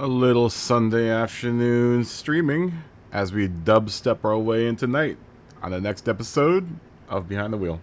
A little Sunday afternoon streaming as we dubstep our way into night on the next episode of Behind the Wheel.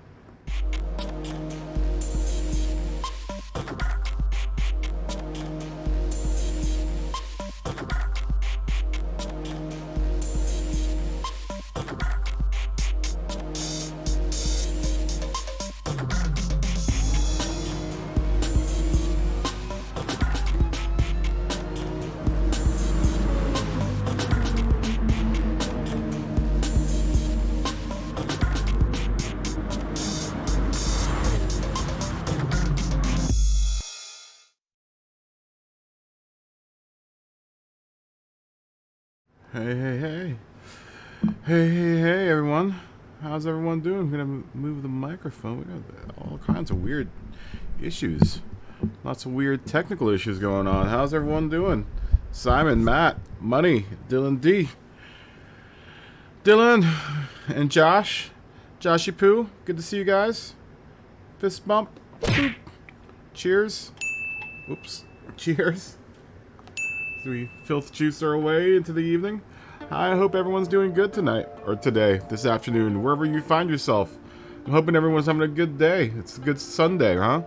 Hey, everyone. How's everyone doing? I'm gonna move the microphone. We got all kinds of weird issues. Lots of weird technical issues going on. How's everyone doing? Simon, Matt, Money, Dylan D. Dylan and Josh. Joshy Poo, good to see you guys. Fist bump. Boop. Cheers. Oops. Cheers. So we filth juice our way into the evening. I hope everyone's doing good tonight, or today, this afternoon, wherever you find yourself. I'm hoping everyone's having a good day. It's a good Sunday, huh?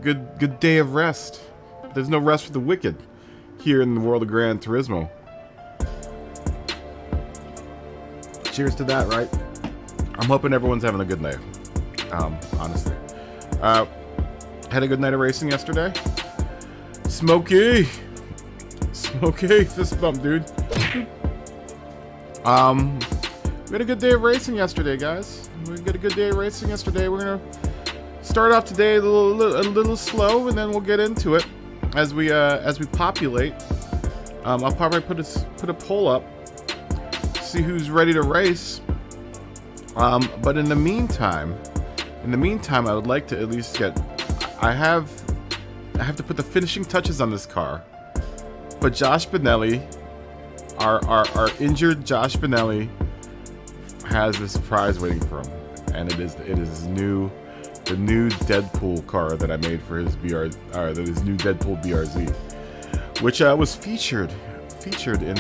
Good day of rest. There's no rest for the wicked here in the world of Gran Turismo. Cheers to that, right? I'm hoping everyone's having a good night. Honestly. Had a good night of racing yesterday. Smokey, fist bump, dude. We had a good day of racing yesterday, guys. We got a good day of racing yesterday. We're gonna start off today a little slow, and then we'll get into it as we populate. I'll probably put a poll up, see who's ready to race. But in the meantime, I would like to at least get. I have to put the finishing touches on this car. But Josh Benelli, our injured Josh Benelli, has a surprise waiting for him, and it is the new Deadpool car that I made for his his new Deadpool BRZ, which was featured in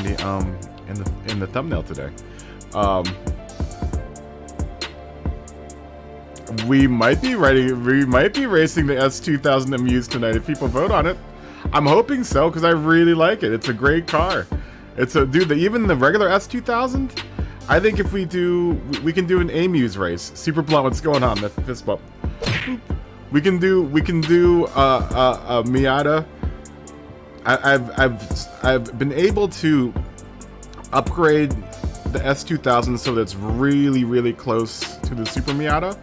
the thumbnail today. We might be racing the S2000 Amuse tonight if people vote on it. I'm hoping so, because I really like it. It's a great car. Even the regular S2000, I think if we can do an Amuse race. Super Blunt, what's going on? That fist bump. We can do a Miata. I've been able to upgrade the S2000 so that it's really close to the Super Miata.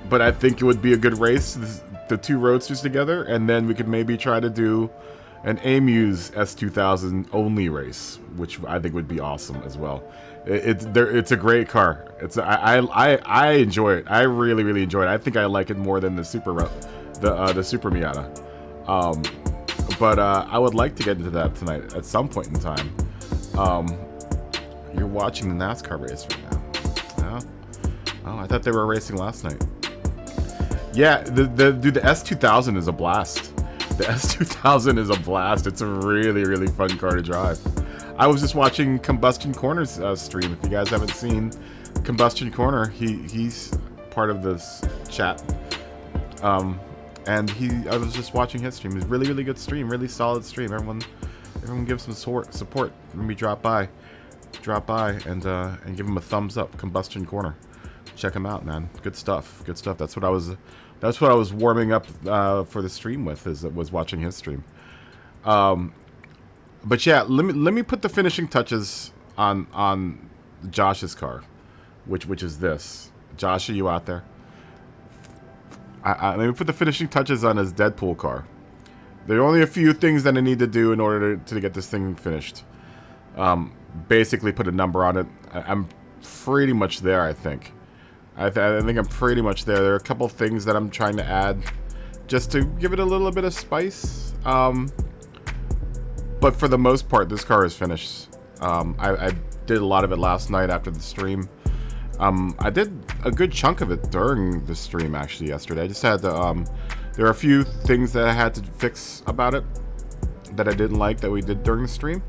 But I think it would be a good race, the two roadsters together, and then we could maybe try to do an Amuse S2000 only race, which I think would be awesome as well. It's a great car. I enjoy it. I really enjoy it. I think I like it more than the Super Miata. But I would like to get into that tonight at some point in time. You're watching the NASCAR race right now. Yeah? Oh, I thought they were racing last night. Yeah, the S2000 is a blast. The S2000 is a blast. It's a really fun car to drive. I was just watching Combustion Corner's stream. If you guys haven't seen Combustion Corner, he's part of this chat. And I was just watching his stream. It's really good stream, really solid stream. Everyone give some support. Maybe drop by and give him a thumbs up. Combustion Corner. Check him out, man. Good stuff. That's what I was warming up for the stream with. Was watching his stream. But yeah, let me put the finishing touches on Josh's car, which is this. Josh, are you out there? Let me put the finishing touches on his Deadpool car. There are only a few things that I need to do in order to get this thing finished. Basically, put a number on it. I'm pretty much there, I think. I think I'm pretty much there. There are a couple things that I'm trying to add just to give it a little bit of spice. But for the most part, this car is finished. I did a lot of it last night after the stream. I did a good chunk of it during the stream, actually, yesterday. I just had to, there are a few things that I had to fix about it. that I didn't like that we did during the stream.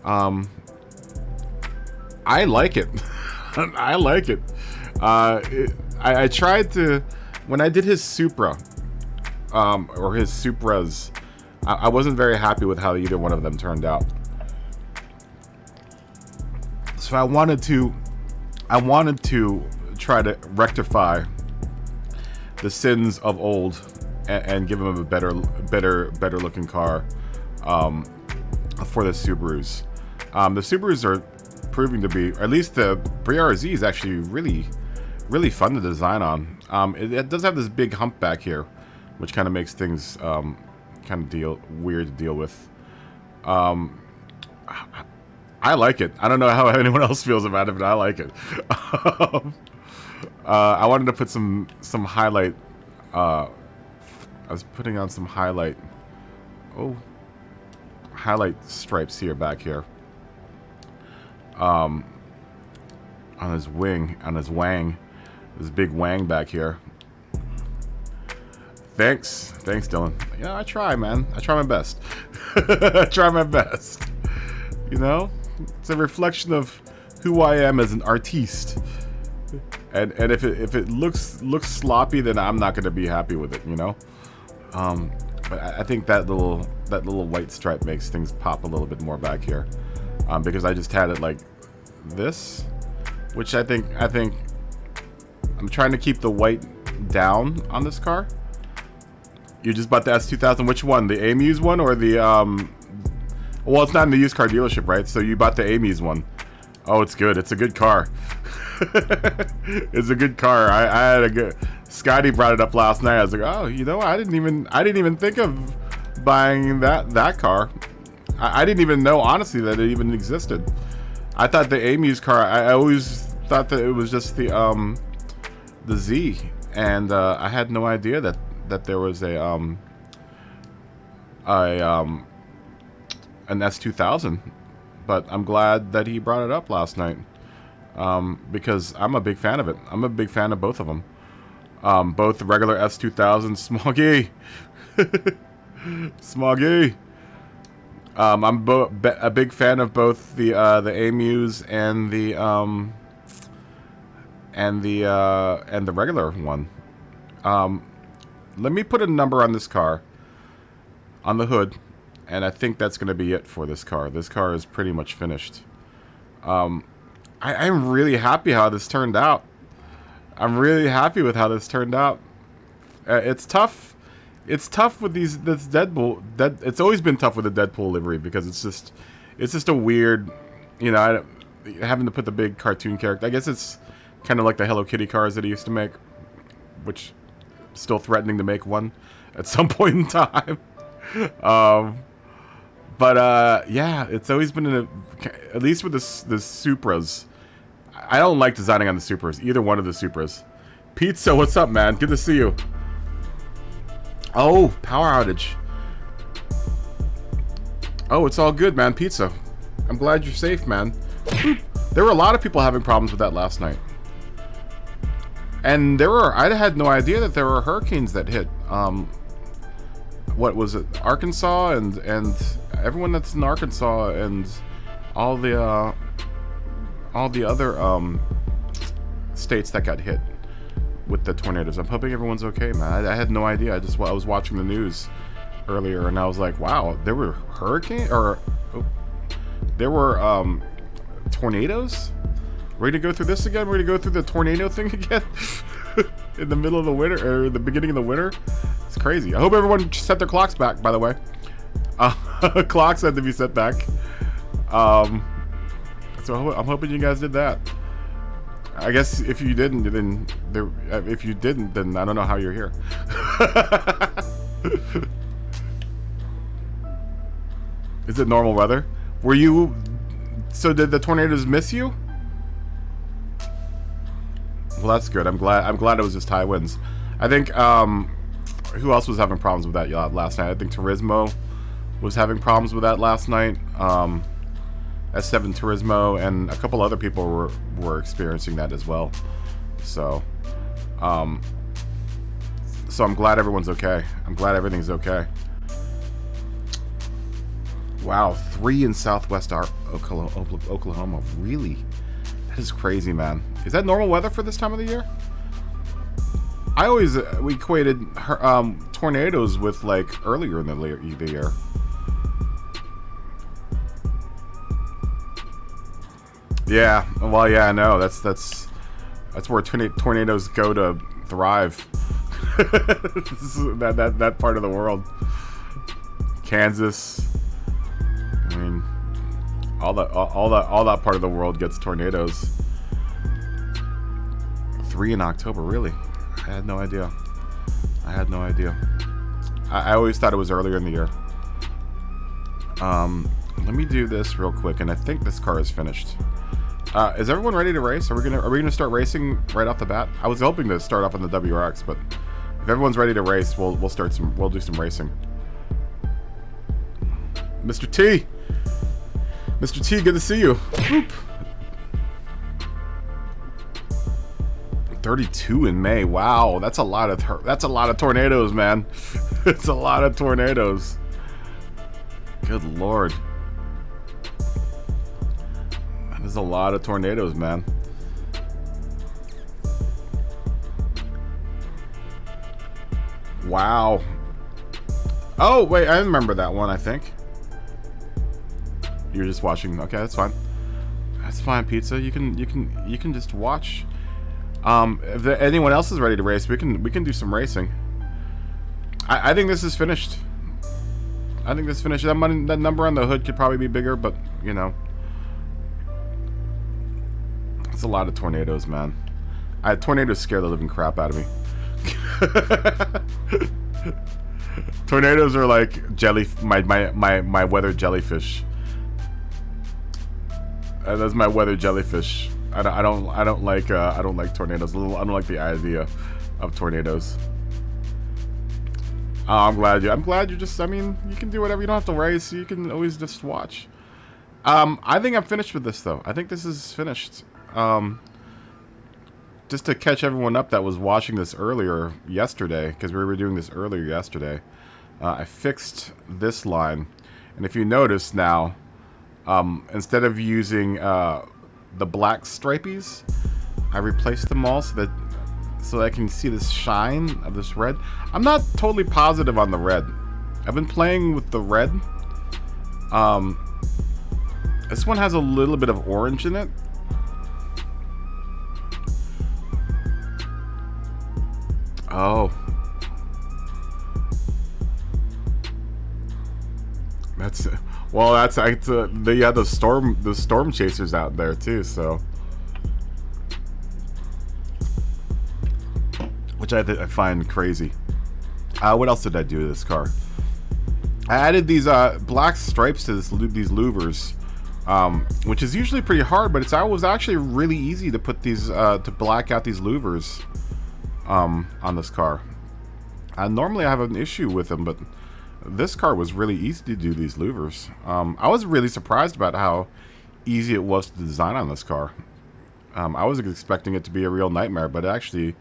I like it. I like it. I tried to, when I did his Supra, or his Supras, I wasn't very happy with how either one of them turned out. So I wanted to try to rectify the sins of old and give him a better looking car for the Subarus. The Subarus are proving to be, or at least the Pre-RZ is actually really fun to design on. It does have this big hump back here, which kind of makes things kind of weird to deal with. I like it. I don't know how anyone else feels about it, but I like it. I wanted to put some highlight. I was putting on some highlight stripes here, back here. On his wing, on his wang, this big wang back here. Thanks, Dylan. Yeah, I try, man. I try my best. I try my best. You know, it's a reflection of who I am as an artiste. And if it looks sloppy, then I'm not gonna be happy with it. You know. But I think that little white stripe makes things pop a little bit more back here. Because I just had it like this, which I think I'm trying to keep the white down on this car. You just bought the S2000. Which one? The Amuse one or the well, it's not in the used car dealership, right? So you bought the Amuse one. Oh, it's good. It's a good car. It's a good car. I had a good. Scotty brought it up last night. I was like, oh, you know, I didn't even think of buying that car. I didn't even know, honestly, that it even existed. I thought the Amuse car, I always thought that it was just the Z, and I had no idea that there was an S2000. But I'm glad that he brought it up last night, because I'm a big fan of it. I'm a big fan of both of them. Both the regular S2000, Smoggy. Smoggy. I'm a big fan of both the Amuse and the regular one. Let me put a number on this car, on the hood, and I think that's going to be it for this car. This car is pretty much finished. I'm really happy how this turned out. I'm really happy with how this turned out. It's tough. It's tough with this Deadpool. It's always been tough with the Deadpool livery because it's just a weird, you know, having to put the big cartoon character. I guess it's kind of like the Hello Kitty cars that he used to make, which still threatening to make one at some point in time. Yeah, it's always been at least with the Supras. I don't like designing on the Supras, either one of the Supras. Pizza, what's up, man? Good to see you. Oh, power outage. Oh, it's all good, man. Pizza. I'm glad you're safe, man. There were a lot of people having problems with that last night. And I had no idea that there were hurricanes that hit. What was it? Arkansas and everyone that's in Arkansas and all the other states that got hit with the tornadoes. I'm hoping everyone's okay, man. I had no idea. I was watching the news earlier and I was like, wow, there were there were tornadoes? Ready to go through this again? Ready to go through the tornado thing again? In the middle of the winter, or the beginning of the winter? It's crazy. I hope everyone set their clocks back, by the way. Clocks had to be set back. So I'm hoping you guys did that. I guess if you didn't, then I don't know how you're here. Is it normal weather? Were you? So did the tornadoes miss you? Well, that's good. I'm glad it was just high winds. I think who else was having problems with that last night? I think Turismo was having problems with that last night. S7 Turismo and a couple other people were experiencing that as well. So I'm glad everyone's okay. I'm glad everything's okay. Wow, 3 in Southwest Oklahoma. Really? That is crazy, man. Is that normal weather for this time of the year? I always equated tornadoes with like earlier in the year. Yeah, well, yeah, I know. That's where tornadoes go to thrive. that part of the world. Kansas. I mean, all that part of the world gets tornadoes. 3 in October, really? I had no idea. I always thought it was earlier in the year. Let me do this real quick, and I think this car is finished. Is everyone ready to race? Are we gonna start racing right off the bat? I was hoping to start off on the WRX, but if everyone's ready to race, we'll do some racing. Mr. T, good to see you. Boop. 32 in May. Wow, that's a lot of tornadoes, man. It's a lot of tornadoes. Good lord. That is a lot of tornadoes, man. Wow. Oh, wait, I remember that one, I think. You're just watching. Okay, that's fine. That's fine, Pizza. You can just watch. If anyone else is ready to race, we can do some racing. I think this is finished. I think this is finished. That number on the hood could probably be bigger, but you know, it's a lot of tornadoes, man. Tornadoes scare the living crap out of me. Tornadoes are like my weather jellyfish. That's my weather jellyfish. I don't like tornadoes. I don't like the idea of tornadoes. Oh, I'm glad you just. I mean, you can do whatever. You don't have to race. You can always just watch. I think I'm finished with this though. I think this is finished. Just to catch everyone up that was watching this earlier yesterday, because we were doing this earlier yesterday. I fixed this line, and if you notice now, instead of using the black stripies, I replaced them all so that I can see this shine of this red. I'm not totally positive on the red. I've been playing with the red. This one has a little bit of orange in it. Oh. That's well. That's they had the storm chasers out there too. So, which I find crazy. What else did I do to this car? I added these black stripes to these louvers, which is usually pretty hard, but it was actually really easy to put these to black out these louvers on this car. Normally I have an issue with them, but this car was really easy to do these louvers. I was really surprised about how easy it was to design on this car. I was expecting it to be a real nightmare, but it actually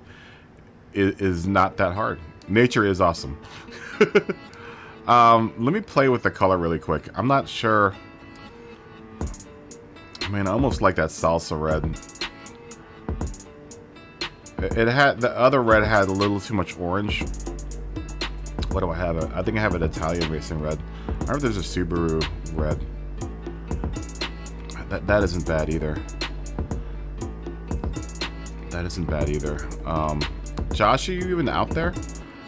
is not that hard. Nature is awesome. Let me play with the color really quick. I'm not sure. I mean, I almost like that salsa red. It had, the other red had a little too much orange. What do I have? I think I have an Italian racing red. I wonder if there's a Subaru red. That isn't bad either. That isn't bad either. Josh, are you even out there?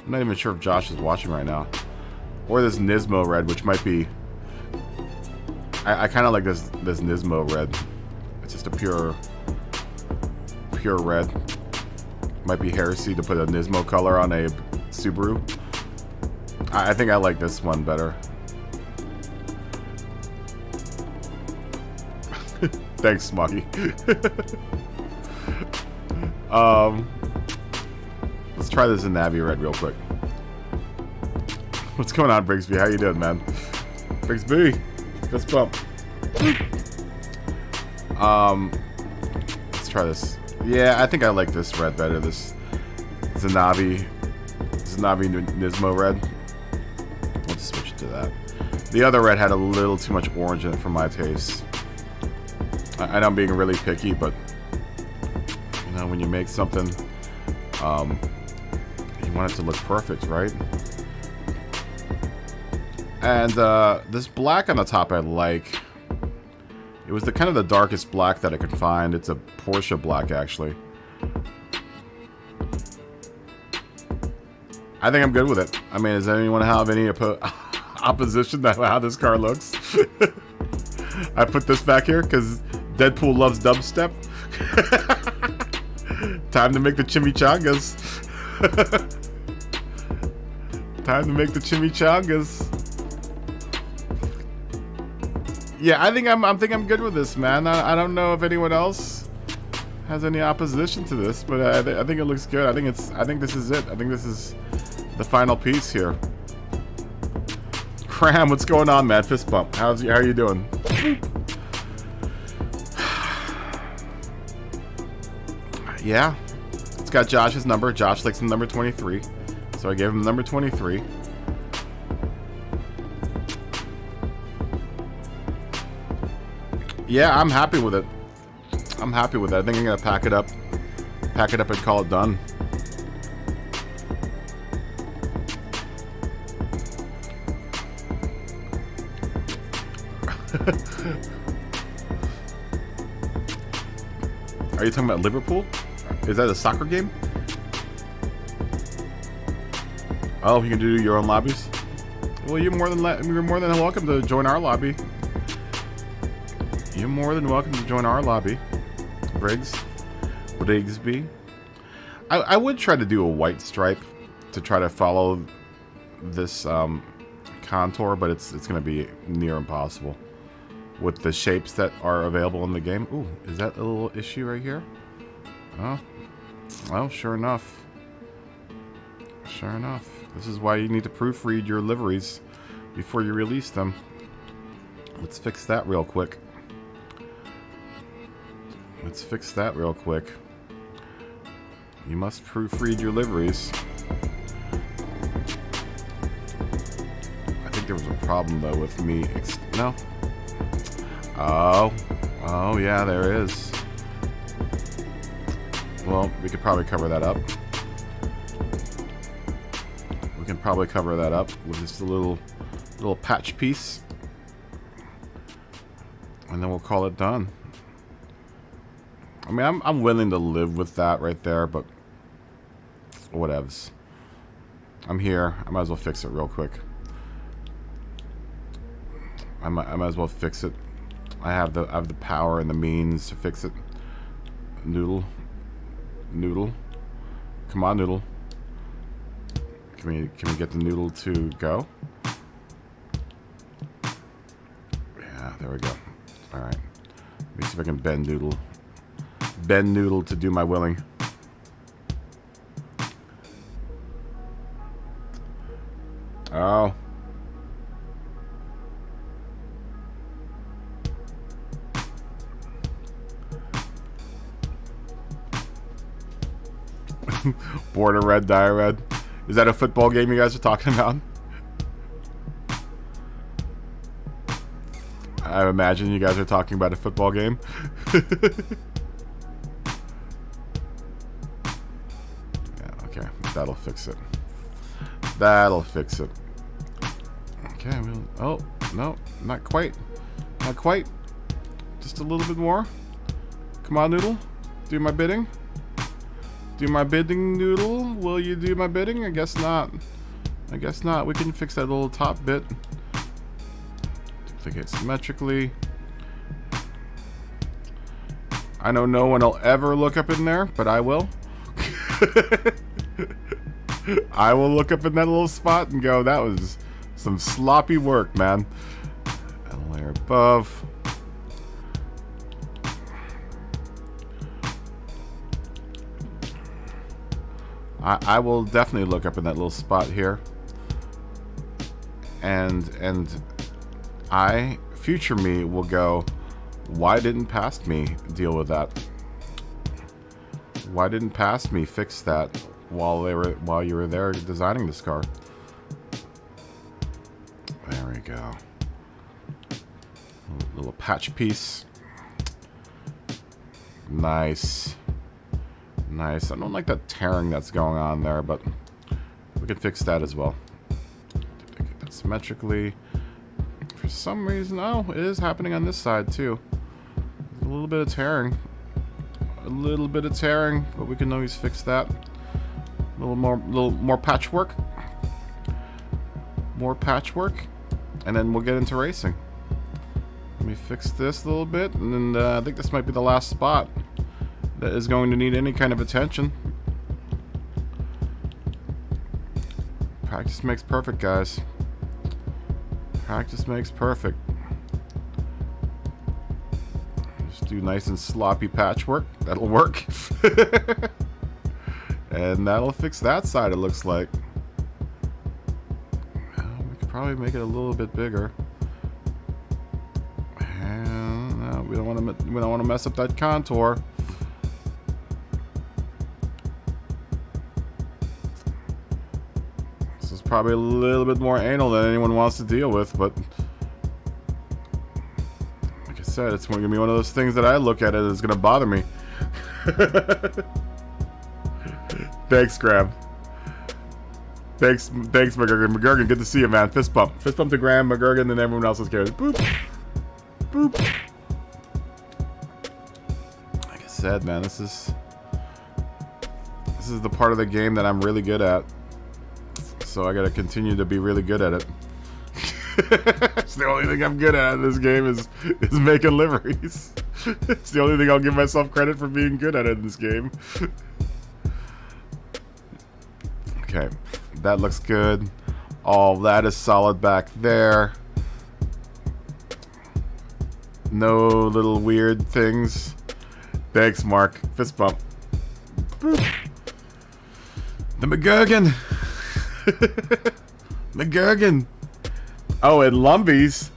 I'm not even sure if Josh is watching right now. Or this Nismo red, which might be... I kind of like this Nismo red. It's just a pure red. Might be heresy to put a Nismo color on a Subaru. I think I like this one better. Thanks, Smoggy. Let's try this in Navy red real quick. What's going on, Brigsby? How you doing, man? Brigsby, let's bump. Let's try this. Yeah, I think I like this red better. This Zanavi Nismo red. We'll just switch to that. The other red had a little too much orange in it for my taste. I know I'm being really picky, but you know, when you make something, you want it to look perfect, right? And this black on the top I like. It was the kind of the darkest black that I could find. It's a Porsche black, actually. I think I'm good with it. I mean, does anyone have any opposition to how this car looks? I put this back here because Deadpool loves dubstep. Time to make the chimichangas. Time to make the chimichangas. Yeah, I think I'm good with this, man. I don't know if anyone else has any opposition to this, but I think it looks good. I think this is it. I think this is the final piece here. Gran, what's going on, man? Fist bump. How are you doing? Yeah, it's got Josh's number. Josh likes the number 23, so I gave him number 23. Yeah, I'm happy with it. I'm happy with it. I think I'm gonna pack it up and call it done. Are you talking about Liverpool? Is that a soccer game? Oh, you can do your own lobbies? Well, you're more than welcome to join our lobby. You're more than welcome to join our lobby, Brigsby. I would try to do a white stripe to try to follow this contour, but it's going to be near impossible with the shapes that are available in the game. Ooh, is that a little issue right here? Oh, sure enough. Sure enough. This is why you need to proofread your liveries before you release them. Let's fix that real quick. Let's fix that real quick. You must proofread your liveries. I think there was a problem though with me. No. Oh yeah, there is. Well, we could probably cover that up. We can probably cover that up with just a little patch piece, and then we'll call it done. I mean, I'm willing to live with that right there, but whatevs. I'm here. I might as well fix it real quick. I might as well fix it. I have the power and the means to fix it. Noodle. Come on, Noodle. Can we get the Noodle to go? Yeah, there we go. All right. Let me see if I can bend Noodle. Bend Noodle to do my willing. Oh. Border red, die red. Is that a football game you guys are talking about? I imagine you guys are talking about a football game. Yeah, okay. That'll fix it. That'll fix it. Okay, oh, no, not quite. Not quite. Just a little bit more. Come on, Noodle. Do my bidding. Do my bidding, Noodle. Will you do my bidding? I guess not. I guess not. We can fix that little top bit. Duplicate symmetrically. I know no one will ever look up in there, but I will. I will look up in that little spot and go, that was some sloppy work, man. And layer above. I will definitely look up in that little spot here. And future me will go, why didn't past me deal with that? Why didn't past me fix that while you were there designing this car? There we go. Little patch piece. Nice. Nice. I don't like that tearing that's going on there, but we can fix that as well. Get that symmetrically. For some reason, oh, it is happening on this side too. There's a little bit of tearing. A little bit of tearing, but we can always fix that. A little more patchwork. More patchwork. And then we'll get into racing. Let me fix this a little bit, and then I think this might be the last spot that is going to need any kind of attention. Practice makes perfect, guys. Practice makes perfect. Just do nice and sloppy patchwork. That'll work. And that'll fix that side, it looks like. We could probably make it a little bit bigger. And we don't want to mess up that contour. This is probably a little bit more anal than anyone wants to deal with, but like I said, it's going to be one of those things that I look at it is going to bother me. Thanks, Gran. Thanks, McGurgan. McGurgan, good to see you, man. Fist bump. Fist bump to Gran, McGurgan, and everyone else is carried. Boop. Boop. Like I said, man, this is the part of the game that I'm really good at. So I gotta continue to be really good at it. It's the only thing I'm good at in this game is making liveries. It's the only thing I'll give myself credit for being good at in this game. Okay, that looks good. All that is solid back there. No little weird things. Thanks, Mark. Fist bump. Boop. The McGurgan. McGurgan. Oh, and Lumby's.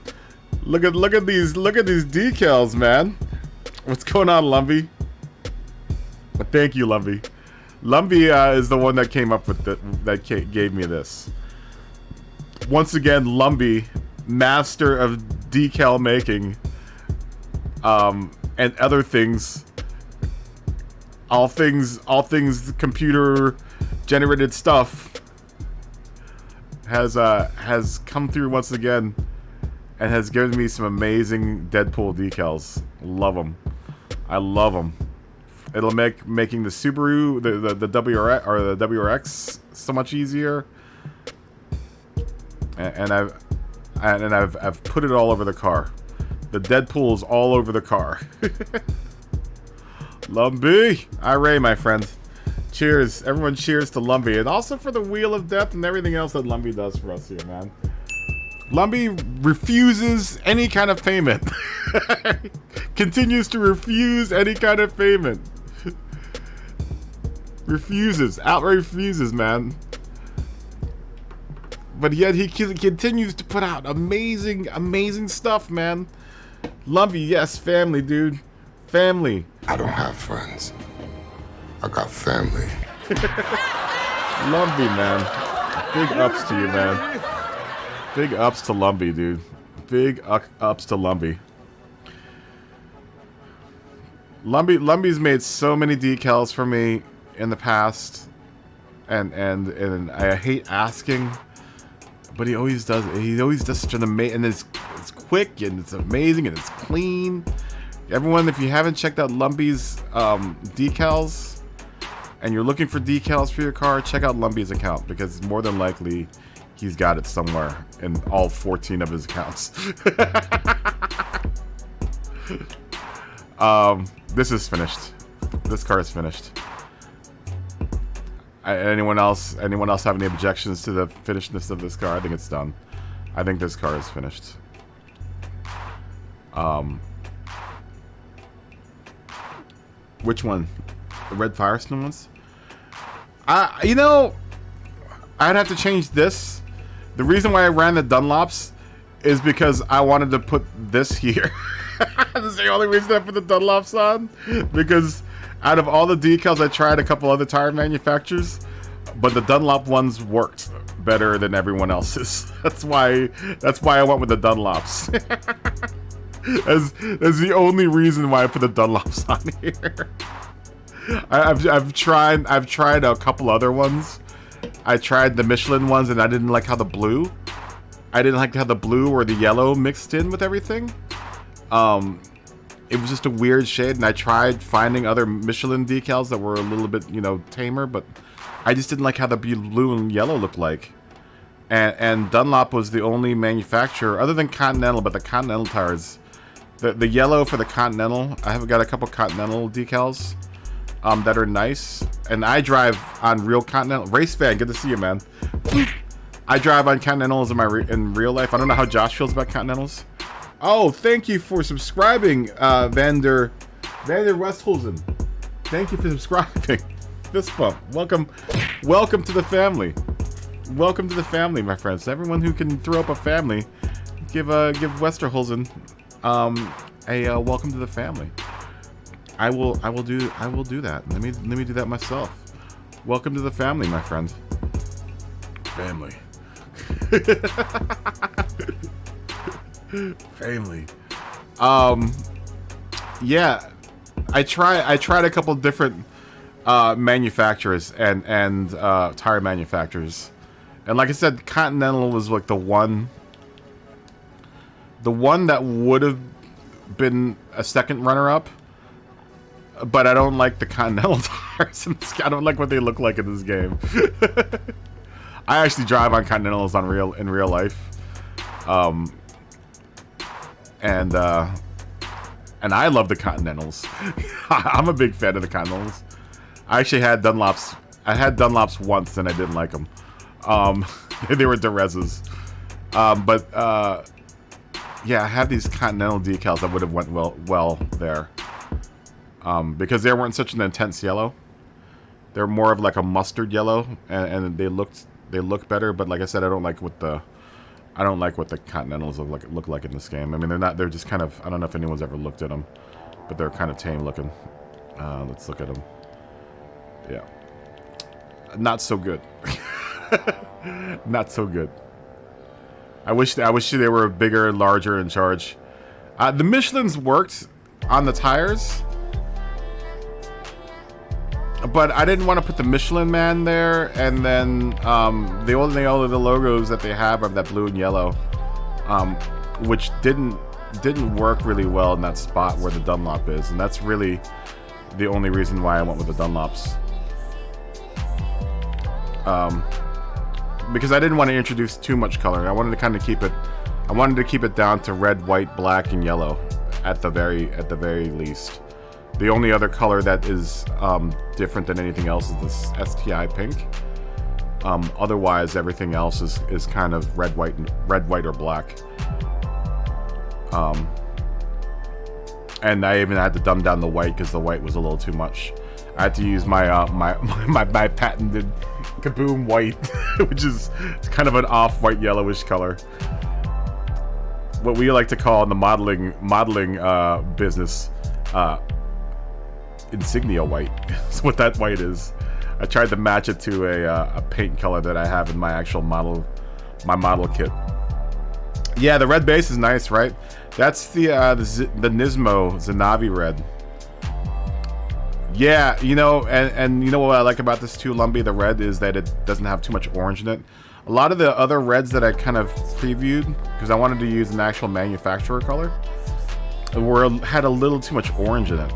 Look at these decals, man. What's going on, Lumbee? Well, thank you, Lumbee. Lumbee is the one that came up with that gave me this. Once again, Lumbee, master of decal making, and other things. All things computer generated stuff has come through once again and has given me some amazing Deadpool decals. Love them. I love them. It'll make making the Subaru, the WRX or the WRX so much easier. And I've put it all over the car. The Deadpool's all over the car. Lumbee, Irate, my friend. Cheers, everyone! Cheers to Lumbee, and also for the Wheel of Death and everything else that Lumbee does for us here, man. Lumbee refuses any kind of payment. Continues to refuse any kind of payment. Refuses, outright refuses, man. But yet he continues to put out amazing stuff, man. Lumbee, yes, family, dude. Family. I don't have friends. I got family. Lumbee, man. Big ups to you, man. Big ups to Lumbee, dude. Big ups to Lumbee. Lumbee's made so many decals for me in the past, and I hate asking, but he always does. He always does such an amazing, and it's quick and it's amazing and it's clean. Everyone, if you haven't checked out Lumbee's decals, and you're looking for decals for your car, check out Lumbee's account, because more than likely he's got it somewhere in all 14 of his accounts. This is finished. This car is finished. Anyone else have any objections to the finishedness of this car? I think it's done. I think this car is finished. Which one? The red Firestone ones? You know, I'd have to change this. The reason why I ran the Dunlops is because I wanted to put this here. That's the only reason I put the Dunlops on. Because out of all the decals, I tried a couple other tire manufacturers, but the Dunlop ones worked better than everyone else's. That's why I went with the Dunlops. That's the only reason why I put the Dunlops on here. I've tried a couple other ones. I tried the Michelin ones, and I didn't like how the blue. I didn't like how the blue or the yellow mixed in with everything. It was just a weird shade, and I tried finding other Michelin decals that were a little bit, you know, tamer, but I just didn't like how the blue and yellow looked like. And Dunlop was the only manufacturer, other than Continental, but the Continental tires, the yellow for the Continental, I have got a couple Continental decals that are nice. And I drive on real Continental. Race fan, good to see you, man. I drive on Continentals in real life. I don't know how Josh feels about Continentals. Oh, thank you for subscribing, Vander Westholzen. Thank you for subscribing. Fist bump. Welcome to the family. Welcome to the family, my friends. Everyone who can throw up a family, give Westerholzen a welcome to the family. I will do that. Let me do that myself. Welcome to the family, my friend. Family. Family. Yeah, I tried a couple different manufacturers and tire manufacturers, and like I said, Continental was like the one that would have been a second runner-up, but I don't like the Continental tires in this game. I don't like what they look like in this game. I actually drive on Continentals in real life. And I love the Continentals. I'm a big fan of the Continentals. I actually had Dunlops. I had Dunlops once and I didn't like them. They were Derezes. Yeah, I have these Continental decals that would have went well there. Because they weren't such an intense yellow. They're more of like a mustard yellow, and they look better. But like I said, I don't like what the Continentals look like in this game. I mean, they're just kind of, I don't know if anyone's ever looked at them, but they're kind of tame looking. Let's look at them. Yeah. Not so good. Not so good. I wish they were bigger, larger, in charge. The Michelins worked on the tires, but I didn't want to put the Michelin Man there, and then the logos that they have are that blue and yellow, which didn't work really well in that spot where the Dunlop is, and that's really the only reason why I went with the Dunlops. Because I didn't want to introduce too much color. I wanted to kind of keep it. I wanted to keep it down to red, white, black, and yellow, at the very least. The only other color that is different than anything else is this STI pink. Otherwise, everything else is kind of red, white, or black. And I even had to dumb down the white because the white was a little too much. I had to use my my patented Kaboom white, which is kind of an off-white yellowish color. What we like to call in the modeling business, insignia white. That's what that white is. I tried to match it to a paint color that I have in my actual model kit. Yeah, the red base is nice, right? That's the Nismo Zanavi red. Yeah, you know, and you know what I like about this too, Lumpy, the red, is that it doesn't have too much orange in it. A lot of the other reds that I kind of previewed, because I wanted to use an actual manufacturer color, had a little too much orange in it.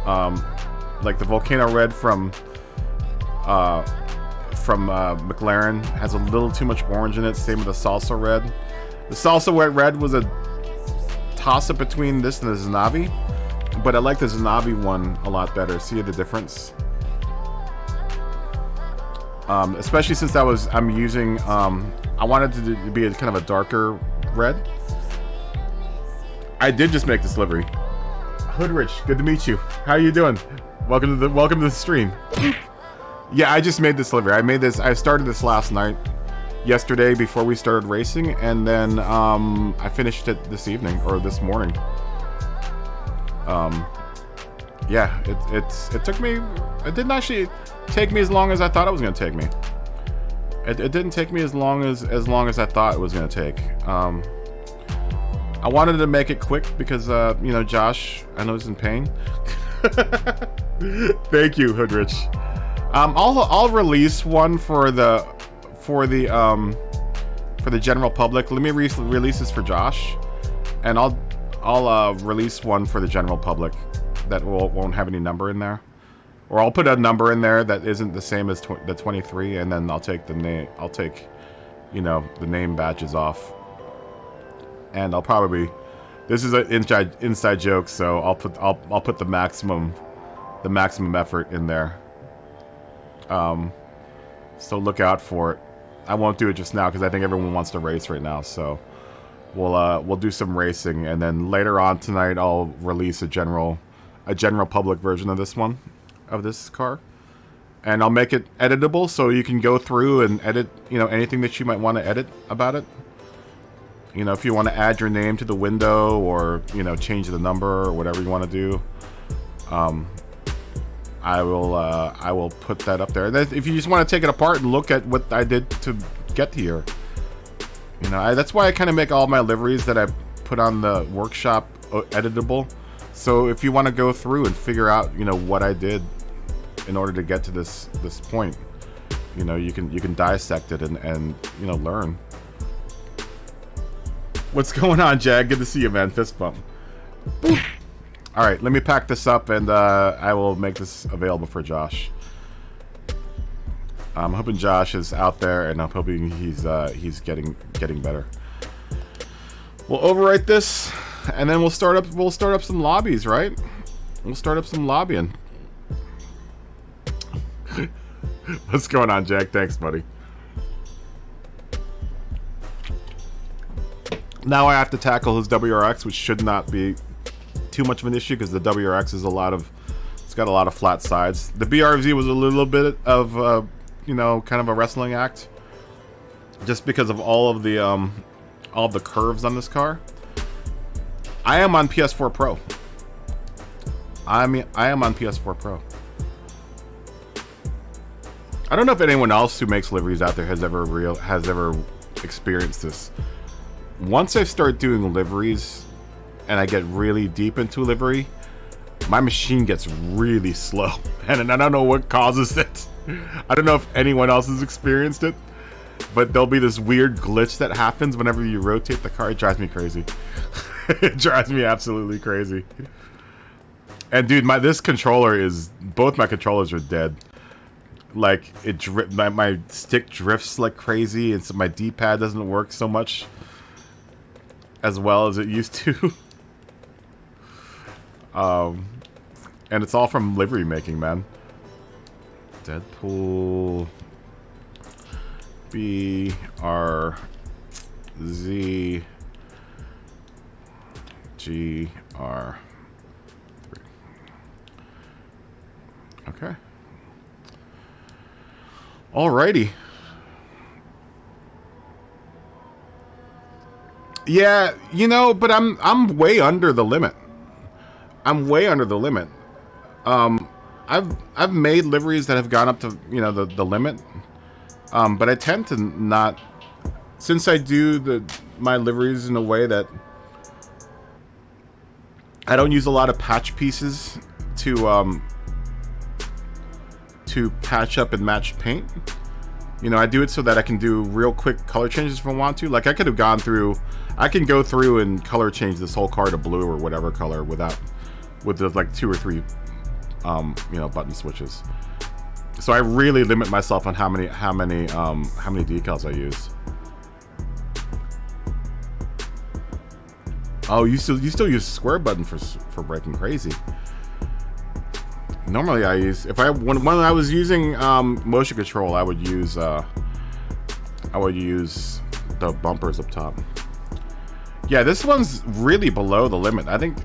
Like the Volcano Red from McLaren has a little too much orange in it. Same with the Salsa Red. The Salsa Red was a toss-up between this and the Zanavi, but I like the Zanavi one a lot better. See the difference? Especially since I'm using, I wanted to be kind of a darker red. I did just make this livery. Hoodrich, good to meet you. How are you doing? Welcome to the stream. Yeah, I just made this livery. I started this last night, yesterday before we started racing, and then I finished it this evening or this morning. Yeah, it took me. It didn't actually take me as long as I thought it was going to take me. It didn't take me as long as I thought it was going to take. I wanted to make it quick because, you know, Josh, I know he's in pain. Thank you, Hoodrich. I'll release one for the general public. Let me release this for Josh, and I'll release one for the general public that won't have any number in there, or I'll put a number in there that isn't the same as the 23, and then I'll take the name. I'll take, you know, the name badges off, and I'll probably. This is an inside joke, so I'll put the maximum effort in there. So look out for it. I won't do it just now because I think everyone wants to race right now. So we'll do some racing, and then later on tonight I'll release a general public version of this car, and I'll make it editable so you can go through and edit, you know, anything that you might want to edit about it. You know, if you want to add your name to the window, or, you know, change the number or whatever you want to do, I will put that up there. If you just want to take it apart and look at what I did to get here, you know, that's why I kind of make all my liveries that I put on the workshop editable. So if you want to go through and figure out, you know, what I did in order to get to this point, you know, you can dissect it and you know, learn. What's going on, Jag? Good to see you, man. Fist bump. All right, let me pack this up, and I will make this available for Josh. I'm hoping Josh is out there, and I'm hoping he's getting better. We'll overwrite this, and then we'll start up some lobbies, right? We'll start up some lobbying. What's going on, Jag? Thanks, buddy. Now I have to tackle his WRX, which should not be too much of an issue because the WRX is it's got a lot of flat sides. The BRZ was a little bit of you know, kind of a wrestling act, just because of all of the curves on this car. I am on PS4 Pro. I am on PS4 Pro. I don't know if anyone else who makes liveries out there has ever experienced this. Once I start doing liveries and I get really deep into livery, my machine gets really slow, and I don't know what causes it. I don't know if anyone else has experienced it, but there'll be this weird glitch that happens whenever you rotate the car. It drives me crazy. It drives me absolutely crazy. And dude, both my controllers are dead. Like, my stick drifts like crazy, and so my D-pad doesn't work so much as well as it used to. And it's all from livery making, man. Deadpool BRZ GR. Okay. Alrighty. Yeah, you know, but I'm way under the limit. I'm way under the limit. I've made liveries that have gone up to, you know, the limit. But I tend to not, since I do my liveries in a way that I don't use a lot of patch pieces to patch up and match paint. You know, I do it so that I can do real quick color changes if I want to. Like, I could have gone through, I can go through and color change this whole car to blue or whatever color with like 2 or 3 you know, button switches. So I really limit myself on how many decals I use. Oh, you still use square button for braking? Crazy. Normally I use, when I was using motion control, I would use the bumpers up top. Yeah, this one's really below the limit. I think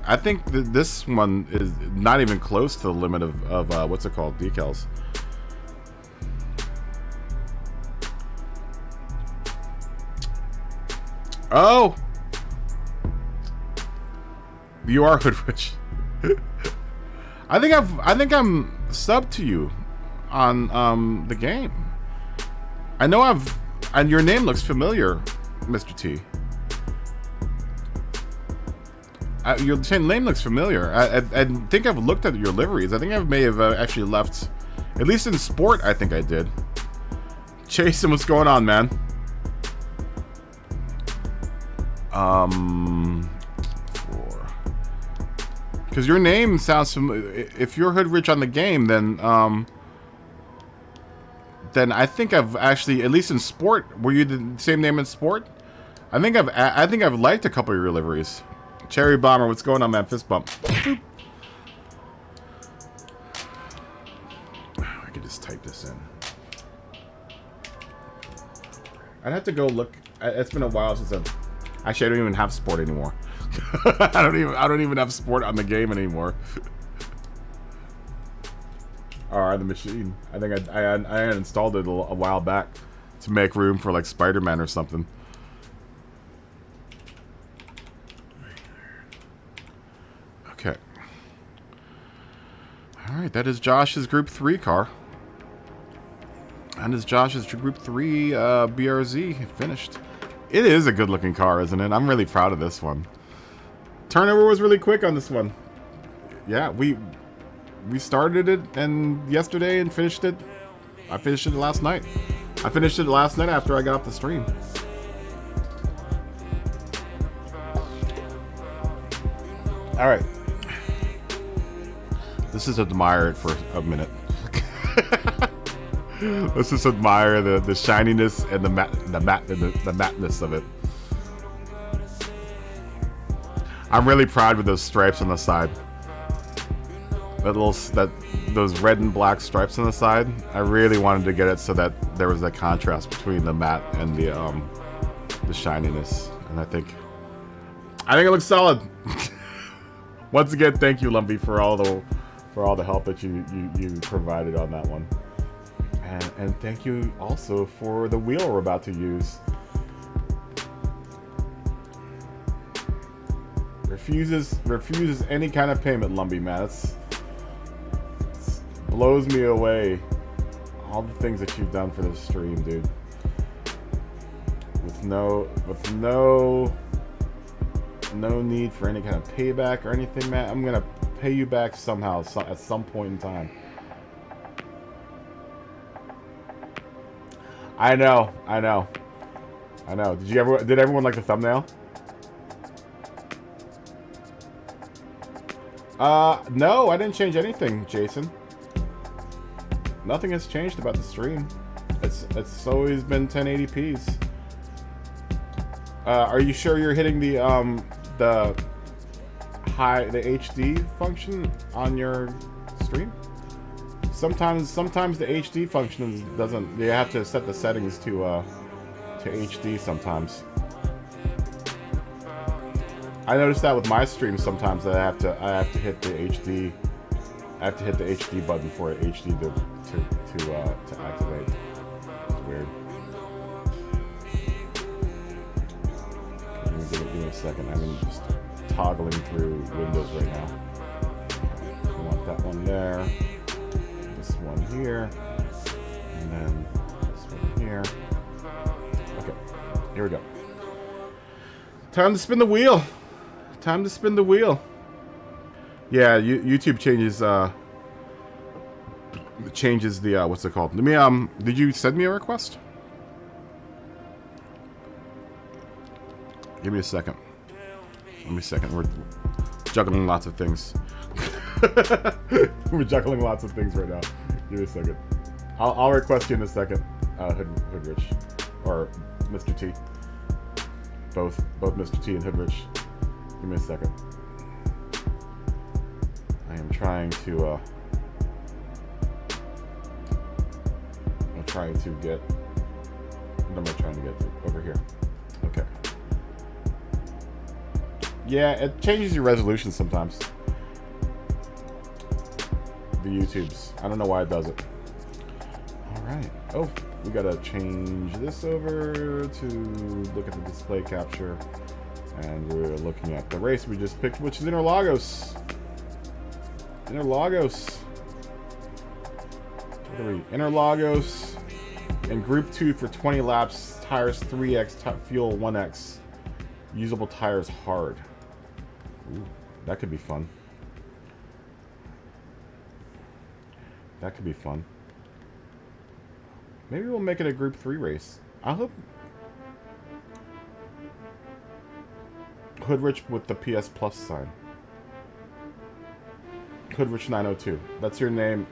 this one is not even close to the limit of what's it called, decals. Oh, you are Hoodwitch. I think I'm subbed to you on the game. I know and your name looks familiar, Mr. T. Your name looks familiar. I think I've looked at your liveries. I think I may have actually left, at least in sport. I think I did. Jason, what's going on, man? Because your name sounds familiar. If you're Hoodrich on the game, then I think I've actually, at least in sport, were you the same name in sport? I think I've liked a couple of your liveries. Cherry Bomber, what's going on, man? Fist bump. Boop. I could just type this in. I'd have to go look. It's been a while since I've. Actually, I don't even have sport anymore. I don't even have sport on the game anymore. Or the machine. I think I had installed it a while back to make room for like Spider-Man or something. Okay. Alright, that is Josh's Group 3 car. And is Josh's Group 3 BRZ finished. It is a good looking car, isn't it? I'm really proud of this one. Turnover was really quick on this one. Yeah, we started it yesterday and finished it. I finished it last night. I finished it last night after I got off the stream. Alright. Let's just admire it for a minute. Let's just admire the shininess and the mattness of it. I'm really proud with those stripes on the side. Those red and black stripes on the side. I really wanted to get it so that there was that contrast between the matte and the shininess. And I think it looks solid. Once again, thank you, Lumpy, for all the help that you provided on that one. And thank you also for the wheel we're about to use. Refuses any kind of payment, Lumpy, man. It blows me away. All the things that you've done for this stream, dude. With no need for any kind of payback or anything, man. I'm gonna pay you back somehow, at some point in time. I know. Did everyone like the thumbnail? No, I didn't change anything, Jason. Nothing has changed about the stream. It's always been 1080p's. Are you sure you're hitting the HD function on your stream? Sometimes the HD function doesn't. You have to set the settings to HD sometimes. I noticed that with my stream sometimes that I have to hit the HD. I have to hit the HD button for HD to activate. It's weird. Give me a second. I'm just toggling through Windows right now. I want that one there. This one here, and then this one here. Okay, here we go. Time to spin the wheel. Time to spin the wheel. Yeah, YouTube changes the what's it called? Let me did you send me a request? Give me a second. Give me a second. We're juggling lots of things. We're juggling lots of things right now. Give me a second. I'll request you in a second, Hoodrich, or Mr. T. Both Mr. T and Hoodrich. Give me a second. I am trying to. I'm trying to get. What am I trying to get to? Over here. Okay. Yeah, it changes your resolution sometimes. The YouTubes. I don't know why it does it. Alright. Oh, we gotta change this over to look at the display capture. And we're looking at the race we just picked, which is Interlagos. Interlagos. What are we? Interlagos. And Group 2 for 20 laps. Tires 3x, fuel 1x. Usable tires hard. Ooh, that could be fun. That could be fun. Maybe we'll make it a Group 3 race. I hope... Hoodrich with the PS Plus sign. Hoodrich 902. That's your name.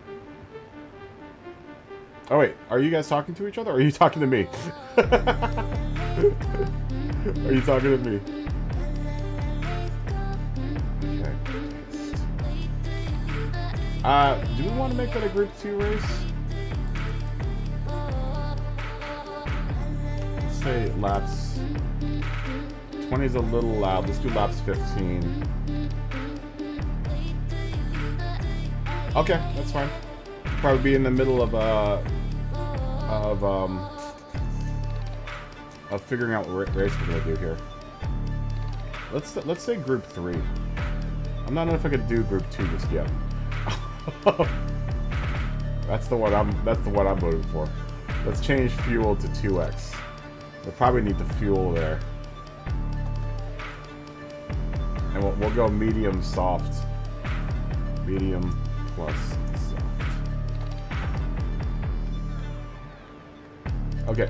Oh wait, are you guys talking to each other, or are you talking to me? Are you talking to me? Okay. Do we want to make that a Group 2 race? Let's say laps... 20 is a little loud. Let's do laps 15. Okay, that's fine. Probably be in the middle of figuring out what race we're gonna do here. Let's say Group 3. I'm not sure if I could do Group 2 just yet. That's the one I'm voting for. Let's change fuel to 2x. We'll probably need the fuel there. And we'll go medium soft. Medium plus soft. Okay.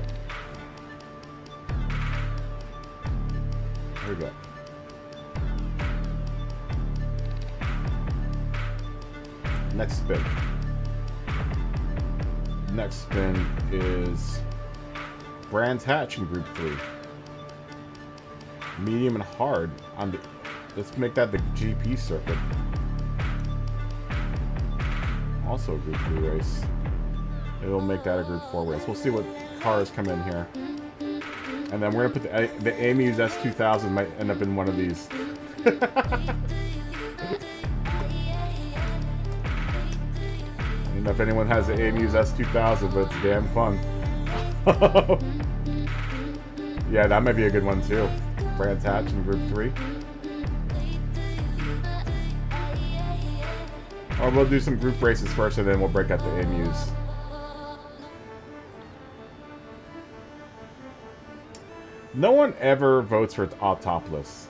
Here we go. Next spin. Next spin is Brands Hatch in Group 3. Medium and hard on the... Let's make that the GP circuit. Also a Group 3 race. It'll make that a Group 4 race. We'll see what cars come in here. And then we're going to put the Amuse S2000 might end up in one of these. I don't know if anyone has the Amuse S2000, but it's damn fun. Yeah, that might be a good one too. Brands Hatch in Group 3. Or we'll do some group races first, and then we'll break out the Amuse. No one ever votes for Autoplus.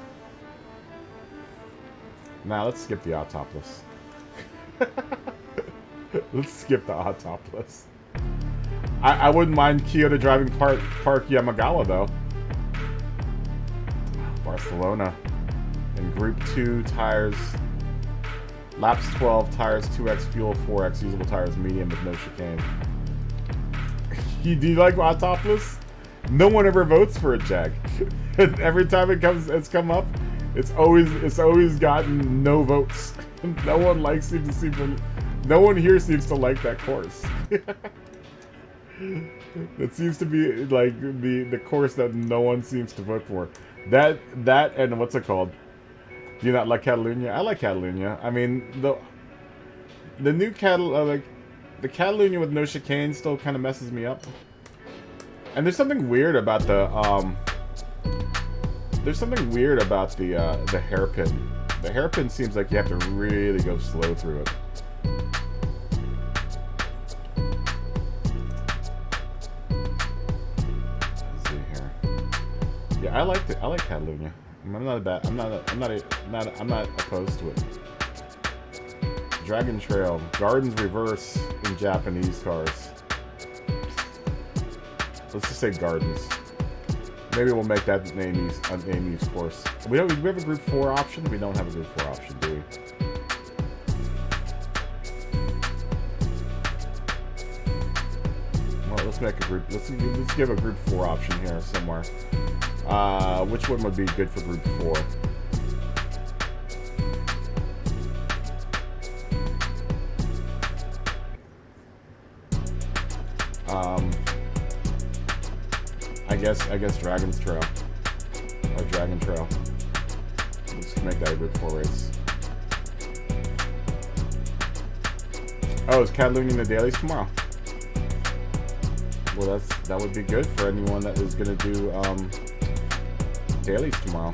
Nah, let's skip the Autoplus. Let's skip the Autoplus. I wouldn't mind Kyoto Driving Park Yamagawa, though. Barcelona. In Group 2, tires... Laps 12, tires 2x, fuel 4x, usable tires medium with no chicane. Do you like Autoplus? No one ever votes for it, Jack. Every time it's come up, it's always gotten no votes. No one no one here seems to like that course. It seems to be like the course that no one seems to vote for. That and what's it called? Do you not like Catalunya? I like Catalunya. I mean, the new the Catalunya with no chicane still kind of messes me up. And there's something weird about the hairpin. The hairpin seems like you have to really go slow through it. Let's see here. Yeah, I like Catalunya. I'm not opposed to it. Dragon Trail, Gardens Reverse in Japanese cars. Let's just say Gardens. Maybe we'll make that an Amy's course. We have a Group 4 option. We don't have a Group 4 option, do we? Well, let's make a group. Let's give a Group 4 option here somewhere. Which one would be good for Group 4? I guess Dragon's Trail. Or Dragon Trail. Let's make that a Group 4 race. Oh, is Catalunya in the dailies tomorrow? Well, that would be good for anyone that is gonna do dailies tomorrow.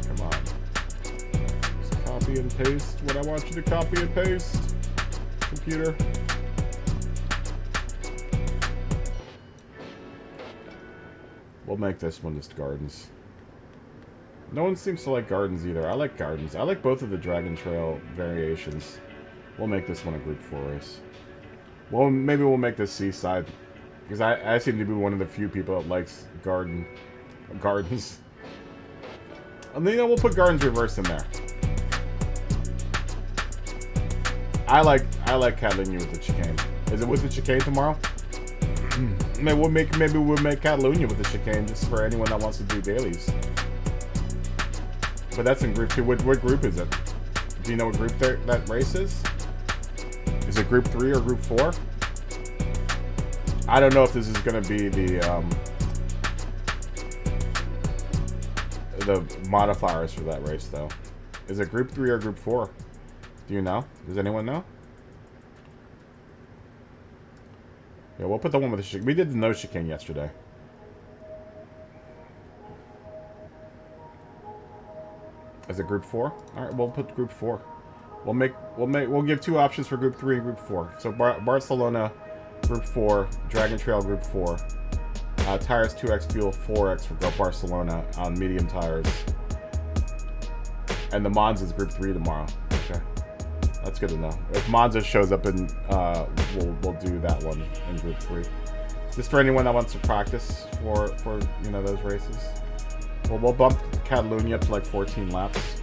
Come on. Just copy and paste what I want you to copy and paste. Computer. We'll make this one just Gardens. No one seems to like gardens either. I like gardens. I like both of the Dragon Trail variations. We'll make this one a Group 4 race. Well, maybe we'll make this Seaside. Because I seem to be one of the few people that likes gardens. And then, you know, we'll put Gardens Reverse in there. I like Catalunya with the chicane. Is it with the chicane tomorrow? Maybe we'll make Catalunya with the chicane just for anyone that wants to do dailies. But that's in Group 2. What group is it? Do you know what group that race is? Is it Group 3 or Group 4? I don't know if this is going to be the modifiers for that race, though. Is it Group 3 or Group 4? Do you know? Does anyone know? Yeah, we'll put the one with the chicane. We did the no chicane yesterday. Is it Group 4? All right, we'll put Group 4. We'll give 2 options for Group 3 and Group 4. So Barcelona, Group 4, Dragon Trail, Group 4. Tires 2x, fuel 4x for Barcelona on medium tires. And the Monza's Group 3 tomorrow. Okay, that's good to know. If Monza shows up, in, we'll do that one in Group 3. Just for anyone that wants to practice for you know, those races. Well, we'll bump Catalunya up to like 14 laps.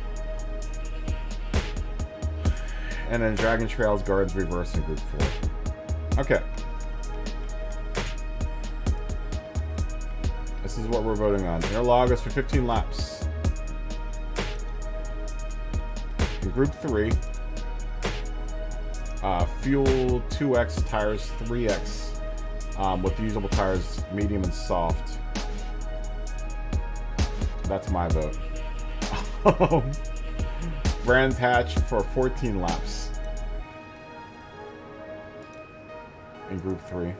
And then Dragon Trail's Gardens Reverse in Group 4. Okay. This is what we're voting on. Interlagos for 15 laps. In Group 3, fuel 2x, tires 3x, with usable tires medium and soft. That's my vote. Brands Hatch for 14 laps. In Group 3.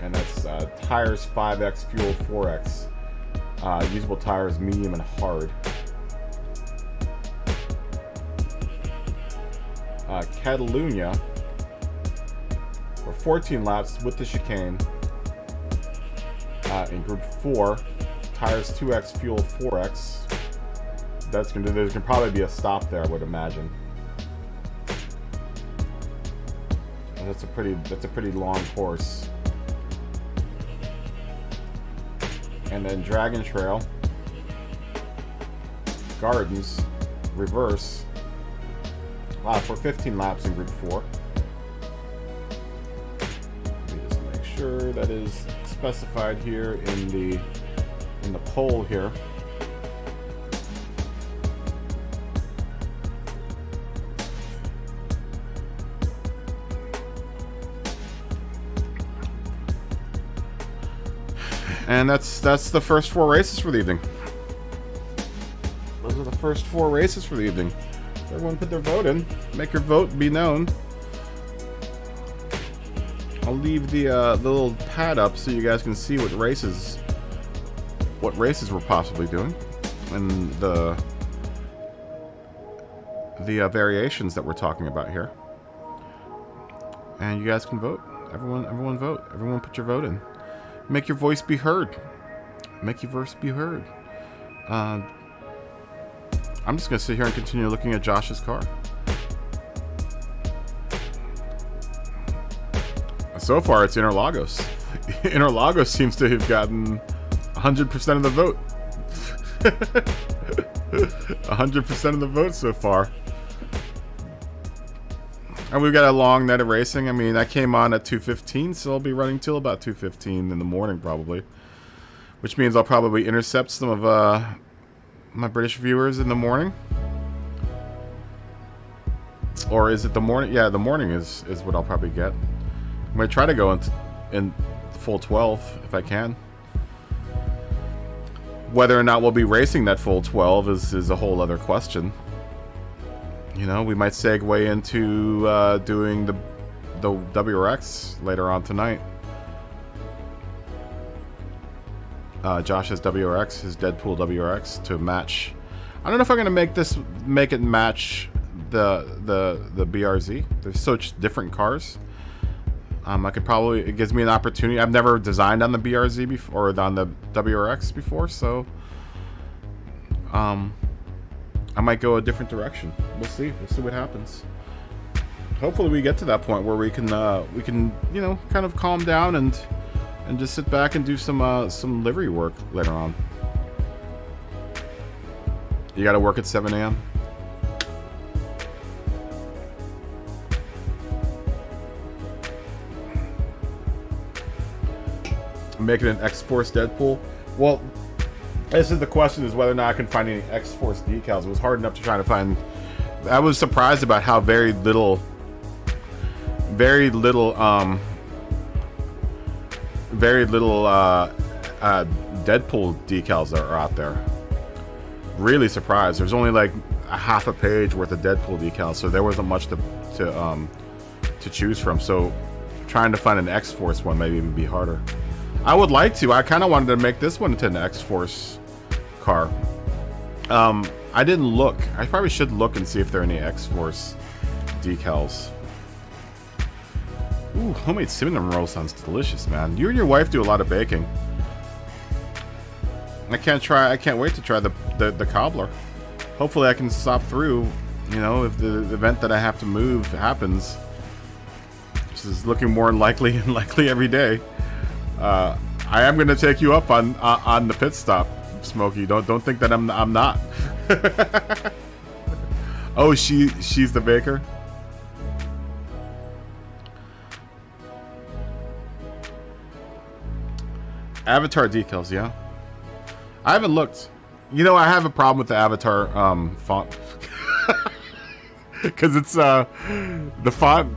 And that's tires 5x, fuel 4x. Usable tires medium and hard. Catalunya for 14 laps with the chicane. In Group 4, tires 2x, fuel 4x. There's gonna probably be a stop there, I would imagine. And that's a pretty long course. And then Dragon Trail, Gardens, Reverse, for 15 laps in Group 4. Let me just make sure that is specified here in the poll here. And that's the first 4 races for the evening. Those are the first 4 races for the evening. Everyone put their vote in. Make your vote be known. I'll leave the little pad up so you guys can see what races we're possibly doing, and the variations that we're talking about here. And you guys can vote. Everyone vote. Everyone put your vote in. Make your voice be heard. Make your voice be heard. I'm just going to sit here and continue looking at Josh's car. So far, it's Interlagos. Interlagos seems to have gotten 100% of the vote. 100% of the vote so far. And we've got a long night of racing. I mean, I came on at 2:15, so I'll be running till about 2:15 in the morning, probably. Which means I'll probably intercept some of my British viewers in the morning. Or is it the morning? Yeah, the morning is what I'll probably get. I'm going to try to go in full 12, if I can. Whether or not we'll be racing that full 12 is a whole other question. You know, we might segue into doing the WRX later on tonight. Josh has WRX, his Deadpool WRX to match. I don't know if I'm gonna make it match the BRZ. They're such different cars. I could probably, it gives me an opportunity. I've never designed on the BRZ before, or on the WRX before, so I might go a different direction. We'll see what happens. Hopefully we get to that point where we can you know, kind of calm down and just sit back and do some livery work later on. You got to work at 7 a.m. Making an X-Force Deadpool. Well, this is the question: is whether or not I can find any X-Force decals. It was hard enough to try to find. I was surprised about how very little Deadpool decals are out there. Really surprised. There's only like a half a page worth of Deadpool decals, so there wasn't much to choose from. So trying to find an X-Force one maybe even be harder. I would like to. I kind of wanted to make this one into an X-Force car. I didn't look. I probably should look and see if there are any X-Force decals. Ooh, homemade cinnamon roll sounds delicious, man. You and your wife do a lot of baking. I can't wait to try the cobbler. Hopefully I can stop through, you know, if the event that I have to move happens. Which is looking more likely and likely every day. I am going to take you up on the pit stop, Smokey. Don't think that I'm not. Oh, she's the baker. Avatar decals, yeah. I haven't looked. You know, I have a problem with the Avatar font. Because it's the font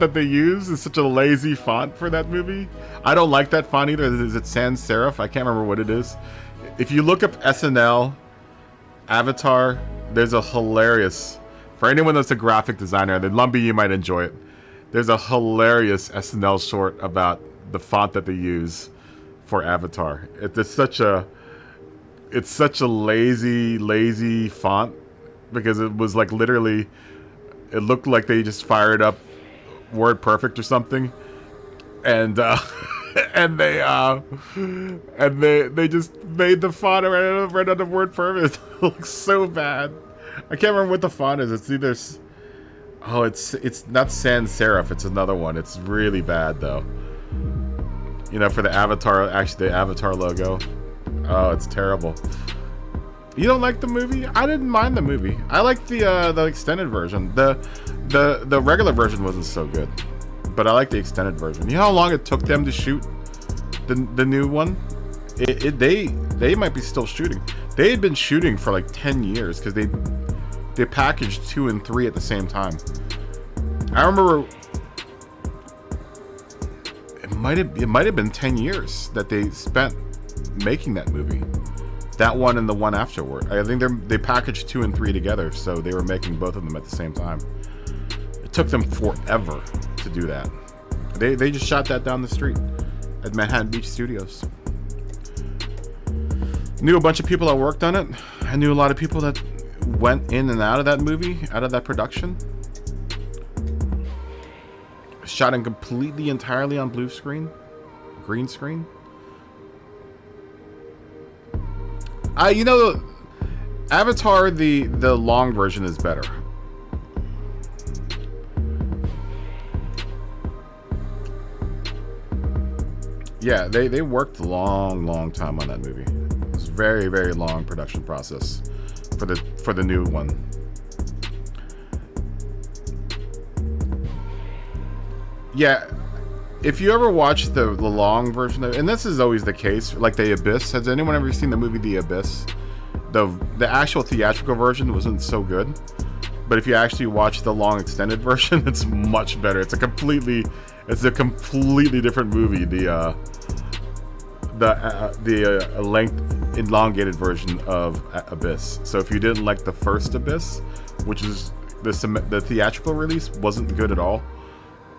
that they use is such a lazy font for that movie. I don't like that font either. Is it sans serif? I can't remember what it is. If you look up SNL Avatar, there's a hilarious, for anyone that's a graphic designer, then Lumpy, you might enjoy it. There's a hilarious SNL short about the font that they use for Avatar. It's such a lazy font, because it was like literally, it looked like they just fired up WordPerfect or something, and they just made the font right out of WordPerfect. It looks so bad. I can't remember what the font is. It's either, oh, it's not sans serif. It's another one. It's really bad though. You know, for the Avatar, actually the Avatar logo. Oh, it's terrible. You don't like the movie? I didn't mind the movie. I liked the extended version. The regular version wasn't so good, but I like the extended version. You know how long it took them to shoot the new one? They might be still shooting. They had been shooting for like 10 years because they packaged 2 and 3 at the same time. I remember it might have been 10 years that they spent making that movie. That one and the one afterward. I think they packaged 2 and 3 together, so they were making both of them at the same time. It took them forever to do that. They just shot that down the street at Manhattan Beach Studios. Knew a bunch of people that worked on it. I knew a lot of people that went in and out of that movie, out of that production. Shot in completely entirely on blue screen, green screen. You know, Avatar, the long version is better. Yeah, they worked a long time on that movie. It was very, very long production process for the new one. Yeah, if you ever watch the long version of, and this is always the case, like The Abyss. Has anyone ever seen the movie The Abyss? The actual theatrical version wasn't so good, but if you actually watch the long extended version, it's much better. It's a completely different movie. The length elongated version of Abyss. So if you didn't like the first Abyss, which is the theatrical release, wasn't good at all.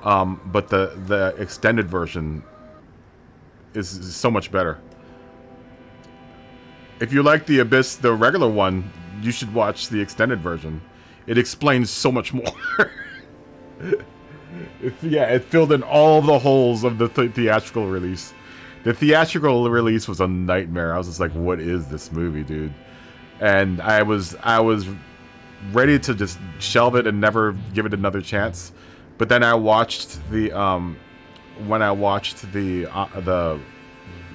But the extended version is so much better. If you like The Abyss, the regular one, you should watch the extended version. It explains so much more. It filled in all the holes of the theatrical release. The theatrical release was a nightmare. I was just like, what is this movie, dude? And I was ready to just shelve it and never give it another chance. But then I watched the when I watched the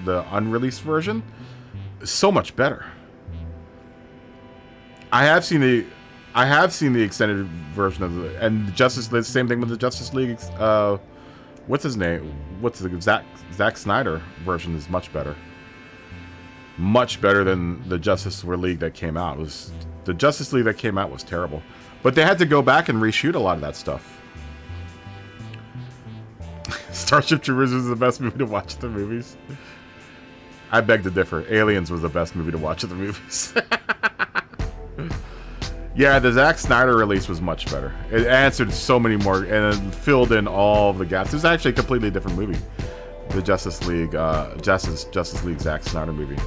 unreleased version, so much better. I have seen the extended version of the, and the same thing with the Justice League. What's his name? Zack Snyder version is much better. Much better than the Justice League that came out. The Justice League that came out was terrible, but they had to go back and reshoot a lot of that stuff. Starship Troopers was the best movie to watch at the movies. I beg to differ. Aliens was the best movie to watch at the movies. Yeah, the Zack Snyder release was much better. It answered so many more, and it filled in all the gaps. It was actually a completely different movie. The Justice League Zack Snyder movie.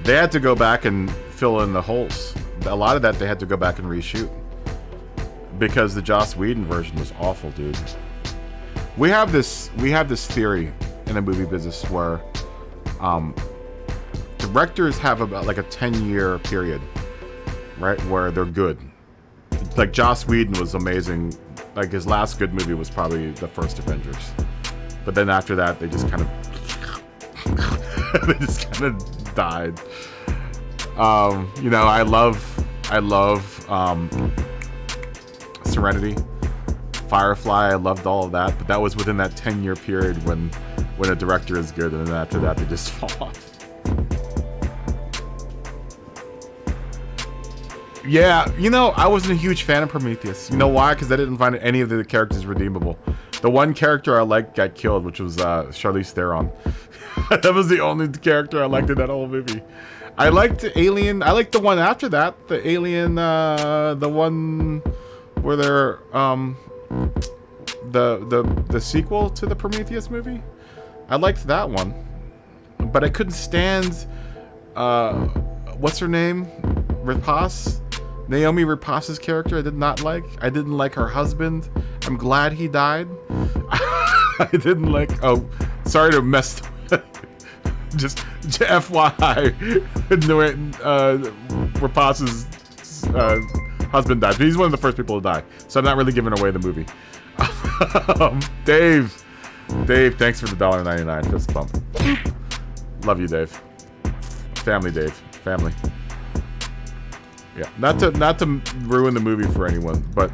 They had to go back and fill in the holes. A lot of that they had to go back and reshoot because the Joss Whedon version was awful, dude. We have this theory in the movie business where directors have about like a 10-year period, right, where they're good. Like Joss Whedon was amazing. Like his last good movie was probably the first Avengers, but then after that they just kind of died. You know, I love Serenity, Firefly. I loved all of that, but that was within that 10-year period when a director is good, and then after that they just fall off. Yeah, you know, I wasn't a huge fan of Prometheus. You know why? Because I didn't find any of the characters redeemable. The one character I liked got killed, which was Charlize Theron. That was the only character I liked in that whole movie. I liked Alien. I liked the one after that. The Alien, the one where they're the sequel to the Prometheus movie. I liked that one, but I couldn't stand what's her name? Rapace? Naomi Rapace's character I did not like. I didn't like her husband. I'm glad he died. I didn't like... Oh, sorry to mess... Just FYI. Rapace's husband died. He's one of the first people to die. So I'm not really giving away the movie. Dave, thanks for the $1.99 fist bump. Love you, Dave. Family, Dave. Family. Yeah, not to ruin the movie for anyone, but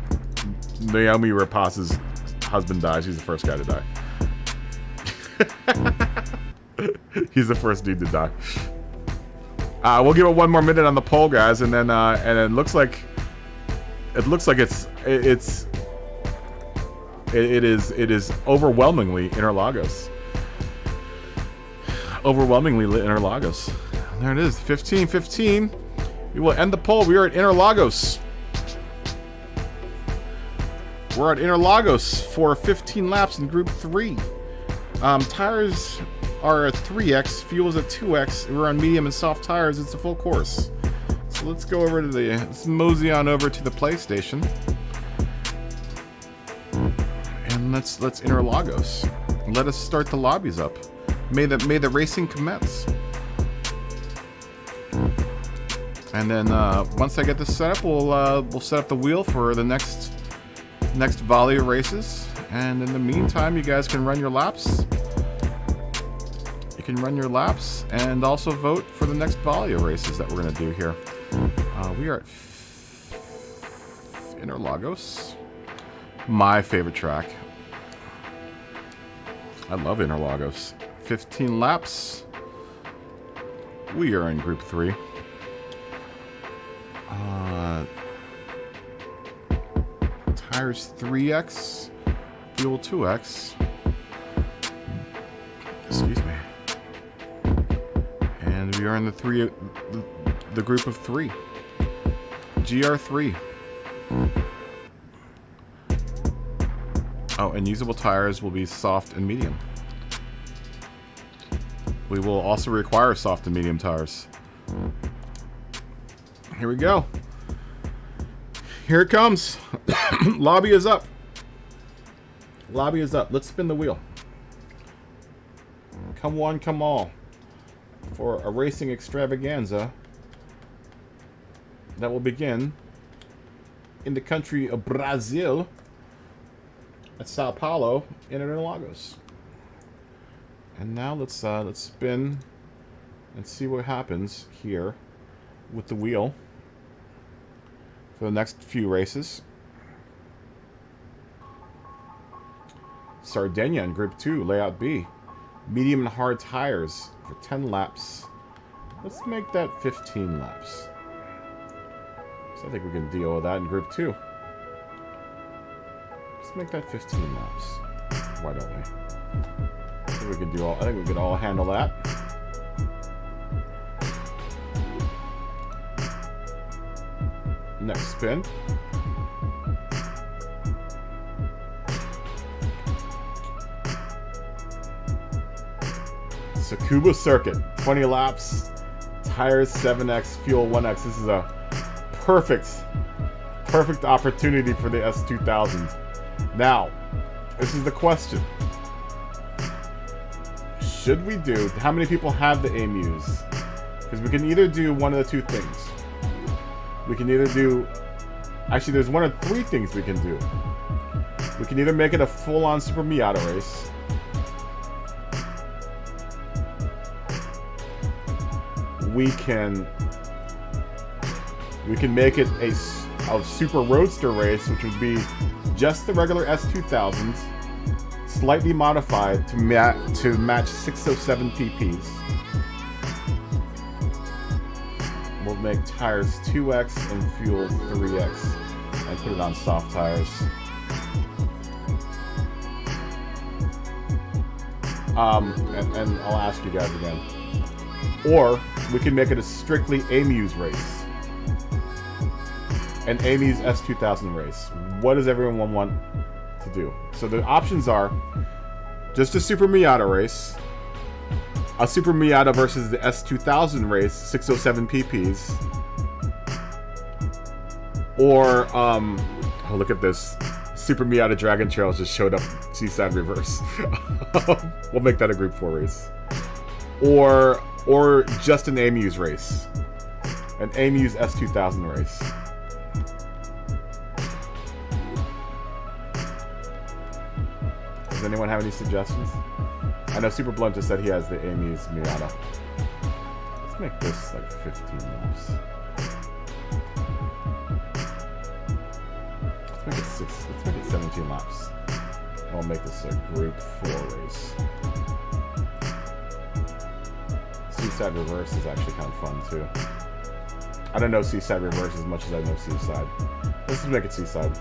Naomi Rapace's husband dies. He's the first guy to die. He's the first dude to die. We'll give it one more minute on the poll, guys, and then it looks like it is overwhelmingly Interlagos. Overwhelmingly Interlagos. There it is, 15-15. We will end the poll. We are at Interlagos. We're at Interlagos for 15 laps in Group 3. Tires are at 3x, fuel's at 2x. We're on medium and soft tires. It's a full course. So let's go over to let's mosey on over to the PlayStation. And let's Interlagos. Let us start the lobbies up. May the racing commence. And then once I get this set up, we'll set up the wheel for the next volley of races. And in the meantime, you guys can run your laps. You can run your laps and also vote for the next volley of races that we're going to do here. We are at Interlagos. My favorite track. I love Interlagos. 15 laps. We are in Group 3. Tires 3x, fuel 2x. Excuse me. And we are in the group of 3. GR3. Oh, and usable tires will be soft and medium. We will also require soft and medium tires. Here we go. Here it comes. Lobby is up. Lobby is up. Let's spin the wheel. Come one, come all. For a racing extravaganza that will begin in the country of Brazil at Sao Paulo in Interlagos. And now let's spin and see what happens here with the wheel for the next few races. Sardinia in Group 2, Layout B. Medium and hard tires for 10 laps. Let's make that 15 laps. So I think we can deal with that in Group 2. Let's make that 15 laps. Why don't we? I think we can do all. I think we can all handle that. Next spin. Tsukuba Circuit, 20 laps, tires 7x, fuel 1x. This is a perfect opportunity for the S2000. Now, this is the question. Should we do... How many people have the AMUs? Because we can either do one of the two things. We can either do... Actually, there's one of three things we can do. We can either make it a full-on Super Miata race. We can make it a Super Roadster race, which would be just the regular S2000s, slightly modified to match 607 PPs. We'll make tires 2x and fuel 3x and put it on soft tires. And I'll ask you guys again. Or we can make it a strictly AMU's race. An AMU's S2000 race. What does everyone want to do? So the options are just a Super Miata race, a Super Miata versus the S2000 race, 607 PPs, or oh, look at this. Super Miata Dragon Trails just showed up Seaside Reverse. We'll make that a Group 4 race. Or just an AMU's race. An AMU's S2000 race. Does anyone have any suggestions? I know Super Blunt just said he has the AMU's Miata. Let's make this like 15 laps. Let's make it 17 laps. And we'll make this a Group 4 race. Seaside Reverse is actually kind of fun too. I don't know Seaside Reverse as much as I know Seaside. Let's just make it Seaside.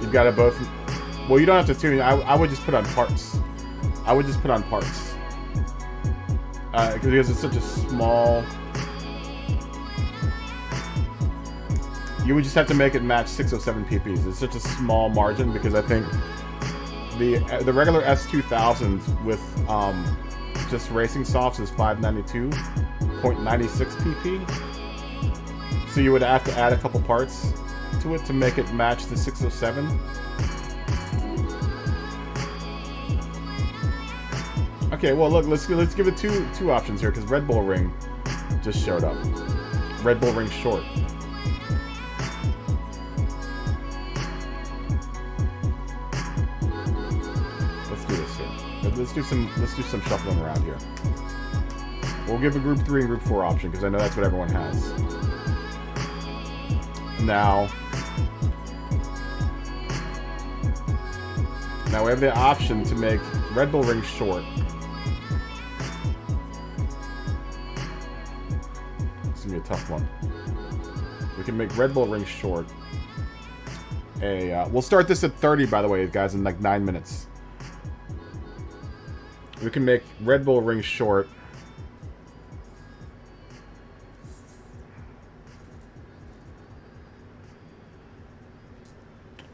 You've got it both. Well, you don't have to tune. I would just put on parts. I would just put on parts. Because it's such a small... You would just have to make it match 607 PPs. It's such a small margin because I think the regular S2000s with just racing softs is 592.96 PP. So you would have to add a couple parts to it to make it match the 607. Okay, well look, let's give it two options here because Red Bull Ring just showed up. Red Bull Ring Short. Let's do some shuffling around here. We'll give a Group 3 and Group 4 option because I know that's what everyone has. Now we have the option to make Red Bull Ring Short. It's gonna be a tough one. We can make Red Bull Ring Short. We'll start this at 30, by the way, guys, in like 9 minutes. We can make Red Bull Ring Short.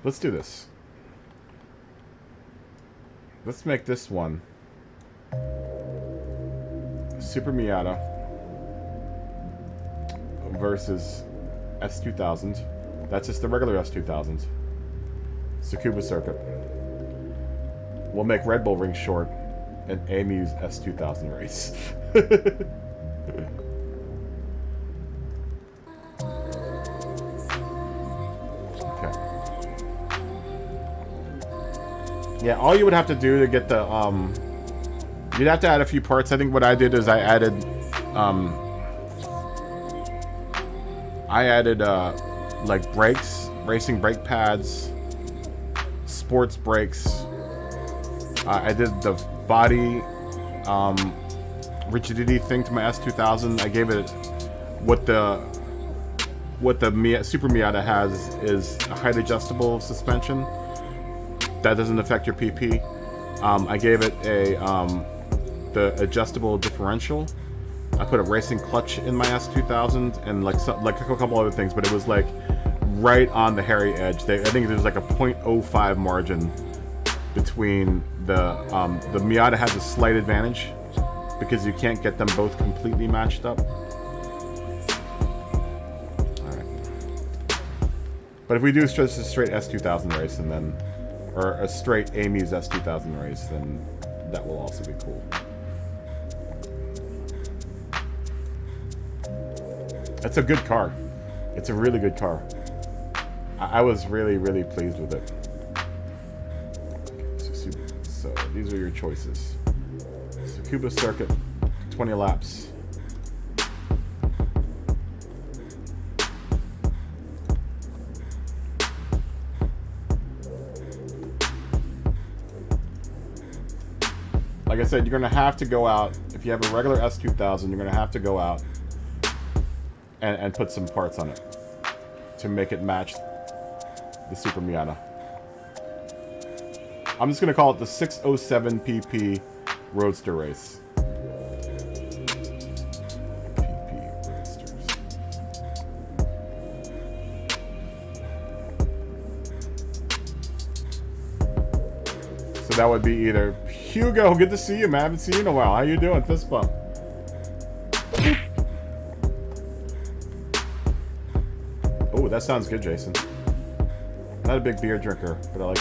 Let's do this. Let's make this one Super Miata versus S2000. That's just the regular S2000. Tsukuba Circuit. We'll make Red Bull Ring short and AMU's S2000 race. Okay. Yeah, all you would have to do to get the you'd have to add a few parts. I think what I did is I added like brakes, racing brake pads, sports brakes. I did the body rigidity thing to my S2000. I gave it what the Super Miata has is a height adjustable suspension that doesn't affect your PP. I gave it the adjustable differential. I put a racing clutch in my S2000 and like a couple other things, but it was like right on the hairy edge. I think there's like a 0.05 margin between the Miata has a slight advantage because you can't get them both completely matched up. Alright. But if we do just a straight S2000 race and then, or a straight AMU's S2000 race, then that will also be cool. It's a good car. It's a really good car. I was really, really pleased with it. So these are your choices. Tsukuba Circuit, 20 laps. Like I said, you're going to have to go out. If you have a regular S2000, you're going to have to go out and put some parts on it to make it match the Super Miata. I'm just going to call it the 607 PP Roadster Race. PP Roadsters. So that would be either Hugo, good to see you, man. I haven't seen you in a while. How you doing? Fist bump. Oh, that sounds good, Jason. I'm not a big beer drinker, but I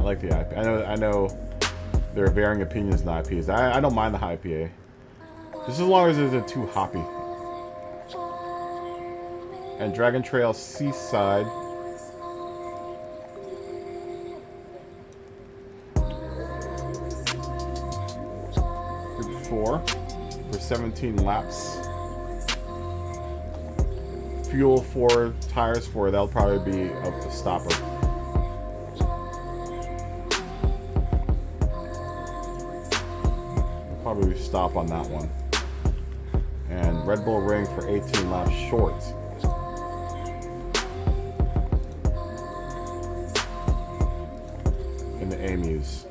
like the IPA. I know there are varying opinions on IPAs. I don't mind the high IPA, just as long as it isn't too hoppy. And Dragon Trail Seaside. Group 4 for 17 laps. Fuel 4, tires 4. That'll probably be up the stopper. We'll probably stop on that one. And Red Bull Ring for 18 laps short. In the AMUs.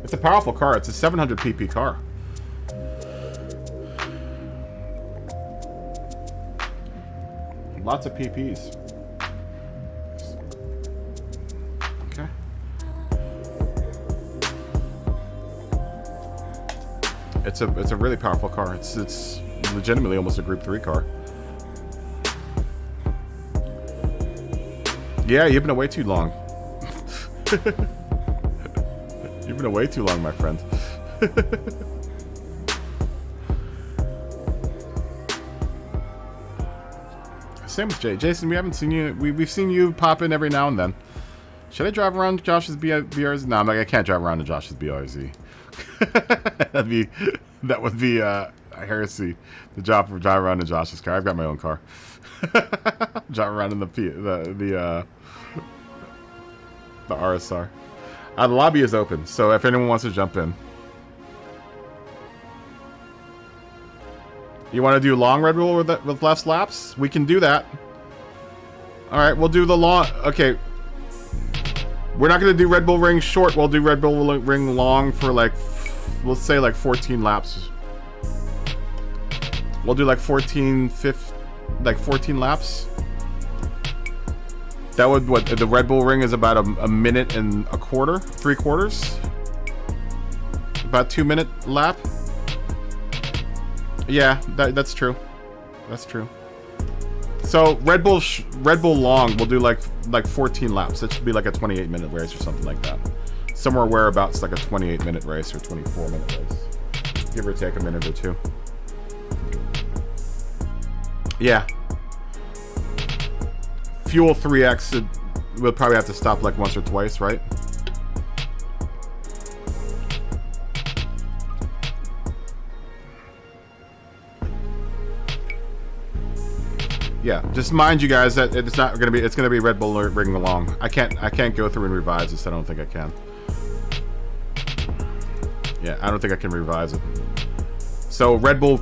It's a powerful car. It's a 700 PP car. Lots of PPs. Okay. It's a really powerful car. It's legitimately almost a Group 3 car. Yeah, you've been away too long. You've been away too long, my friend. Same with Jay. Jason, we haven't seen you. We've seen you pop in every now and then. Should I drive around Josh's BRZ? No, I'm like, I can't drive around to Josh's BRZ. that would be a heresy. The drive around in Josh's car. I've got my own car. Drive around in the RSR. The lobby is open, so if anyone wants to jump in. You want to do long Red Bull with less laps? We can do that. Alright, we'll do the long... Okay. We're not going to do Red Bull Ring short. We'll do Red Bull Ring long for like... We'll say like 14 laps. We'll do like 14 laps. That would, what, the Red Bull Ring is about a minute and a quarter, 3/4. About 2-minute lap. Yeah, that's true. That's true. So Red Bull Long will do like 14 laps. It should be like a 28-minute race or something like that. Somewhere whereabouts like a 28-minute race or 24-minute race, give or take a minute or two. Yeah. Fuel 3X, we'll probably have to stop like once or twice, right? Yeah, just mind you guys that it's not gonna be. It's gonna be Red Bull Ring Along. I can't go through and revise this. I don't think I can. Yeah, I don't think I can revise it. So Red Bull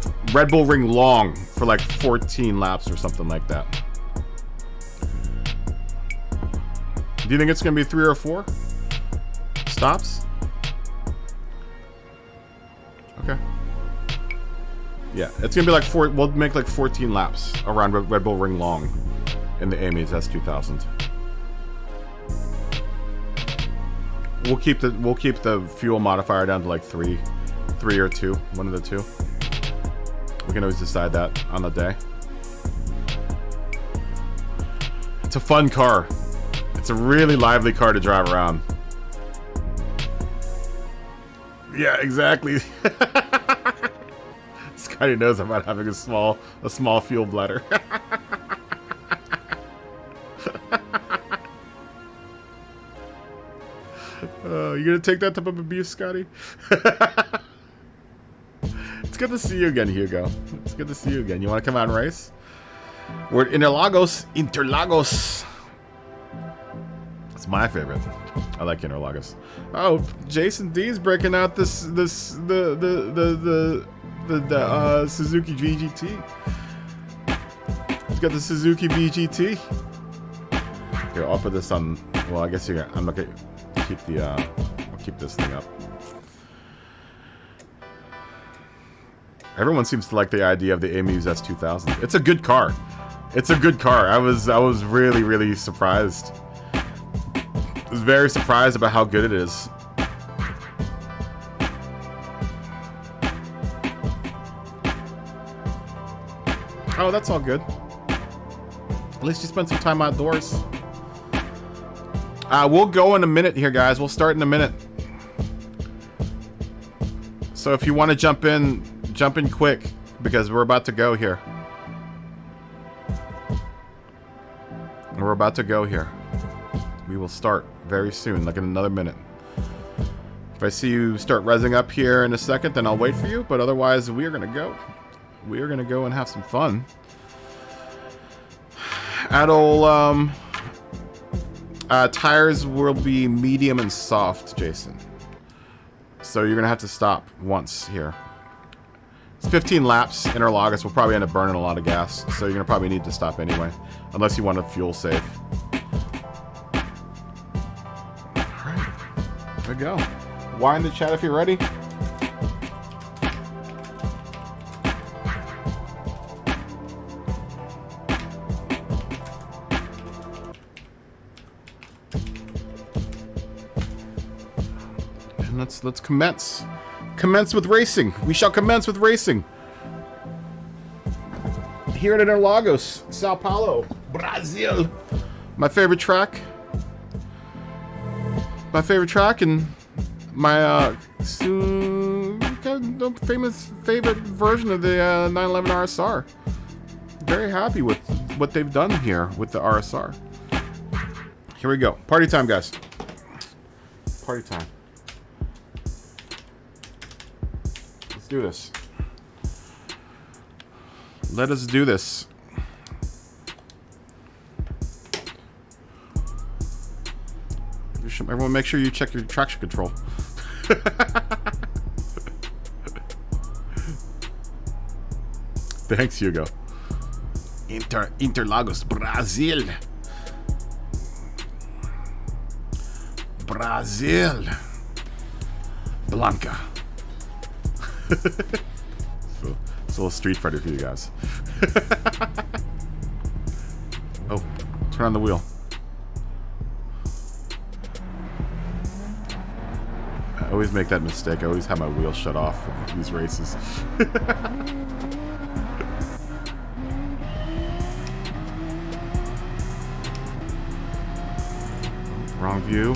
Ring Long for like 14 laps or something like that. Do you think it's gonna be 3 or 4 stops? Okay. Yeah, it's gonna be like 4. We'll make like 14 laps around Red Bull Ring Long in the Amy's S2000. We'll keep the fuel modifier down to like 3 or 2, one of the two. We can always decide that on the day. It's a fun car. It's a really lively car to drive around. Yeah, exactly. Scotty knows about having a small fuel bladder. You gonna take that type of abuse, Scotty? It's good to see you again, Hugo. It's good to see you again. You want to come out and race? We're at Interlagos. Interlagos. It's my favorite. I like Interlagos. Oh, Jason D's breaking out the Suzuki VGT. He's got the Suzuki VGT. Here, I'll put this on. Well, I guess you're gonna. I'm not gonna keep the. I'll keep this thing up. Everyone seems to like the idea of the Amuse S2000. It's a good car. It's a good car. I was really surprised. I was very surprised about how good it is. Oh, that's all good. At least you spent some time outdoors. We'll go in a minute here, guys. We'll start in a minute. So if you want to jump in quick, because we're about to go here. We're about to go here. We will start very soon, like in another minute. If I see you start rezzing up here in a second, then I'll wait for you. But otherwise, we are going to go. We are going to go and have some fun. Adol, tires will be medium and soft, Jason. So you're going to have to stop once here. It's 15 laps. Interlagos will probably end up burning a lot of gas. So you're going to probably need to stop anyway. Unless you want to fuel save. Alright. There we go. Why in the chat if you're ready. And let's commence. Commence with racing. We shall commence with racing. Here at Interlagos, Sao Paulo, Brazil. My favorite track. My favorite track and my famous favorite version of the 911 RSR. Very happy with what they've done here with the RSR. Here we go. Party time, guys. Party time. Let's do this. Let us do this. Everyone make sure you check your traction control. Thanks, Hugo. Interlagos, Brazil. Brazil. Blanca. It's a little Street Fighter for you guys. Oh, turn on the wheel. I always make that mistake. I always have my wheel shut off for these races. Wrong view.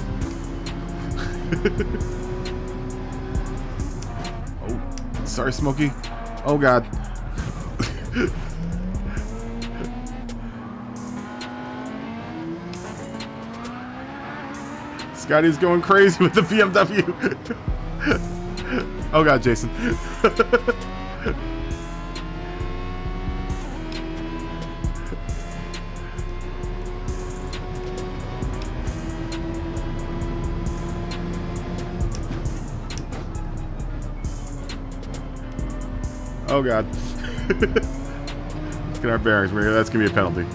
Oh, sorry, Smokey. Oh, God. Scotty's going crazy with the BMW. Oh, God, Jason. Oh, God. Let's get our bearings. That's going to be a penalty.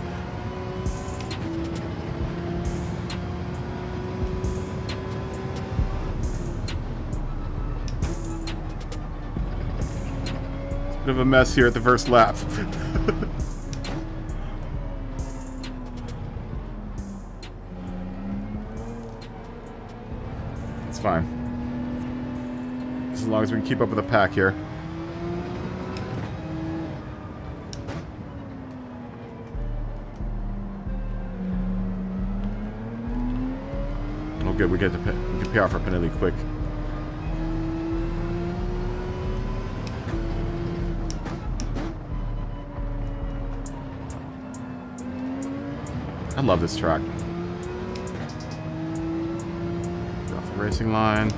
It's a bit of a mess here at the first lap. It's fine. As long as we can keep up with the pack here. Oh, good. We can pay off our penalty quick. I love this track. Get off the racing line.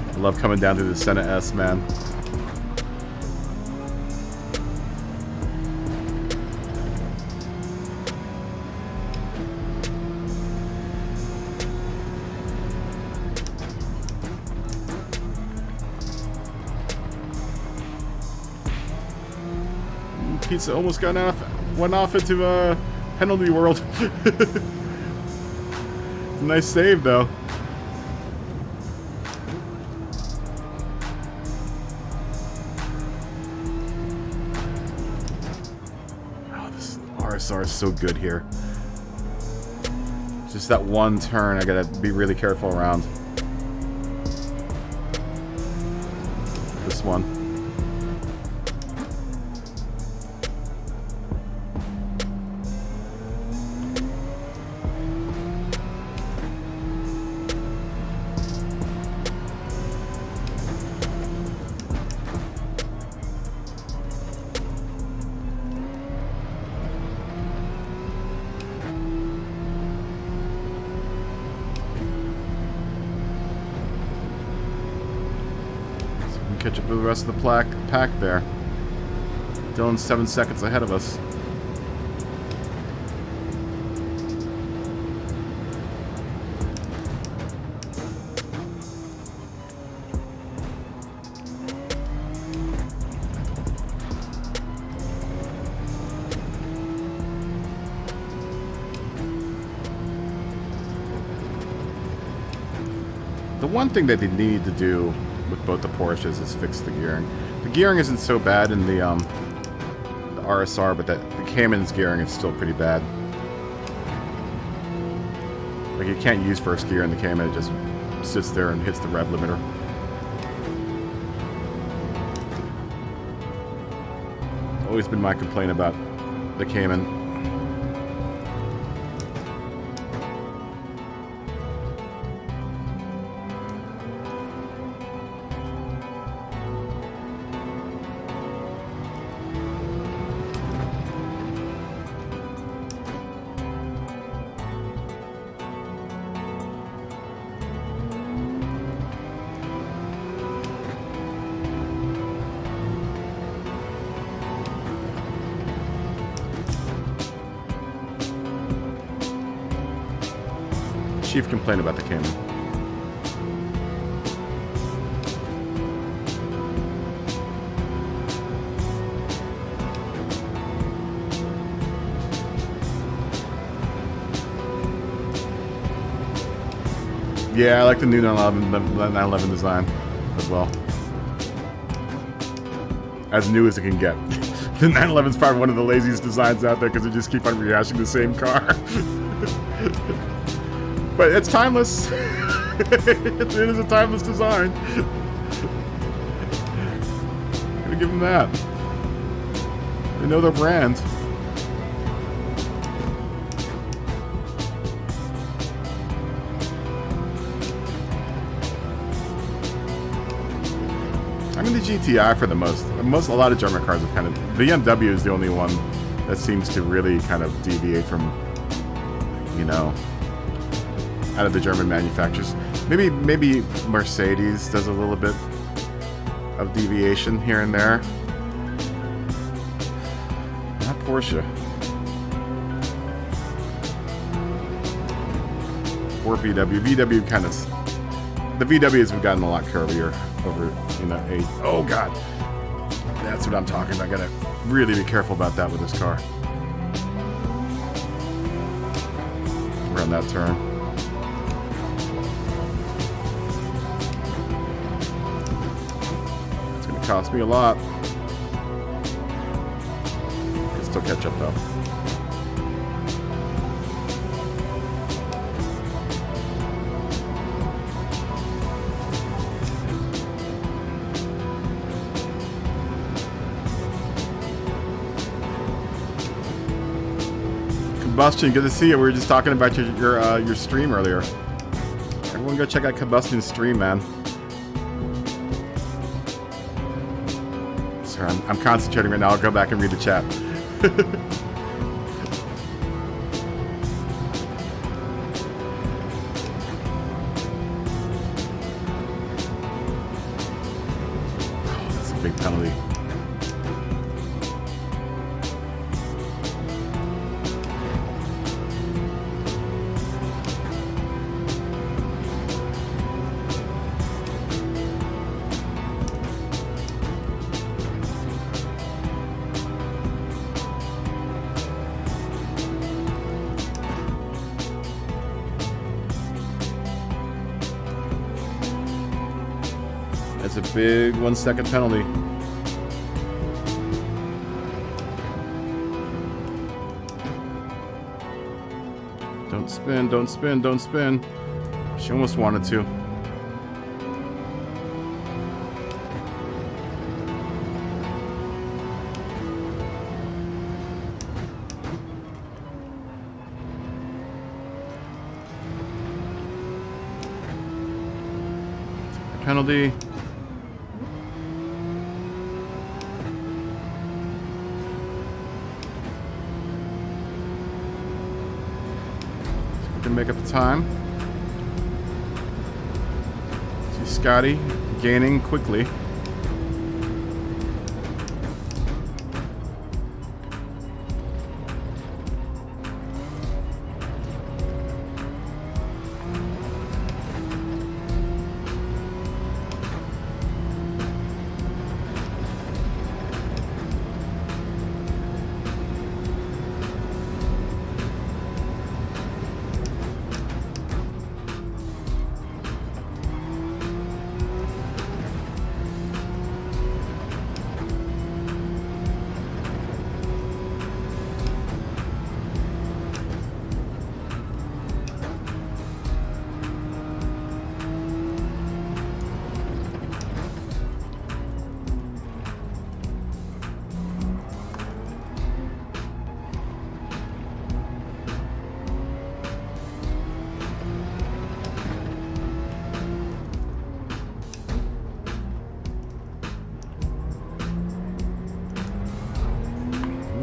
I love coming down through the Senna S, man. Pizza almost went off into penalty world. Nice save, though. RSR is so good here. Just that one turn I gotta be really careful around. This one. Catch up with the rest of the pack there. Dylan's 7 seconds ahead of us. The one thing that they need to do with both the Porsches is fix the gearing. The gearing isn't so bad in the RSR, but the Cayman's gearing is still pretty bad. Like, you can't use first gear in the Cayman, it just sits there and hits the rev limiter. It's always been my complaint about the Cayman. Chief complaint about the Cayman. Yeah, I like the new 911 design as well. as new as it can get. The 911 is probably one of the laziest designs out there because they just keep on rehashing the same car. But it's timeless. It is a timeless design. Gotta give them that. They know their brand. I mean, the GTI for the most. A lot of German cars have kind of. BMW is the only one that seems to really kind of deviate from, you know, out of the German manufacturers. Maybe Mercedes does a little bit of deviation here and there. Not Porsche. Or VW. VW kind of. The VWs have gotten a lot curvier over, you know, age. Oh god, that's what I'm talking about. I gotta really be careful about that with this car. Around that turn. It's gonna cost me a lot. Can still catch up though. Combustion, good to see you. We were just talking about your stream earlier. Everyone go check out Combustion's stream, man. Sorry, I'm concentrating right now. I'll go back and read the chat. Oh, that's a big penalty. That's a big 1 second penalty. Don't spin, don't spin, don't spin. She almost wanted to. Penalty. Make up the time. See Scotty gaining quickly.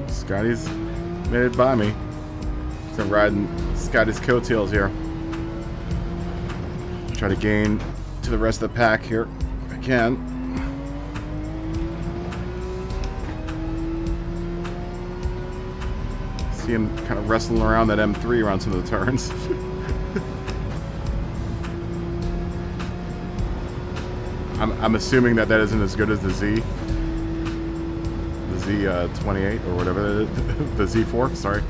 Scotty's made it by me. So I'm riding Scotty's coattails here. Try to gain to the rest of the pack here if I can. See him kind of wrestling around that M3 around some of the turns. I'm assuming that isn't as good as the Z. Z28 or whatever, the Z4, sorry.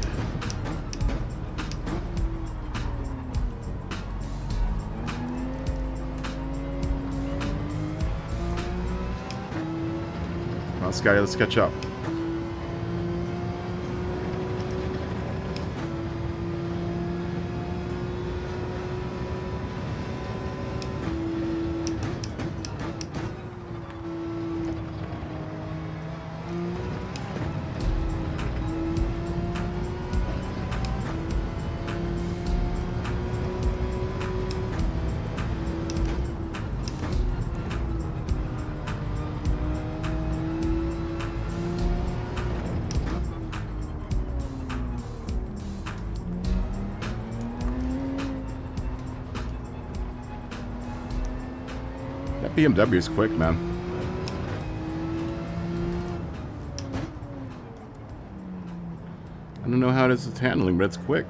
Scotty, let's catch up. That BMW is quick, man. I don't know how it is with handling, but it's quick.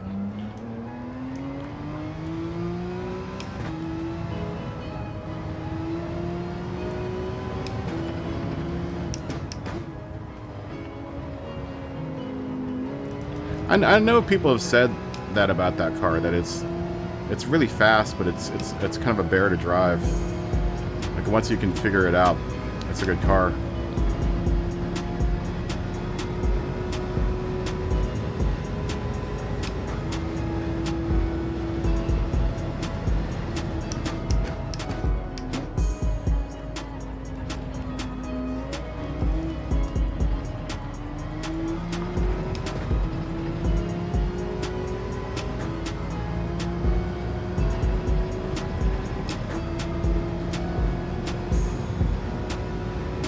I know people have said that about that car, that it's really fast, but it's kind of a bear to drive. Like once you can figure it out, it's a good car.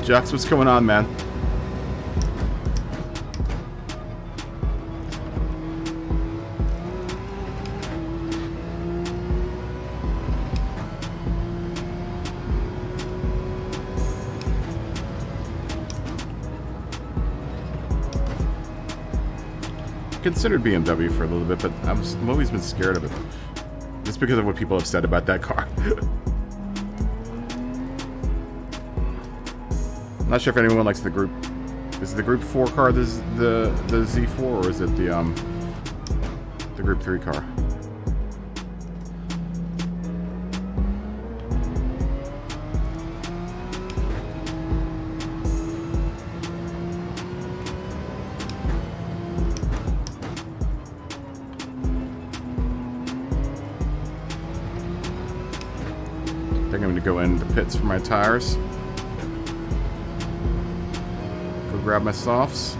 Jux, what's going on, man? Considered BMW for a little bit, but I've always been scared of it. Just because of what people have said about that car. I'm not sure if anyone likes the group. Is the Group 4 car the Z4, or is it the Group 3 car? I think I'm going to go in the pits for my tires. Grab my softs.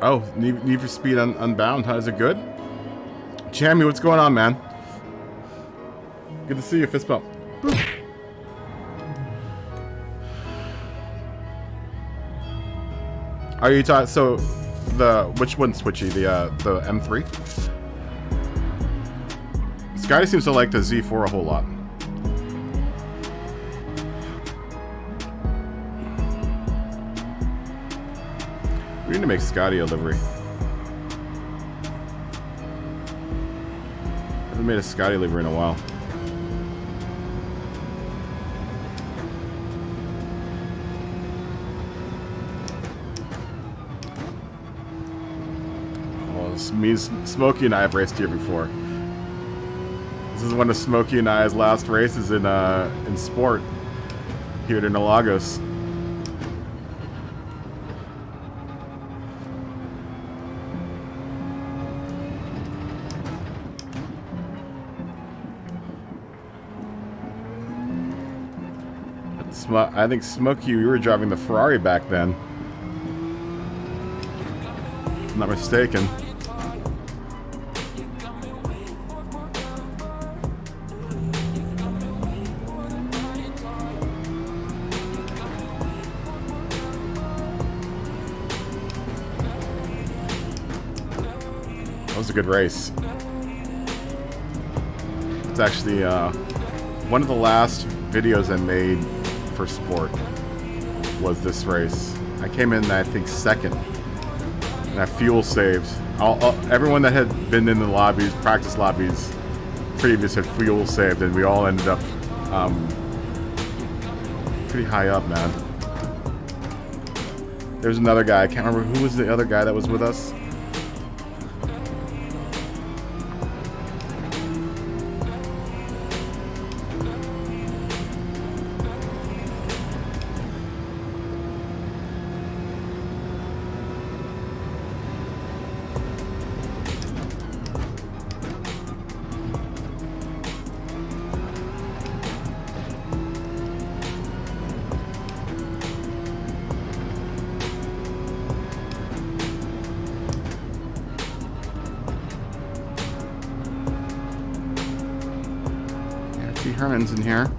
Oh, Need for Speed Unbound. How's it good? Chammy, what's going on, man? Good to see you. Fist bump. Boop. Are you talking? So, which one's switchy? The M3. Scotty seems to like the Z4 a whole lot. We need to make Scotty a livery. I haven't made a Scotty livery in a while. Me, Smokey, and I have raced here before. This is one of Smokey and I's last races in sport here at Interlagos. I think Smokey, you were driving the Ferrari back then. If I'm not mistaken. That was a good race. It's actually one of the last videos I made for sport was this race. I came in, I think, second, and I fuel saved. Everyone that had been in the lobbies, practice lobbies, previous had fuel saved, and we all ended up pretty high up, man. There's another guy. I can't remember who was the other guy that was with us. Herman's in here.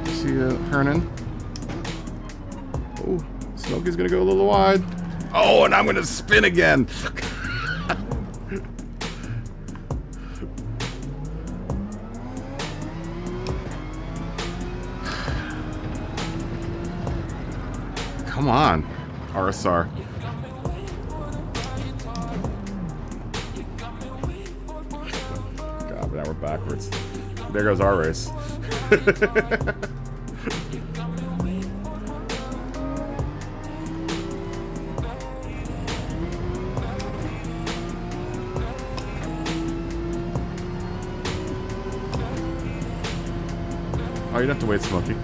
See Hernan. Oh, Smokey's gonna go a little wide. Oh, and I'm gonna spin again. Come on, RSR. God, but now we're backwards. There goes our race. Oh, you don't have to wait, Smokey.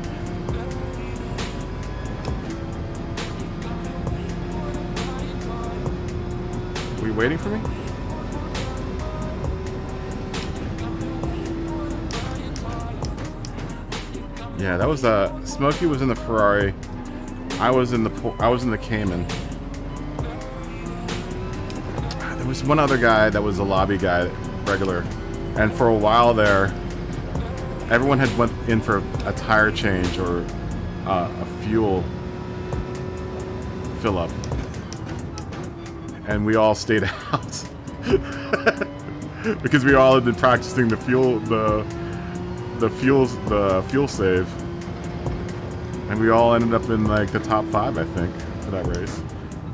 Waiting for me? Yeah, that was Smokey was in the Ferrari. I was in the Cayman. There was one other guy that was a lobby guy, regular, and for a while there, everyone had went in for a tire change or a fuel fill up. And we all stayed out because we all had been practicing the fuel save, and we all ended up in like the top 5, I think, for that race.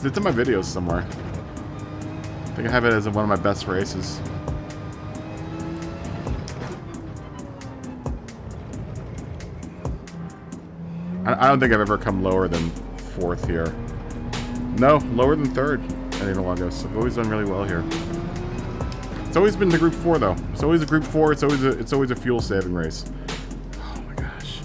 It's in my videos somewhere. I think I have it as one of my best races. I don't think I've ever come lower than 4th here. No, lower than 3rd. Interlagos. I've always done really well here. It's always been the Group 4 though. It's always a Group 4. It's always a fuel saving race. Oh my gosh.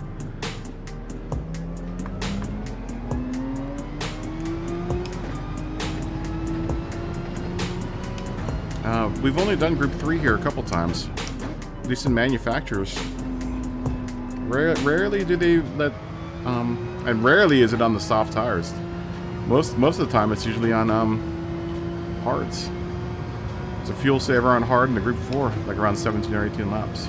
We've only done Group 3 here a couple times. At least in manufacturers. Rarely do they let, and rarely is it on the soft tires. Most of the time it's usually on hards. It's a fuel saver on hard in the Group 4, like around 17 or 18 laps.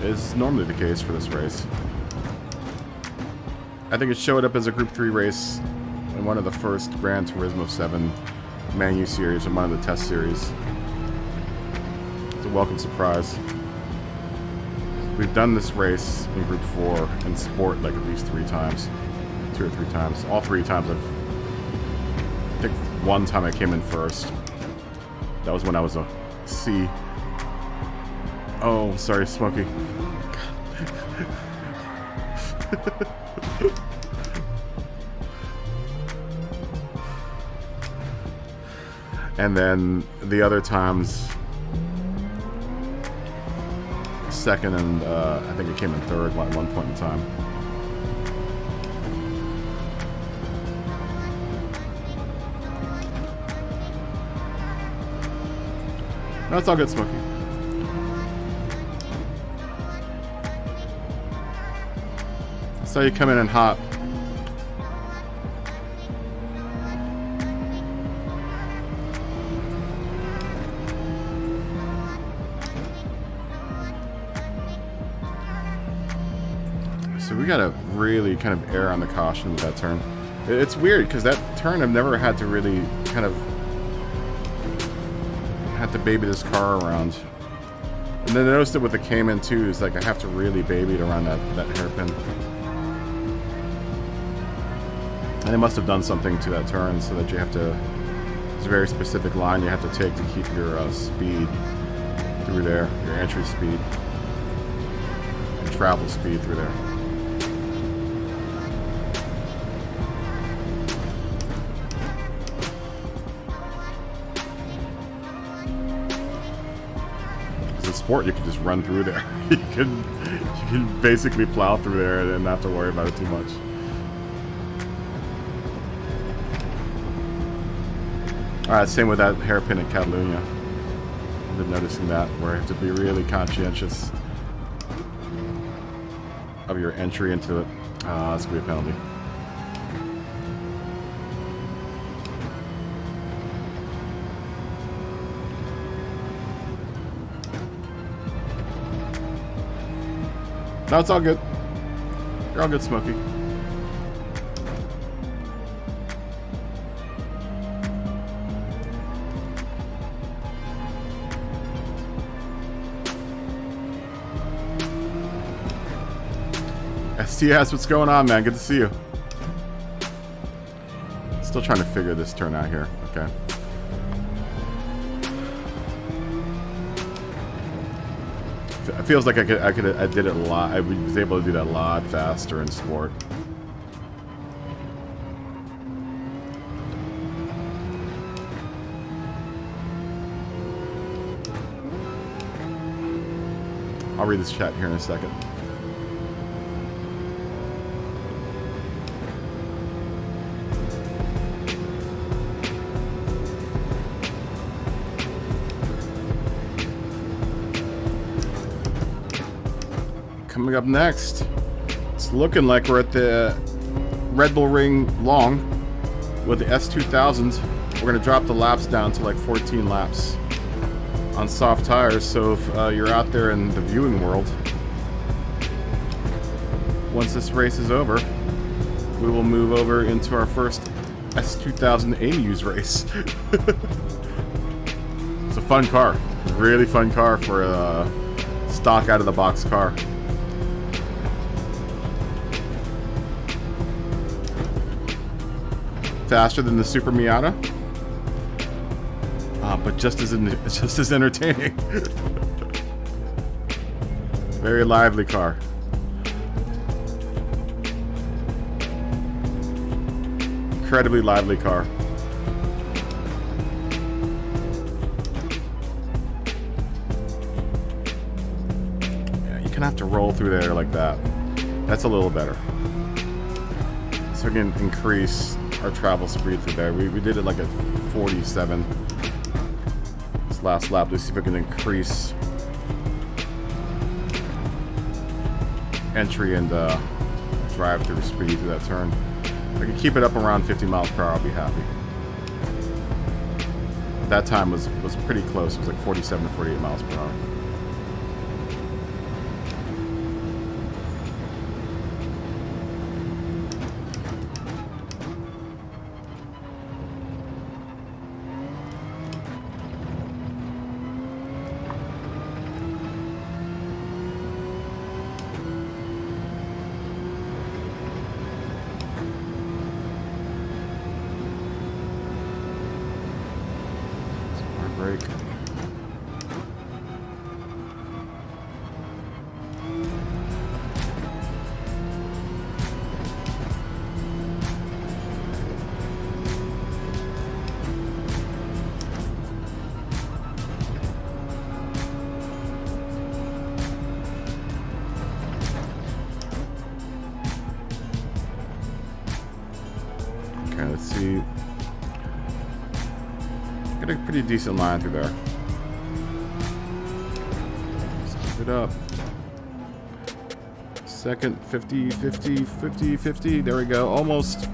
It's normally the case for this race. I think it showed up as a Group 3 race in one of the first Gran Turismo 7 Manu series, or one of the test series. It's a welcome surprise. We've done this race in Group 4 in sport like at least 3 times. 2 or 3 times. All 3 times I think one time I came in first. That was when I was a C. Oh, sorry, Smokey. And then the other times, second and I think it came in third at one point in time. No, it's all good, Smokey. So you come in and hot. So we gotta really kind of err on the caution with that turn. It's weird because that turn I've never had to really kind of had to baby this car around. And then I noticed it with the Cayman too, is like I have to really baby it around that hairpin. And they must have done something to that turn so that you have to... It's a very specific line you have to take to keep your speed through there, your entry speed, your travel speed through there. As a sport, you can just run through there. You can basically plow through there and not have to worry about it too much. Alright, same with that hairpin at Catalunya. I've been noticing that, where you have to be really conscientious of your entry into it. That's going to be a penalty. No, it's all good. You're all good, Smokey. STS, what's going on, man? Good to see you. Still trying to figure this turn out here. Okay. It feels like I did it a lot. I was able to do that a lot faster in sport. I'll read this chat here in a second. Coming up next, it's looking like we're at the Red Bull Ring long with the S2000s. We're going to drop the laps down to like 14 laps on soft tires. So if you're out there in the viewing world, once this race is over, we will move over into our first S2000 AMU's race. It's a fun car, really fun car for a stock out of the box car. Faster than the Super Miata, but just as entertaining. Very lively car. Incredibly lively car. Yeah, you kind of have to roll through there like that. That's a little better. So we can increase our travel speed through there. We did it like at 47 this last lap. Let's see if we can increase entry and drive through speed through that turn. If I can keep it up around 50 miles per hour, I'll be happy. That time was pretty close. It was like 47 to 48 miles per hour. Let's see. Got a pretty decent line through there. Let's keep it up. Second, 50, 50, 50, 50. There we go. Almost.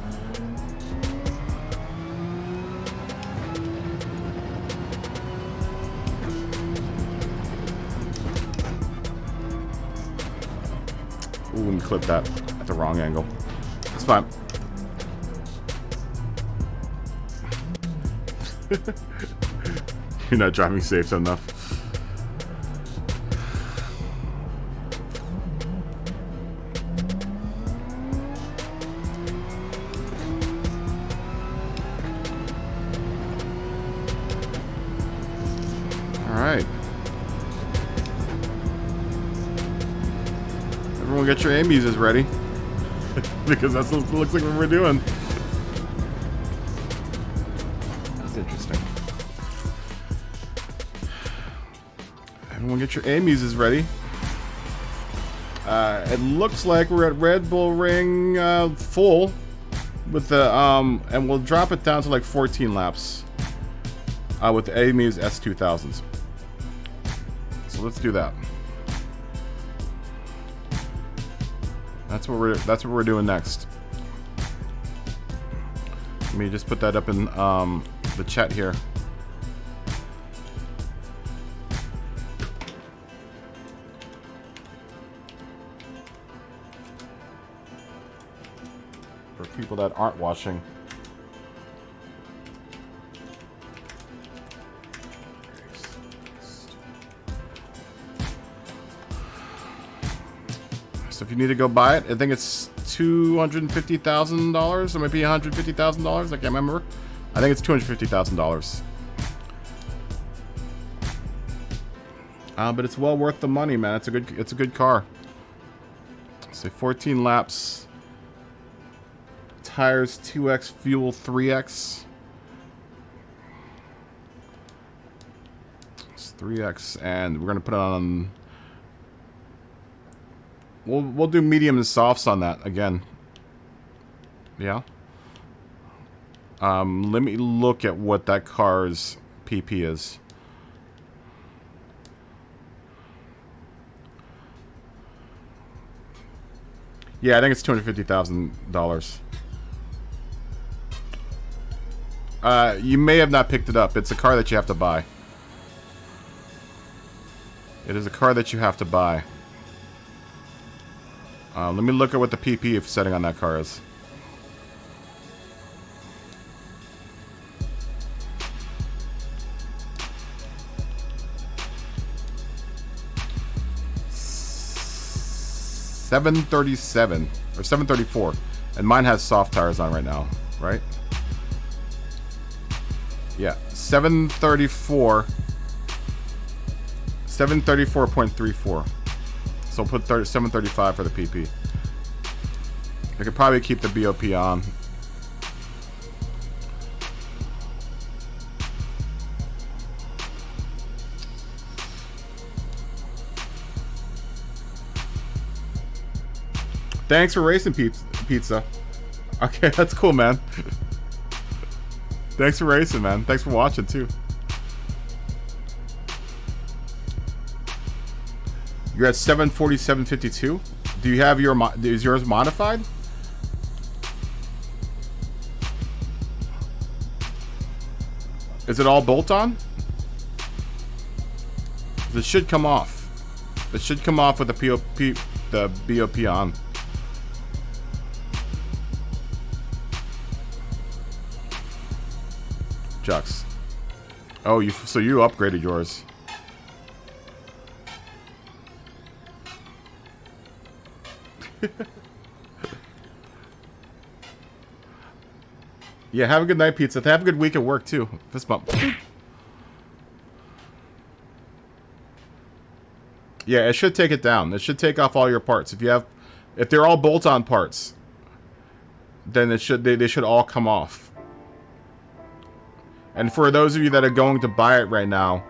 Ooh, let me clip that at the wrong angle. It's fine. You're not driving safe enough. Everyone get your aim users ready. Because that's what it looks like what we're doing. That's interesting. Everyone get your aim users ready. It looks like we're at Red Bull Ring full with the and we'll drop it down to like 14 laps with the AMU's S2000s. So let's do that. That's what we're doing next. Let me just put that up in the chat here. For people that aren't watching. So if you need to go buy it, I think it's $250,000 or maybe $150,000. I can't remember. I think it's $250,000. But it's well worth the money, man. It's a good car. So 14 laps. Tires 2x, fuel 3x. It's 3x, and we're gonna put it on. We'll do medium and softs on that again. Yeah. Let me look at what that car's PP is. Yeah, I think it's $250,000. You may have not picked it up. It's a car that you have to buy. It is a car that you have to buy. Let me look at what the PP setting on that car is. $737 or $734, and mine has soft tires on right now, right? Yeah, 734. 734.34. So we'll put 735 for the PP. I could probably keep the BOP on. Thanks for racing pizza. Okay, that's cool, man. Thanks for racing, man. Thanks for watching too. You're at 747.52. Do you have your is yours modified? Is it all bolt on? It should come off. It should come off with the BOP on. Jux. Oh, so you upgraded yours. Yeah, have a good night, pizza. Have a good week at work too. Fist bump. Yeah, it should take it down. It should take off all your parts. If they're all bolt-on parts, then they should all come off. And for those of you that are going to buy it right now,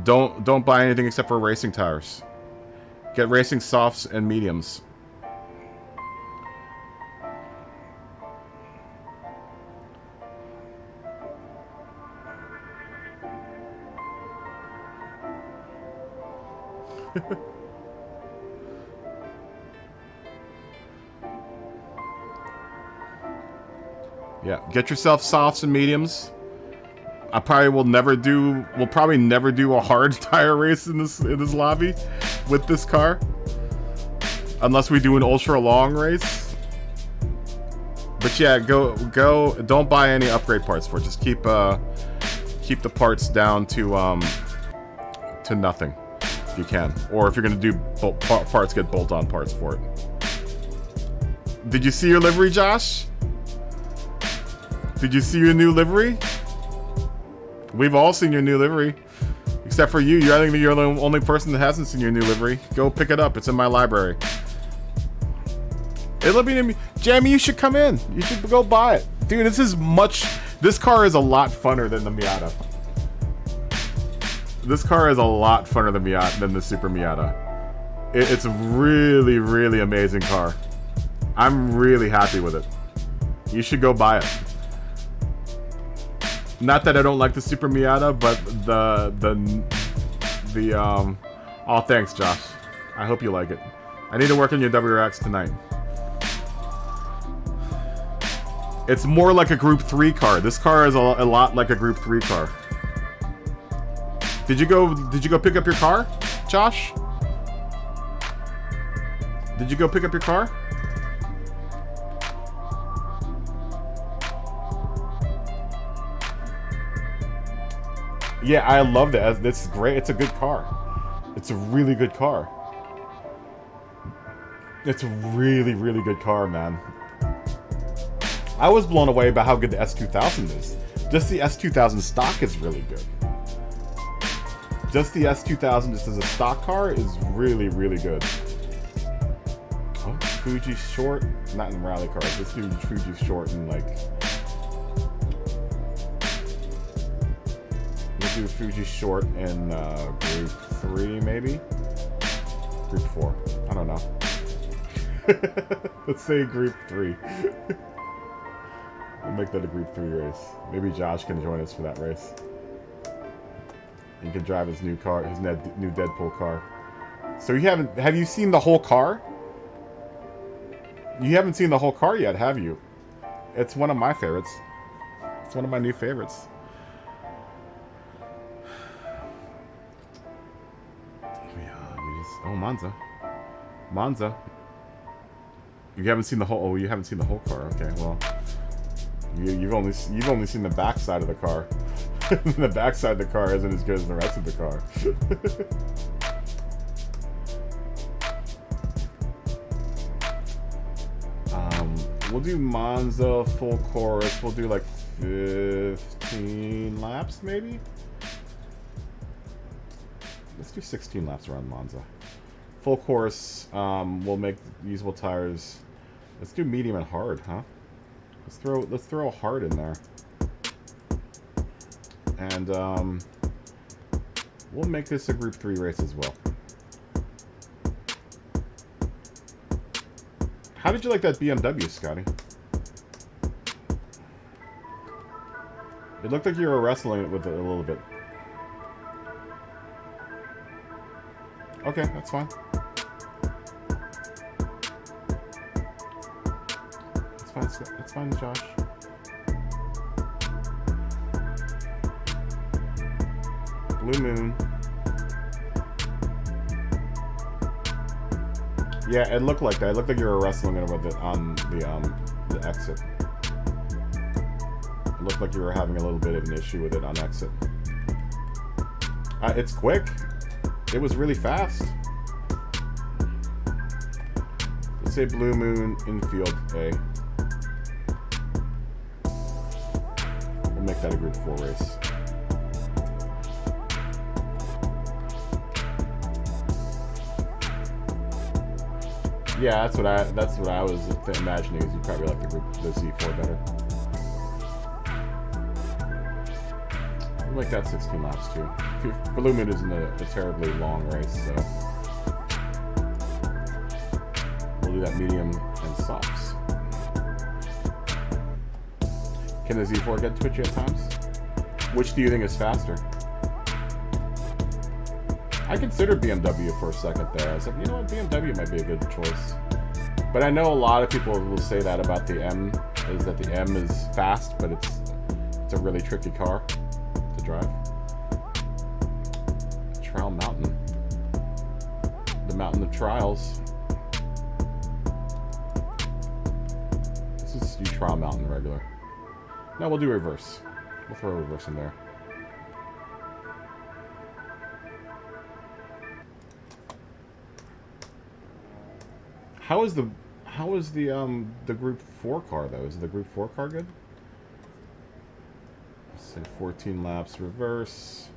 don't buy anything except for racing tires. Get racing softs and mediums. Yeah, get yourself softs and mediums. We'll probably never do a hard tire race in this lobby with this car, unless we do an ultra long race. But yeah, go. Don't buy any upgrade parts for it. Just keep the parts down to nothing if you can. Or if you're gonna do parts, get bolt-on parts for it. Did you see your livery, Josh? Did you see your new livery? We've all seen your new livery. Except for you. I think you're the only person that hasn't seen your new livery. Go pick it up. It's in my library. It'll be Jamie. You should come in. You should go buy it, dude. This car is a lot funner than the Miata. This car is a lot funner than the Super Miata. It's a really, really amazing car. I'm really happy with it. You should go buy it. Not that I don't like the Super Miata, but oh, thanks, Josh. I hope you like it. I need to work on your WRX tonight. It's more like a Group 3 car. This car is a lot like a Group 3 car. Did you go pick up your car, Josh? Did you go pick up your car? Yeah, I love that. This is great. It's a good car. It's a really good car. It's a really, really good car, man. I was blown away by how good the S2000 is. Just the S2000 stock is really good. Just the S2000 just as a stock car is really, really good. Oh, Fuji short. Not in rally cars. Let's do Fuji short in like... Let's do Fuji short in Group 3 maybe? Group 4. I don't know. Let's say Group 3. We'll make that a Group 3 race. Maybe Josh can join us for that race. He can drive his new car, his new Deadpool car. So have you seen the whole car? You haven't seen the whole car yet, have you? It's one of my favorites. It's one of my new favorites. Oh, Monza. Monza. You haven't seen the whole. Oh, you haven't seen the whole car. Okay, well, you've only seen the back side of the car. The back side of the car isn't as good as the rest of the car. We'll do Monza full course. We'll do like 15 laps, maybe. Let's do 16 laps around Monza. Full course. We'll make usable tires. Let's do medium and hard, huh? Let's throw hard in there. And we'll make this a Group 3 race as well. How did you like that BMW, Scotty? It looked like you were wrestling with it a little bit. Okay, that's fine. That's fine, Josh. Blue Moon. Yeah, it looked like that. It looked like you were wrestling it with it on the exit. It looked like you were having a little bit of an issue with it on exit. It's quick. It was really fast. Let's say Blue Moon infield A. We'll make that a Group 4 race. Yeah, that's what I was imagining. Is you probably like the Z4 better. We'll make that 16 laps too. Blue Moon isn't a terribly long race, so we'll do that medium and softs. Can the Z4 get twitchy at times? Which do you think is faster? I considered BMW for a second there. I was like, you know what, BMW might be a good choice. But I know a lot of people will say that about the M, is that the M is fast, but it's a really tricky car to drive. Trial Mountain. The Mountain of Trials. Let's just do Trial Mountain regular. No, we'll do reverse. We'll throw a reverse in there. How is the Group 4 car though? Is the Group 4 car good? Let's say 14 laps reverse.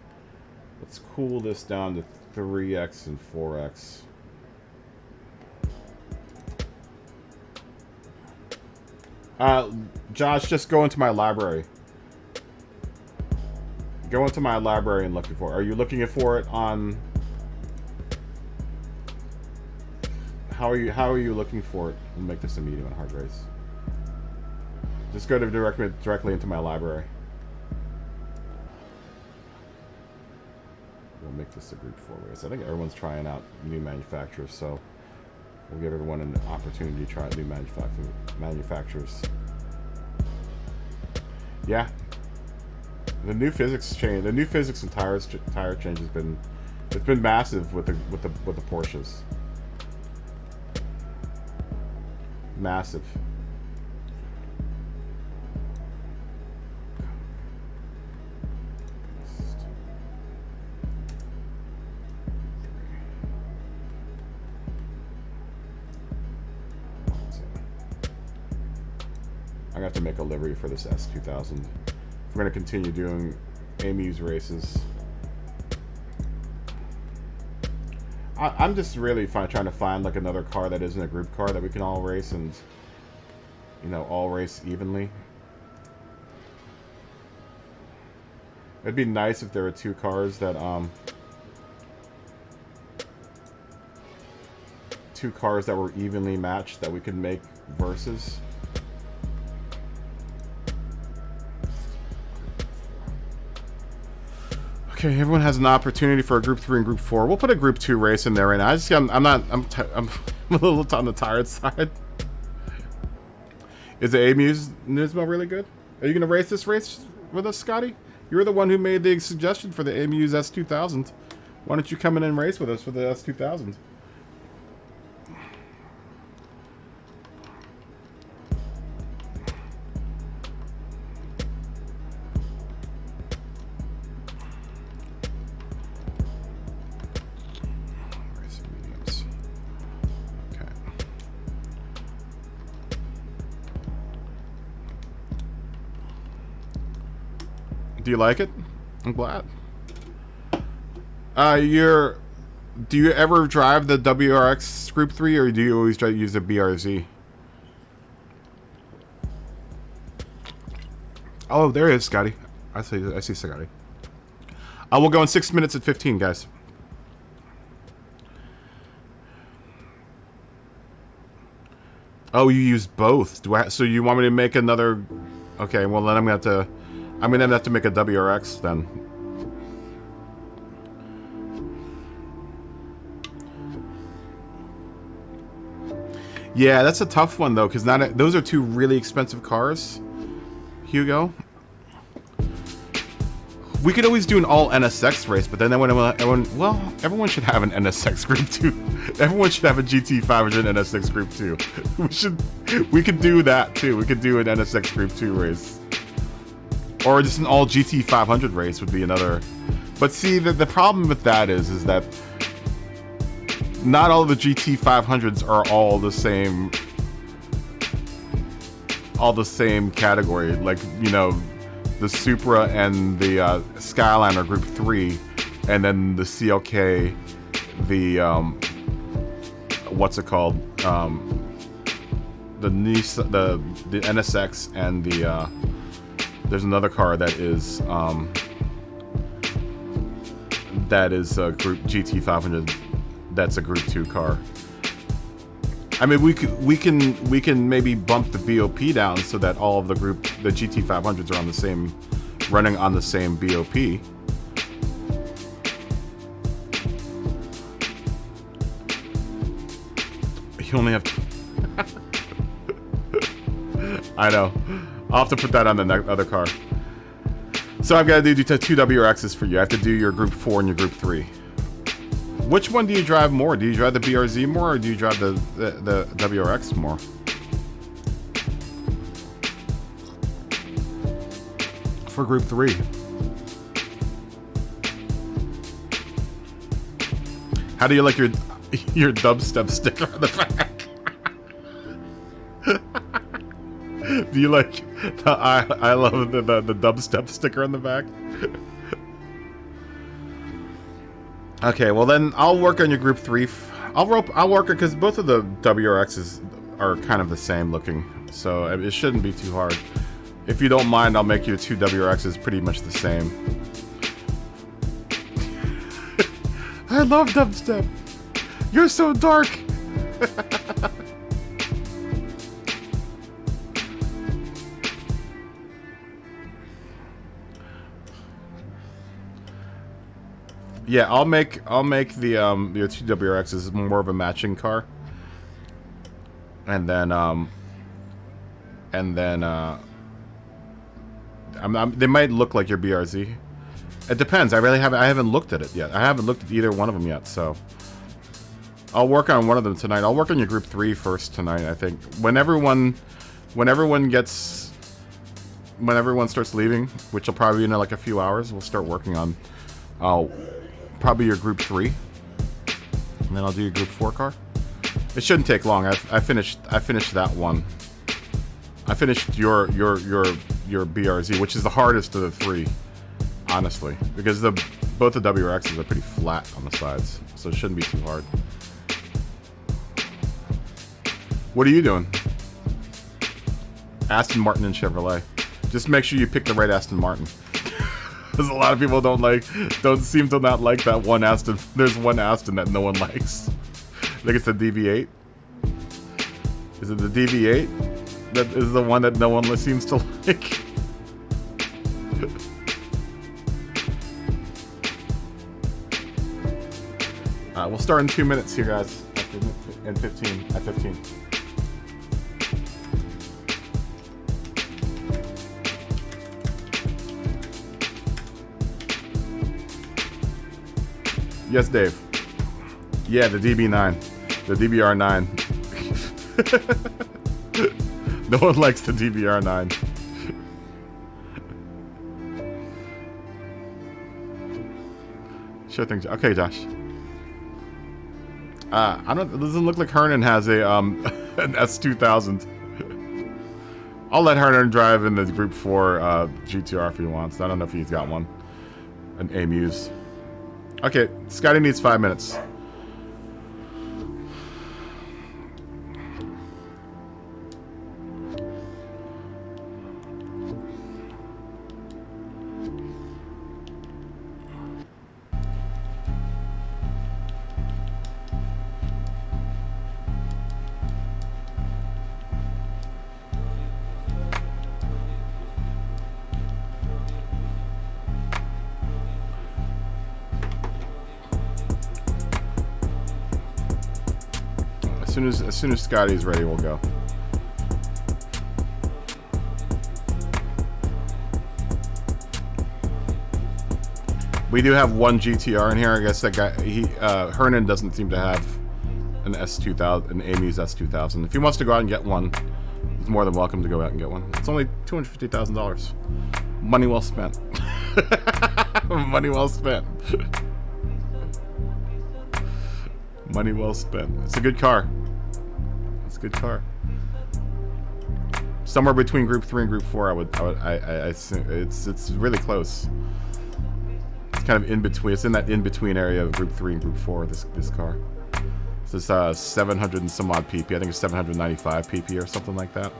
Let's cool this down to 3x and 4x. Josh, just go into my library. Go into my library and looking for it. Are you looking for it on... How are you looking for it? We'll make this a medium and hard race. Just go to directly into my library. We'll make this a group 4 race. I think everyone's trying out new manufacturers, so we'll give everyone an opportunity to try out new manufacturers. Yeah. The new physics change, the new physics and tire change has been, it's been massive with the Porsches. Massive. I'm gonna have to make a livery for this S2000. If we're gonna continue doing Amuse races. I'm just really trying to find like another car that isn't a group car that we can all race and, you know, all race evenly. It'd be nice if there were two cars that were evenly matched that we could make versus. Okay, everyone has an opportunity for a Group 3 and Group 4. We'll put a Group 2 race in there right now. I'm a little on the tired side. Is the Turismo really good? Are you going to race this race with us, Scotty? You were the one who made the suggestion for the Amuse S2000. Why don't you come in and race with us for the S2000? Do you like it? I'm glad. Do you ever drive the WRX Group 3 or do you always try to use the BRZ? Oh, there is Scotty. I see Scotty. We'll go in 6 minutes and 15, guys. Oh, you use both. So you want me to make another? Okay, well then I'm gonna have to make a WRX then. Yeah, that's a tough one though, because those are two really expensive cars, Hugo. We could always do an all NSX race, but then everyone should have an NSX Group 2. Everyone should have a GT500 NSX Group 2. We could do that too. We could do an NSX Group 2 race. Or just an all GT500 race would be another. But see, the problem with that is that not all of the GT500s are all the same category. Like, you know, the Supra and the Skyline are Group 3, and then the CLK, the what's it called? The NSX and the there's another car that is a Group GT500. That's a Group 2 car. I mean, we can maybe bump the BOP down so that all of the GT500s are on the same, running on the same BOP. You only have. I know. I'll have to put that on the other car. So I've got to do two WRXs for you. I have to do your Group 4 and your Group 3. Which one do you drive more? Do you drive the BRZ more, or do you drive the WRX more? For Group 3. How do you like your dubstep sticker on the back? Do you like the I love the dubstep sticker on the back? Okay, well then I'll work on your Group 3. I'll work it because both of the WRXs are kind of the same looking, so it shouldn't be too hard. If you don't mind, I'll make your two WRXs pretty much the same. I love dubstep. You're so dark. Yeah, I'll make the two WRXs more of a matching car, and then they might look like your BRZ. It depends. I haven't looked at it yet. I haven't looked at either one of them yet, so I'll work on one of them tonight. I'll work on your group 3 first tonight, I think. When everyone starts leaving, which will probably be in like a few hours, we'll start working on probably your group 3, and then I'll do your group 4 car. It shouldn't take long. I finished that one. I finished your BRZ, which is the hardest of the 3, honestly, because both the WRXs are pretty flat on the sides, so it shouldn't be too hard. What are you doing? Aston Martin and Chevrolet. Just make sure you pick the right Aston Martin. Because a lot of people don't seem to not like that one Aston. There's one Aston that no one likes. I think it's the DV8. Is it the DV8 that is the one that no one seems to like? We'll start in 2 minutes here, guys. At 15. Yes, Dave. Yeah, the DB9. The DBR9. No one likes the DBR9. Sure thing. Okay, Josh. It doesn't look like Hernan has a an S2000. I'll let Hernan drive in the Group 4 GTR if he wants. I don't know if he's got one. An A-Muse. Okay, Scotty needs 5 minutes. As soon as Scotty's ready, we'll go. We do have one GTR in here. I guess that guy, Hernan doesn't seem to have an S2000, an A-Muse S2000. If he wants to go out and get one, he's more than welcome to go out and get one. It's only $250,000. Money well spent. Money well spent. Money well spent. It's a good car. It's a good car. Somewhere between Group 3 and Group 4, I assume it's really close. It's kind of in between. It's in that in between area of Group 3 and Group 4. This car. This is 700 and some odd pp. I think it's 795 pp or something like that.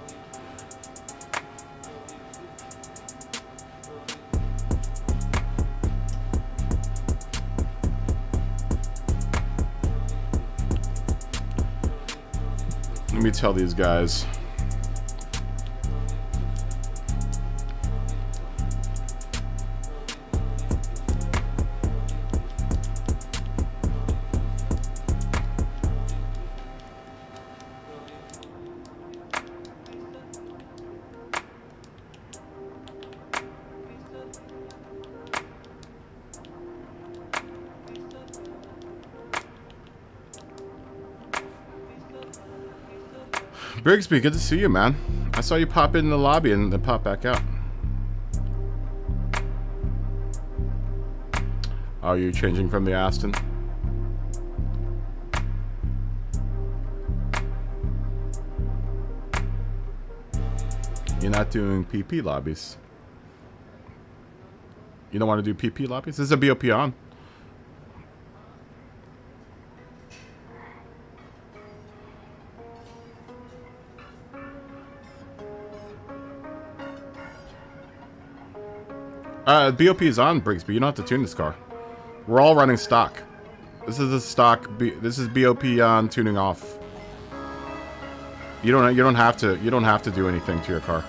Let me tell these guys. Brigsby, good to see you, man. I saw you pop in the lobby and then pop back out. Oh, you're changing from the Aston? You're not doing PP lobbies. You don't want to do PP lobbies? This is a BOP on. BOP is on, Briggs, but you don't have to tune this car. We're all running stock. This is a stock. This is BOP on, tuning off. You don't have to do anything to your car.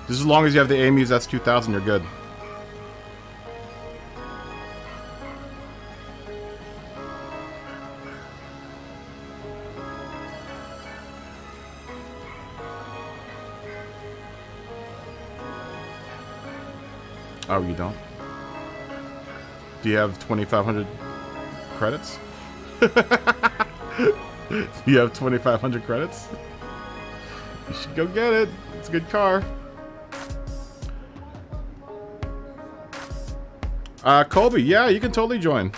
Just as long as you have the AMU's S2000, you're good. Oh, you don't? Do you have 2,500 credits? Do you have 2,500 credits? You should go get it. It's a good car. Colby, yeah, you can totally join.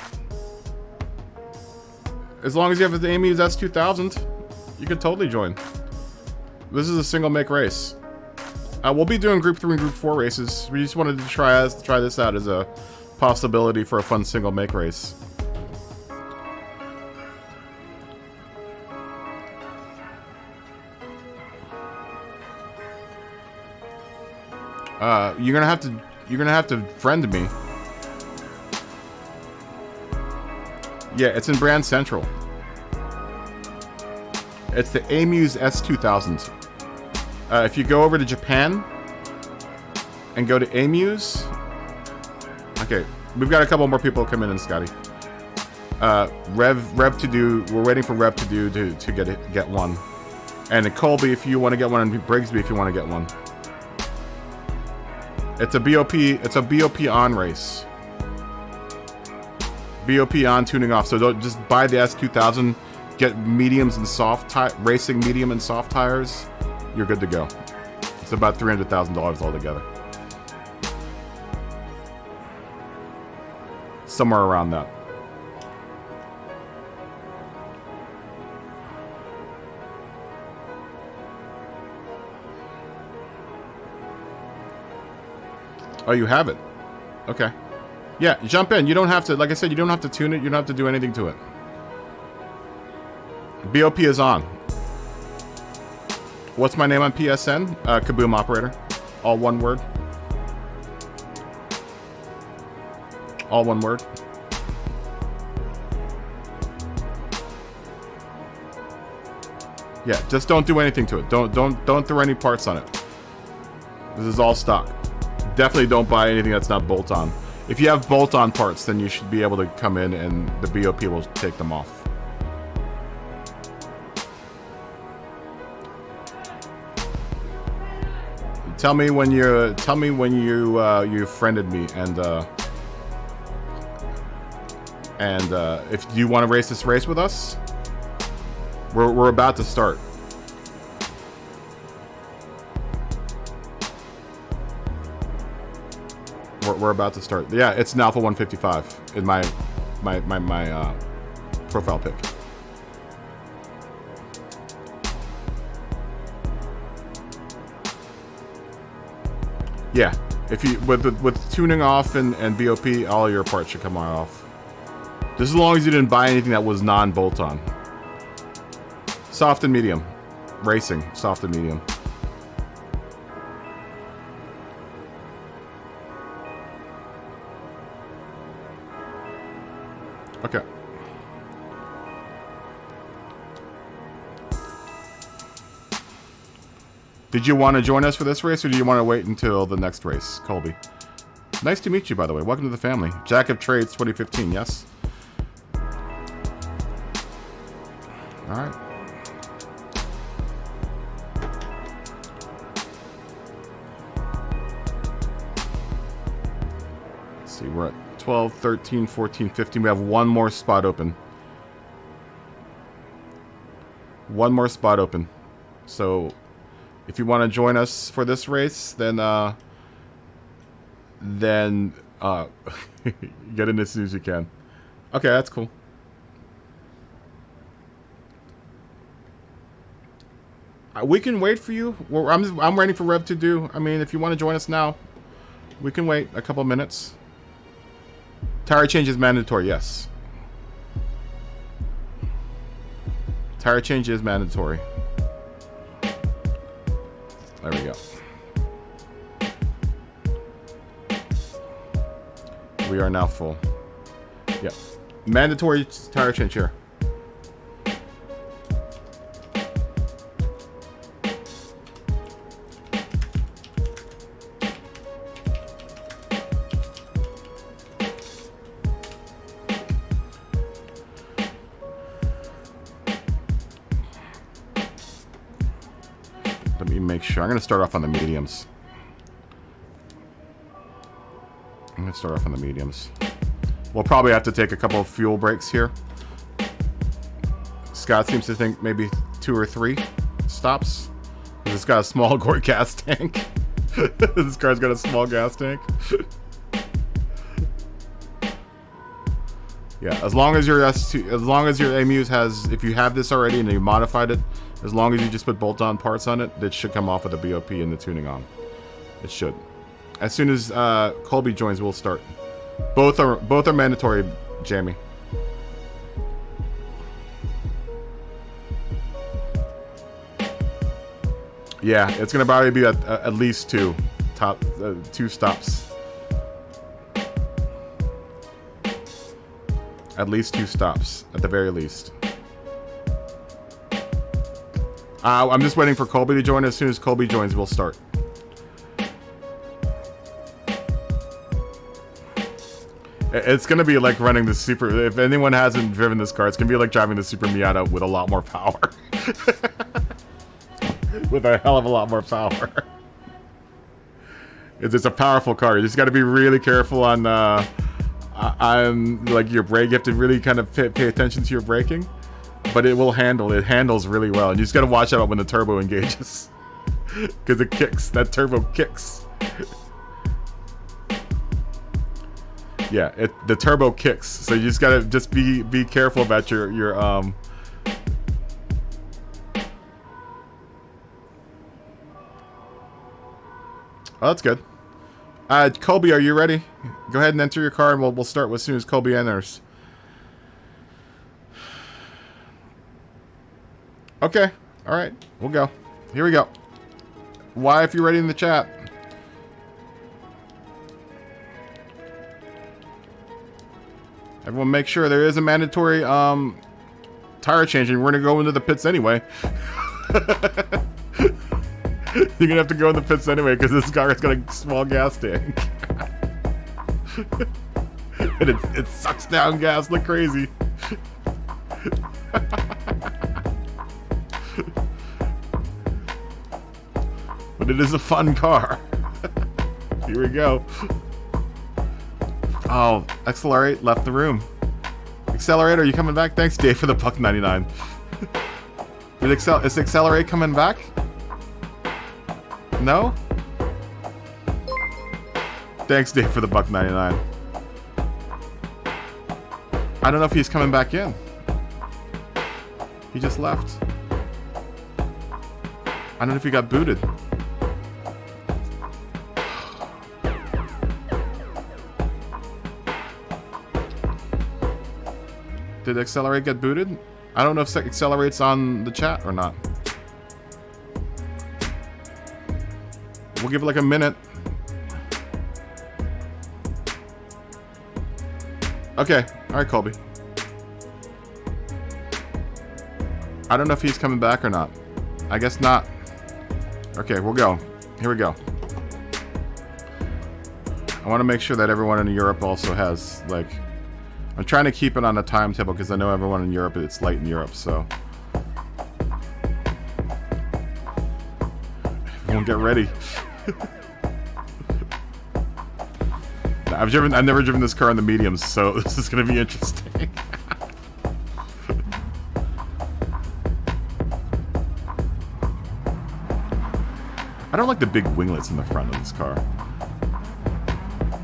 As long as you have the AMU's S2000, you can totally join. This is a single make race. We'll be doing Group 3 and Group 4 races. We just wanted to try this out as a possibility for a fun single make race. You're gonna have to friend me. Yeah, it's in Brand Central. It's the AMU's S2000. If you go over to Japan and go to AMU's, okay, we've got a couple more people come in, Scotty. Rev to do. We're waiting for Rev to do to get one, and Colby if you want to get one, and Brigsby if you want to get one. It's a BOP. It's a BOP on race. BOP on, tuning off. So don't just buy the S2000. Get mediums and soft racing medium and soft tires. You're good to go. It's about $300,000 altogether. Somewhere around that. Oh, you have it. Okay. Yeah, jump in. You don't have to, like I said, you don't have to tune it. You don't have to do anything to it. BOP is on. What's my name on PSN? Kaboom Operator. All one word. All one word. Yeah, just don't do anything to it. Don't throw any parts on it. This is all stock. Definitely don't buy anything that's not bolt-on. If you have bolt-on parts, then you should be able to come in and the BOP will take them off. Tell me when you friended me and if you want to race this race with us, we're about to start. We're about to start. Yeah, it's an Alpha 155 in my profile pic. Yeah, if you with tuning off and BOP, all your parts should come off. Just as long as you didn't buy anything that was non-bolt-on. Soft and medium. Racing, soft and medium. Okay. Did you want to join us for this race, or do you want to wait until the next race, Colby? Nice to meet you, by the way. Welcome to the family. Jack of Trades 2015, yes? Alright. Let's see, we're at 12, 13, 14, 15. We have one more spot open. One more spot open. So, if you want to join us for this race, then get in as soon as you can. Okay, that's cool. We can wait for you. I'm waiting for Rev to do. I mean, if you want to join us now, we can wait a couple minutes. Tire change is mandatory, yes. Tire change is mandatory. There we go. We are now full. Yep. Mandatory tire change here. Let me make sure. I'm going to start off on the mediums. I'm going to start off on the mediums. We'll probably have to take a couple of fuel breaks here. Scott seems to think maybe 2 or 3 stops. It's got a small gas tank. This car's got a small gas tank. Yeah, as long as your S2, as long as your Amuse has, if you have this already and you modified it, as long as you just put bolt-on parts on it, it should come off with the BOP and the tuning on. It should. As soon as Colby joins, we'll start. Both are mandatory, Jamie. Yeah, it's gonna probably be at least 2 stops. At least 2 stops, at the very least. I'm just waiting for Colby to join. As soon as Colby joins, we'll start. It's gonna be like running the Super. If anyone hasn't driven this car, it's gonna be like driving the Super Miata with a lot more power. With a hell of a lot more power. It's a powerful car. You just got to be really careful on like your brake. You have to really kind of pay attention to your braking, but it will handle. It handles really well, and you just got to watch out when the turbo engages, because it kicks. That turbo kicks. Yeah, the turbo kicks. So you just gotta be careful about your Oh, that's good. Colby, are you ready? Go ahead and enter your car, and we'll start as soon as Colby enters. Okay. All right. We'll go. Here we go. Why, if you're ready in the chat. Everyone make sure there is a mandatory tire change, and we're going to go into the pits anyway. You're gonna have to go in the pits anyway because this car has got a small gas tank. And it sucks down gas like crazy. But it is a fun car. Here we go. Oh, Accelerate left the room. Accelerate, are you coming back? Thanks, Dave, for the $1.99. Is Accelerate coming back? No? Thanks, Dave, for the $1.99. I don't know if he's coming back in. He just left. I don't know if he got booted. Did Accelerate get booted? I don't know if Accelerate's on the chat or not. We'll give it like a minute. Okay. Alright, Colby. I don't know if he's coming back or not. I guess not. Okay, we'll go. Here we go. I want to make sure that everyone in Europe also has, like... I'm trying to keep it on a timetable because I know everyone in Europe, it's late in Europe, so... Everyone get ready. I've never driven this car in the mediums, so this is going to be interesting. I don't like the big winglets in the front of this car.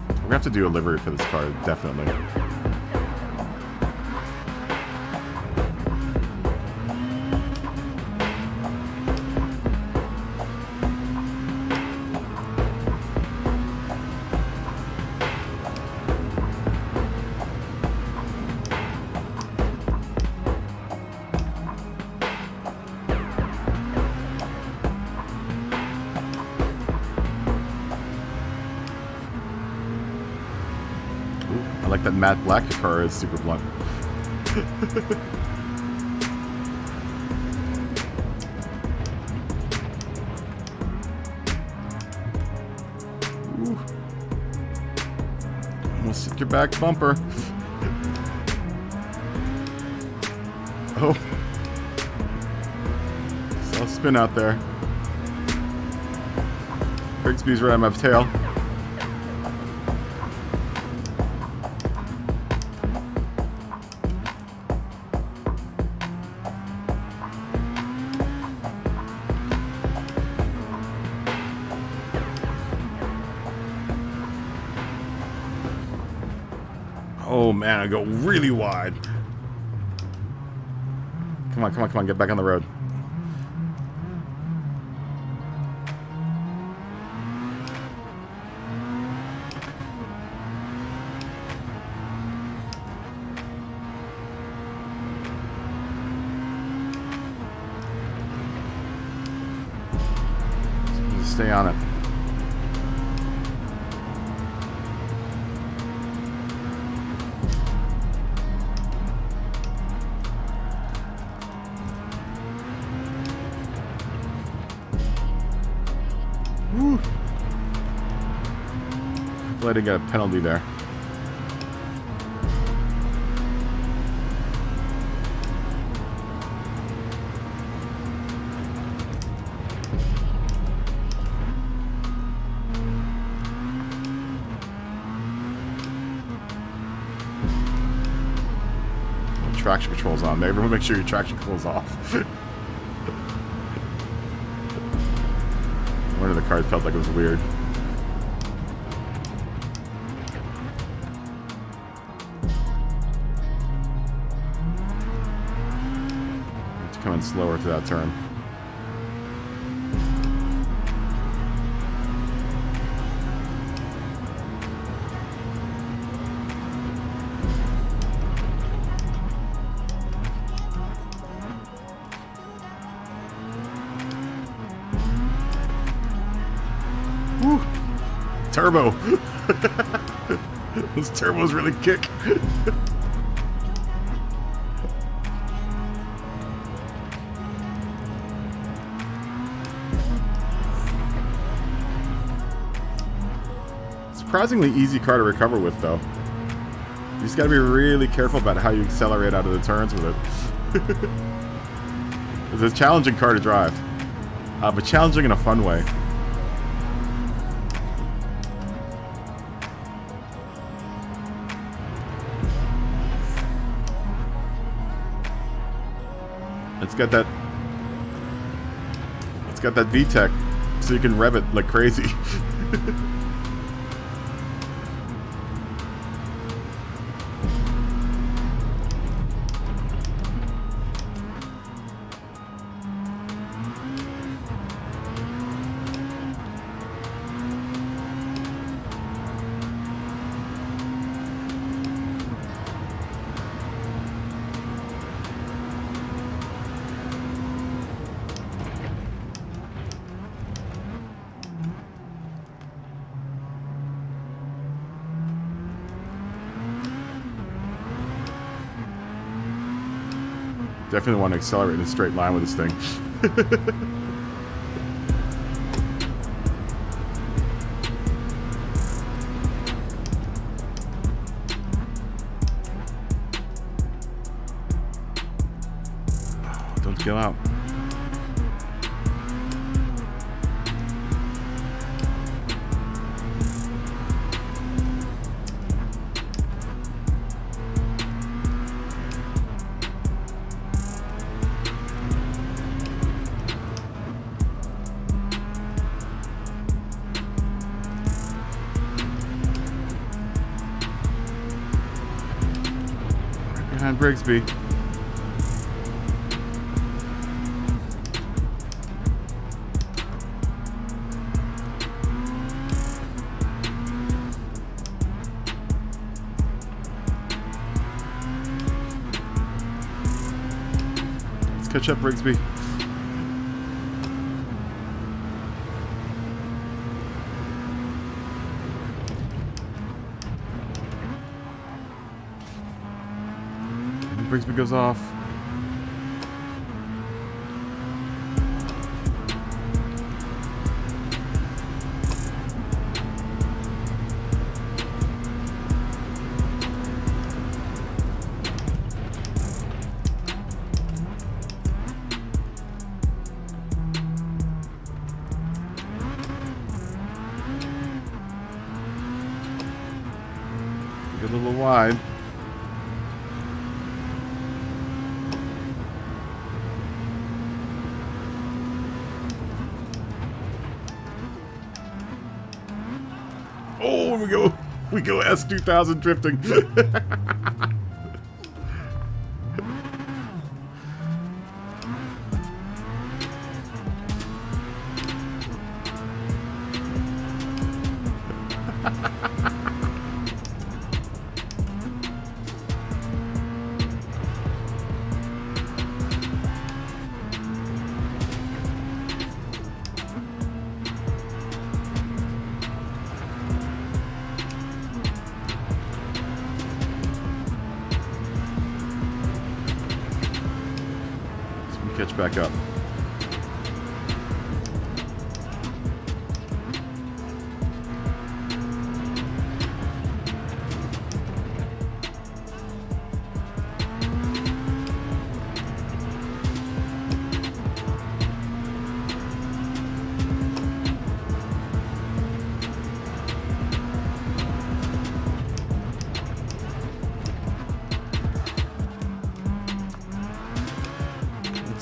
We're going to have to do a livery for this car, definitely. like that matte black car is super blunt. Ooh. Almost hit your back bumper. Oh. Saw a spin out there. Brigsby's right on my tail. Oh man, I go really wide. Come on, come on, come on, get back on the road. Just stay on it. Woo. Glad I got a penalty there. Traction control's on. Everyone make sure your traction control's off. One of the cars felt like it was weird. It's coming slower to that turn. Woo. Turbo. Those turbos really kick. Surprisingly easy car to recover with, though. You just gotta be really careful about how you accelerate out of the turns with it. It's a challenging car to drive, but challenging in a fun way. It's got that VTEC, so you can rev it like crazy. Definitely want to accelerate in a straight line with this thing. Oh, don't kill out. Behind Brigsby. Let's catch up, Brigsby. Brigsby goes off. Get a little wide. Oh, we go S2000 drifting. Catch back up.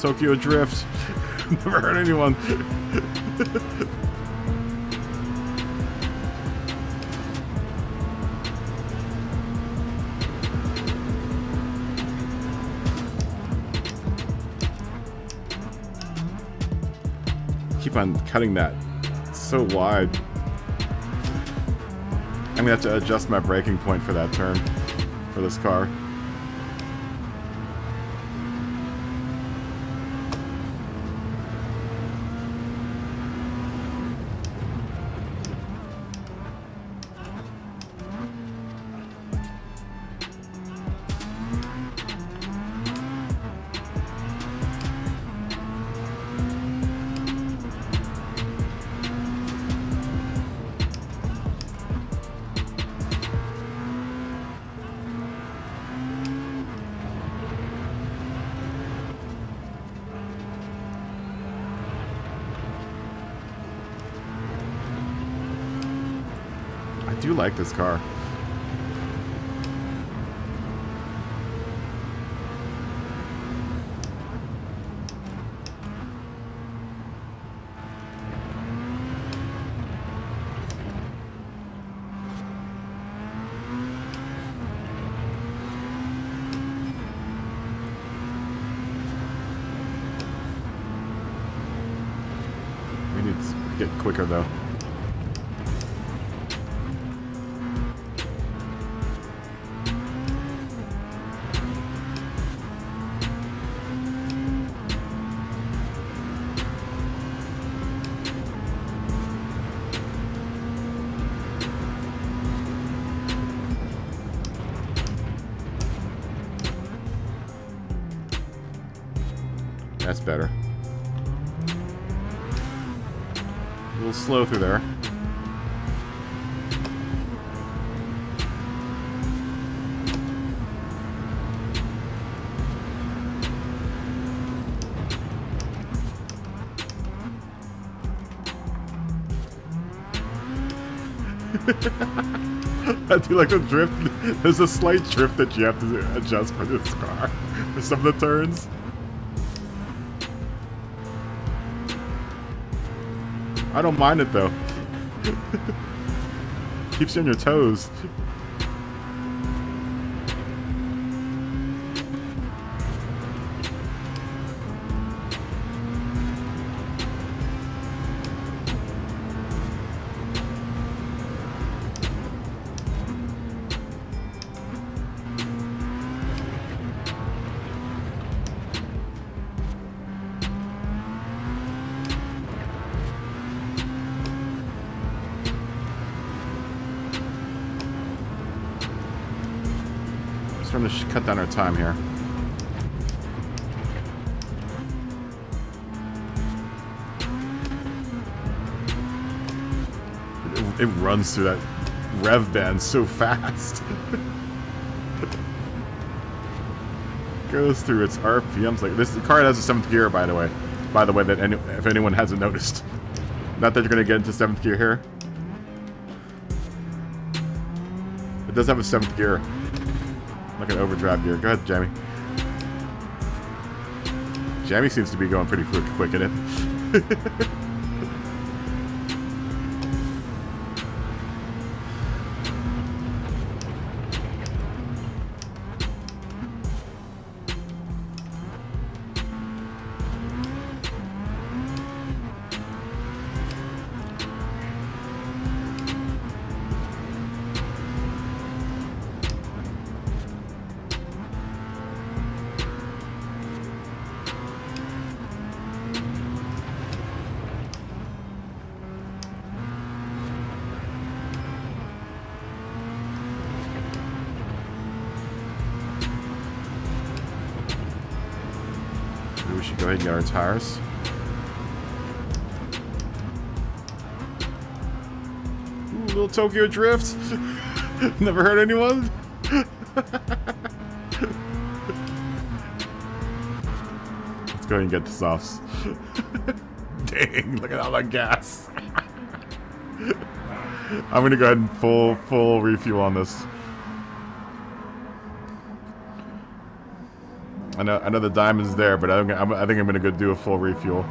Tokyo Drift. Never hurt anyone. Keep on cutting that. It's so wide. I'm gonna have to adjust my braking point for that turn for this car. I do like this car. We need to get quicker though. That's better. A little slow through there. I do like the drift. There's a slight drift that you have to adjust for this car. For some of the turns. I don't mind it though. Keeps you on your toes. Trying to cut down our time here. It runs through that rev band so fast. Goes through its RPMs like this. The car has a 7th gear, by the way. That if anyone hasn't noticed. Not that you're going to get into 7th gear here. It does have a 7th gear. Like an overdrive gear. Go ahead, Jamie. Jamie seems to be going pretty quick in it. We should go ahead and get our tires. Ooh, little Tokyo drift. Never hurt anyone. Let's go ahead and get the softs. Dang, look at all that gas. I'm gonna go ahead and full refuel on this. I know the diamond's there, but I think I'm gonna go do a full refuel.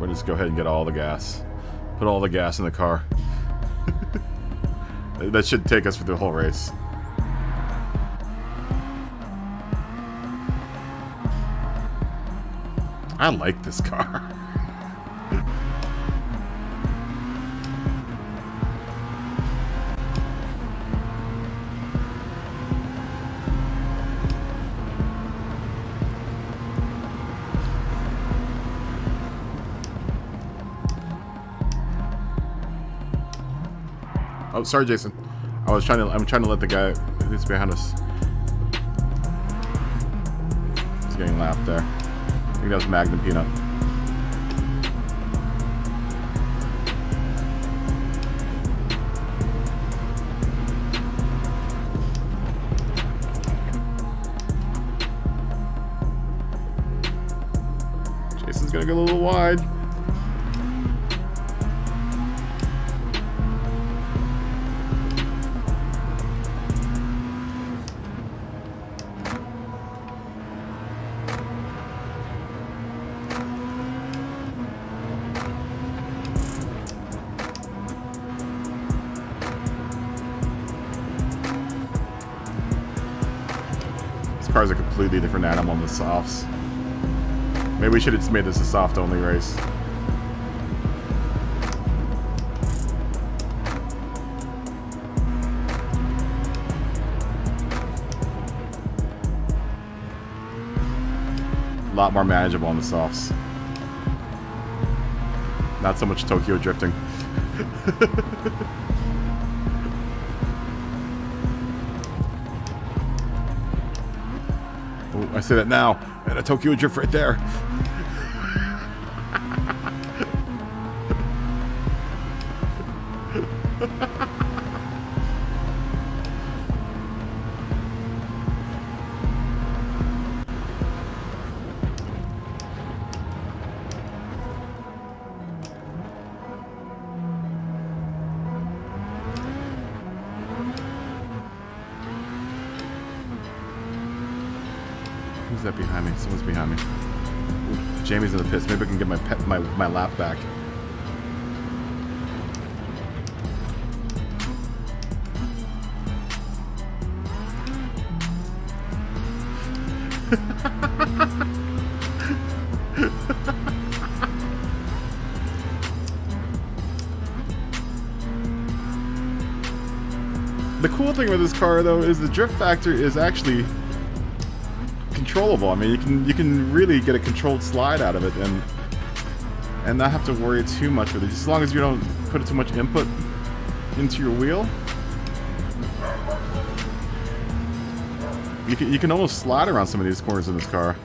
We'll just go ahead and get all the gas. Put all the gas in the car. That should take us for the whole race. I like this car. Oh, sorry, Jason. I'm trying to let the guy who's behind us. He's getting lapped there. I think that was Magnum Peanut. Jason's gonna go a little wide. Car's a completely different animal in the softs. Maybe we should have just made this a soft only race. A lot more manageable on the softs. Not so much Tokyo drifting. Oh, I say that now, and a Tokyo drift right there. Who's that behind me? Someone's behind me. Ooh, Jamie's in the pits. Maybe I can get my lap back. The cool thing with this car, though, is the drift factor is actually controllable. I mean, you can really get a controlled slide out of it and not have to worry too much with it, just as long as you don't put too much input into your wheel. You can almost slide around some of these corners in this car.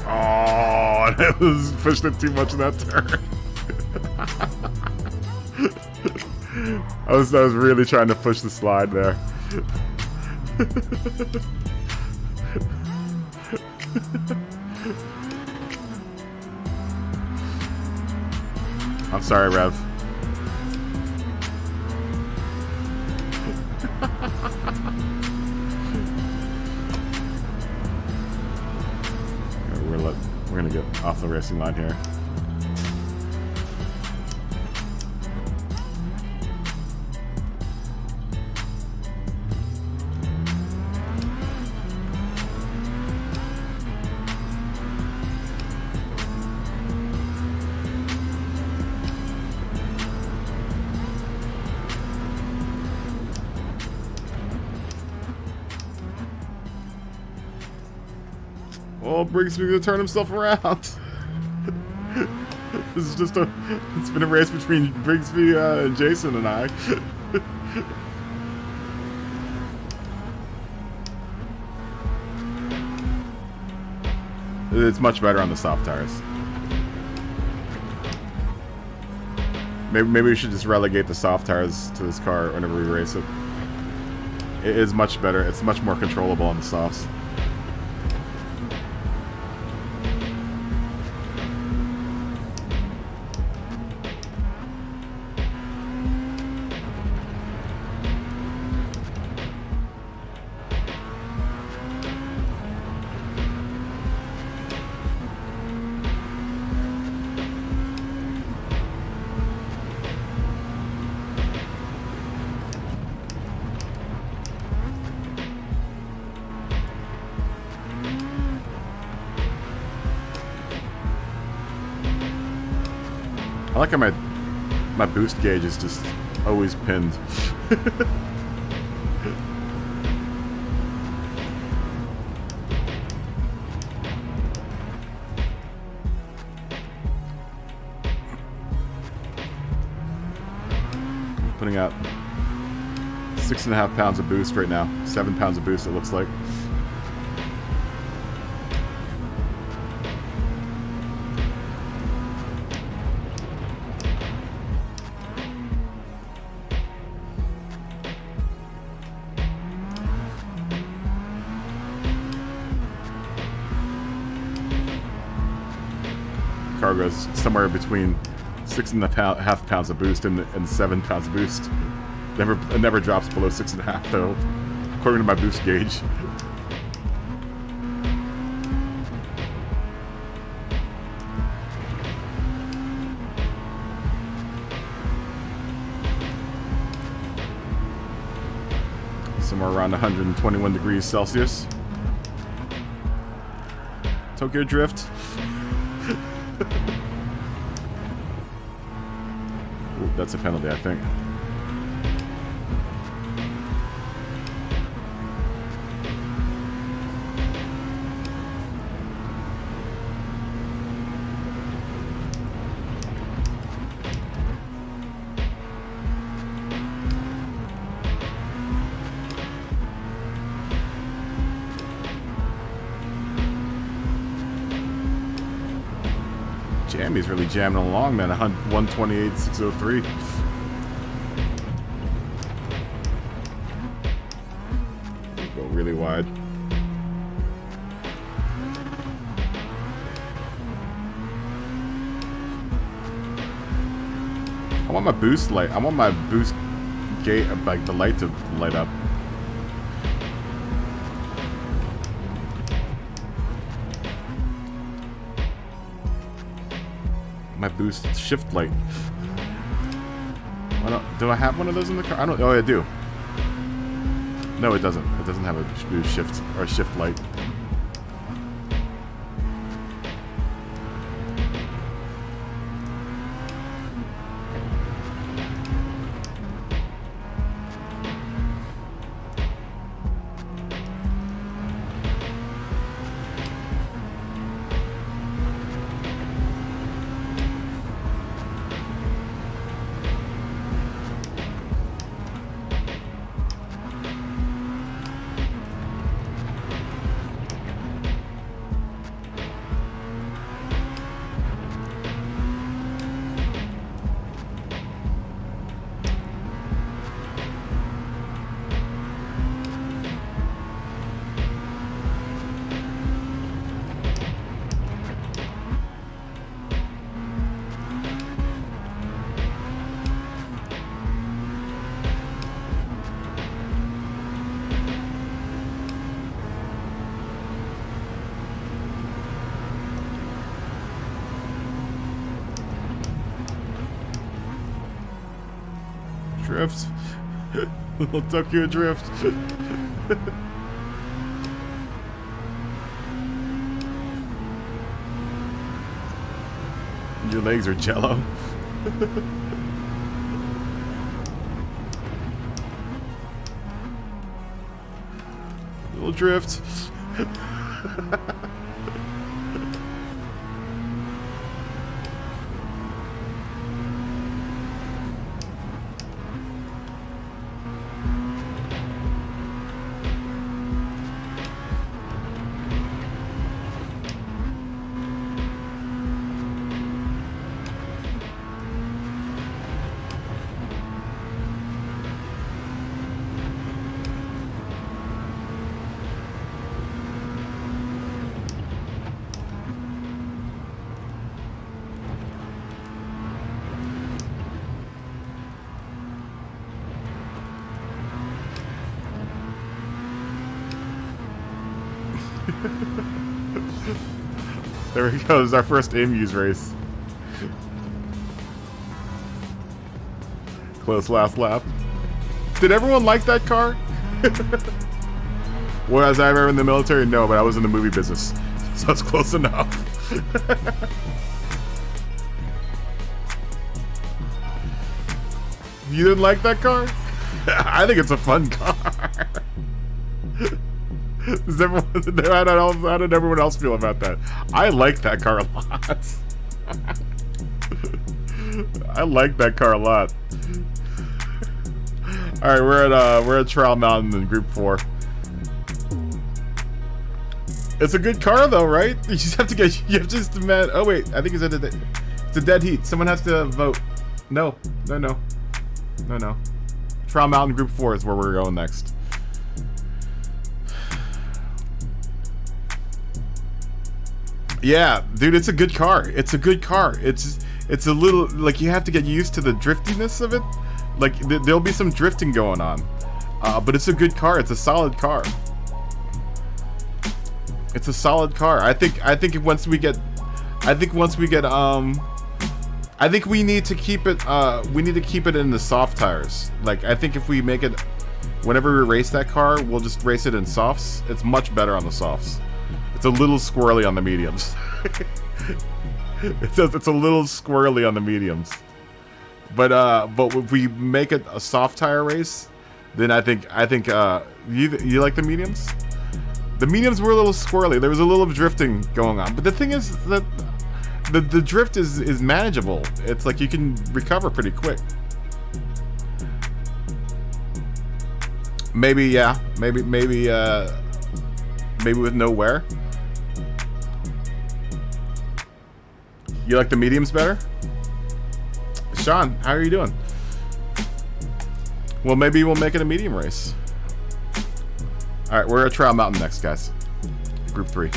Oh, that was pushed it too much in that turn. I was really trying to push the slide there. I'm sorry, Rev. We're gonna get off the racing line here. Oh, Briggsby gonna turn himself around. This is just it's been a race between Briggsby and Jason and I. It's much better on the soft tires. Maybe we should just relegate the soft tires to this car whenever we race it. It is much better. It's much more controllable on the softs. I like how my boost gauge is just always pinned. Putting out 6.5 pounds of boost right now. 7 pounds of boost, it looks like. Car goes somewhere between 6.5 pounds of boost and 7 pounds of boost. It never drops below 6.5 though, according to my boost gauge. Somewhere around 121 degrees Celsius. Tokyo Drift. Ooh, that's a penalty, I think. Jammy's really jamming along, man. 128.603. Go really wide. I want my boost light. I want my boost gate, like the light to light up. My boost shift light. Do I have one of those in the car? I don't. Oh, I do. No, it doesn't. It doesn't have a boost shift or a shift light. Drift. Little Tokyo drift. Your legs are jello. Little drift. There we go, this is our first aim-use race. Close last lap. Did everyone like that car? Was I ever in the military? No, but I was in the movie business. So it's close enough. You didn't like that car? I think it's a fun car. Does everyone, how did everyone else feel about that? I like that car a lot. I like that car a lot. All right, we're at Trial Mountain in Group 4. It's a good car though, right? You just have to get. You have just demand. Oh wait, I think it's a dead heat. Someone has to vote. No. Trial Mountain Group 4 is where we're going next. Yeah, dude, it's a good car. It's a good car. It's a little, like, you have to get used to the driftiness of it. Like, there'll be some drifting going on. But it's a good car. It's a solid car. It's a solid car. I think once we get I think we need to keep it in the soft tires. Like, I think if we make it, whenever we race that car, we'll just race it in softs. It's much better on the softs. It's a little squirrely on the mediums. It's a little squirrely on the mediums. But if we make it a soft tire race, then I think you like the mediums? The mediums were a little squirrely. There was a little drifting going on. But the thing is that the drift is manageable. It's like you can recover pretty quick. Maybe with no wear. You like the mediums better? Sean, how are you doing? Well, maybe we'll make it a medium race. Alright, we're at Trial Mountain next, guys. Group 3.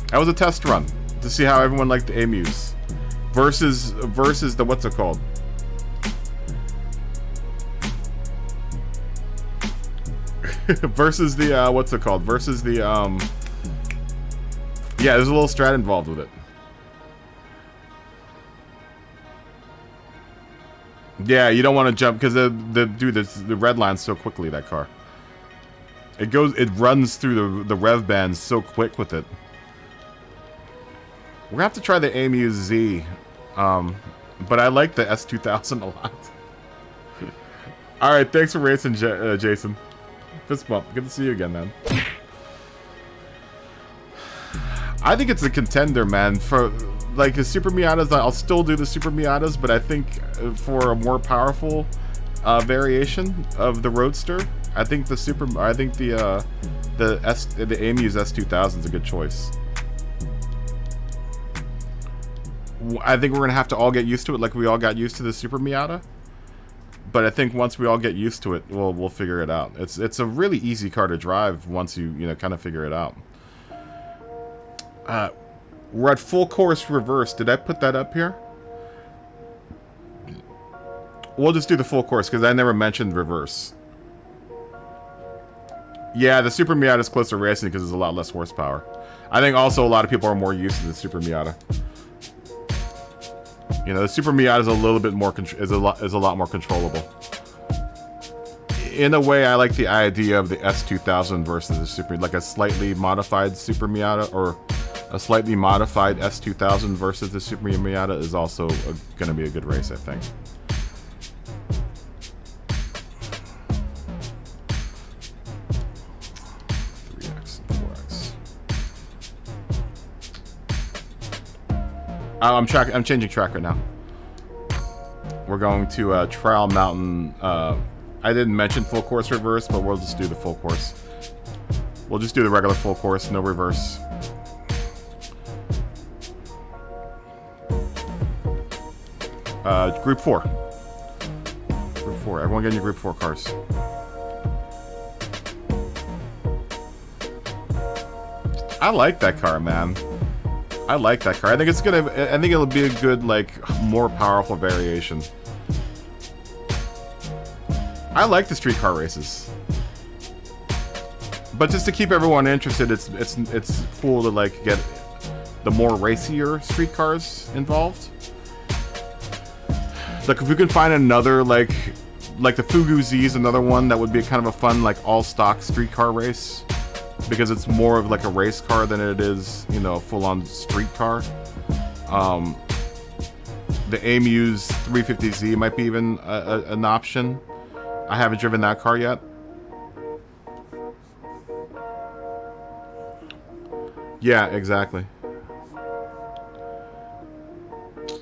That was a test run to see how everyone liked the AMUs. Versus the, what's it called? Versus the, what's it called? Versus the, yeah, there's a little strat involved with it. Yeah, you don't want to jump because the red line's so quickly, that car. It runs through the rev bands so quick with it. We're gonna have to try the AMU Z, but I like the S2000 a lot. All right, thanks for racing, Jason. Fist bump. Good to see you again, man. I think it's a contender, man. For like the Super Miatas, I'll still do the Super Miatas, but I think for a more powerful variation of the Roadster, I think the AMU's S2000 is a good choice. I think we're gonna have to all get used to it, like we all got used to the Super Miata. But I think once we all get used to it, we'll figure it out. It's a really easy car to drive once you kind of figure it out. We're at full course reverse. Did I put that up here? We'll just do the full course because I never mentioned reverse. Yeah, the Super Miata is closer to racing because there's a lot less horsepower. I think also a lot of people are more used to the Super Miata. You know, the Super Miata is a little bit more is a lot more controllable. In a way, I like the idea of the S2000 versus the Super, like a slightly modified Super Miata, or a slightly modified S2000 versus the Super Miata is also going to be a good race, I think. I'm changing track right now. We're going to Trial Mountain. I didn't mention full course reverse, but we'll just do the full course. We'll just do the regular full course, no reverse. Group 4. Group 4. Everyone get in your Group 4 cars. I like that car, man. I like that car. I think it'll be a good, like, more powerful variation. I like the street car races. But just to keep everyone interested, it's cool to, like, get the more racier street cars involved. Like, if we can find another, like the Fugu Z is another one that would be kind of a fun, like, all-stock street car race. Because it's more of like a race car than it is, you know, a full-on street car. The AMU's 350Z might be even an option. I haven't driven that car yet. Yeah, exactly.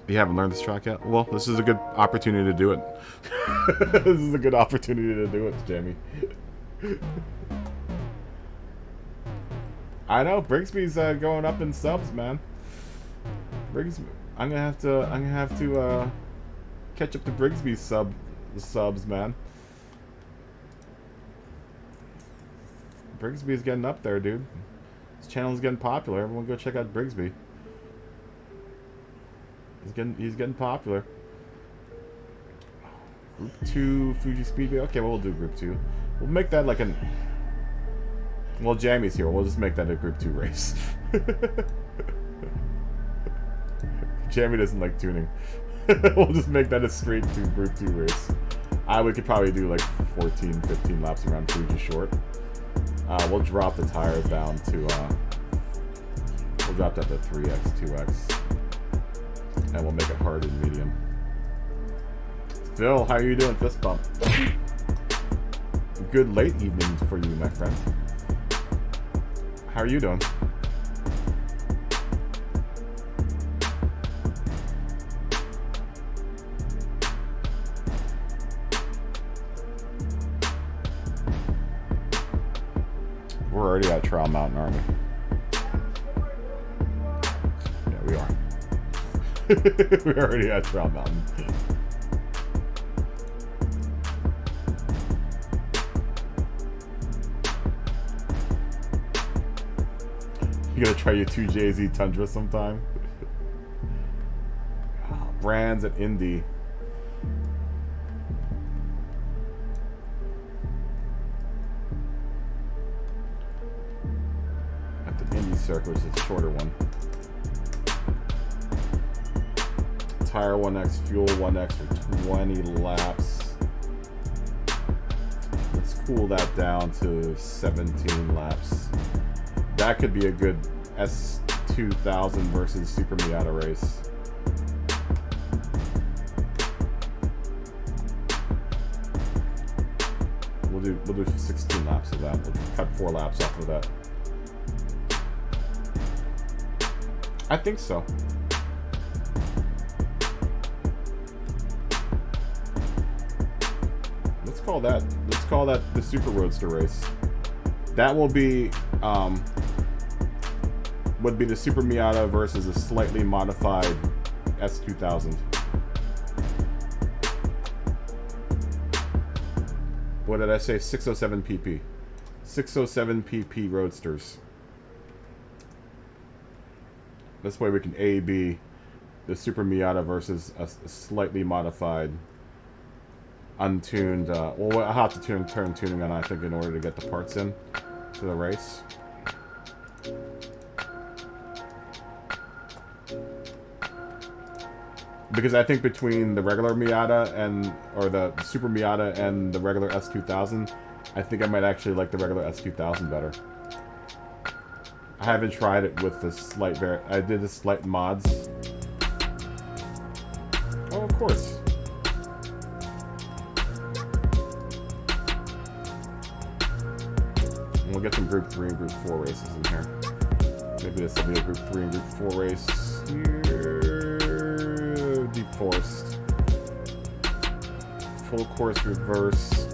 You haven't learned this track yet? Well, this is a good opportunity to do it. This is a good opportunity to do it, Jamie. I know Brigsby's going up in subs, man. Brigsby, I'm gonna have to catch up to Brigsby's subs, man. Brigsby's getting up there, dude. His channel's getting popular. Everyone go check out Brigsby. He's getting popular. Group 2 Fuji Speedway. Okay, well, we'll do Group 2. We'll make that like an... Well, Jamie's here. We'll just make that a Group 2 race. Jamie doesn't like tuning. We'll just make that a straight Group 2 race. We could probably do like 14, 15 laps around Fuji Short. We'll drop the tires down to... we'll drop that to 3X, 2X. And we'll make it hard and medium. Phil, how are you doing, fist bump? Good late evening for you, my friend. How are you doing? We're already at Trial Mountain, aren't we? Yeah, we are. We're already at Trial Mountain. You gotta try your 2JZ Tundra sometime. Brands at Indy. At the Indy circuit, which is a shorter one. Tire 1X, fuel 1X for 20 laps. Let's cool that down to 17 laps. That could be a good S2000 versus Super Miata race. We'll do 16 laps of that. We'll cut 4 laps off of that. I think so. Let's call that the Super Roadster race. That will be would be the Super Miata versus a slightly modified S2000. What did I say? 607 pp. 607 pp Roadsters. This way we can A/B the Super Miata versus a slightly modified, untuned. Well, I'll have to turn tuning on, I think, in order to get the parts in to the race. Because I think between the regular Miata or the Super Miata and the regular S2000, I think I might actually like the regular S2000 better. I haven't tried it with the slight I did the slight mods. Oh, of course. And we'll get some Group 3 and Group 4 races in here. Maybe this will be a Group 3 and Group 4 race here. Deep Forest. Full course reverse.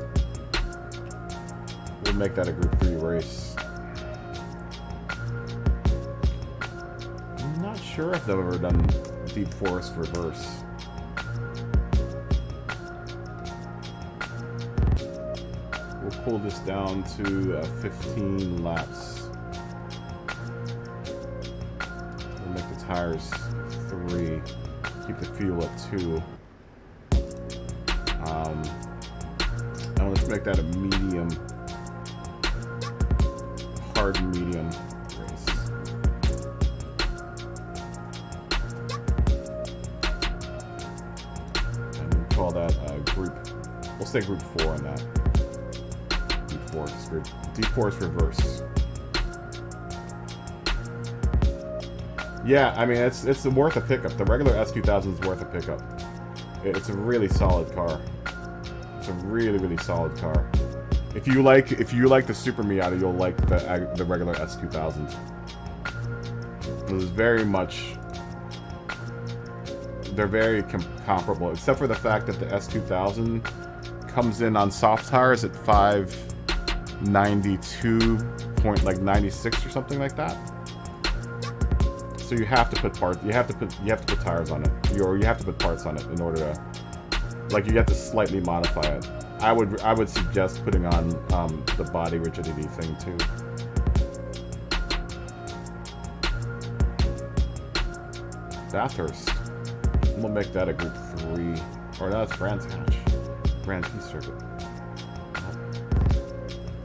We'll make that a Group 3 race. I'm not sure if they've ever done Deep Forest reverse. We'll pull this down to 15 laps. We'll make the tires 3. Keep the fuel at 2. And let's make that a medium. Hard medium race. And we'll call that group. We'll say Group 4 on that. Deep Forest reverse. Yeah, I mean it's worth a pickup. The regular S2000 is worth a pickup. It's a really solid car. It's a really solid car. If you like the Super Miata, you'll like the regular S2000. It's very much. They're very comparable, except for the fact that the S2000 comes in on soft tires at 592.96 or something like that. So you have to put tires on it, or you have to put parts on it in order to, like, you have to slightly modify it. I would suggest putting on the body rigidity thing too. Bathurst. We'll make that a Group 3, or no, that's Brands Hatch. Grand P circuit.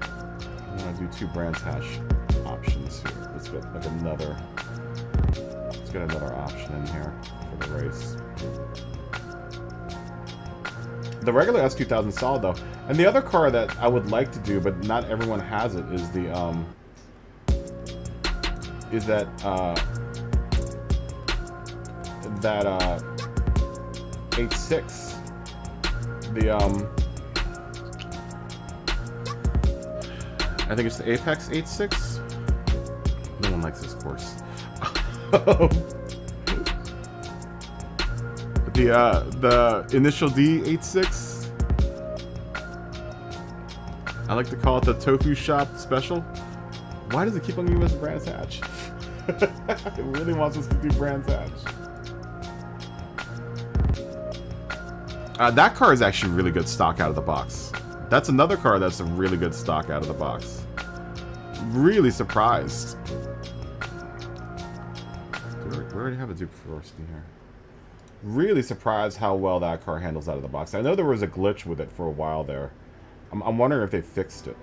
I'm gonna do 2 Brands Hatch options here. Let's get like another. Let's get another option in here for the race. The regular S2000 is solid though, and the other car that I would like to do, but not everyone has it, is the that 86. The I think it's the Apex 86. No one likes this course. The Initial D 86. I like to call it the Tofu Shop Special. Why does it keep on giving us Brands Hatch? It really wants us to do Brands Hatch. That car is actually really good stock out of the box. That's another car that's a really good stock out of the box. Really surprised. We already have a Duke Forest in here. Really surprised how well that car handles out of the box. I know there was a glitch with it for a while there. I'm wondering if they fixed it.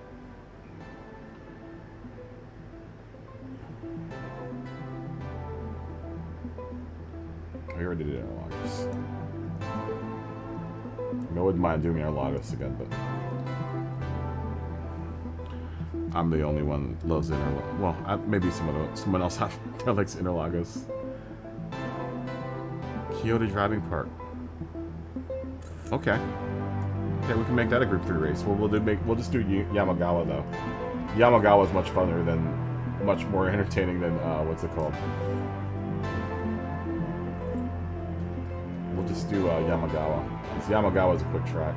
We already did Interlagos. I wouldn't mind doing Interlagos again, but I'm the only one that loves Interlagos. Well, maybe someone else out there likes Interlagos. Kyoto Driving Park. Okay. Okay, we can make that a Group 3 race. We'll just do Yamagawa though. Yamagawa is much funner much more entertaining than what's it called? We'll just do Yamagawa. Because Yamagawa is a quick track.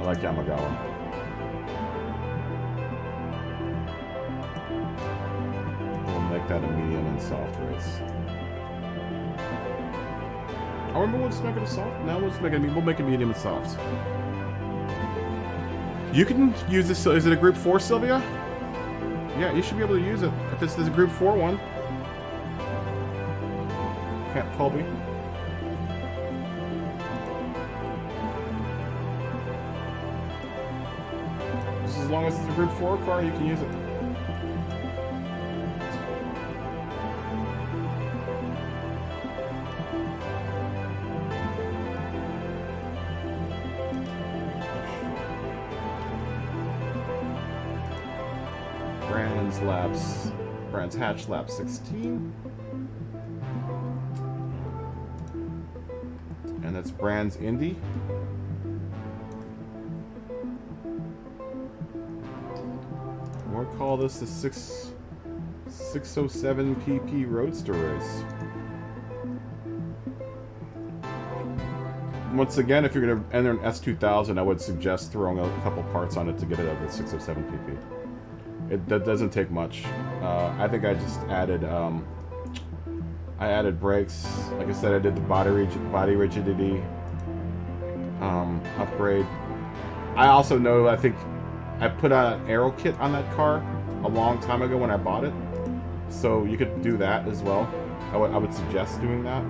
I like Yamagawa. We'll make that a medium and soft race. Or maybe we'll just make it a soft. No, we'll make it medium and soft. You can use this. Is it a Group 4, Sylvia? Yeah, you should be able to use it. If this is a Group 4 one. Can't Colby. Just as long as it's a Group 4 car, you can use it. Brand's Hatch lap 16. And that's Brand's Indy. We'll call this the 607 PP Roadster race. Once again, if you're going to enter an S2000, I would suggest throwing a couple parts on it to get it up to 607 PP. That doesn't take much. I think I just added I added brakes. Like I said, I did the body rigidity upgrade. I also know, I think I put an aero kit on that car a long time ago when I bought it, so you could do that as well. I would suggest doing that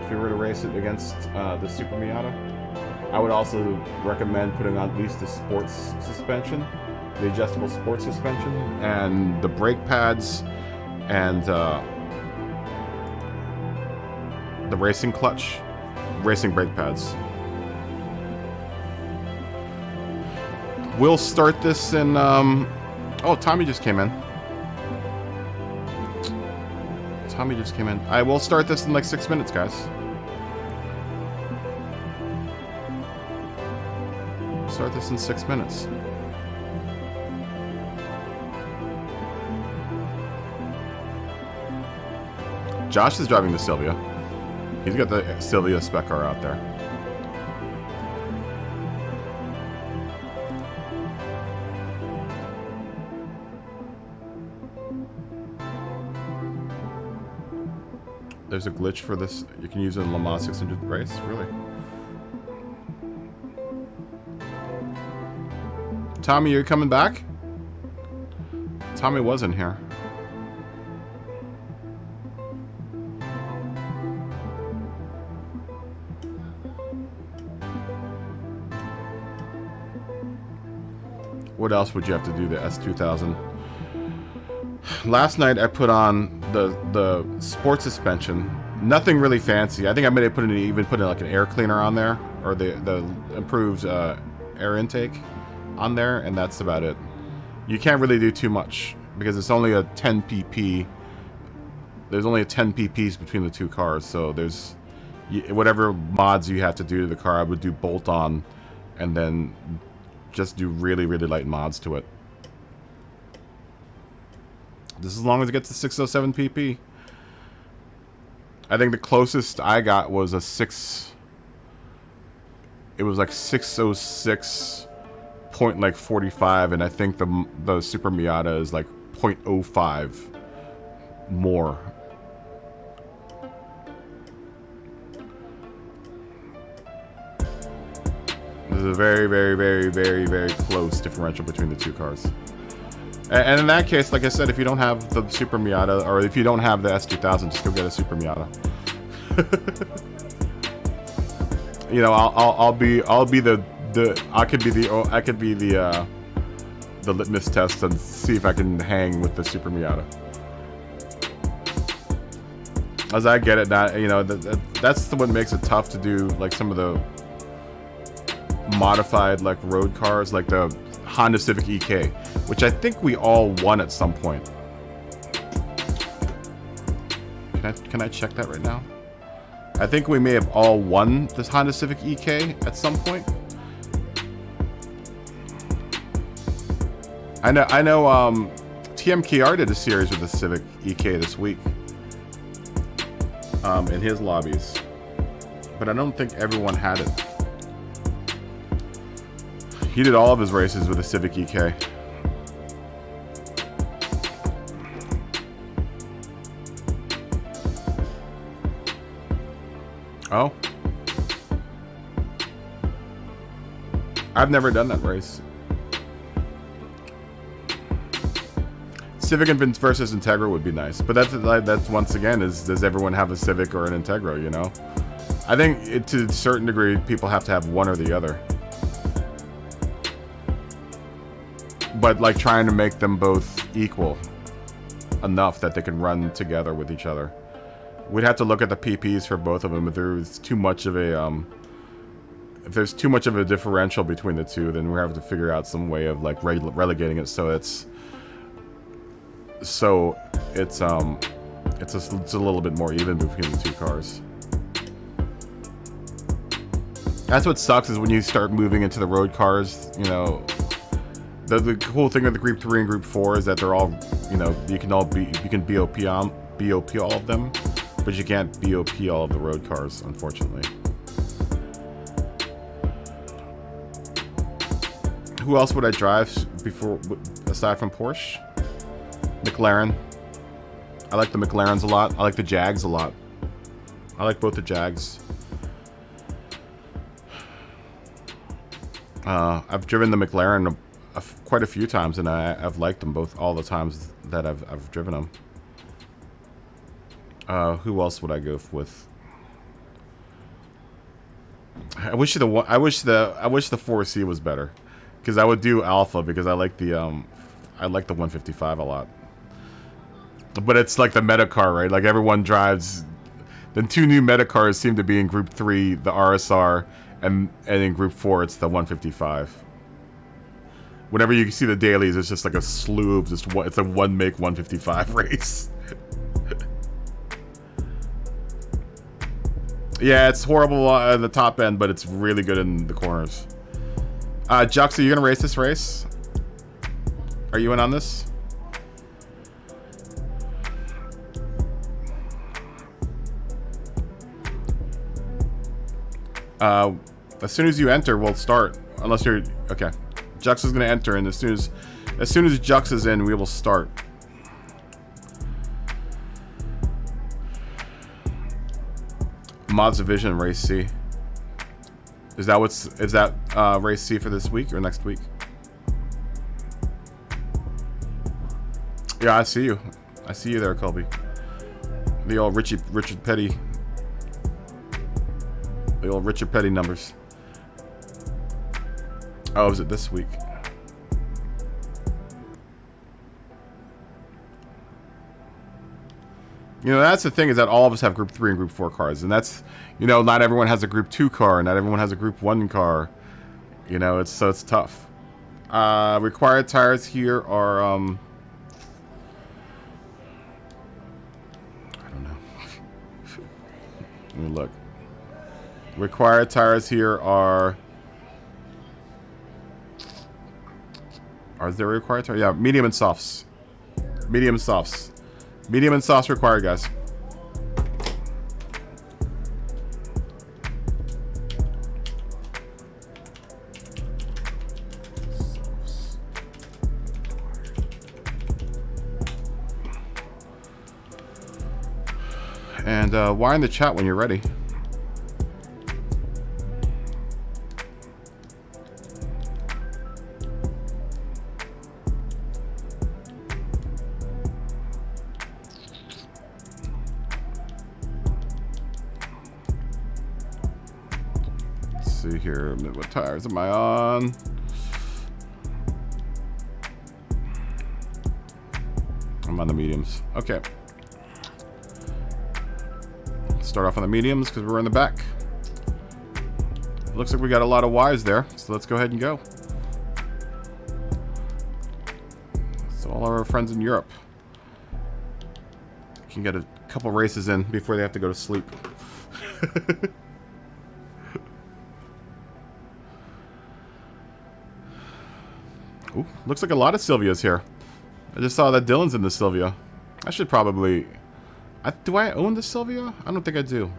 if you were to race it against the Super Miata. I would also recommend putting on at least the sports suspension, the adjustable sports suspension, and the brake pads, and the racing clutch, racing brake pads. We'll start this in, oh, Tommy just came in. Tommy just came in. I will start this in like 6 minutes, guys. Start this in 6 minutes. Josh is driving the Silvia. He's got the Silvia spec car out there. There's a glitch for this. You can use it in Le Mans 600 race? Really? Tommy, you're coming back? Tommy wasn't here. What else would you have to do the S2000? Last night I put on the sports suspension. Nothing really fancy. I think I may have even put in like an air cleaner on there, or the improved air intake on there, and that's about it. You can't really do too much because it's only a 10 pp. There's only a 10 pp's between the two cars, so there's whatever mods you have to do to the car, I would do bolt on, and then just do really, really light mods to it. Just as long as it gets to 607 pp. I think the closest I got was a 6. It was like 606.45, and I think the Super Miata is like 0.05 more. There's a very, very, very, very, very close differential between the two cars. And in that case, like I said, if you don't have the Super Miata, or if you don't have the S2000, just go get a Super Miata. You know, I could be the litmus test and see if I can hang with the Super Miata. As I get it, that, you know, that's the what makes it tough to do like some of the modified like road cars, like the Honda Civic EK, which I think we all won at some point. Can I check that right now? I think we may have all won this Honda Civic EK at some point. I know TMKR did a series with the Civic EK this week in his lobbies, but I don't think everyone had it. He did all of his races with a Civic EK. Oh. I've never done that race. Civic versus Integra would be nice, but that's once again, does everyone have a Civic or an Integra, you know? I think to a certain degree people have to have one or the other. But like trying to make them both equal enough that they can run together with each other. We'd have to look at the PPs for both of them if there was too much of a if there's too much of a differential between the two, then we have to figure out some way of like relegating it so it's a little bit more even between the two cars. That's what sucks, is when you start moving into the road cars, you know, the cool thing with the Group 3 and Group 4 is that they're all, you know, you can BOP all of them, but you can't BOP all of the road cars, unfortunately. Who else would I drive before, aside from Porsche? McLaren. I like the McLarens a lot. I like the Jags a lot. I like both the Jags. I've driven the McLaren quite a few times, and I've liked them both all the times that I've driven them. Who else would I go with? I wish the 4C was better, because I would do Alpha because I like the 155 a lot. But it's like the meta car, right? Like everyone drives. The two new meta cars seem to be in Group 3, the RSR, and in Group 4 it's the 155. Whenever you see the dailies, it's just like a slew of just one. It's a one make 155 race. Yeah, it's horrible at the top end, but it's really good in the corners. Jux, are you gonna race this race? Are you in on this? As soon as you enter, we'll start. Unless you're okay. Jux is gonna enter, and as soon as Jux is in, we will start. Mods Division Race C. Is that Race C for this week or next week? Yeah, I see you. I see you there, Colby. The old Richard Petty. The old Richard Petty numbers. Oh, is it this week? You know, that's the thing, is that all of us have Group 3 and Group 4 cars. And that's, you know, not everyone has a Group 2 car. Not everyone has a Group 1 car. You know, it's tough. Required tires here are, I don't know. Let me look. Required tires here are there required tires? Yeah, medium and softs. Medium and softs. Medium and softs required, guys. And why in the chat when you're ready? Here, what tires am I on? I'm on the mediums. Okay. Start off on the mediums because we're in the back. Looks like we got a lot of Ys there, so let's go ahead and go. So all our friends in Europe can get a couple races in before they have to go to sleep. Ooh, looks like a lot of Silvias here. I just saw that Dylan's in the Silvia. I should probably... do I own the Silvia? I don't think I do.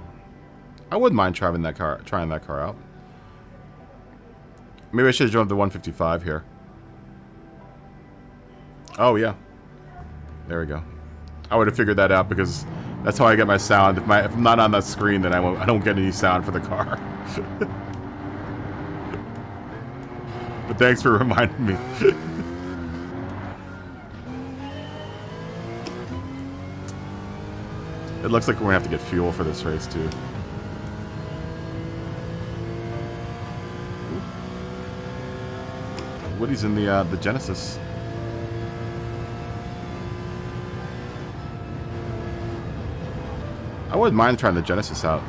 I wouldn't mind trying that car out. Maybe I should have drove the 155 here. Oh, yeah. There we go. I would have figured that out because that's how I get my sound. If I'm not on that screen, then I don't get any sound for the car. But thanks for reminding me. It looks like we're gonna have to get fuel for this race too. Woody's in the Genesis. I wouldn't mind trying the Genesis out.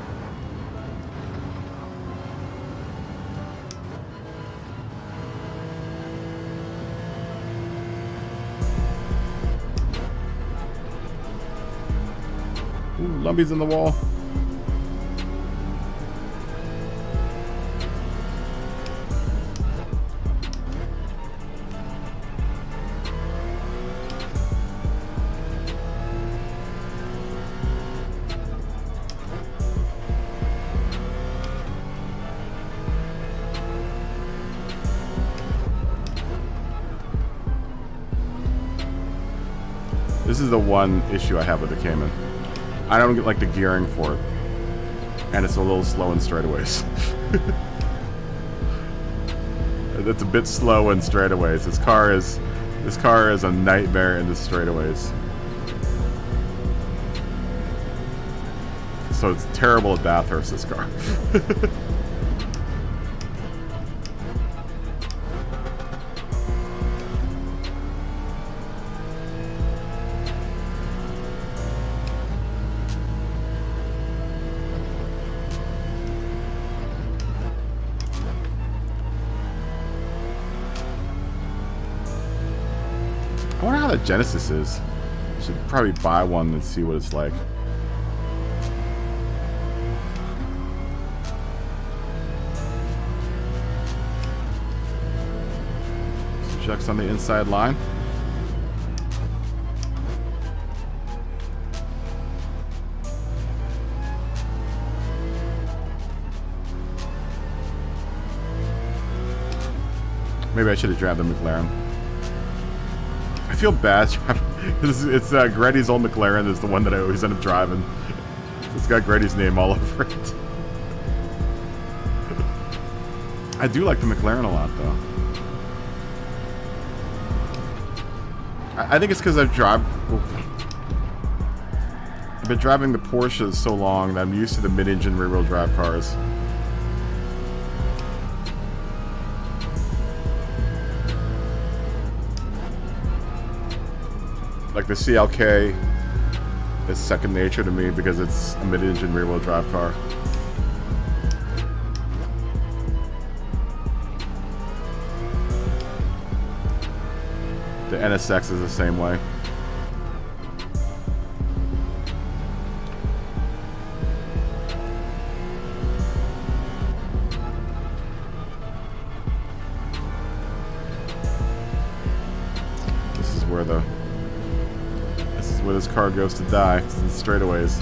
Ooh, Lumpy's in the wall. This is the one issue I have with the Cayman. I don't get like the gearing for it, and it's a little slow in straightaways. It's a bit slow in straightaways. This car is a nightmare in the straightaways. So it's terrible at Bathurst, this car. I wonder how the Genesis is. I should probably buy one and see what it's like. Checks on the inside line. Maybe I should have grabbed the McLaren. I feel bad. It's Gretty's old McLaren is the one that I always end up driving. It's got Gretty's name all over it. I do like the McLaren a lot, though. I think it's because I've been driving the Porsches so long that I'm used to the mid-engine rear-wheel drive cars. Like the CLK is second nature to me because it's a mid-engine rear-wheel drive car. The NSX is the same way. This is where this car goes to die. It's in straightaways.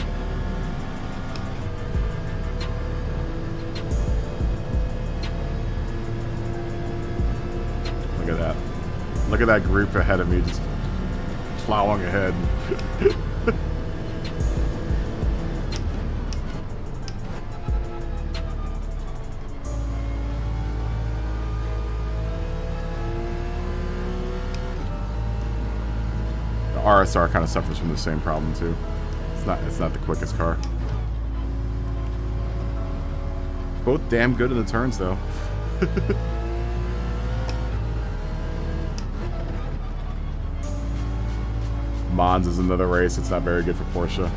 Look at that. Look at that group ahead of me just plowing ahead. The RSR kind of suffers from the same problem too. It's not the quickest car. Both damn good in the turns though. Mons is another race. It's not very good for Porsche.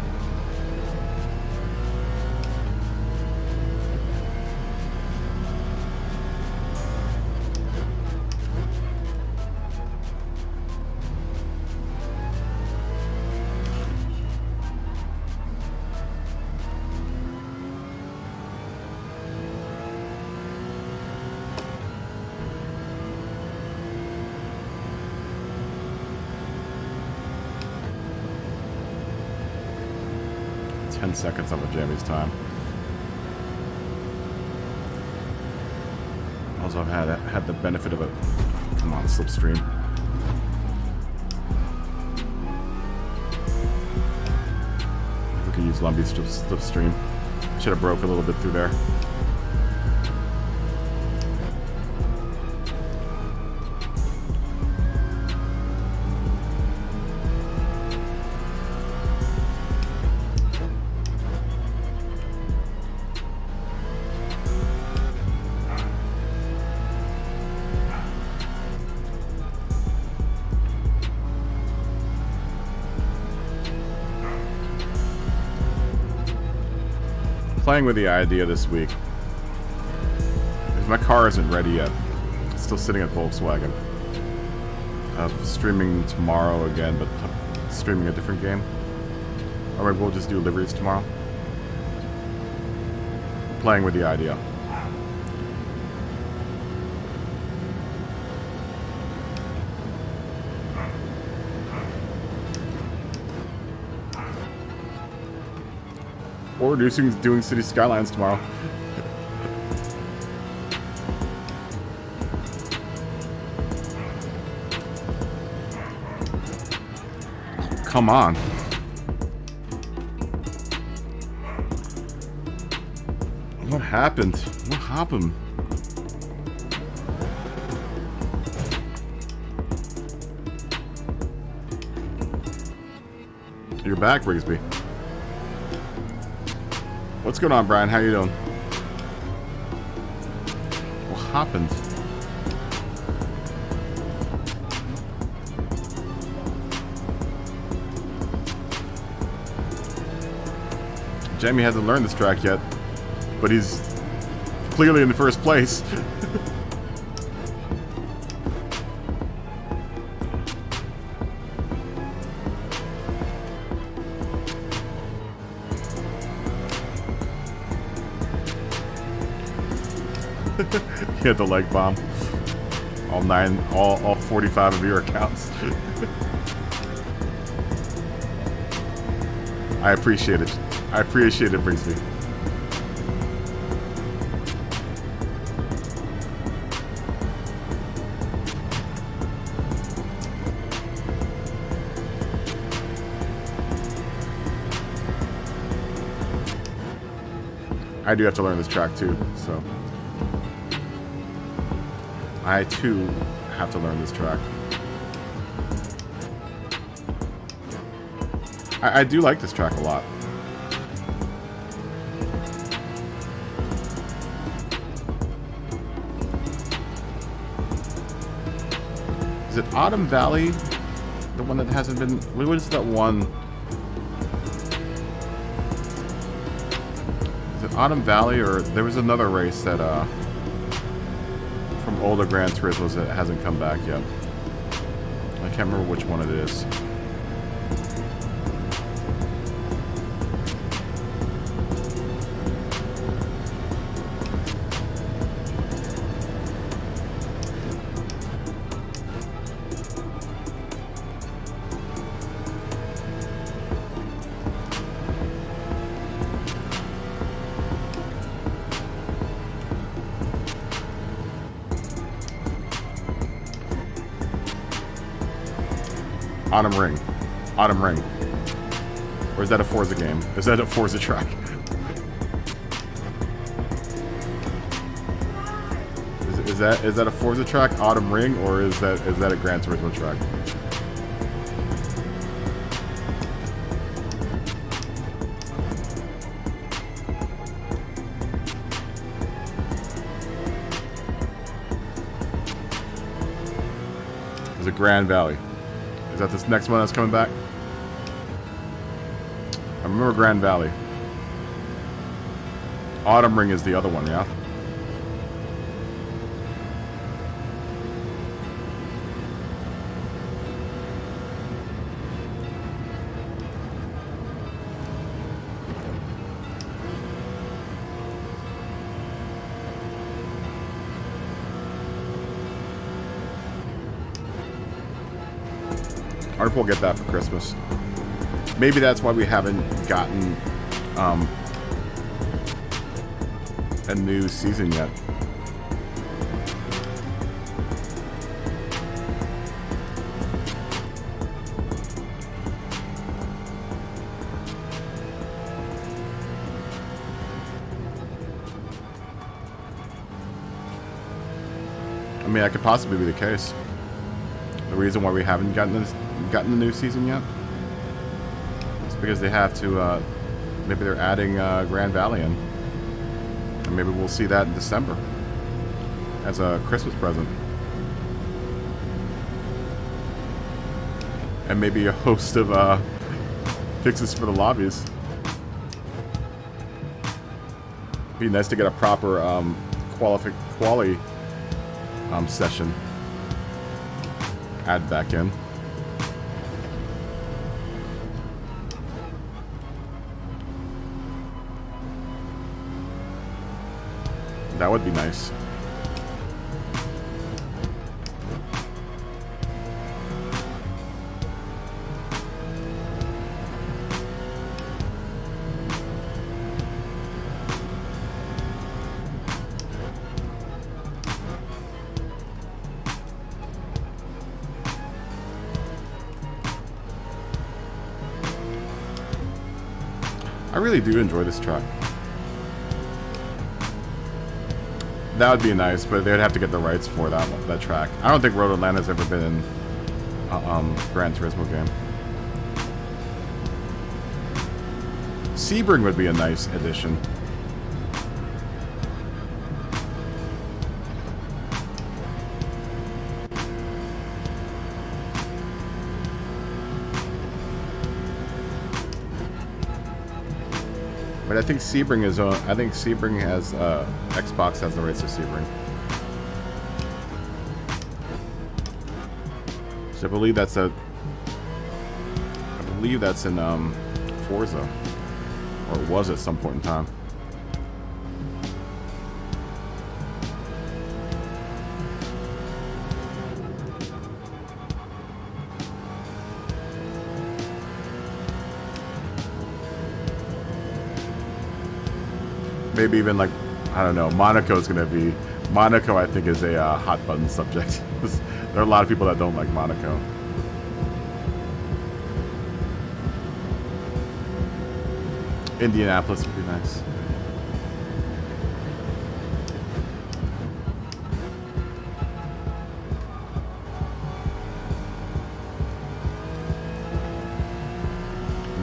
Seconds of a Jamie's time. Also, I've had the benefit of a come on slipstream. We could use Lumpy's slipstream. Should have broke a little bit through there. Playing with the idea this week, because my car isn't ready yet. It's still sitting at Volkswagen. Streaming tomorrow again, but streaming a different game. Or maybe we'll just do liveries tomorrow. Playing with the idea. Or doing City Skylines tomorrow. Come on. What happened? What happened? You're back, Rigsby. What's going on, Brian? How you doing? What happened? Jamie hasn't learned this track yet, but he's clearly in the first place. He had the leg bomb. All 45 of your accounts. I appreciate it. I appreciate it, Bringsby. I do have to learn this track too, so I too have to learn this track. I do like this track a lot. Is it Autumn Valley? The one that hasn't been... What is that one? Is it Autumn Valley, or there was another race that from older Gran Turismos that hasn't come back yet. I can't remember which one it is. Autumn Ring. Autumn Ring. Or is that a Forza game? Is that a Forza track? Is that a Forza track, Autumn Ring, or is that a Gran Turismo track? Is it Grand Valley? Is that this next one that's coming back? I remember Grand Valley. Autumn Ring is the other one, yeah? I wonder if we'll get that for Christmas. Maybe that's why we haven't gotten a new season yet. I mean, that could possibly be the case. The reason why we haven't gotten the new season yet is because they have to, maybe they're adding Grand Valley in. And maybe we'll see that in December as a Christmas present. And maybe a host of fixes for the lobbies. Be nice to get a proper quali session add back in. That would be nice. I really do enjoy this track. That would be nice, but they'd have to get the rights for that track. I don't think Road Atlanta's ever been in a Gran Turismo game. Sebring would be a nice addition. But I think Sebring is. I think Sebring has. Xbox has the rights to Sebring. So I believe that's a. I believe that's in Forza, or it was at some point in time. Maybe even like, I don't know, Monaco's gonna be... Monaco, I think, is a hot button subject. There are a lot of people that don't like Monaco. Indianapolis would be nice.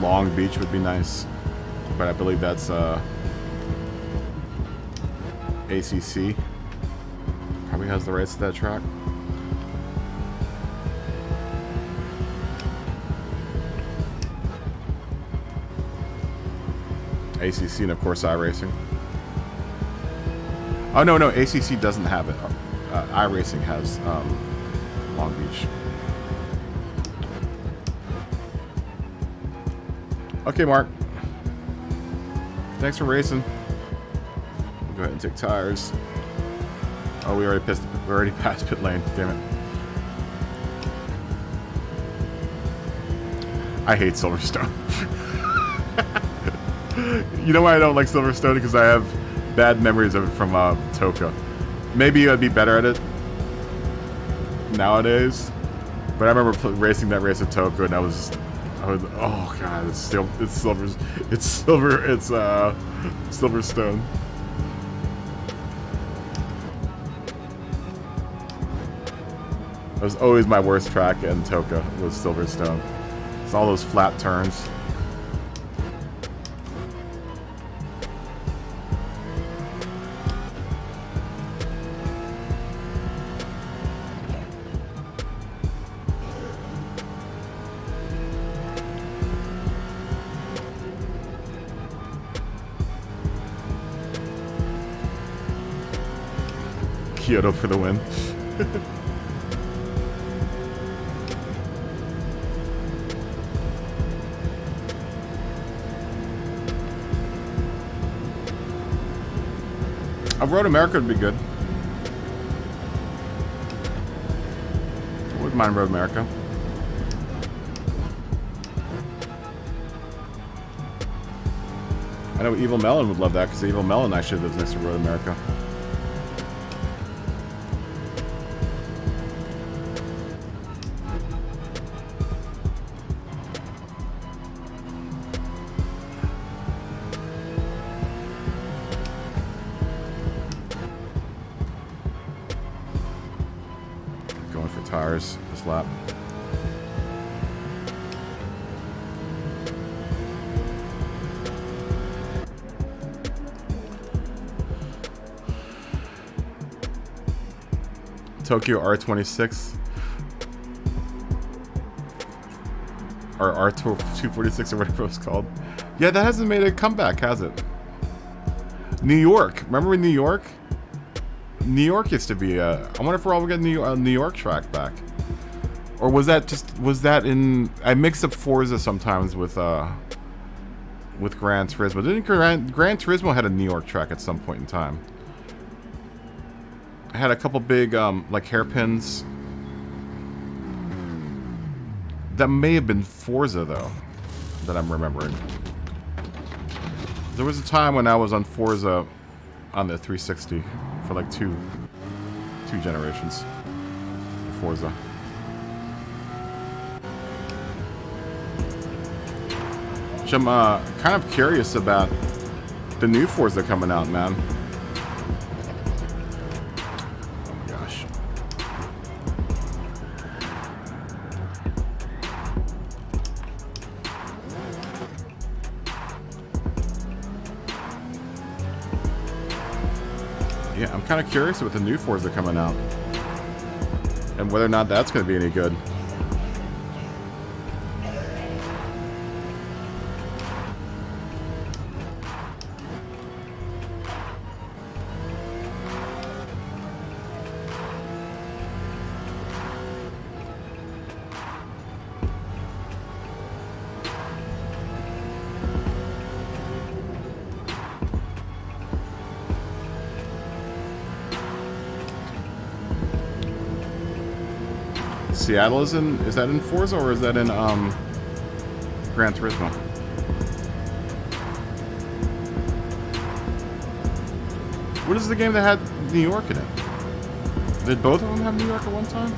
Long Beach would be nice. But I believe that's... ACC probably has the rights to that track. ACC and of course iRacing. Oh no, ACC doesn't have it. iRacing has Long Beach. Okay, Mark. Thanks for racing. Go ahead and take tires. Oh, we already passed pit lane. Damn it. I hate Silverstone. You know why I don't like Silverstone? Because I have bad memories of it from Toka. Maybe I'd be better at it nowadays. But I remember racing that race at Toka, and I was oh god, it's Silverstone. It was always my worst track in Toka, was Silverstone. It's all those flat turns. Kyoto for the win. Road America would be good. I wouldn't mind Road America. I know Evil Melon would love that because Evil Melon actually lives next to Road America. Tires this lap. Tokyo R26 or R246 or whatever it's called. Yeah, that hasn't made a comeback, has it? New York. Remember in New York? New York used to be I wonder if we're all getting New York track back. Or was that in... I mix up Forza sometimes with Gran Turismo. Didn't Gran Turismo had a New York track at some point in time? had a couple big like hairpins. That may have been Forza though, that I'm remembering. There was a time when I was on Forza on the 360 for like two generations of Forza. Which I'm kind of curious about the new Forza coming out, man. Oh my gosh. Yeah, I'm kind of curious with the new Forza coming out and whether or not that's going to be any good. Seattle is that in Forza or is that in Gran Turismo? What is the game that had New York in it? Did both of them have New York at one time?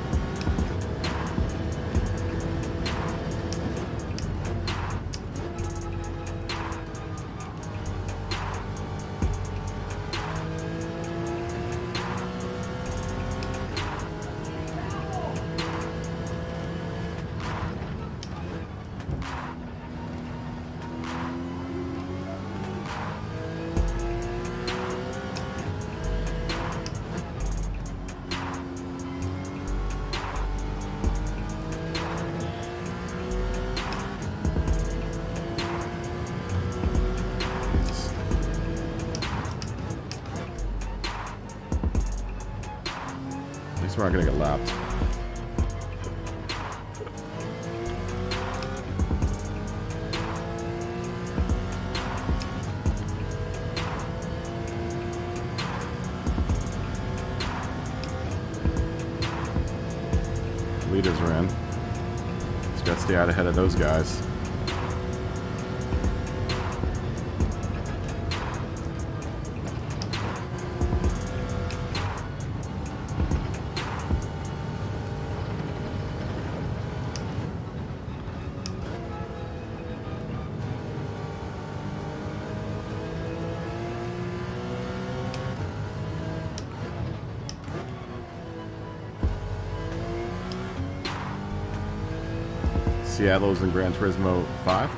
We're not gonna get lapped. Leaders are in. Just gotta stay out ahead of those guys. Seattle's in Gran Turismo 5.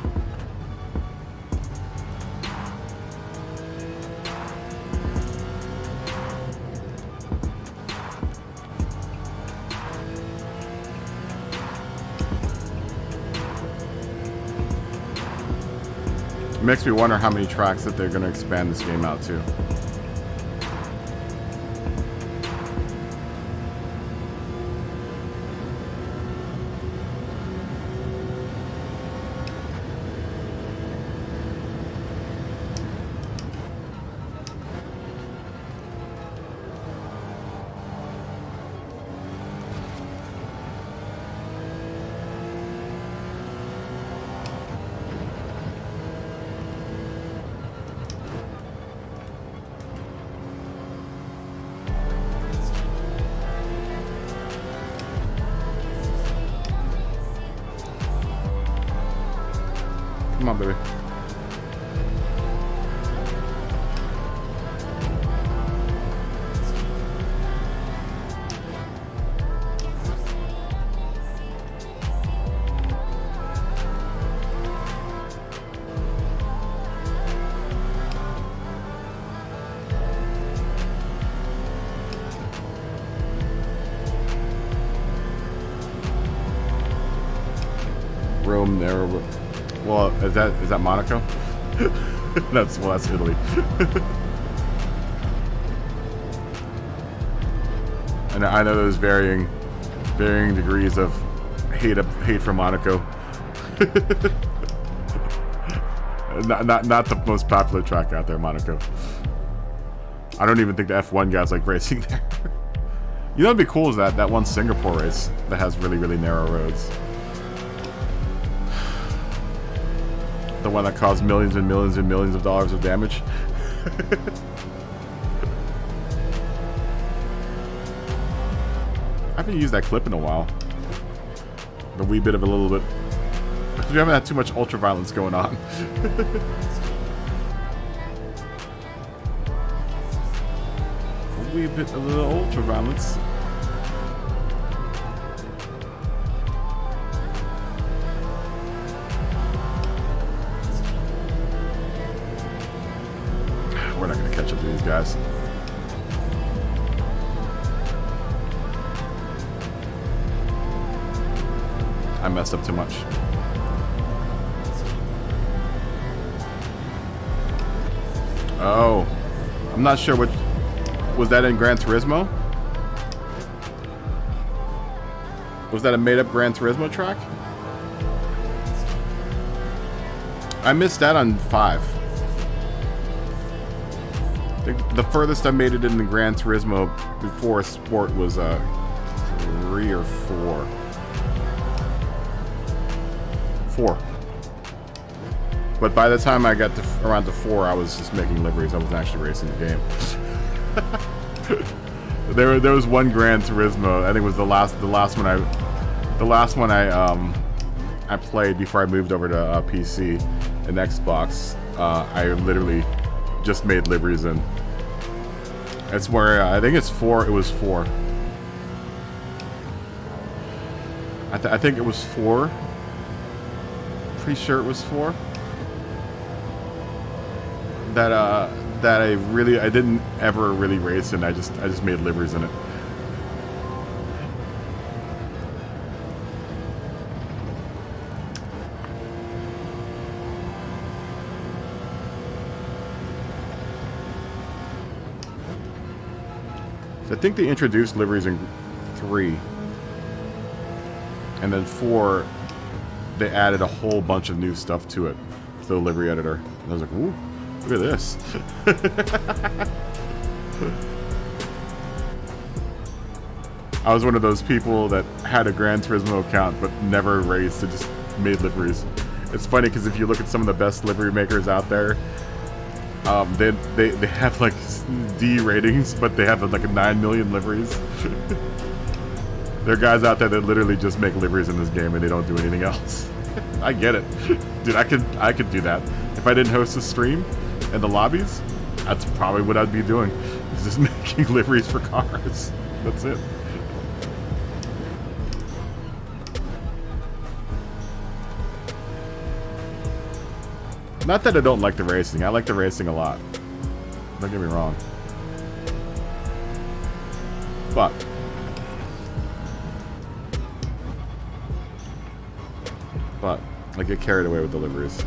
It makes me wonder how many tracks that they're going to expand this game out to. Come on, baby. Rome there. Well, is that Monaco? that's Italy. And I know there's varying degrees of hate for Monaco. not the most popular track out there, Monaco. I don't even think the F1 guys like racing there. You know what'd be cool is that one Singapore race that has really, really narrow roads. The one that caused millions and millions and millions of dollars of damage. I haven't used that clip in a while. A wee bit of a little bit. We haven't had too much ultra violence going on. A wee bit of a little ultra violence. We're not going to catch up to these guys. I messed up too much. Oh, I'm not sure what was that in Gran Turismo? Was that a made-up Gran Turismo track? I missed that on 5. The furthest I made it in the Gran Turismo before Sport was 3 or 4. 4. But by the time I got to around to 4, I was just making liveries. I wasn't actually racing the game. there was one Gran Turismo. I think it was the last one I played before I moved over to PC and Xbox. I literally just made liveries in. It's where I think it's 4. It was 4. I think it was 4. Pretty sure it was 4. That I didn't ever really race in. I just made liveries in it. So I think they introduced liveries in 3, and then 4 they added a whole bunch of new stuff to it, to the livery editor. And I was like, ooh, look at this. I was one of those people that had a Gran Turismo account but never raced and just made liveries. It's funny because if you look at some of the best livery makers out there, they have like D ratings, but they have like 9 million liveries. There are guys out there that literally just make liveries in this game and they don't do anything else. I get it. Dude, I could do that. If I didn't host a stream in the lobbies, that's probably what I'd be doing. Just making liveries for cars. That's it. Not that I don't like the racing. I like the racing a lot. Don't get me wrong. But I get carried away with deliveries.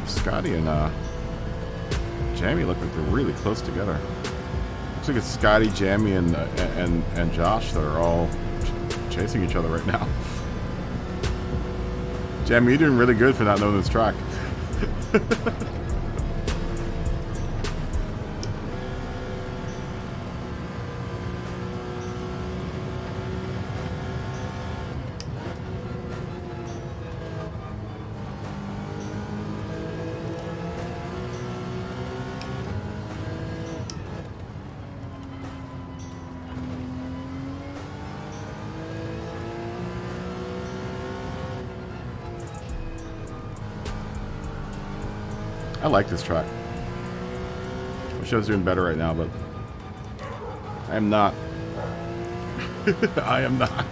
Scotty and Jamie look like they're really close together. Looks like it's Scotty, Jamie, and Josh that are all chasing each other right now. Jamie, you're doing really good for not knowing this track. I like this track. Wish I was doing better right now, but I am not. I am not.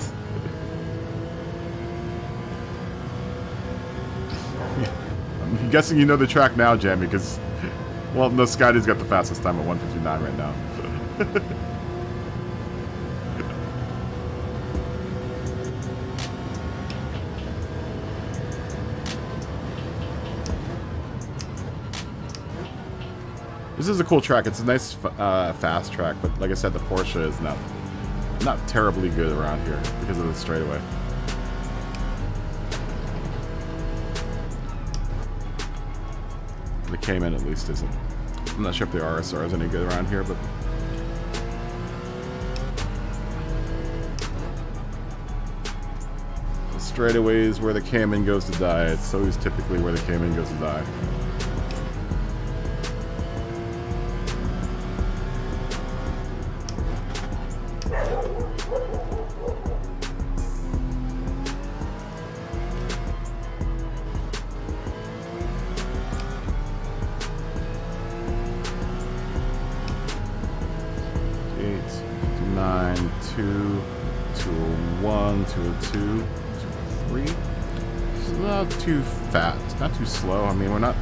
I'm guessing you know the track now, Jamie, because, well, no, Scotty's got the fastest time at 1:59 right now. This is a cool track. It's a nice fast track, but like I said, the Porsche is not terribly good around here because of the straightaway. The Cayman at least isn't. I'm not sure if the RSR is any good around here, but the straightaway is where the Cayman goes to die. It's always typically where the Cayman goes to die. Too fat. It's not too slow. I mean, we're not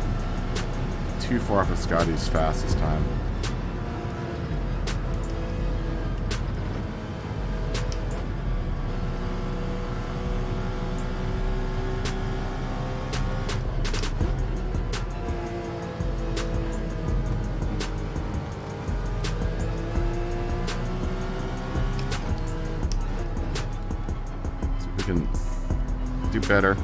too far off of Scotty's fastest time. So we can do better.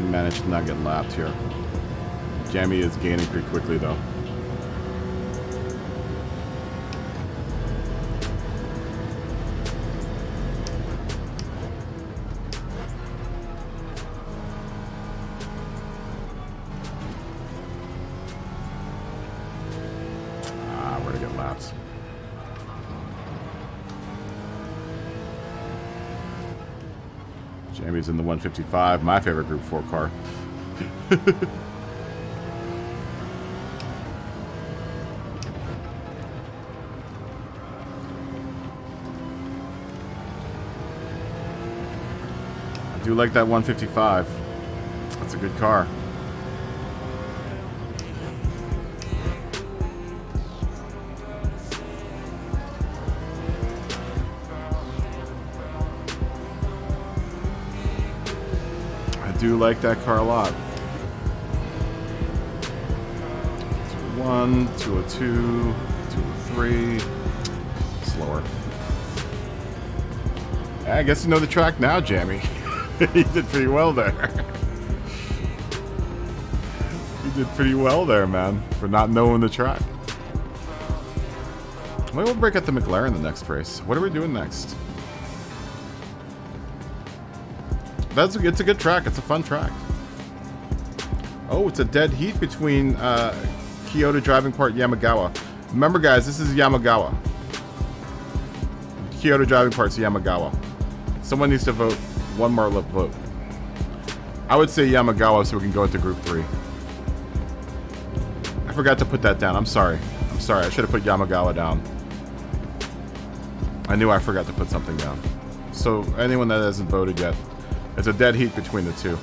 Managed to not get lapped here. Jammy is gaining pretty quickly though. We're gonna get lapped. Jamie's in the 155, my favorite Group 4 car. I do like that 155. That's a good car. I do like that car a lot. 201, 202, 203. Slower. I guess you know the track now, Jammy. You did pretty well there. You did pretty well there, man, for not knowing the track. Maybe we'll break out the McLaren the next race. What are we doing next? It's a good track. It's a fun track. Oh, it's a dead heat between Kyoto Driving Park Yamagawa. Remember, guys, this is Yamagawa. Kyoto Driving Park's Yamagawa. Someone needs to vote one more vote. I would say Yamagawa so we can go into Group 3. I forgot to put that down. I'm sorry. I'm sorry. I should have put Yamagawa down. I knew I forgot to put something down. So, anyone that hasn't voted yet, it's a dead heat between the two.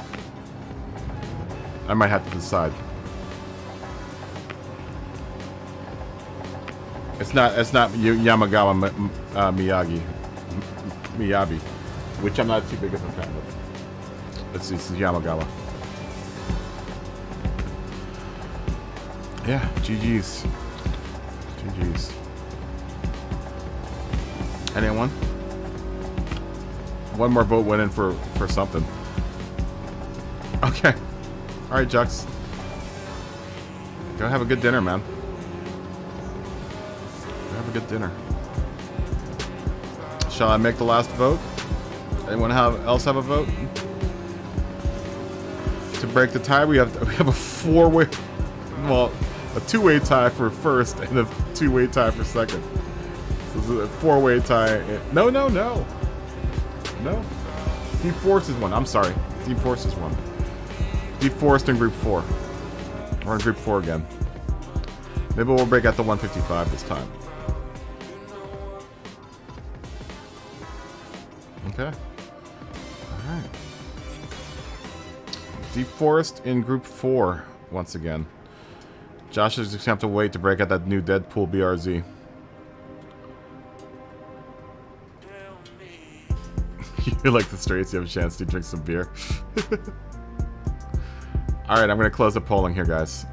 I might have to decide. It's not Yamagawa Miyabi, which I'm not too big of a fan of. This is Yamagawa. Yeah, GG's. GG's. Anyone? One more vote went in for something. Okay. Alright, Jux. Go have a good dinner, man. Go have a good dinner. Shall I make the last vote? Anyone else have a vote? To break the tie, we have a four-way, well, a two-way tie for first and a two-way tie for second. So this is a four-way tie. No. Deep Force is one. I'm sorry. Deep Force is one. Deep Force in Group 4. We're in Group 4 again. Maybe we'll break out the 155 this time. Okay. Alright. Deep Forest in Group 4, once again. Josh is just gonna have to wait to break out that new Deadpool BRZ. You like the streets, you have a chance to drink some beer. Alright, I'm gonna close the polling here, guys.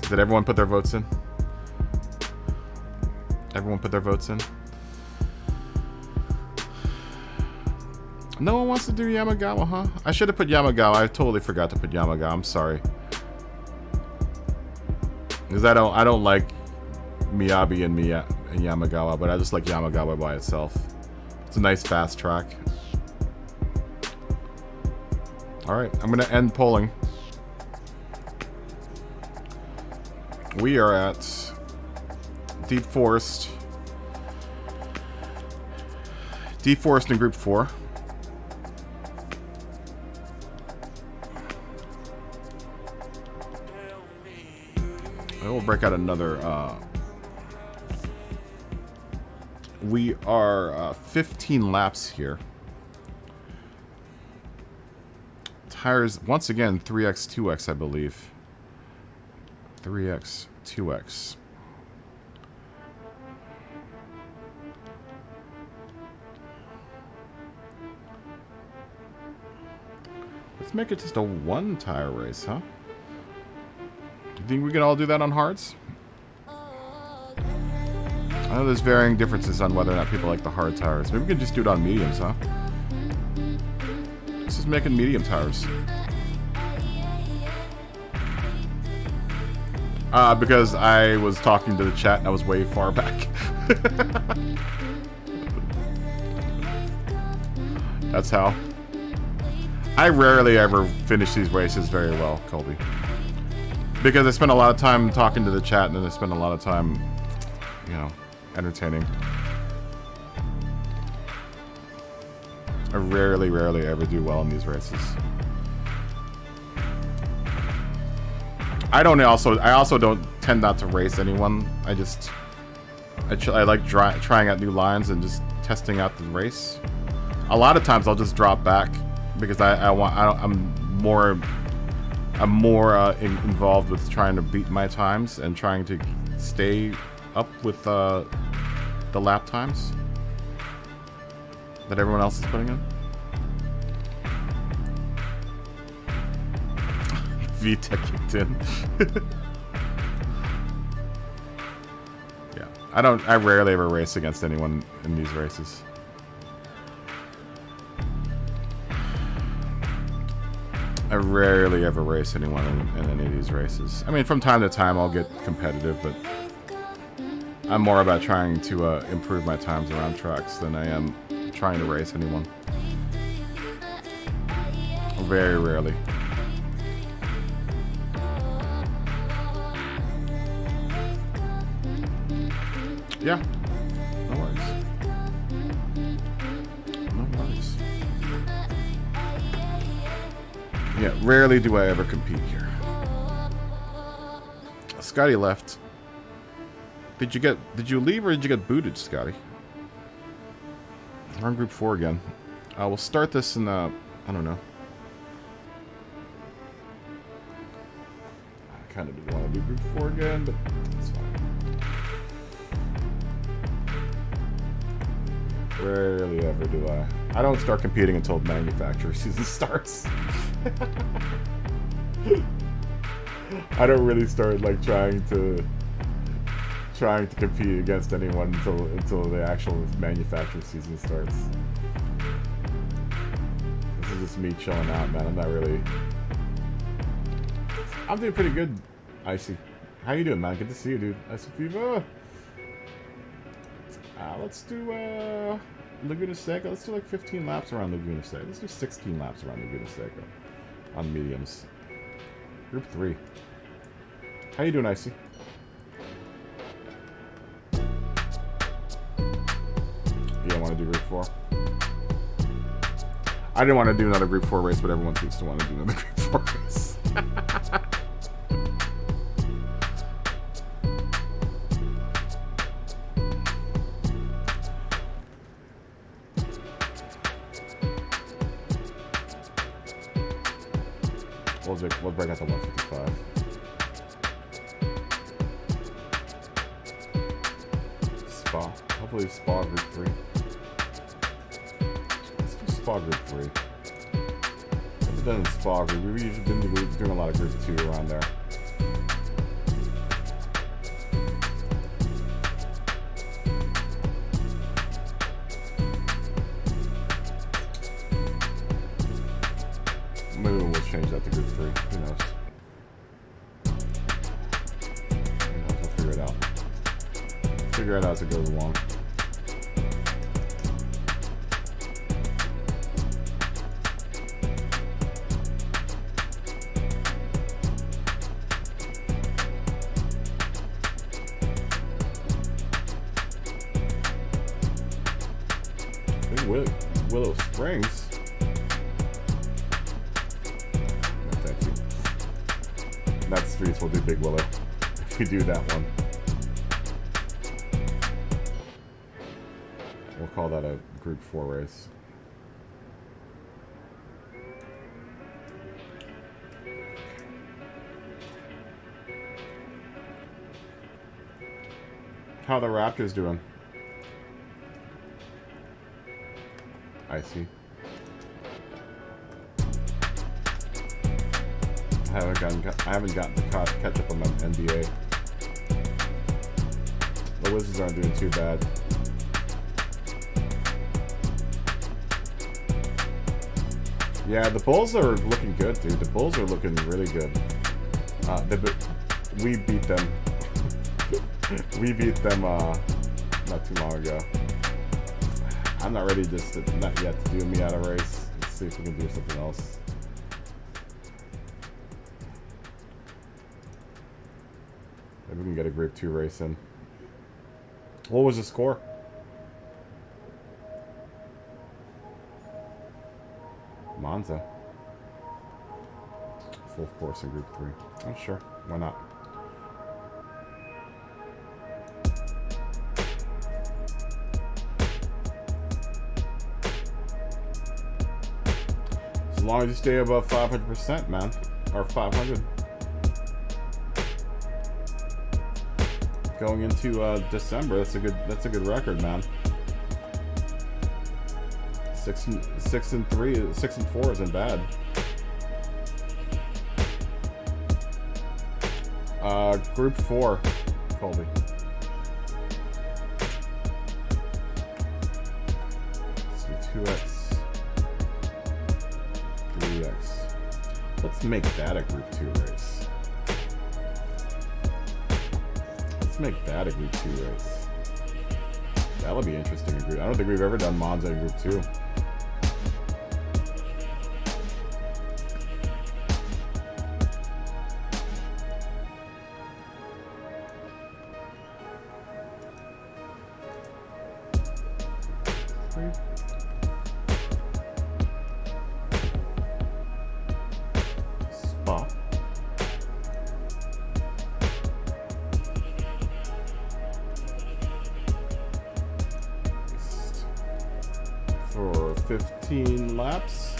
Did everyone put their votes in? Everyone put their votes in? No one wants to do Yamagawa, huh? I should have put Yamagawa. I totally forgot to put Yamagawa. I'm sorry. Because I don't like Miyabi and Yamagawa, but I just like Yamagawa by itself. It's a nice fast track. Alright, I'm gonna end polling. We are at Deep Forest. Deep Forest in Group 4. We'll break out another. We are 15 laps here. Tires, once again, 3x, 2x, I believe. 3x, 2x. Let's make it just a one tire race, huh? You think we can all do that on hards? I know there's varying differences on whether or not people like the hard tires. Maybe we can just do it on mediums, huh? Let's just make it medium tires. Because I was talking to the chat and I was way far back. That's how. I rarely ever finish these races very well, Colby. Because I spend a lot of time talking to the chat and then I spend a lot of time, you know, entertaining. I rarely ever do well in these races. I also don't tend not to race anyone. I like trying out new lines and just testing out the race. A lot of times I'll just drop back because I'm more involved with trying to beat my times and trying to stay up with the lap times that everyone else is putting in. VTech kicked in. Yeah, I rarely ever race against anyone in these races. I rarely ever race anyone in any of these races. I mean, from time to time I'll get competitive, but I'm more about trying to improve my times around tracks than I am trying to race anyone. Very rarely. Yeah. No worries. No worries. Yeah, rarely do I ever compete here. Scotty left. Did you leave or did you get booted, Scotty? We're on Group 4 again. We'll start this in, I don't know. I kind of didn't want to do Group 4 again, but it's fine. Rarely ever do I. I don't start competing until manufacturer season starts. I don't really start like trying to compete against anyone until the actual manufacturer season starts. This is just me chilling out, man. I'm not really. I'm doing pretty good, Icy. How you doing, man? Good to see you, dude. Icy Fever. Let's do Laguna Seca. Let's do like 15 laps around Laguna Seca. Let's do 16 laps around Laguna Seca on mediums. Group 3. How you doing, Icy? You don't want to do Group 4? I didn't want to do another Group 4 race, but everyone seems to want to do another Group 4 race. We'll break out the 155. Spa. Hopefully Spa Group 3. Let's do Spa Group 3. I've done Spa Group. We've usually been doing a lot of Group 2 around there. Maybe we'll change that to Group 3. Who knows? We'll figure it out. Figure it out as it goes along. Willow Springs. No, thank you. That streets will do Big Willow if we do that one. We'll call that a Group 4 race. How the Raptors doing? I see. I haven't gotten to catch up on my NBA. The Wizards aren't doing too bad. Yeah, the Bulls are looking good, dude. The Bulls are looking really good. We beat them. We beat them not too long ago. I'm not ready not yet to do me out of race. Let's see if we can do something else. Maybe we can get a Group 2 race in. What was the score? Monza. Full course in Group 3. Oh, sure. Why not? As long as you stay above 500%, man. Or 500. Going into December, that's a good record, man. 6 and 3, 6 and 4 isn't bad. Group 4, Colby. Let's do 2x, 3x. Let's make that a Group 2 race. Let's make that a Group 2 race. That'll be interesting. I don't think we've ever done Monza in Group 2. Spa. For 15 laps.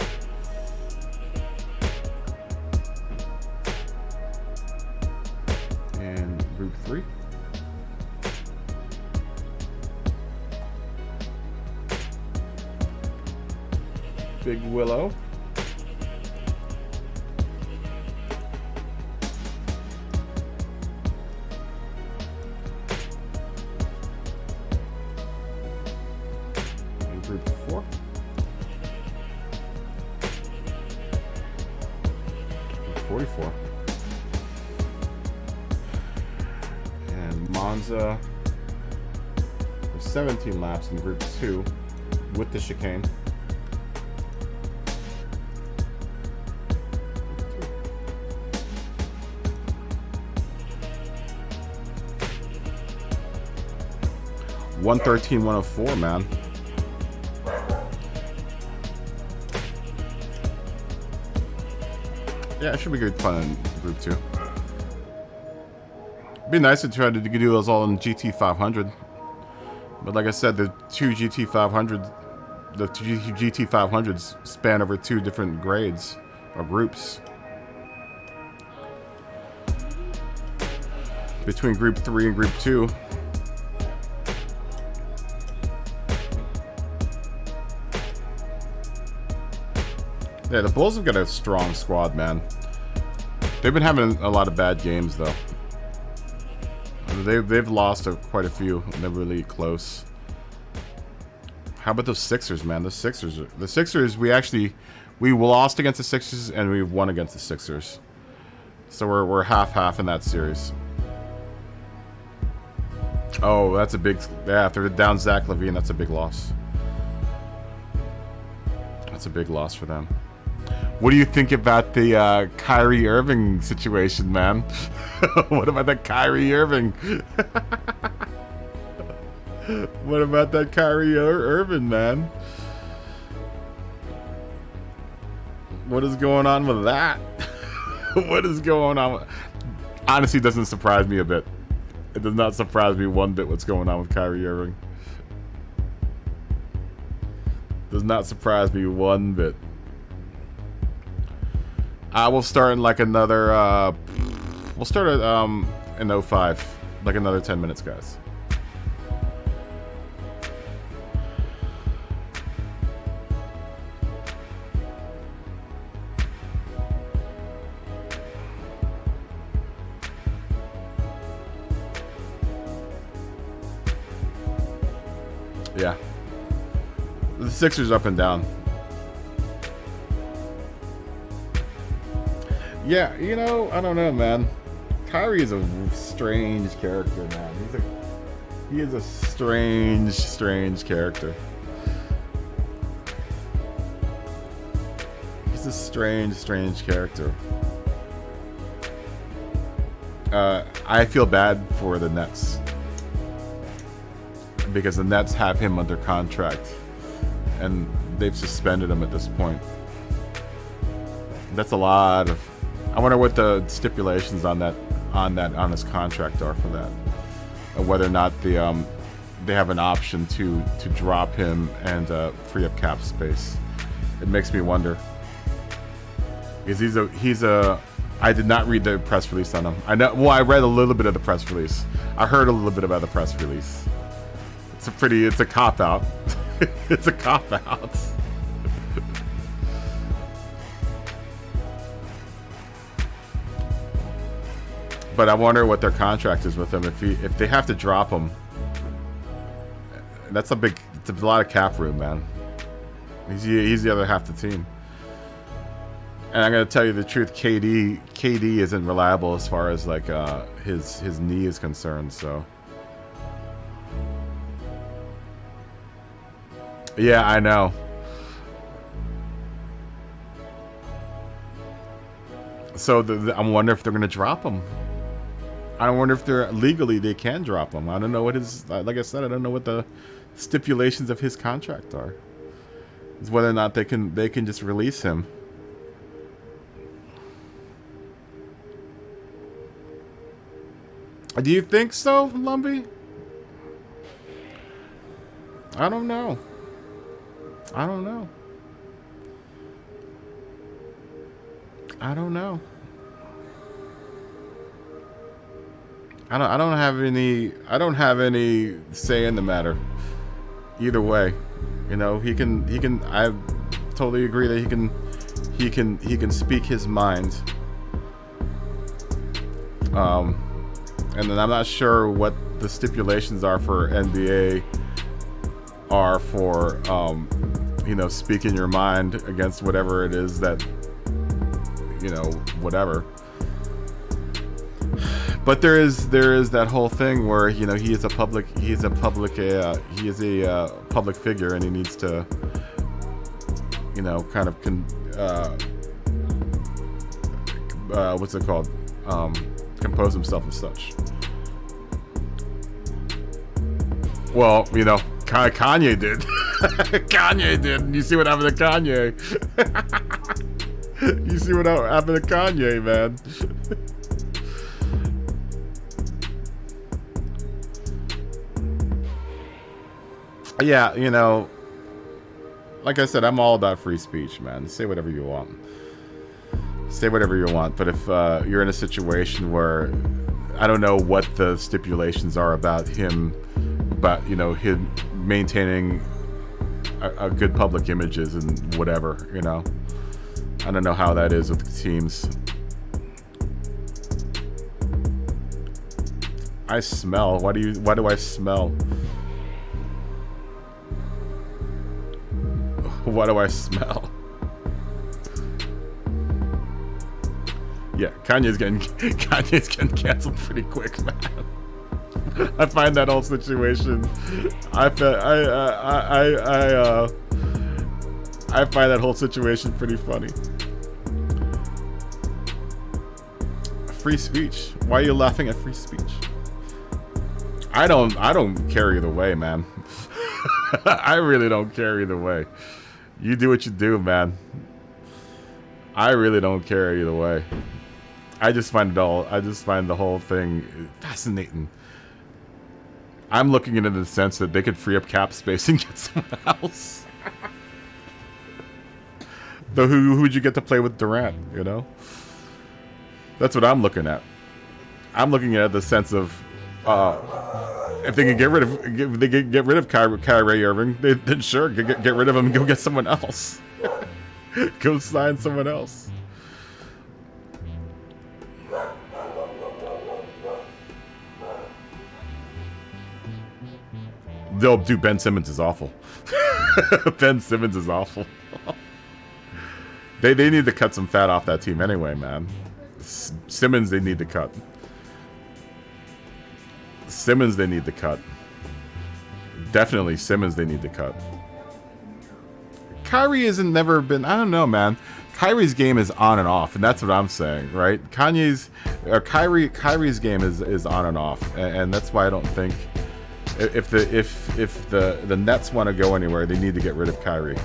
And Group 3. Big Willow. And Group 4. Group 44. And Monza for 17 laps in Group 2 with the chicane. $113, $104, man. Yeah, it should be good fun in Group 2. It'd be nice to try to do those all in GT500. But like I said, the two GT500s span over 2 different grades or groups. between Group 3 and Group 2. Yeah, the Bulls have got a strong squad, man. They've been having a lot of bad games, though. They've lost quite a few, and they're really close. How about those Sixers, man? The Sixers, we lost against the Sixers, and we won against the Sixers. So we're half-half in that series. Oh, that's a big... Yeah, if they're down Zach LaVine, that's a big loss. That's a big loss for them. What do you think about the Kyrie Irving situation, man? What about that Kyrie Irving? What about that Kyrie Irving, man? What is going on with that? What is going on? Honestly, it doesn't surprise me a bit. It does not surprise me one bit what's going on with Kyrie Irving. Does not surprise me one bit. We'll start in like another, we'll start at, in 05. Like another 10 minutes, guys. Yeah. The Sixers up and down. Yeah, you know, I don't know, man. Kyrie is a strange character, man. He is a strange character. He's a strange character. I feel bad for the Nets. Because the Nets have him under contract. And they've suspended him at this point. That's a lot of... I wonder what the stipulations on his contract are for that, and whether or not they have an option to drop him and free up cap space. It makes me wonder, because he's a. I did not read the press release on him. I know. Well, I read a little bit of the press release. I heard a little bit about the press release. It's a cop out. It's a cop out. But I wonder what their contract is with him. If they have to drop him, it's a lot of cap room, man. He's the other half of the team. And I'm gonna tell you the truth, KD isn't reliable as far as like his knee is concerned. So yeah, I know. So I'm wondering if they're gonna drop him. I wonder if they can drop him. I don't know what his, like I said, I don't know what the stipulations of his contract are. It's whether or not they can just release him. Do you think so, Lumpy? I don't know. I don't know. I don't know. I don't have any say in the matter. Either way, you know, he can I totally agree that he can speak his mind. And then I'm not sure what the stipulations are for NBA are for you know, speaking your mind against whatever it is that, you know, whatever. But there is that whole thing where, you know, he is a public figure, and he needs to, you know, kind of what's it called, compose himself as such. Well, you know, Kanye did. Kanye did. You see what happened to Kanye? You see what happened to Kanye, man? Yeah, you know, like I said, I'm all about free speech, man. Say whatever you want. Say whatever you want. But if you're in a situation where I don't know what the stipulations are about him, about, you know, him maintaining a good public images and whatever, you know. I don't know how that is with the teams. I smell. Why do I smell? What do I smell? Yeah, Kanye's getting canceled pretty quick, man. I find that whole situation. I find that whole situation pretty funny. Free speech. Why are you laughing at free speech? I don't care either way, man. I really don't care either way. You do what you do, man. I really don't care either way. I just find the whole thing fascinating. I'm looking at it in the sense that they could free up cap space and get someone else. Though who would you get to play with Durant, you know? That's what I'm looking at. I'm looking at the sense of if they can get rid of Kyrie Irving, then sure, get rid of him and go get someone else. Go sign someone else. They'll do. Ben Simmons is awful. Ben Simmons is awful. They need to cut some fat off that team anyway, man. Simmons they need to cut. Simmons they need to cut. Definitely Simmons they need to cut. Kyrie hasn't never been, I don't know, man. Kyrie's game is on and off, and that's what I'm saying, right? Kyrie's game is on and off, and that's why I don't think if the Nets want to go anywhere, they need to get rid of Kyrie.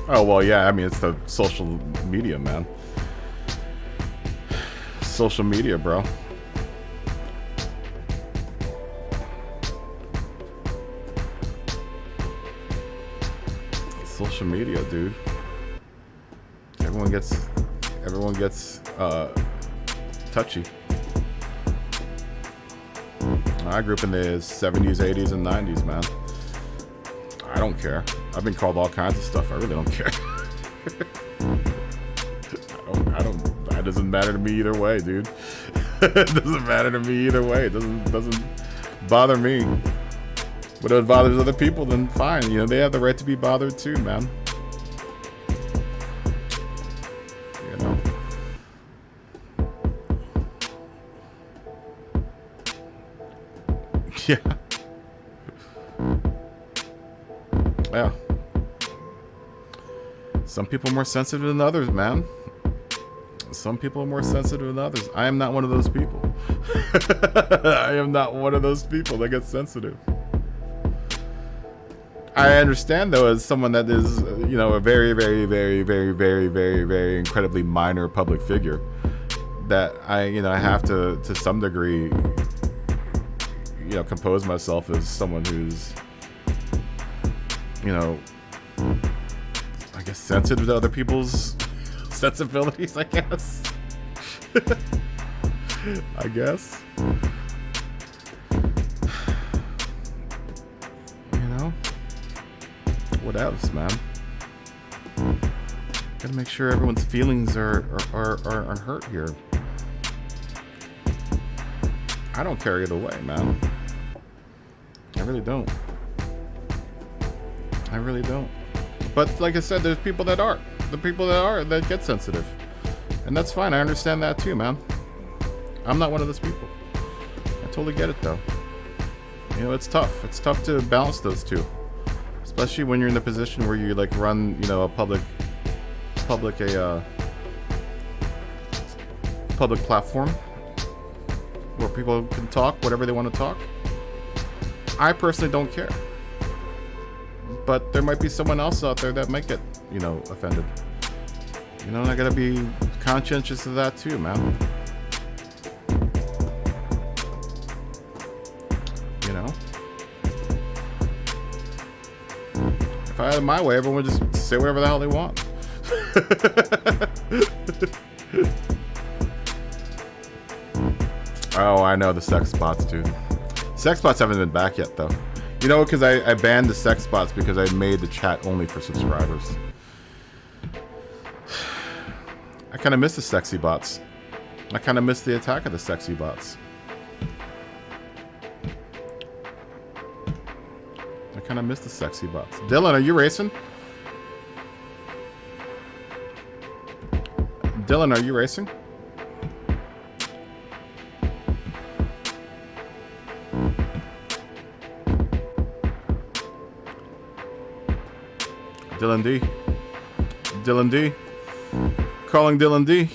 Oh, well, yeah, I mean, it's the social media, man. Social media, bro. Social media, dude. Everyone gets touchy. I grew up in the 70s, 80s, and 90s, man. I don't care. I've been called all kinds of stuff. I really don't care. I don't. That doesn't matter to me either way, dude. It doesn't matter to me either way. It doesn't bother me. But if it bothers other people, then fine. You know, they have the right to be bothered too, man. You know. Yeah. Yeah. Some people are more sensitive than others, man. Some people are more sensitive than others. I am not one of those people. I am not one of those people that get sensitive. I understand, though, as someone that is, you know, a very, very, very, very, very, very, very incredibly minor public figure, that I have to some degree, you know, compose myself as someone who's, you know, I guess sensitive to other people's sensibilities, I guess. I guess. You know? What else, man? Gotta make sure everyone's feelings are hurt here. I don't care either way, man. I really don't. I really don't. But like I said, there's people that are. The people that get sensitive. And that's fine. I understand that too, man. I'm not one of those people. I totally get it, though. You know, it's tough. It's tough to balance those two. Especially when you're in the position where you, like, run, you know, a public platform where people can talk whatever they want to talk. I personally don't care. But there might be someone else out there that might get, you know, offended. You know, and I gotta be conscientious of that too, man. You know? If I had it my way, everyone would just say whatever the hell they want. Oh, I know the sex bots, dude. Sex bots haven't been back yet, though. You know, because I banned the sex bots because I made the chat only for subscribers. I kind of miss the sexy bots. I kind of miss the attack of the sexy bots. I kind of miss the sexy bots. Dylan, are you racing? Dylan, are you racing? Dylan D. Dylan D. Calling Dylan D.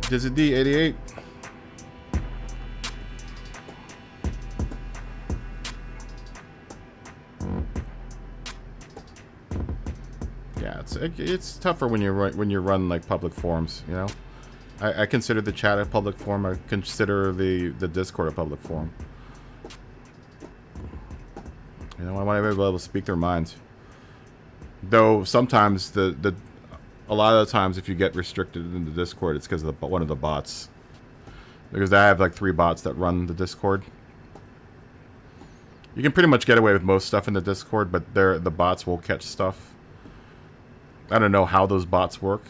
Dizzy D, 88. Yeah, it's tougher when you run like public forums, you know. I consider the chat a public forum. I consider the Discord a public forum. You know, I want everybody able to speak their minds. Though sometimes a lot of the times if you get restricted in the Discord, it's because of one of the bots. Because I have like 3 bots that run the Discord. You can pretty much get away with most stuff in the Discord, but the bots will catch stuff. I don't know how those bots work.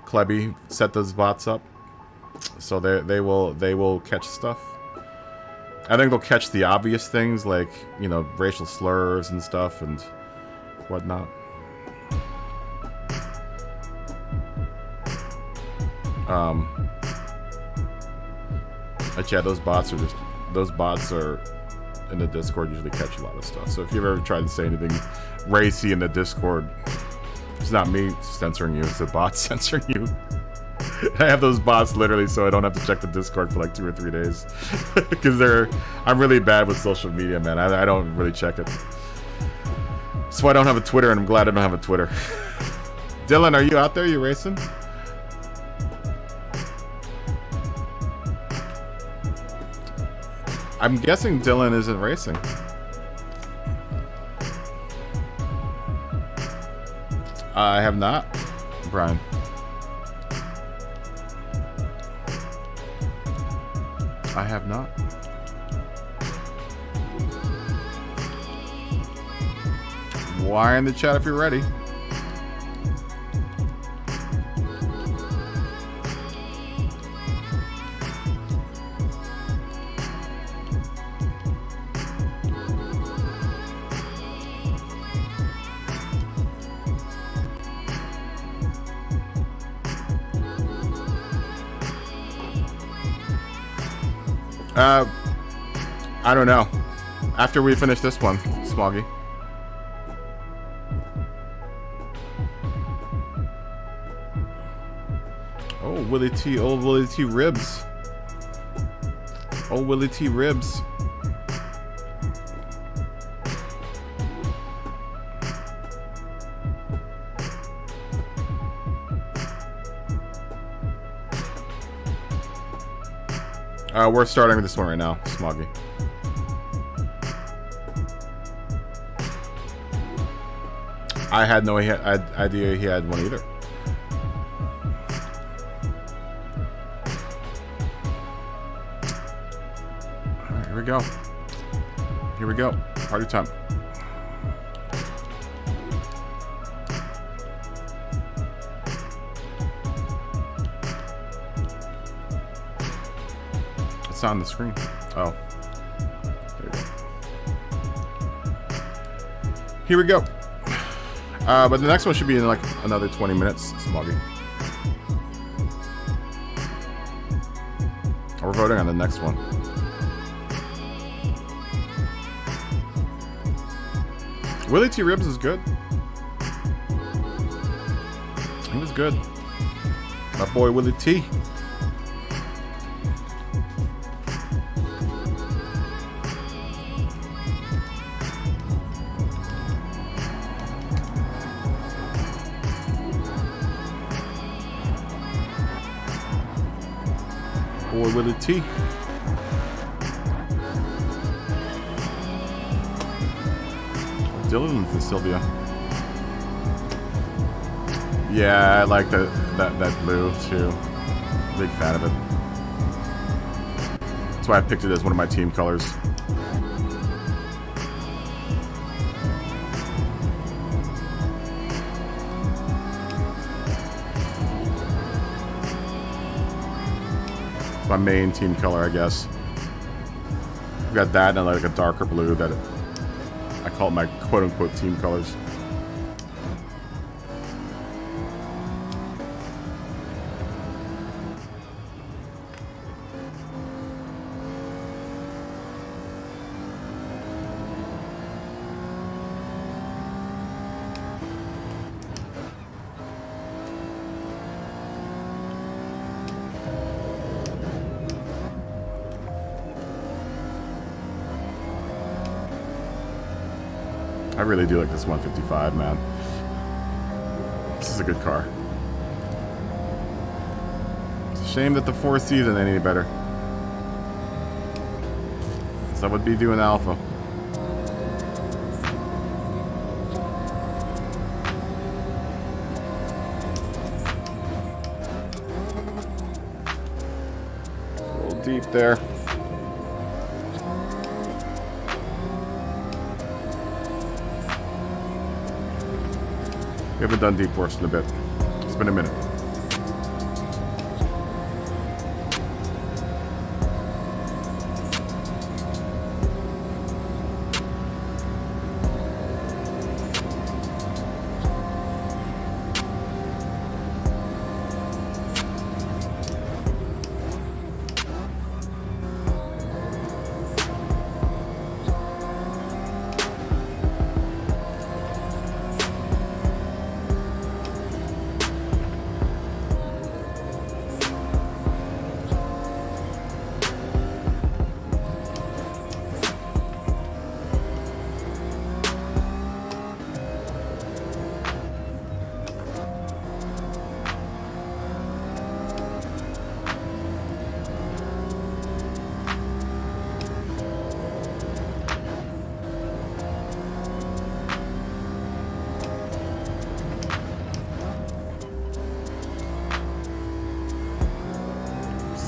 Klebby set those bots up, so they will catch stuff. I think they'll catch the obvious things like, you know, racial slurs and stuff and whatnot. But yeah, those bots are in the Discord usually catch a lot of stuff. So if you've ever tried to say anything racy in the Discord, it's not me censoring you, it's the bots censoring you. I have those bots literally so I don't have to check the Discord for like 2 or 3 days. Because I'm really bad with social media, man. I don't really check it. So I don't have a Twitter, and I'm glad I don't have a Twitter. Dylan, are you out there? You racing? I'm guessing Dylan isn't racing. I have not, Brian. I have not. Why in the chat if you're ready? I don't know. After we finish this one, Smoggy. Oh, Willie T. Old Willie T. Ribs. Old Willie T. Ribs. We're starting this one right now, Smoggy. I had no idea he had one either. Alright, here we go. Here we go. Party time. It's on the screen. Oh. There you go. Here we go. But the next one should be in like another 20 minutes, Smoggy. We're voting on the next one. Willie T. Ribs is good. He was good. My boy Willie T. Boy Willie T. Dylan and Sylvia. Yeah, I like that blue too. Big fan of it. That's why I picked it as one of my team colors. It's my main team color, I guess. I've got that and like a darker blue that I call it my quote-unquote team colors. I really do like this 155, man. This is a good car. It's a shame that the 4Cs ain't any better. So I would be doing Alpha. A little deep there. We haven't done deep force in a bit. It's been a minute.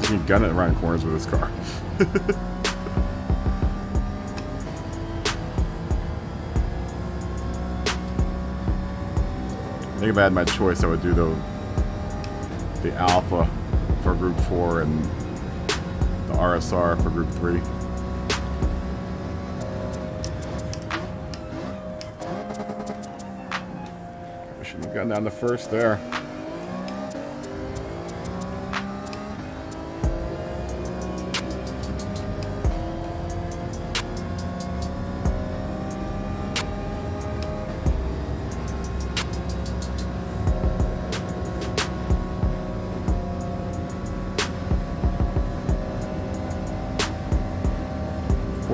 You can gun it around corners with this car. I think if I had my choice, I would do the Alpha for Group 4 and the RSR for Group 3. I shouldn't have gotten down the first there.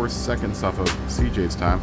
Seconds off of CJ's time.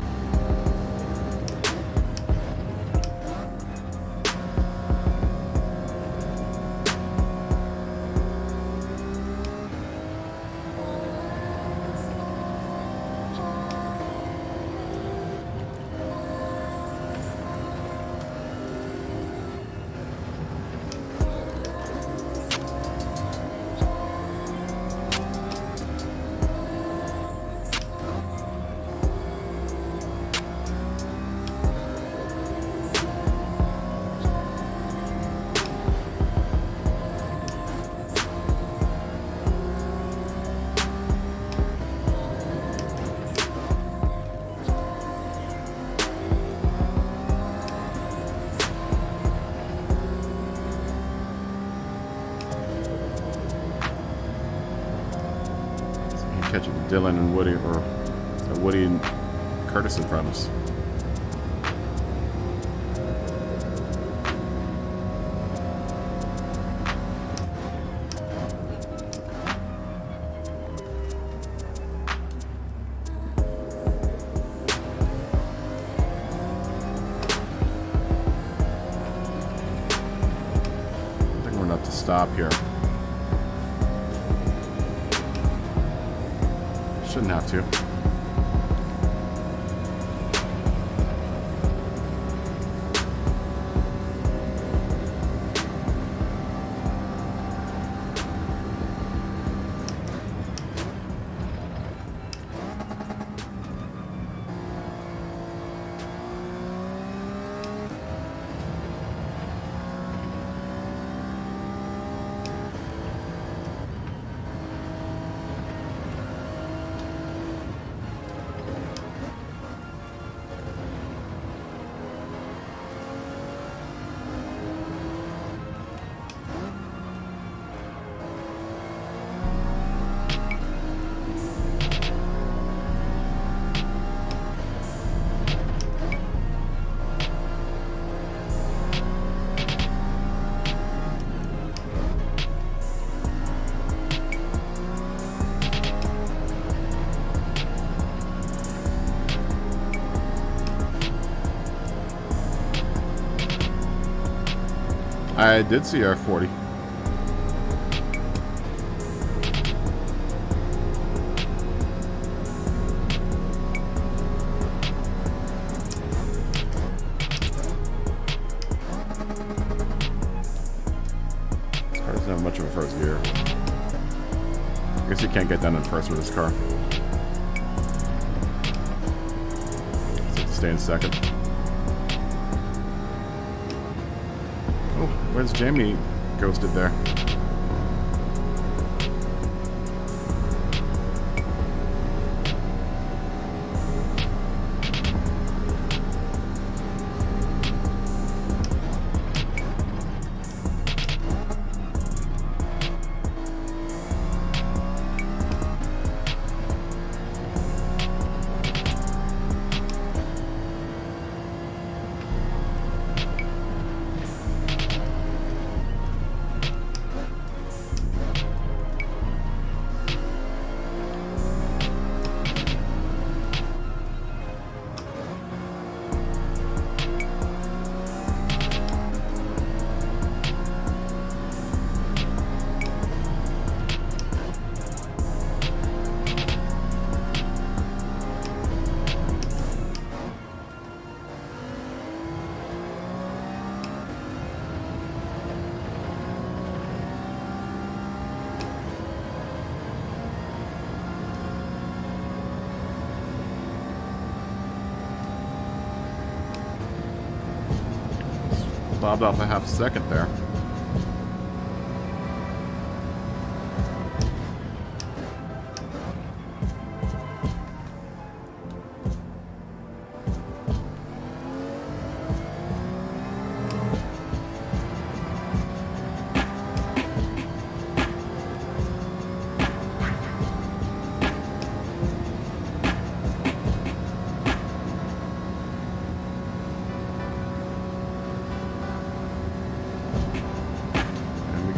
Catch it with Dylan and Woody, or Woody and Curtis in front of us. I think we're gonna have to stop here. Shouldn't have to. I did see R40. This car doesn't have much of a first gear. I guess you can't get down in first with this car. So stay in second. Oh, where's Jamie ghosted there? Bobbed off a half a second there.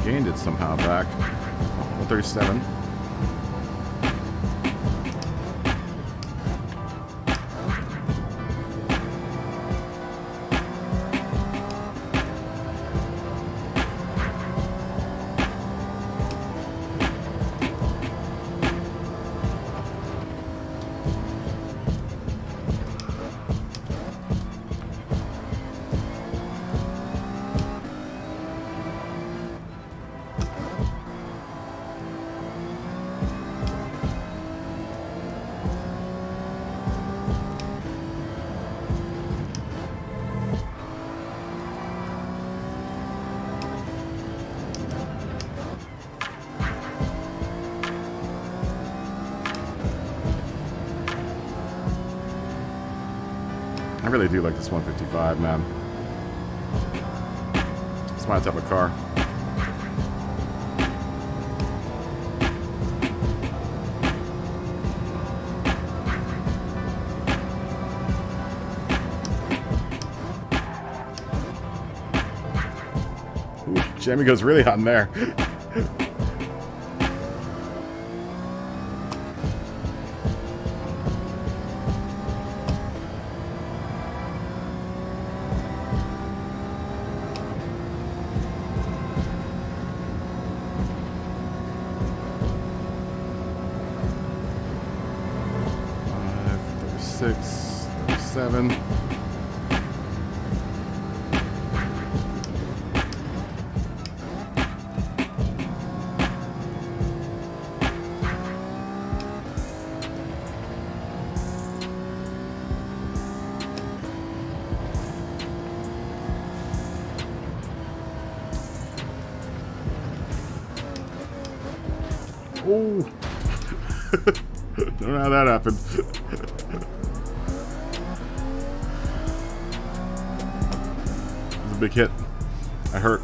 Gained it somehow back. 137. I really do like this 155, man. It's my type of car. Ooh, Jamie goes really hot in there. Six, 7. Oh, don't know how that happened. Big hit. I hurt.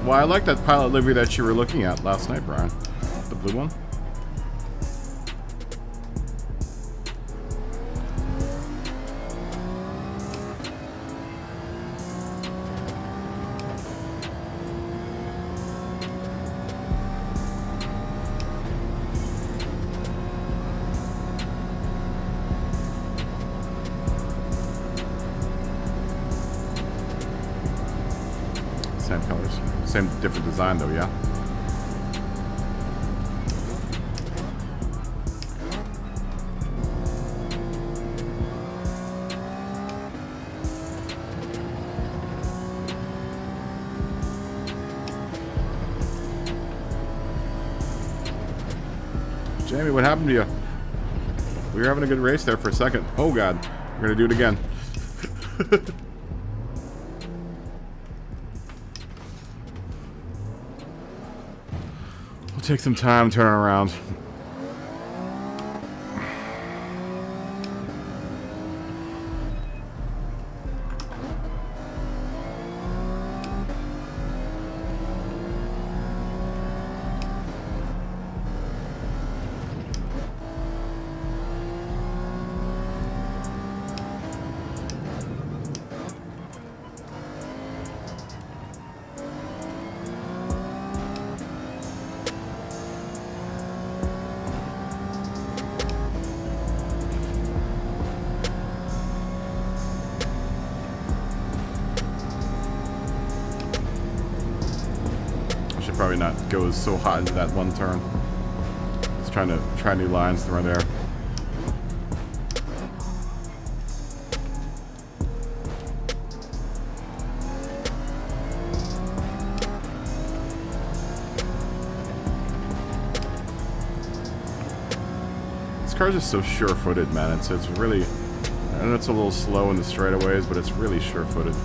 Well, I like that pilot livery that you were looking at last night, Brian. The blue one. Same colors. Same different design though, yeah? Jamie, what happened to you? We were having a good race there for a second. Oh god, we're gonna do it again. We'll take some time turning around. Probably not go so hot into that one turn. Just trying to try new lines to run there. This car's just so sure-footed, man. It's really, I know it's a little slow in the straightaways, but it's really sure-footed.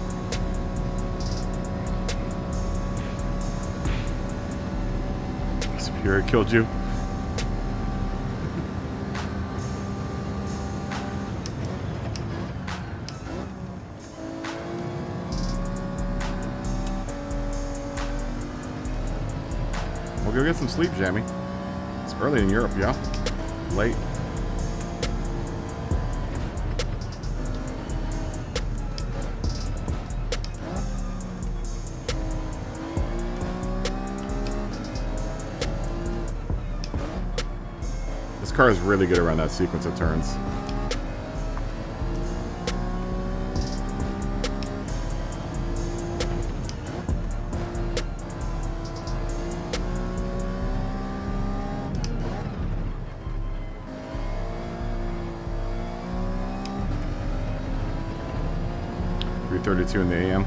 Superior killed you. Well, go get some sleep, Jamie. It's early in Europe, yeah? Late. This car is really good around that sequence of turns. .32 in the AM.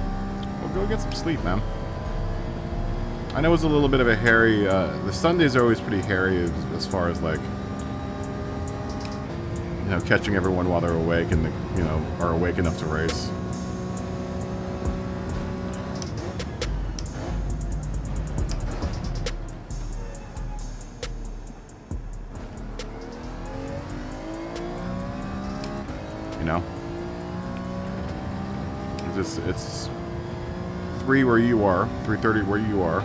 Well, go get some sleep, man. I know it's a little bit of a hairy, the Sundays are always pretty hairy as far as like, you know, catching everyone while they're awake and, you know, are awake enough to race. You know? It's 3 where you are, 3:30 where you are.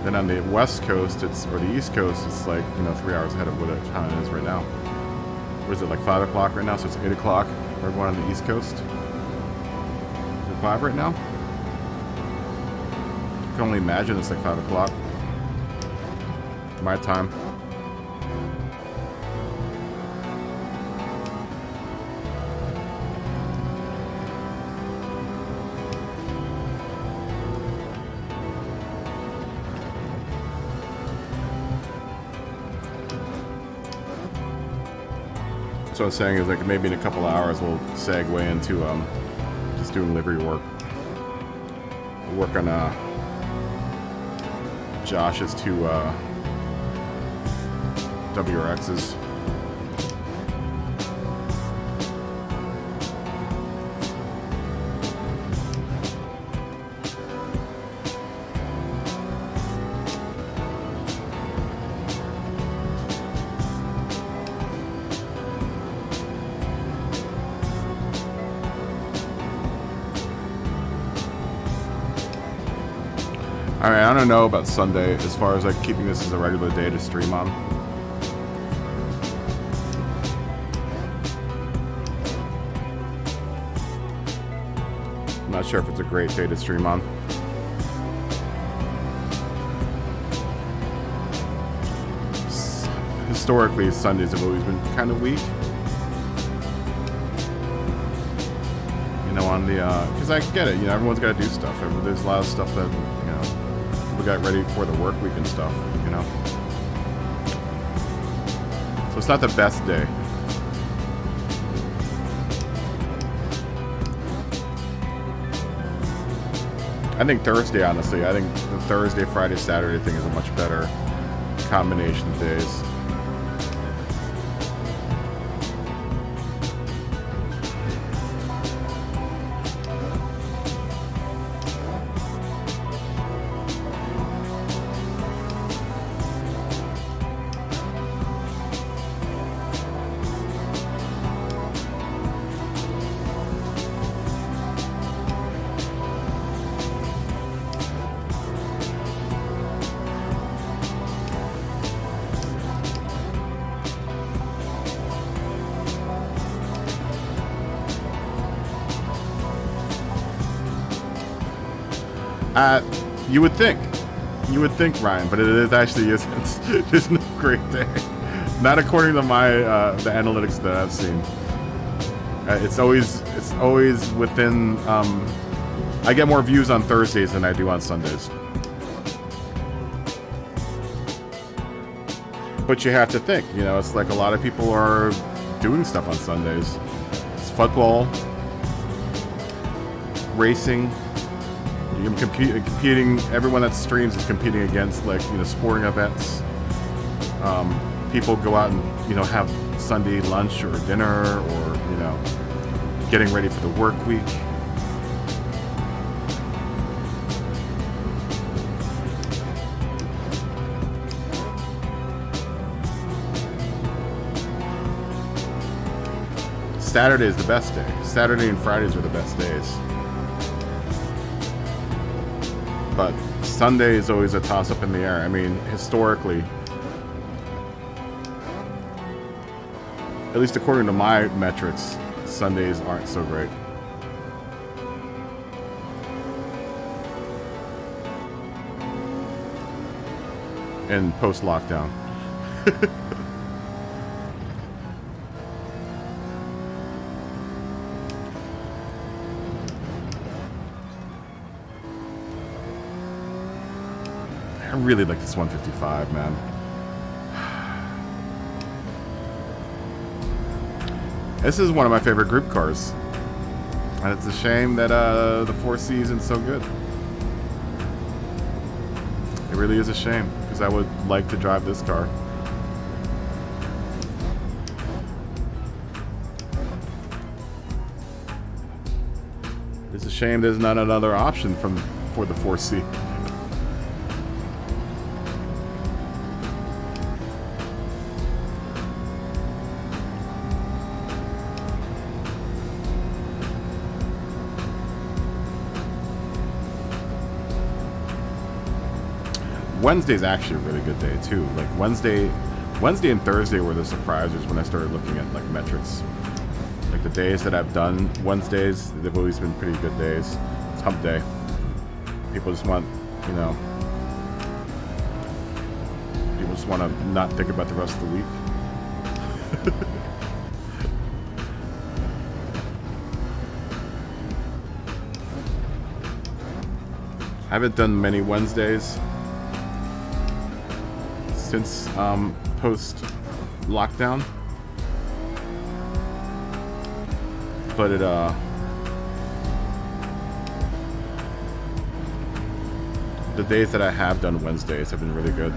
Then on the west coast, or the east coast, it's like, you know, 3 hours ahead of what time it is right now. What is it, like 5 o'clock right now? So it's 8 o'clock for everyone on the east coast. Is it 5 right now? I can only imagine it's like 5 o'clock. My time. So what I was saying is, like, maybe in a couple of hours we'll segue into just doing livery work. We'll work on Josh's 2 WRXs. Alright, I don't know about Sunday as far as like keeping this as a regular day to stream on. I'm not sure if it's a great day to stream on. Historically, Sundays have always been kind of weak. You know, on the, because I get it, you know, everyone's got to do stuff. There's a lot of stuff that, you know, people got ready for the work week and stuff, you know. So it's not the best day. I think Thursday, honestly, I think the Thursday, Friday, Saturday thing is a much better combination of days. You would think, Ryan, but it actually isn't. There's no great day. Not according to my the analytics that I've seen. It's always within. I get more views on Thursdays than I do on Sundays. But you have to think, you know, it's like a lot of people are doing stuff on Sundays. It's football, racing. You're competing. Everyone that streams is competing against, like, you know, sporting events. People go out and, you know, have Sunday lunch or dinner, or, you know, getting ready for the work week. Saturday is the best day. Saturday and Fridays are the best days. But Sunday is always a toss-up in the air. I mean, historically, at least according to my metrics, Sundays aren't so great. And post-lockdown. I really like this 155, man. This is one of my favorite group cars. And it's a shame that the 4C isn't so good. It really is a shame, because I would like to drive this car. It's a shame there's not another option for the 4C. Wednesday's actually a really good day too. Like Wednesday and Thursday were the surprisers when I started looking at like metrics. Like the days that I've done Wednesdays, they've always been pretty good days. It's hump day. People just want, you know, people just want to not think about the rest of the week. I haven't done many Wednesdays since post lockdown, but the days that I have done Wednesdays have been really good.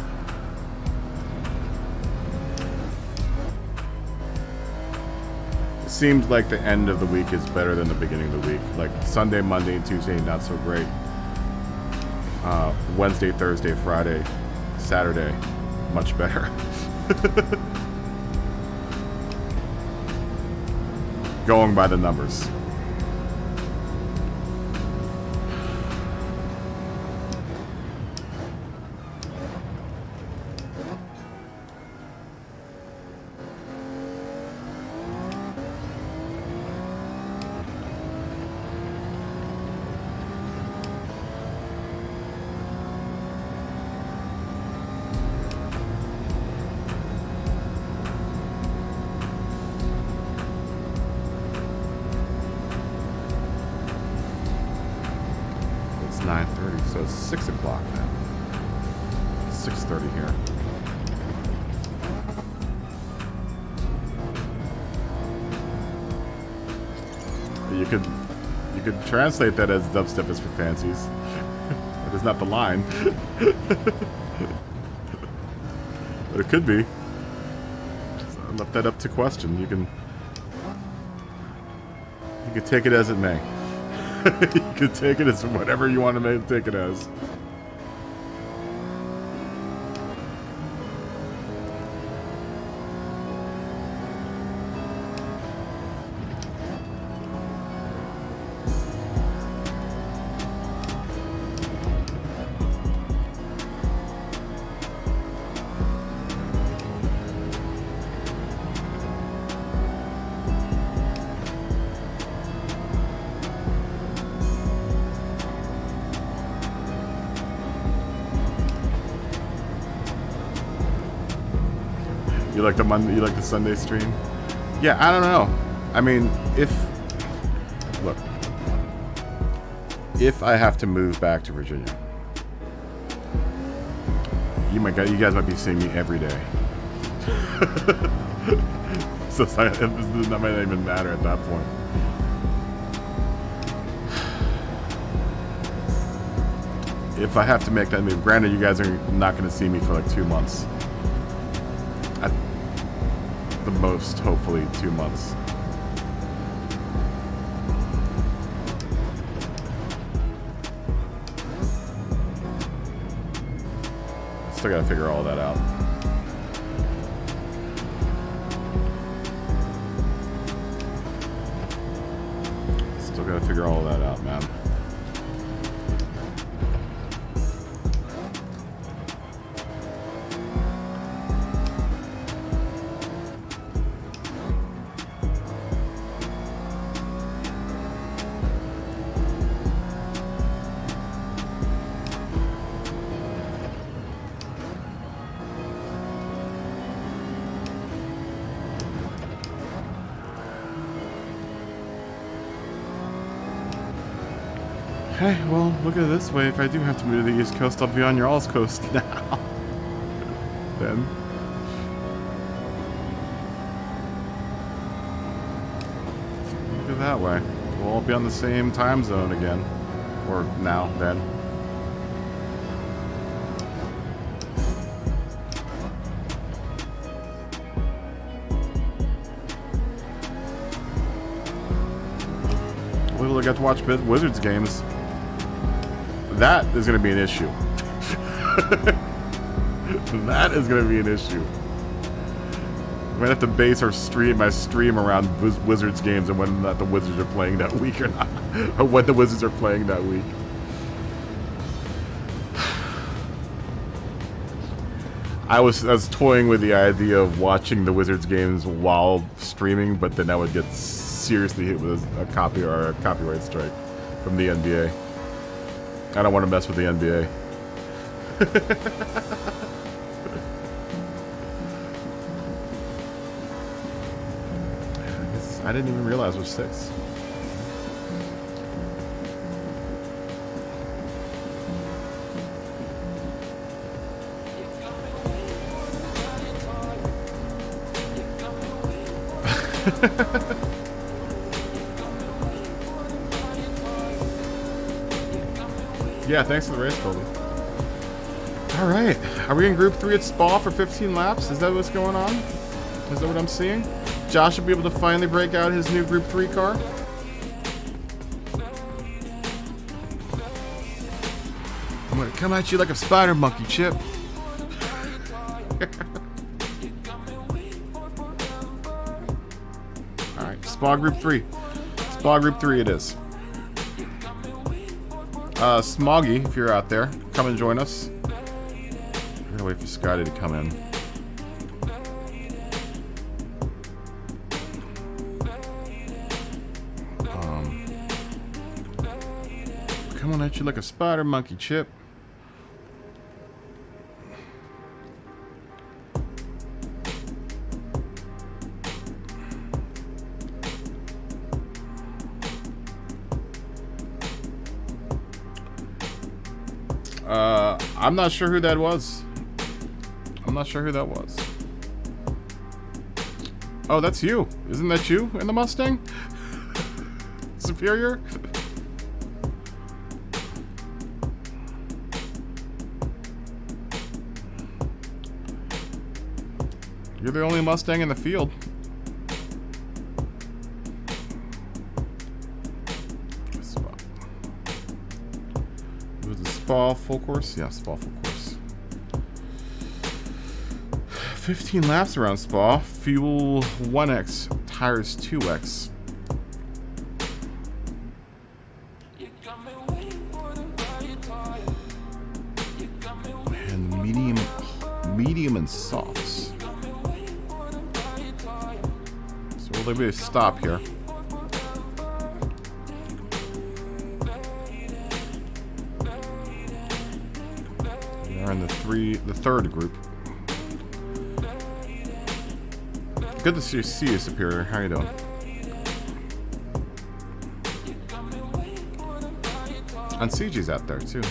It seems like the end of the week is better than the beginning of the week. Like Sunday, Monday, and Tuesday, not so great. Wednesday, Thursday, Friday, Saturday, much better. Going by the numbers. 5:30, so it's 6 o'clock now. 6:30 here. You could translate that as dubstep is for fancies. That is not the line. But it could be. So I left that up to question. You can take it as it may. You can take it as whatever you want to take it as. You like the Monday? You like the Sunday stream? Yeah, I don't know. I mean, if I have to move back to Virginia, you guys might be seeing me every day. So that might not even matter at that point. If I have to make that move, granted, you guys are not going to see me for like 2 months. At the most, hopefully 2 months. Still gotta figure all that out. Still gotta figure all that out, man. Okay, well, look at it this way. If I do have to move to the East Coast, I'll be on your all's coast now. Then. Look at it that way. We'll all be on the same time zone again. Or now, then. Well, I got to watch Wizards games. That is going to be an issue. That is going to be an issue. We might have to base my stream around Wizards games and whether or not the Wizards are playing that week or not. Or when the Wizards are playing that week. I was toying with the idea of watching the Wizards games while streaming, but then I would get seriously hit with a copyright strike from the NBA. I don't want to mess with the NBA. I didn't even realize it was 6. Yeah, thanks for the race, Colby. Alright, are we in Group 3 at Spa for 15 laps? Is that what's going on? Is that what I'm seeing? Josh will be able to finally break out his new Group 3 car? I'm gonna come at you like a spider monkey, Chip. Alright, Spa Group 3. Spa Group 3 it is. Smoggy, if you're out there, come and join us. I'm gonna wait for Scotty to come in. Coming at you like a spider monkey, Chip. I'm not sure who that was. I'm not sure who that was. Oh, that's you. Isn't that you in the Mustang? Superior? You're the only Mustang in the field. Spa. It was a Spa full course? Yeah, Spa full course. 15 laps around Spa. Fuel 1x. Tires 2x. And medium and softs. So will there be a stop here? We're in the third group. Good to see you, Superior. How you doing? And CG's out there too.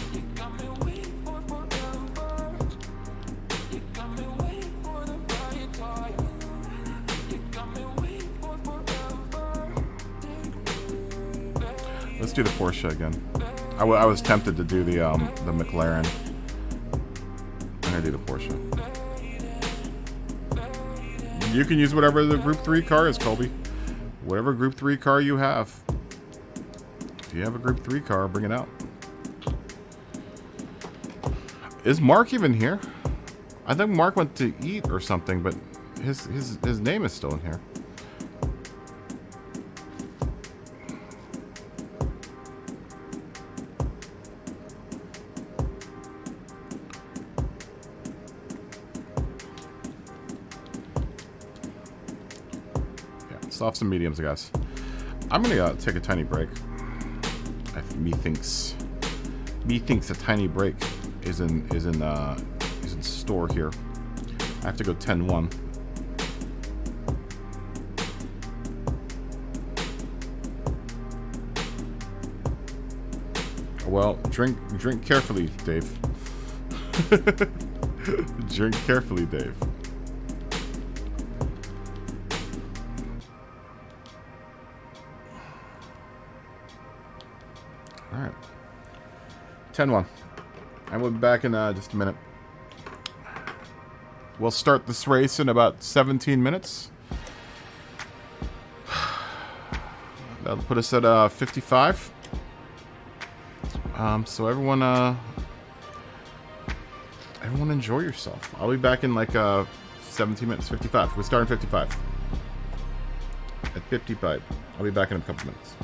Let's do the Porsche again. I was tempted to do the McLaren. I'm gonna do the Porsche. You can use whatever the Group 3 car is, Colby. Whatever Group 3 car you have. If you have a Group 3 car, bring it out. Is Mark even here? I think Mark went to eat or something, but his name is still in here. Softs and mediums, I guess. I'm gonna take a tiny break. Methinks a tiny break is in store here. I have to go 10-1. Well, drink carefully, Dave. Drink carefully, Dave. Alright. 10-1. And we'll be back in just a minute. We'll start this race in about 17 minutes. That'll put us at 55. So everyone enjoy yourself. I'll be back in like 17 minutes. 55. We start in 55. At 55. I'll be back in a couple minutes.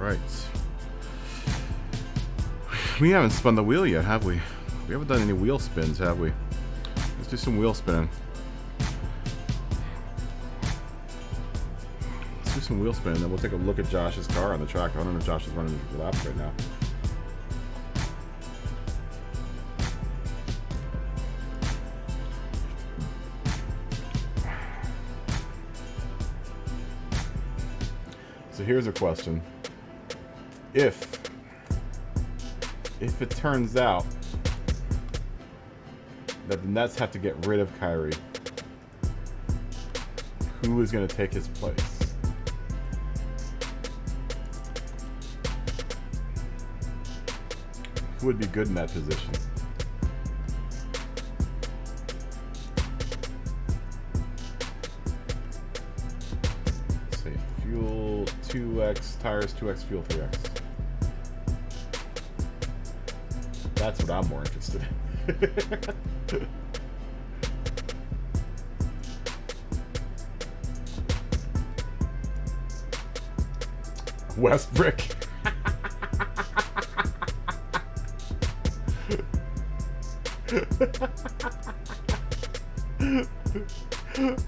Right. We haven't spun the wheel yet, have we? We haven't done any wheel spins, have we? Let's do some wheel spinning. Let's do some wheel spinning, then we'll take a look at Josh's car on the track. I don't know if Josh is running laps right now. So here's a question. If it turns out that the Nets have to get rid of Kyrie, who is going to take his place? Who would be good in that position? Say fuel 2x, tires 2x, fuel 3x. That's what I'm more interested in. Westbrook.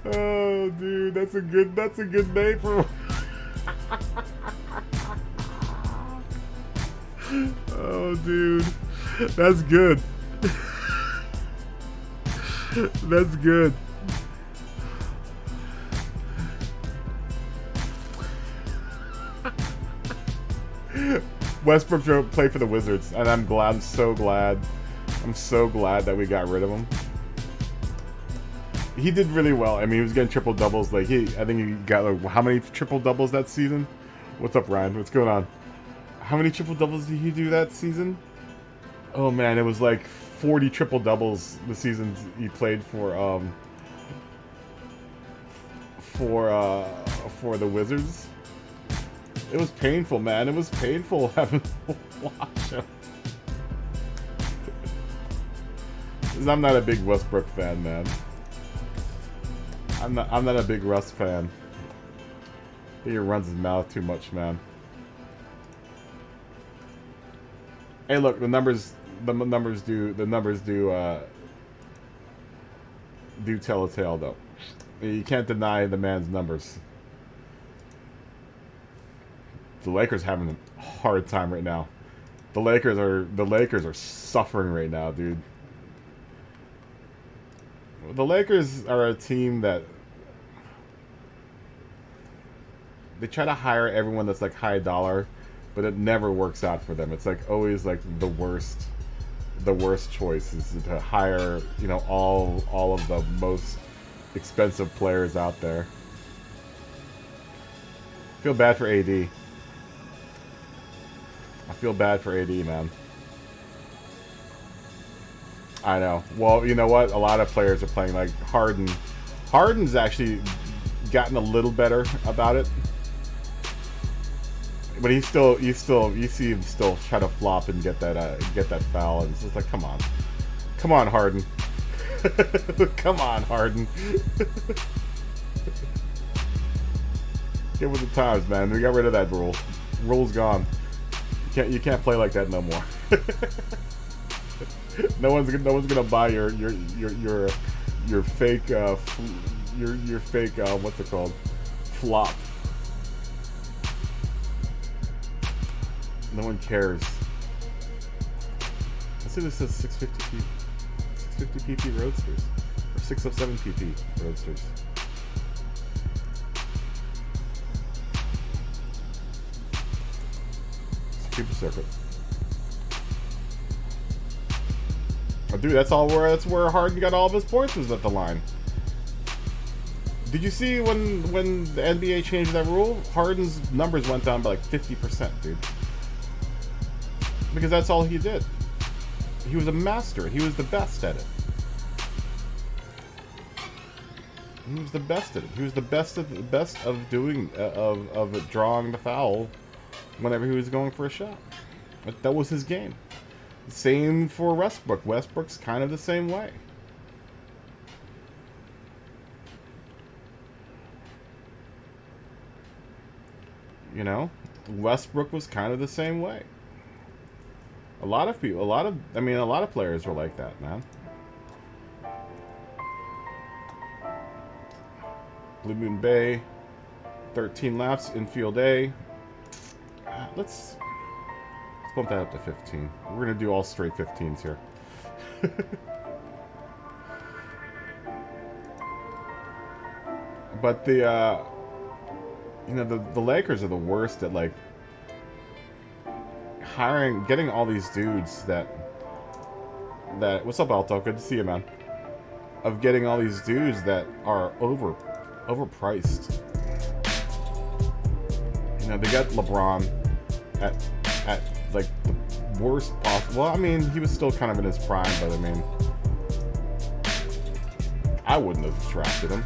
Oh, dude, that's a good name for. Oh, dude, that's good. That's good. Westbrook played for the Wizards, and I'm so glad that we got rid of him. He did really well. I mean, he was getting triple doubles. Like I think he got like, how many triple doubles that season? What's up, Ryan? What's going on? How many triple doubles did he do that season? Oh man, it was like 40 triple doubles the seasons he played for the Wizards. It was painful, man. It was painful having to watch him. I'm not a big Westbrook fan, man. I'm not a big Russ fan. I think he runs his mouth too much, man. Hey, look, the numbers do tell a tale, though. You can't deny the man's numbers. The Lakers having a hard time right now. The Lakers are suffering right now, dude. The Lakers are a team that they try to hire everyone that's like high dollar, but it never works out for them. It's like always like the worst choice is to hire, you know, all of the most expensive players out there. Feel bad for AD. I feel bad for AD, man. I know. Well, you know what? A lot of players are playing like Harden. Harden's actually gotten a little better about it, but you see him still try to flop and get that foul, and it's just like, come on, Harden, come on, Harden. Get with the times, man. We got rid of that rule. Rule's gone. You can't play like that no more. No one's gonna buy your fake your fake what's it called, flop. No one cares. Let's see, this says 650 pp roadsters or 607 pp roadsters. Super circuit. Oh, dude, that's where Harden got all of his points, was at the line. Did you see when the NBA changed that rule? Harden's numbers went down by like 50%, dude. Because that's all he did. He was a master. He was the best at it. He was the best at it. He was the best of doing of drawing the foul whenever he was going for a shot. That was his game. Same for Westbrook. Westbrook's kind of the same way. You know? Westbrook was kind of the same way. A lot of people, I mean, a lot of players were like that, man. Blue Moon Bay, 13 laps, infield A. Let's bump that up to 15. We're gonna do all straight 15s here. But the, you know, the Lakers are the worst at, like, getting all these dudes that, what's up, Alto? Good to see you, man. Of getting all these dudes that are overpriced. You know, they got LeBron at like the worst possible. Well, I mean, he was still kind of in his prime, but I mean, I wouldn't have drafted him.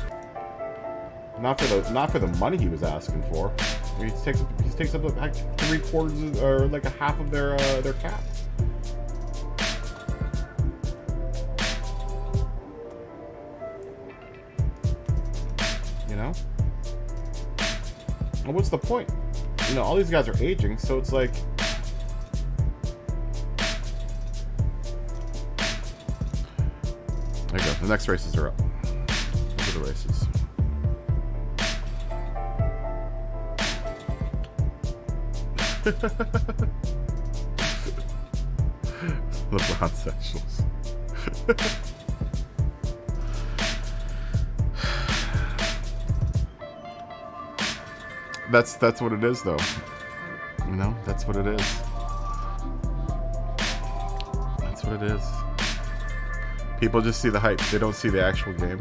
Not for the money he was asking for. I mean, he takes up like 3/4 or like a half of their cap. You know? And what's the point? You know, all these guys are aging, so it's like, there you go. The next races are up. Look at the races. LeBron sexuals. That's what it is, though. You know, that's what it is. That's what it is. People just see the hype. They don't see the actual game.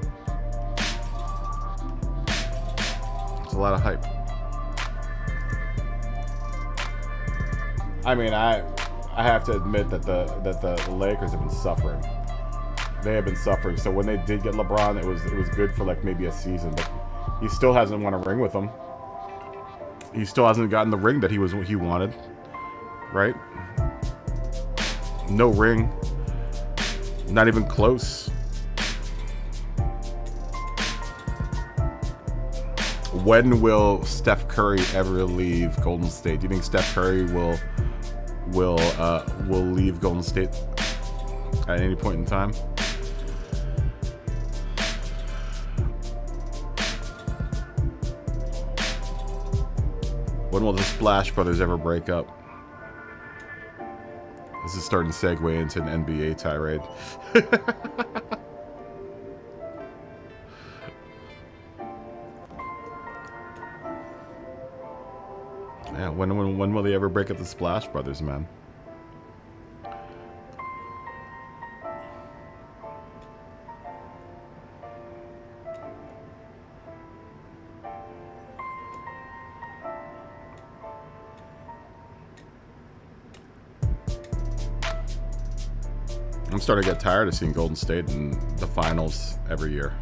It's a lot of hype. I mean, I have to admit that the Lakers have been suffering. They have been suffering. So when they did get LeBron, it was good for like maybe a season, but he still hasn't won a ring with them. He still hasn't gotten the ring that he wanted, right? No ring, not even close. When will Steph Curry ever leave Golden State? Do you think Steph Curry will leave Golden State at any point in time? When will the Splash Brothers ever break up? This is starting to segue into an NBA tirade. Yeah, when will they ever break up the Splash Brothers, man? I'm starting to get tired of seeing Golden State in the finals every year.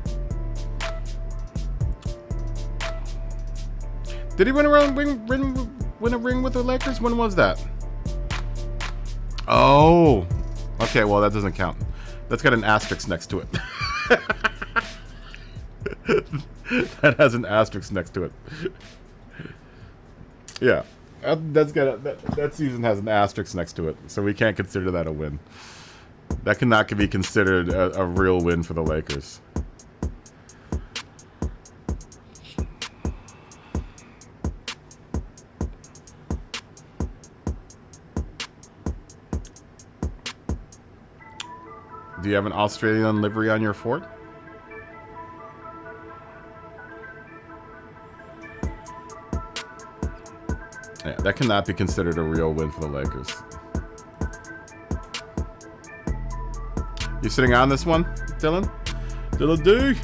Did he win a ring with the Lakers? When was that? Oh, okay. Well, that doesn't count. That's got an asterisk next to it. That has an asterisk next to it. Yeah, that season has an asterisk next to it, so we can't consider that a win. That cannot be considered a real win for the Lakers. Do you have an Australian livery on your Ford? Yeah, that cannot be considered a real win for the Lakers. You sitting on this one, Dylan? Dylan D.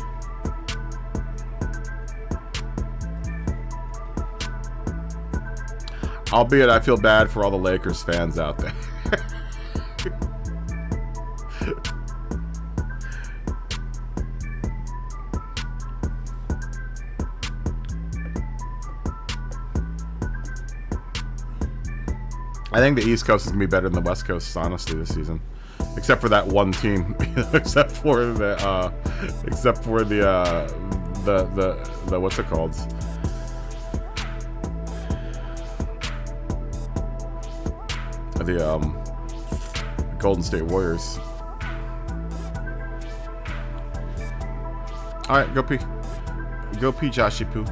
Albeit, I feel bad for all the Lakers fans out there. I think the East Coast is gonna be better than the West Coast, honestly, this season. Except for that one team, except for the what's it called? the Golden State Warriors. All right, go pee. Go pee, Joshy Poo.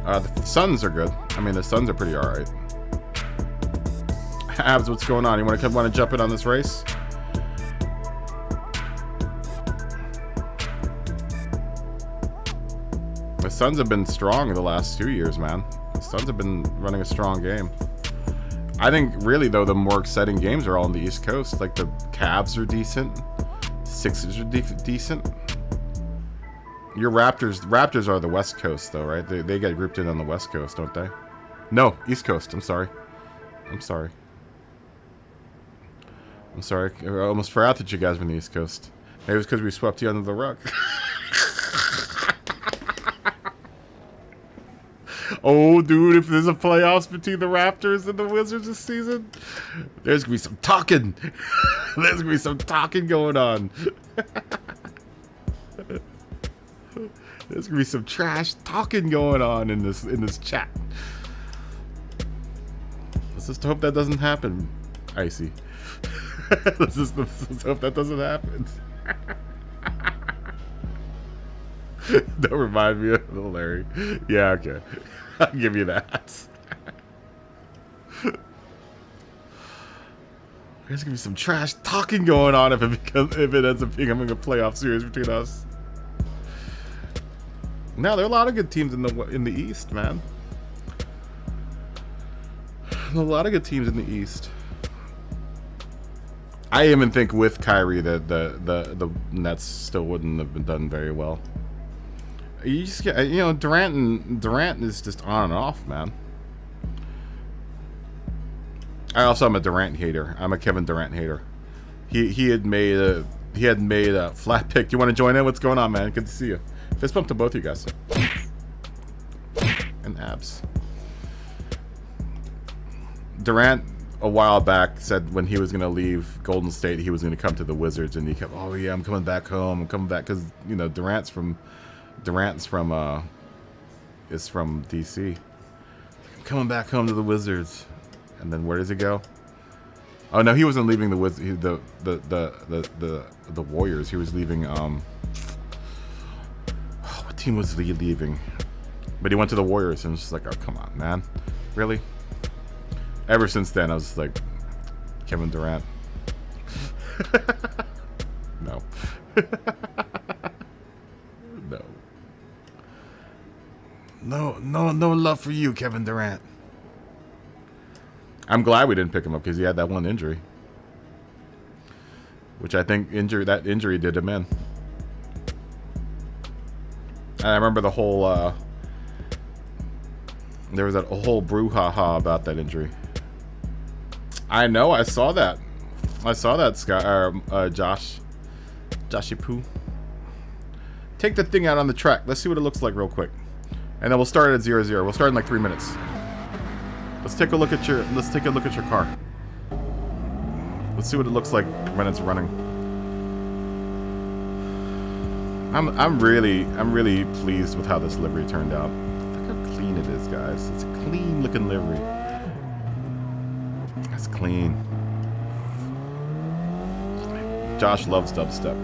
The Suns are good. I mean, the Suns are pretty alright. Abs, what's going on? You want to jump in on this race? The Suns have been strong in the last 2 years, man. The Suns have been running a strong game. I think, really, though, the more exciting games are all on the East Coast. Like, the Cavs are decent. Sixers are decent. Your Raptors are the West Coast, though, right? They get grouped in on the West Coast, don't they? No, East Coast. I'm sorry. I almost forgot that you guys were on the East Coast. Maybe it was because we swept you under the rug. Oh, dude, if there's a playoffs between the Raptors and the Wizards this season, there's going to be some talking. There's going to be some talking going on. There's gonna be some trash talking going on in this chat. Let's just hope that doesn't happen, Icy. let's just hope that doesn't happen. Don't remind me of little Larry. Yeah, okay. I'll give you that. There's gonna be some trash talking going on if it ends up becoming a playoff series between us. Now there are a lot of good teams in the East, man. A lot of good teams in the East. I even think with Kyrie that the Nets still wouldn't have been done very well. You just get, you know, Durant is just on and off, man. I also am a Durant hater. I'm a Kevin Durant hater. He had made a flat pick. You want to join in? What's going on, man? Good to see you. Fist bump to both you guys. And Abs. Durant, a while back, said when he was going to leave Golden State, he was going to come to the Wizards, and he kept, oh yeah, I'm coming back home. I'm coming back, because, you know, Durant's from DC. I'm coming back home to the Wizards. And then where does he go? Oh no, he wasn't leaving the Warriors. He was leaving what team was he leaving? But he went to the Warriors, and it's just like, oh come on, man. Really? Ever since then I was just like, Kevin Durant. No. No love for you, Kevin Durant. I'm glad we didn't pick him up because he had that one injury, which I think that injury did him in. And I remember the whole there was that whole brouhaha about that injury. I know, I saw that, Joshy Poo. Take the thing out on the track. Let's see what it looks like real quick, and then we'll start at 0-0. We'll start in like 3 minutes. Let's take a look at your car. Let's see what it looks like when it's running. I'm really pleased with how this livery turned out. Look how clean it is, guys. It's a clean looking livery. It's clean. Josh loves dubstep.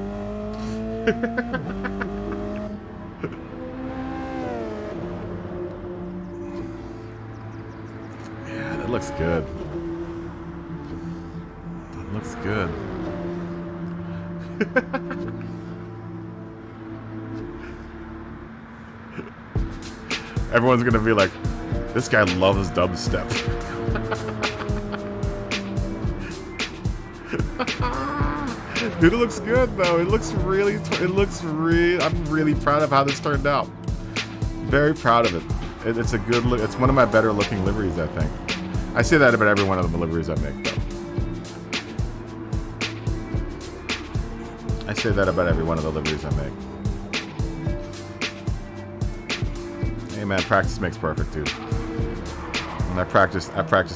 Looks good. It looks good. Everyone's gonna be like, this guy loves dubstep. Dude, it looks good though. I'm really proud of how this turned out. Very proud of it. It's a good look. It's one of my better looking liveries, I think. I say that about every one of the liveries I make, though. I say that about every one of the liveries I make. Hey man, practice makes perfect, too. And I practice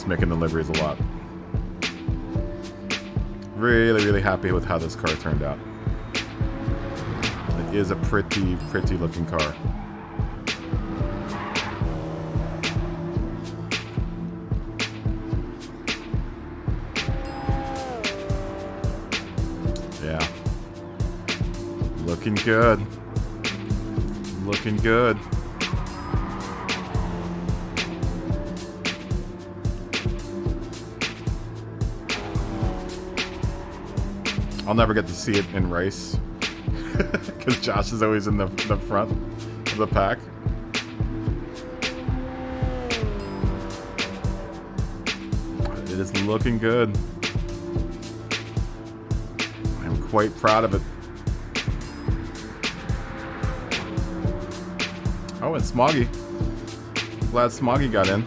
making the liveries a lot. Really, really happy with how this car turned out. is a pretty looking car. Yeah. Looking good. Looking good. I'll never get to see it in race because Josh is always in the front of the pack. It is looking good. I'm quite proud of it. Oh, and Smoggy. Glad Smoggy got in.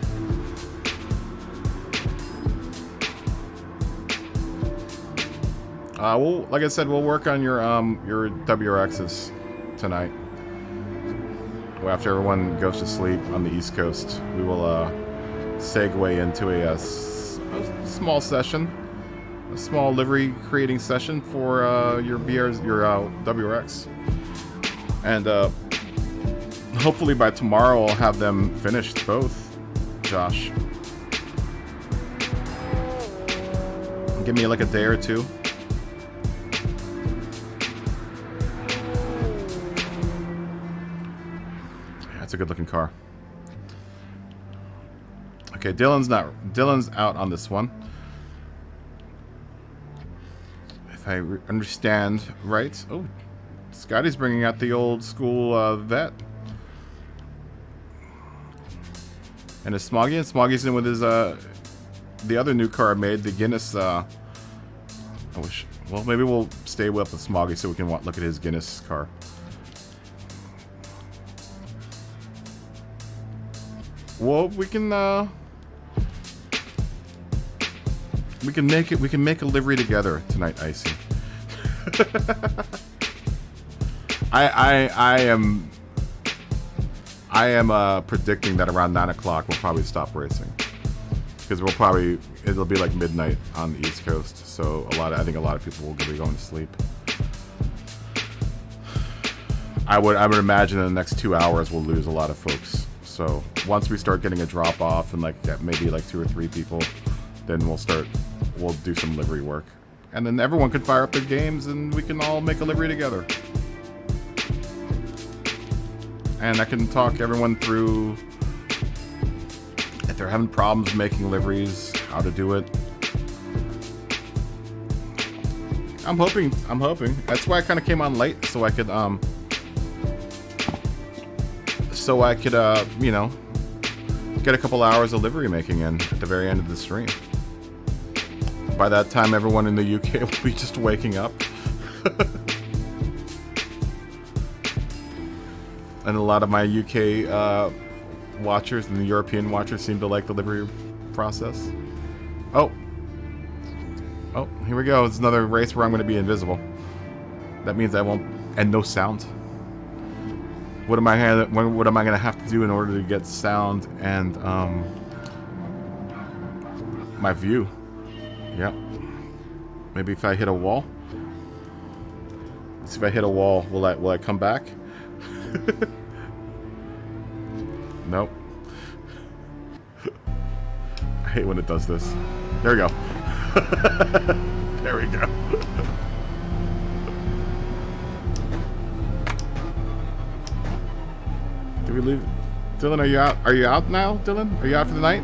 Well, like I said, we'll work on your WRXs tonight. Well, after everyone goes to sleep on the East Coast, we will segue into a small session, a small livery creating session for your WRX, and hopefully by tomorrow I'll have them finished both. Josh, give me like a day or two. It's a good looking car. Okay, Dylan's out on this one. If I understand right. Oh, Scotty's bringing out the old school vet. And it's Smoggy, and Smoggy's in with his the other new car I made, the Guinness. I wish. Well, maybe we'll stay with Smoggy so we can look at his Guinness car. Well, we can make it. We can make a livery together tonight, Icy. I am predicting that around 9 o'clock we'll probably stop racing because it'll be like midnight on the East Coast. So I think a lot of people will be going to sleep. I would imagine in the next 2 hours we'll lose a lot of folks. So once we start getting a drop off and like maybe like 2 or 3 people, then we'll do some livery work. And then everyone can fire up their games and we can all make a livery together. And I can talk everyone through if they're having problems making liveries, how to do it. I'm hoping. That's why I kind of came on late so I could you know, get a couple hours of livery making in at the very end of the stream. By that time, everyone in the UK will be just waking up. And a lot of my UK watchers and the European watchers seem to like the livery process. Oh, here we go. It's another race where I'm going to be invisible. That means I won't, and no sound. What am I going to have to do in order to get sound and my view? Yep. Maybe if I hit a wall. Let's see if I hit a wall. Will I come back? Nope. I hate when it does this. There we go. There we go. Did we leave? Dylan, are you out? Are you out now, Dylan? Are you out for the night?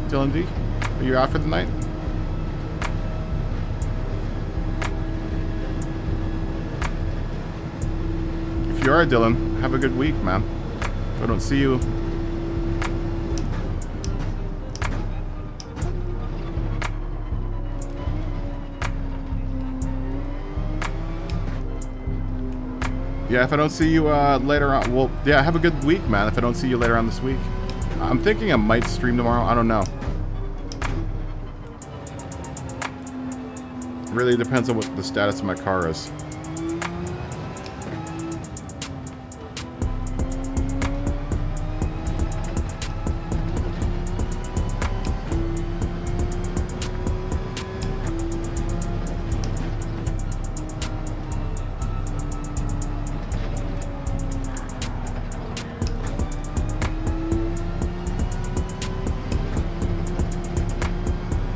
Dylan D, are you out for the night? If you are, Dylan, have a good week, man. If I don't see you. Yeah, if I don't see you later on, well, yeah, have a good week, man. If I don't see you later on this week. I'm thinking I might stream tomorrow. I don't know. Really depends on what the status of my car is.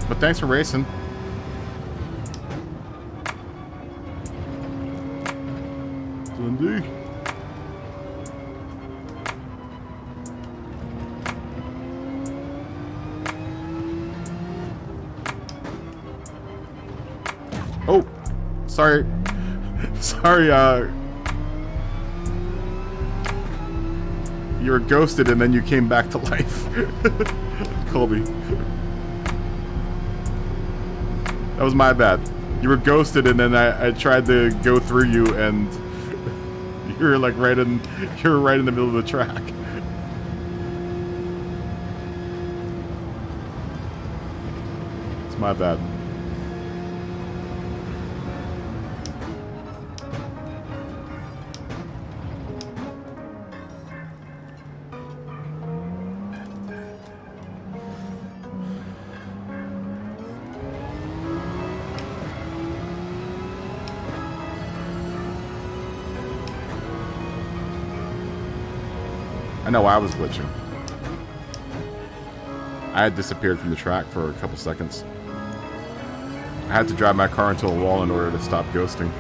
but thanks for racing. Dundee. Oh, sorry. Sorry, you were ghosted and then you came back to life. Colby. That was my bad. You were ghosted and then I tried to go through you and you were like right in the middle of the track. It's my bad. I know I was glitching. I had disappeared from the track for a couple seconds. I had to drive my car into a wall in order to stop ghosting.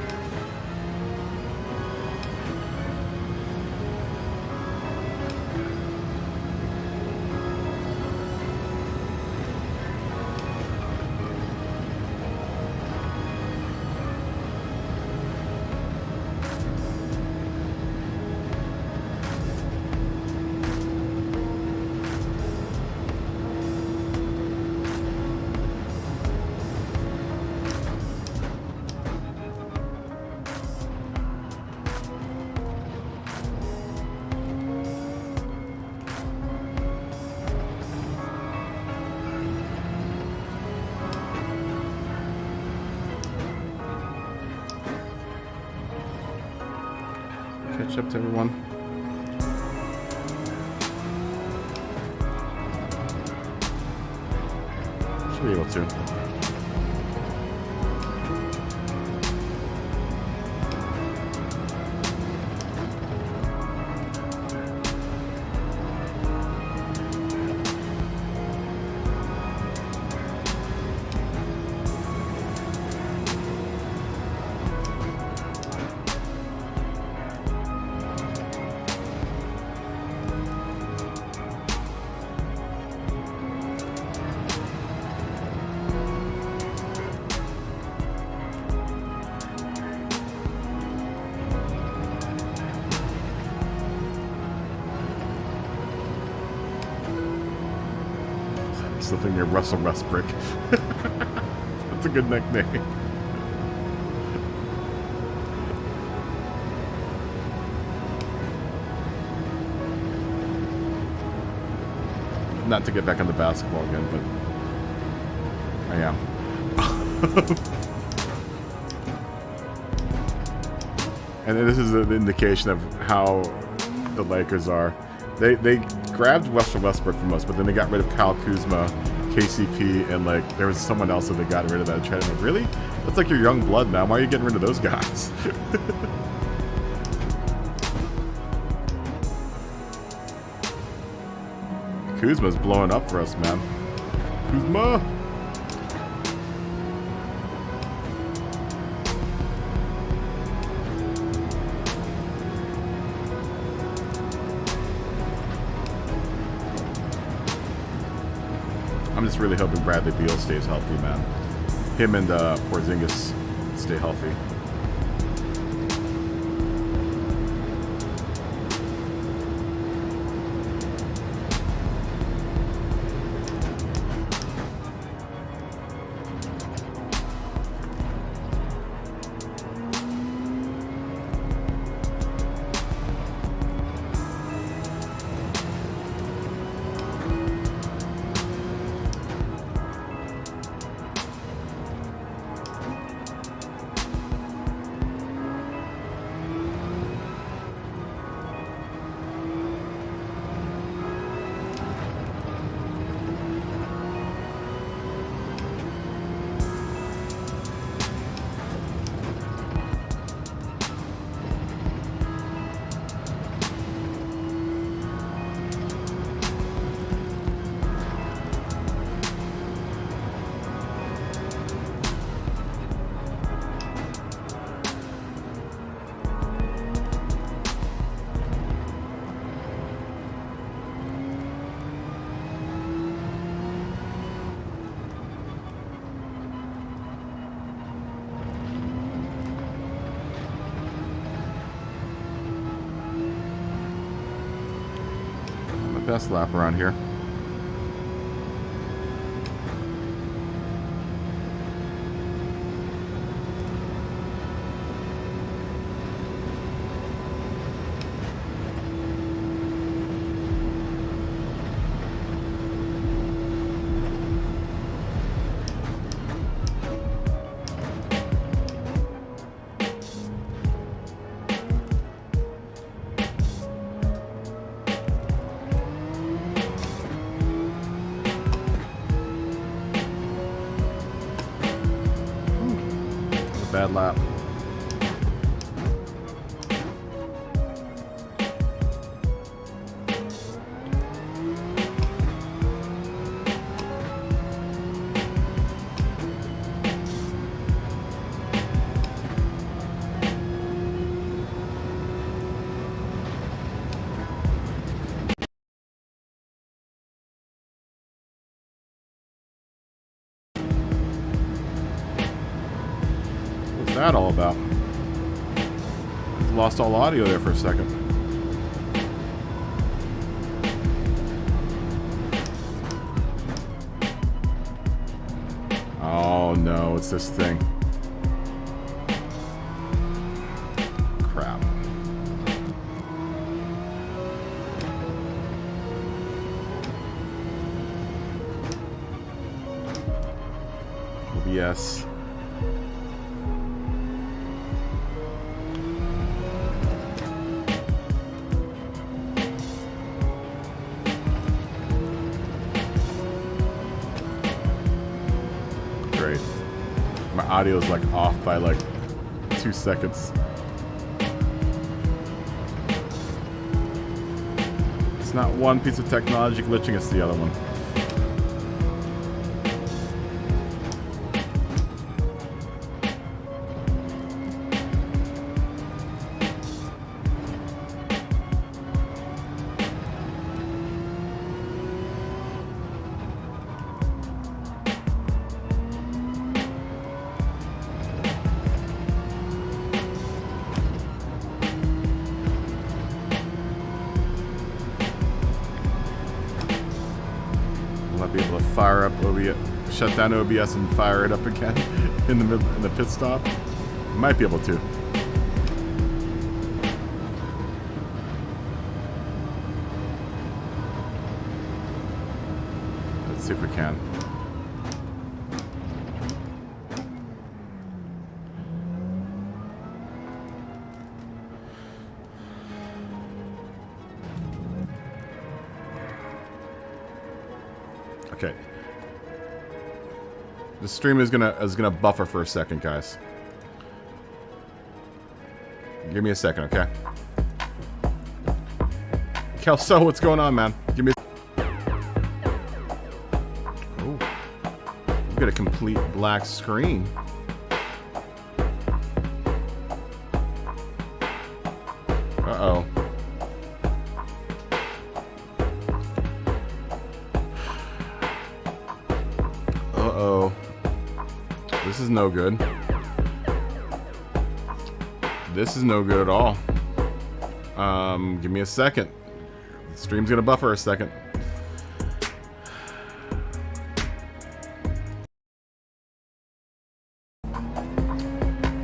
Catch up to everyone. Should be able to. Something near Russell Westbrook. That's a good nickname. Not to get back on the basketball again, but I am. And this is an indication of how the Lakers are. They grabbed Russell Westbrook from us, but then they got rid of Kyle Kuzma, KCP, and like there was someone else that they got rid of that trade. I'm like, really? That's like your young blood now. Why are you getting rid of those guys? Kuzma's blowing up for us, man. Kuzma! I'm just really hoping Bradley Beal stays healthy, man. Him and Porzingis stay healthy. best lap around here. Bad lap. What's that all about? Lost all audio there for a second. Oh no, it's this thing. Crap. OBS. Great. My audio is like off by like 2 seconds. It's not one piece of technology glitching, it's the other one. Be able to fire up OBS, shut down OBS and fire it up again in the pit stop. Might be able to. Let's see if we can. Okay. The stream is gonna buffer for a second, guys. Give me a second, okay? Kelso, what's going on, man? Give me. Oh, you got a complete black screen. Uh-oh. Uh-oh. This is no good. This is no good at all. Give me a second. The stream's gonna buffer a second.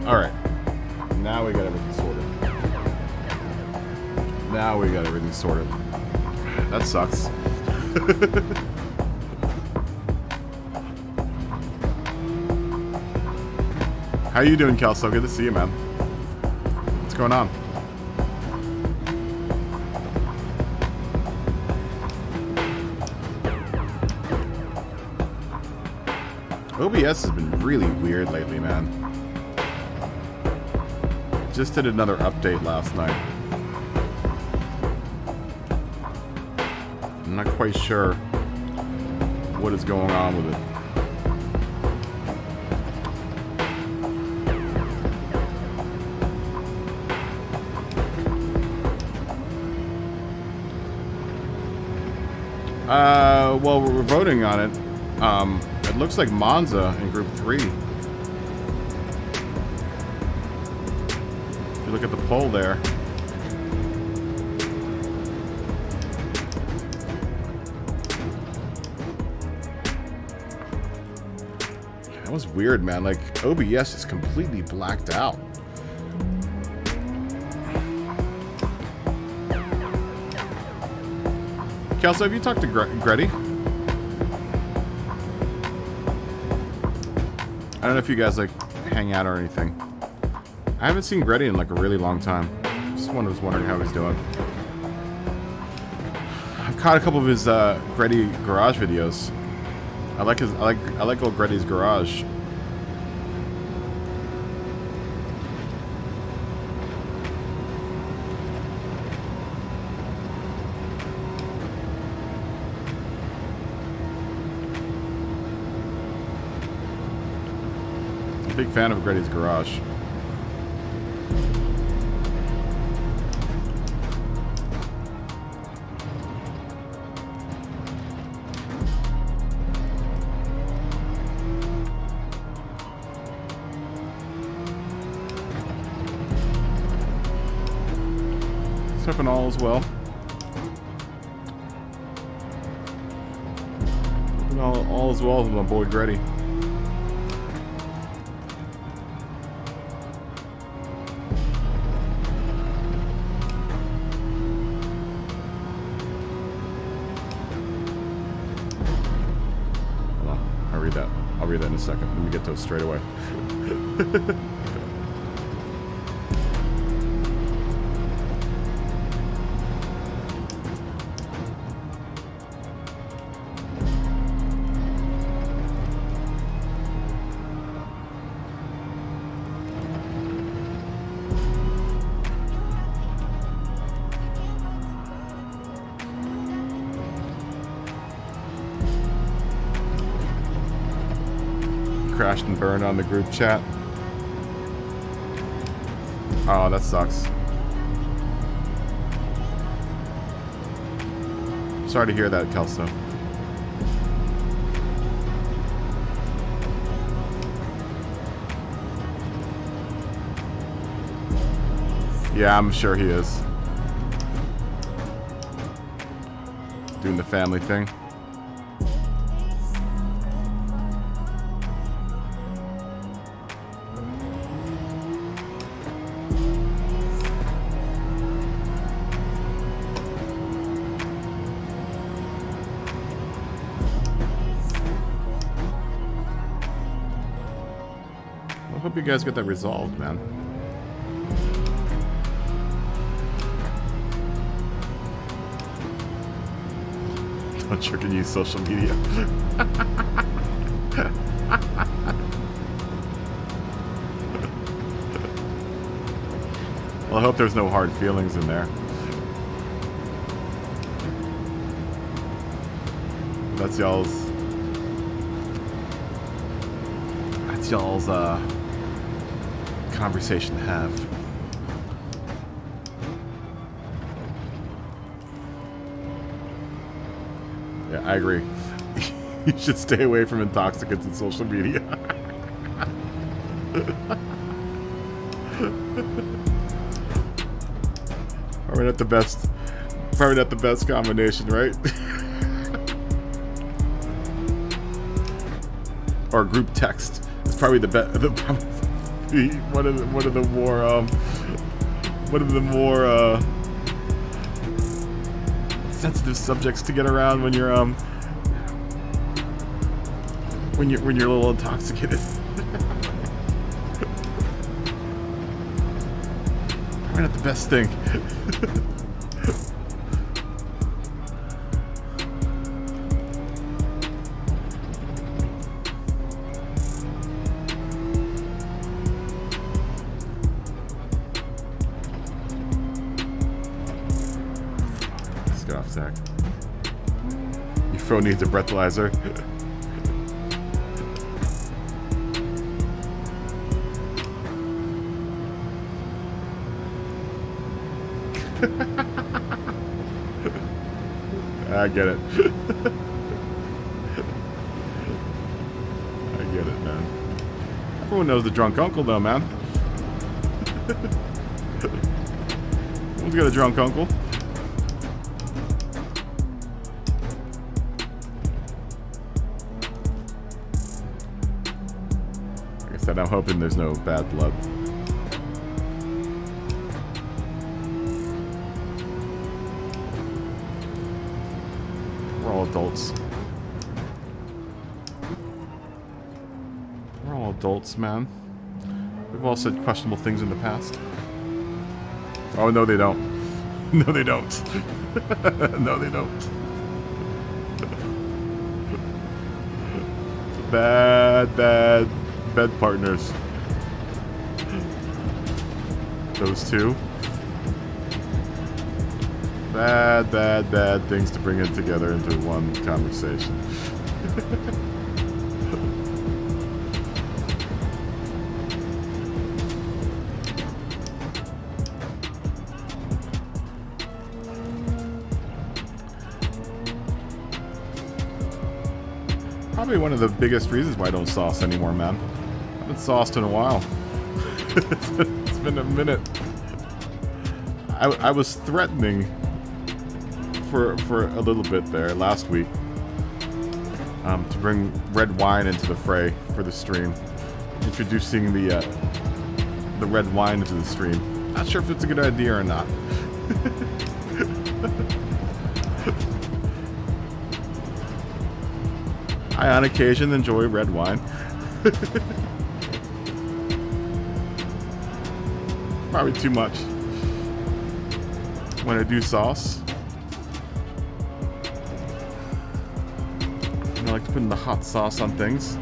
Alright. Now we got everything sorted. Now we got everything sorted. That sucks. How you doing, Kelso? Good to see you, man. What's going on? OBS has been really weird lately, man. Just did another update last night. I'm not quite sure what is going on with it. Well, we're voting on it. It looks like Monza in Group 3. If you look at the poll there. That was weird, man. Like, OBS is completely blacked out. Kelso, have you talked to Gretty? I don't know if you guys, like, hang out or anything. I haven't seen Gretty in, like, a really long time. Just was wondering how he's doing. I've caught a couple of his, Gretty garage videos. I like old Gretty's garage. Big fan of Gretty's garage. Hoping all is well. Hoping all is well with my boy Gretty. I'll read that in a second. Let me get to it straight away. Crashed and burned on the group chat. Oh, that sucks. Sorry to hear that, Kelso. Yeah, I'm sure he is. Doing the family thing. I hope you guys get that resolved, man. Don't sure can use social media. Well, I hope there's no hard feelings in there. That's y'all's conversation to have. Yeah, I agree. You should stay away from intoxicants and social media. Probably not the best combination, right? Or group text. It's probably one of the more sensitive subjects to get around when you're when you're a little intoxicated. Probably not the best thing. Your phone needs a breathalyzer. I get it. I get it, man. Everyone knows the drunk uncle, though, man. Everyone's got a drunk uncle. said, I'm hoping there's no bad blood. We're all adults. We're all adults, man. We've all said questionable things in the past. Oh, no, they don't. No, they don't. No, they don't. Bad bed partners. Those two. Bad things to bring in together into one conversation. Probably one of the biggest reasons why I don't sauce anymore, man. I haven't sauced in a while. It's been a minute. I was threatening for a little bit there last week to bring red wine into the fray for the stream, introducing the red wine into the stream. Not sure if it's a good idea or not. I, on occasion, enjoy red wine. Probably too much. When I do sauce, I like to put in the hot sauce on things.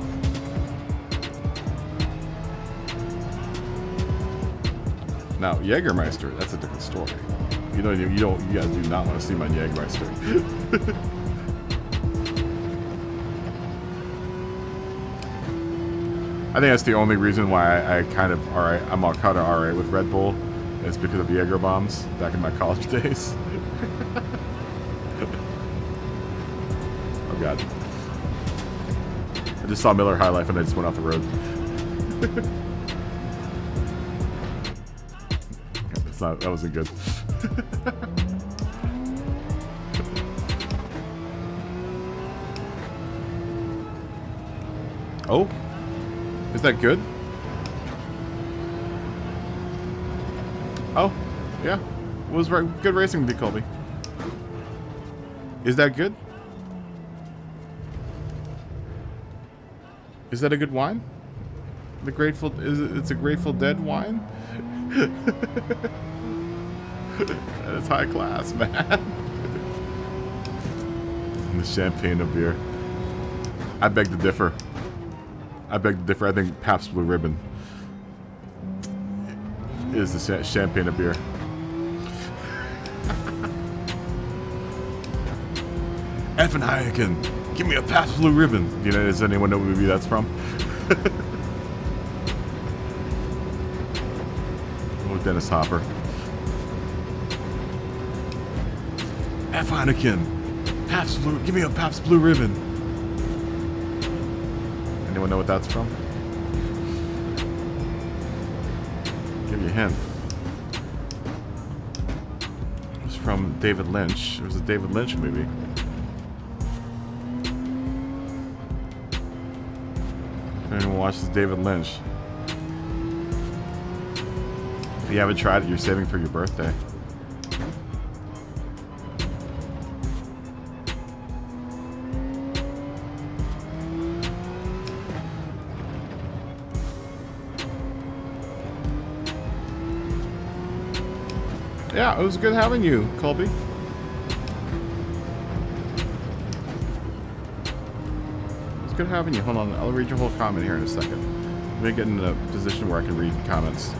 Now, Jägermeister, that's a different story. You guys do not want to see my Jägermeister. I think that's the only reason why I kind of I'm all kind of alright with Red Bull, is because of Jaeger bombs back in my college days. Oh god. I just saw Miller High Life and I just went off the road. That wasn't good. Oh? Is that good? Oh, yeah. It was good racing, D. Colby. Is that good? Is that a good wine? It's a Grateful Dead wine? That's high class, man. The champagne of beer. I beg to differ. I think Pabst Blue Ribbon is the champagne of beer. Effing Heineken, give me a Pabst Blue Ribbon. Does anyone know what movie that's from? Oh, Dennis Hopper. F Heineken, Pabst Blue, give me a Pabst Blue Ribbon. Anyone know what that's from? Give you a hint. It was from David Lynch. It was a David Lynch movie. If anyone watches David Lynch, if you haven't tried it, you're saving for your birthday. Yeah, it was good having you, Colby. It's good having you. Hold on, I'll read your whole comment here in a second. Let me get in a position where I can read comments.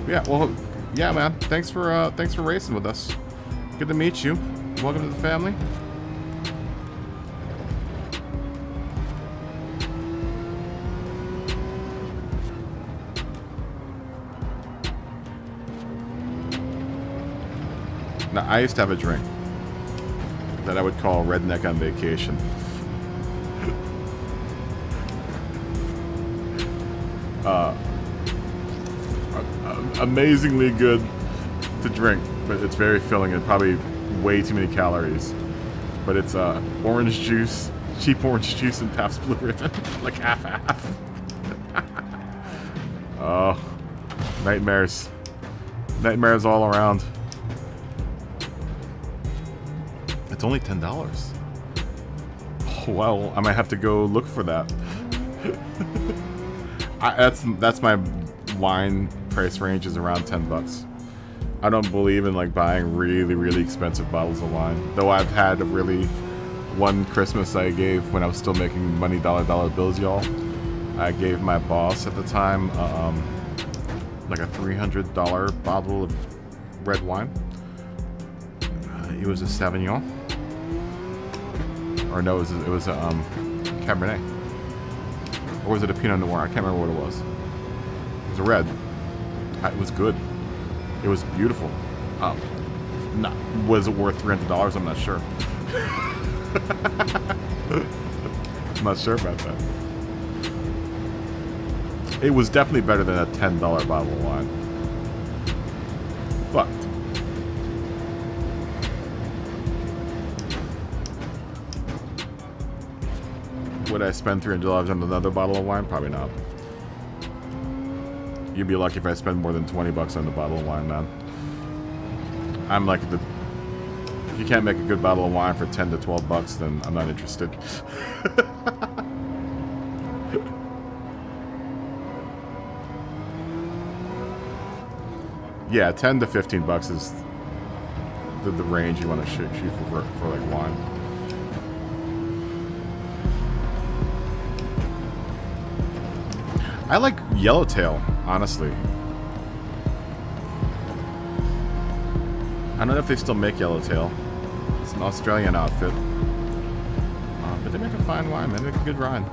Yeah, well, yeah, man. Thanks for racing with us. Good to meet you. Welcome to the family. Now, I used to have a drink that I would call Redneck on Vacation. Amazingly good to drink, but it's very filling and probably way too many calories. But it's orange juice Cheap orange juice and Pabst Blue Ribbon. Like half-half. Oh. Nightmares. Nightmares all around. It's only $10. Oh, well, I might have to go look for that. That's my wine price range is around $10. I don't believe in like buying really expensive bottles of wine. Though I've had a really one Christmas I gave when I was still making money dollar bills, y'all. I gave my boss at the time like a $300 bottle of red wine. It was a Sauvignon. Or no, it was a Cabernet. Or was it a Pinot Noir? I can't remember what it was. It was a red. It was good. It was beautiful. Was it worth $300? I'm not sure. I'm not sure about that. It was definitely better than a $10 bottle of wine. But would I spend $300 on another bottle of wine? Probably not. You'd be lucky if I spend more than $20 on a bottle of wine, man. I'm like the... If you can't make a good bottle of wine for $10 to $12, then I'm not interested. Yeah, $10 to $15 is the range you want to shoot for like wine. I like Yellowtail, honestly. I don't know if they still make Yellowtail. It's an Australian outfit. But they make a fine wine, man. They make a good wine.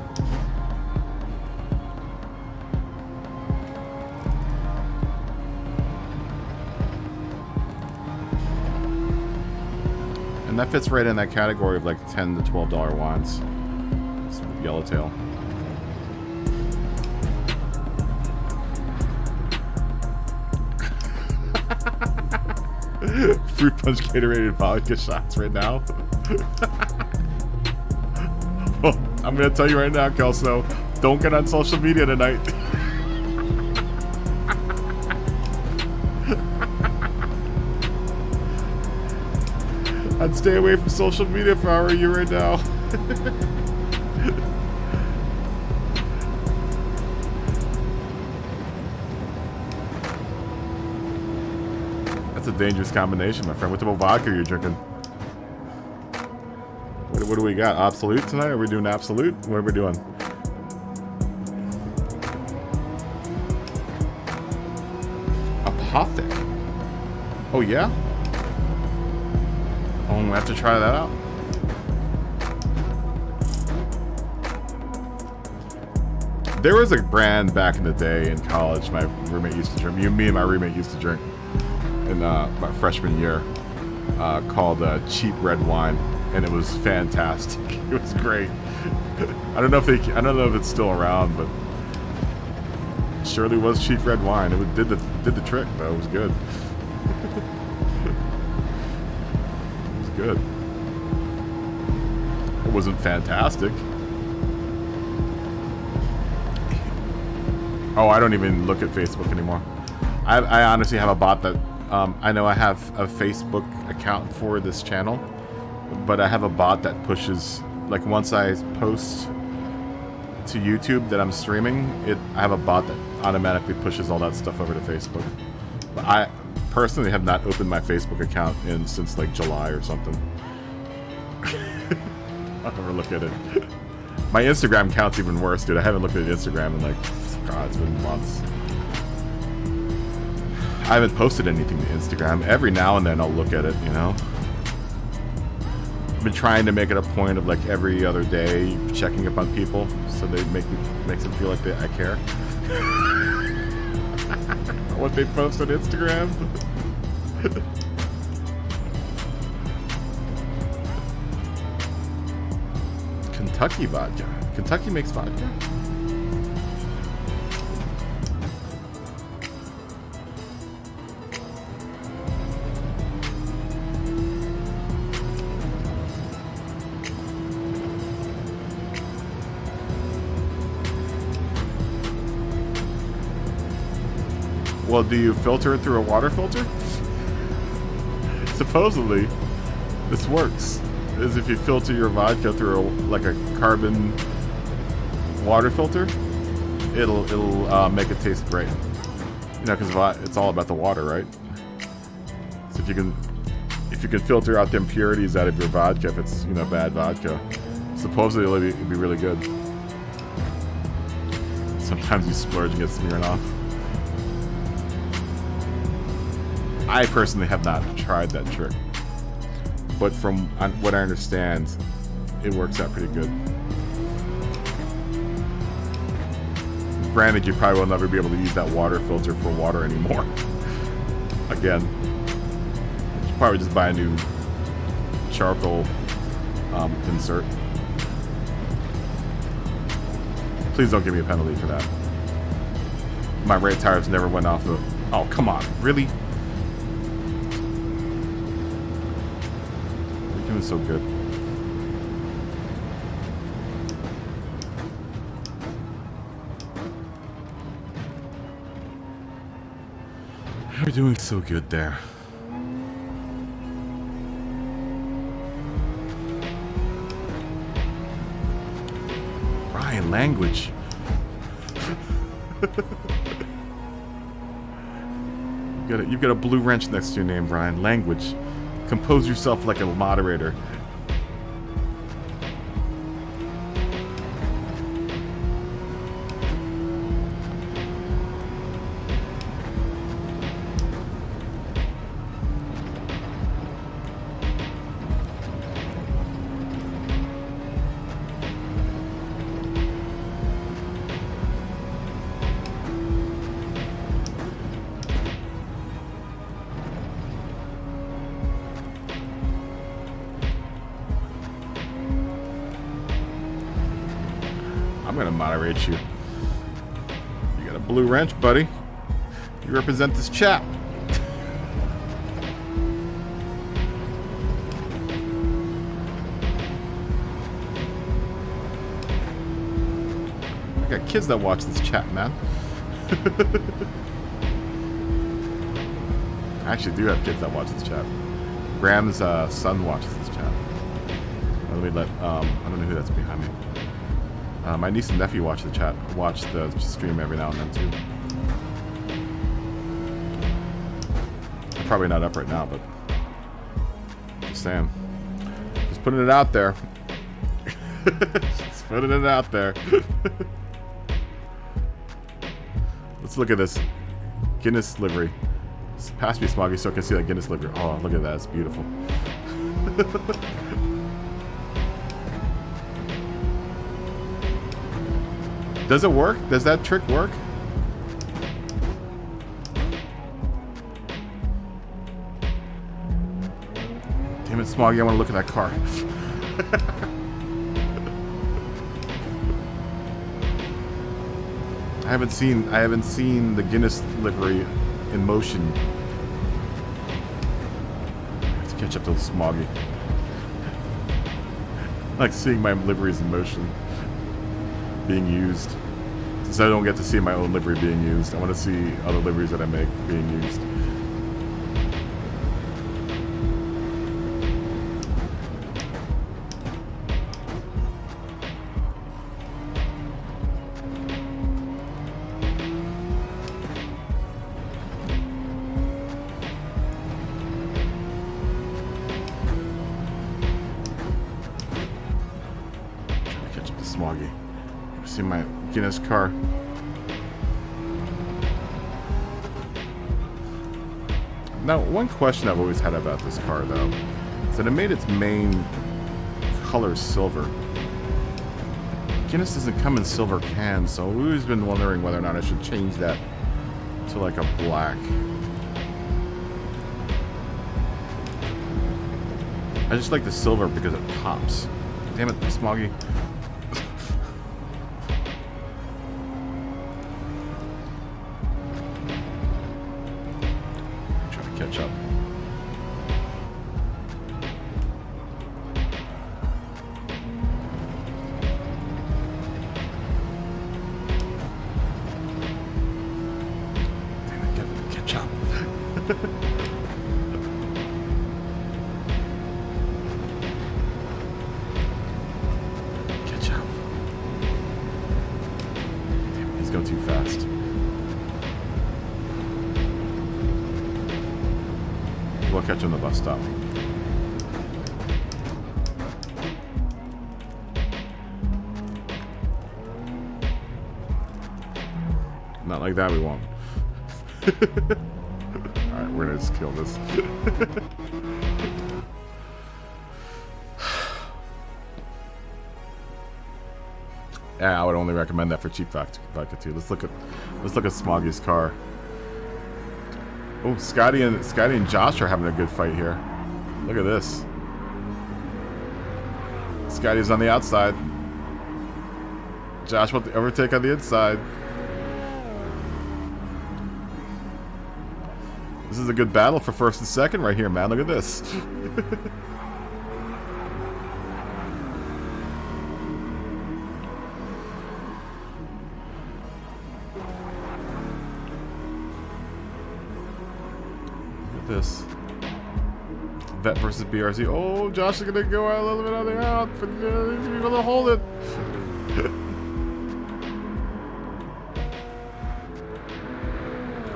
And that fits right in that category of like $10 to $12 wines. It's Yellowtail. Fruit punch Gatorade vodka shots right now. Well, I'm gonna tell you right now, Kelso, don't get on social media tonight. I'd stay away from social media if I were you right now. That's a dangerous combination, my friend. What type of vodka are you drinking? What do we got? Absolute tonight? Are we doing Absolute? What are we doing? Apothic. Oh, yeah? Oh, we have to try that out. There was a brand back in the day in college my roommate used to drink. Me and my roommate used to drink in my freshman year called Cheap Red Wine, and it was fantastic. It was great. I don't know if it's still around, but it surely was cheap red wine. It did the trick, though. It was good. It was good. It wasn't fantastic. Oh, I don't even look at Facebook anymore. I honestly have a bot that I know I have a Facebook account for this channel, but I have a bot that pushes, like, once I post to YouTube that I'm streaming, I have a bot that automatically pushes all that stuff over to Facebook. But I personally have not opened my Facebook account since like July or something. I'll never look at it. My Instagram account's even worse, dude. I haven't looked at Instagram in like, God, it's been months. I haven't posted anything to Instagram. Every now and then I'll look at it, you know? I've been trying to make it a point of like every other day checking up on people so they makes them feel like I care. What they post on Instagram. Kentucky vodka. Kentucky makes vodka? Well, do you filter it through a water filter? Supposedly, this works. Is if you filter your vodka through like a carbon water filter, it'll make it taste great. You know, because it's all about the water, right? So if you can filter out the impurities out of your vodka, if it's, you know, bad vodka, supposedly it'll be really good. Sometimes you splurge and get smearing off. I personally have not tried that trick, but from what I understand, it works out pretty good. Granted, you probably will never be able to use that water filter for water anymore. Again, you should probably just buy a new charcoal insert. Please don't give me a penalty for that. My red tires never went off the... Oh, come on. Really? You're doing so good. You're doing so good there. Ryan, language. You've got a blue wrench next to your name, Ryan. Language. Compose yourself like a moderator. I'm gonna moderate you. You got a blue wrench, buddy. You represent this chat. I got kids that watch this chat, man. I actually do have kids that watch this chat. Gran's son watches this chat. Let me let I don't know who that's behind me. My niece and nephew watch the stream every now and then too. I'm probably not up right now, but just saying. Just putting it out there. Just putting it out there. Let's look at this Guinness livery. Pass me, Smoggy, so I can see that Guinness livery. Oh, look at that. It's beautiful. Does it work? Does that trick work? Damn it, Smoggy, I want to look at that car. I haven't seen the Guinness livery in motion. I have to catch up to Smoggy. I like seeing my liveries in motion being used. Since I don't get to see my own livery being used, I want to see other liveries that I make being used. Trying to catch up to Smoggy. See my Guinness car. Now, one question I've always had about this car, though, is that it made its main color silver. Guinness doesn't come in silver cans, so we've always been wondering whether or not I should change that to like a black. I just like the silver because it pops. Damn it, Smoggy. Catch up. Catch up. Damn, he's going too fast. We'll catch him at the bus stop. Not like that, we won't. Alright, we're gonna just kill this. Yeah, I would only recommend that for cheap vodka too. Let's look at Smoggy's car. Oh, Scotty and Josh are having a good fight here. Look at this. Scotty's on the outside. Josh with the overtake on the inside. This is a good battle for first and second right here, man. Look at this. Look at this. Vet versus BRZ. Oh, Josh is gonna go out a little bit on the out, but he's gonna be able to hold it.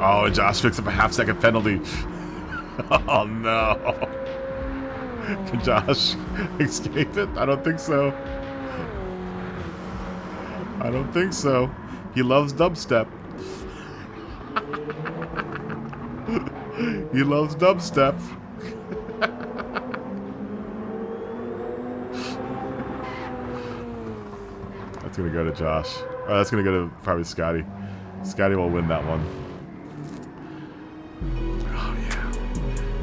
Oh, Josh picks up a half-second penalty. Oh, no. Can Josh escape it? I don't think so. I don't think so. He loves dubstep. He loves dubstep. That's going to go to Josh. Oh, that's going to go to probably Scotty. Scotty will win that one. Oh, yeah.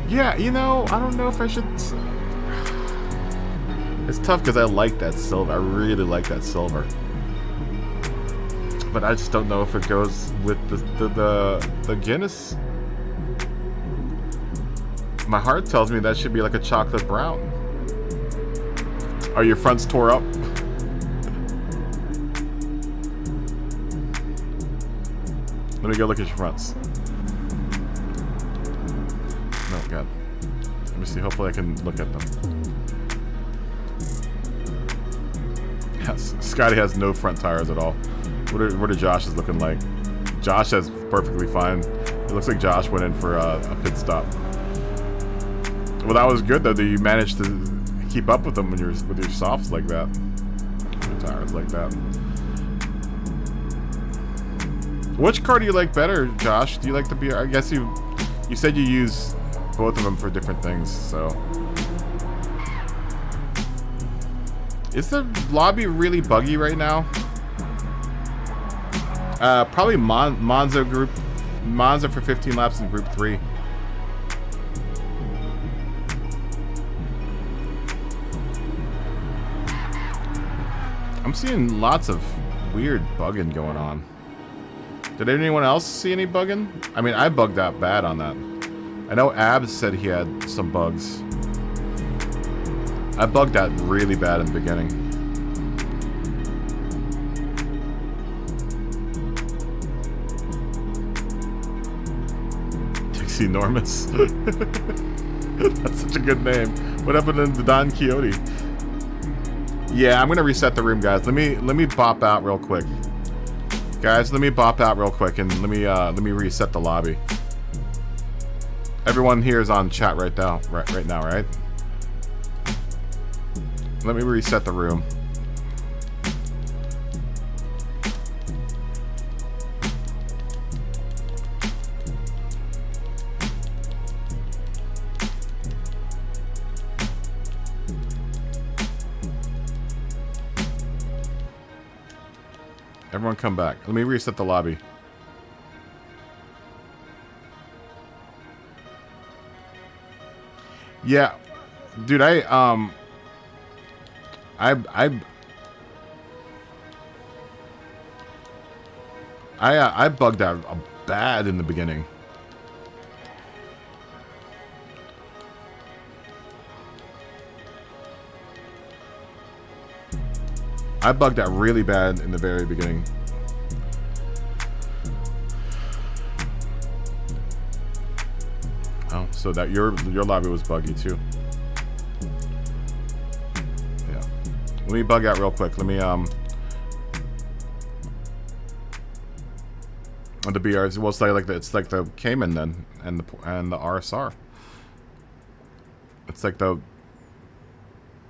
Yeah, you know, I don't know if I should... It's tough because I like that silver. I really like that silver. But I just don't know if it goes with the Guinness. My heart tells me that should be like a chocolate brown. Are your fronts tore up? Let me go look at your fronts. No, God. Let me see. Hopefully I can look at them. Yes, Scotty has no front tires at all. What are Josh's looking like? Josh has perfectly fine. It looks like Josh went in for a pit stop. Well, that was good though that you managed to keep up with them when you're with your softs like that, your tires like that. Which car do you like better, Josh? Do you like the BR? I guess you said you use both of them for different things. So, is the lobby really buggy right now? Probably Monza for 15 laps in Group 3. I'm seeing lots of weird bugging going on. Did anyone else see any bugging? I mean, I bugged out bad on that. I know Abs said he had some bugs. I bugged out really bad in the beginning. Dixie Enormous. That's such a good name. What happened to Don Quixote? Yeah, I'm gonna reset the room, guys. Let me bop out real quick. Guys, let me bop out real quick and let me reset the lobby. Everyone here is on chat right now, right? Let me reset the room. Everyone come back. Let me reset the lobby. Yeah. Dude, I bugged out bad in the beginning. I bugged out really bad in the very beginning. So that your lobby was buggy too. Yeah. Let me bug out real quick. Let me the BRs. Well, it's like the Cayman then, and the RSR. It's like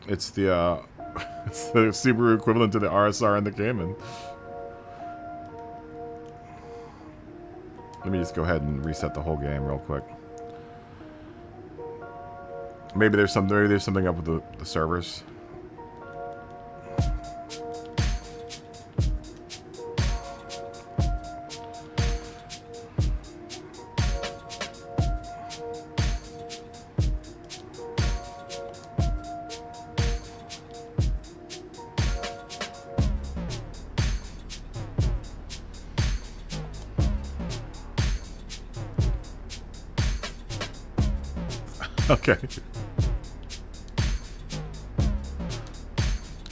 it's the it's the Subaru equivalent to the RSR and the Cayman. Let me just go ahead and reset the whole game real quick. Maybe there's something up with the servers. Okay.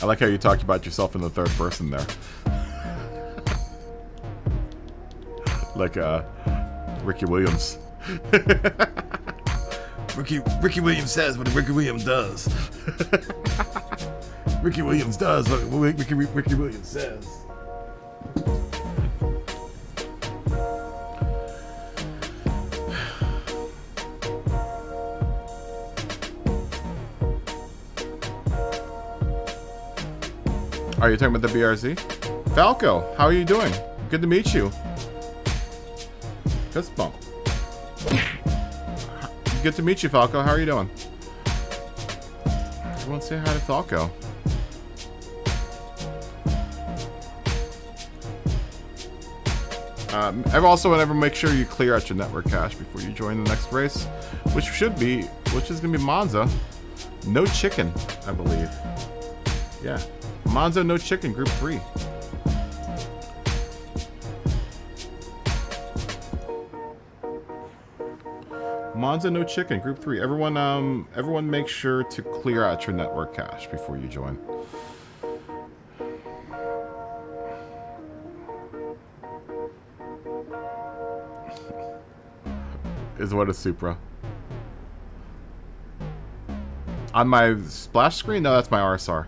I like how you talked about yourself in the third person there. Like Ricky Williams. Ricky Williams says what Ricky Williams does. Ricky Williams does what Ricky Williams says. Are you talking about the BRZ? Falco, how are you doing? Good to meet you. Fist bump. Good to meet you, Falco. How are you doing? Everyone say hi to Falco. Also, whenever make sure you clear out your network cache before you join the next race, which is gonna be Monza. No chicken, I believe. Yeah. Monza no chicken, group 3. Monza no chicken, group 3. Everyone make sure to clear out your network cache before you join. Is what a Supra. On my splash screen? No, that's my RSR.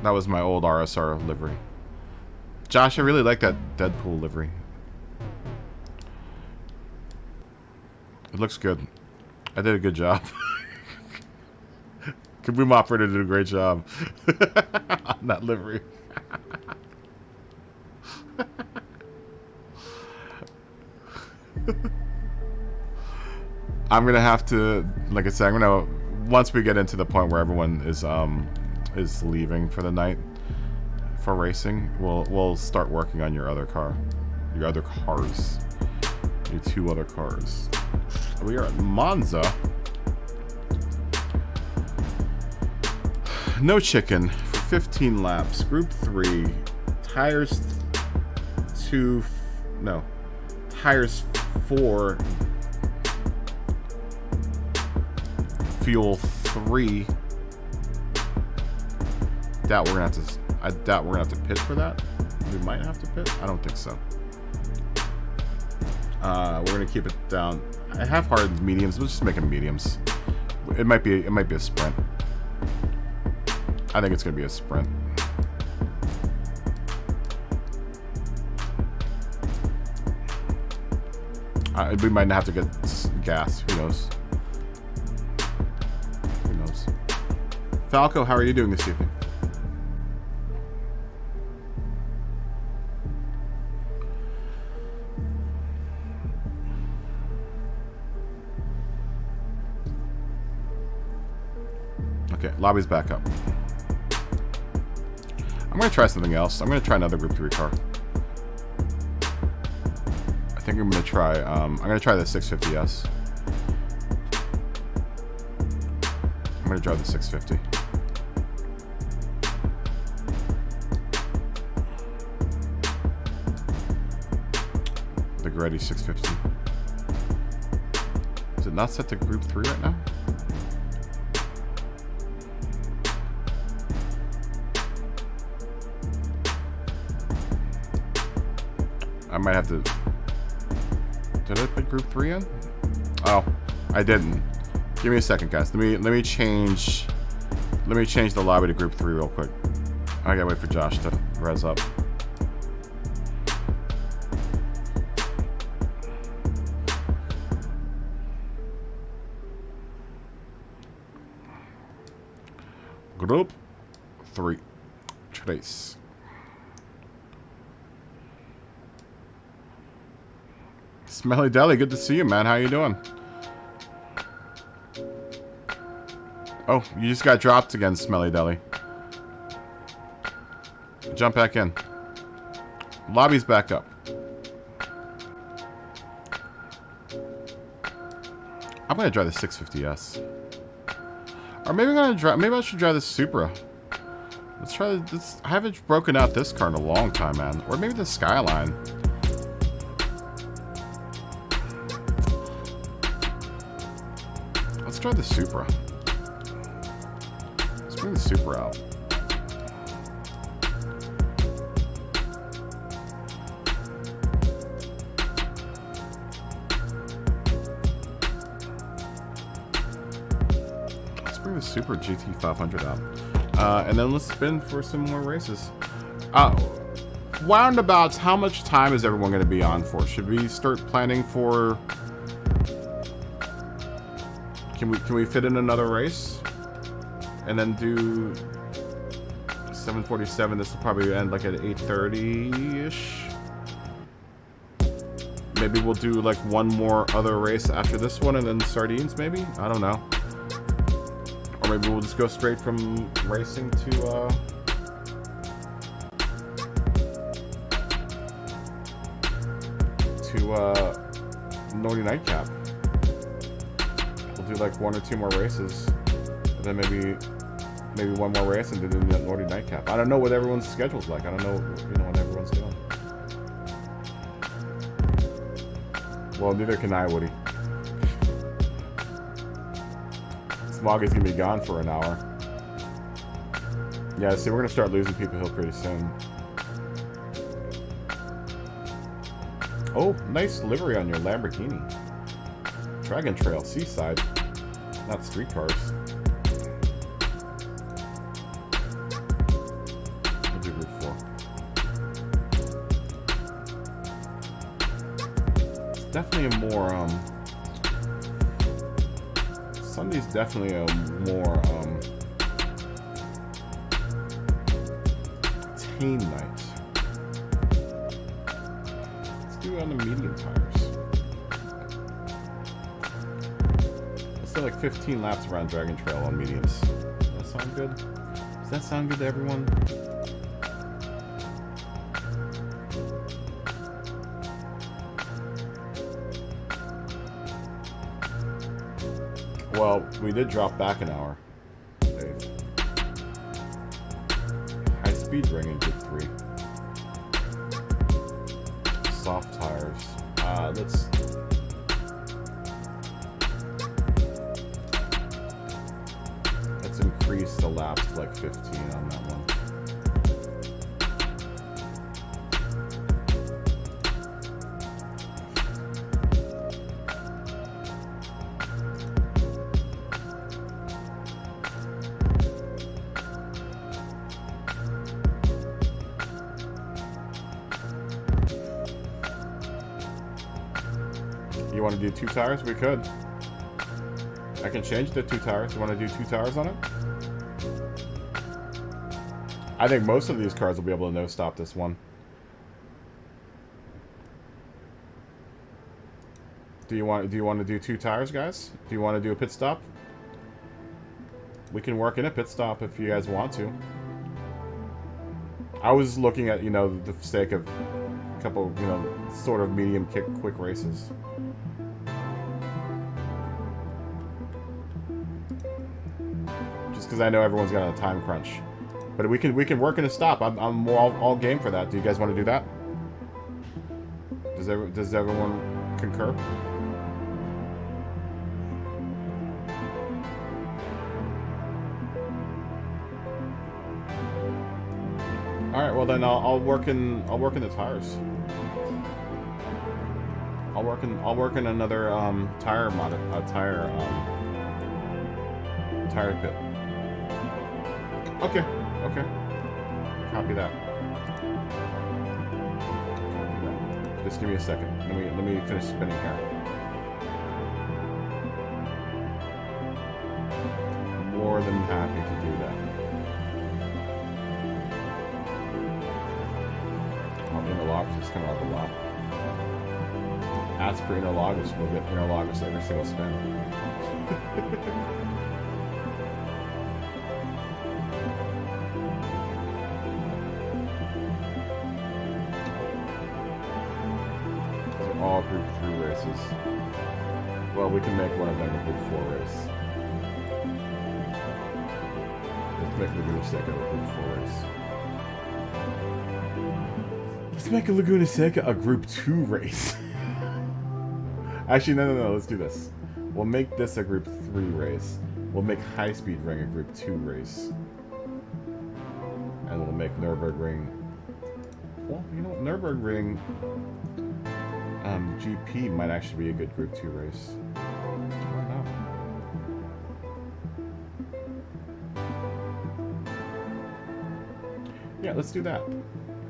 That was my old RSR livery. Josh, I really like that Deadpool livery. It looks good. I did a good job. Kaboom Operator did a great job on that livery. I'm gonna have to, like I said, once we get into the point where everyone is leaving for the night for racing, we'll start working on your other cars, your 2 other cars. We are at Monza. No chicken for 15 laps. Group 3. Tires 4. Fuel 3. I doubt we're gonna have to pit for that. We might have to pit. I don't think so. We're gonna keep it down. I have hard mediums. Let's just make them mediums. It might be a sprint. I think it's gonna be a sprint. We might have to get gas. Who knows? Who knows? Falco, how are you doing this evening? Okay, lobby's back up. I'm gonna try something else. I'm gonna try another Group 3 car. I think I'm gonna try the 650S. I'm gonna drive the 650. The Greddy 650. Is it not set to Group 3 right now? I might have to... Did I put Group 3 in? Oh, I didn't. Give me a second, guys. Let me change the lobby to group 3 real quick. I gotta wait for Josh to res up. Group 3. Trace. Smelly Deli, good to see you, man. How you doing? Oh, you just got dropped again, Smelly Deli. Jump back in. Lobby's back up. I'm gonna drive the 650S. Or maybe I'm gonna drive. Maybe I should drive the Supra. Let's try this. I haven't broken out this car in a long time, man. Or maybe the Skyline. Let's try the Supra. Let's bring the Supra out. Let's bring the Supra GT500 out. And then let's spin for some more races. Roundabouts, how much time is everyone going to be on for? Should we start planning for... Can we fit in another race? And then do 7:47. This will probably end like at 8:30-ish. Maybe we'll do like one more other race after this one and then sardines maybe? I don't know. Or maybe we'll just go straight from racing to Naughty Nightcap. We'll do like 1 or 2 more races, and then maybe one more race and then the Naughty Nightcap. I don't know what everyone's schedule's like. I don't know, what everyone's doing. Well, neither can I, Woody. Smog is gonna be gone for an hour. Yeah, see, we're gonna start losing people here pretty soon. Oh, nice livery on your Lamborghini. Dragon Trail, Seaside. Not street cars. We'll do Route 4. It's definitely a more, Sunday's definitely a more, tame night. Let's do it on the medium tires. Let's do like 15 laps around Dragon Trail on mediums. Does that sound good? Does that sound good to everyone? Well, we did drop back an hour, Dave. High speed ring in Group 3. Soft tires. Let's increase the laps to like 15 on that one. You want to do 2 tires? We could. I can change the 2 tires. You want to do 2 tires on it? I think most of these cars will be able to no-stop this one. Do you want to do 2 tires, guys? Do you want to do a pit stop? We can work in a pit stop if you guys want to. I was looking at, the sake of a couple, sort of medium quick races. Just because I know everyone's got a time crunch. But we can work in a stop. I'm all game for that. Do you guys want to do that? Does everyone concur? All right. Well then, I'll work in the tires. I'll work in another tire pit. Okay. Okay. Copy that. Just give me a second. Let me finish spinning here. More than happy to do that. Interlagos is coming out a lot. Ask for Interlagos, we'll get Interlagos every single spin. These are all Group 3 races. Well, we can make one of them a Group 4 race. Let's make Laguna Seca a Group 4 race. Let's make a Laguna Seca a Group 2 race. Actually, no, let's do this. We'll make this a Group 3 race. We'll make High Speed Ring a Group 2 race. And we'll make Nürburgring... Well, you know what? Nürburgring GP might actually be a good Group 2 race. I don't know. Yeah, let's do that.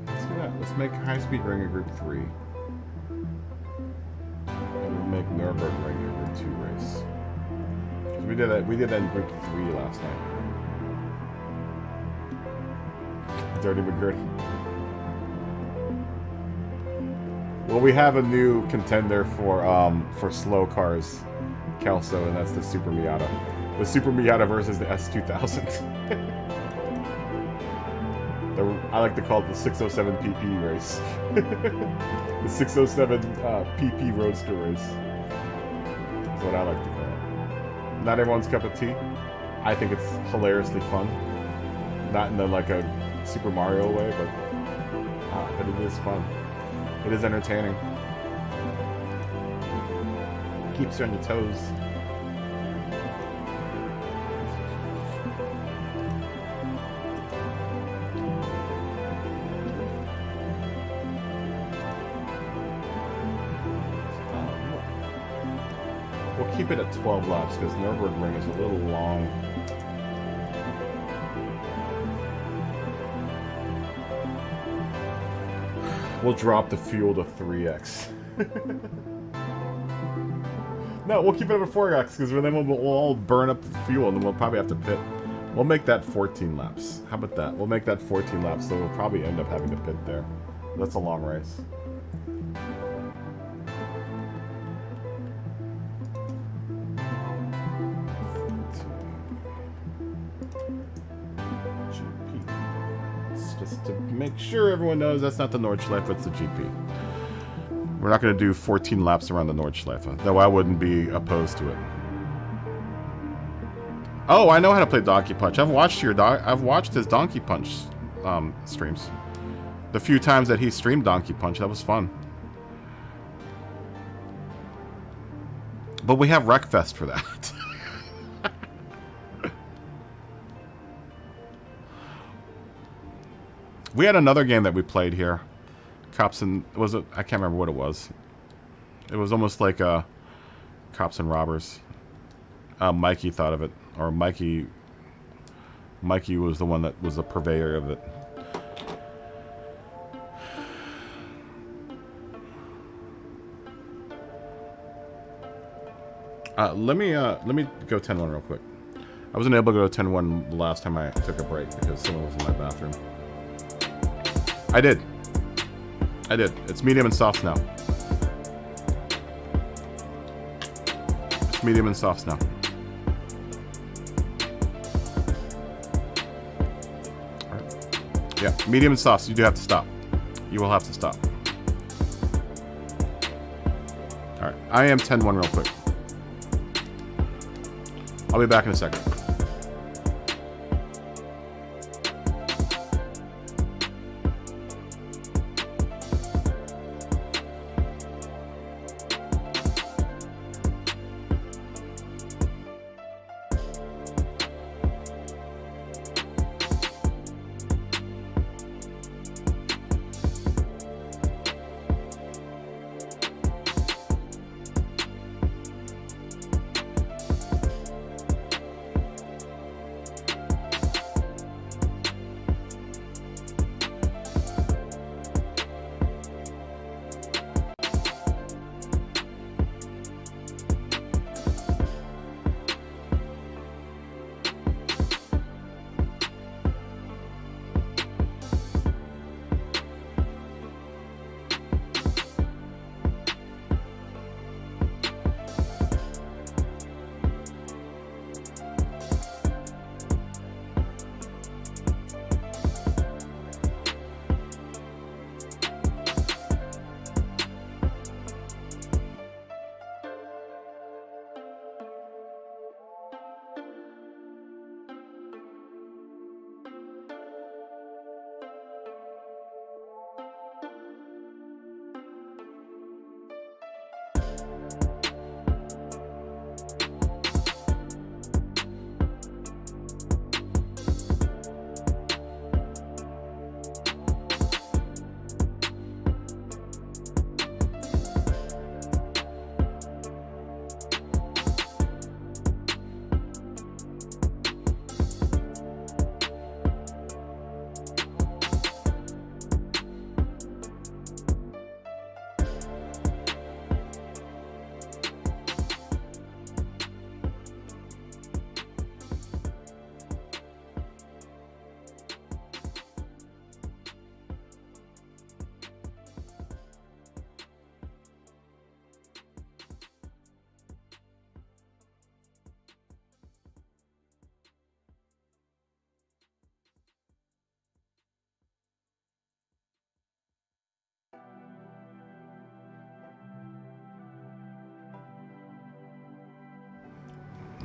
Let's do that. Let's make High Speed Ring a Group 3. And we'll make Nürburgring a Group 2 race. Because we did that in Group 3 last night. Dirty McGurdy. Well, we have a new contender for slow cars, Kelso, and that's the Super Miata. The Super Miata versus the S2000. I like to call it the 607 PP race. The 607 PP Roadster race. That's what I like to call it. Not everyone's cup of tea. I think it's hilariously fun. Not in like a Super Mario way, but it is fun. It is entertaining. Keeps you on your toes. We'll keep it at 12 laps because Nürburgring is a little long. We'll drop the fuel to 3x. No, we'll keep it at 4x because then we'll all burn up the fuel and then we'll probably have to pit. We'll make that 14 laps. How about that? We'll make that 14 laps, so we'll probably end up having to pit there. That's a long race. Just to make sure everyone knows that's not the Nordschleife, it's the GP. We're not going to do 14 laps around the Nordschleife, though I wouldn't be opposed to it. Oh, I know how to play Donkey Punch. I've watched his Donkey Punch streams. The few times that he streamed Donkey Punch, that was fun. But we have Wreckfest for that. We had another game that we played here. Cops and... was it? I can't remember what it was. It was almost like Cops and Robbers. Mikey thought of it. Or Mikey was the one that was the purveyor of it. Let me go 10-1 real quick. I wasn't able to go 10-1 the last time I took a break because someone was in my bathroom. I did. It's medium and softs now. It's medium and softs now. Alright. Yeah, medium and softs. You do have to stop. You will have to stop. Alright, I am 10-1 real quick. I'll be back in a second.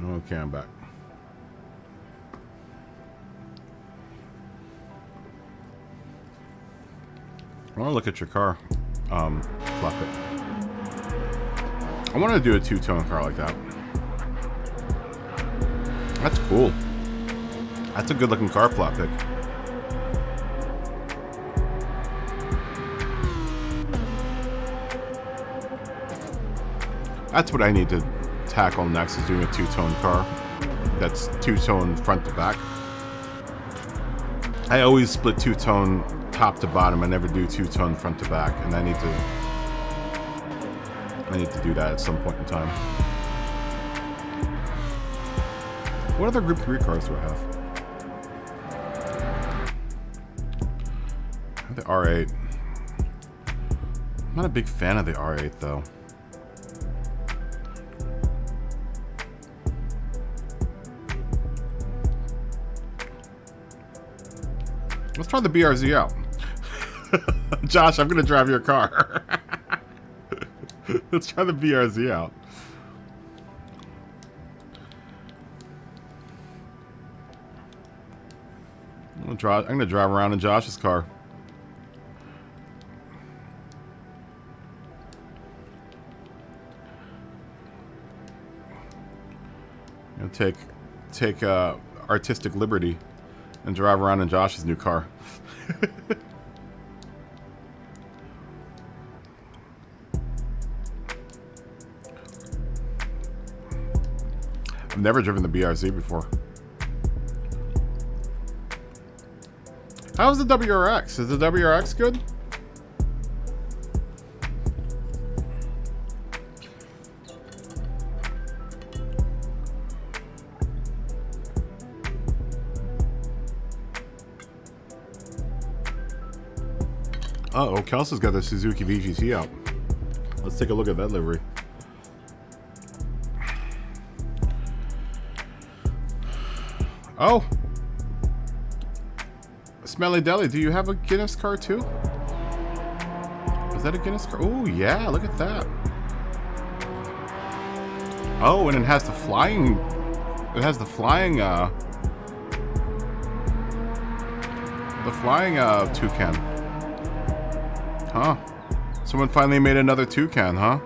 Okay, I'm back. I want to look at your car. Flop it. I want to do a two-tone car like that. That's cool. That's a good-looking car flop pick. That's what I need to tackle next, is doing a two-tone car. That's two-tone front to back. I always split two-tone top to bottom. I never do two-tone front to back, and I need to do that at some point in time. What other Group 3 cars do I have? I have the R8. I'm not a big fan of the R8 though. Let's try the BRZ out. Josh, I'm gonna drive your car. Let's try the BRZ out. I'm gonna drive around in Josh's car. I'm gonna take artistic liberty and drive around in Josh's new car. I've never driven the BRZ before. How's the WRX? Is the WRX good? Uh-oh, Kelsa's got the Suzuki VGT out. Let's take a look at that livery. Oh! Smelly Deli, do you have a Guinness car too? Is that a Guinness car? Oh yeah, look at that. Oh, and it has the flying... It has the flying toucan. Huh. Someone finally made another toucan, huh?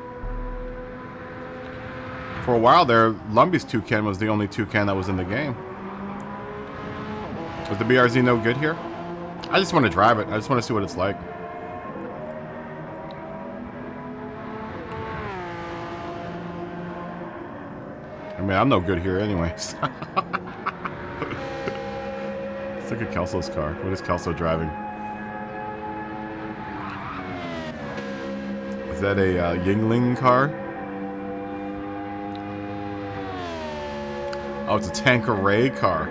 For a while there, Lumbie's toucan was the only toucan that was in the game. Was the BRZ no good here? I just want to drive it. I just want to see what it's like. I mean, I'm no good here anyways. Let's look at Kelso's car. What is Kelso driving? Is that a Yingling car? Oh, it's a Tanqueray car.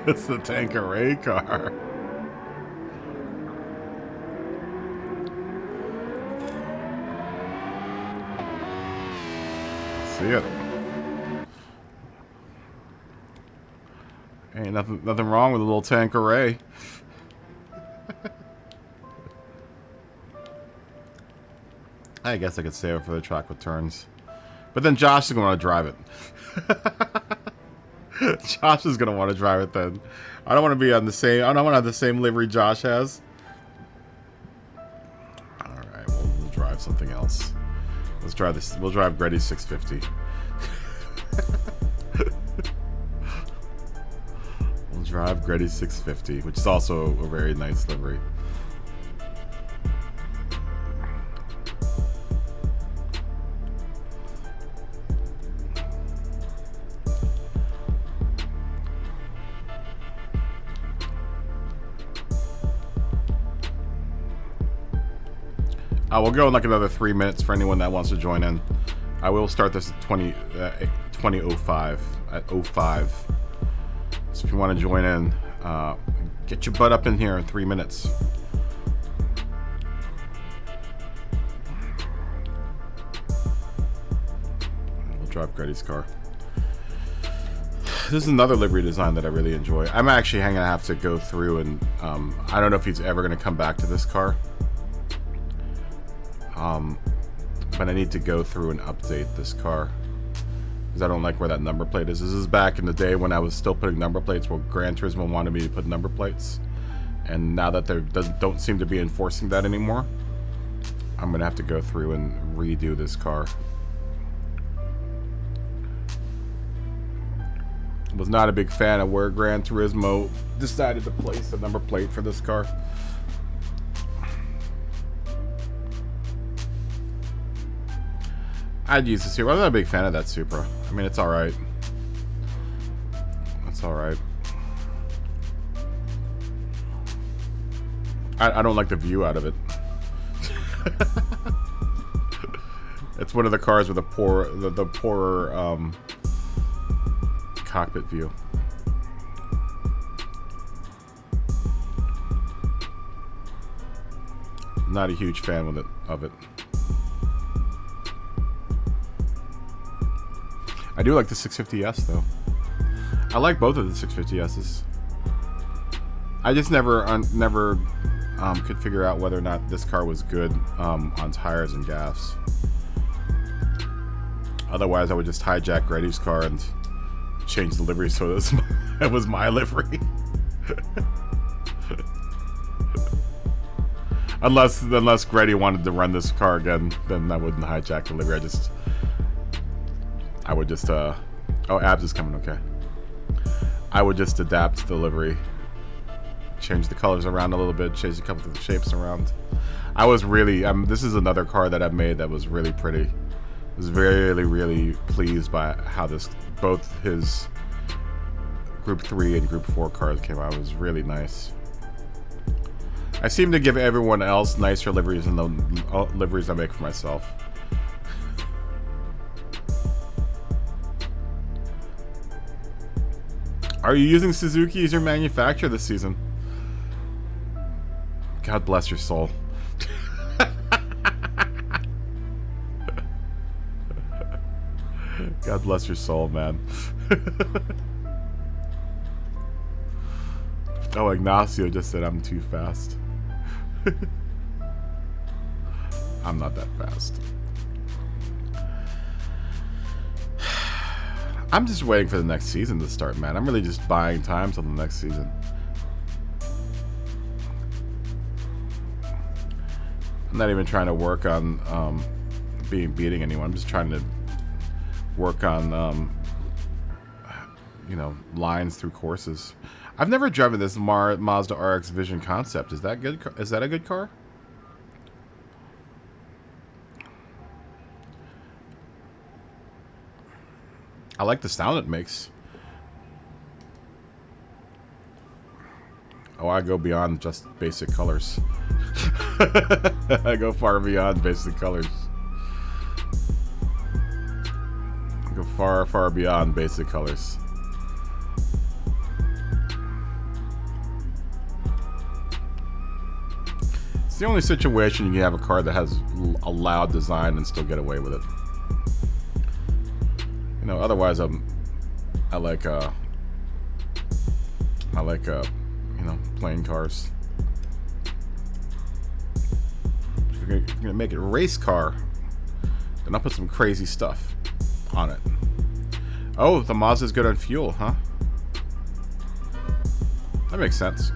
It's the Tanqueray car. See it. Ain't nothing wrong with a little Tanqueray. I guess I could save it for the track with turns. But then Josh is going to want to drive it. Josh is going to want to drive it then. I don't want to be on the same... I don't want to have the same livery Josh has. Alright, we'll drive something else. Let's drive this. We'll drive Gretty's 650. We'll drive Gretty's 650, which is also a very nice livery. We'll go in like another 3 minutes for anyone that wants to join in. I will start this at 20:05 at 05. So if you want to join in, get your butt up in here in 3 minutes. We'll drive Gretty's car. This is another livery design that I really enjoy. I'm actually going to have to go through and I don't know if he's ever going to come back to this car. But I need to go through and update this car because I don't like where that number plate is. This is back in the day when I was still putting number plates, where Gran Turismo wanted me to put number plates. And now that they don't seem to be enforcing that anymore, I'm going to have to go through and redo this car. Was not a big fan of where Gran Turismo decided to place the number plate for this car. I'd use the Supra. I'm not a big fan of that Supra. I mean, it's alright. It's alright. I don't like the view out of it. It's one of the cars with the poorer cockpit view. Not a huge fan of it. I do like the 650S though. I like both of the 650Ss. I just never could figure out whether or not this car was good on tires and gas. Otherwise, I would just hijack Reddy's car and change the livery so it was my livery. unless Grady wanted to run this car again, then I wouldn't hijack the livery. I would just oh, Abs is coming, okay. I would just adapt the livery. Change the colors around a little bit, change a couple of the shapes around. I was really, this is another car that I've made that was really pretty. I was really, really pleased by how both his Group 3 and Group 4 cars came out. It was really nice. I seem to give everyone else nicer liveries than the liveries I make for myself. Are you using Suzuki as your manufacturer this season? God bless your soul. God bless your soul, man. Oh, Ignacio just said I'm too fast. I'm not that fast. I'm just waiting for the next season to start, man. I'm really just buying time till the next season. I'm not even trying to work on beating anyone. I'm just trying to work on you know, lines through courses. I've never driven this Mazda RX Vision Concept. Is that good? Is that a good car? I like the sound it makes. Oh, I go beyond just basic colors. I go far beyond basic colors. I go far, far beyond basic colors. It's the only situation you can have a car that has a loud design and still get away with it. You know, otherwise I like you know, plain cars. If you're gonna make it a race car, then I'll put some crazy stuff on it. Oh, the Mazda's good on fuel, huh? That makes sense.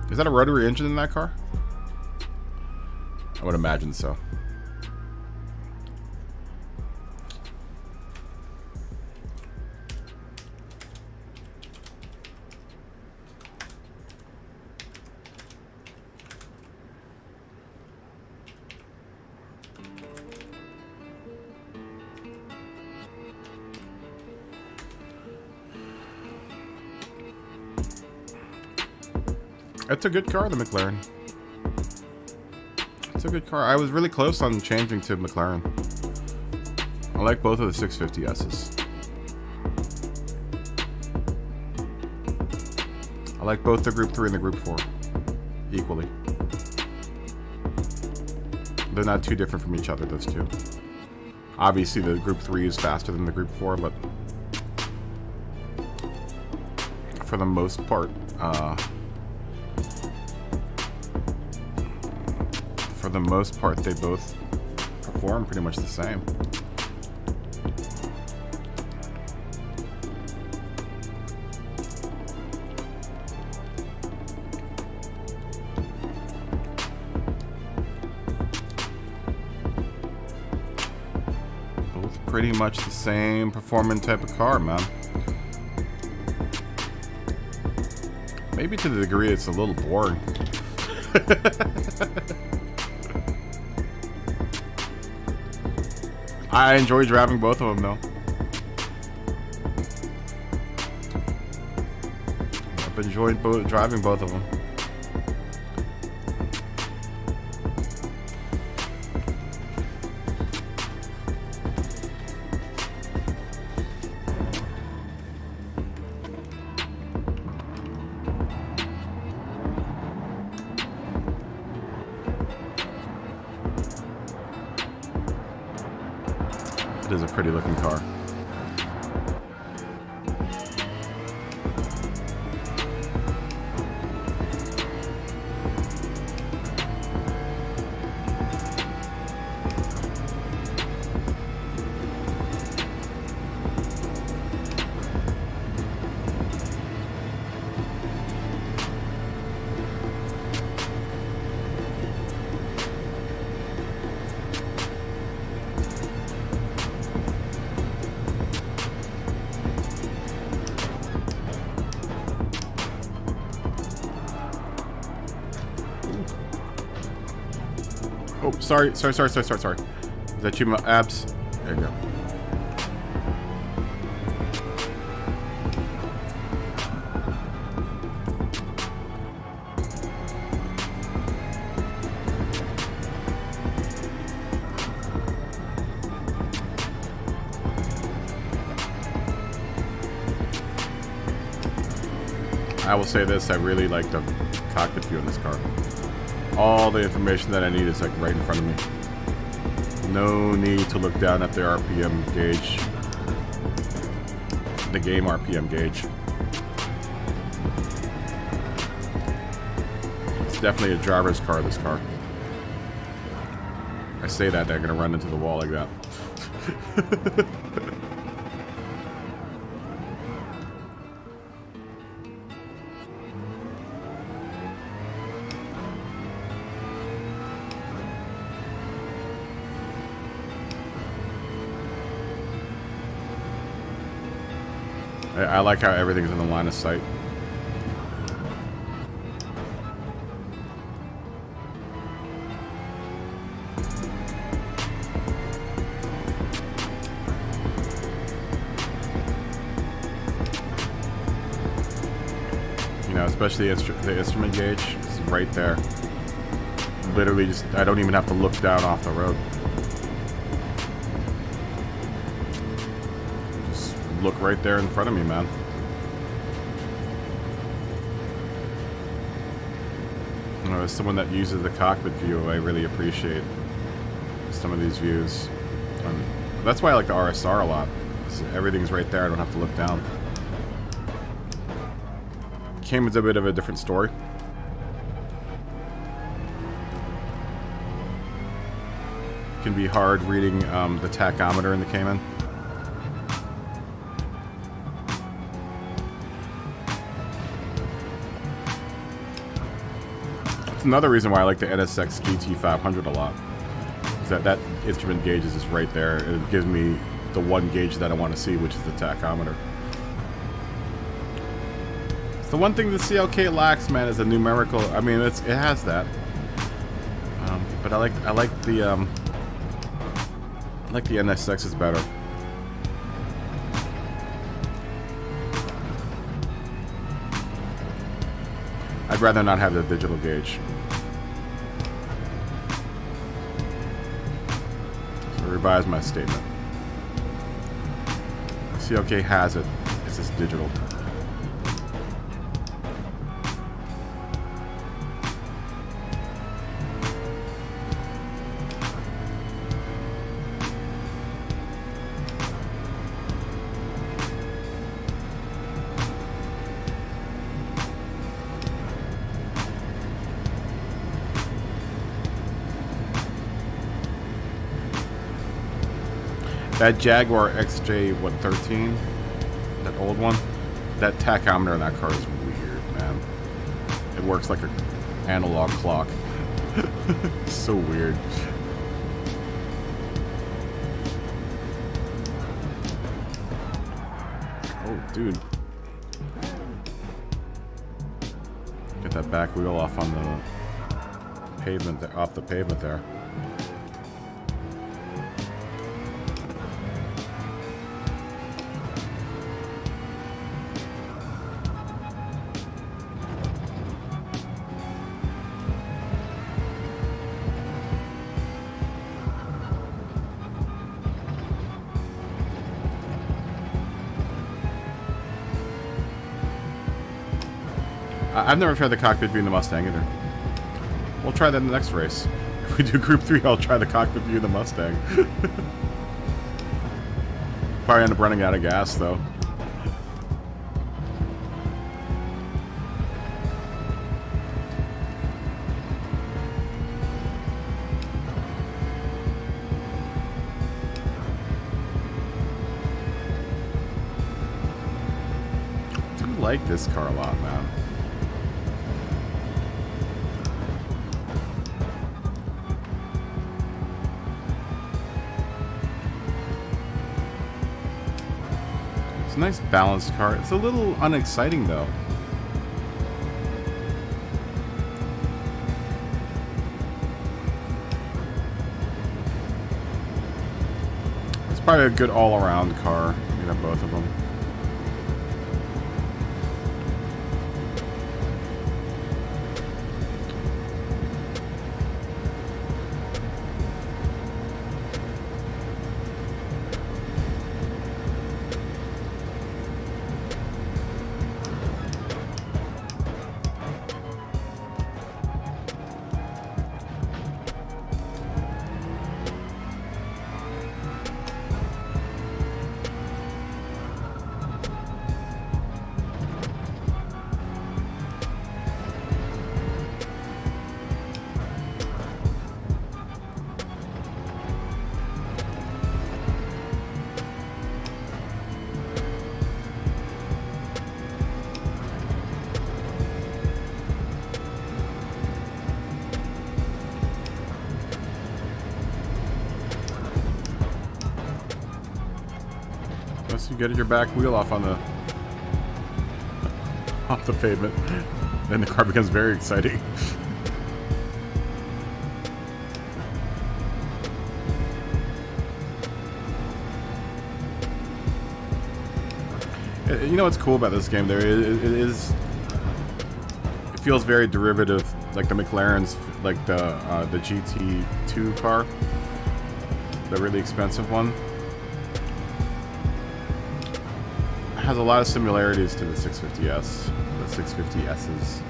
Is that a rotary engine in that car? I would imagine so. It's a good car, the McLaren. It's a good car. I was really close on changing to McLaren. I like both of the 650Ss. I like both the Group 3 and the Group 4 equally. They're not too different from each other, those two. Obviously, the Group 3 is faster than the Group 4, but for the most part, they both perform pretty much the same. pretty much the same performing type of car, man. Maybe to the degree it's a little boring. I enjoy driving both of them, though. I've enjoyed driving both of them. It is a pretty looking car. Oh, sorry. Is that you, abs? There you go. I will say this, I really like the cockpit view in this car. All the information that I need is like right in front of me. No need to look down at the RPM gauge. The game RPM gauge. It's definitely a driver's car, this car. I say that, they're gonna run into the wall like that. I like how everything's in the line of sight. You know, especially the instrument gauge is right there. Literally just, I don't even have to look down off the road. Look right there in front of me, man. You know, as someone that uses the cockpit view, I really appreciate some of these views. That's why I like the RSR a lot. Everything's right there, I don't have to look down. Came with a bit of a different story. It can be hard reading the tachometer in the Cayman. Another reason why I like the NSX GT500 a lot is that instrument gauge is just right there. It gives me the one gauge that I want to see, which is the tachometer. It's the one thing the CLK lacks, man, is a numerical. I mean, it has that, but I like the NSX is better. I'd rather not have the digital gauge. So revise my statement. CLK has it. It's just digital. That Jaguar XJ13, that old one, that tachometer in that car is weird, man. It works like an analog clock. So weird. dude. Get that back wheel off on the pavement, off the pavement there. I've never tried the cockpit view in the Mustang either. We'll try that in the next race. If we do Group 3, I'll try the cockpit view in the Mustang. Probably end up running out of gas, though. I do like this car a lot, man. It's a nice balanced car. It's a little unexciting though. It's probably a good all-around car. You have both of them. Once you get your back wheel off on the pavement, then the car becomes very exciting. You know what's cool about this game? It feels very derivative, like the McLaren's, like the GT2 car, the really expensive one. Has a lot of similarities to the 650S, the 650S's.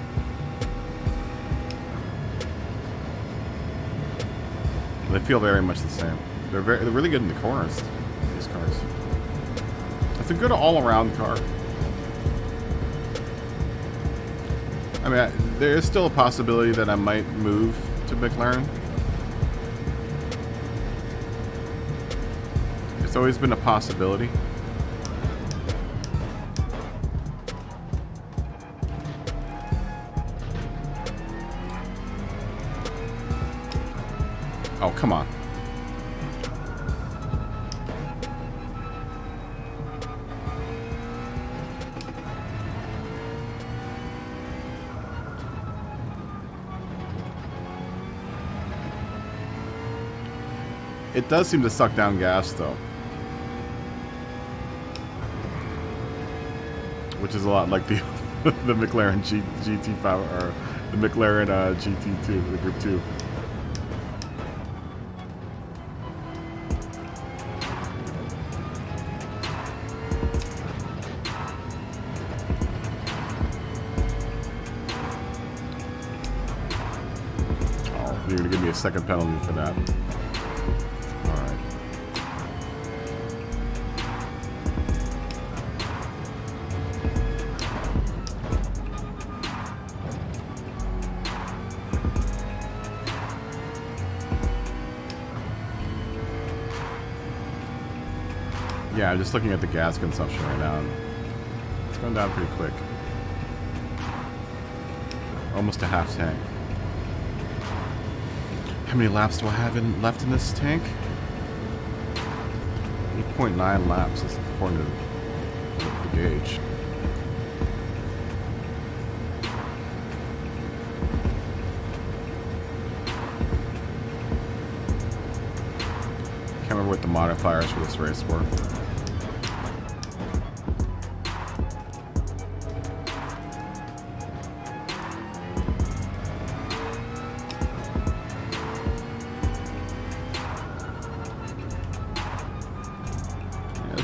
They feel very much the same. They're really good in the corners, these cars. It's a good all-around car. I mean, there is still a possibility that I might move to McLaren. It's always been a possibility. Oh, come on. It does seem to suck down gas, though. Which is a lot like the the McLaren GT5, or the McLaren GT2, the Group 2. You're gonna give me a second penalty for that. Alright. Yeah, I'm just looking at the gas consumption right now. It's going down pretty quick. Almost a half tank. How many laps do I have left in this tank? 8.9 laps is according to the gauge. Can't remember what the modifiers for this race were.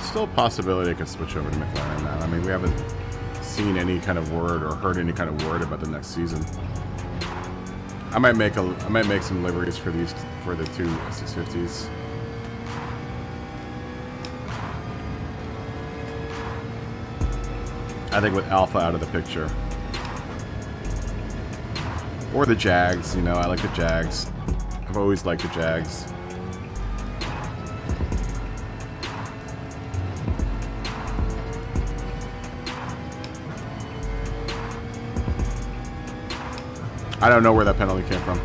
Still a possibility I could switch over to McLaren now. I mean, we haven't seen any kind of word or heard any kind of word about the next season. I might make some liveries for the two 650s. I think with Alpha out of the picture, or the Jags. You know, I like the Jags. I've always liked the Jags. I don't know where that penalty came from.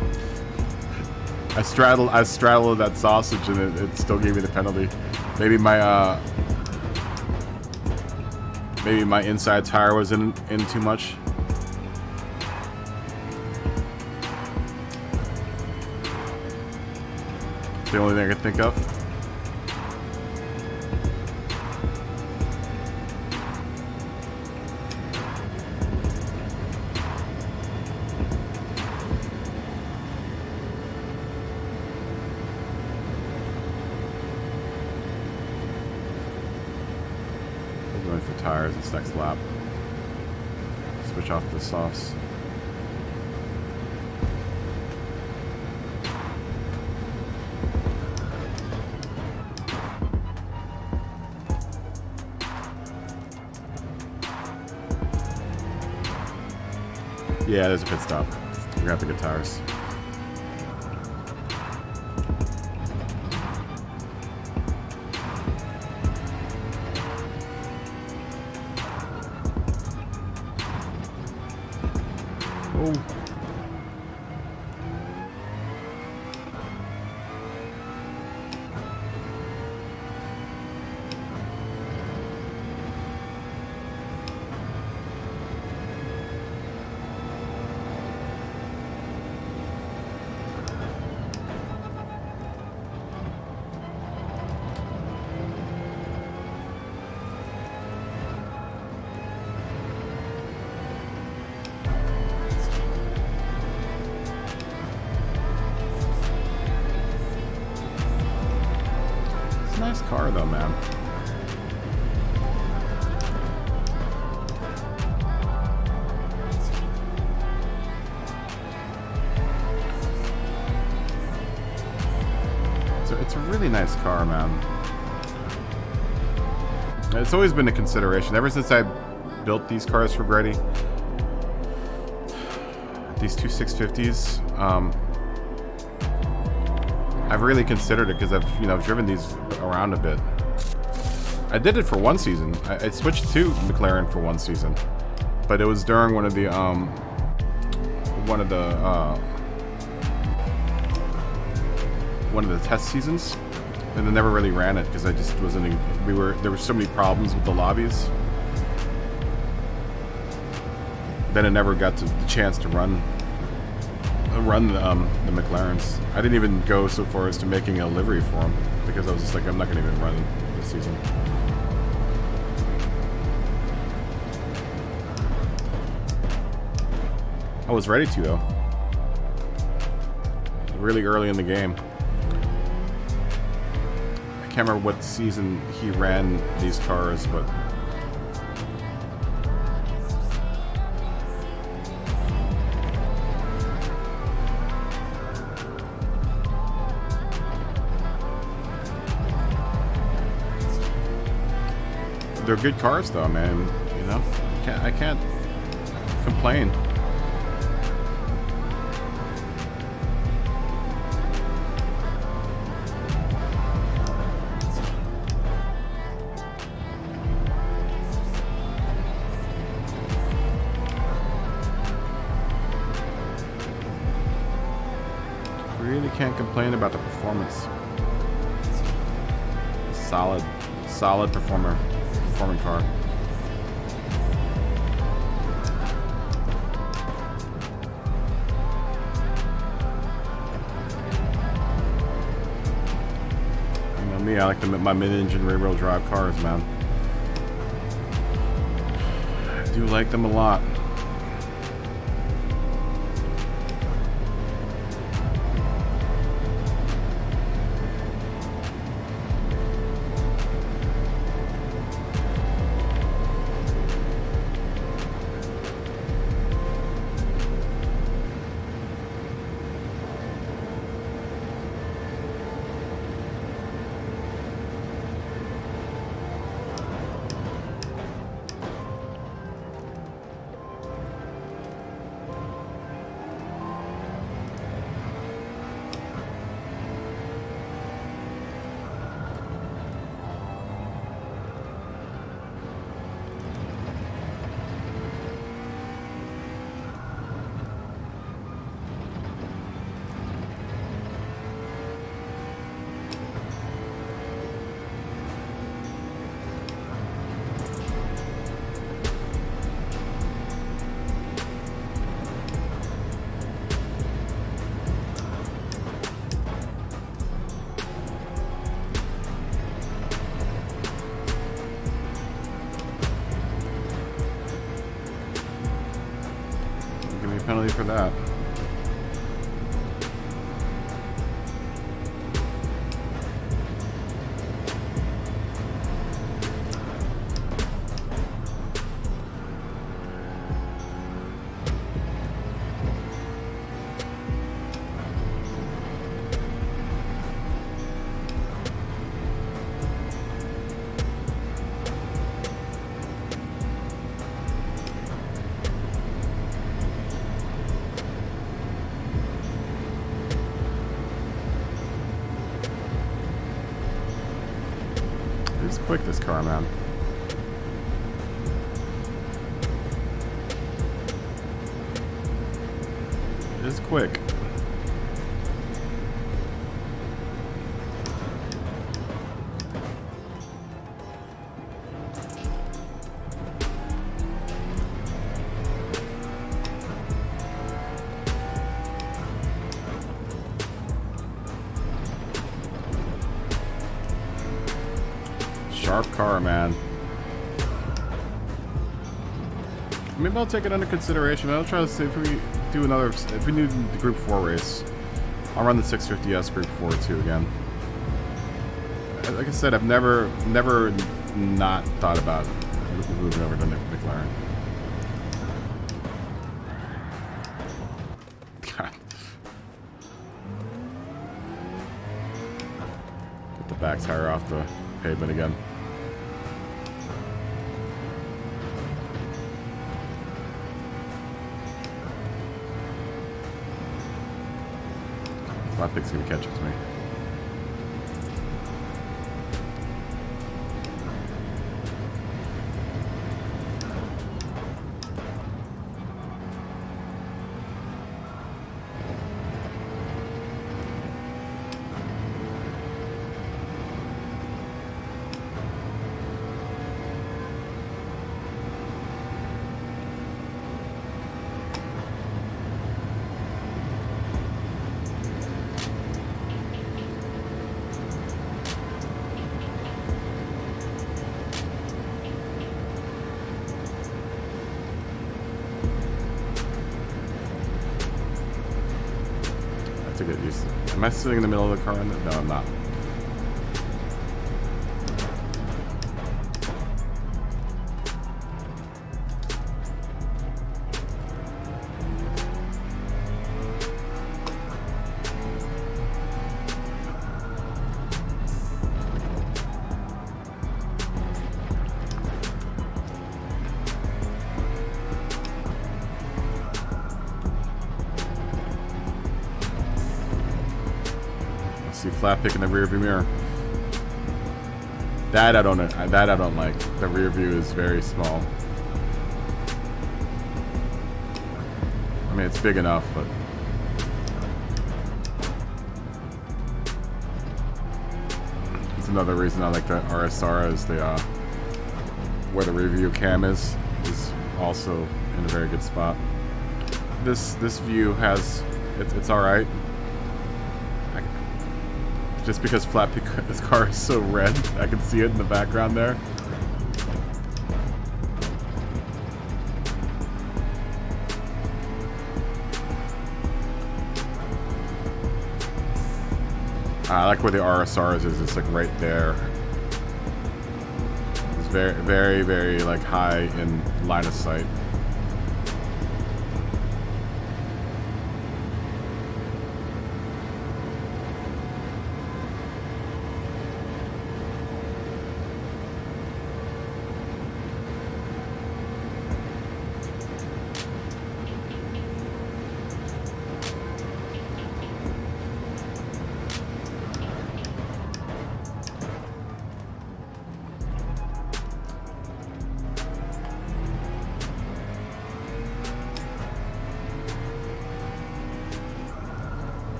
I straddled that sausage and it still gave me the penalty. Maybe my inside tire was in too much. It's the only thing I could think of. For tires this next lap. Switch off the softs. Yeah, there's a pit stop. We're gonna have to get tires. Nice car though, man. It's a really nice car, man. It's always been a consideration ever since I built these cars for Grady. These two 650s. I've really considered it because I've driven these around a bit. I did it for one season. I switched to McLaren for one season, but it was during one of the test seasons, and I never really ran it because I just wasn't. There were so many problems with the lobbies. Then I never got the chance to run the McLarens. I didn't even go so far as to making a livery for them because I was just like, I'm not going to even run this season. I was ready to though. Really early in the game. I can't remember what season he ran these cars, but they're good cars though, man. You know, I can't complain. Really can't complain about the performance. Solid performing car. me, I like my mid-engine rear-wheel drive cars, man. I do like them a lot. Penalty for that. It's quick, this car, man. It is quick. Sharp car, man. Maybe I'll take it under consideration. I'll try to see if we do another. If we do the Group 4 race, I'll run the 650S Group 4 too again. Like I said, I've never not thought about moving over to McLaren. God. Get the back tire off the pavement again. I think it's gonna catch up to me. To get used to. Am I sitting in the middle of the car? No, I'm not. See flat pick in the rear view mirror. That I don't like. The rear view is very small. I mean, it's big enough, but it's another reason I like the RSR is the where the rear view cam is also in a very good spot. This view has it's all right. Just because this car is so red, I can see it in the background there. I like where the RSRs is. It's like right there. It's very, very, very like high in line of sight.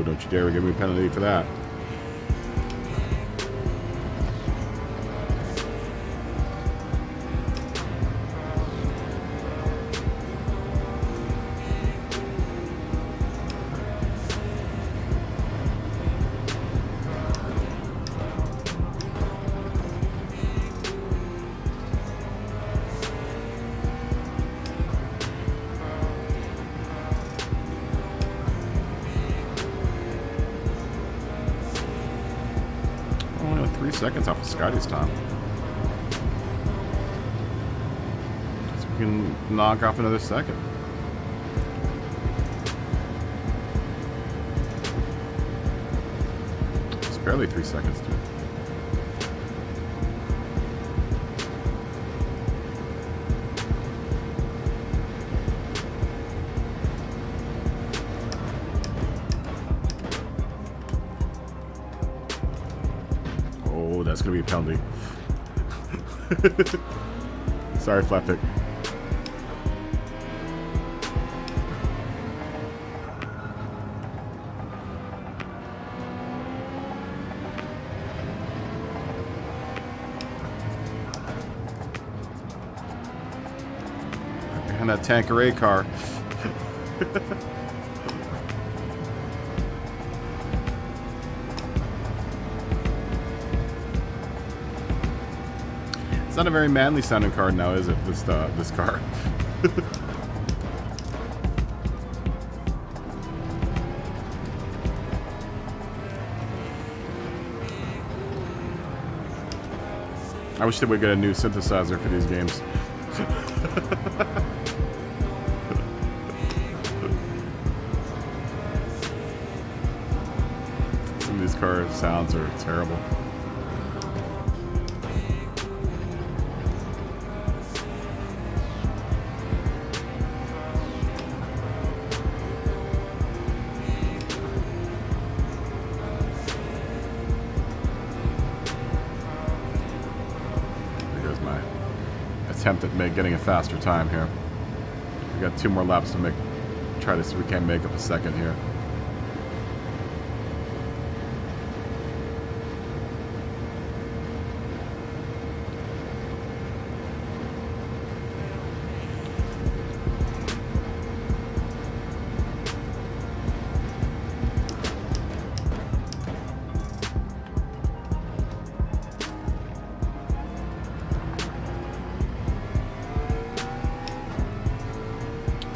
Don't you dare give me a penalty for that. Seconds off of Scotty's time. So we can knock off another second. It's barely 3 seconds, dude. That's gonna be a penalty. Sorry, Flappick. And that Tanqueray car. It's not a very manly sounding car now, is it? This car. I wish they would get a new synthesizer for these games. Some of these car sounds are terrible. Attempt at getting a faster time here. We got 2 more laps to try to see if we can make up a second here.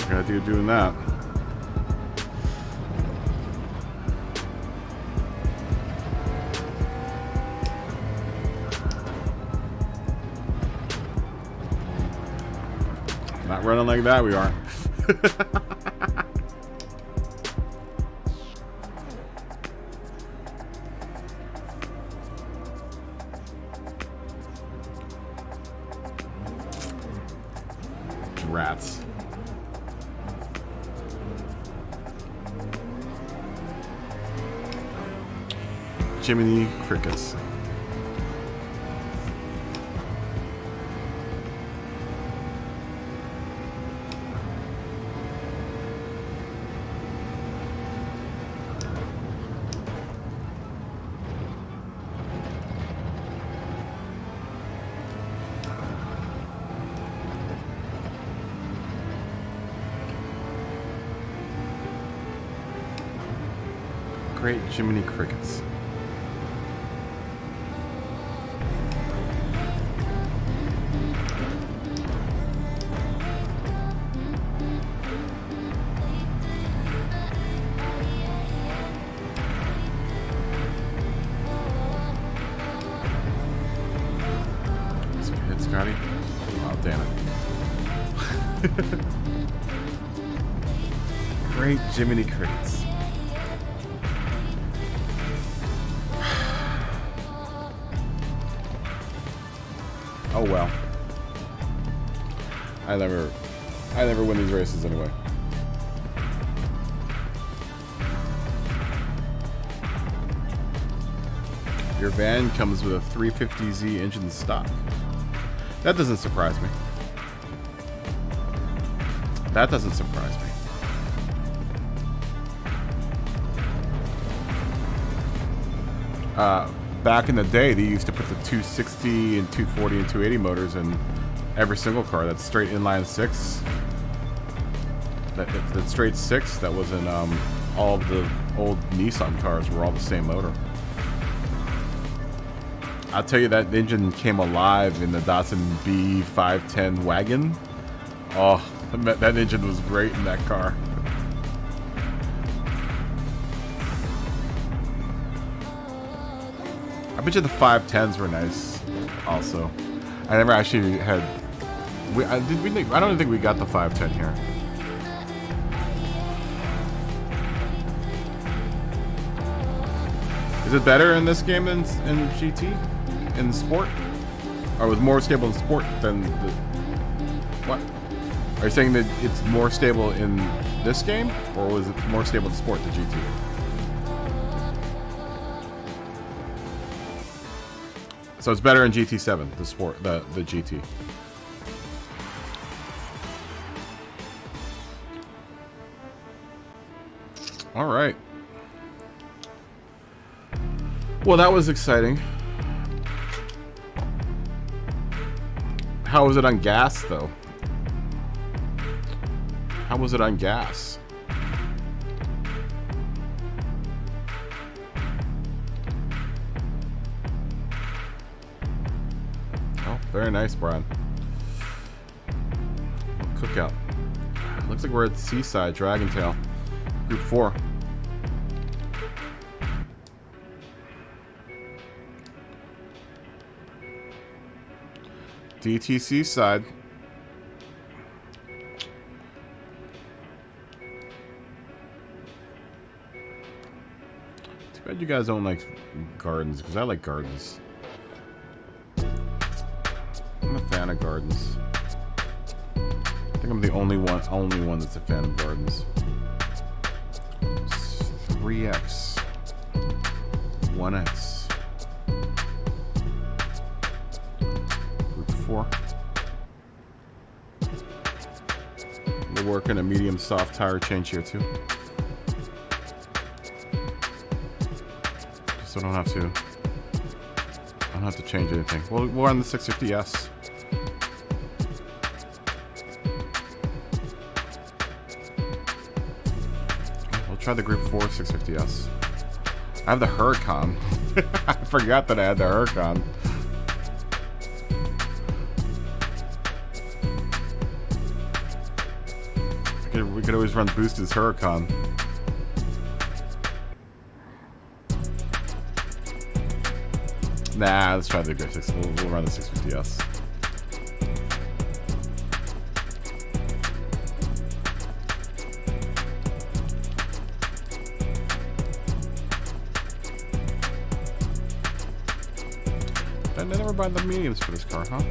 Gotta do doing that. Not running like that, we aren't. Rats. Jiminy Crickets. Great Jiminy Crickets. Hit Scotty. Oh, damn it. Great Jiminy Crickets. Oh well. I never win these races anyway. Your van comes with a 350Z engine stock. That doesn't surprise me. That doesn't surprise me. Back in the day, they used to put the 260 and 240 and 280 motors in every single car. That's straight inline six. That straight six that was in all of the old Nissan cars were all the same motor. I'll tell you, that engine came alive in the Datsun B510 wagon. Oh, that engine was great in that car. I bet you the 510s were nice also. I never actually had... I don't even think we got the 510 here. Is it better in this game than in GT? In Sport? Or was more stable in Sport than the... What? Are you saying that it's more stable in this game? Or was it more stable in Sport, the GT? So it's better in GT7, the Sport, the GT. All right. Well, that was exciting. How was it on gas, though? How was it on gas? Oh, very nice, Brian. Cookout. Looks like we're at Seaside, Dragon Tail. Group 4. DTC side. Too bad you guys don't like gardens, because I like gardens. I'm a fan of gardens. I think I'm the only one that's a fan of gardens. 3x, 1x. 4. We're working a medium soft tire change here too. So I don't have to change anything. Well, we're on the 650S. We'll try the Group 4 650S. I have the Huracan. I forgot that I had the Huracan. We could always run Boosted's Huracan. Nah, let's try the Griffiths. We'll run the 650S. Did I never buy the mediums for this car, huh?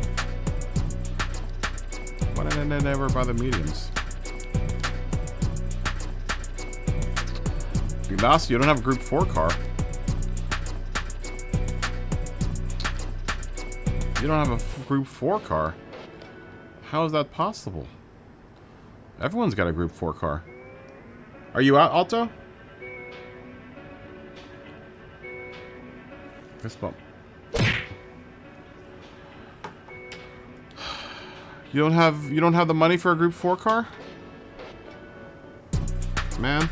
Why did I never buy the mediums? Mouse, you don't have a Group 4 car. You don't have a Group 4 car. How is that possible? Everyone's got a Group 4 car. Are you out, Alto? Fist bump. You don't have the money for a Group 4 car? Man.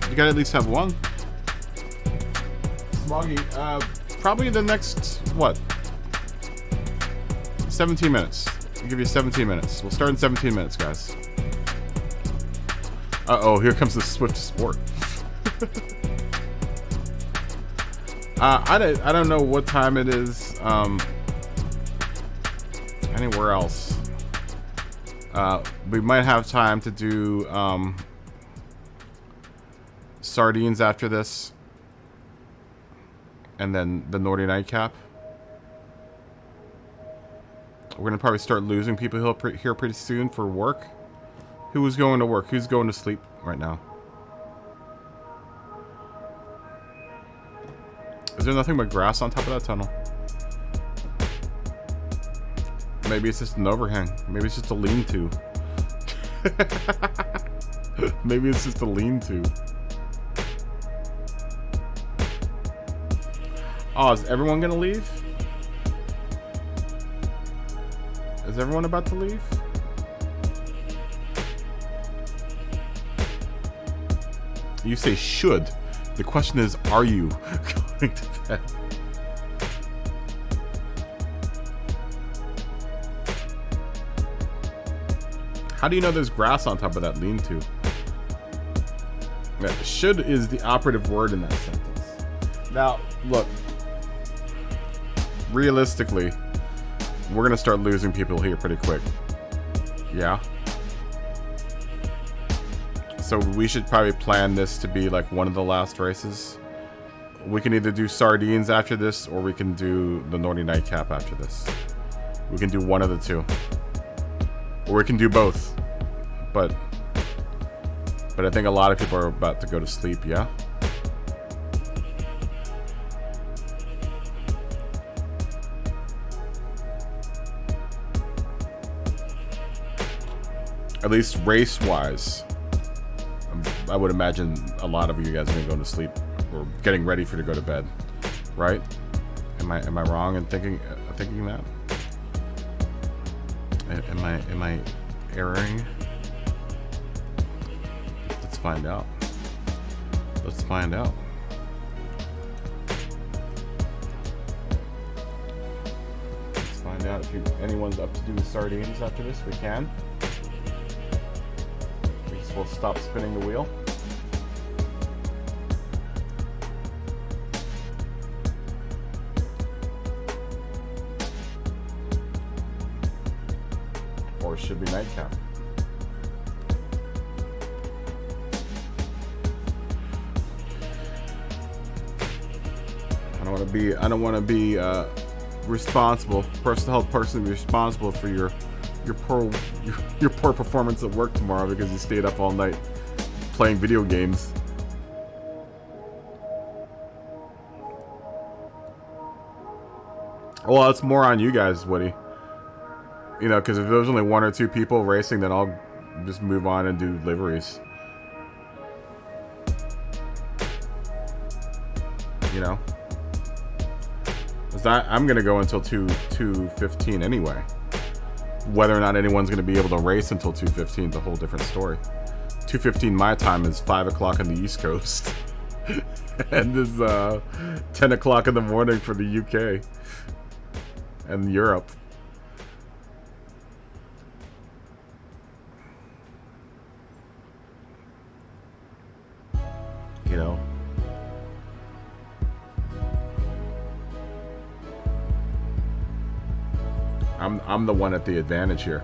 You gotta at least have one. Smoggy, probably the next, what? 17 minutes. I'll give you 17 minutes. We'll start in 17 minutes, guys. Uh-oh, here comes the Swift Sport. I don't know what time it is, anywhere else. We might have time to do, sardines after this. And then the Naughty Nightcap. We're gonna probably start losing people here pretty soon for work. Who is going to work? Who's going to sleep right now? Is there nothing but grass on top of that tunnel? Maybe it's just an overhang. Maybe it's just a lean-to. Maybe it's just a lean-to. Oh, is everyone gonna leave? Is everyone about to leave? You say should. The question is, are you going to bed? How do you know there's grass on top of that lean-to? Yeah, should is the operative word in that sentence. Now, look. Realistically, we're gonna start losing people here pretty quick. Yeah. So we should probably plan this to be like one of the last races. We can either do sardines after this, or we can do the Naughty Nightcap after this. We can do one of the two. Or we can do both. But I think a lot of people are about to go to sleep, yeah? At least race-wise, I would imagine a lot of you guys are gonna go to sleep or getting ready to go to bed, right? Am I wrong in thinking that? Am I erring? Let's find out. Let's find out. Let's find out if anyone's up to do sardines after this. We can. We'll stop spinning the wheel. Or it should be nightcap. I don't want to be responsible, personal health person, be responsible for your poor performance at work tomorrow because you stayed up all night playing video games. Well, it's more on you guys, Woody. You know, because if there's only one or two people racing, then I'll just move on and do liveries. You know? Because I'm going to go until 2:15 anyway. Whether or not anyone's going to be able to race until 2:15 is a whole different story. 2:15 my time is 5 o'clock on the East Coast. And is 10 o'clock in the morning for the UK. And Europe. You know? I'm the one at the advantage here.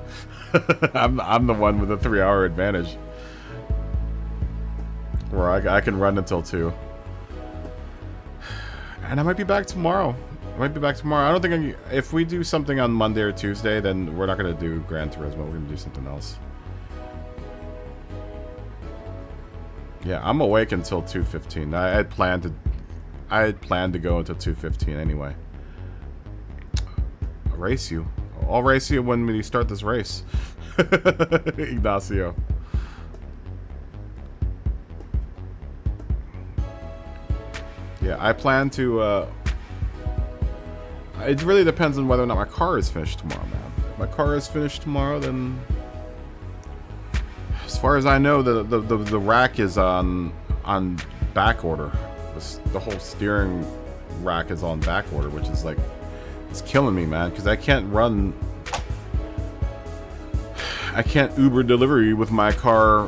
I'm the one with the 3-hour advantage. Where I can run until 2. And I might be back tomorrow. I don't think if we do something on Monday or Tuesday, then we're not going to do Gran Turismo. We're going to do something else. Yeah, I'm awake until 2:15. I had planned I had planned to go until 2:15 anyway. I'll race you. I'll race you when we start this race. Ignacio. Yeah, I plan to, it really depends on whether or not my car is finished tomorrow, man. If my car is finished tomorrow, then... As far as I know, the rack is on back order. The whole steering rack is on back order, which is like... It's killing me, man, because I can't run... I can't Uber delivery with my car,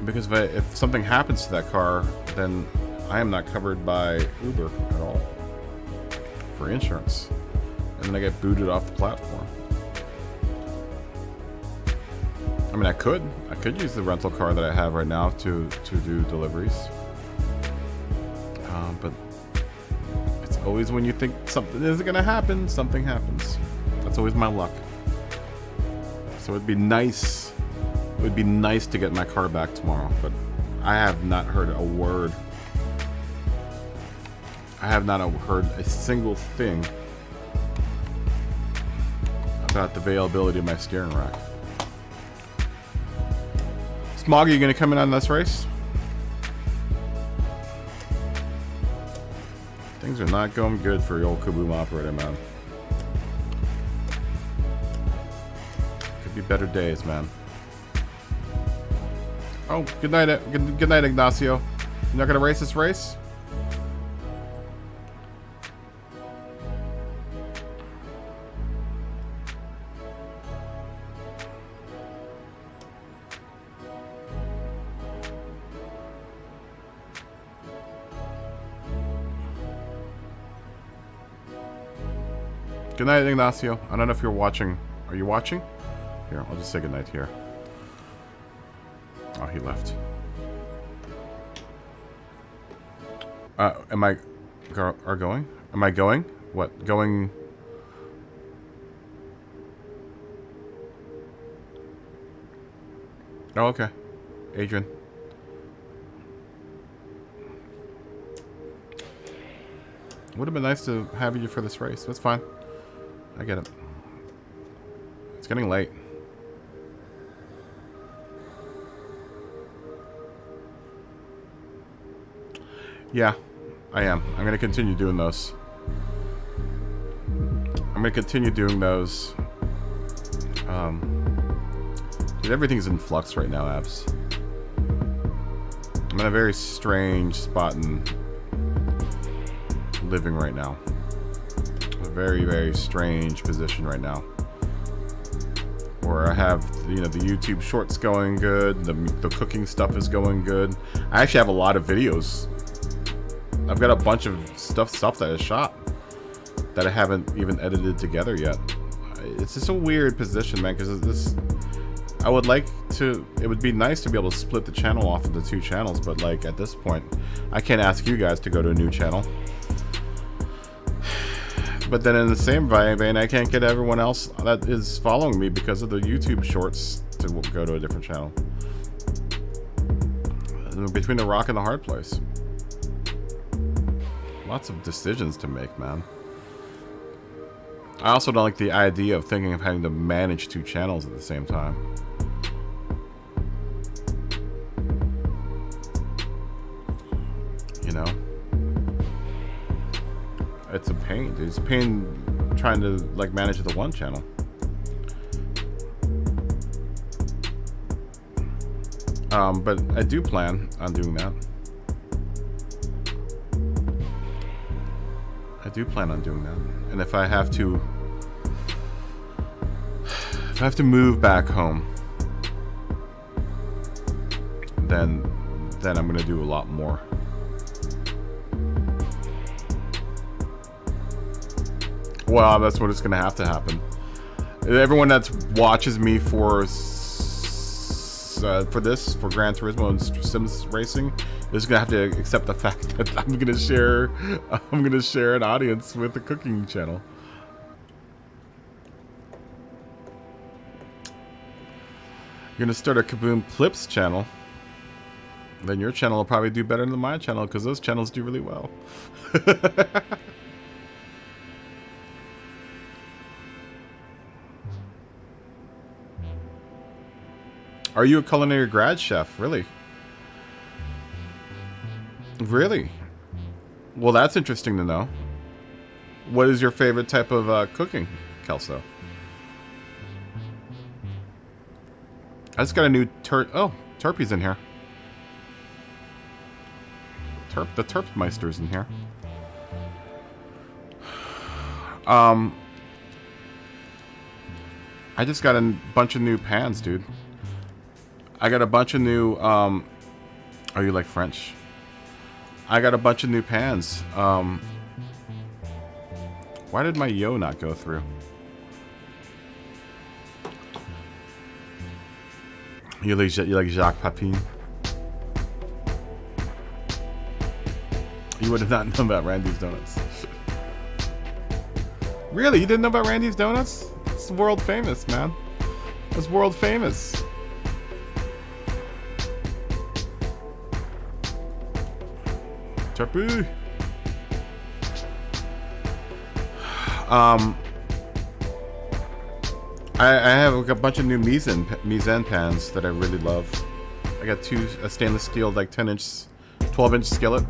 because if something happens to that car, then I am not covered by Uber at all for insurance, and then I get booted off the platform. I mean, I could use the rental car that I have right now to do deliveries, but it's always when you think something isn't gonna happen, something happens. That's always my luck. So it'd be nice. It would be nice to get my car back tomorrow, but I have not heard a word. I have not heard a single thing about the availability of my steering rack. Smog, are you going to come in on this race? Things are not going good for your old Kaboom operator, man. Could be better days, man. Oh, good night, good night, Ignacio. You're not gonna race this race? Good night, Ignacio. I don't know if you're watching. Are you watching? Here, I'll just say good night here. Oh, he left. Am I going? Am I going? What? Going? Oh, okay. Adrian. Would have been nice to have you for this race. That's fine. I get it. It's getting late. Yeah, I am. I'm going to continue doing those. I'm going to continue doing those. Dude, everything's in flux right now, Abs. I'm in a very strange spot in living right now. A very, very strange position right now. Where I have, you know, the YouTube shorts going good, the cooking stuff is going good. I actually have a lot of videos. I've got a bunch of stuff that I shot that I haven't even edited together yet. It's just a weird position, man, because this... I would like to... It would be nice to be able to split the channel off into 2 channels, but, like, at this point, I can't ask you guys to go to a new channel. But then in the same vein, I can't get everyone else that is following me because of the YouTube shorts to go to a different channel. Between the rock and the hard place. Lots of decisions to make, man. I also don't like the idea of thinking of having to manage 2 channels at the same time. You know? It's a pain, dude. It's a pain trying to, like, manage the 1 channel. But I do plan on doing that. I do plan on doing that. And if I have to... If I have to move back home, then I'm gonna do a lot more. Well, that's what it's gonna have to happen. Everyone that watches me for Gran Turismo and Sims Racing is gonna have to accept the fact that I'm gonna share an audience with the cooking channel. You're gonna start a Kaboom Clips channel. Then your channel will probably do better than my channel, because those channels do really well. Are you a culinary grad chef? Really? Really? Well, that's interesting to know. What is your favorite type of cooking, Kelso? I just got a new Turpy's in here. The Terpmeister's in here. I just got a bunch of new pans, dude. I got a bunch of new, oh, you like French? I got a bunch of new pans. Why did my yo not go through? You like Jacques Papin? You would have not known about Randy's Donuts. Really? You didn't know about Randy's Donuts? It's world famous, man. It's world famous. Turpy. I have a bunch of new mise-en pans that I really love. I got a stainless steel like 12-inch skillet.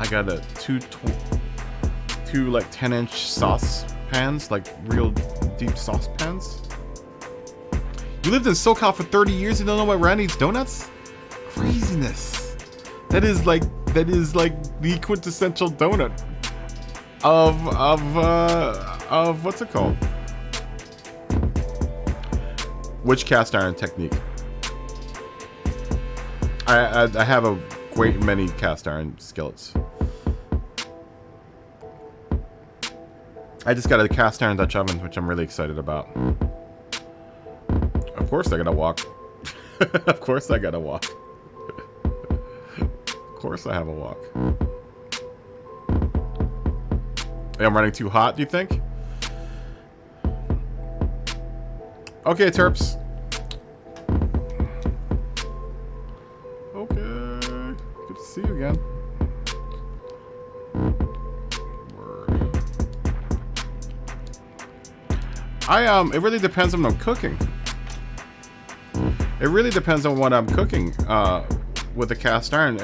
I got two like 10-inch sauce pans, like real deep sauce pans. You lived in SoCal for 30 years and don't know about Randy's Donuts? Craziness. That is like the quintessential donut of what's it called? Which cast iron technique? I have a great many cast iron skillets. I just got a cast iron Dutch oven, which I'm really excited about. Of course I gotta walk. Of course I gotta walk. Of course I have a walk. Hey, I'm running too hot, do you think? Okay, Terps. Okay. Good to see you again. Word. It really depends on what I'm cooking. It really depends on what I'm cooking with the cast iron.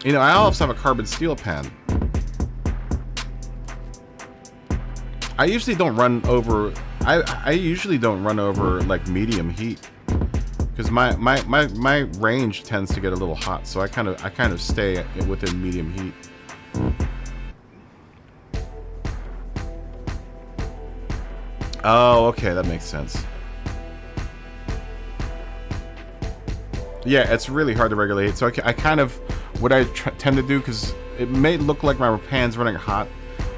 You know, I also have a carbon steel pan. I usually don't run over. I usually don't run over like medium heat because my range tends to get a little hot, so I kind of stay within medium heat. Oh, okay, that makes sense. Yeah, it's really hard to regulate. So I kind of what I tend to do, because it may look like my pan's running hot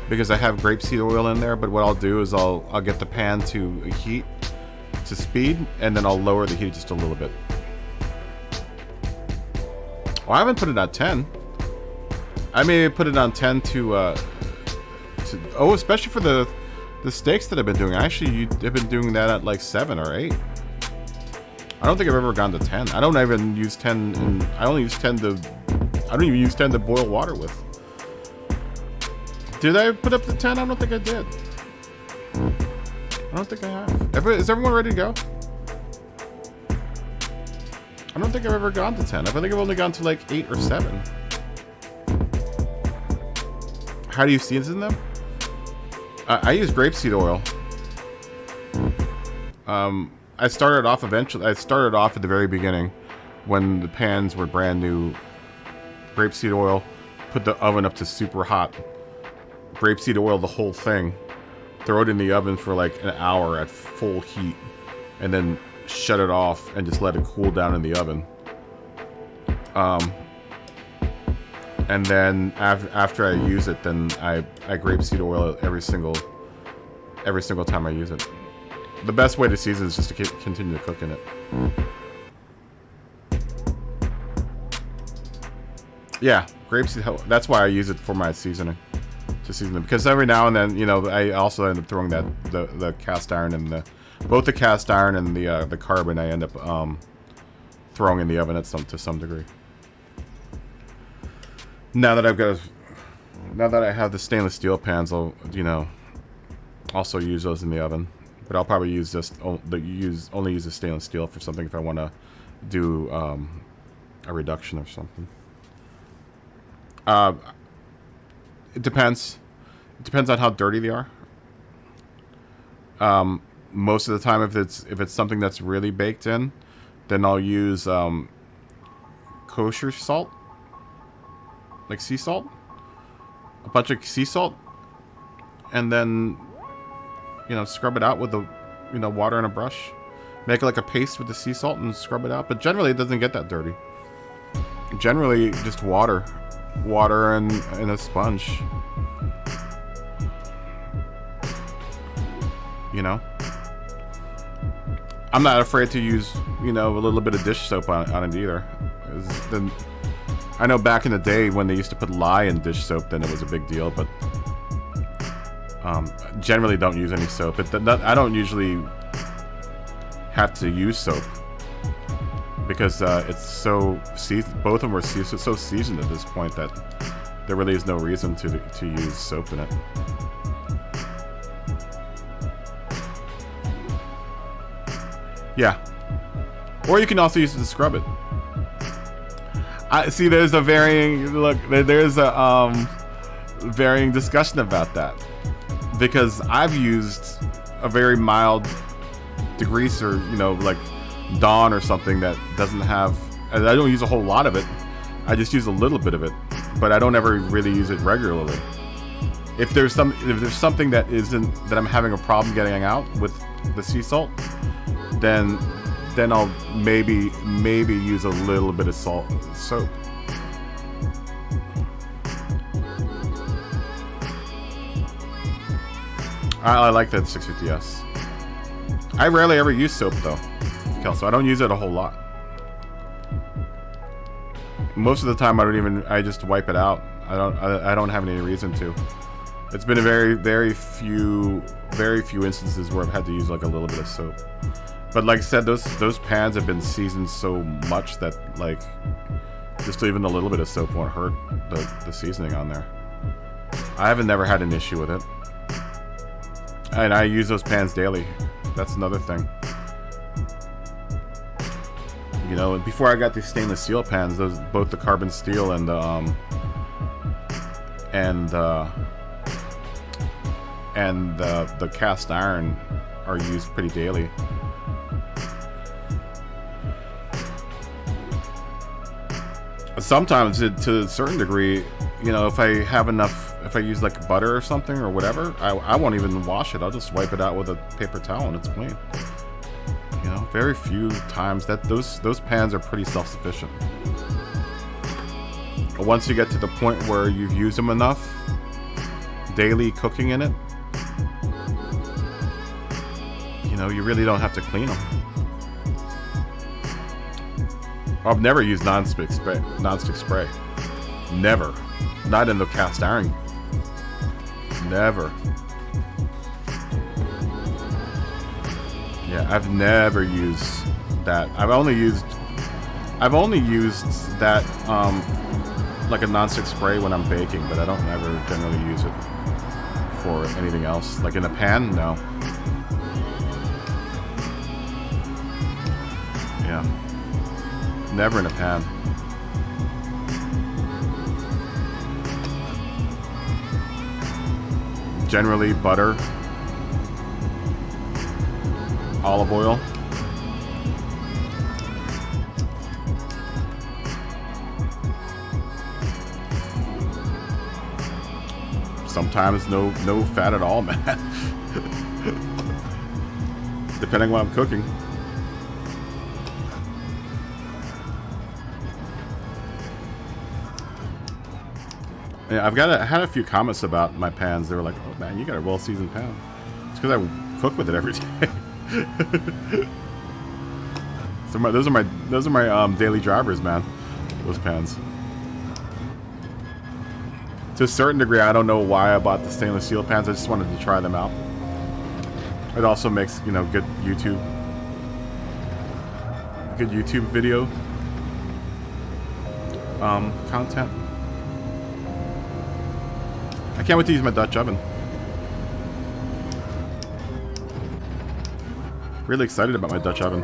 because I have grapeseed oil in there, but what I'll do is I'll get the pan to heat to speed, and then I'll lower the heat just a little bit. Well, I haven't put it on 10. I may put it on 10 to especially for the steaks that I've been doing. Actually, I've been doing that at like 7 or 8. I don't think I've ever gone to 10. I don't even use 10, and I only use 10 to. I don't even use 10 to boil water with. Did I put up to 10? I don't think I did. I don't think I have. Is everyone ready to go? I don't think I've ever gone to 10. I think I've only gone to like 8 or 7. How do you season them? I use grapeseed oil. I started off at the very beginning when the pans were brand new. Grapeseed oil, put the oven up to super hot. Grapeseed oil the whole thing. Throw it in the oven for like an hour at full heat, and then shut it off and just let it cool down in the oven. And then after I use it, then I grapeseed oil it every single time I use it. The best way to season is just to continue to cook in it. Yeah, grapeseed. That's why I use it for my seasoning, to season them. Because every now and then, you know, I also end up throwing the cast iron in Both the cast iron and the carbon I end up throwing in the oven at to some degree. Now that I have the stainless steel pans, I'll also use those in the oven. But I'll probably use only use the stainless steel for something if I want to do a reduction or something. It depends. It depends on how dirty they are. Most of the time, if it's something that's really baked in, then I'll use kosher salt, like sea salt, a bunch of sea salt, and then scrub it out with the water and a brush. Make it like a paste with the sea salt and scrub it out. But generally, it doesn't get that dirty. Generally, just water and a sponge. I'm not afraid to use, a little bit of dish soap on it either. I know back in the day when they used to put lye in dish soap, then it was a big deal, but generally don't use any soap. I don't usually have to use soap because it's so seasoned. Both of them are so seasoned at this point that there really is no reason to use soap in it. Yeah, or you can also use it to scrub it. I see. There's a varying varying discussion about that, because I've used a very mild degreaser, like Dawn or something that doesn't have. I don't use a whole lot of it. I just use a little bit of it, but I don't ever really use it regularly. If there's something that I'm having a problem getting out with the sea salt, then I'll maybe use a little bit of soap. I like that 650S. I rarely ever use soap though, Kelso. I don't use it a whole lot. Most of the time I just wipe it out. I don't have any reason to. It's been a very few instances where I've had to use like a little bit of soap. But like I said, those pans have been seasoned so much that like just even a little bit of soap won't hurt the seasoning on there. I haven't never had an issue with it. And I use those pans daily. That's another thing. Before I got these stainless steel pans, both the carbon steel and the cast iron are used pretty daily. Sometimes, to a certain degree, if I use like butter or something or whatever, I won't even wash it. I'll just wipe it out with a paper towel and it's clean. Very few times that those pans are pretty self-sufficient. But once you get to the point where you've used them enough, daily cooking in it, you really don't have to clean them. I've never used non-stick spray. Never. Not in the cast iron. Never. Yeah, I've never used that. I've only used that like a non-stick spray when I'm baking, but I don't ever generally use it for anything else. Like in a pan, no. Yeah. Never in a pan. Generally butter, olive oil, sometimes no fat at all, man. Depending on what I'm cooking. Yeah, I had a few comments about my pans. They were like, "Oh man, you got a well-seasoned pan." It's because I cook with it every day. So those are my daily drivers, man. Those pans. To a certain degree, I don't know why I bought the stainless steel pans. I just wanted to try them out. It also makes, you know, good YouTube video content. I can't wait to use my Dutch oven. Really excited about my Dutch oven.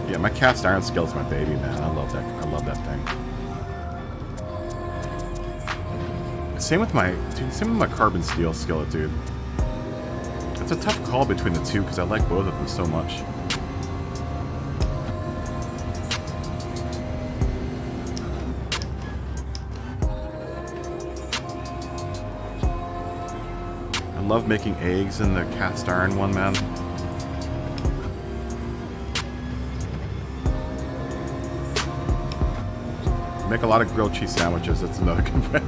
Yeah, my cast iron skill's my baby, man. I love that. I love that thing. Same with my carbon steel skillet, dude. It's a tough call between the two because I like both of them so much. I love making eggs in the cast iron one, man. Make a lot of grilled cheese sandwiches. That's another good way.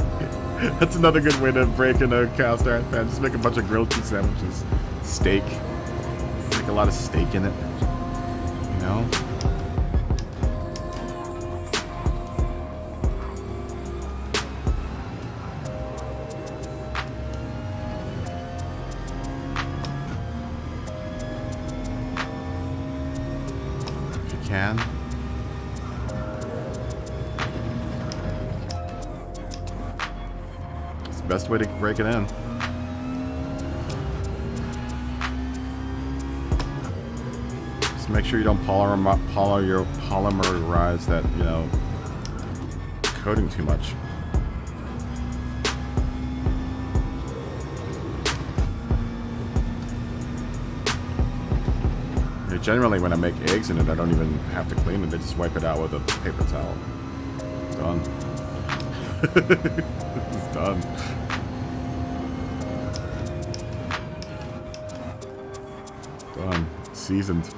That's another good way to break in a cast iron pan. Just make a bunch of grilled cheese sandwiches. Steak. Make a lot of steak in it. You know? If you can. Best way to break it in. Just make sure you don't polymerize that, you know, coating too much. Yeah, generally, when I make eggs in it, I don't even have to clean it. I just wipe it out with a paper towel. Done. It's done. Done. Seasoned.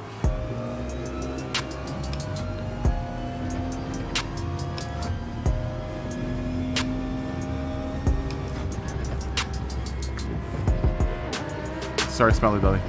Sorry, Smelly Belly.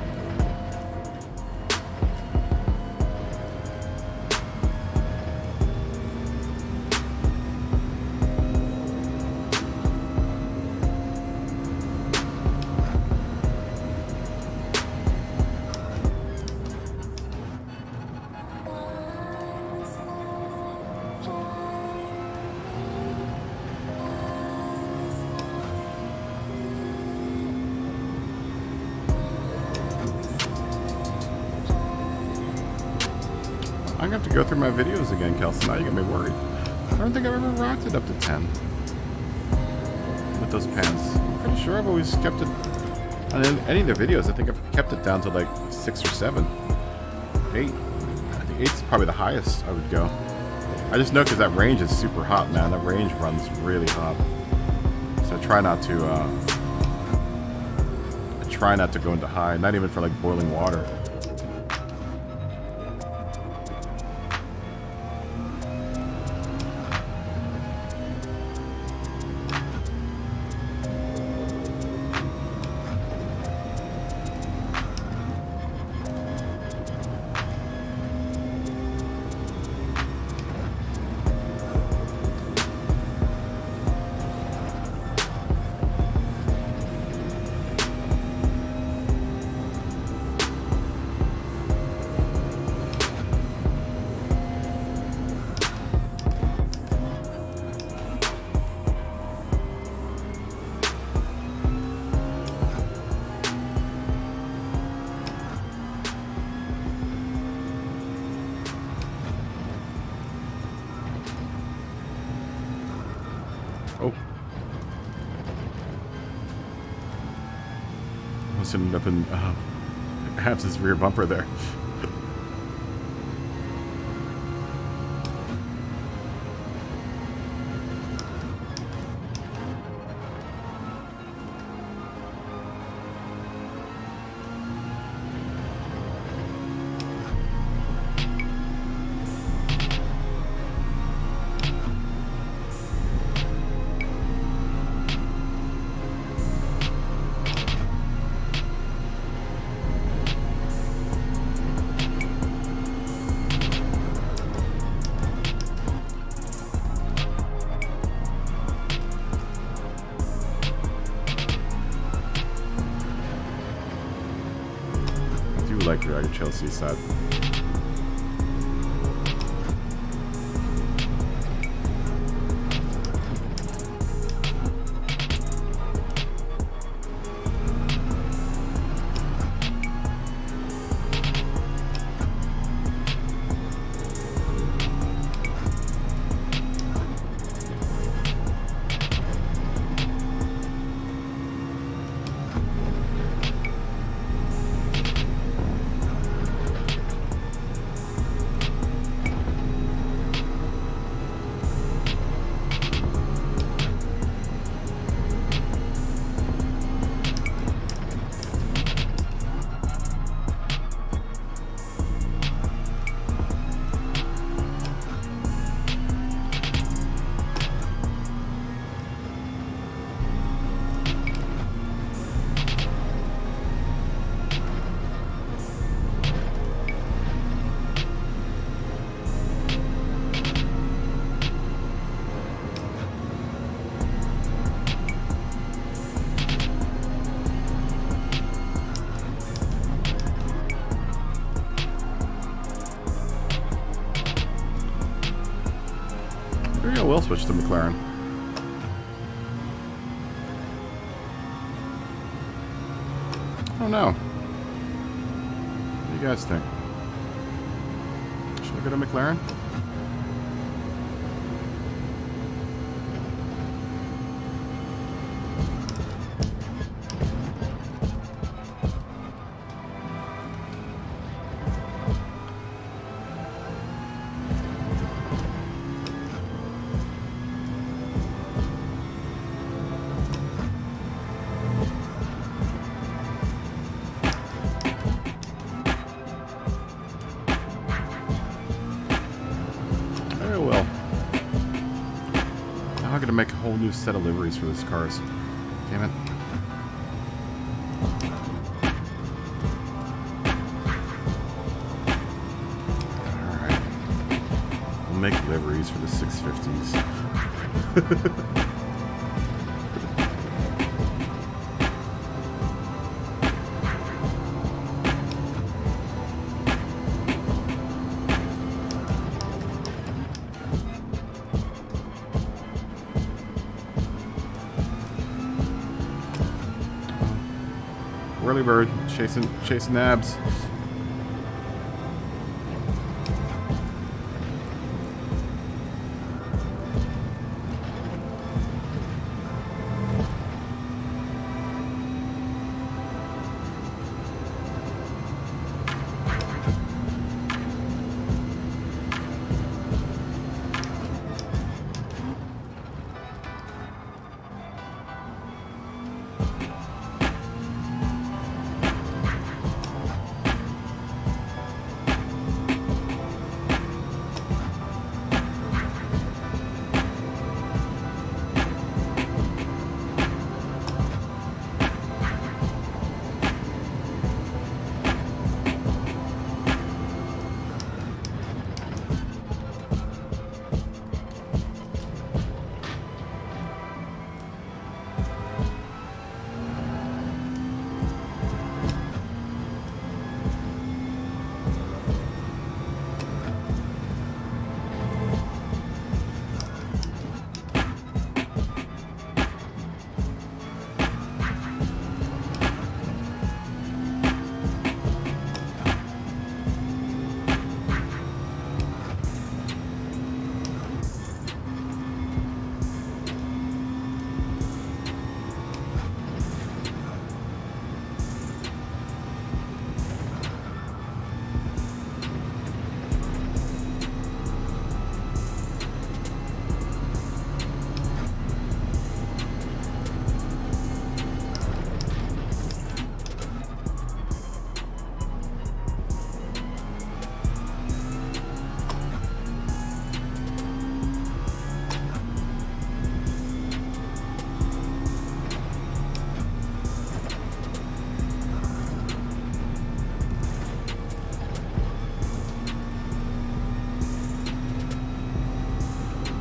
I'm gonna have to go through my videos again, Kelsey. Now you got me worried. I don't think I've ever rocked it up to 10 with those pans. I'm pretty sure I've always kept it on any of the videos. I think I've kept it down to like 6 or 7, 8. I think 8's probably the highest I would go. I just know because that range is super hot, man. That range runs really hot, so I try not to go into high. Not even for like boiling water. Oh. Almost ended up in Habs' rear bumper there. like Chelsea said. Maybe I will switch to McLaren. I don't know. What do you guys think? Should I go to McLaren? To make a whole new set of liveries for these cars. Damn it. Alright. We'll make liveries for the 650s. Early bird, chasing nabs.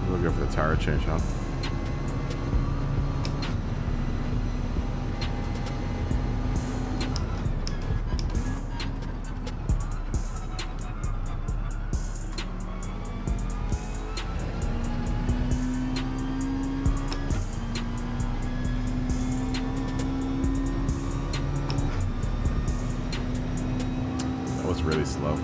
We'll go for the tire change, huh? really slow.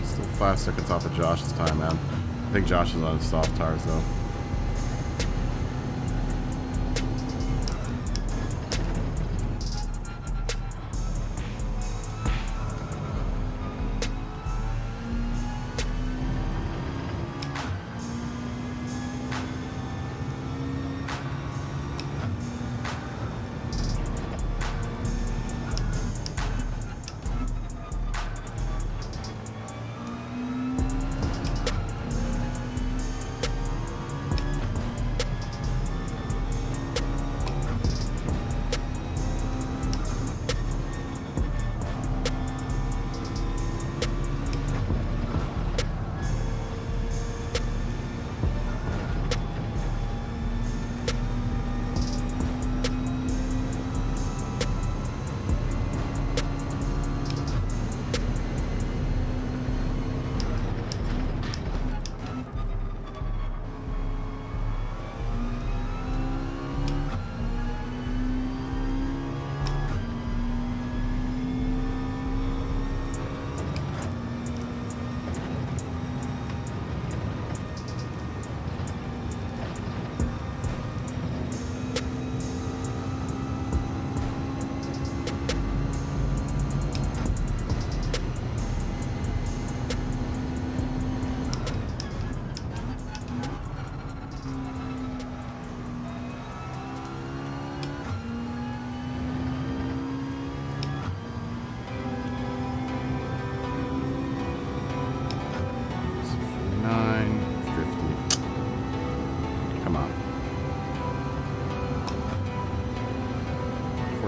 Still 5 seconds off of Josh's time, man. I think Josh is on his soft tires, though.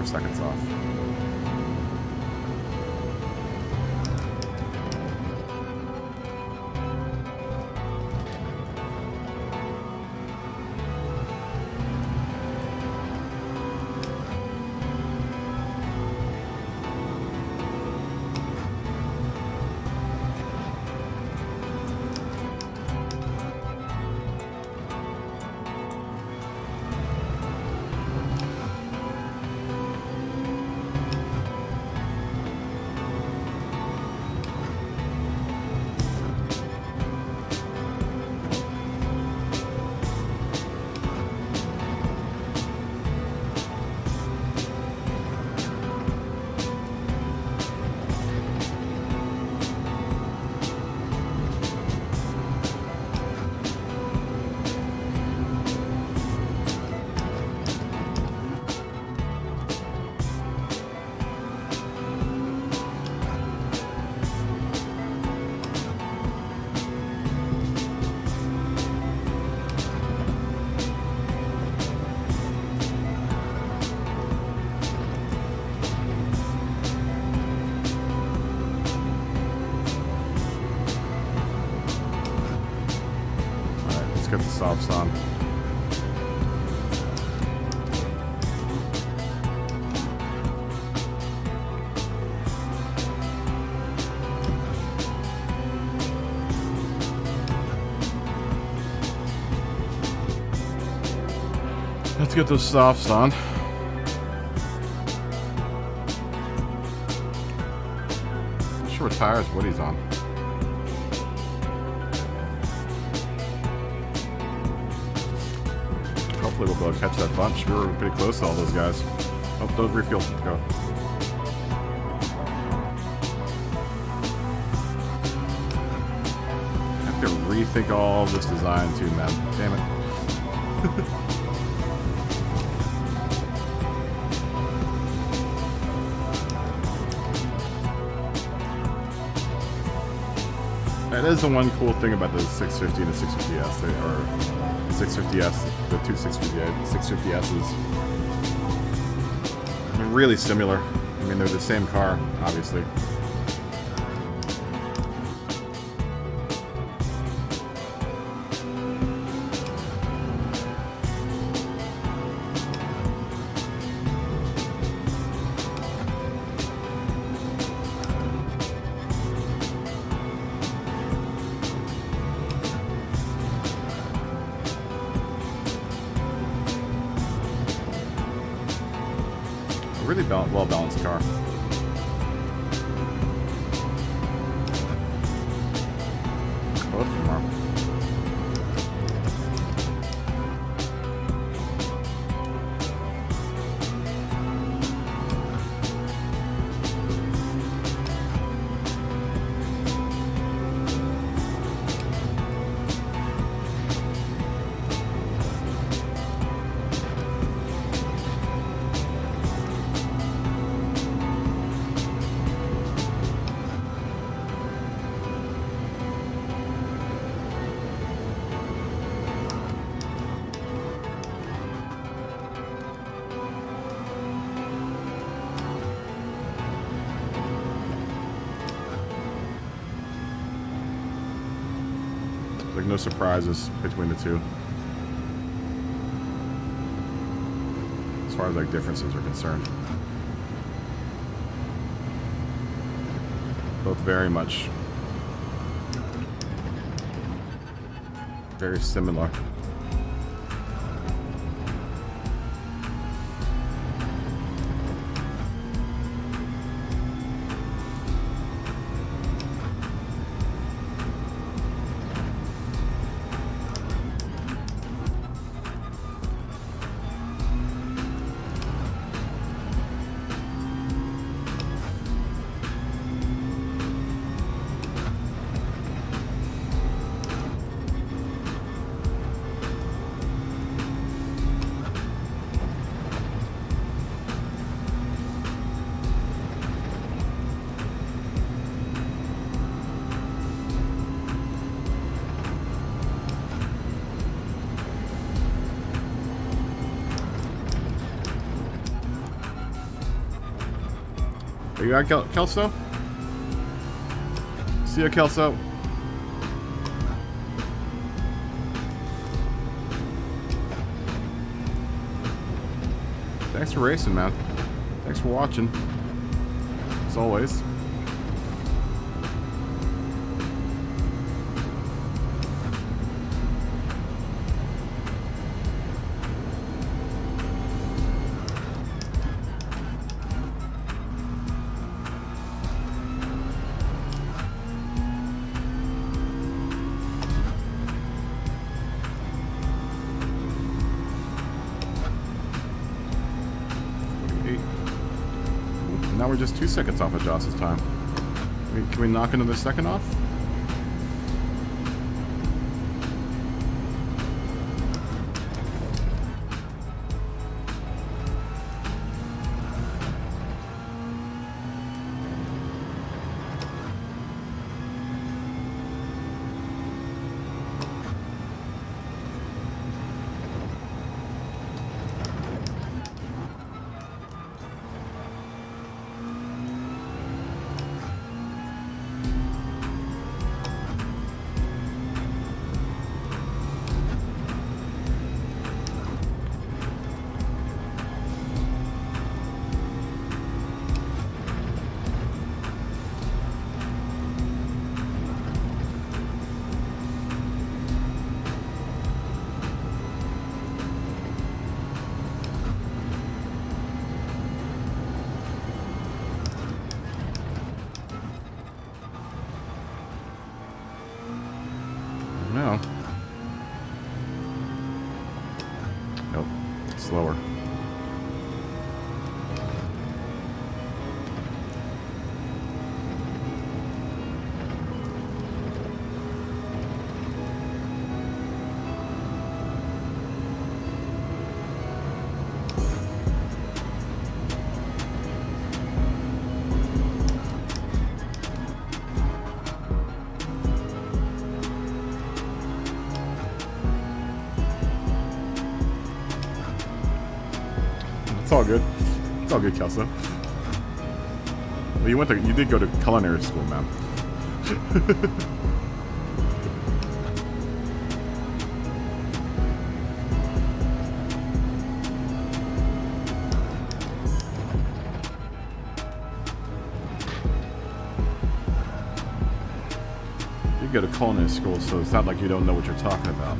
Seconds off. softs on. Let's get those softs on. Not sure what tires Woody's on. Hopefully we'll be able to catch that bunch. We were pretty close to all those guys. Oh, don't refuel. Go. I have to rethink all of this design too, man. Damn it. That is the one cool thing about the 650 and the 650S. They are 650S, the two 650Ss. They're really similar. I mean, they're the same car, obviously. Really well-balanced car. Both of them are. Like no surprises between the two. As far as like differences are concerned. Both very much very similar. You got Kelso? See ya, Kelso. Thanks for racing, man. Thanks for watching. As always. Now we're just 2 seconds off of Joss's time. Can we knock another second off? good. It's all good, Kelso. Well, you did go to culinary school, man. You go to culinary school, so it's not like you don't know what you're talking about.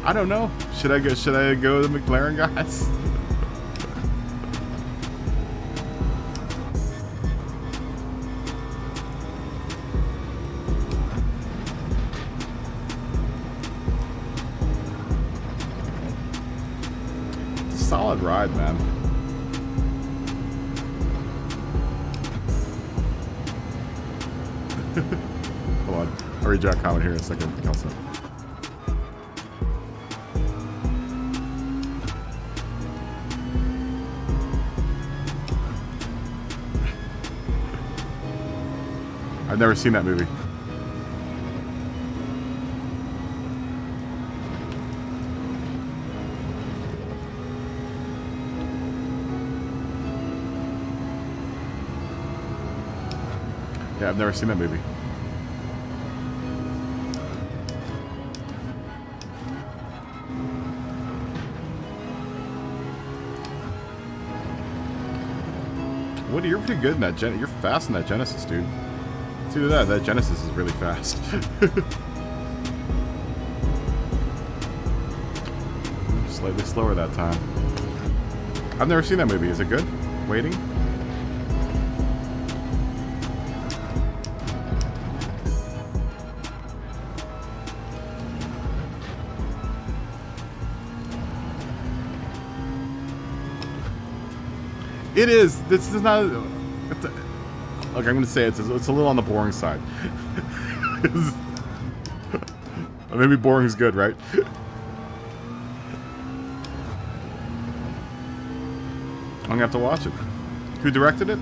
I don't know. Should I go to the McLaren guys? It's a solid ride, man. Hold on. I'll read your comment here in a second, Kelso. I've never seen that movie. Yeah, I've never seen that movie. Woody, you're pretty good in that you're fast in that Genesis, dude. Let's do that. That Genesis is really fast. Slightly slower that time. I've never seen that movie. Is it good? Waiting? It is. This is not. Look, I'm going to say it's a little on the boring side. Maybe boring is good, right? I'm going to have to watch it. Who directed it?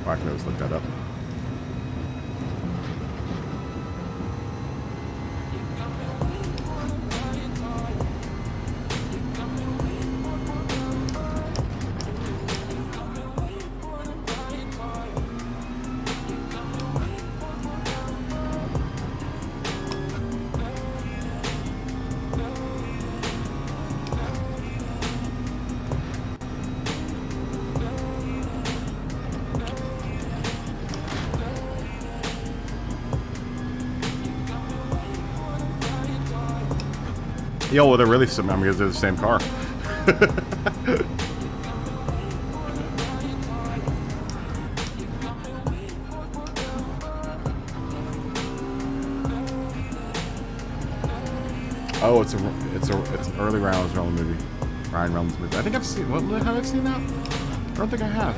I can always look that up. Yo, well, they're really similar because they're the same car. Oh, it's an early Reynolds movie. Ryan Reynolds movie. I think I've seen. Have I seen that? I don't think I have.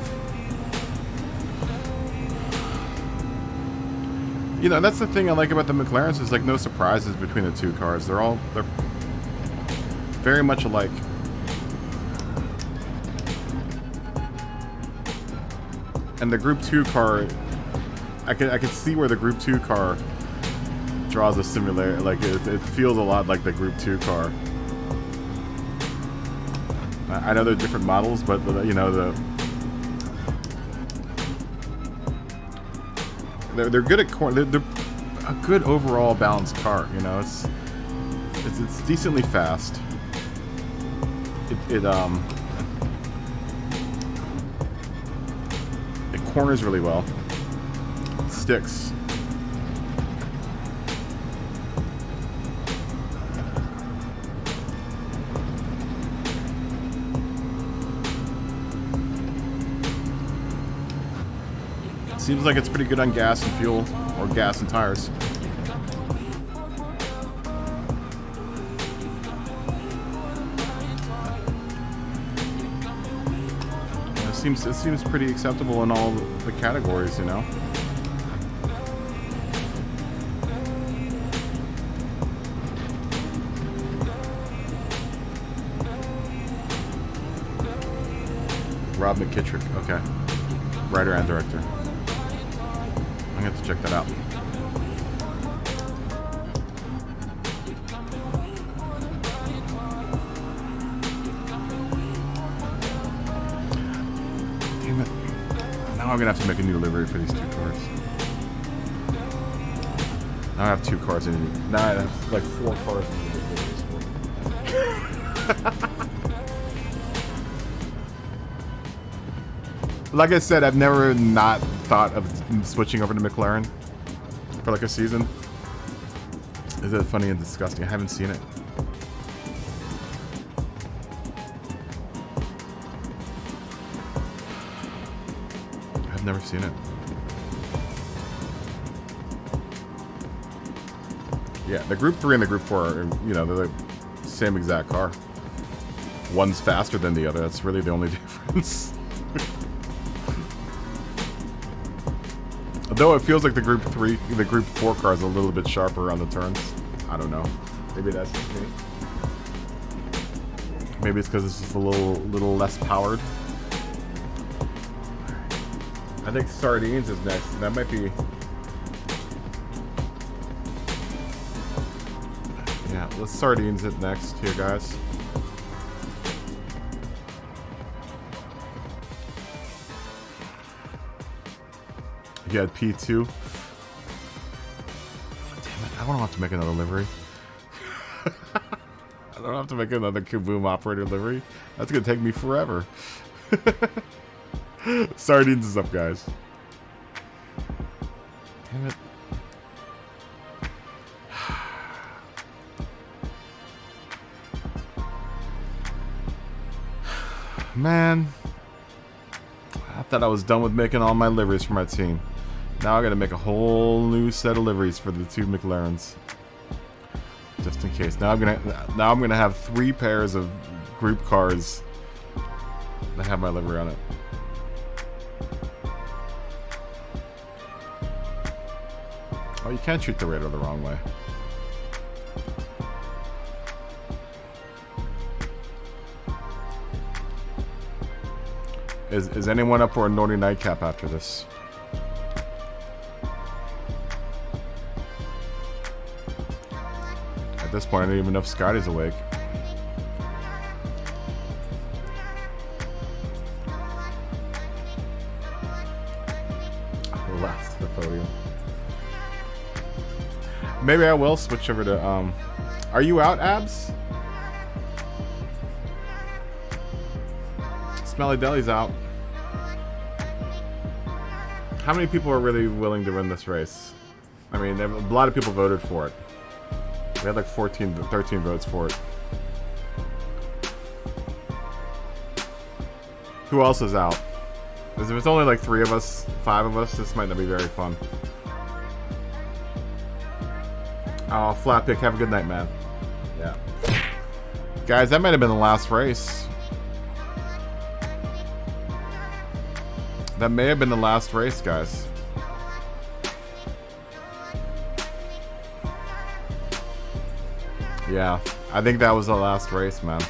You know, that's the thing I like about the McLarens is like no surprises between the two cars. They're very much alike. And the Group 2 car, I can see where the Group 2 car draws a similarity. Like it feels a lot like the Group 2 car. I know they're different models, but you know they're good at they're a good overall balanced car. You know, it's decently fast. It corners really well. It sticks. Seems like it's pretty good on gas and fuel, or gas and tires. It seems pretty acceptable in all the categories, you know. Rob McKittrick, okay. Writer and director. I'm gonna have to check that out. Damn it. Now I'm gonna have to make a new livery for these 2 cars. Now I have 2 cars in. Now I have like 4 cars in the Like I said, I've never not thought of switching over to McLaren for like a season. Is it funny and disgusting? I haven't seen it. I've never seen it. Yeah, the Group 3 and the Group 4 are, you know, they're the same exact car. One's faster than the other. That's really the only difference. Though it feels like the Group 4 car is a little bit sharper on the turns. I don't know. Maybe that's just me. Maybe it's because it's just a little less powered. I think Sardines is next. That might be... Yeah, let's Sardines it next here, guys. You had P2. Damn it, I don't have to make another livery. I don't have to make another Kaboom operator livery. That's gonna take me forever. Sardines is up, guys. Damn it. Man. I thought I was done with making all my liveries for my team. Now I gotta make a whole new set of liveries for the 2 McLarens. Just in case. Now I'm gonna have 3 pairs of group cars that have my livery on it. Oh, you can't shoot the radar the wrong way. Is anyone up for a naughty nightcap after this? At this point, I don't even know if Scotty's awake. Last to the podium. Maybe I will switch over to, Are you out, Abs? Smelly Deli's out. How many people are really willing to win this race? I mean, a lot of people voted for it. We had like 13 votes for it. Who else is out? Because if it's only like 3 of us, 5 of us, this might not be very fun. Oh, Flat Pick, have a good night, man. Yeah. Guys, that might have been the last race. That may have been the last race, guys. Yeah, I think that was the last race, man.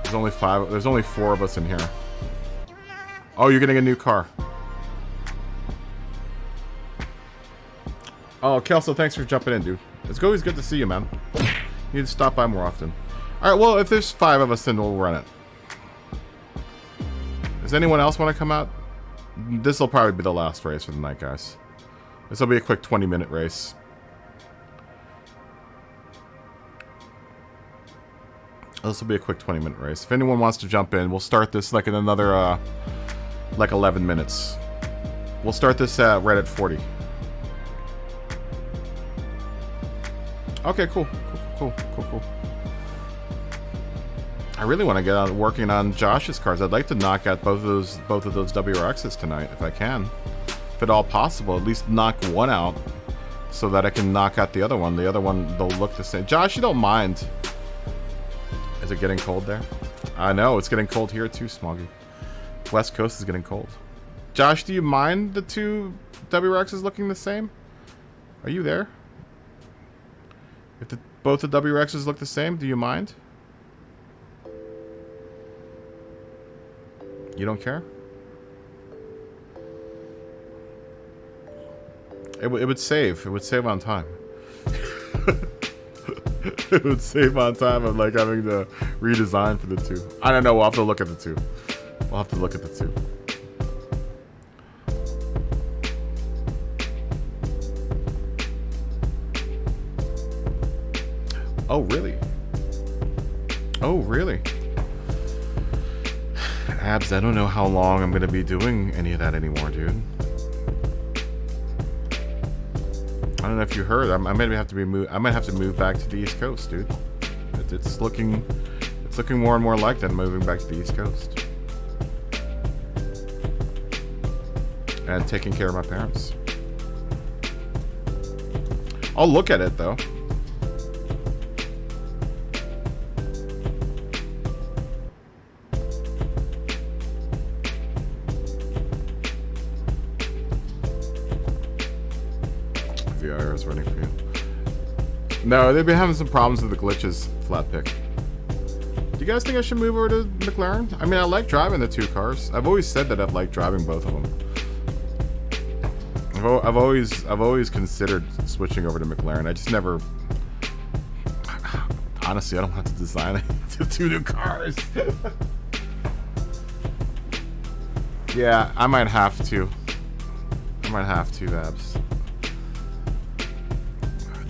There's only 5. There's only 4 of us in here. Oh, you're getting a new car. Oh, Kelso, thanks for jumping in, dude. It's always good to see you, man. You need to stop by more often. Alright, well, if there's 5 of us, then we'll run it. Does anyone else want to come out? This will probably be the last race for the night, guys. This will be a quick 20-minute race. This will be a quick 20-minute race. If anyone wants to jump in, we'll start this like in another, like 11 minutes. We'll start this right at 40. Okay, cool. Cool. I really want to get on working on Josh's cars. I'd like to knock out both of those WRXs tonight, if I can. If at all possible, at least knock one out so that I can knock out the other one. The other one, they'll look the same. Josh, you don't mind. Is it getting cold there? I know, it's getting cold here too, Smoggy. West Coast is getting cold. Josh, do you mind the two WRXs looking the same? Are you there? If both the WRXs look the same, do you mind? You don't care? It would save. It would save on time. It would save on time of like having to redesign for the two. I don't know. We'll have to look at the two. We'll have to look at the two. Oh, really? Oh, really? Abs, I don't know how long I'm going to be doing any of that anymore, dude. I don't know if you heard. I might have to move back to the East Coast, dude. It's looking more and more like that, moving back to the East Coast. And taking care of my parents. I'll look at it, though. VR is running for you. No, they've been having some problems with the glitches, Flatpick. Do you guys think I should move over to McLaren? I mean, I like driving the two cars. I've always said that I've liked driving both of them. I've always considered switching over to McLaren. I just never. Honestly, I don't have to design the two new cars. Yeah, I might have to. Abs.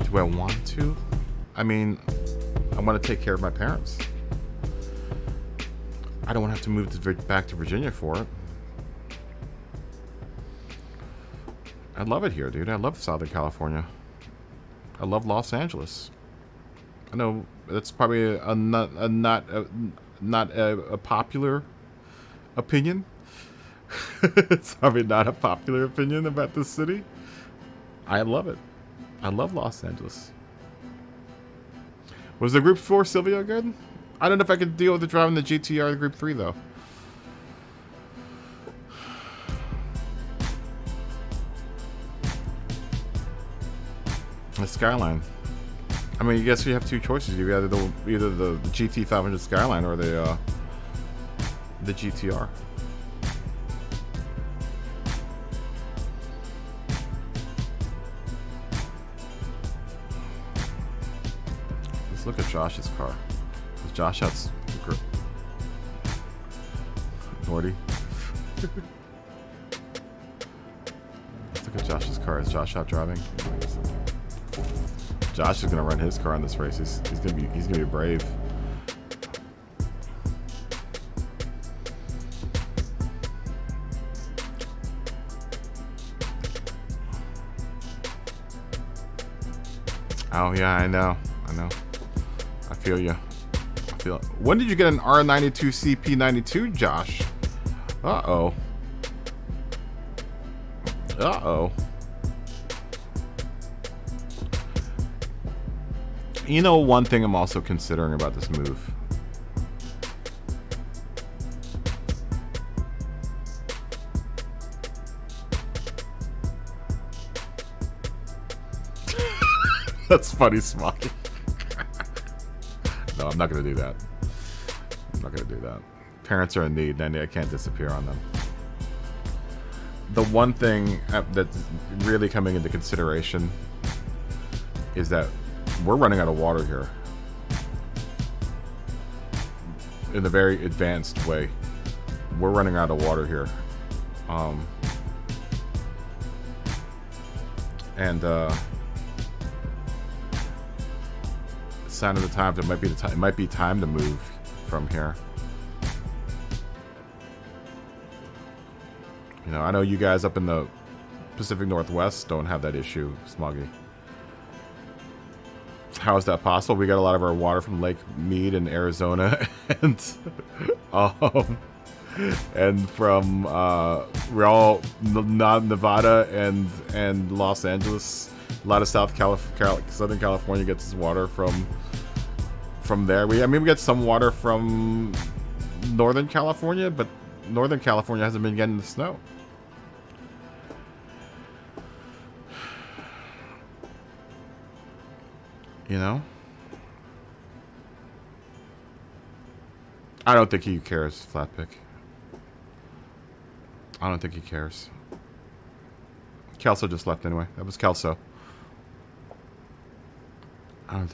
Do I want to? I mean, I want to take care of my parents. I don't want to have to move back to Virginia for it. I love it here, dude. I love Southern California. I love Los Angeles. I know that's probably not a popular opinion. It's probably not a popular opinion about this city. I love it. I love Los Angeles. Was the Group 4 Silvio good? I don't know if I could deal with the driving the GTR the Group 3 though. The Skyline. I mean, I guess you have two choices. You either the GT500 Skyline or the GTR. Let's look at Josh's car. Josh has Nordy. Let's look at Josh's car. Is Josh out driving? Josh is gonna run his car in this race. He's gonna be brave. Oh yeah, I know. I feel you. When did you get an R92 CP92, Josh? Uh-oh. Uh-oh. You know, one thing I'm also considering about this move. That's funny, Smoky. No, I'm not going to do that. I'm not going to do that. Parents are in need, and I can't disappear on them. The one thing that's really coming into consideration is that we're running out of water here. In a very advanced way. We're running out of water here. Sign of the times. It might be time to move from here. You know, I know you guys up in the Pacific Northwest don't have that issue, Smoggy. How is that possible? We got a lot of our water from Lake Mead in Arizona, and from Nevada and Los Angeles. A lot of Southern California gets its water from there. We get some water from Northern California, but Northern California hasn't been getting the snow. You know? I don't think he cares, Flatpick. I don't think he cares. Kelso just left anyway. That was Kelso. I don't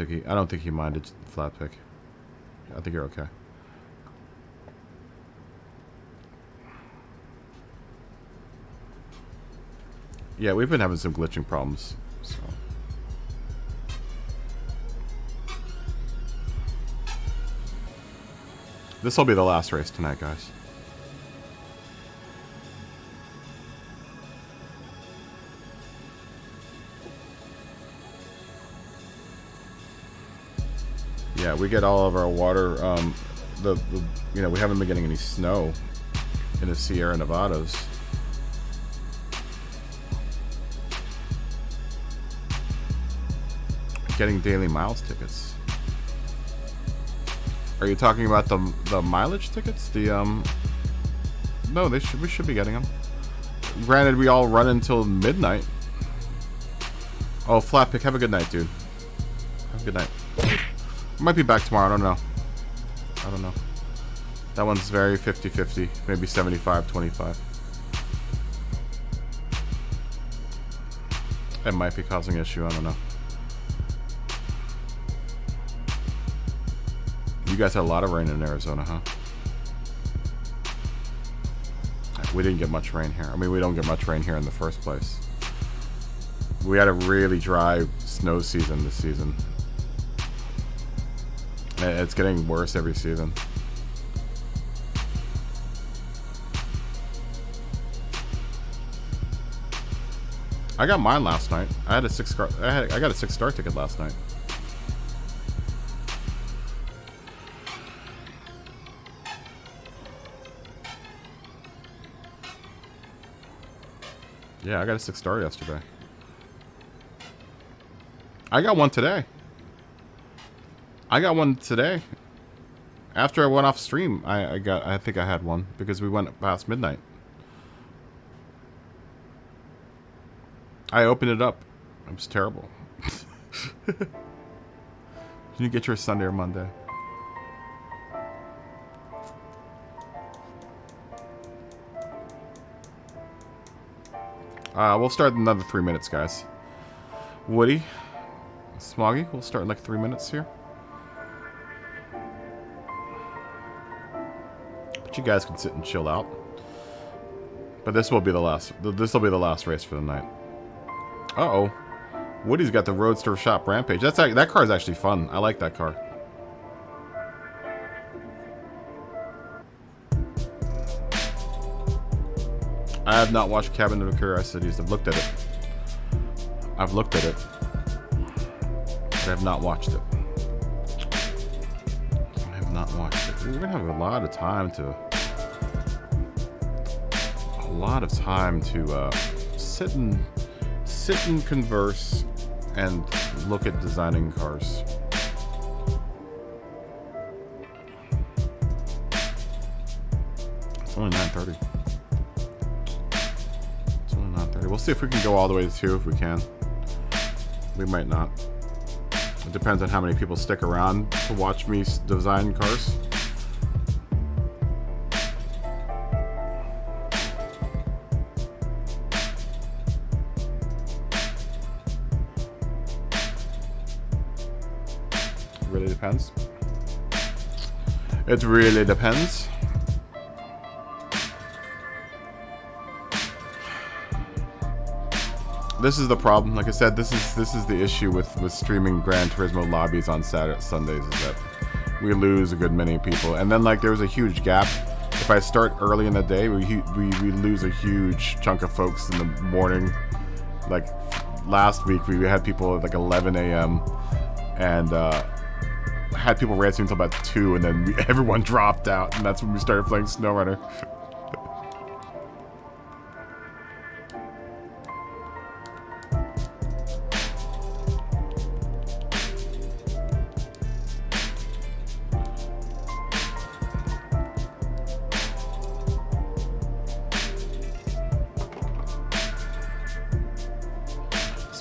think he minded, Flatpick. I think you're okay. Yeah, we've been having some glitching problems, so. This will be the last race tonight, guys. Yeah, we get all of our water, you know, we haven't been getting any snow in the Sierra Nevadas. Getting daily miles tickets. Are you talking about the mileage tickets? No, we should be getting them. Granted, we all run until midnight. Oh, Flatpick, have a good night, dude. Have a good night. I might be back tomorrow, I don't know. That one's very 50-50, maybe 75-25. It might be causing issue, I don't know. You guys had a lot of rain in Arizona, huh? We didn't get much rain here. I mean, we don't get much rain here in the first place. We had a really dry snow season this season. It's getting worse every season. I got mine last night. I got a 6-star ticket last night. Yeah, I got a 6-star yesterday. I got one today. After I went off stream, I think I had one because we went past midnight. I opened it up. It was terrible. Did you get your Sunday or Monday? We'll start in another 3 minutes, guys. Woody, Smoggy, we'll start in like 3 minutes here. But you guys can sit and chill out. But this will be the last. This will be the last race for the night. Uh-oh. Woody's got the Roadster Shop Rampage. That car is actually fun. I like that car. I have not watched Cabin of Curiosities. I've looked at it. I have not watched it. We're gonna have a lot of time to sit and converse and look at designing cars. It's only 9:30. We'll see if we can go all the way to 2 if we can. We might not. It depends on how many people stick around to watch me design cars. It really depends. It really depends. This is the problem. Like I said, this is the issue with streaming Gran Turismo lobbies on Sundays, is that we lose a good many people. And then like there's a huge gap. If I start early in the day, we lose a huge chunk of folks in the morning. Like last week, we had people at like 11 a.m. and had people racing until about 2, and then everyone dropped out, and that's when we started playing SnowRunner.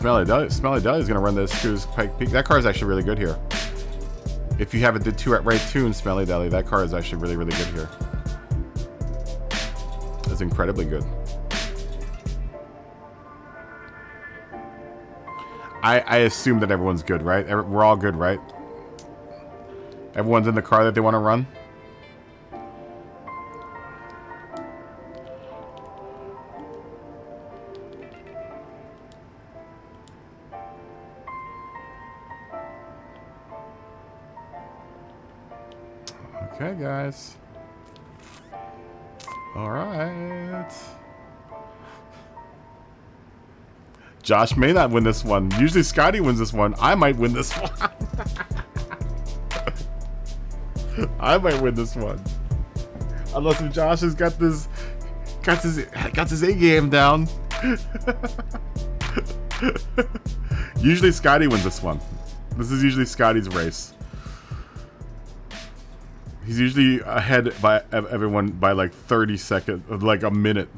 Smelly Deli is gonna run this to his Pike Peak. That car is actually really good here. If you have it the 2 at right tune, Smelly Deli, that car is actually really, really good here. That's incredibly good. I assume that everyone's good, right? We're all good, right? Everyone's in the car that they want to run? Okay, guys. All right. Josh may not win this one. Usually Scotty wins this one. I might win this one. I might win this one. Unless if Josh has got his A game down. Usually Scotty wins this one. This is usually Scotty's race. He's usually ahead by everyone by like 30 seconds, like a minute.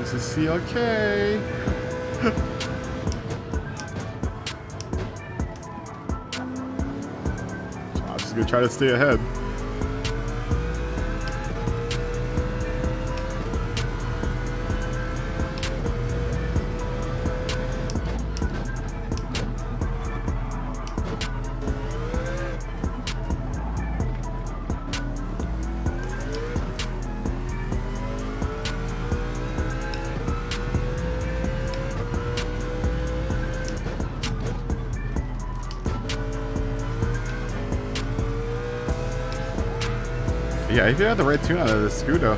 To CLK. Josh is gonna try to stay ahead. Yeah, if you have the right tune out of the Scooter,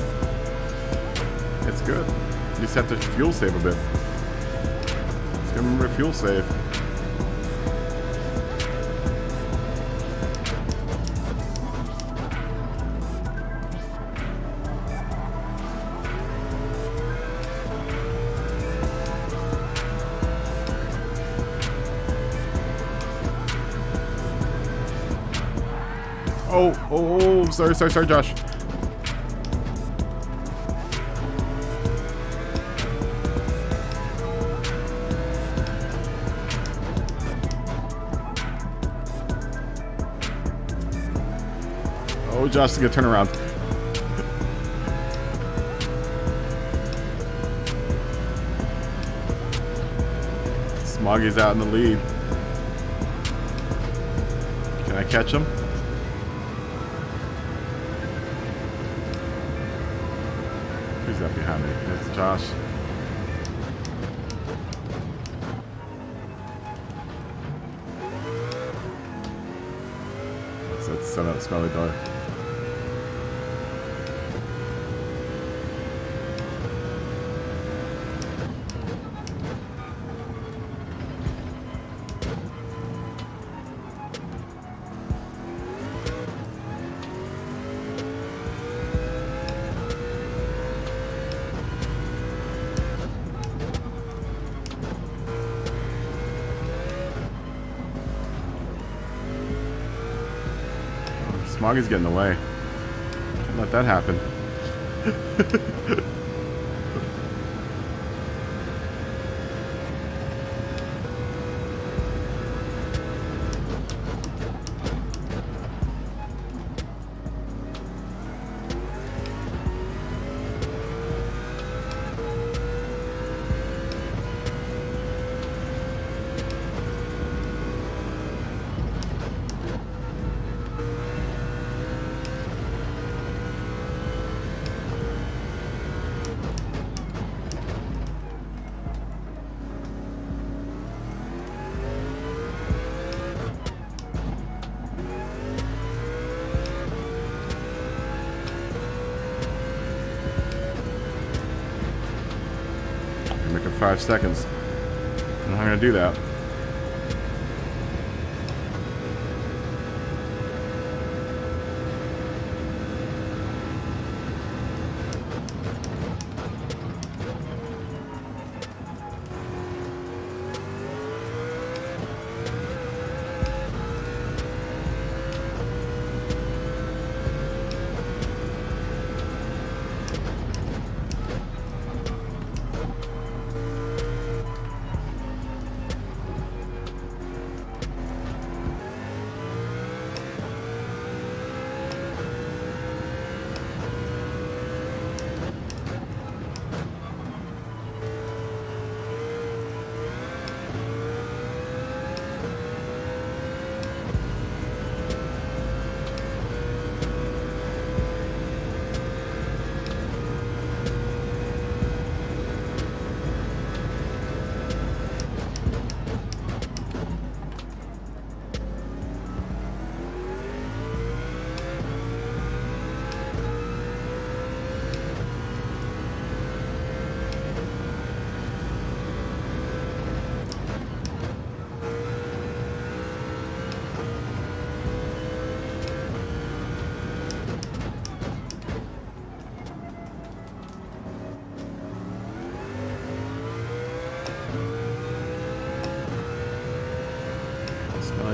it's good. You just have to fuel save a bit. Just gotta remember fuel save. Oh, sorry, Josh. Oh, Josh is gonna turn around. Smoggy's out in the lead. Can I catch him? Who's that behind me? It's Josh. Let's set up Smelly Dog. Smoggy's getting away. Can't let that happen. Make it 5 seconds. I'm not gonna do that.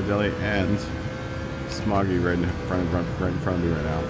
Deli and Smoggy right in front of me right now.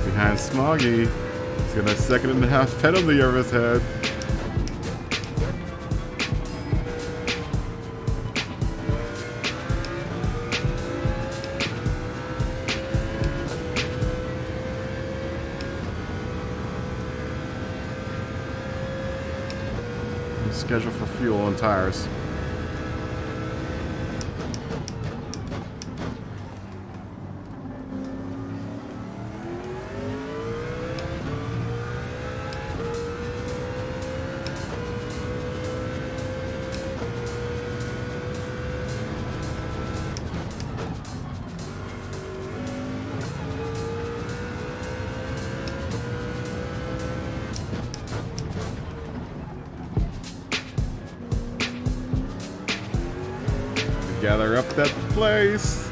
Behind Smoggy. He's got a 1.5-second penalty over his head. Schedule for fuel and tires. Gather up that place.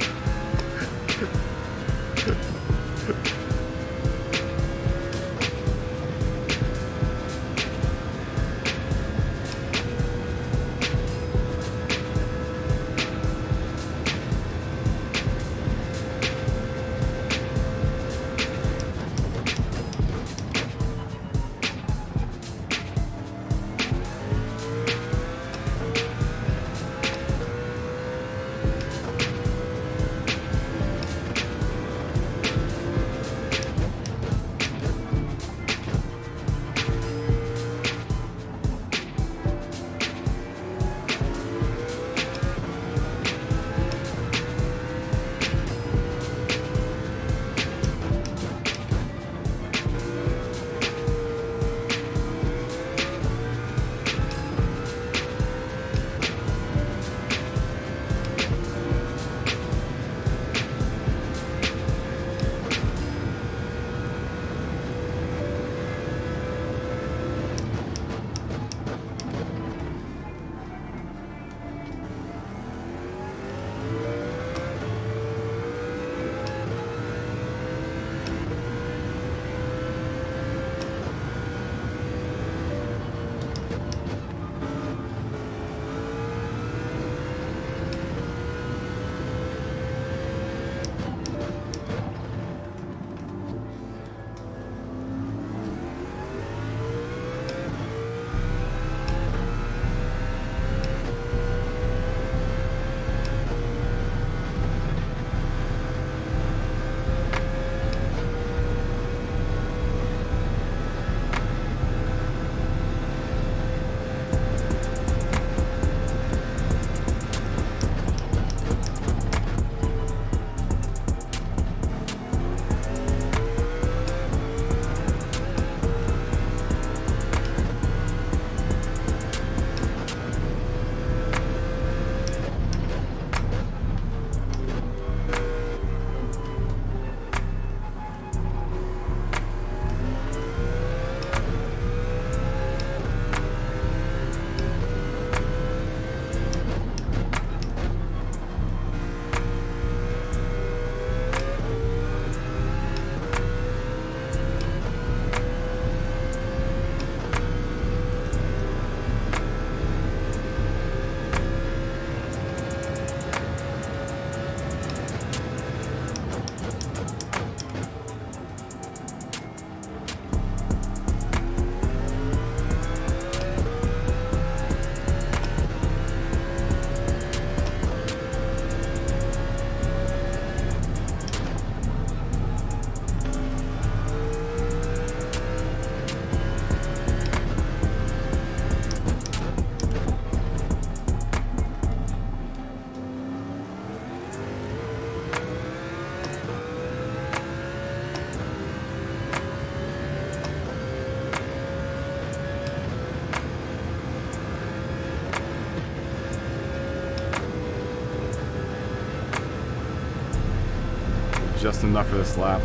just enough for this lap.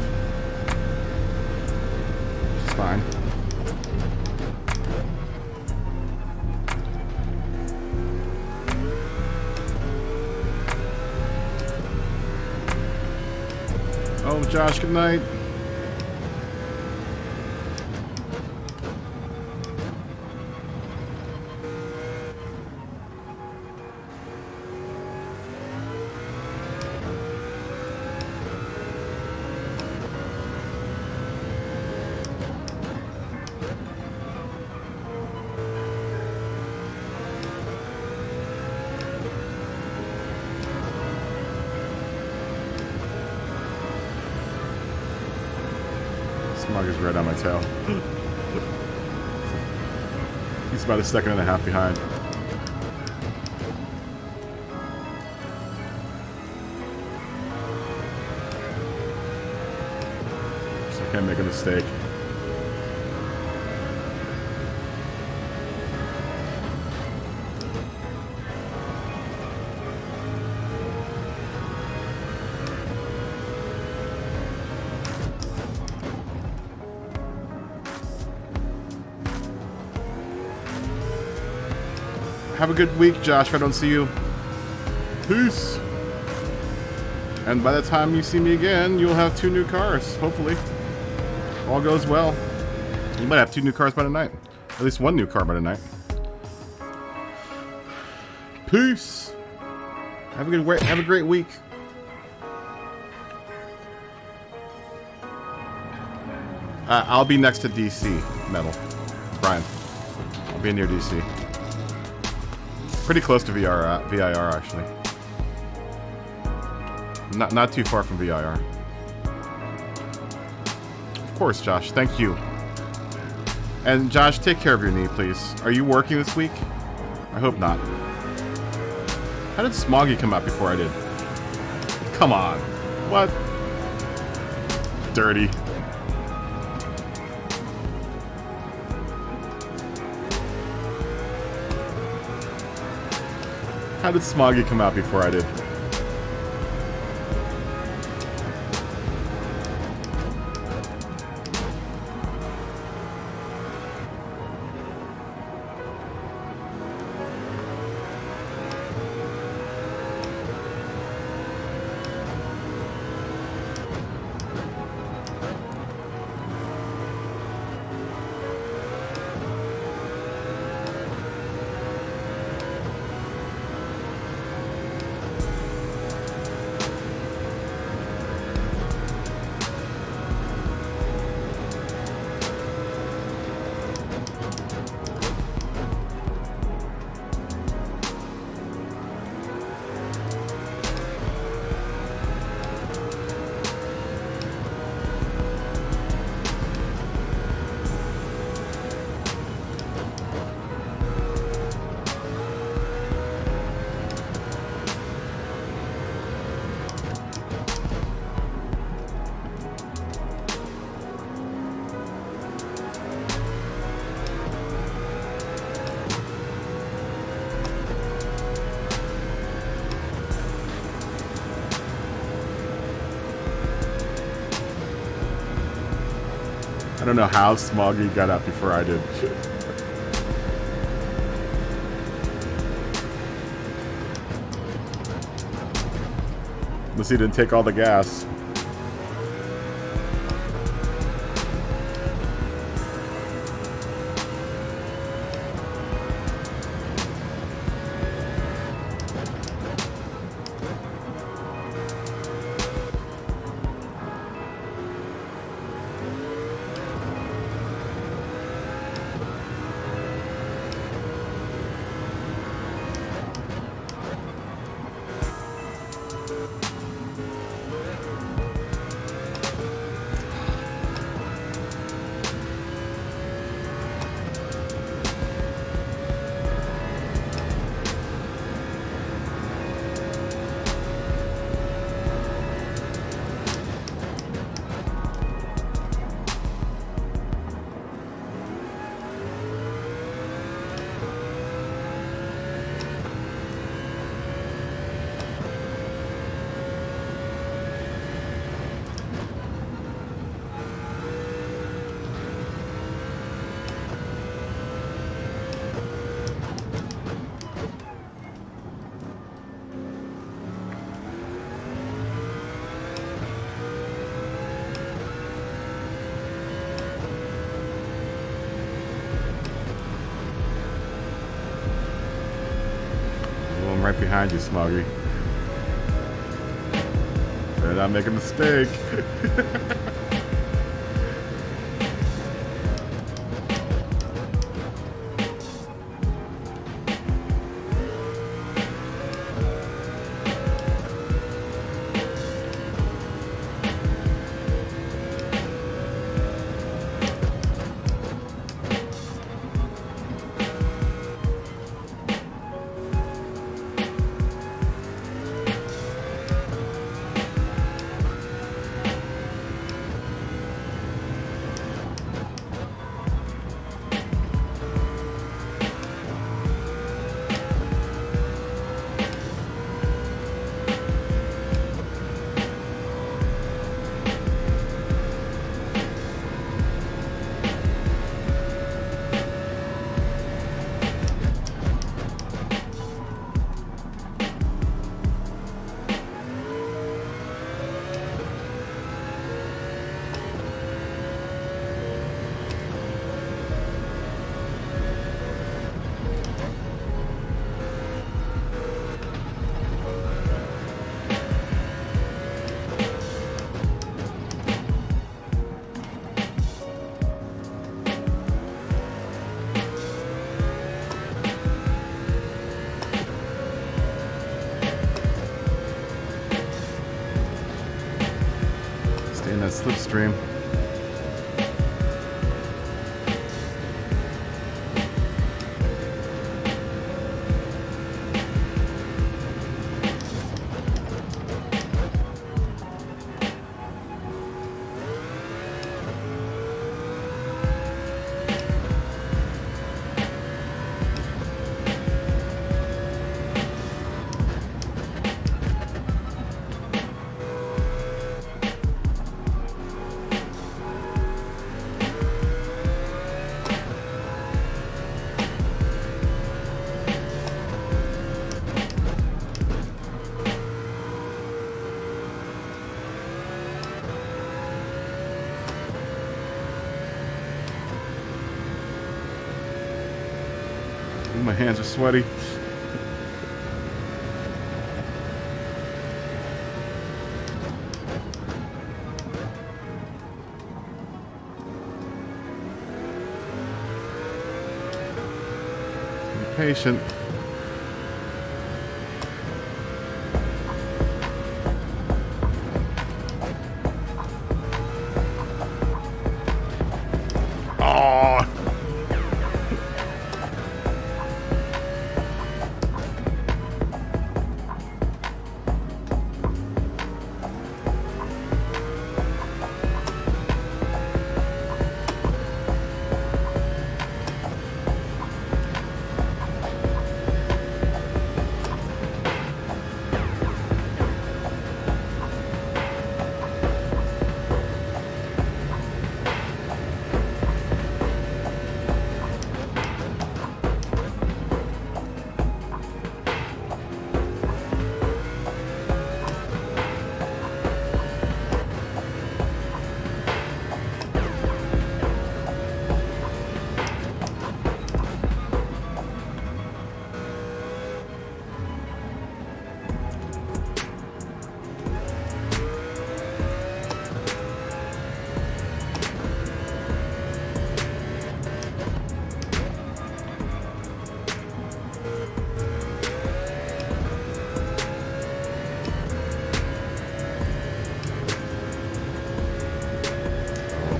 It's fine. Oh, Josh, good night. Smug is right on my tail. He's about a second and a half behind. So I can't make a mistake. Have a good week, Josh, if I don't see you. Peace. And by the time you see me again, you'll have 2 new cars, hopefully. All goes well. You might have 2 new cars by tonight. At least 1 new car by tonight. Peace. Have a great week. I'll be next to DC, Metal. Brian. I'll be near DC. Pretty close to VIR, actually. Not too far from VIR. Of course, Josh. Thank you. And Josh, take care of your knee, please. Are you working this week? I hope not. How did Smoggy come out before I did? Come on. What? Dirty. How did Smoggy come out before I did? I don't know how Smoggy got out before I did. Unless he didn't take all the gas. right behind you, Smoggy. Better not make a mistake. Stay in that slipstream. My hands are sweaty. Be patient. Oh.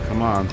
Come on.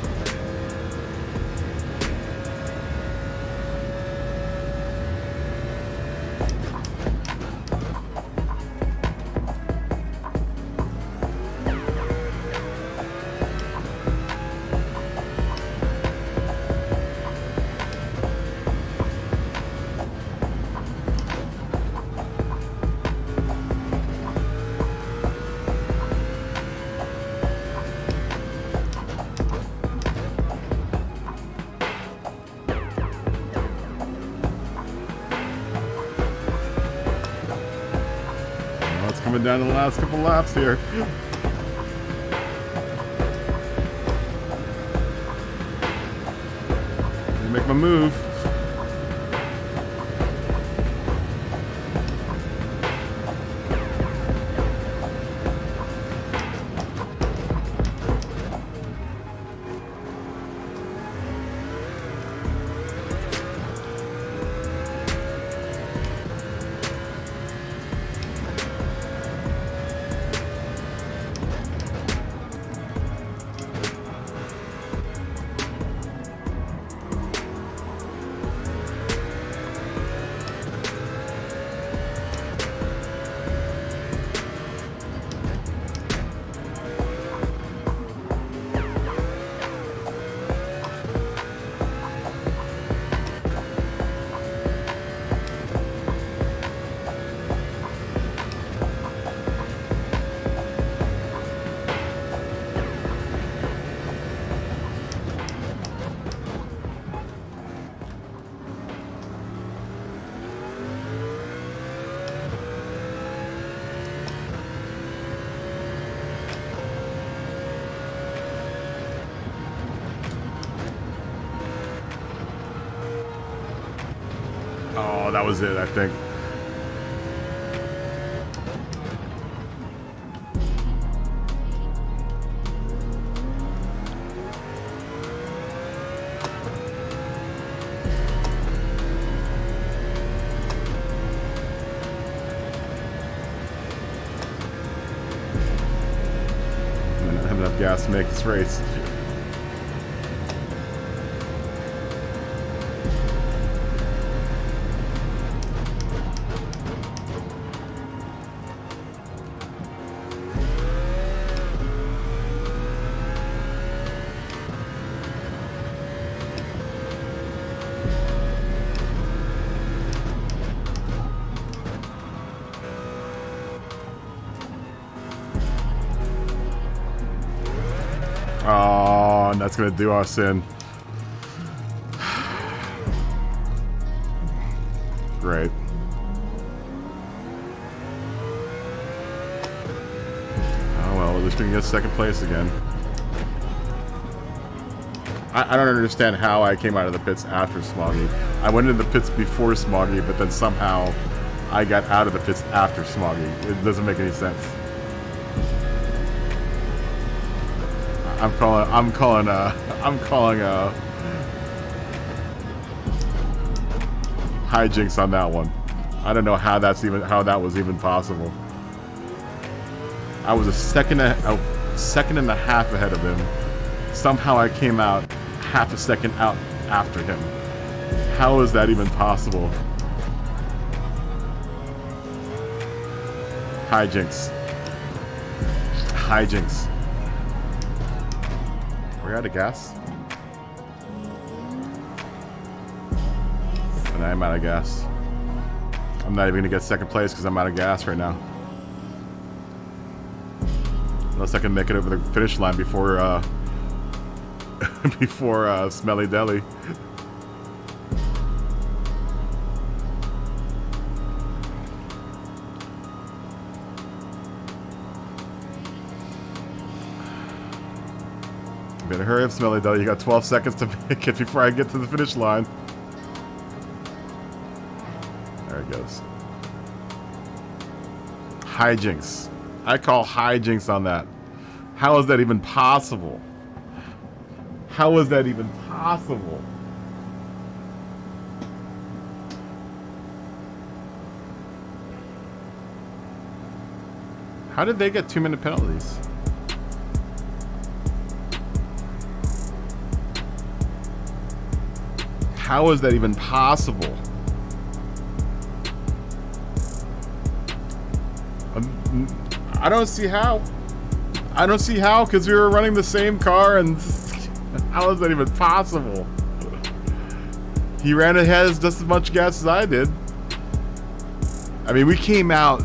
Coming down to the last couple laps here. Let me make my move. Oh, that was it, I think. I don't have enough gas to make this race. Oh, and that's gonna do us in. Great. Oh well, at least we can get second place again. I don't understand how I came out of the pits after Smoggy. I went into the pits before Smoggy, but then somehow I got out of the pits after Smoggy. It doesn't make any sense. I'm calling hijinks on that one. I don't know how that was even possible. I was a second and a half ahead of him. Somehow I came out half a second out after him. How is that even possible? Hijinks. Hijinks. We're out of gas. And I'm out of gas. I'm not even gonna get second place because I'm out of gas right now. Unless I can make it over the finish line before before Smelly Deli. Better hurry up, Smelly Deli. You got 12 seconds to make it before I get to the finish line. There it goes. Hijinks. I call hijinks on that. How is that even possible? How is that even possible? How did they get 2-minute penalties? How is that even possible? I don't see how. I don't see how, because we were running the same car, and how is that even possible? He ran ahead as just as much gas as I did. I mean, we came out.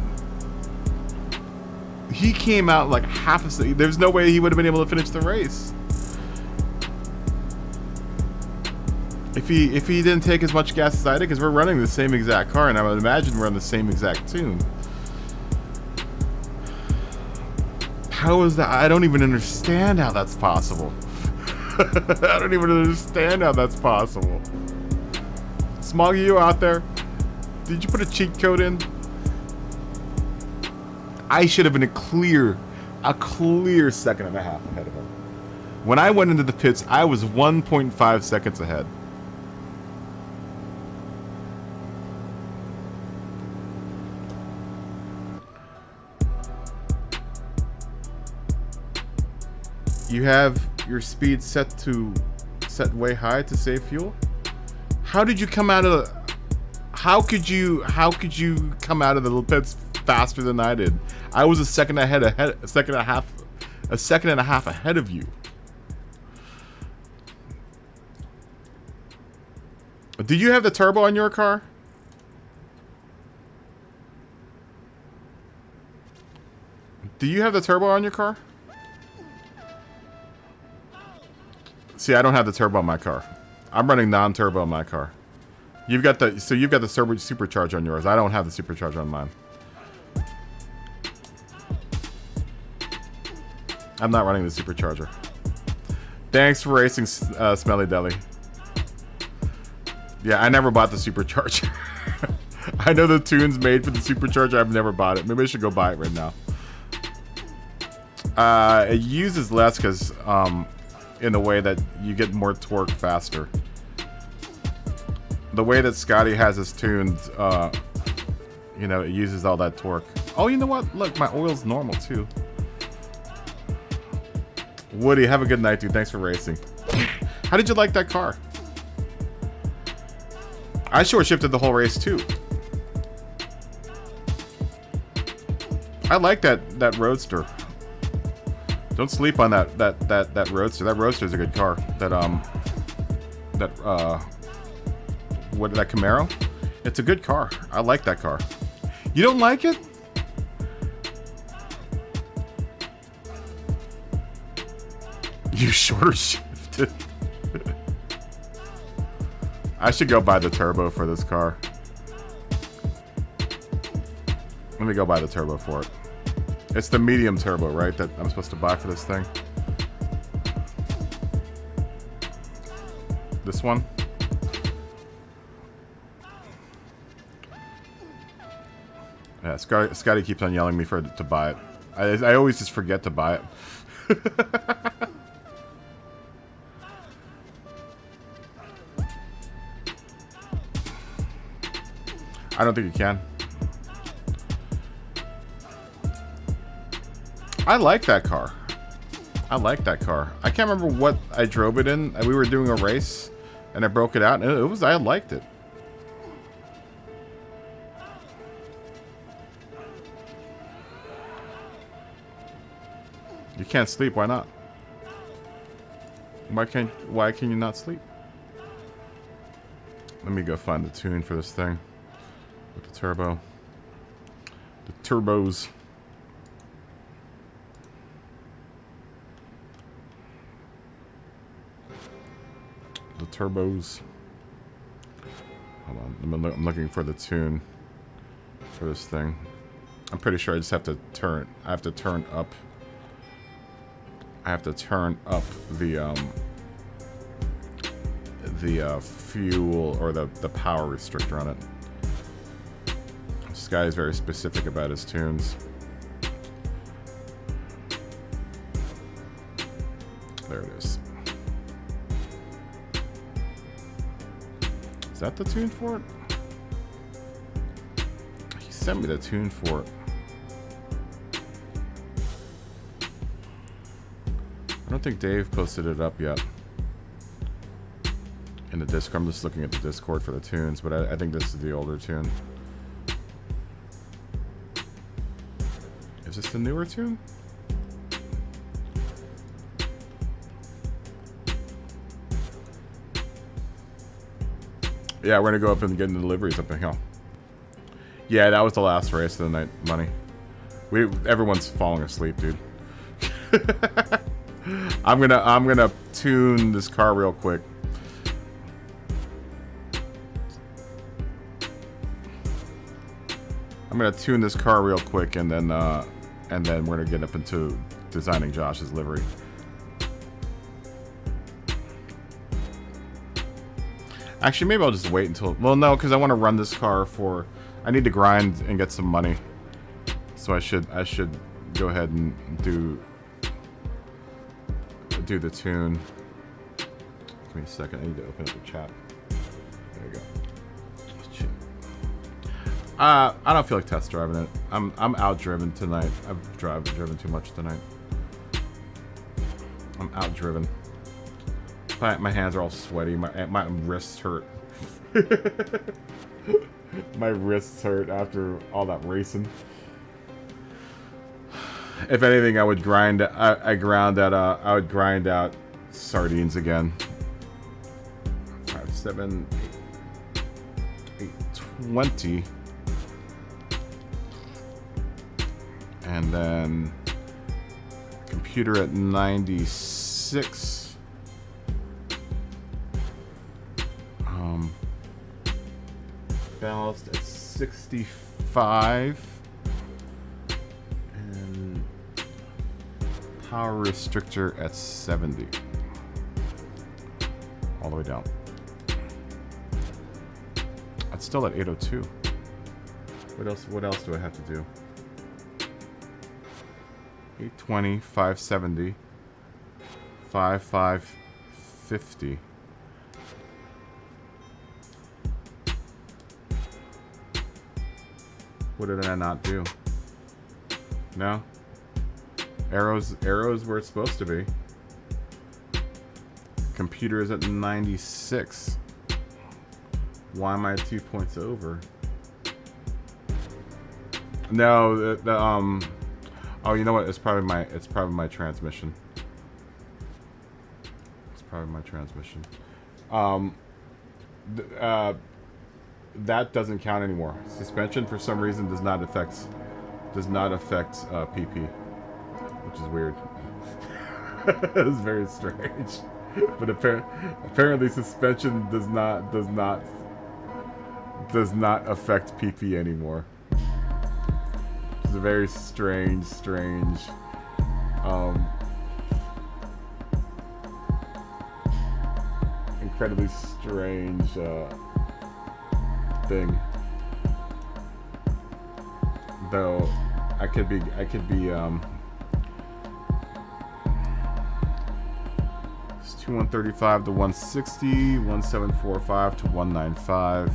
He came out like half a second. There's no way he would have been able to finish the race. If he didn't take as much gas as I did, because we're running the same exact car, and I would imagine we're on the same exact tune. How is that? I don't even understand how that's possible. I don't even understand how that's possible. Smoggy, you out there? Did you put a cheat code in? I should have been a clear second and a half ahead of him. When I went into the pits, I was 1.5 seconds ahead. You have your speed set way high to save fuel? How did you come out of the... How could you come out of the pits faster than I did? I was a second and a half ahead of you. Do you have the turbo on your car? Do you have the turbo on your car? See, I don't have the turbo on my car. I'm running non-turbo on my car. You've got the supercharge on yours. I don't have the supercharge on mine. I'm not running the supercharger. Thanks for racing, Smelly Deli. Yeah, I never bought the supercharger. I know the tune's made for the supercharger. I've never bought it. Maybe I should go buy it right now. It uses less because, in a way that you get more torque faster. The way that Scotty has his tunes, you know, it uses all that torque. Oh, you know what? Look, my oil's normal too. Woody, have a good night, dude. Thanks for racing. How did you like that car? I short shifted the whole race too. I like that Roadster. Don't sleep on that Roadster. That Roadster's a good car. That Camaro? It's a good car. I like that car. You don't like it? You shorter shifted. I should go buy the turbo for this car. Let me go buy the turbo for it. It's the medium turbo, right, that I'm supposed to buy for this thing? This one? Yeah, Scotty keeps on yelling at me to buy it. I always just forget to buy it. I don't think you can. I like that car. I like that car. I can't remember what I drove it in. We were doing a race, and I broke it out, and it was. I liked it. You can't sleep. Why not? Why can you not sleep? Let me go find the tune for this thing with the turbo. The turbos. The turbos. Hold on, I'm looking for the tune for this thing. I'm pretty sure I just have to turn. I have to turn up. I have to turn up the fuel or the power restrictor on it. This guy is very specific about his tunes. There it is. Is that the tune for it? He sent me the tune for it. I don't think Dave posted it up yet in the Discord. I'm just looking at the Discord for the tunes, but I think this is the older tune. Is this the newer tune? Yeah, we're gonna go up and get into the deliveries up the hill. Yeah, that was the last race of the night, Money. Everyone's falling asleep, dude. I'm gonna tune this car real quick. I'm gonna tune this car real quick, and then we're gonna get up into designing Josh's livery. Actually, maybe I'll just wait until. Well, no, because I want to run this car for. I need to grind and get some money, so I should go ahead and do the tune. Give me a second. I need to open up the chat. There you go. I don't feel like test driving it. I'm outdriven tonight. I've driven too much tonight. I'm outdriven. My hands are all sweaty. My wrists hurt. My wrists hurt after all that racing. If anything, I would grind. I would grind out sardines again. 5, 7, 8, 20. And then computer at 96. Balanced at 65. And power restrictor at 70. All the way down. That's still at 802. What else do I have to do? 820, 570, 5550. What did I not do? No? Arrows where it's supposed to be. Computer is at 96. Why am I 2 points over? No, oh, you know what? It's probably my transmission. It's probably my transmission. That doesn't count anymore. Suspension for some reason does not affect PP, which is weird. It's very strange. But apparently suspension does not affect PP anymore. It's a very strange incredibly strange thing. Though I could be it's 2135 to 160, 1745 to 195,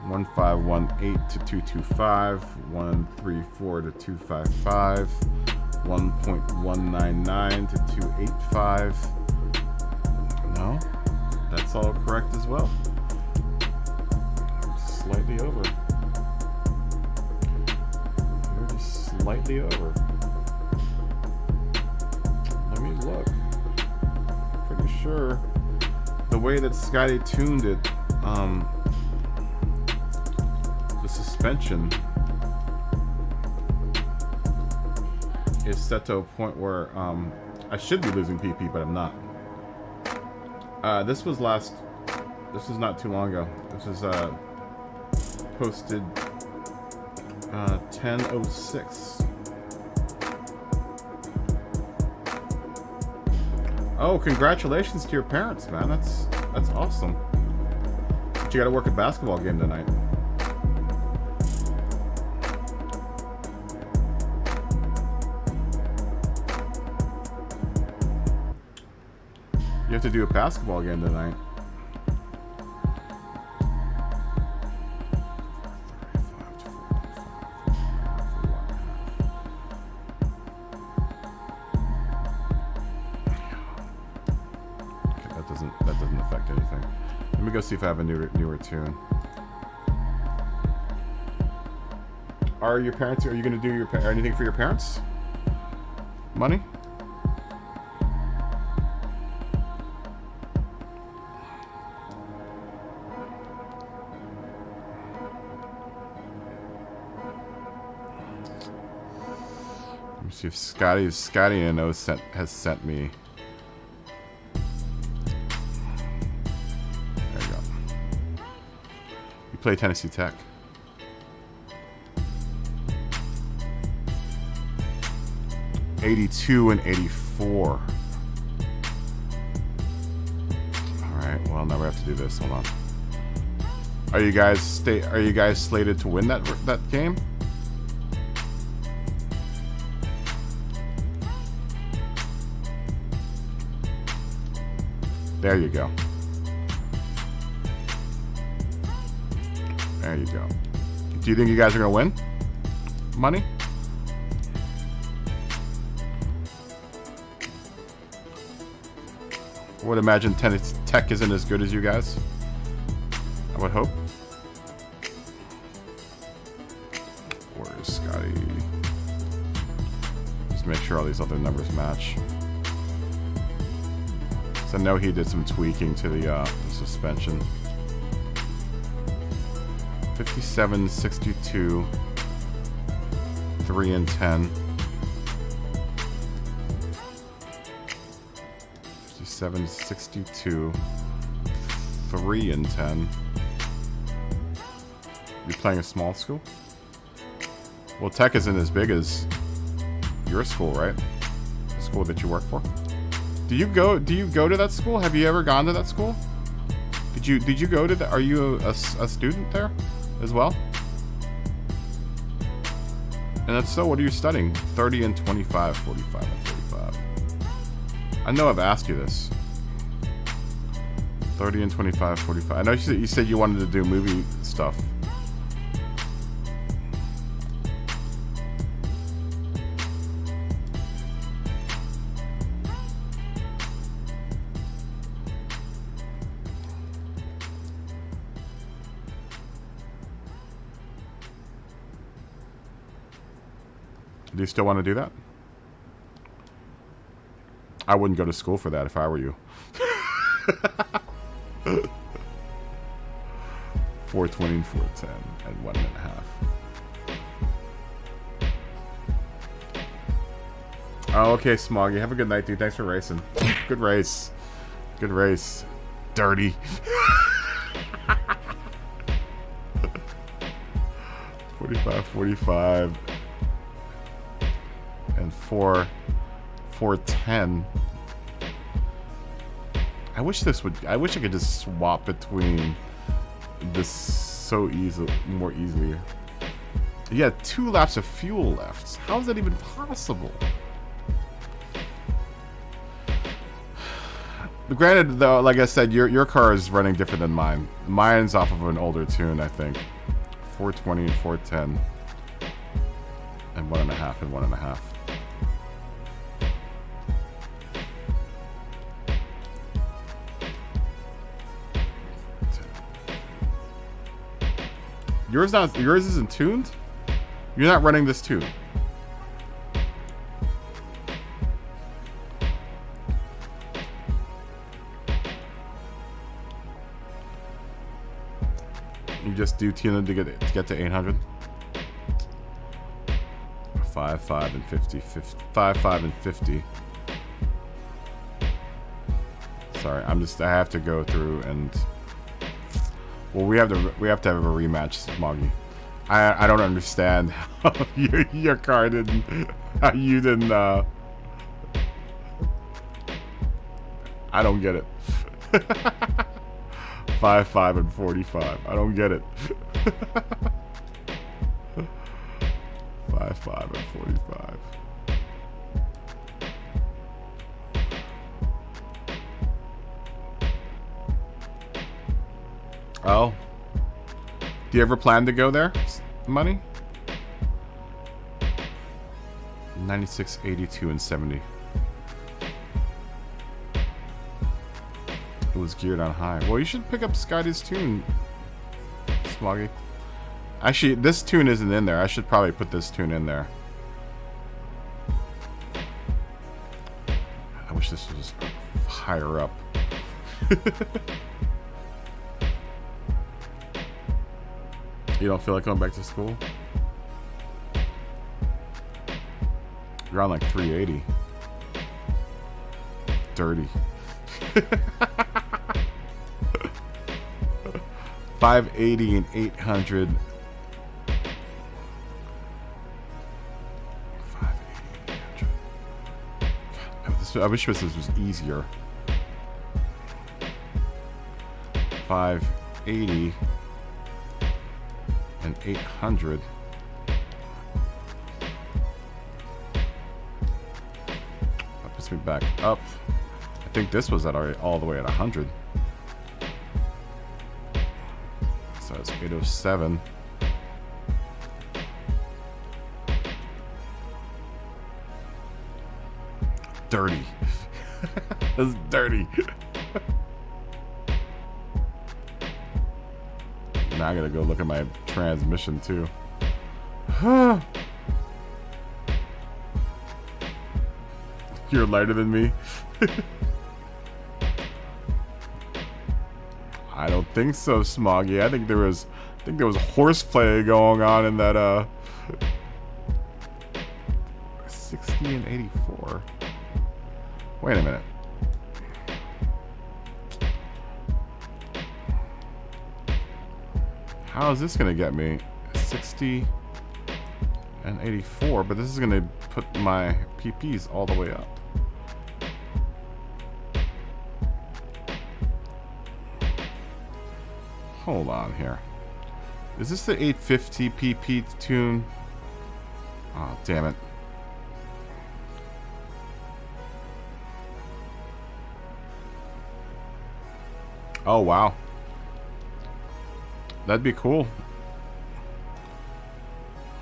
1518 to 225, 134 to 255, 1.199 to 285. No, that's all correct as well. Slightly over. You're just slightly over. Let me look. Pretty sure the way that Scotty tuned it, the suspension is set to a point where I should be losing PP, but I'm not. This was not too long ago. This was posted 10:06. Oh, congratulations to your parents, man. That's awesome. But you got to work a basketball game tonight. You have to do a basketball game tonight. That doesn't affect anything. Let me go see if I have a newer tune. Are you going to do anything for your parents? Money? Let me see if Scotty I know has sent me. Play Tennessee Tech. '82 and '84. All right. Well, now we have to do this. Hold on. Are you guys slated to win that game? There you go. There you go. Do you think you guys are going to win? Money? I would imagine Tennessee Tech isn't as good as you guys. I would hope. Where is Scotty? Just make sure all these other numbers match. So I know he did some tweaking to the suspension. 57, 62, 3 and 10. 57, 62, 3 and 10. You're playing a small school? Well, Tech isn't as big as your school, right? The school that you work for. Do you go to that school? Have you ever gone to that school? Did you go to that? Are you a student there as well? And that's so, what are you studying? 30 and 25, 45 and 35. I know I've asked you this. 30 and 25, 45. I know you said you wanted to do movie stuff. Do you still want to do that? I wouldn't go to school for that if I were you. 420 and 410 and 1.5. Oh, okay, Smoggy. Have a good night, dude. Thanks for racing. Good race. Good race. Dirty. 45, 45. And 410. I wish I could just swap between this so more easily. You had 2 laps of fuel left. How is that even possible? Granted, though, like I said, your car is running different than mine. Mine's off of an older tune, I think. 420 and 410. And 1.5 and 1.5. Yours isn't tuned? You're not running this tune. You just do tune to get to 800? 5, 5 and 50, 5, 5 and 50. Sorry, I have to go through and well, we have to have a rematch, Smoggy. I don't understand how your car didn't, how you didn't. I don't get it. 5, 5 and 45. I don't get it. 5, 5 and 45. Oh. Do you ever plan to go there, Money? 96, 82, and 70. It was geared on high. Well, you should pick up Scotty's tune, Smoggy. Actually, this tune isn't in there. I should probably put this tune in there. I wish this was higher up. You don't feel like going back to school? You're on like 380. Dirty. 580 and 800. 580 and 800. I wish this was easier. 580 and 800. That puts me back up. I think this was at all the way at 100. So it's 807. Dirty. That's dirty. Now I gotta go look at my transmission too. You're lighter than me. I don't think so, Smoggy. I think there was horseplay going on in that 60 and 84. Wait a minute. How is this gonna get me 60 and 84? But this is gonna put my PPs all the way up. Hold on here. Is this the 850 PP tune? Oh, damn it. Oh, wow. That'd be cool.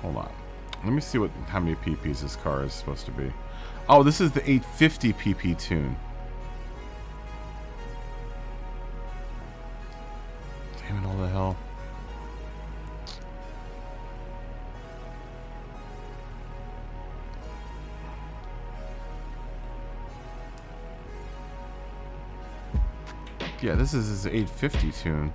Hold on. Let me see how many PPs this car is supposed to be. Oh, this is the 850 PP tune. Damn it, all the hell. Yeah, this is his 850 tune.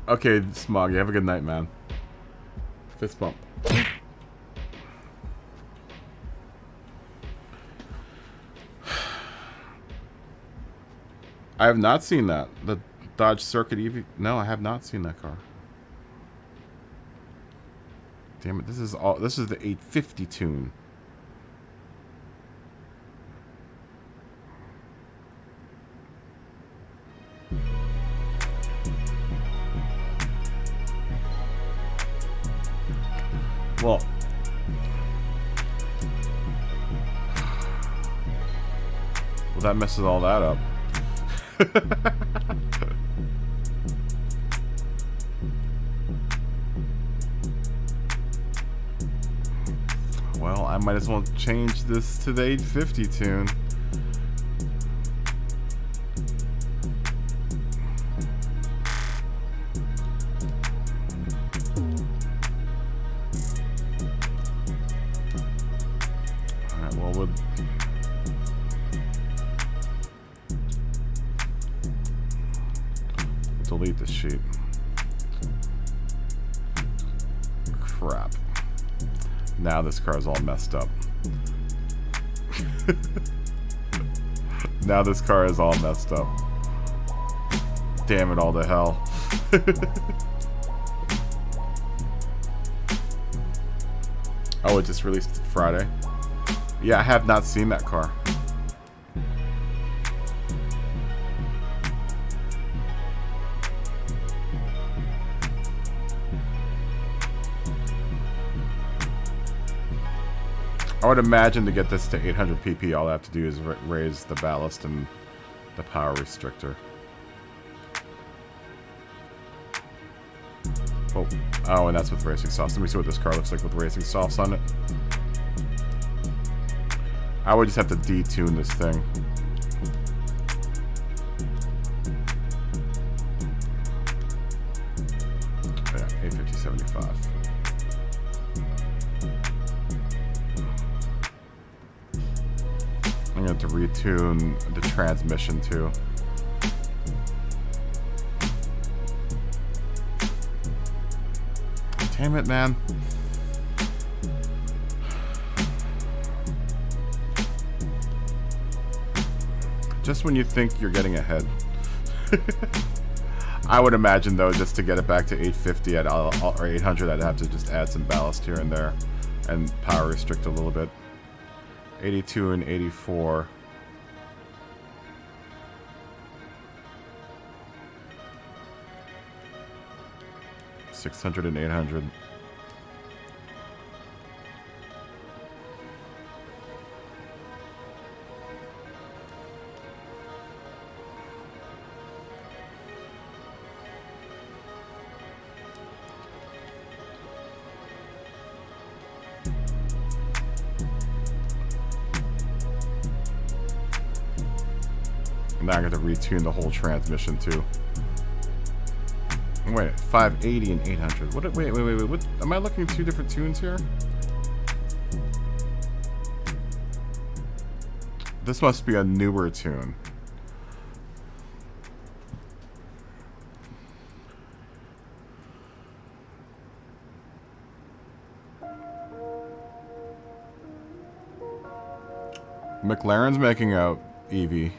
Okay, Smog, you have a good night, man. Fist bump. I have not seen that. The Dodge Circuit EV. No, I have not seen that car. Damn it! This is the 850 tune. Well, that messes all that up. Well, I might as well change this to the 850 tune. Alright, well, we'll delete the sheet. Crap. Now this car's all messed up. Now this car is all messed up. Damn it all to hell. Oh, it just released Friday? Yeah, I have not seen that car. I would imagine to get this to 800 pp, all I have to do is raise the ballast and the power restrictor. Oh, and that's with racing softs. Let me see what this car looks like with racing softs on it. I would just have to detune this thing. Yeah, 850/75. I'm going to have to retune the transmission too. Damn it, man. Just when you think you're getting ahead. I would imagine, though, just to get it back to 850 or 800, I'd have to just add some ballast here and there and power restrict a little bit. 82 and 84. $600 and $800. Now I'm going to retune the whole transmission too. Wait, 580 and 800. Wait. What? Am I looking at two different tunes here? This must be a newer tune. McLaren's making out Eevee.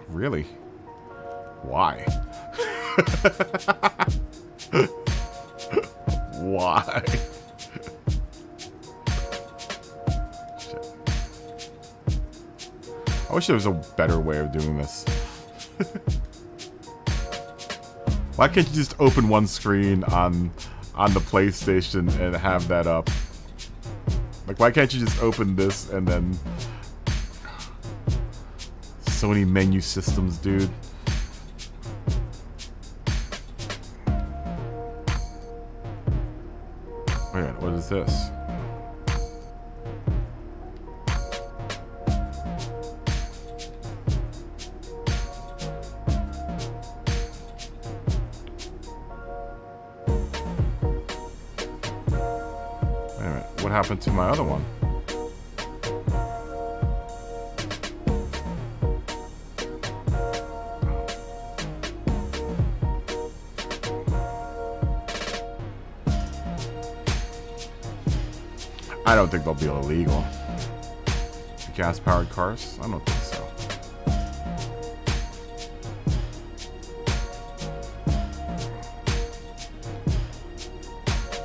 Really? Why? Why? Shit. I wish there was a better way of doing this. Why can't you just open one screen on the PlayStation and have that up? Like, why can't you just open this and then... So many menu systems, dude. Wait, what is this? Wait a minute, what happened to my other one? I don't think they'll be illegal. Gas-powered cars? I don't think so.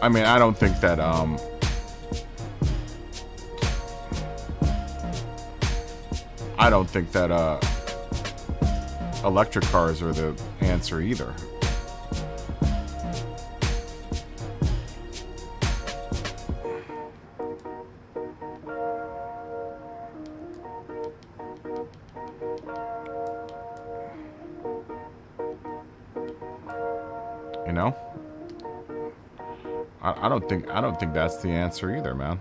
I mean, I don't think that, I don't think that, electric cars are the answer either. You know? I don't think that's the answer either, man.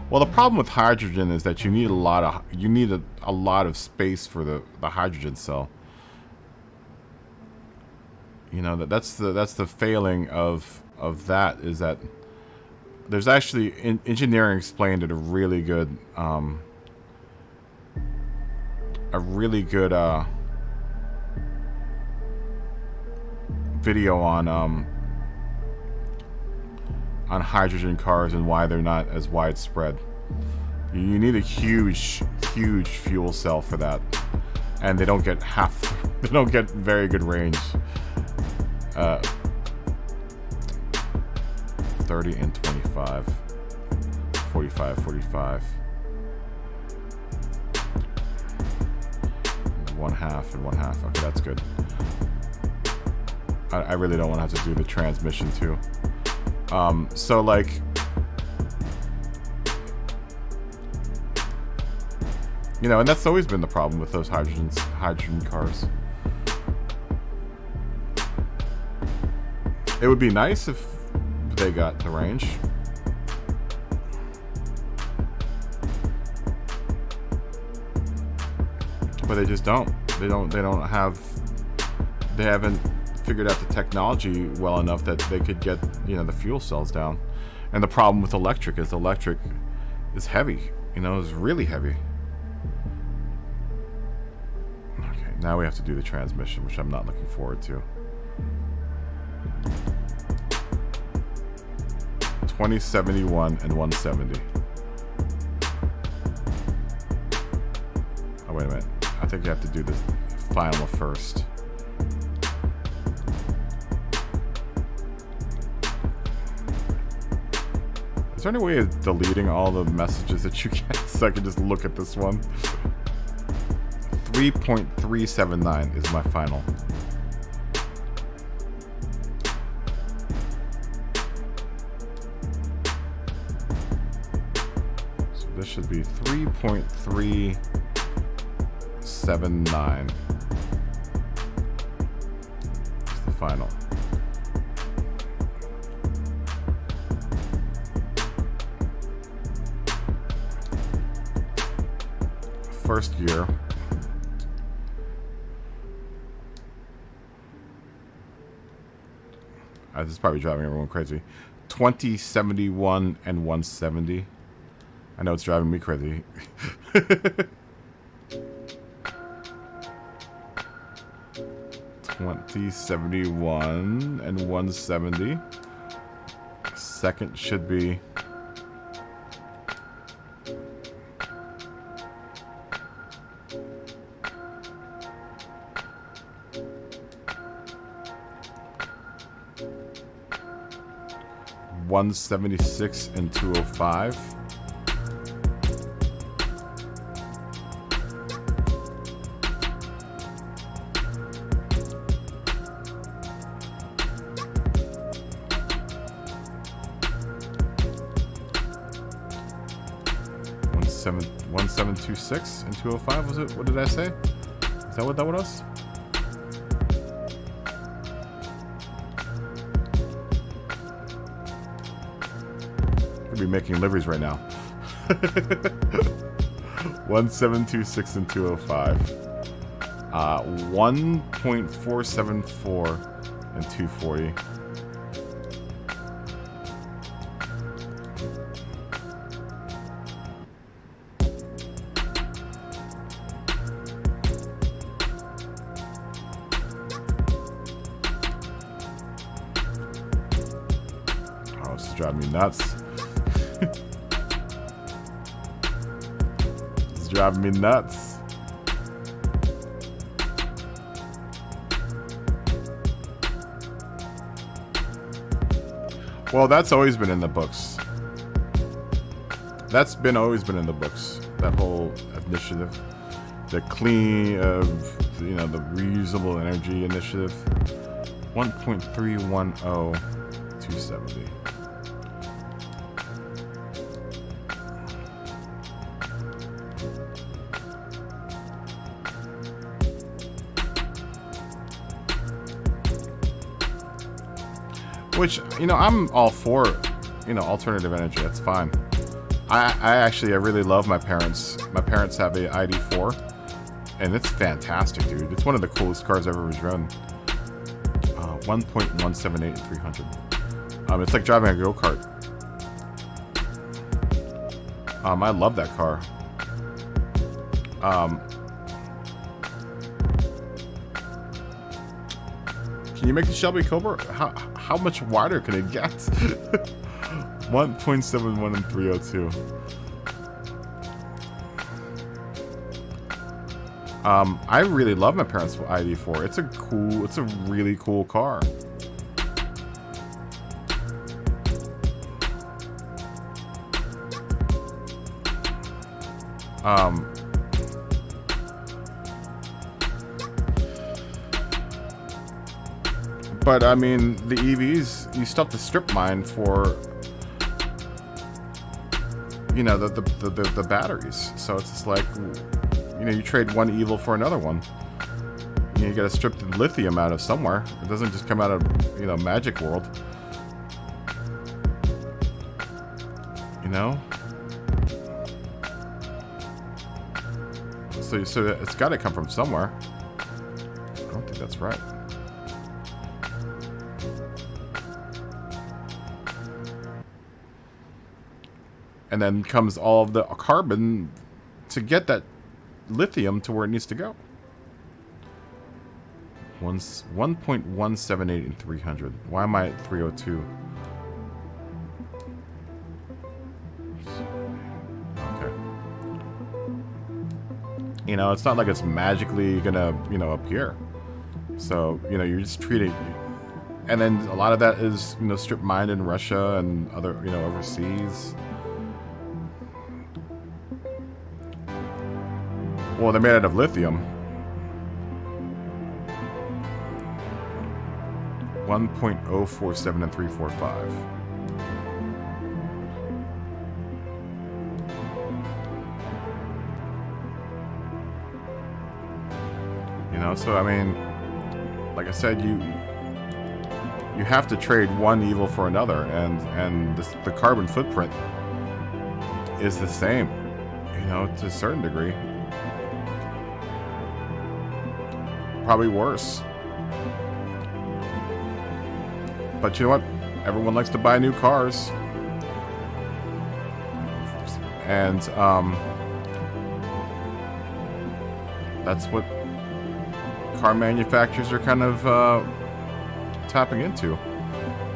Well, the problem with hydrogen is that you need a lot of space for the hydrogen cell. You know, that's the failing of that, is that there's actually engineering explained it a really good video on hydrogen cars and why they're not as widespread. You need a huge fuel cell for that, and they don't get very good range. 30 and 25, 45, 45. 1/2 and 1/2. Okay, that's good. I really don't want to have to do the transmission too. So like, you know, and that's always been the problem with those hydrogen cars. It would be nice if they got the range. But they just don't. They haven't figured out the technology well enough that they could get, you know, the fuel cells down. And the problem with electric is heavy. You know, it's really heavy. Okay, now we have to do the transmission, which I'm not looking forward to. 2071 and 170. Oh, wait a minute. I think you have to do the final first. Is there any way of deleting all the messages that you get so I can just look at this one? 3.379 is my final. This should be 3.379. It's the final. First gear. This is probably driving everyone crazy. 2071 and 170. I know it's driving me crazy. 2071 and 170. Second should be 176 and 205. One 1726 and 205 was it? What did I say? Is that what that was? Could be making liveries right now. 1726 and 205. 1.474 and 240. This is driving me nuts. It's driving me nuts. Well, that's always been in the books. That's always been in the books. That whole initiative, the clean, the reusable energy initiative. 1.310 270. Which, I'm all for, alternative energy. That's fine. I really love my parents. My parents have a ID4, and it's fantastic, dude. It's one of the coolest cars I've ever driven. 1.178 and 300. It's like driving a go-kart. I love that car. Can you make the Shelby Cobra? How much wider can it get? 1.71 and 302. I really love my parents' ID4. It's a really cool car. But I mean, the EVs, you still have to strip mine for, the batteries. So it's just like, you trade one evil for another one. You got to strip the lithium out of somewhere. It doesn't just come out of, Magic World. So it's got to come from somewhere. I don't think that's right. And then comes all of the carbon to get that lithium to where it needs to go. 1.178 and 300. Why am I at 302? Okay. It's not like it's magically gonna, appear. So, you're just treating. And then a lot of that is, strip mined in Russia and other, overseas. Well, they're made out of lithium. 1.047 and 345. So I mean, like I said, you have to trade one evil for another, and the carbon footprint is the same, to a certain degree. Probably worse. But you know what? Everyone likes to buy new cars. And that's what car manufacturers are kind of tapping into.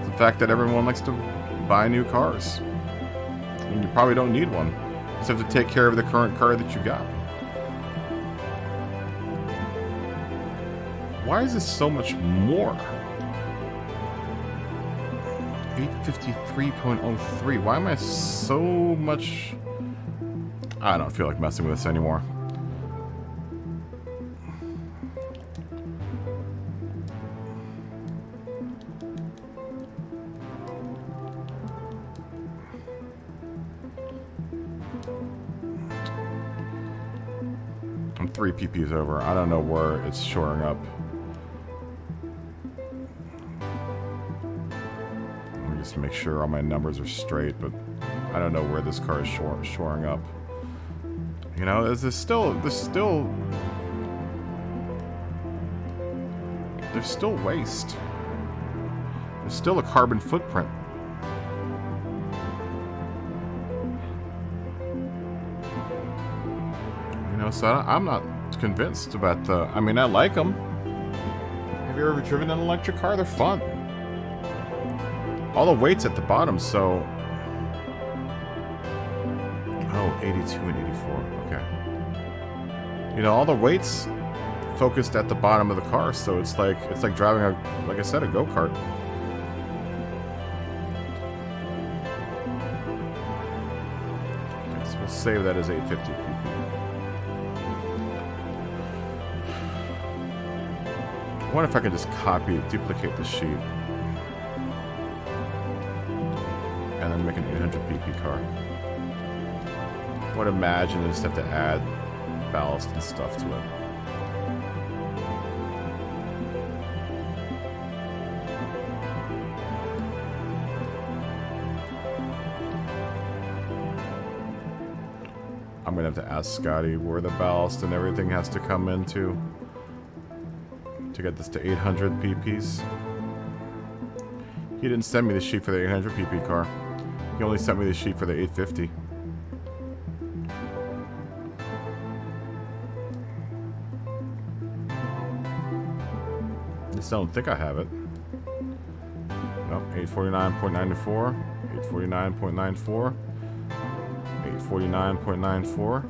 The fact that everyone likes to buy new cars. And you probably don't need one. You just have to take care of the current car that you got. Why is this so much more? 853.03. Why am I so much... I don't feel like messing with this anymore. I'm 3 PPs over. I don't know where it's shoring up. Let me just make sure all my numbers are straight, but I don't know where this car is shoring up. You know, there's still waste. There's still a carbon footprint. You know, so I'm not convinced about the... I mean, I like them. Have you ever driven an electric car? They're fun. All the weight's at the bottom, so... Oh, 82 and 84. Okay. You know, all the weight's focused at the bottom of the car, so it's like driving a, like I said, a go-kart. Okay, so we'll save that as 850 pp. I wonder if I can just duplicate the sheet, and then make an 800 pp car. I would imagine I just have to add ballast and stuff to it. I'm gonna have to ask Scotty where the ballast and everything has to come into to get this to 800 pp's. He didn't send me the sheet for the 800 pp car. He only sent me the sheet for the 850. I just don't think I have it. Nope, 849.94, 849.94, 849.94.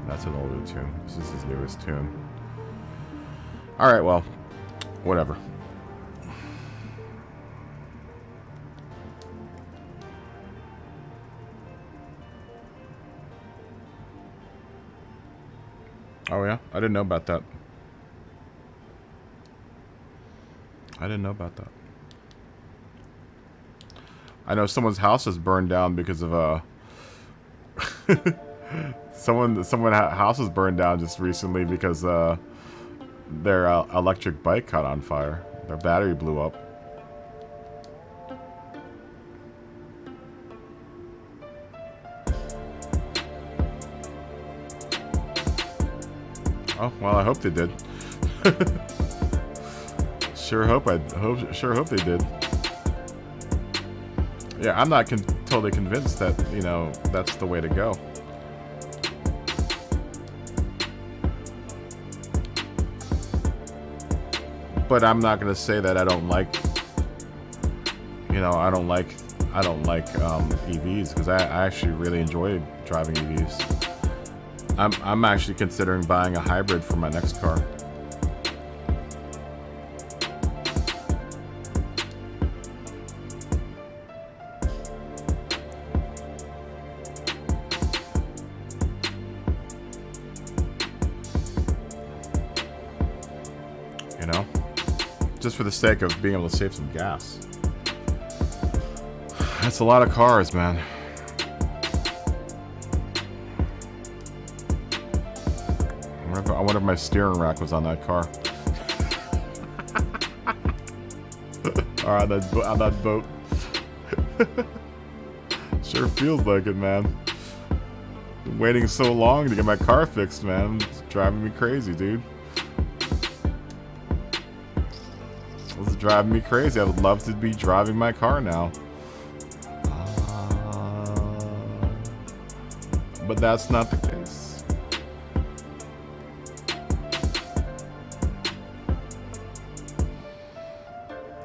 That's an older tune. This is his newest tune. Alright, well, whatever. Oh yeah? I didn't know about that. I didn't know about that. I know someone's house is burned down because of someone's house was burned down just recently because their electric bike caught on fire. Their battery blew up. Oh well, I hope they did. Sure hope they did. Yeah, I'm not totally convinced that, you know, that's the way to go. But I'm not gonna say that I don't like, you know, I don't like EVs, because I actually really enjoy driving EVs. I'm actually considering buying a hybrid for my next car. You know? Just for the sake of being able to save some gas. That's a lot of cars, man. I wonder if my steering rack was on that car. Or on that boat. Sure feels like it, man. Been waiting so long to get my car fixed, man. It's driving me crazy, dude. This is driving me crazy. I would love to be driving my car now. But that's not the case.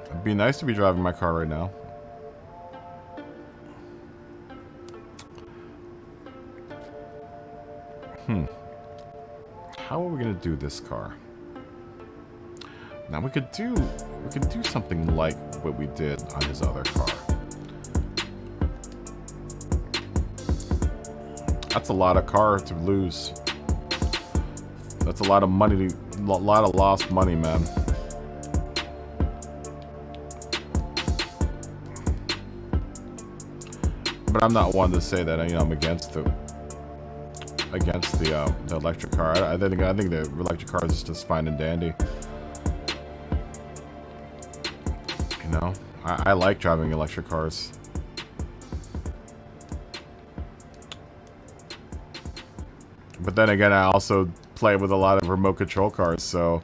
It'd be nice to be driving my car right now. How are we gonna do this car? Now we could do something like what we did on his other car. That's a lot of car to lose. That's a lot of money, a lot of lost money, man. But I'm not one to say that I'm against the electric car. I think the electric car is just fine and dandy. You know, I like driving electric cars. But then again, I also play with a lot of remote control cars, so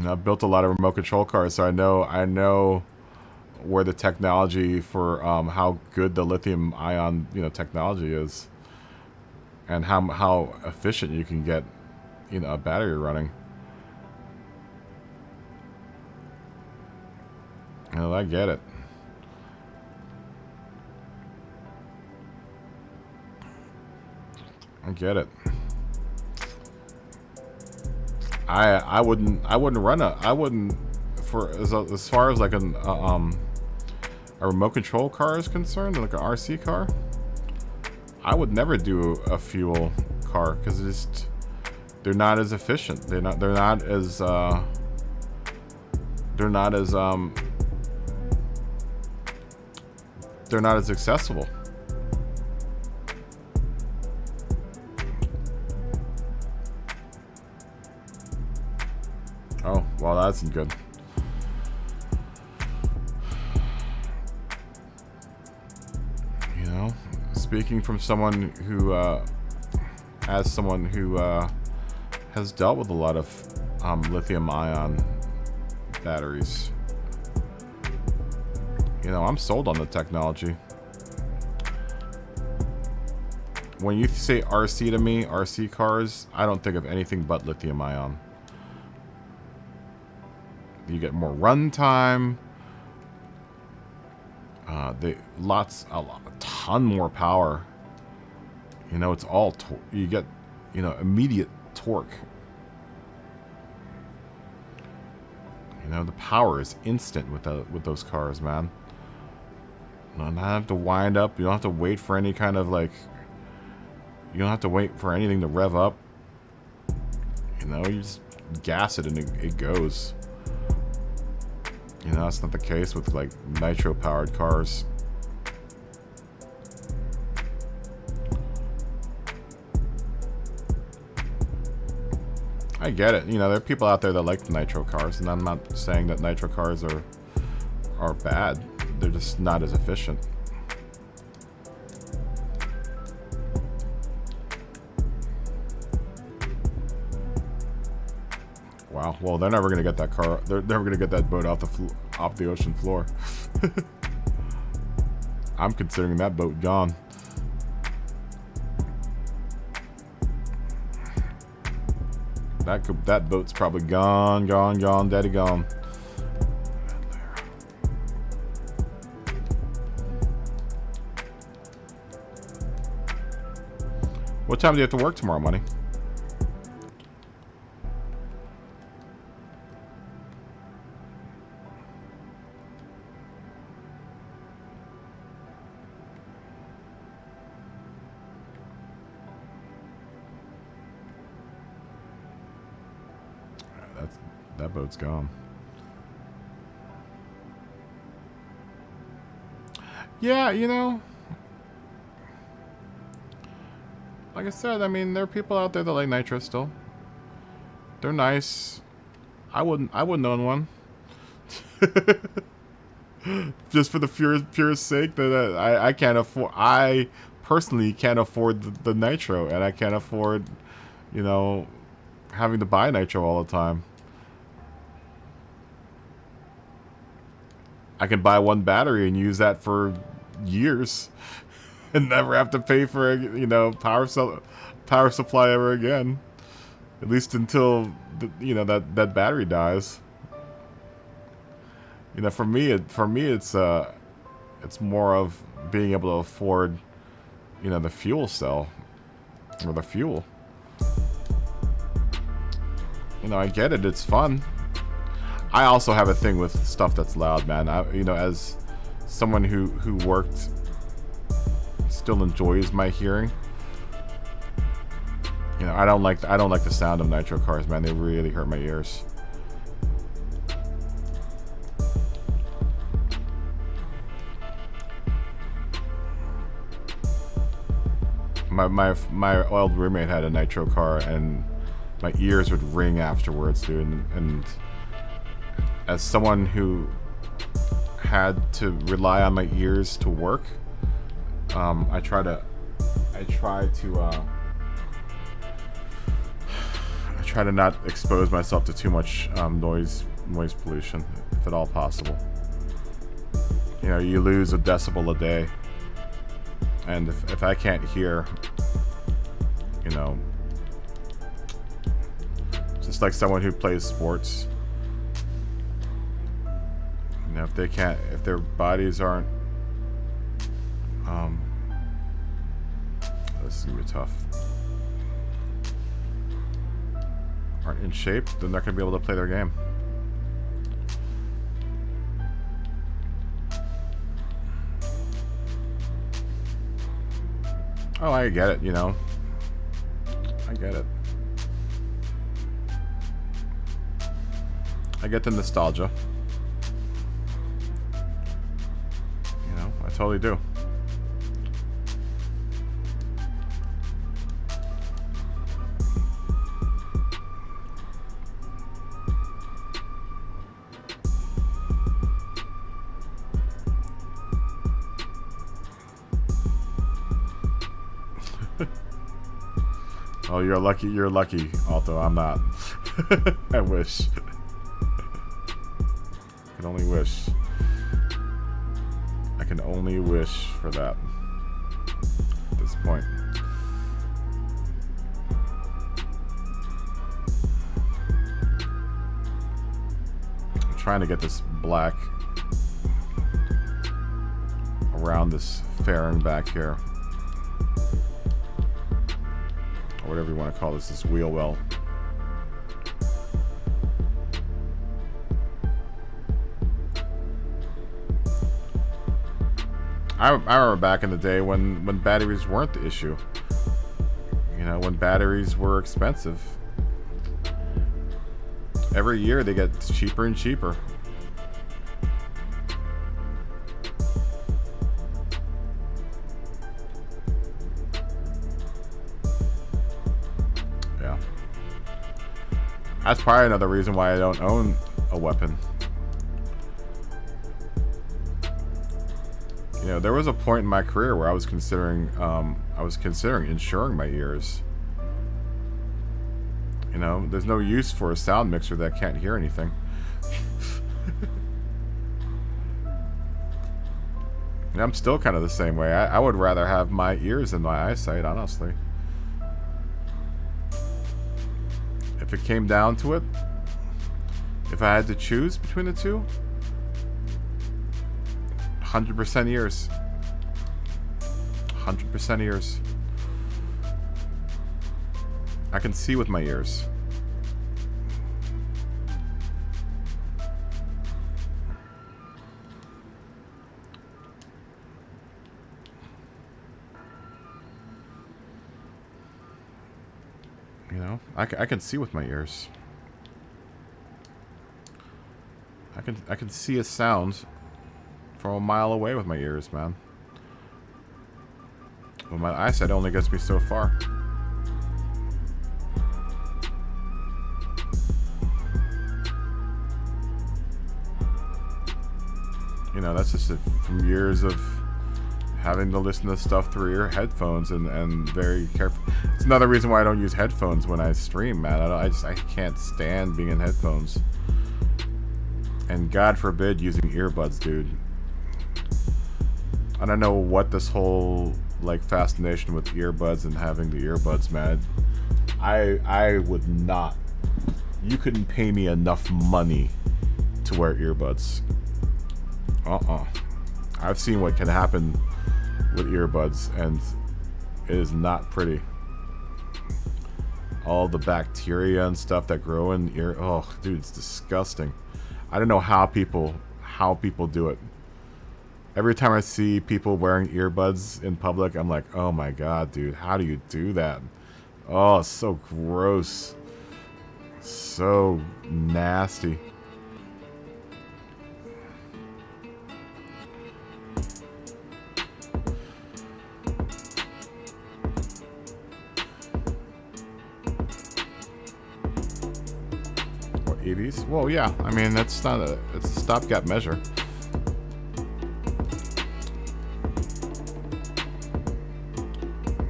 I've built a lot of remote control cars, so I know where the technology for how good the lithium ion technology is, and how efficient you can get a battery running. I get it. I get it. I wouldn't for as far as like a remote control car is concerned, like an RC car. I would never do a fuel car because they're not as efficient. They're not as accessible. Oh, well, that's good. Speaking from someone who, as someone who has dealt with a lot of lithium-ion batteries, I'm sold on the technology. When you say RC to me, RC cars, I don't think of anything but lithium-ion. You get more runtime. A ton more power. It's all you get. Immediate torque. The power is instant with those cars, man. You don't have to wind up. You don't have to wait for any kind of like. You don't have to wait for anything to rev up. You just gas it and it goes. That's not the case with like nitro-powered cars. I get it. There are people out there that like the nitro cars, and I'm not saying that nitro cars are bad. They're just not as efficient. Wow. Well, they're never gonna get that car. They're never gonna get that boat off the ocean floor. I'm considering that boat gone. That boat's probably gone, daddy gone. What time do you have to work tomorrow, Money? That boat's gone. Yeah, like I said, I mean, there are people out there that like nitro still. They're nice. I wouldn't own one. Just for the pure sake that I can't afford. I personally can't afford the nitro, and I can't afford, having to buy nitro all the time. I can buy one battery and use that for years and never have to pay for power supply ever again, at least until that battery dies. For me it's more of being able to afford you know, the fuel cell or the fuel. You know, I get it. It's fun. I also have a thing with stuff that's loud, man. You know, as someone who worked, still enjoys my hearing. You know, I don't like the sound of nitro cars, man. They really hurt my ears. My old roommate had a nitro car, and my ears would ring afterwards, dude. And as someone who had to rely on my ears to work, I try to not expose myself to too much noise pollution, if at all possible. You know, you lose a decibel a day, and if I can't hear, you know, just like someone who plays sports, you know, if their bodies aren't, this is gonna be tough, aren't in shape, then they're not gonna be able to play their game. Oh, I get it, you know. I get it. I get the nostalgia. You know, I totally do. Oh, you're lucky, Alto. I'm not. I wish. I can only wish. I can only wish for that at this point. I'm trying to get this black around this fairing back here. Or whatever you want to call this wheel well. I remember back in the day when batteries weren't the issue. You know, when batteries were expensive. Every year they get cheaper and cheaper. That's probably another reason why I don't own a weapon. You know, there was a point in my career where I was considering insuring my ears. You know, there's no use for a sound mixer that can't hear anything. And I'm still kind of the same way. I would rather have my ears than my eyesight, honestly. If it came down to it, if I had to choose between the two, 100% ears. 100% ears. I can see with my ears. You know, I can see with my ears. I can see a sound from a mile away with my ears, man. Well, my eyesight only gets me so far. You know, that's just from years of having to listen to stuff through your headphones and very careful. It's another reason why I don't use headphones when I stream, man. I can't stand being in headphones. And God forbid using earbuds, dude. I don't know what this whole like fascination with earbuds and having the earbuds, man. I would not. You couldn't pay me enough money to wear earbuds. I've seen what can happen with earbuds, and It is not pretty. All the bacteria and stuff that grow in the ear. Oh, dude, it's disgusting. I don't know how people do it. Every time I see people wearing earbuds in public, I'm like, oh my god, dude, how do you do that? Oh, it's so gross. So nasty. What, 80s? Well, yeah. I mean, that's not a... It's a stopgap measure.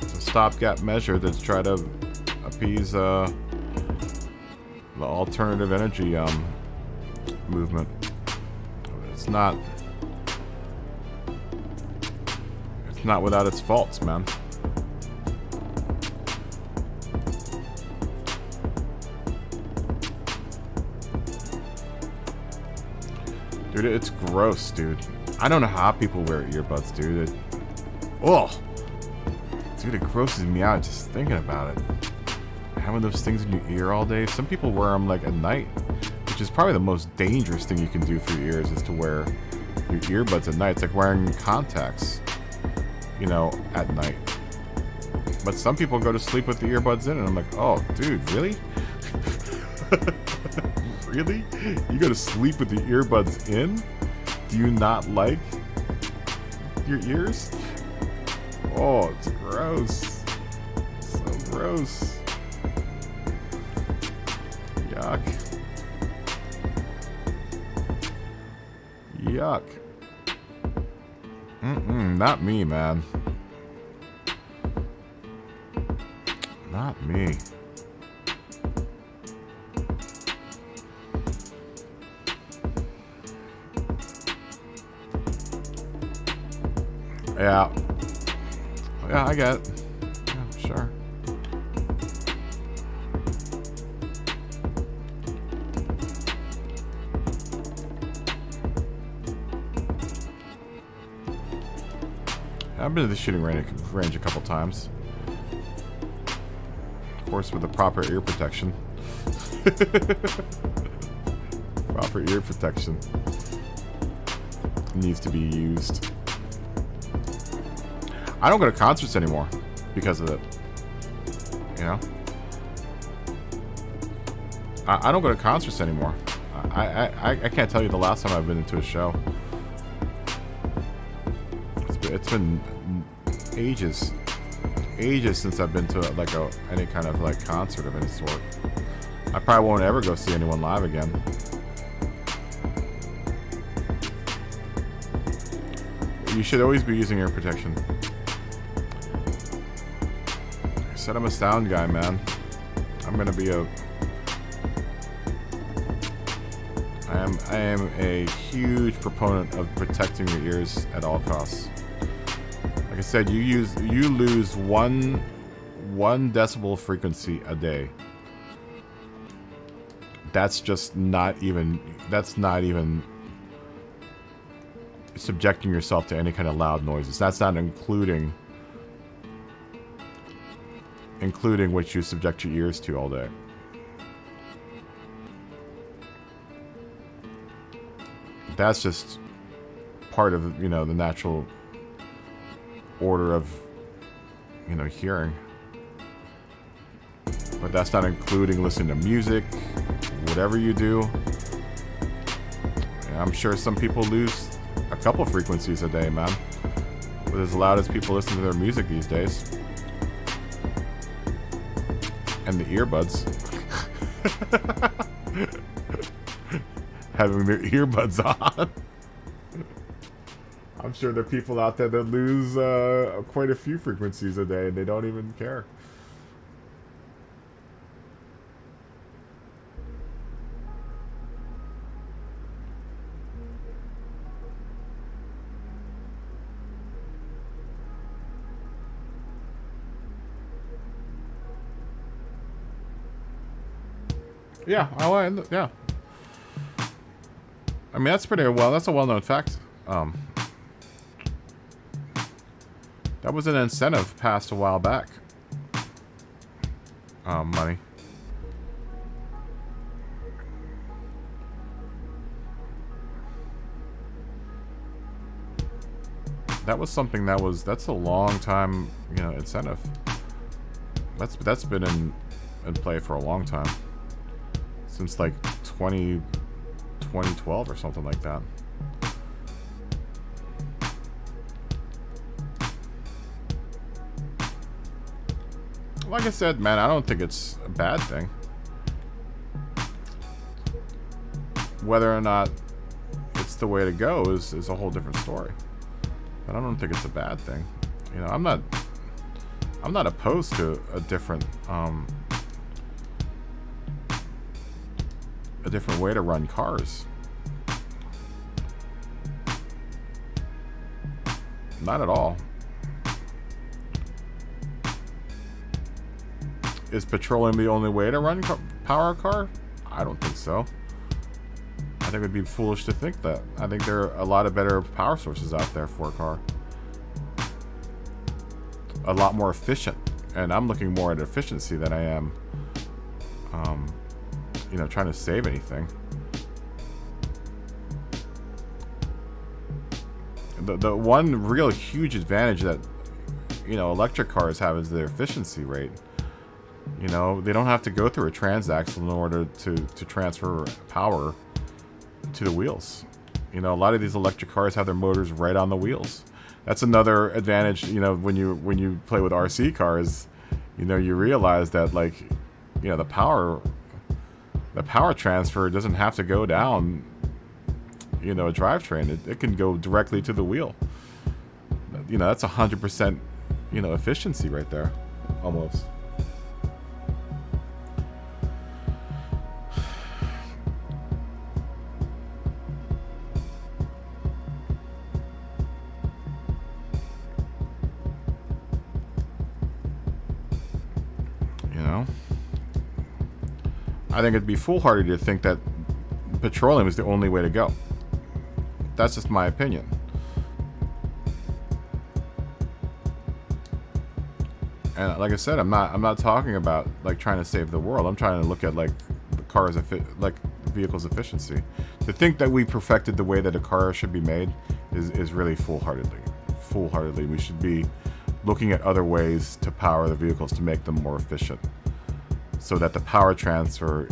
It's a stopgap measure to try to appease, the alternative energy movement. It's not without its faults, man. Dude, it's gross, dude. I don't know how people wear earbuds, dude. Oh, dude, it grosses me out just thinking about it. Having those things in your ear all day. Some people wear them like at night, which is probably the most dangerous thing you can do for your ears, is to wear your earbuds at night. It's like wearing contacts, you know, at night. But some people go to sleep with the earbuds in, and I'm like, oh, dude, really? Really? You go to sleep with the earbuds in? Do you not like your ears? Oh, it's gross. So gross. Yuck. Yuck. Not me, man. Not me. Yeah. Yeah, I get it. Yeah, sure. I've been to the shooting range a couple times. Of course, with the proper ear protection. Proper ear protection needs to be used. I don't go to concerts anymore because of it. You know? I don't go to concerts anymore. I can't tell you the last time I've been into a show. It's been ages since I've been to like any kind of like concert of any sort. I probably won't ever go see anyone live again. You should always be using ear protection. I said I'm a sound guy, man. I'm gonna be a... I am a huge proponent of protecting your ears at all costs. Like I said, you lose one decibel frequency a day. That's just not even... That's not even subjecting yourself to any kind of loud noises. That's not including what you subject your ears to all day. That's just part of, you know, the natural order of, you know, hearing. But that's not including listening to music, whatever you do. And I'm sure some people lose a couple frequencies a day, man. With as loud as people listen to their music these days. And the earbuds. Having their earbuds on. I'm sure there are people out there that lose quite a few frequencies a day and they don't even care. Yeah, yeah. I mean, that's pretty well. That's a well-known fact. That was an incentive passed a while back. Money. That was something that's a long time, you know, incentive. That's been in play for a long time. Since like 2012 or something like that. Like I said, man, I don't think it's a bad thing. Whether or not it's the way to go is a whole different story. But I don't think it's a bad thing. You know, I'm not opposed to a different way to run cars. Not at all. Is petroleum the only way to run power a car? I don't think so. I think it would be foolish to think that. I think there are a lot of better power sources out there for a car. A lot more efficient. And I'm looking more at efficiency than I am, you know, trying to save anything. The one real huge advantage that, you know, electric cars have is their efficiency rate. You know, they don't have to go through a transaxle in order to transfer power to the wheels. You know, a lot of these electric cars have their motors right on the wheels. That's another advantage, you know, when you play with RC cars, you know, you realize that, like, you know, the power transfer doesn't have to go down, you know, a drivetrain. It can go directly to the wheel. You know, that's 100%, you know, efficiency right there, almost. I think it'd be foolhardy to think that petroleum is the only way to go. That's just my opinion. And like I said, I'm not talking about like trying to save the world. I'm trying to look at like the car's like the vehicle's efficiency. To think that we perfected the way that a car should be made is really foolhardily. We should be looking at other ways to power the vehicles to make them more efficient, so that the power transfer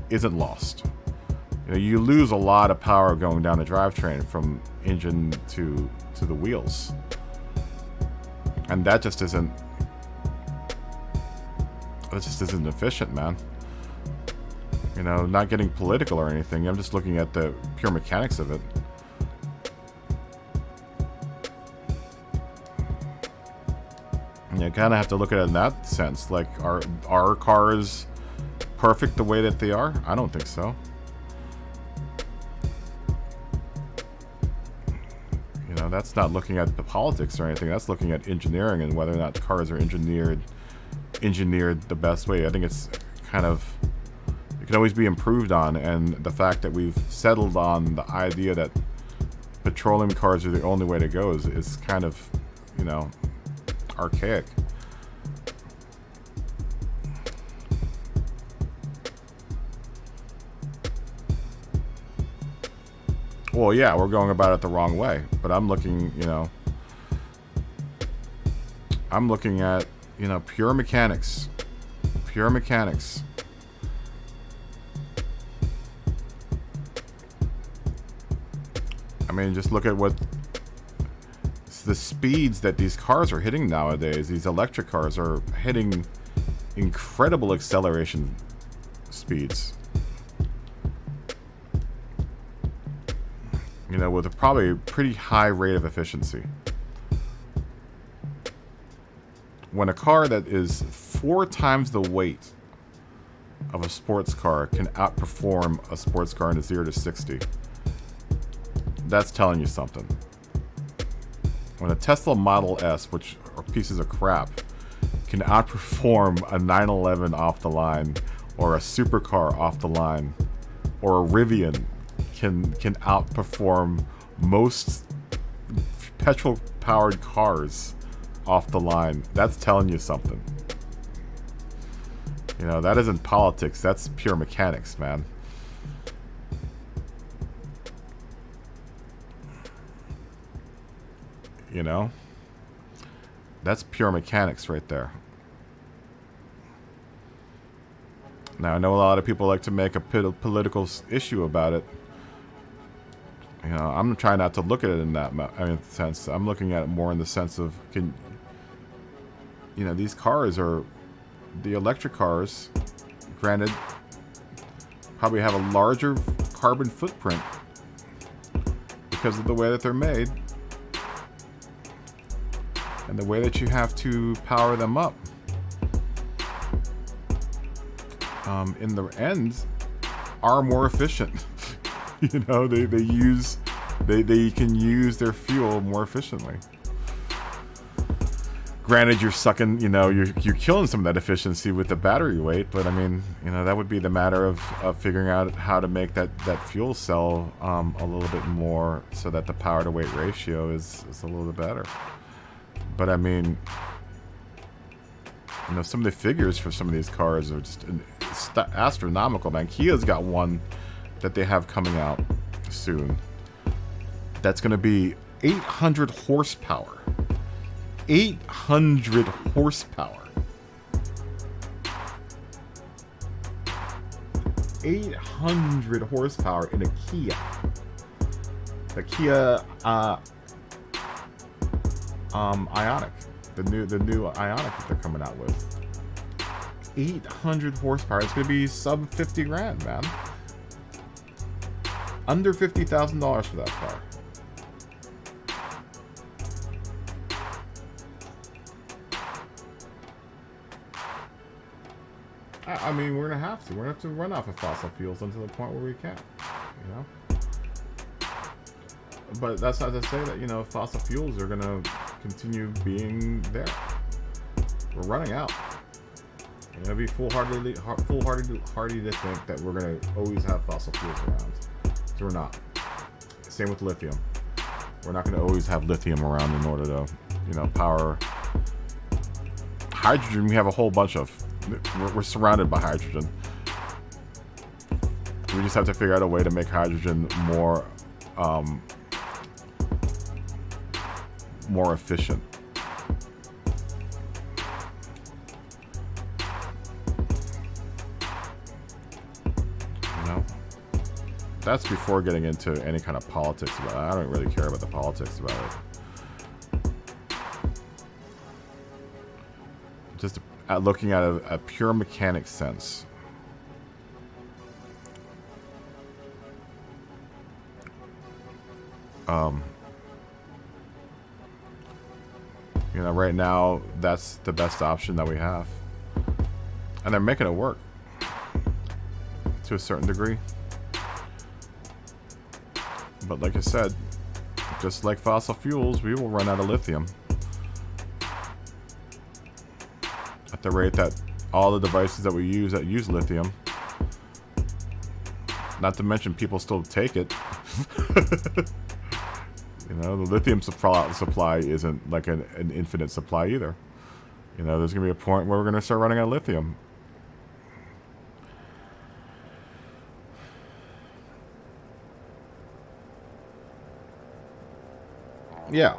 isn't lost. You know, you lose a lot of power going down the drivetrain from engine to the wheels, and that just isn't efficient, man. You know, not getting political or anything. I'm just looking at the pure mechanics of it. You kind of have to look at it in that sense. Like, are cars perfect the way that they are? I don't think so. You know, that's not looking at the politics or anything. That's looking at engineering and whether or not cars are engineered the best way. I think it's kind of, it can always be improved on, and the fact that we've settled on the idea that petroleum cars are the only way to go is kind of, you know, archaic. Well, yeah, we're going about it the wrong way, but I'm looking, you know, I'm looking at, you know, pure mechanics. Pure mechanics. I mean, just look at what the speeds that these cars are hitting nowadays. These electric cars are hitting incredible acceleration speeds. You know, with a probably pretty high rate of efficiency. When a car that is 4 times the weight of a sports car can outperform a sports car in a 0 to 60, that's telling you something. When a Tesla Model S, which are pieces of crap, can outperform a 911 off the line, or a supercar off the line, or a Rivian can outperform most petrol-powered cars off the line. That's telling you something. You know, that isn't politics. That's pure mechanics, man. You know? That's pure mechanics right there. Now, I know a lot of people like to make a political issue about it. You know, I'm trying not to look at it in that sense. I'm looking at it more in the sense of, you know, these cars are, the electric cars, granted, probably have a larger carbon footprint because of the way that they're made and the way that you have to power them up. In the end, are more efficient. You know, they can use their fuel more efficiently. Granted, you're sucking, you know, you're killing some of that efficiency with the battery weight, but I mean, you know, that would be the matter of figuring out how to make that fuel cell a little bit more so that the power to weight ratio is a little bit better. But I mean, you know, some of the figures for some of these cars are just astronomical, man. Kia's got one that they have coming out soon. That's going to be 800 horsepower. 800 horsepower. 800 horsepower in a Kia. The Kia Ioniq. The new Ioniq that they're coming out with. 800 horsepower. It's going to be sub 50 grand, man. Under $50,000 for that car. I mean, we're going to have to. We're going to have to run off of fossil fuels until the point where we can. You know? But that's not to say that, you know, fossil fuels are going to continue being there. We're running out. You know, it'd be foolhardy to think that we're going to always have fossil fuels around. So we're not. Same with lithium. We're not going to always have lithium around in order to, you know, power. Hydrogen, we have a whole bunch of. We're surrounded by hydrogen. We just have to figure out a way to make hydrogen more efficient. You know? That's before getting into any kind of politics about it. I don't really care about the politics about it. Just looking at a pure mechanic sense. You know, right now, that's the best option that we have. And they're making it work. To a certain degree. But like I said, just like fossil fuels, we will run out of lithium. At the rate that all the devices that we use that use lithium. Not to mention people still take it. You know, the lithium supply isn't like an infinite supply either. You know, there's going to be a point where we're going to start running out of lithium. Yeah.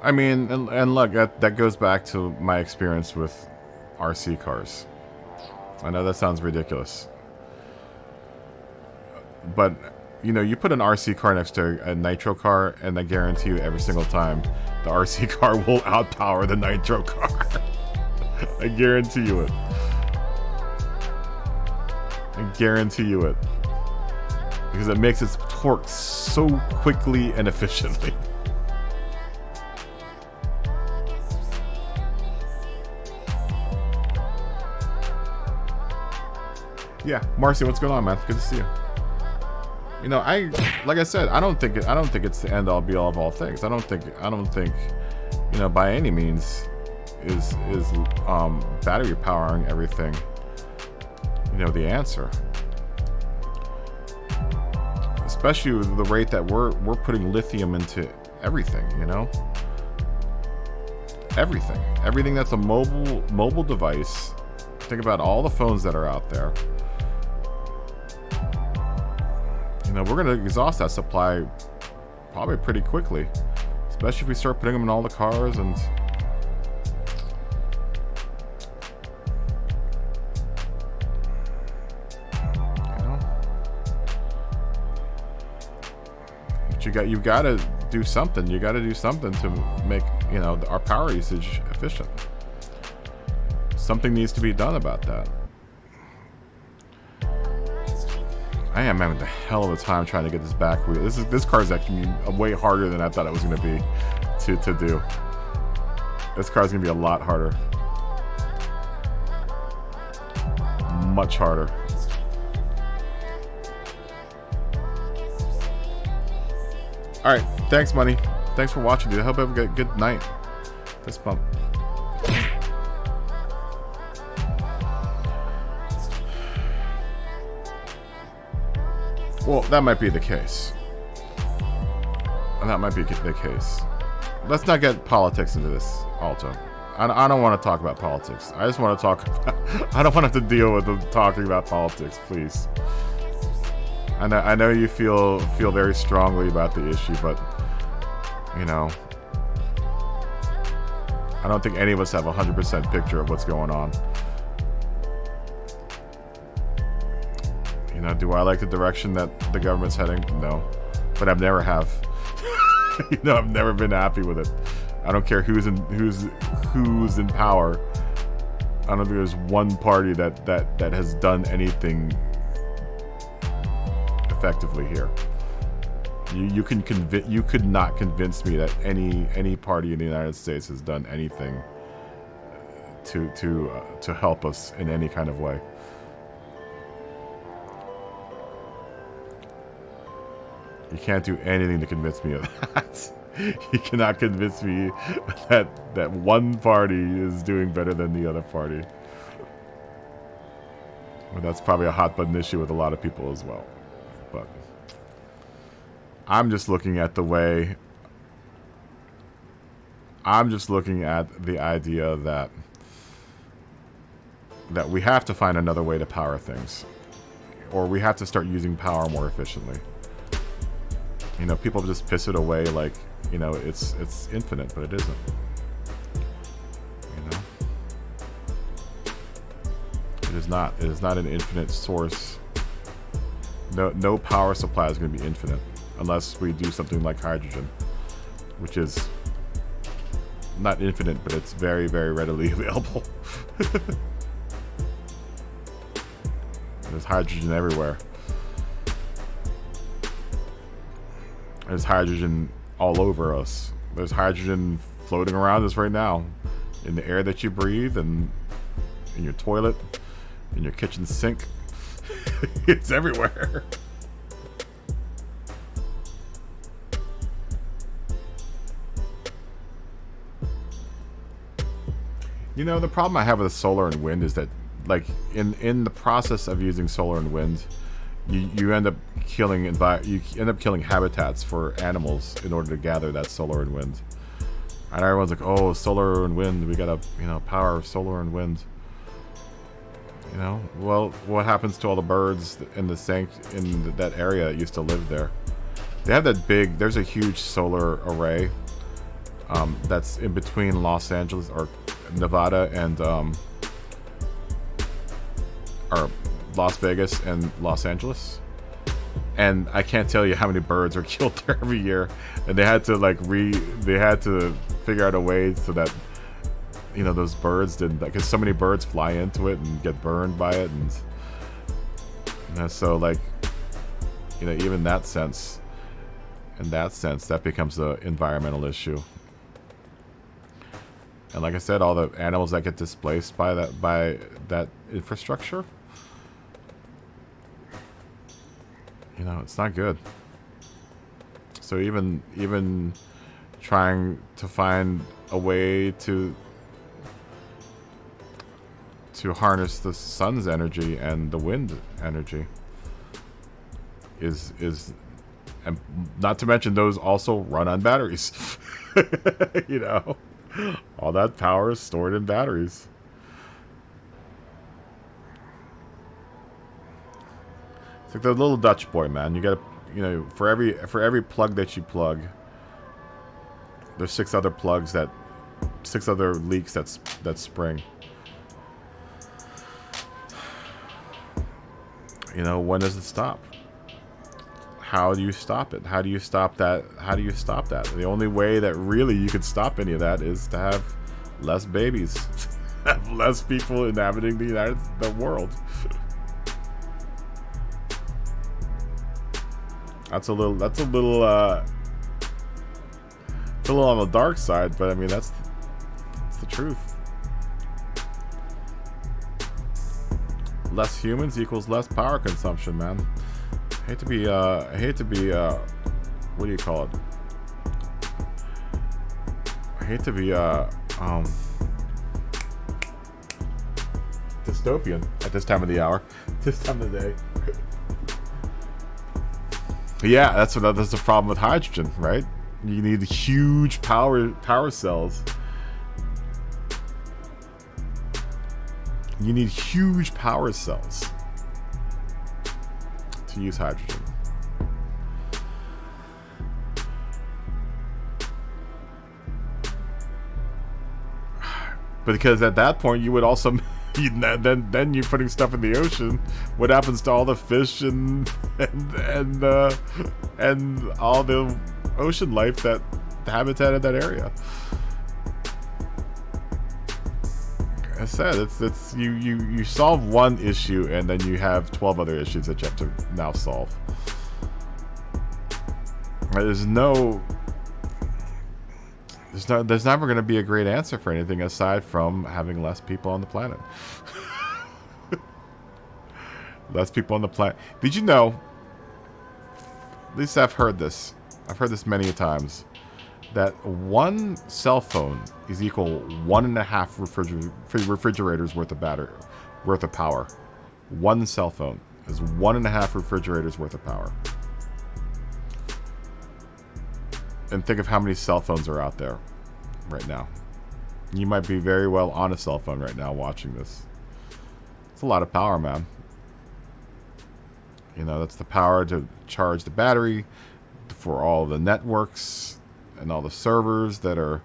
I mean, and look, that goes back to my experience with RC cars. I know that sounds ridiculous. But, you know, you put an RC car next to a nitro car, and I guarantee you every single time, the RC car will outpower the nitro car. I guarantee you it. I guarantee you it. Because it makes its torque so quickly and efficiently. Yeah, Marcy, what's going on, man? Good to see you. You know, like I said, I don't think it's the end all be all of all things. I don't think, you know, by any means is battery powering everything, you know, the answer. Especially with the rate that we're putting lithium into everything, you know? Everything that's a mobile device. Think about all the phones that are out there. You know, we're going to exhaust that supply probably pretty quickly, especially if we start putting them in all the cars. And you know, but you've got to do something. You got to do something to make, you know, our power usage efficient. Something needs to be done about that. I am having a hell of a time trying to get this back wheel. This car is actually way harder than I thought it was going to be to do. This car is going to be a lot harder. Much harder. Alright, thanks, Money. Thanks for watching, dude. I hope you have a good night. Fist bump. Well, that might be the case. And that might be the case. Let's not get politics into this, Alto. I don't want to talk about politics. I just want to talk about... I don't want to have to deal with them talking about politics, please. I know you feel very strongly about the issue, but... You know... I don't think any of us have a 100% picture of what's going on. You know, do I like the direction that the government's heading? No. But I've never have. You know, I've never been happy with it. I don't care who's in power. I don't think there's one party that has done anything effectively here. You could not convince me that any party in the United States has done anything to help us in any kind of way. You can't do anything to convince me of that. You cannot convince me that one party is doing better than the other party. Well, that's probably a hot button issue with a lot of people as well. But I'm just looking at the way... I'm just looking at the idea that we have to find another way to power things. Or we have to start using power more efficiently. You know, people just piss it away like, you know, it's infinite, but it isn't. You know? It is not. It is not an infinite source. No power supply is going to be infinite unless we do something like hydrogen, which is not infinite, but it's very, very readily available. There's hydrogen everywhere. There's hydrogen all over us. There's hydrogen floating around us right now. In the air that you breathe, and in your toilet, in your kitchen sink. It's everywhere. You know, the problem I have with solar and wind is that, like, in the process of using solar and wind, you end up killing habitats for animals in order to gather that solar and wind. And everyone's like, "Oh, solar and wind, we gotta, you know, power solar and wind." You know, well, what happens to all the birds in that area that used to live there? They have that big. There's a huge solar array that's in between Los Angeles or Nevada and or Las Vegas and Los Angeles, and I can't tell you how many birds are killed there every year, and they had to figure out a way so that, you know, those birds didn't, because so many birds fly into it and get burned by it, and you know, so, like, you know, even in that sense that becomes an environmental issue. And like I said, all the animals that get displaced by that infrastructure, you know, it's not good. So even trying to find a way to harness the sun's energy and the wind energy is And not to mention those also run on batteries. You know, all that power is stored in batteries. It's like the little Dutch boy, man. You gotta, you know, for every plug that you plug, there's 6 other leaks that spring. You know, when does it stop? How do you stop it? How do you stop that? How do you stop that? The only way that really you could stop any of that is to have less babies, have less people inhabiting the world. It's a little on the dark side, but I mean that's the truth. Less humans equals less power consumption, man. I hate to be what do you call it? I hate to be dystopian at this time of the hour, this time of the day. Yeah, that's the problem with hydrogen, right? You need huge power cells. You need huge power cells to use hydrogen. Because at that point you would also then you're putting stuff in the ocean. What happens to all the fish and all the ocean life, that the habitat of that area? I said it's you solve one issue and then you have 12 other issues that you have to now solve. There's never going to be a great answer for anything aside from having less people on the planet. Less people on the planet. Did you know, at least I've heard this many times, that one cell phone is equal 1.5 refrigerators worth of power. One cell phone is 1.5 refrigerators worth of power. And think of how many cell phones are out there right now. You might be very well on a cell phone right now watching this. It's a lot of power, man. You know, that's the power to charge the battery for all the networks and all the servers that are,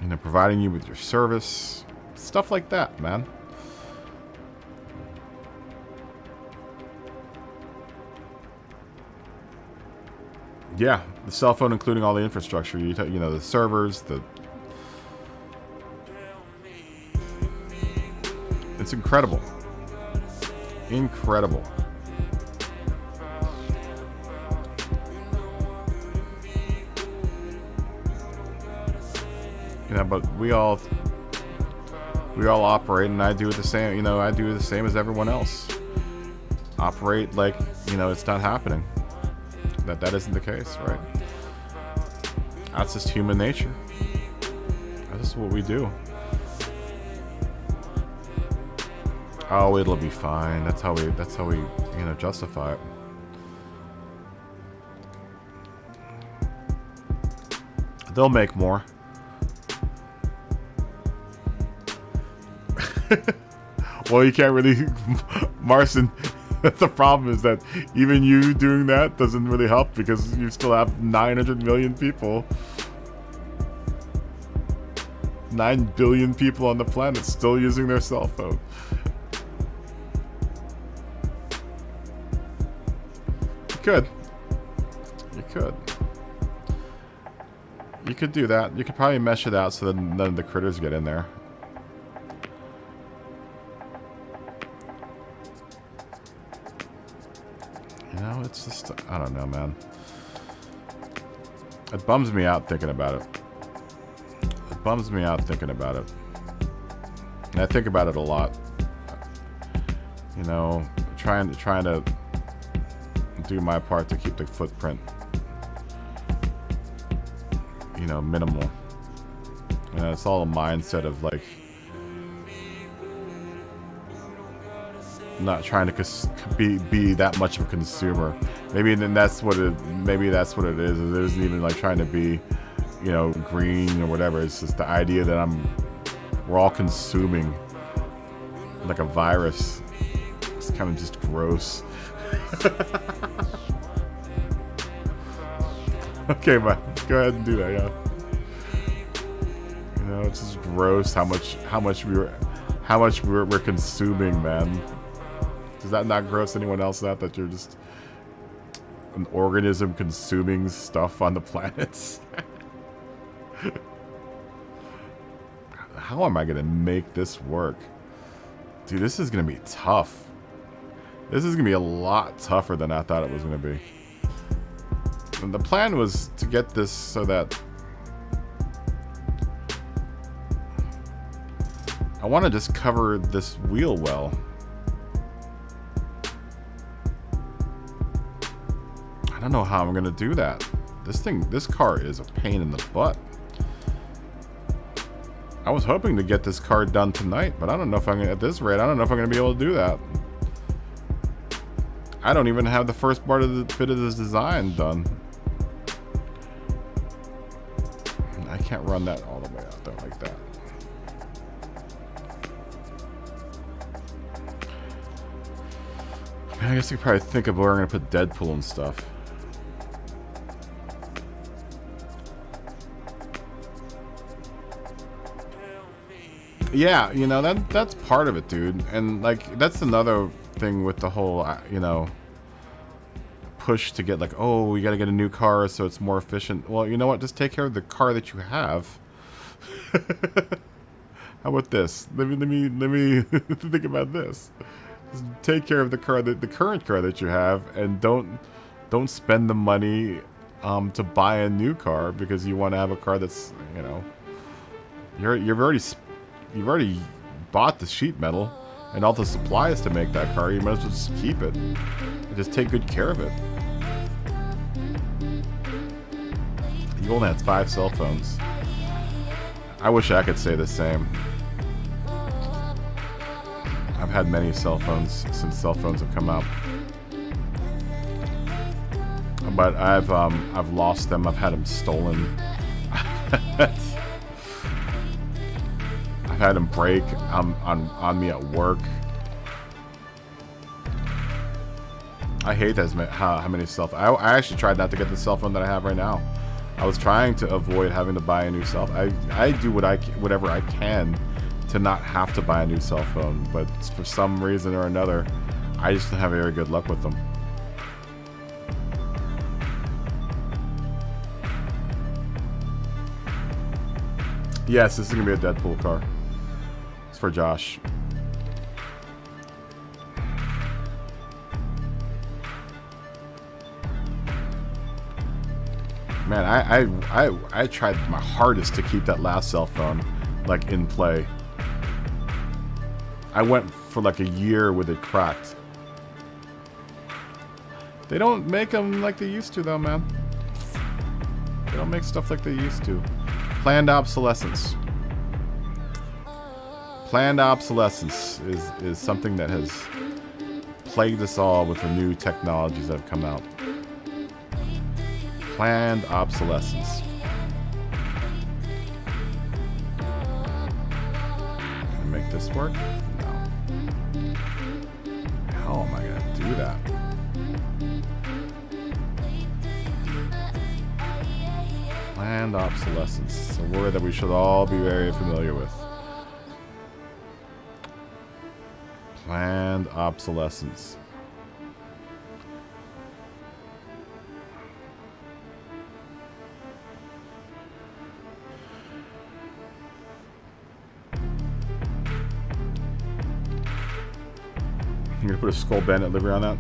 you know, providing you with your service. Stuff like that, man. Yeah, the cell phone, including all the infrastructure. You know, the servers, it's incredible. Incredible. You know, but we all operate, and I do the same. You know, I do the same as everyone else. Operate like, you know, it's not happening. That isn't the case, right? That's just human nature. That's just what we do. Oh, it'll be fine. That's how we, you know, justify it. They'll make more. Well, you can't really, Marcin. The problem is that even you doing that doesn't really help because you still have 900 million people. 9 billion people on the planet still using their cell phone. You could. You could. You could do that. You could probably mesh it out so that none of the critters get in there. You know, it's just, I don't know, man. It bums me out thinking about it. It bums me out thinking about it. And I think about it a lot. You know, trying to do my part to keep the footprint, you know, minimal. You know, it's all a mindset of like, not trying to be that much of a consumer. Maybe then that's what it. Maybe that's what it is. It isn't even like trying to be, you know, green or whatever. It's just the idea that we're all consuming like a virus. It's kind of just gross. Okay, man, go ahead and do that. Yeah. You know, it's just gross how much we're consuming, man. Does that not gross anyone else out that you're just an organism consuming stuff on the planets? How am I gonna make this work? Dude, this is gonna be tough. This is gonna be a lot tougher than I thought it was gonna be. And the plan was to get this so that I want to just cover this wheel well. I don't know how I'm gonna do that. This car is a pain in the butt. I was hoping to get this car done tonight, but I don't know if I'm gonna, at this rate, I don't know if I'm gonna be able to do that. I don't even have the first part of the bit of this design done. I can't run that all the way out there like that. I mean, I guess I could probably think of where I'm gonna put Deadpool and stuff. Yeah, you know, that's part of it, dude. And like that's another thing with the whole, you know, push to get like, oh, we got to get a new car so it's more efficient. Well, you know what? Just take care of the car that you have. How about this? Let me think about this. Just take care of the car, the current car that you have, and don't spend the money to buy a new car because you want to have a car that's, you know, you've already bought the sheet metal and all the supplies to make that car. You might as well just keep it and just take good care of it. You only had 5 cell phones. I wish I could say the same. I've had many cell phones since cell phones have come out, but I've lost them. I've had them stolen. I've had them break on me at work. I hate how many cell phones. I actually tried not to get the cell phone that I have right now. I was trying to avoid having to buy a new cell phone. I do whatever I can to not have to buy a new cell phone, but for some reason or another, I just don't have very good luck with them. Yes, this is gonna be a Deadpool car. It's for Josh. Man, I tried my hardest to keep that last cell phone like in play. I went for like a year with it cracked. They don't make them like they used to though, man. They don't make stuff like they used to. Planned obsolescence. Planned obsolescence is something that has plagued us all with the new technologies that have come out. Planned obsolescence. Can I make this work? No. How am I gonna do that? Planned obsolescence. It's a word that we should all be very familiar with. Planned obsolescence. You're gonna put a Skull Bandit livery on that?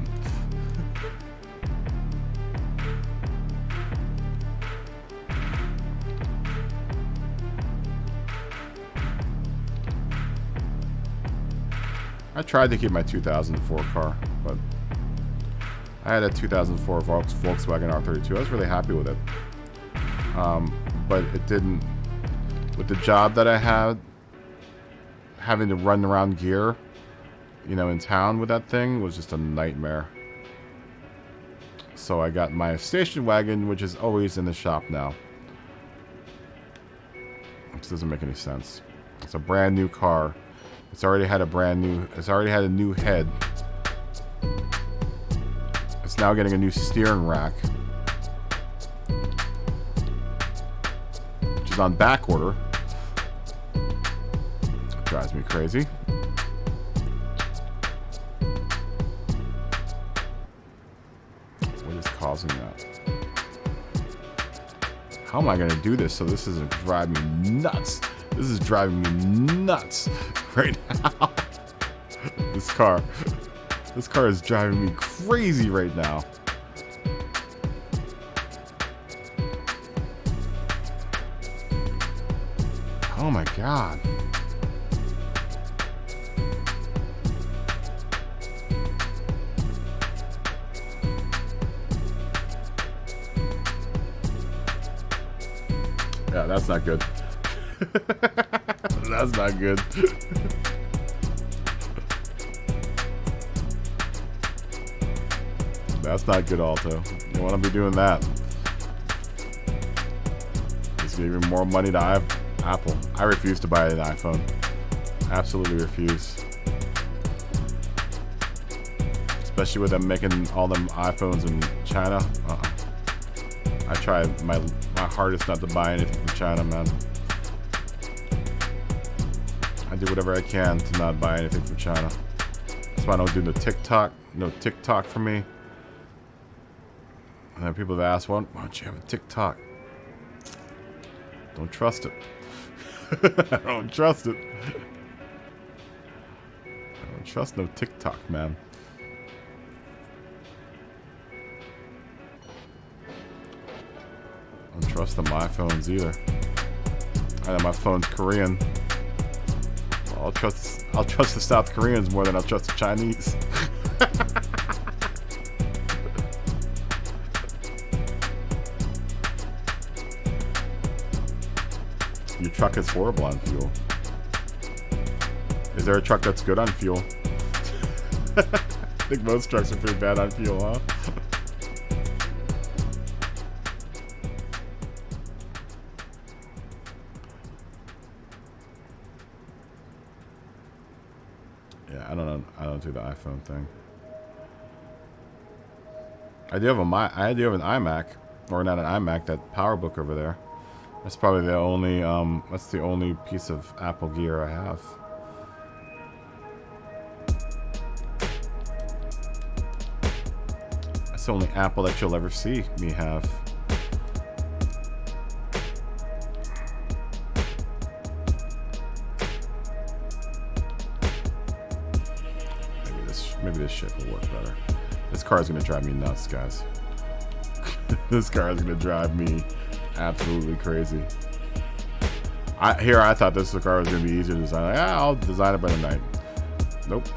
I tried to keep my 2004 car, but I had a 2004 Volkswagen R32. I was really happy with it. But it didn't, with the job that I had, having to run around gear, you know, in town with that thing was just a nightmare. So I got my station wagon, which is always in the shop now. Which doesn't make any sense. It's a brand new car. It's already had a new head. It's now getting a new steering rack, which is on back order. Drives me crazy. What is causing that? How am I going to do this so this isn't driving me nuts? This is driving me nuts right now. This car is driving me crazy right now. Oh my god. Yeah, that's not good. That's not good. That's not good, Alto. You don't want to be doing that. Just giving more money to Apple. I refuse to buy an iPhone. Absolutely refuse. Especially with them making all them iPhones in China. I try my hardest not to buy anything from China, man. I do whatever I can to not buy anything from China. That's why I don't do the TikTok. No TikTok for me. And then people have asked, why don't you have a TikTok? Don't trust it. I don't trust it. I don't trust no TikTok, man. I don't trust them iPhones either. I know my phone's Korean. Well, I'll trust the South Koreans more than I'll trust the Chinese. Your truck is horrible on fuel. Is there a truck that's good on fuel? I think most trucks are pretty bad on fuel, huh? Yeah, I don't know. I don't do the iPhone thing. I do have an iMac, or not an iMac, that PowerBook over there. That's probably the only, that's the only piece of Apple gear I have. That's the only Apple that you'll ever see me have. Maybe this shit will work better. This car is gonna drive me nuts, guys. This car is gonna drive me absolutely crazy. I thought this car was gonna be easier to design. Like, I'll design it by the night. Nope.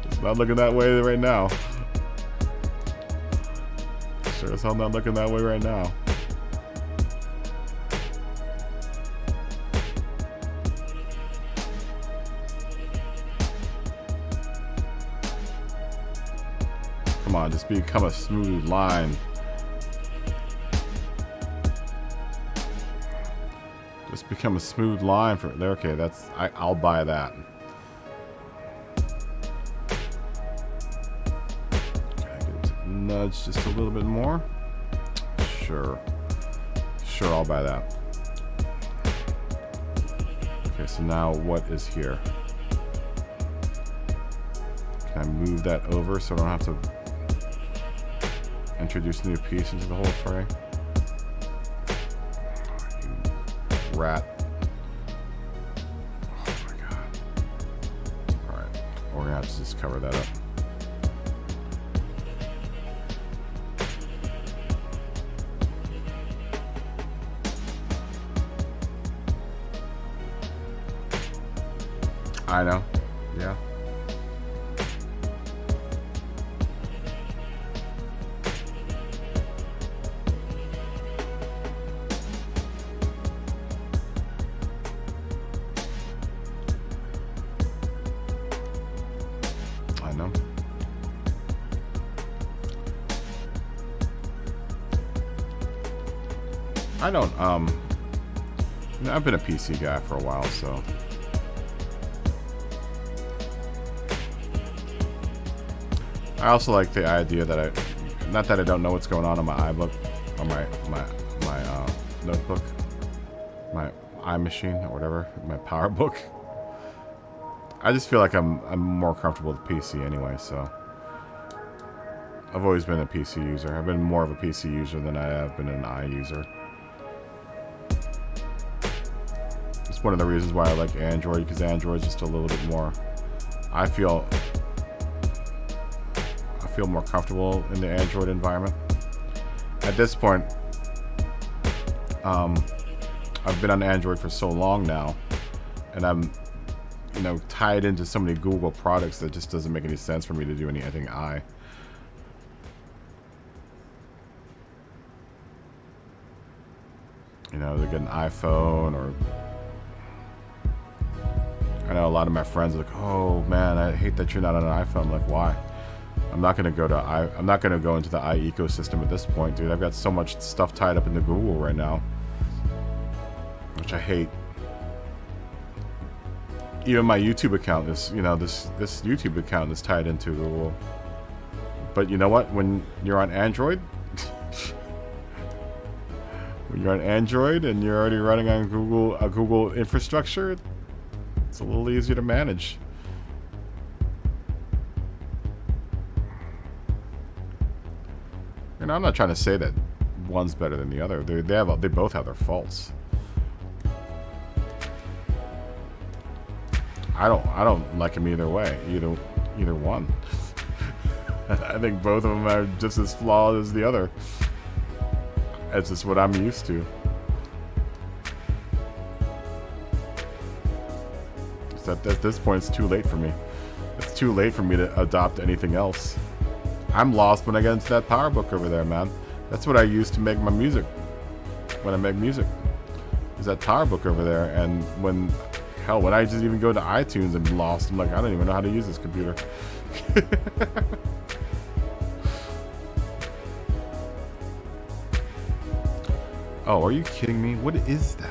It's not looking that way right now. Sure as hell not looking that way right now. Come on, just become a smooth line. Just become a smooth line for there. Okay, that's I'll buy that. Can I get it nudge just a little bit more? Sure. Sure, I'll buy that. Okay, so now what is here? Can I move that over so I don't have to introduce a new piece into the whole fray? You rat. Oh my god. Alright, we're gonna have to just cover that up. I know. Yeah. I don't, I've been a PC guy for a while, so. I also like the idea that not that I don't know what's going on my iBook, or my notebook, my iMachine, or whatever, my PowerBook. I just feel like I'm more comfortable with PC anyway, so. I've always been a PC user. I've been more of a PC user than I have been an I user. It's one of the reasons why I like Android, because Android's just a little bit more. I feel more comfortable in the Android environment. At this point, I've been on Android for so long now, and I'm, you know, tied into so many Google products that just doesn't make any sense for me to do anything I. You know, to get an iPhone, or I know a lot of my friends are like, "Oh man, I hate that you're not on an iPhone." I'm like, why? I'm not gonna go into the i ecosystem at this point, dude. I've got so much stuff tied up into Google right now, which I hate. Even my YouTube account is, you know, this YouTube account is tied into Google. But you know what? When you're on Android, when you're on Android and you're already running on Google infrastructure, it's a little easier to manage. And I'm not trying to say that one's better than the other. They both have their faults. I don't like them either way. Either one. I think both of them are just as flawed as the other. It's just what I'm used to. So at this point, it's too late for me. It's too late for me to adopt anything else. I'm lost when I get into that PowerBook over there, man. That's what I use to make my music. When I make music, is that PowerBook over there. And when I just even go to iTunes and lost, I'm like, I don't even know how to use this computer. Oh, are you kidding me? What is that?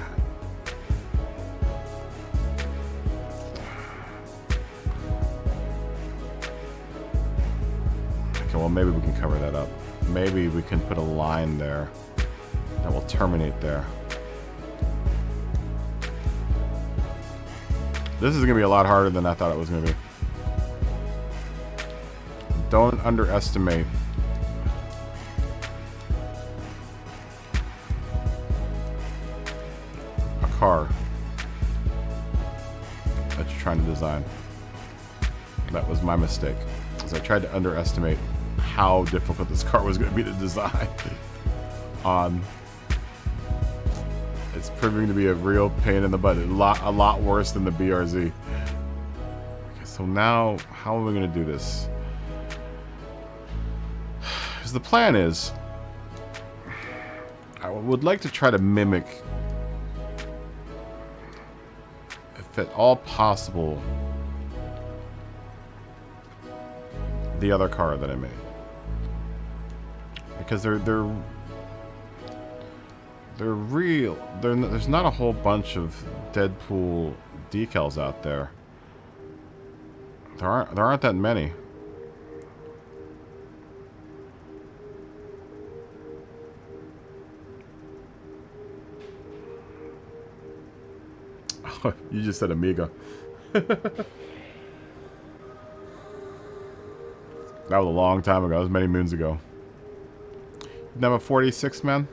Okay, well, maybe we can cover that up. Maybe we can put a line there that will terminate there. This is going to be a lot harder than I thought it was going to be. Don't underestimate a car that you're trying to design. That was my mistake, because I tried to underestimate how difficult this car was going to be to design. It's proving to be a real pain in the butt. A lot worse than the BRZ. Okay, so now, how are we going to do this? Because the plan is, I would like to try to mimic, if at all possible, the other car that I made. Because they're real. There's not a whole bunch of Deadpool decals out there. There aren't that many. Oh, you just said Amiga. That was a long time ago. That was many moons ago. You have a 46, man?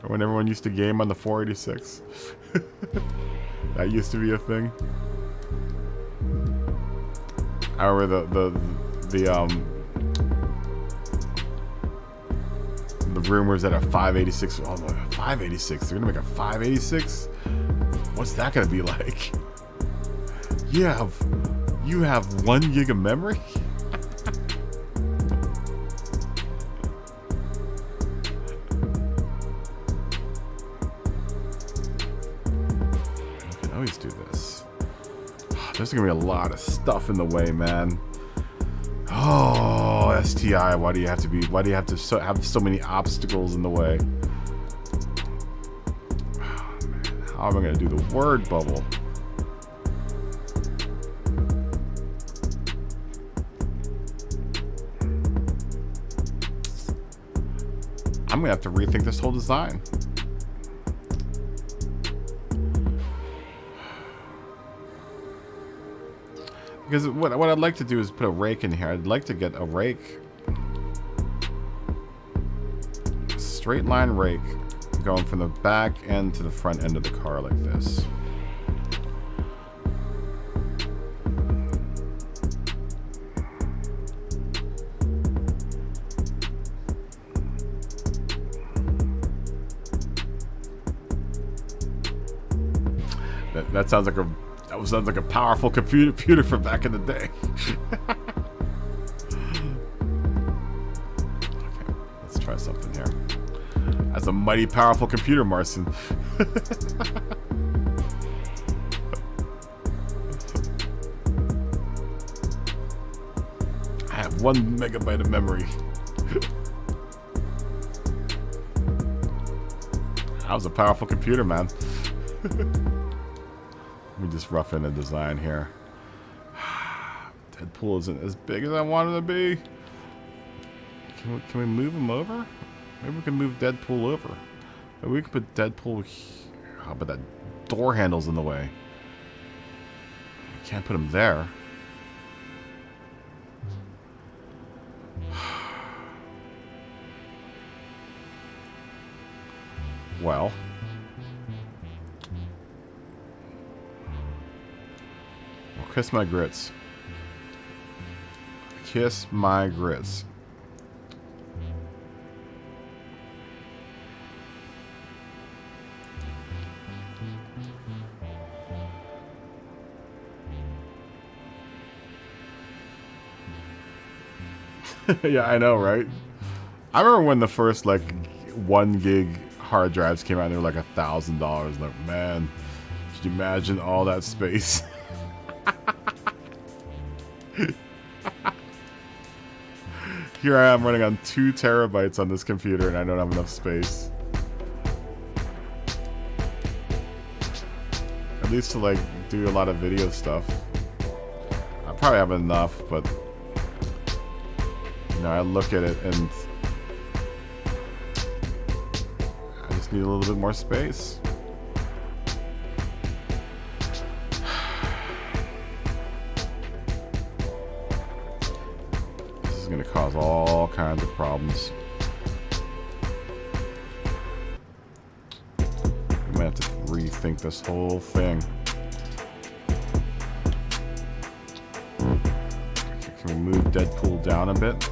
When everyone used to game on the 486. That used to be a thing. I remember the rumors that a 586. Oh, 586. They're gonna make a 586. What's that gonna be like? You have 1 gig of memory. Always do this. There's gonna be a lot of stuff in the way, man. Oh, STI, why do you have to have so many obstacles in the way? Oh, man. How am I going to do the word bubble? I'm going to have to rethink this whole design. Because what I'd like to do is put a rake in here. I'd like to get a rake. Straight line rake going from the back end to the front end of the car like this. That sounds like a powerful computer from back in the day. Okay, let's try something here. That's a mighty powerful computer, Marcin. I have 1 megabyte of memory. That was a powerful computer, man. Let me just rough in the design here. Deadpool isn't as big as I want him to be. Can we move him over? Maybe we can move Deadpool over. Maybe we can put Deadpool here. Oh, but that door handle's in the way. We can't put him there. Well. Kiss my grits. Kiss my grits. Yeah, I know, right? I remember when the first like 1 gig hard drives came out and they were like $1,000. Like, man, could you imagine all that space? Here I am running on 2 terabytes on this computer and I don't have enough space. At least to like do a lot of video stuff. I probably have enough, but you know, I look at it and I just need a little bit more space. Going to cause all kinds of problems. We might have to rethink this whole thing. Can we move Deadpool down a bit?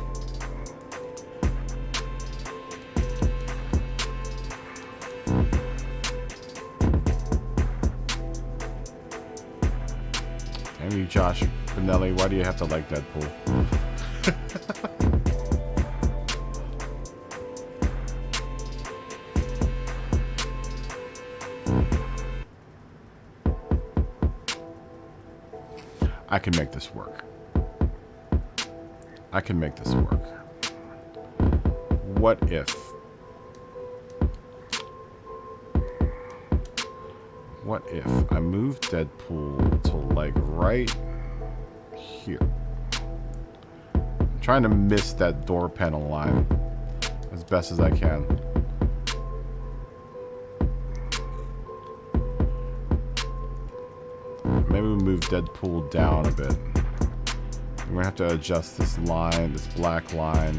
Damn you, Josh Benelli, why do you have to like Deadpool? I can make this work. I can make this work. What if? What if I move Deadpool to like right here? I'm trying to miss that door panel line as best as I can. Maybe we move Deadpool down a bit. We're gonna have to adjust this line, this black line.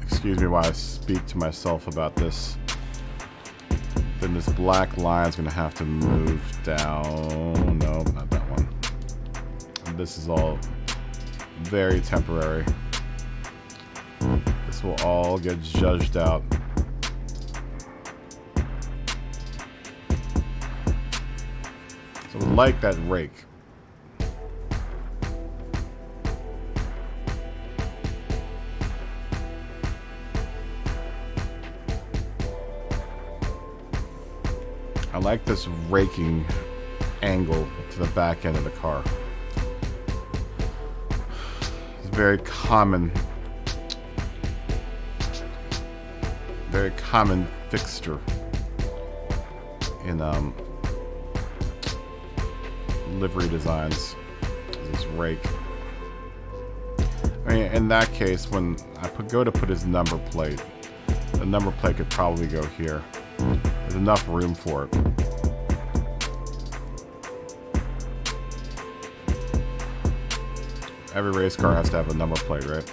Excuse me while I speak to myself about this. Then this black line is gonna have to move down. No, not that one. And this is all very temporary. This will all get judged out. So we like that rake. I like this raking angle to the back end of the car. very common fixture in livery designs. This rake. I mean, in that case, when I go to put his number plate, the number plate could probably go here. There's enough room for it. Every race car has to have a number plate, right?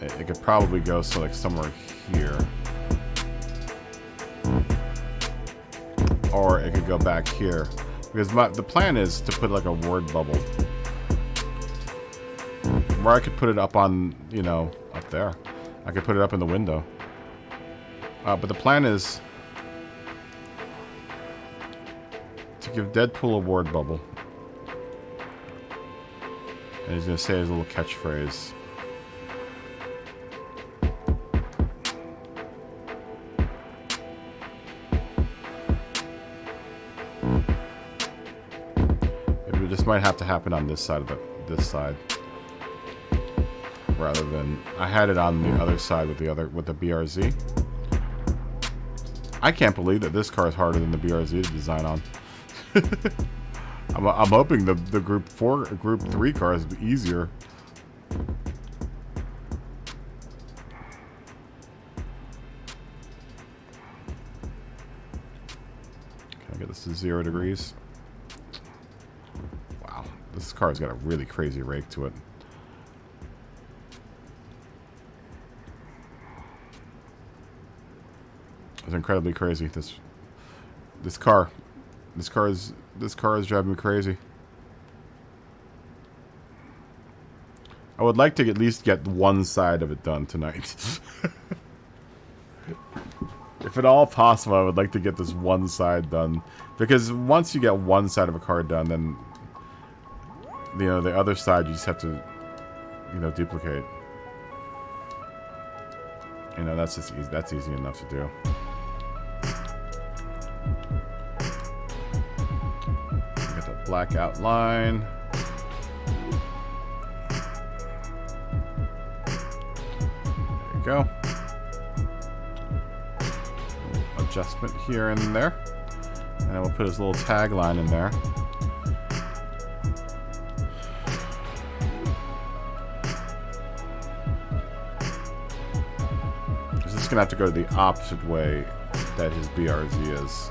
It could probably go so like somewhere here. Or it could go back here. Because the plan is to put like a word bubble. Where I could put it up on, you know, up there. I could put it up in the window. But the plan is to give Deadpool a word bubble. And he's going to say his little catchphrase. This might have to happen on this side of this side, rather than I had it on the other side with the BRZ. I can't believe that this car is harder than the BRZ to design on. I'm hoping the Group 3 car is easier. Can I get this to 0 degrees? Wow, this car's got a really crazy rake to it. It's incredibly crazy. This car is driving me crazy. I would like to at least get one side of it done tonight. If at all possible, I would like to get this one side done, because once you get one side of a car done, then you know the other side you just have to, you know, duplicate. You know, that's just easy. That's easy enough to do. Get the black outline. There you go. Adjustment here and there, and then we'll put his little tagline in there. This is gonna have to go the opposite way that his BRZ is.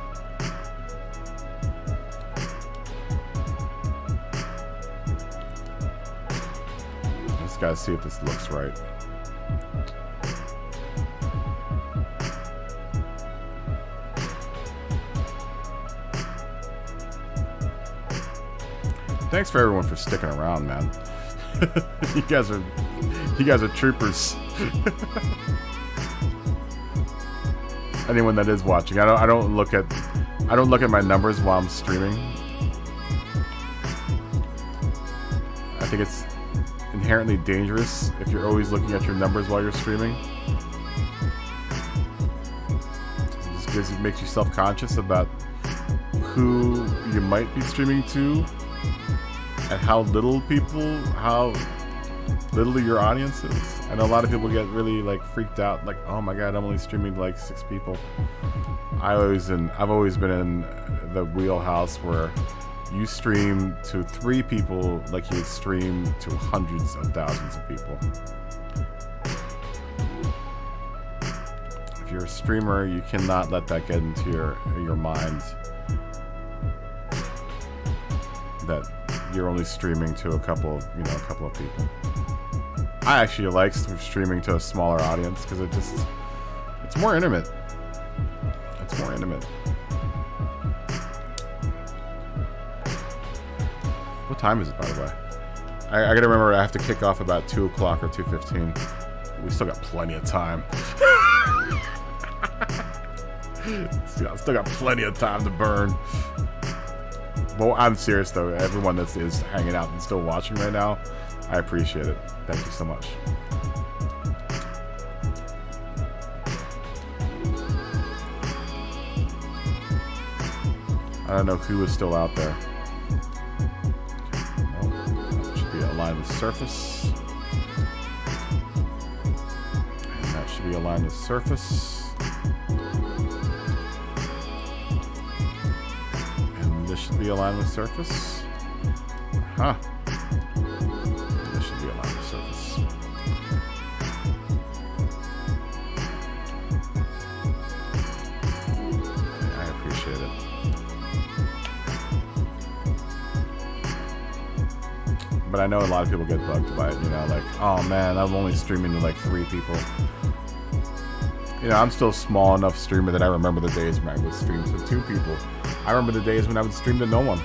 Just gotta see if this looks right. Thanks for everyone for sticking around, man. You guys are troopers. Anyone that is watching, I don't look at my numbers while I'm streaming. I think it's inherently dangerous if you're always looking at your numbers while you're streaming. It just makes you self-conscious about who you might be streaming to. And how little your audience is. I know a lot of people get really like freaked out, like, oh my god, I'm only streaming to like 6 people. I've always been in the wheelhouse where you stream to 3 people like you would stream to hundreds of thousands of people. If you're a streamer, you cannot let that get into your mind that you're only streaming to a couple of people. I actually like streaming to a smaller audience because it's more intimate. It's more intimate. What time is it, by the way? I gotta remember I have to kick off about 2 o'clock or 2:15. We still got plenty of time. Still got plenty of time to burn. Well, I'm serious though. Everyone that is hanging out and still watching right now, I appreciate it. Thank you so much. I don't know who is still out there. Oh, that should be aligned aligned with surface. And that should be aligned with surface. And this should be aligned with surface. Huh. This should be aligned with surface. I appreciate it. But I know a lot of people get bugged by it, you know, like, oh man, I'm only streaming to like 3 people. You know, I'm still a small enough streamer that I remember the days when I would stream to 2 people. I remember the days when I would stream to no one.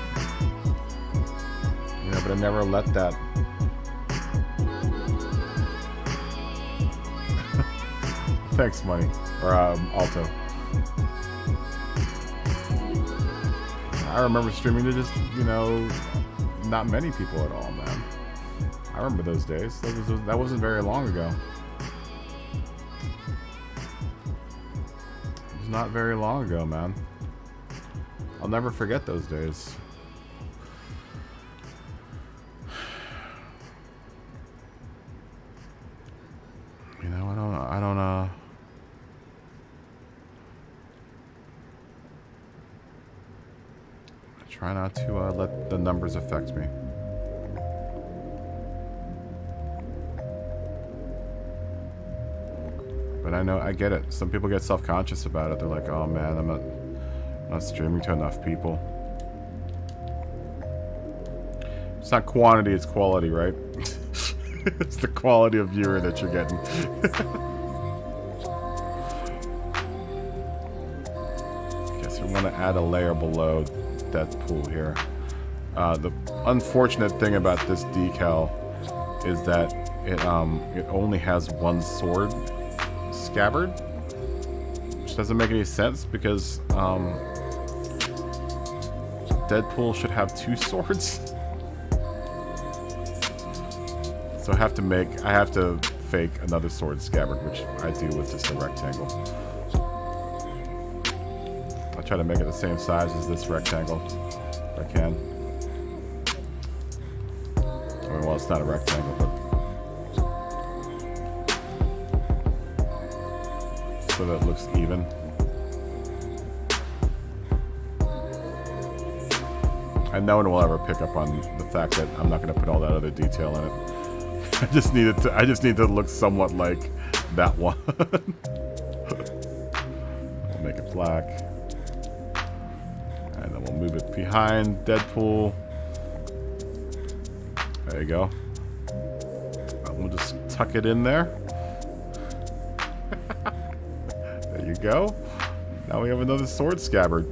You know, but I never let that. Thanks, Money. Or, Alto. I remember streaming to just, you know, not many people at all, man. I remember those days. That wasn't very long ago. It was not very long ago, man. I'll never forget those days. You know, I don't try not to let the numbers affect me. But I know, I get it. Some people get self-conscious about it. They're like, oh man, I'm not streaming to enough people. It's not quantity, it's quality, right? It's the quality of viewer that you're getting. Guess we want to add a layer below Deadpool here. The unfortunate thing about this decal is that it only has one sword scabbard, which doesn't make any sense because Deadpool should have 2 swords. So I have to fake another sword scabbard, which I do with just a rectangle. I'll try to make it the same size as this rectangle if I can. I mean, well, it's not a rectangle, but so that it looks even. And no one will ever pick up on the fact that I'm not going to put all that other detail in it. I just need to look somewhat like that one. We'll make it black. And then we'll move it behind Deadpool. There you go. And we'll just tuck it in there. There you go. Now we have another sword scabbard.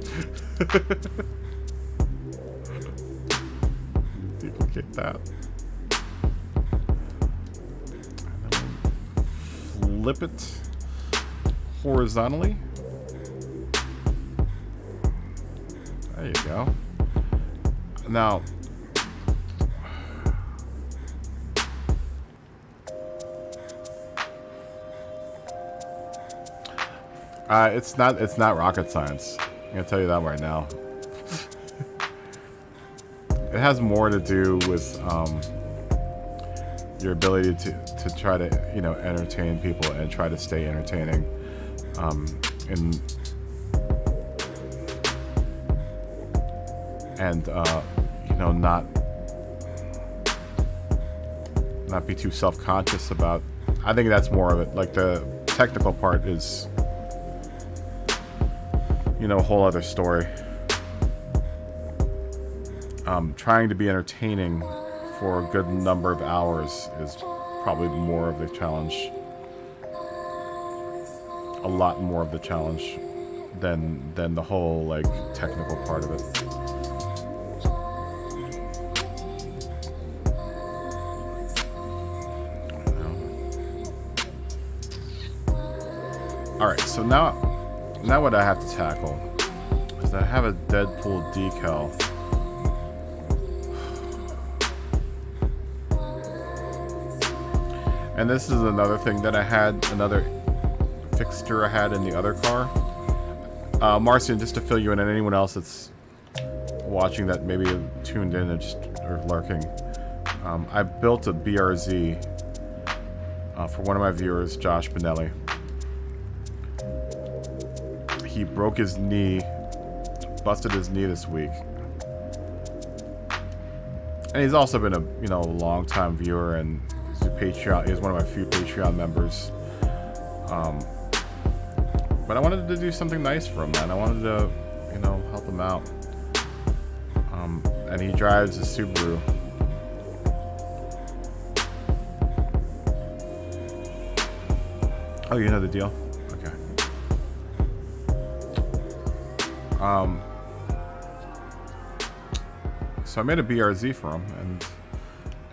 Duplicate that. Flip it horizontally. There you go. Now, it's not rocket science. I'm gonna tell you that right now. It has more to do with your ability to try to, you know, entertain people and try to stay entertaining, and you know, not be too self-conscious about. I think that's more of it. Like the technical part is, you know, a whole other story. Trying to be entertaining for a good number of hours is probably more of the challenge. A lot more of the challenge than the whole, like, technical part of it. Alright, so now what I have to tackle is I have a Deadpool decal. And this is another thing that I had, another fixture I had in the other car. Marcian, just to fill you in, and anyone else that's watching that maybe tuned in and just or lurking. I built a BRZ for one of my viewers, Josh Benelli. He broke his knee, busted his knee this week. And he's also been a long-time viewer, and he's a Patreon. He's one of my few Patreon members. But I wanted to do something nice for him, man. I wanted to, help him out. And he drives a Subaru. Oh, you know the deal? Okay. So I made a BRZ for him,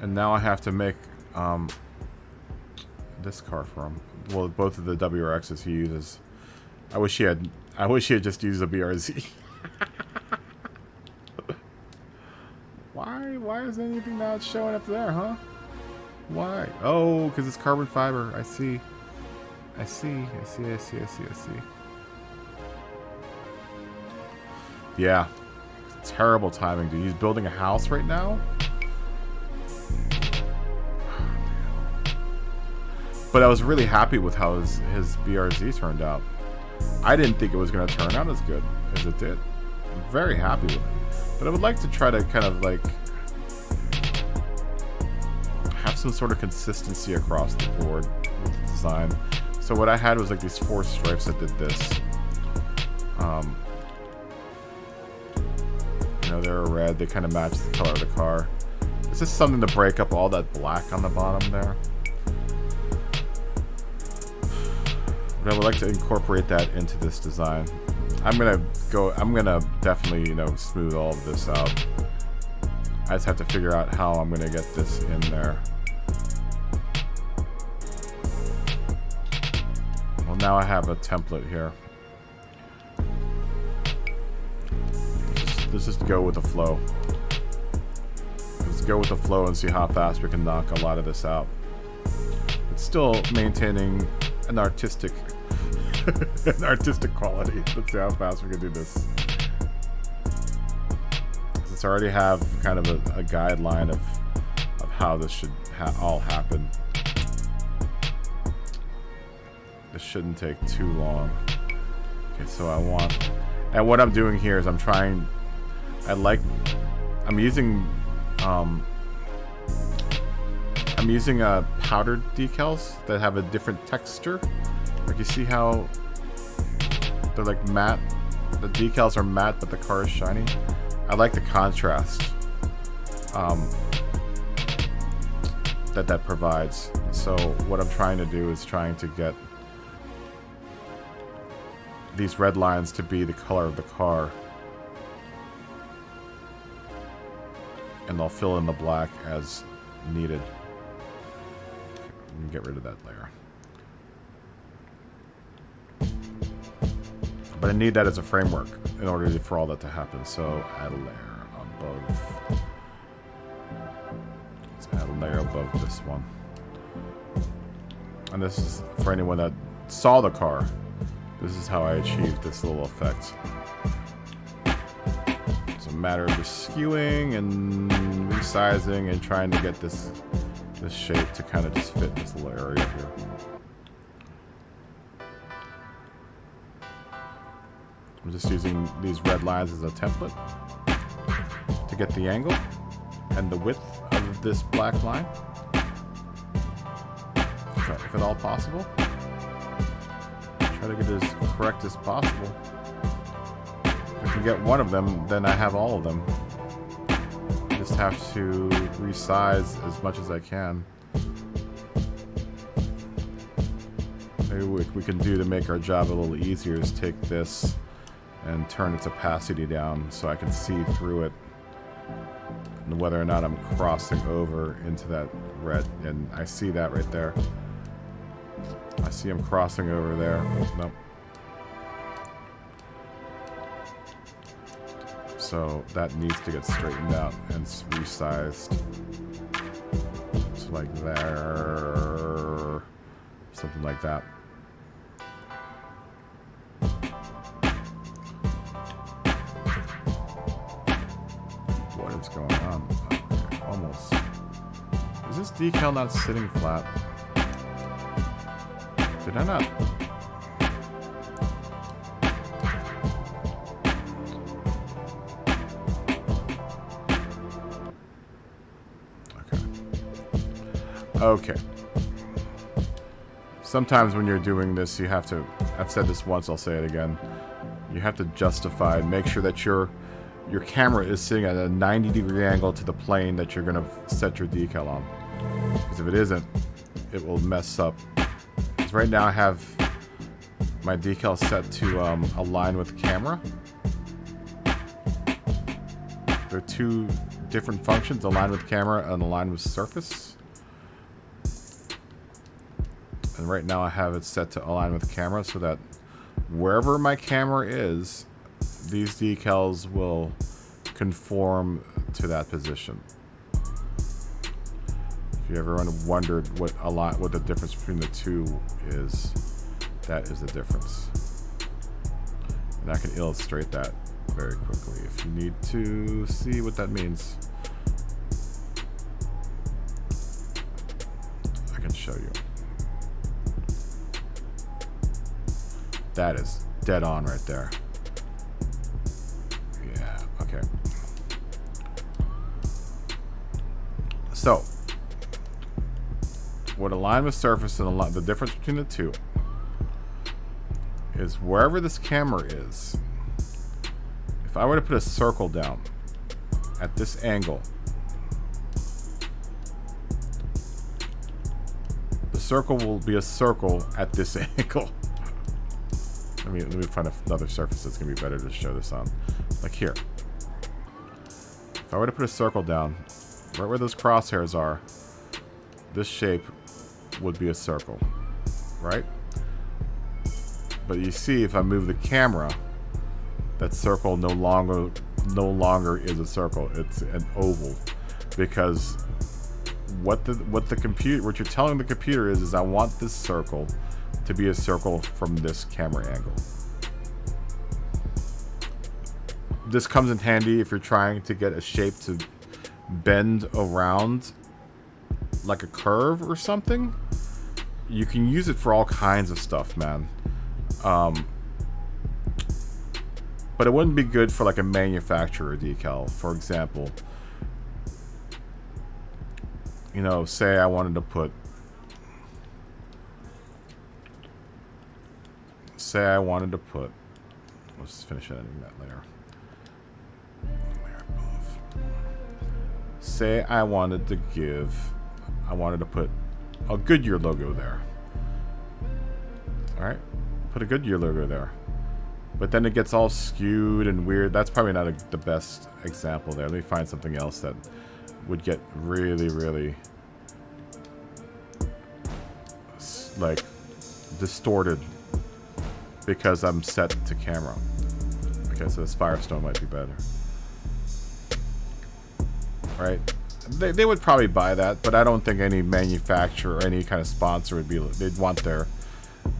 and now I have to make this car for him. Well, both of the WRXs he uses. I wish he had just used a BRZ. Why is anything not showing up there, huh? Why? Oh, because it's carbon fiber. I see. Yeah. Terrible timing, dude. He's building a house right now. But I was really happy with how his BRZ turned out. I didn't think it was going to turn out as good as it did. I'm very happy with it. But I would like to try to kind of like have some sort of consistency across the board with the design. So what I had was like these 4 stripes that did this. They're red. They kind of match the color of the car. It's just something to break up all that black on the bottom there. But I would like to incorporate that into this design. I'm gonna definitely, smooth all of this out. I just have to figure out how I'm gonna get this in there. Well, now I have a template here. Let's just go with the flow. Let's go with the flow and see how fast we can knock a lot of this out. It's still maintaining an artistic quality. Let's see how fast we can do this. Let's already have kind of a guideline of how this should all happen. This shouldn't take too long. Okay, so and what I'm doing here is I'm using powdered decals that have a different texture. Like you see how they're like matte. The decals are matte, but the car is shiny. I like the contrast that provides. So what I'm trying to do is trying to get these red lines to be the color of the car. And I'll fill in the black as needed. Get rid of that layer. But I need that as a framework in order for all that to happen. So add a layer above. Let's add a layer above this one. And this is for anyone that saw the car. This is how I achieved this little effect. It's a matter of just skewing and resizing and trying to get this shape to kind of just fit this little area here. I'm just using these red lines as a template to get the angle and the width of this black line, if at all possible. Try to get it as correct as possible. If I can get one of them, then I have all of them. I just have to resize as much as I can. Maybe what we can do to make our job a little easier is take this and turn its opacity down so I can see through it and whether or not I'm crossing over into that red. And I see that right there. I see him crossing over there. Oh, nope. So that needs to get straightened out and resized to like there, something like that. What is going on? Okay, almost. this decal not sitting flat? Did I not? Okay. Sometimes when you're doing this, you have to, I've said this once, I'll say it again, you have to justify, make sure that your camera is sitting at a 90-degree angle to the plane that you're going to set your decal on. Because if it isn't, it will mess up. Because right now I have my decal set to align with the camera. There are two different functions, align with camera and align with surface. And right now I have it set to align with the camera so that wherever my camera is, these decals will conform to that position. If you ever wondered what the difference between the two is, that is the difference. And I can illustrate that very quickly if you need to see what that means. I can show you. That is dead on right there. Yeah, okay. So, what align with surface and the difference between the two is wherever this camera is, if I were to put a circle down at this angle, the circle will be a circle at this angle. Let me find another surface that's going to be better to show this on. Like here. If I were to put a circle down, right where those crosshairs are, this shape would be a circle. Right? But you see, if I move the camera, that circle no longer is a circle. It's an oval. Because what you're telling the computer is I want this circle to be a circle from this camera angle. This comes in handy if you're trying to get a shape to bend around like a curve or something. You can use it for all kinds of stuff, man. But it wouldn't be good for like a manufacturer decal. For example, you know, say I wanted to put, let's finish editing that layer. Layer above. Say I wanted to put a Goodyear logo there. Alright, put a Goodyear logo there. But then it gets all skewed and weird. That's probably not the best example there. Let me find something else that would get really, really like distorted because I'm set to camera. Okay, so this Firestone might be better. Right? They would probably buy that, but I don't think any manufacturer or any kind of sponsor would be. They'd want their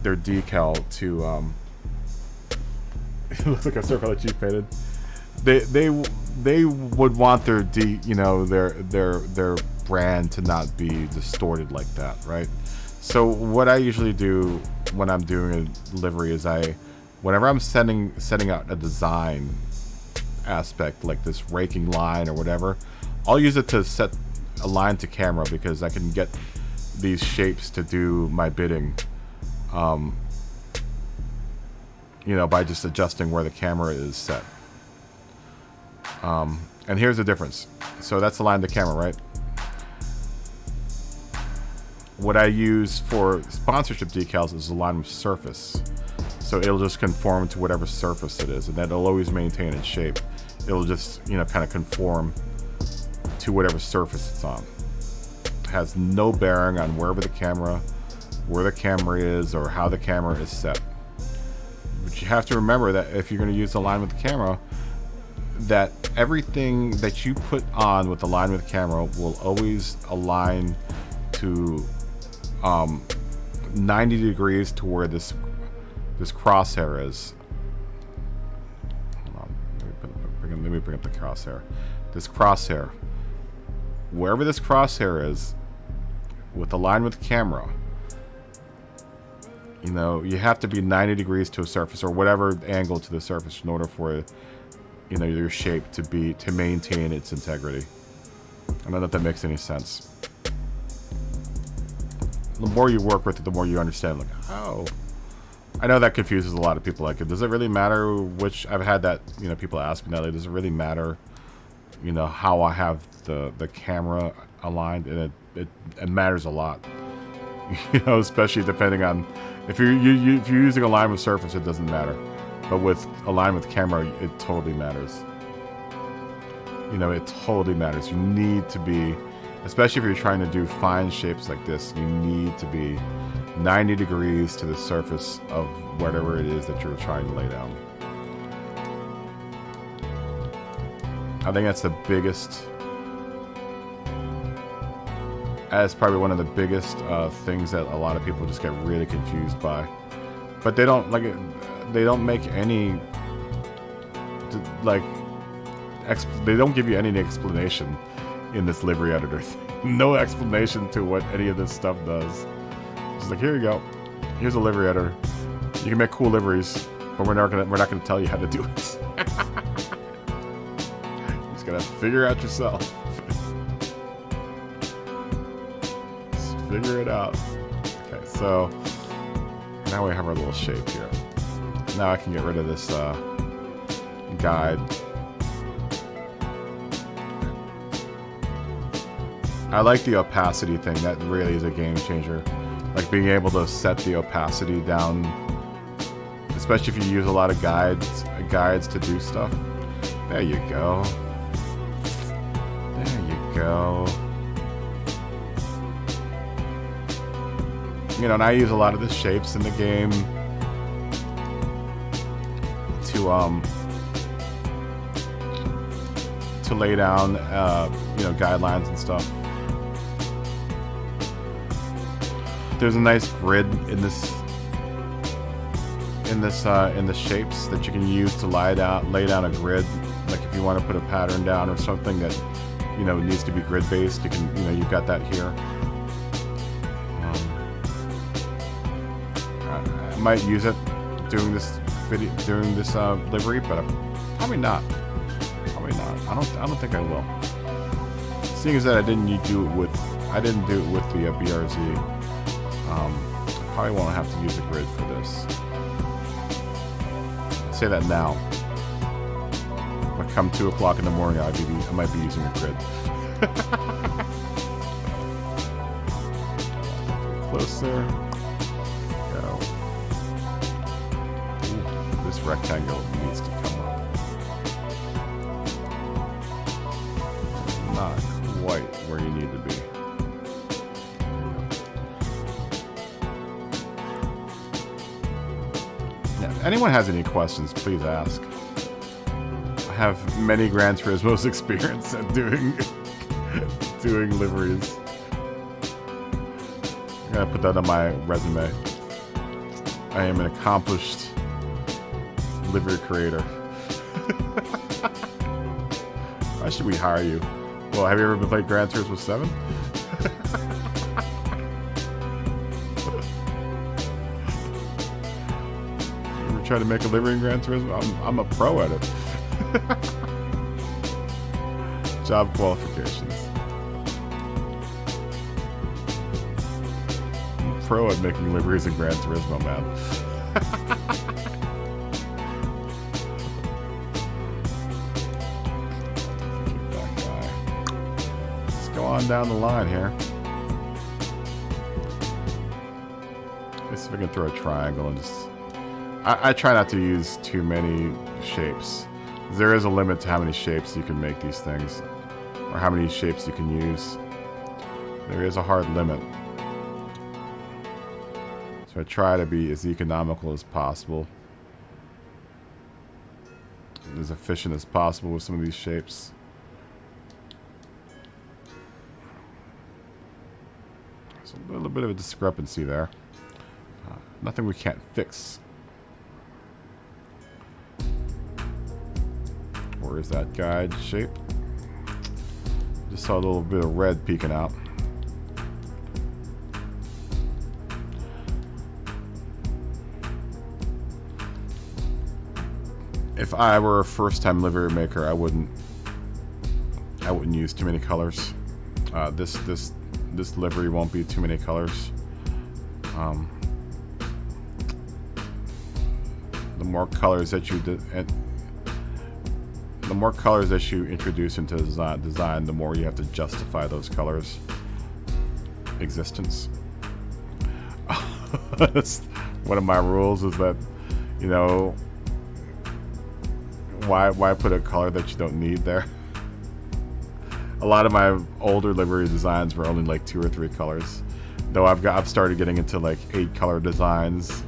decal to it looks like a circle that you painted. They would want their their brand to not be distorted like that, right? So what I usually do when I'm doing a livery is whenever I'm setting out a design aspect like this raking line or whatever, I'll use it to set a line to camera because I can get these shapes to do my bidding, you know, by just adjusting where the camera is set. And here's the difference. So that's aligned to camera, right? What I use for sponsorship decals is align with surface. So it'll just conform to whatever surface it is, and that'll always maintain its shape. It'll just, you know, kind of conform to whatever surface it's on. It has no bearing on where the camera is or how the camera is set. But you have to remember that if you're going to use align with the camera, that everything that you put on with align with the camera will always align to 90 degrees to where this crosshair is. Hold on, let me bring up the crosshair. This crosshair, wherever this crosshair is, with align with camera, you know, you have to be 90 degrees to a surface or whatever angle to the surface in order for, you know, your shape to maintain its integrity. I don't know if that makes any sense. The more you work with it, the more you understand. Like, oh, I know that confuses a lot of people. Like, does it really matter which? I've had that, you know, people ask me that. Like, does it really matter, you know, how I have the camera aligned? And it matters a lot. You know, especially depending on if you're using align with surface, it doesn't matter. But with align with camera, it totally matters. You know, it totally matters. You need to be, especially if you're trying to do fine shapes like this, you need to be 90 degrees to the surface of whatever it is that you're trying to lay down. I think that's the biggest, that's probably one of the biggest things that a lot of people just get really confused by. But they don't, like, they don't make any, like, they don't give you any explanation in this livery editor thing. No explanation to what any of this stuff does. Just like, here you go. Here's a livery editor. You can make cool liveries, but we're not gonna tell you how to do it. You just gotta figure it out yourself. Just figure it out. Okay, so now we have our little shape here. Now I can get rid of this guide. I like the opacity thing. That really is a game changer. Like being able to set the opacity down, especially if you use a lot of guides to do stuff. There you go. There you go. You know, and I use a lot of the shapes in the game to lay down, you know, guidelines and stuff. There's a nice grid in the shapes that you can use to lay down a grid. Like if you want to put a pattern down or something that, you know, needs to be grid based, you can, you know, you've got that here. I might use it doing this livery, but probably not. Probably not. I don't think I will. Seeing as that I didn't do it with the BRZ. I probably won't have to use a grid for this. I'll say that now. But come 2 o'clock in the morning, I might be using a grid. Closer. Go. Ooh, this rectangle needs to come up. Not quite where you need to be. If anyone has any questions, please ask. I have many Gran Turismo's experience at doing liveries. I'm gonna put that on my resume. I am an accomplished livery creator. Why should we hire you? Well, have you ever played Gran Turismo 7? Try to make a livery in Gran Turismo. I'm a pro at it. Job qualifications. I'm a pro at making liveries in Gran Turismo, man. Keep that guy. Let's go on down the line here. Let's see if I can throw a triangle and just... I try not to use too many shapes. There is a limit to how many shapes you can make these things, or how many shapes you can use. There is a hard limit. So I try to be as economical as possible, as efficient as possible with some of these shapes. There's a little bit of a discrepancy there. Nothing we can't fix. Where is that guide shape? Just saw a little bit of red peeking out. if I were a first-time livery maker, I wouldn't use too many colors. This livery won't be too many colors. The more colors that you introduce into design, the more you have to justify those colors' existence. That's one of my rules, is that, you know, why put a color that you don't need there? A lot of my older livery designs were only like 2 or 3 colors, though I've started getting into like 8 color designs.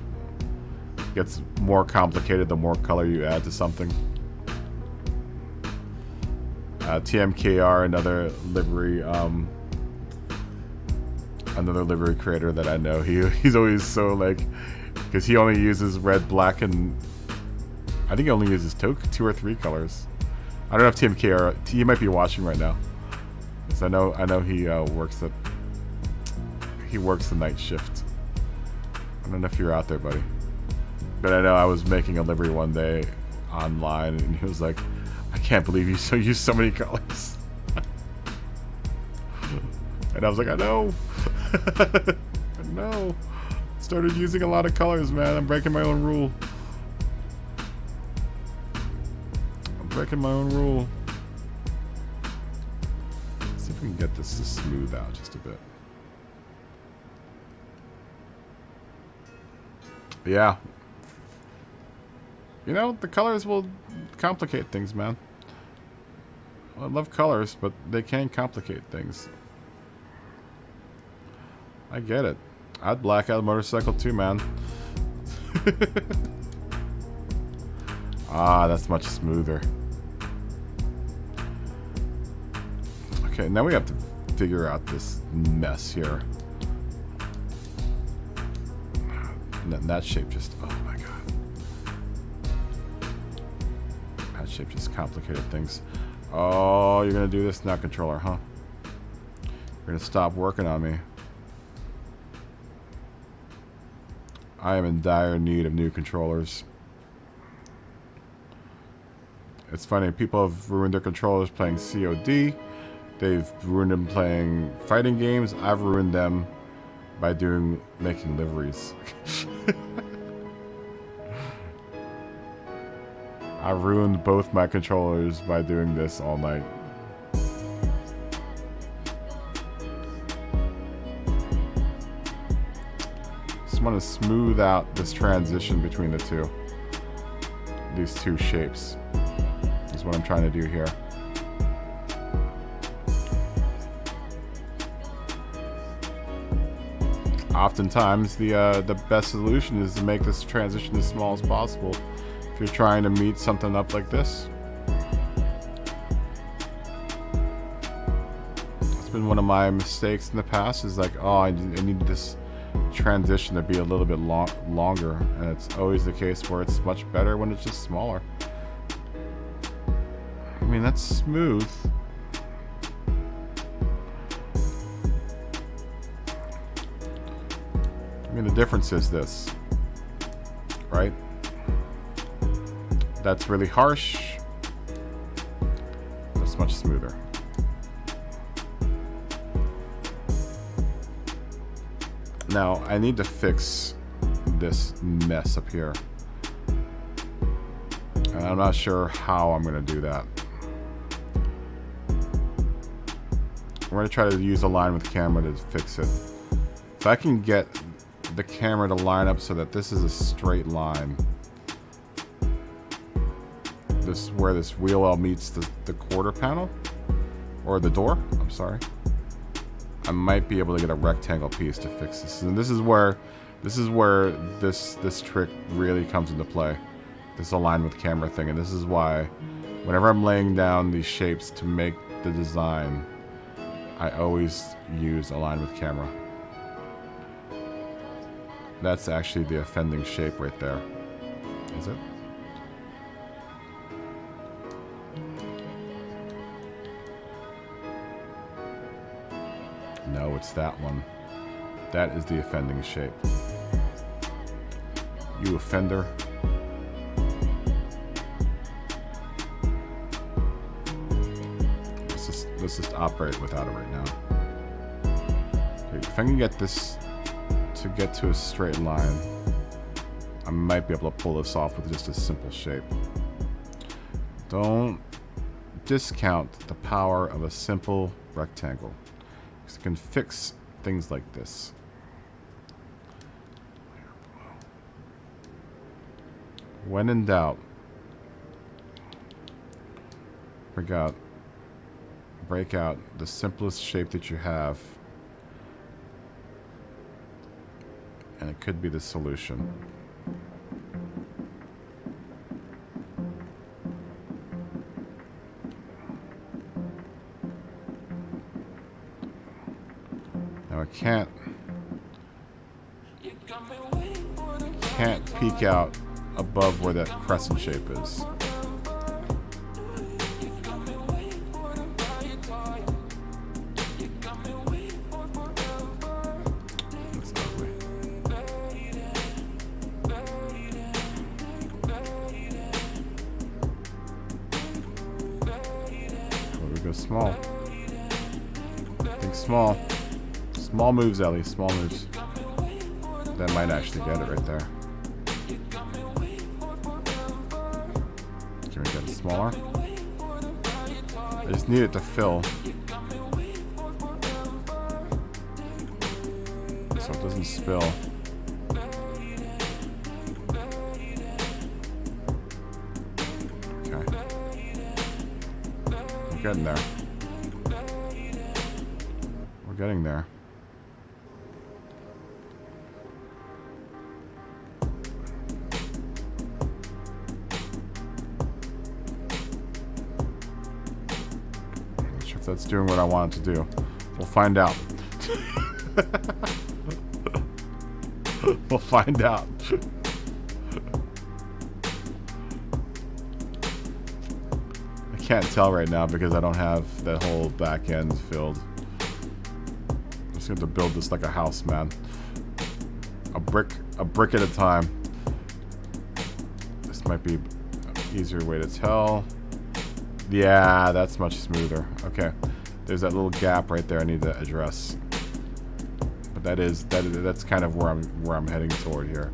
It gets more complicated the more color you add to something. TMKR, another livery creator that I know, he's always so like, because he only uses red, black, and I think he only uses 2 or 3 colors. I don't know if TMKR, he might be watching right now, because I know he works the night shift. I don't know if you're out there, buddy, but I know I was making a livery one day online, and he was like, I can't believe you use so many colors. And I was like, I know. I know. Started using a lot of colors, man. I'm breaking my own rule. Let's see if we can get this to smooth out just a bit. Yeah. You know, the colors will complicate things, man. I love colors, but they can complicate things. I get it. I'd black out a motorcycle too, man. Ah, that's much smoother. Okay, now we have to figure out this mess here. And that shape just, oh my god. That shape just complicated things. Oh, you're gonna do this now, controller, huh? You're gonna stop working on me. I am in dire need of new controllers. It's funny, people have ruined their controllers playing COD. They've ruined them playing fighting games. I've ruined them by making liveries. I ruined both my controllers by doing this all night. Just want to smooth out this transition between the two. These two shapes is what I'm trying to do here. Oftentimes, the best solution is to make this transition as small as possible if you're trying to meet something up like this. It's been one of my mistakes in the past, is like, oh, I need this transition to be a little bit longer, and it's always the case where it's much better when it's just smaller. I mean, that's smooth. I mean, the difference is this, right? That's really harsh. That's much smoother. Now, I need to fix this mess up here. And I'm not sure how I'm going to do that. We're going to try to use a line with camera to fix it. If I can get the camera to line up so that this is a straight line. This where this wheel well meets the quarter panel. Or the door, I'm sorry. I might be able to get a rectangle piece to fix this. And this is where this trick really comes into play. This align with camera thing. And this is why whenever I'm laying down these shapes to make the design, I always use align with camera. That's actually the offending shape right there. Is it? No, it's that one. That is the offending shape. You offender. let's just operate without it right now. Okay, if I can get this to get to a straight line, I might be able to pull this off with just a simple shape. Don't discount the power of a simple rectangle, because it can fix things like this. When in doubt, break out the simplest shape that you have, and it could be the solution. Now I can't peek out above where that crescent shape is. That's ugly. Well, we go small. Think small. Small moves, Ellie. Small moves. That might actually get it right there. Can we get it smaller? I just need it to fill, so it doesn't spill. Okay. We're getting there. We're getting there. That's doing what I want it to do. We'll find out. We'll find out. I can't tell right now because I don't have that whole back end filled. I'm just going to build this like a house, man. A brick at a time. This might be an easier way to tell. Yeah, that's much smoother. Okay, there's that little gap right there I need to address. But that's kind of where I'm heading toward here.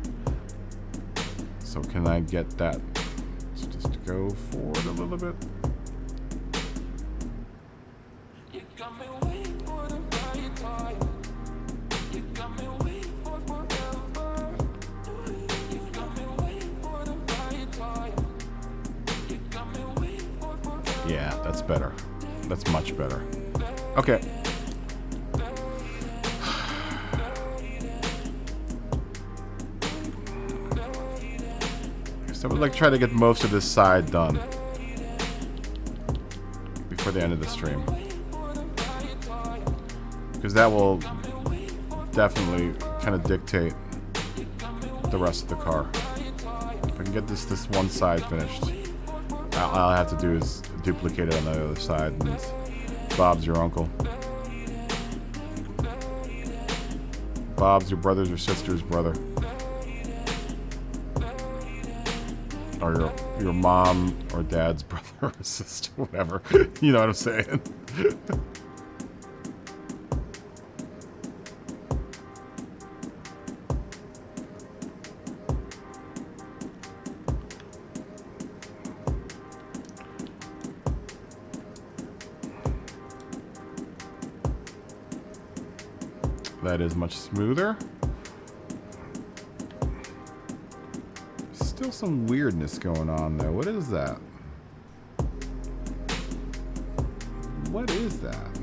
So can I get that? Let's just go forward a little bit. Yeah, that's better. That's much better. Okay. So I would like try to get most of this side done before the end of the stream, because that will definitely kind of dictate the rest of the car. If I can get this one side finished, all I have to do is duplicate it on the other side, and Bob's your uncle. Bob's your brother's or sister's brother. Or your mom or dad's brother or sister, whatever. You know what I'm saying? That is much smoother. Still some weirdness going on there. What is that? What is that?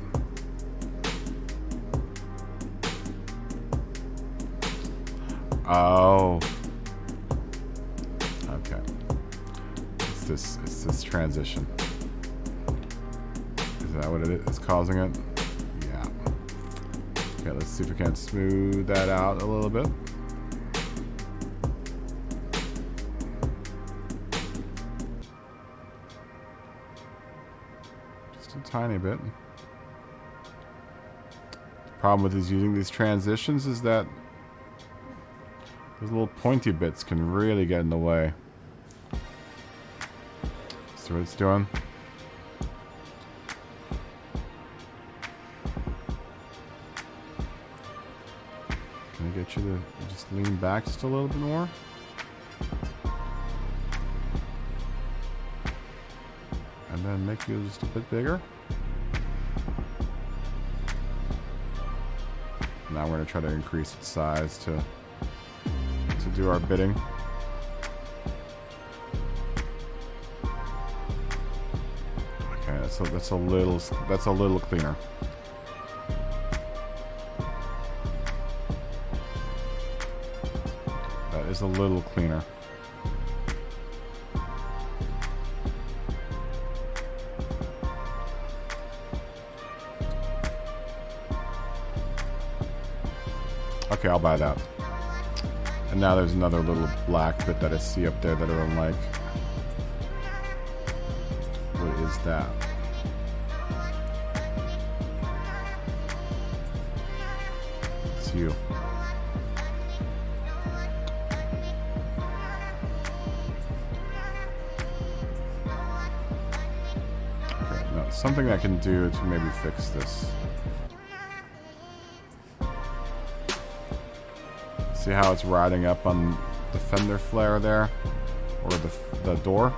Oh. Okay. It's this transition. Is that what it is causing it? Yeah. Okay, let's see if we can smooth that out a little bit. Just a tiny bit. The problem with using these transitions is that those little pointy bits can really get in the way. See what it's doing? me get you to just lean back just a little bit more. And then make you just a bit bigger. Now we're going to try to increase its size to do our bidding. Okay, that's a little cleaner. That is a little cleaner. Okay, I'll buy that. And now there's another little black bit that I see up there that I don't like. What is that? It's you. Okay, now something I can do to maybe fix this. See how it's riding up on the fender flare there, or the door?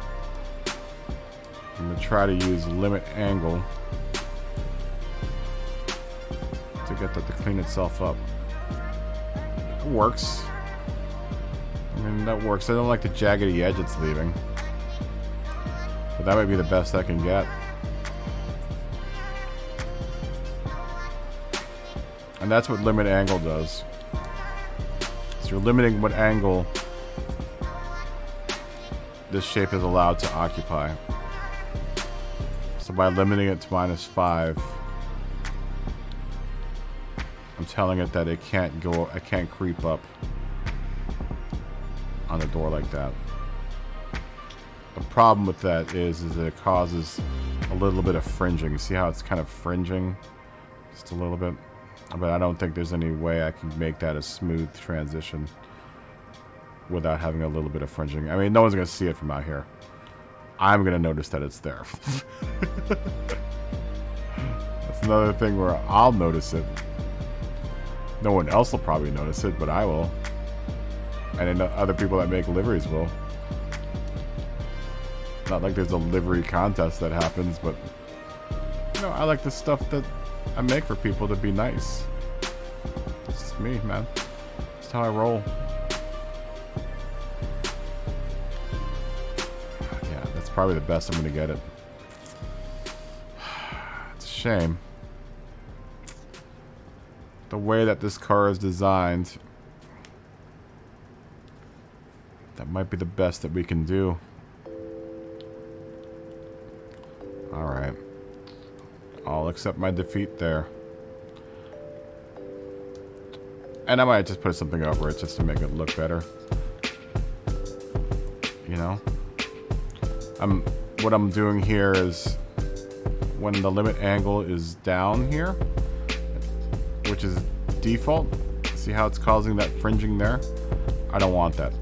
I'm going to try to use limit angle to get that to clean itself up. It works. I mean, that works. I don't like the jaggedy edge it's leaving, but that might be the best I can get. And that's what limit angle does. You're limiting what angle this shape is allowed to occupy. So by limiting it to -5, I'm telling it that it can't creep up on the door like that. The problem with that is that it causes a little bit of fringing. See how it's kind of fringing just a little bit? But I don't think there's any way I can make that a smooth transition without having a little bit of fringing. I mean, no one's going to see it from out here. I'm going to notice that it's there. That's another thing where I'll notice it. No one else will probably notice it, but I will. And then other people that make liveries will. Not like there's a livery contest that happens, but you know, I like the stuff that I make for people to be nice. It's just me, man. That's how I roll. Yeah, that's probably the best I'm gonna get it. It's a shame. The way that this car is designed, that might be the best that we can do. Alright. I'll accept my defeat there. And I might just put something over it just to make it look better. You know? What I'm doing here is when the limit angle is down here, which is default, see how it's causing that fringing there? I don't want that.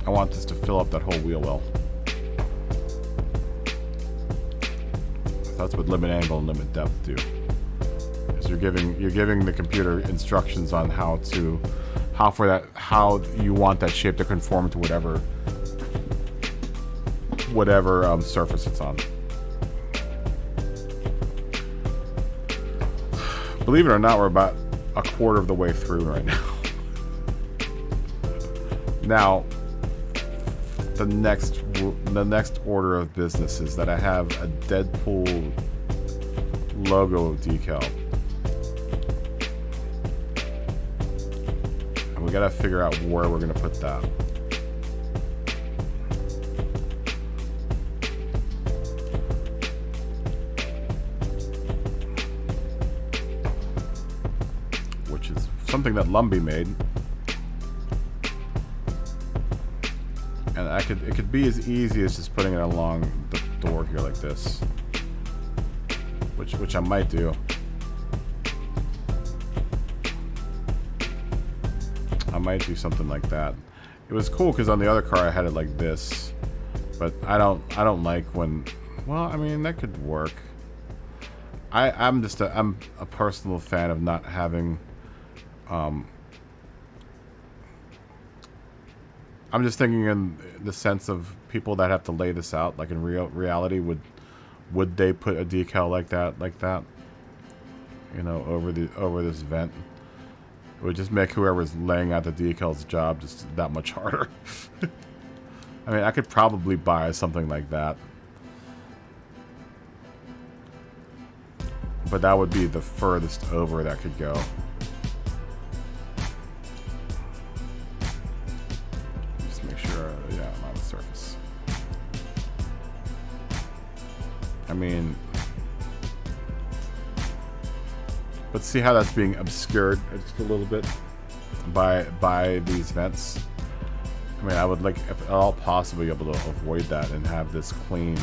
I want this to fill up that whole wheel well. That's what limit angle and limit depth do. Is you're giving the computer instructions on how you want that shape to conform to whatever surface it's on. Believe it or not, we're about a quarter of the way through right now. Now, the next order of business is that I have a Deadpool logo decal. And we gotta figure out where we're gonna put that. Which is something that Lumbee made. And it could be as easy as just putting it along the door here like this. Which I might do. I might do something like that. It was cool because on the other car I had it like this. But I don't like when, well, I mean, that could work. I'm a personal fan of not having I'm just thinking in the sense of people that have to lay this out. Like in reality, would they put a decal like that? You know, over this vent? It would just make whoever's laying out the decal's job just that much harder. I mean, I could probably buy something like that. But that would be the furthest over that could go. Just make sure, yeah, I'm on the surface. I mean... But see how that's being obscured just a little bit by these vents? I mean, I would like, if at all possible, be able to avoid that and have this clean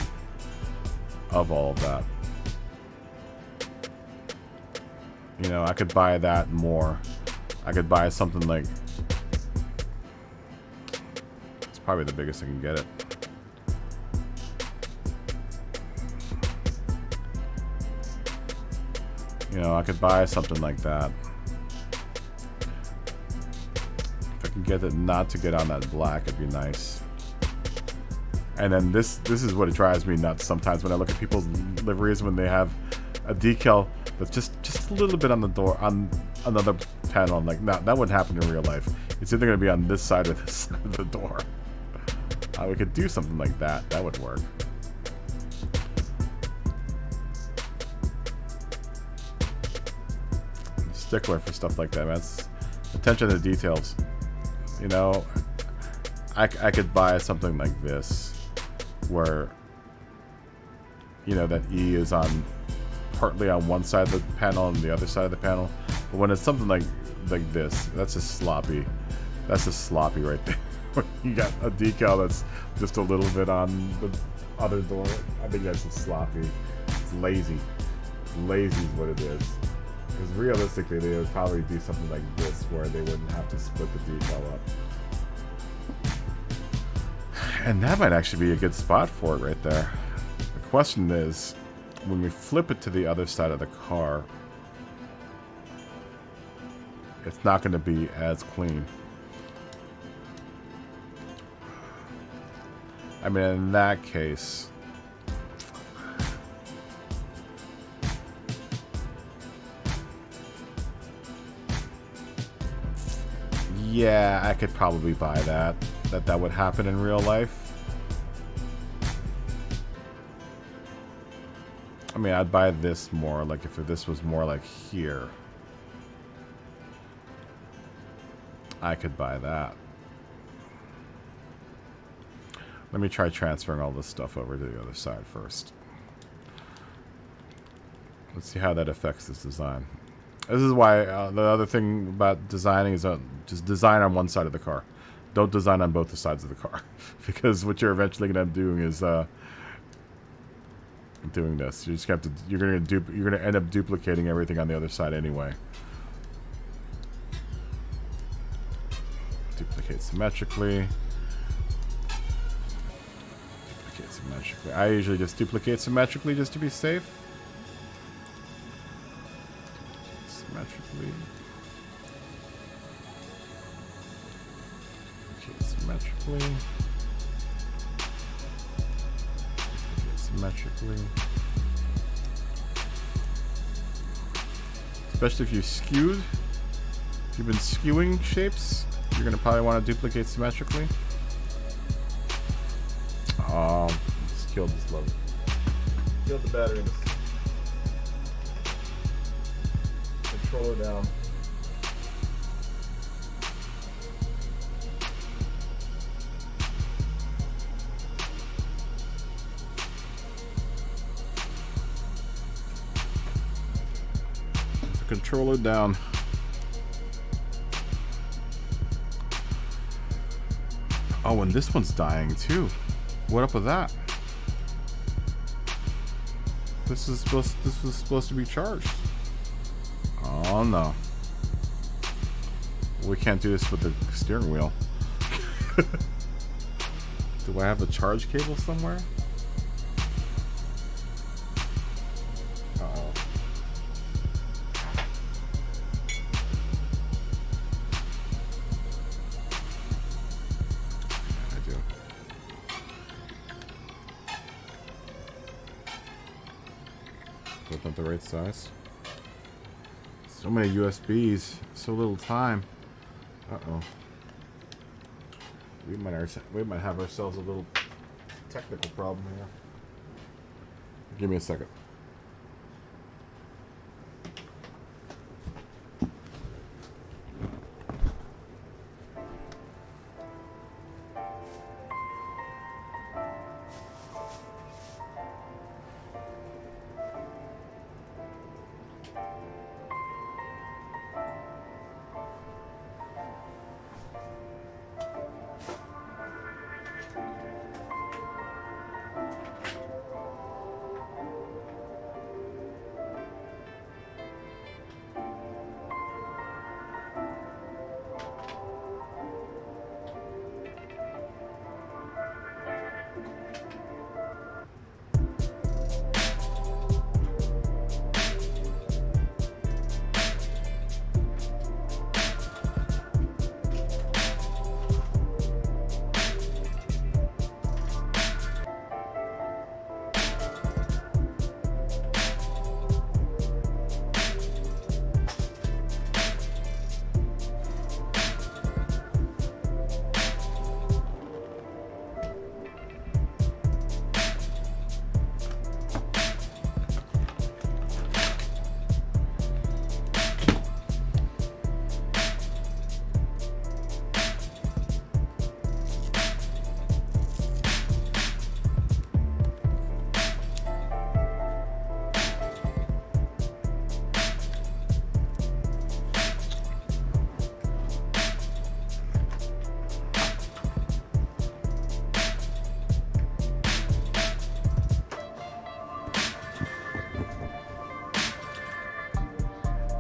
of all of that. You know, I could buy that more. I could buy something like... It's probably the biggest I can get it. You know, I could buy something like that. If I can get it not to get on that black, it'd be nice. And then this is what it drives me nuts sometimes when I look at people's liveries when they have a decal that's just a little bit on the door, on another panel. I'm like, no, that wouldn't happen in real life. It's either going to be on this side or this side of the door. We could do something like that. That would work. Stickler for stuff like that, man. It's attention to details. You know, I could buy something like this where, you know, that E is on partly on one side of the panel and the other side of the panel. But when it's something like this, that's just sloppy. That's just sloppy right there. When you got a decal that's just a little bit on the other door, I think that's just sloppy. It's lazy. It's lazy is what it is. Because realistically, they would probably do something like this where they wouldn't have to split the decal up. And that might actually be a good spot for it right there. The question is, when we flip it to the other side of the car, it's not going to be as clean. I mean, in that case... Yeah, I could probably buy that. That would happen in real life. I mean, I'd buy this more, like if this was more like here. I could buy that. Let me try transferring all this stuff over to the other side first. Let's see how that affects this design. This is why the other thing about designing is just design on one side of the car. Don't design on both the sides of the car, because what you're eventually going to end up doing is doing this. You just have to. You're going to end up duplicating everything on the other side anyway. Duplicate symmetrically. Duplicate symmetrically. I usually just duplicate symmetrically just to be safe. Symmetrically. Okay, symmetrically. Okay, symmetrically. Especially if you skewed. If you've been skewing shapes, you're gonna probably want to duplicate symmetrically. Just killed this load. Killed the battery in this. Controller down. The controller down. Oh, and this one's dying too. What up with that? This was supposed to be charged. Oh no. We can't do this with the steering wheel. Do I have a charge cable somewhere? Uh-oh. That's not the right size. So many USBs, so little time. Uh-oh. We might have ourselves a little technical problem here. Give me a second.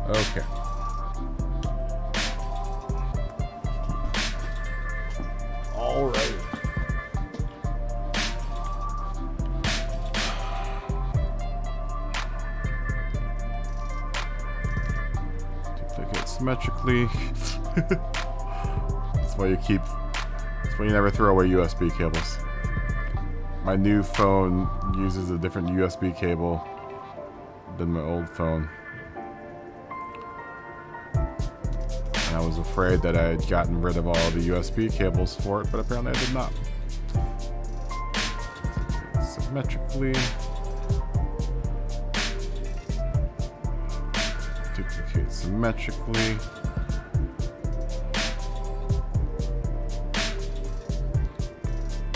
Okay. All right. Duplicate symmetrically. That's why you never throw away USB cables. My new phone uses a different USB cable than my old phone. I was afraid that I had gotten rid of all the USB cables for it, but apparently I did not. Symmetrically. Duplicate symmetrically.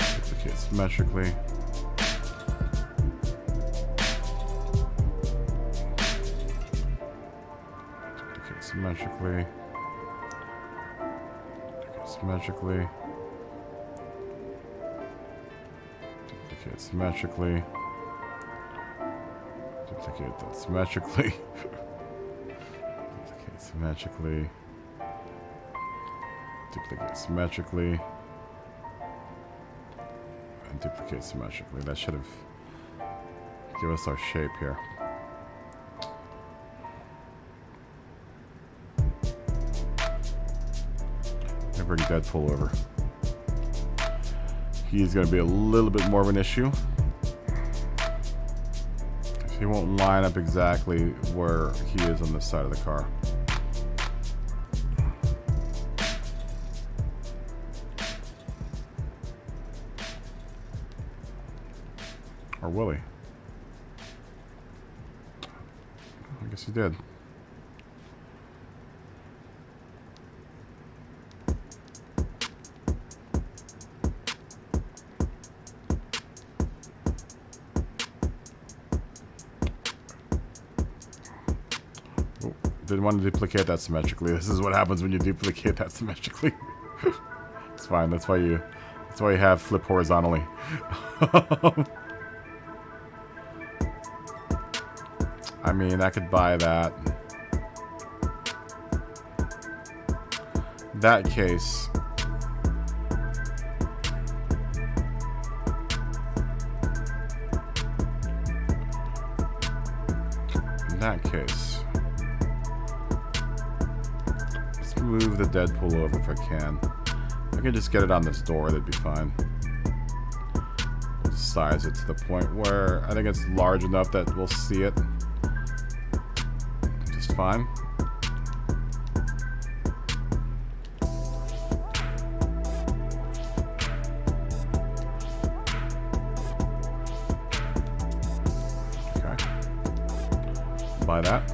Duplicate symmetrically. Duplicate symmetrically. Symmetrically. Duplicate symmetrically. Duplicate that symmetrically. Duplicate symmetrically. Duplicate symmetrically. And duplicate symmetrically. That should have given us our shape here. Bring Deadpool over. He's going to be a little bit more of an issue. He won't line up exactly where he is on this side of the car. Or will he? I guess he did. Didn't want to duplicate that symmetrically. This is what happens when you duplicate that symmetrically. It's fine. That's why you have flip horizontally. I mean, I could buy that. That case. In that case. Move the Deadpool over if I can. I can just get it on this door, that'd be fine. Size it to the point where I think it's large enough that we'll see it. fine. Okay. Buy that.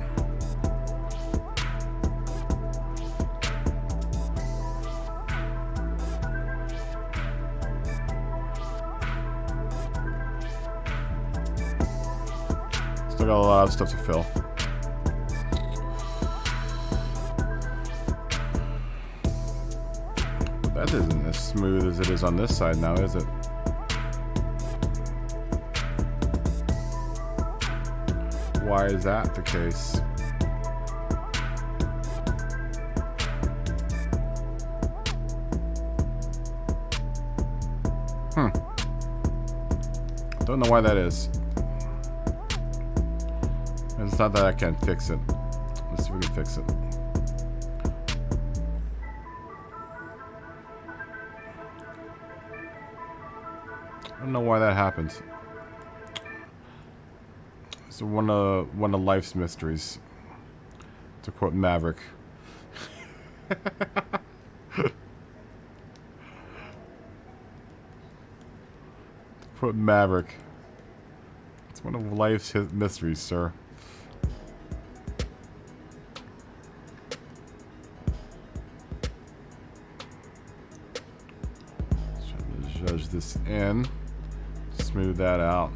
Still got a lot of stuff to fill. That isn't as smooth as it is on this side now, is it? Why is that the case? Don't know why that is. It's not that I can't fix it. Let's see if we can fix it. I don't know why that happens. It's one of life's mysteries, to quote Maverick. To quote Maverick. It's one of life's mysteries, sir. Judge this in, smooth that out.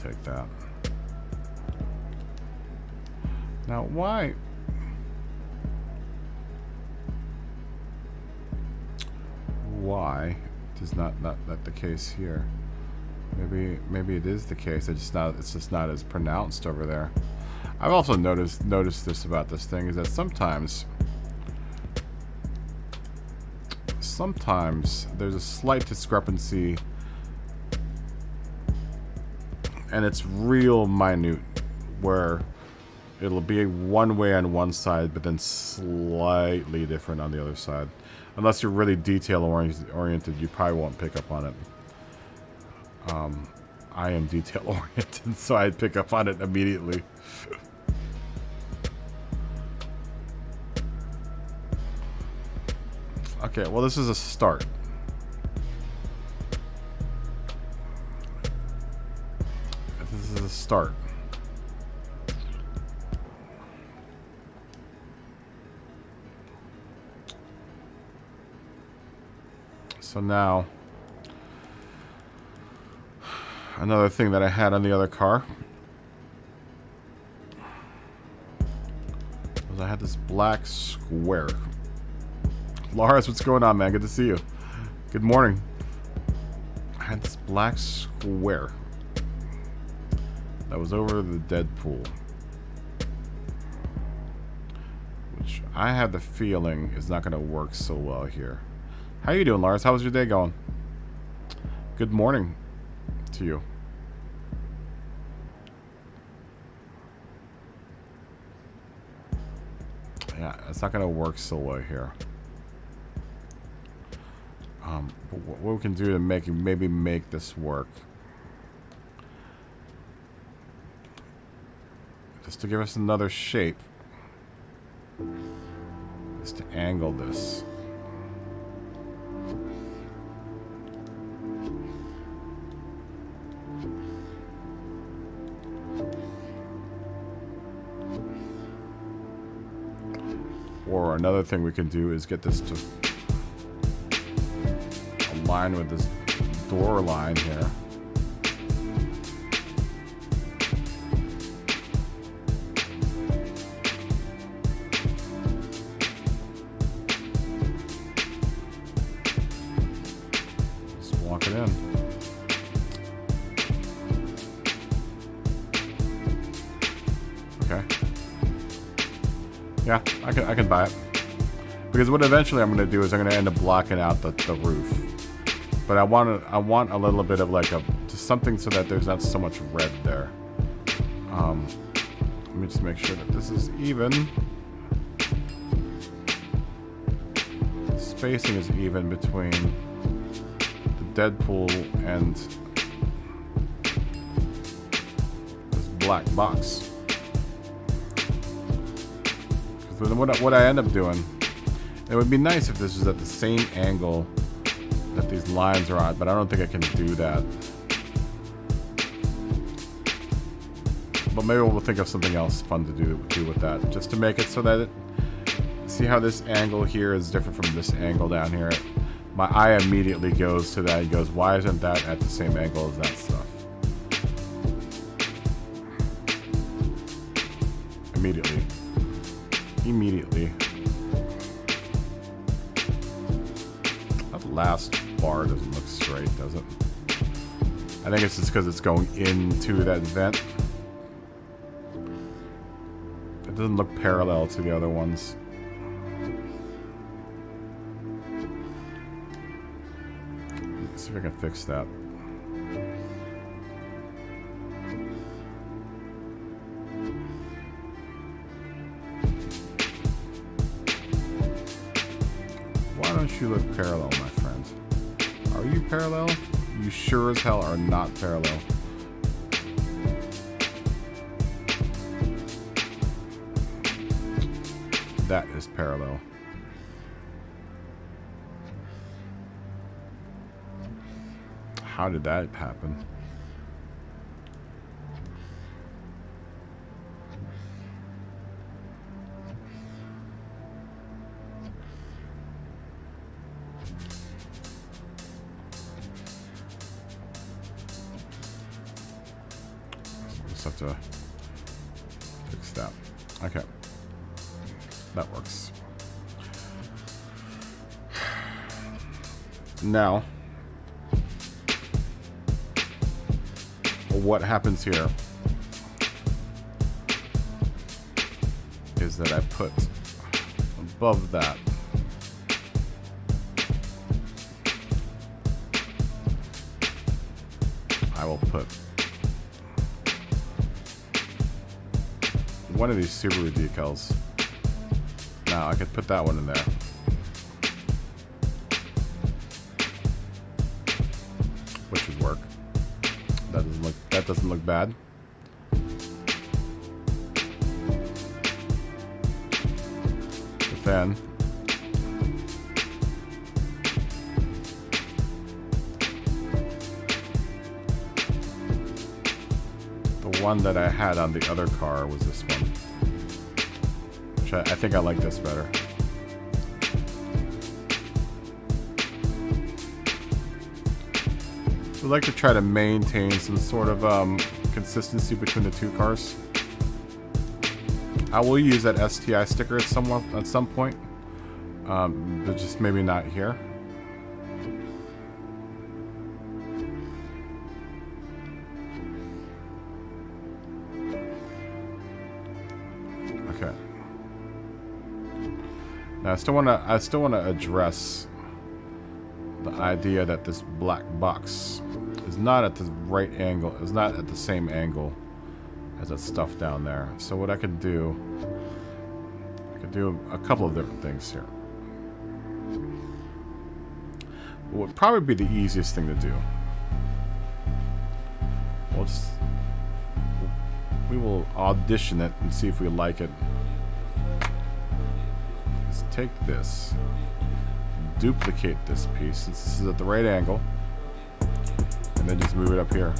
Take that. Now, why? Why is not that the case here? Maybe it is the case. It's just not as pronounced over there. I've also noticed this about this thing is that sometimes there's a slight discrepancy. And it's real minute, where it'll be one way on one side, but then slightly different on the other side. Unless you're really detail oriented, you probably won't pick up on it. I am detail oriented, so I'd pick up on it immediately. Okay, well, this is a start. Start. So now, another thing that I had on the other car was I had this black square. Lars, what's going on, man? Good to see you. Good morning. I had this black square that was over the Deadpool, which I have the feeling is not going to work so well here. How you doing, Lars? How was your day going? Good morning to you. Yeah, it's not going to work so well here. But what we can do to maybe make this work, just to give us another shape, is to angle this. Or another thing we can do is get this to align with this door line here. Just walk it in. Yeah, I can buy it. Because what eventually I'm going to do is I'm going to end up blocking out the roof. But I want a little bit of like just something so that there's not so much red there. Let me just make sure that this is even. The spacing is even between the Deadpool and this black box. Because what I end up doing, it would be nice if this was at the same angle that these lines are on, but I don't think I can do that. But maybe we'll think of something else fun to do with that, just to make it so that see how this angle here is different from this angle down here. My eye immediately goes to that and goes, why isn't that at the same angle as that stuff? Immediately. That last bar doesn't look straight, does it? I think it's just because it's going into that vent. It doesn't look parallel to the other ones. Let's see if I can fix that. Why don't you look parallel, my friend? Are you parallel? You sure as hell are not parallel. That is parallel. How did that happen? Just have to fix that. Okay. That works. Now, what happens here is that I put above that I will put one of these Subaru decals. Now I could put that one in there. Which would work. That doesn't look bad. But then the one that I had on the other car was this one. Which I think I like this better. I'd like to try to maintain some sort of consistency between the two cars. I will use that STI sticker at some point, but just maybe not here. Okay. Now I still wanna address the idea that this black box is not at the right angle, is not at the same angle as that stuff down there. So what I could do a couple of different things here. What would probably be the easiest thing to do. We will audition it and see if we like it. Let's take this, duplicate this piece since this is at the right angle, and then just move it up here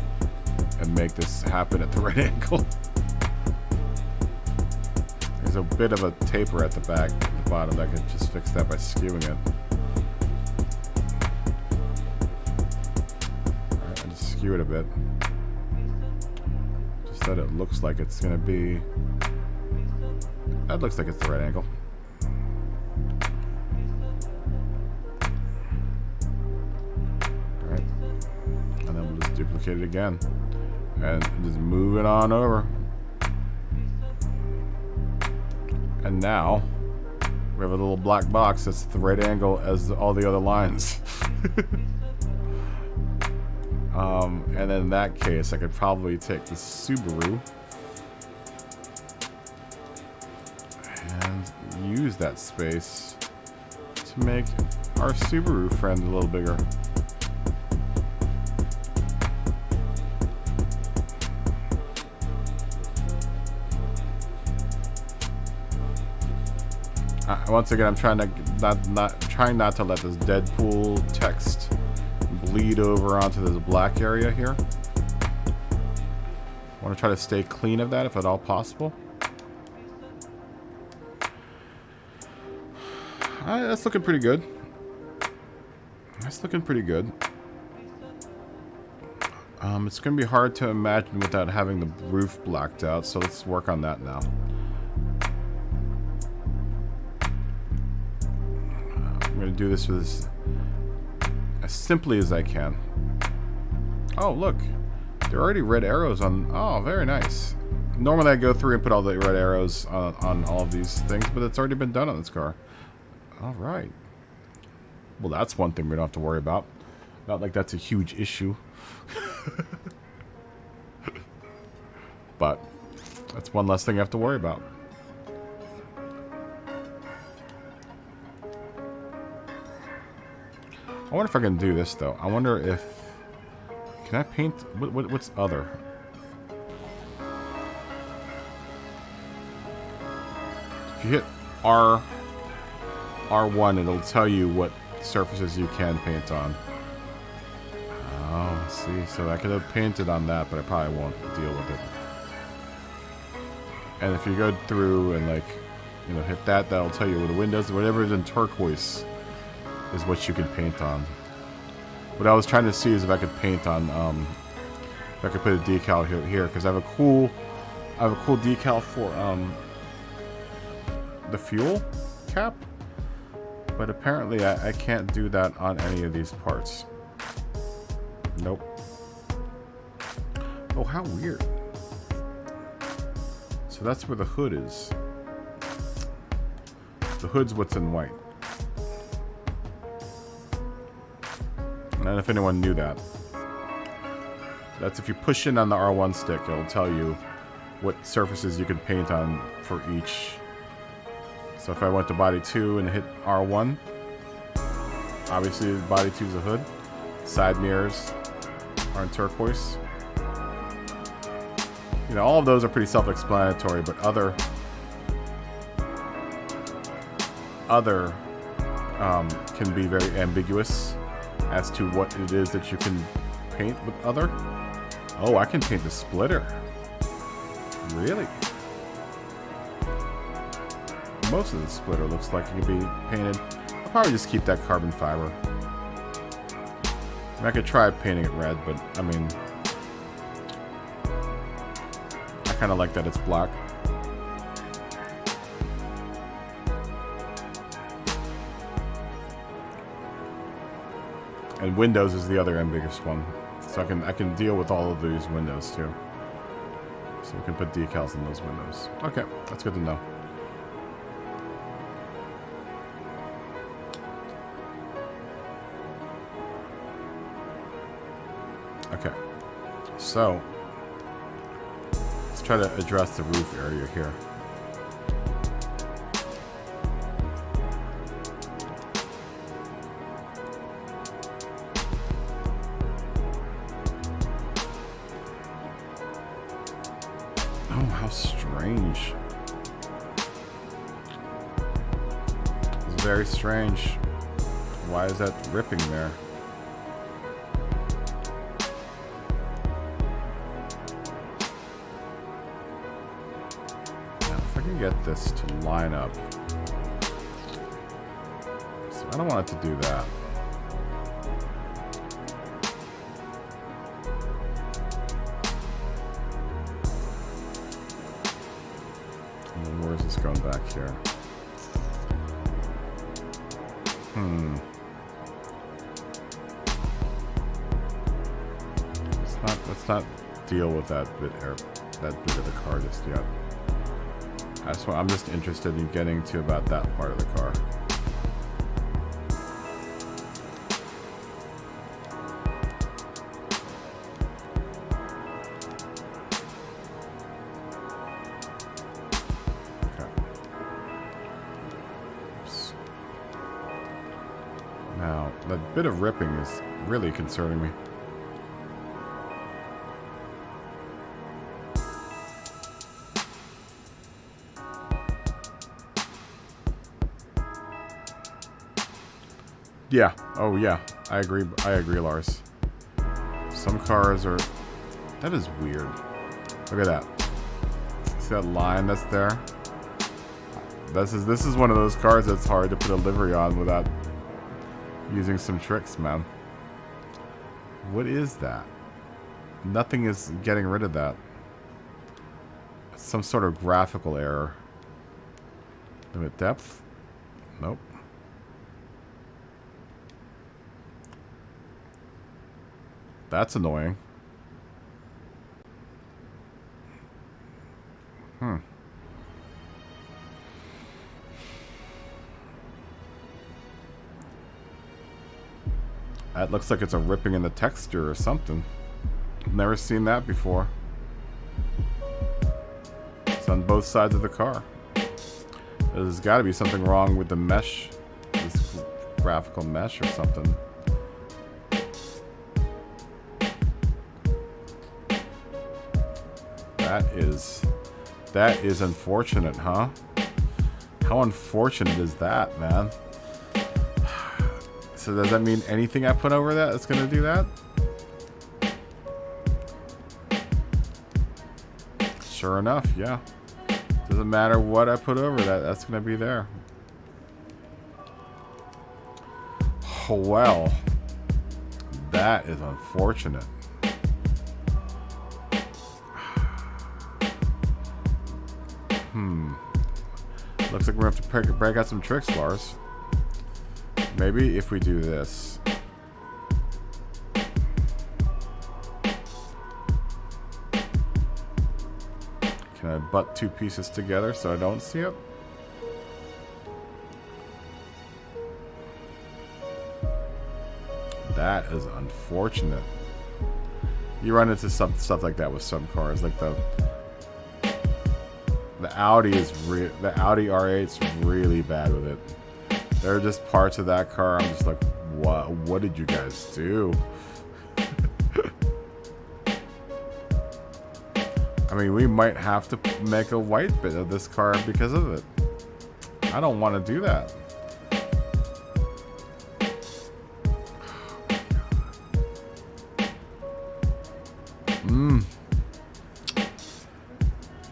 and make this happen at the right angle. There's a bit of a taper at the back, at the bottom. I could just fix that by skewing it. Alright, I'll just skew it a bit. Just that it looks like it's gonna be... That looks like it's the right angle. Alright. And then we'll just duplicate it again. And just move it on over. And now we have a little black box that's at the right angle as all the other lines. And in that case, I could probably take the Subaru and use that space to make our Subaru friend a little bigger. Once again, I'm trying not to let this Deadpool text bleed over onto this black area here. I want to try to stay clean of that if at all possible. That's looking pretty good. That's looking pretty good. It's going to be hard to imagine without having the roof blacked out, so let's work on that now. I'm going to do this with as simply as I can. Oh, look. There are already red arrows on... Oh, very nice. Normally I go through and put all the red arrows on all of these things, but it's already been done on this car. Alright. Well, that's one thing we don't have to worry about. Not like that's a huge issue. But that's one less thing I have to worry about. I wonder if I can do this, though. I wonder if... Can I paint... What's other? If you hit R1, it'll tell you what surfaces you can paint on. Oh, see. So I could have painted on that, but I probably won't deal with it. And if you go through and, like, you know, hit that, that'll tell you what the windows, whatever is in turquoise is what you can paint on. What I was trying to see is if I could paint on, if I could put a decal here, because I have a cool decal for the fuel cap, but apparently I can't do that on any of these parts. Nope. Oh, how weird. So that's where the hood is. The hood's what's in white. And if anyone knew that. That's if you push in on the R1 stick, it'll tell you what surfaces you can paint on for each. So if I went to body 2 and hit R1, obviously body 2 is a hood. Side mirrors are in turquoise. You know, all of those are pretty self-explanatory, but other can be very ambiguous as to what it is that you can paint with other. Oh, I can paint the splitter. Really? Most of the splitter looks like it can be painted. I'll probably just keep that carbon fiber. I could try painting it red, but I mean, I kind of like that it's black. And windows is the other ambiguous one, so I can deal with all of these windows too. So we can put decals in those windows. Okay, that's good to know. Okay, so let's try to address the roof area here. Oh, how strange. It's very strange. Why is that ripping there? Get this to line up. So I don't want it to do that. And then where is this going back here? Let's not deal with that bit of the car just yet. I'm just interested in getting to about that part of the car. Okay. Oops. Now, that bit of ripping is really concerning me. Yeah. Oh, yeah. I agree. I agree, Lars. Some cars are... That is weird. Look at that. See that line that's there? This is one of those cars that's hard to put a livery on without using some tricks, man. What is that? Nothing is getting rid of that. Some sort of graphical error. Limit depth? Nope. That's annoying. That looks like it's a ripping in the texture or something. Never seen that before. It's on both sides of the car. There's got to be something wrong with the mesh. This graphical mesh or something. That is unfortunate, huh? How unfortunate is that, man? So does that mean anything I put over that is gonna do that? Sure enough, yeah. Doesn't matter what I put over that, that's gonna be there. Oh, well. That is unfortunate. Looks like we're going to have to break out some tricks, Lars. Maybe if we do this. Can I butt two pieces together so I don't see it? That is unfortunate. You run into some stuff like that with some cars, like the Audi the Audi R8's really bad with it. There are just parts of that car I'm just like, what did you guys do? I mean, we might have to make a white bit of this car because of it. I don't want to do that.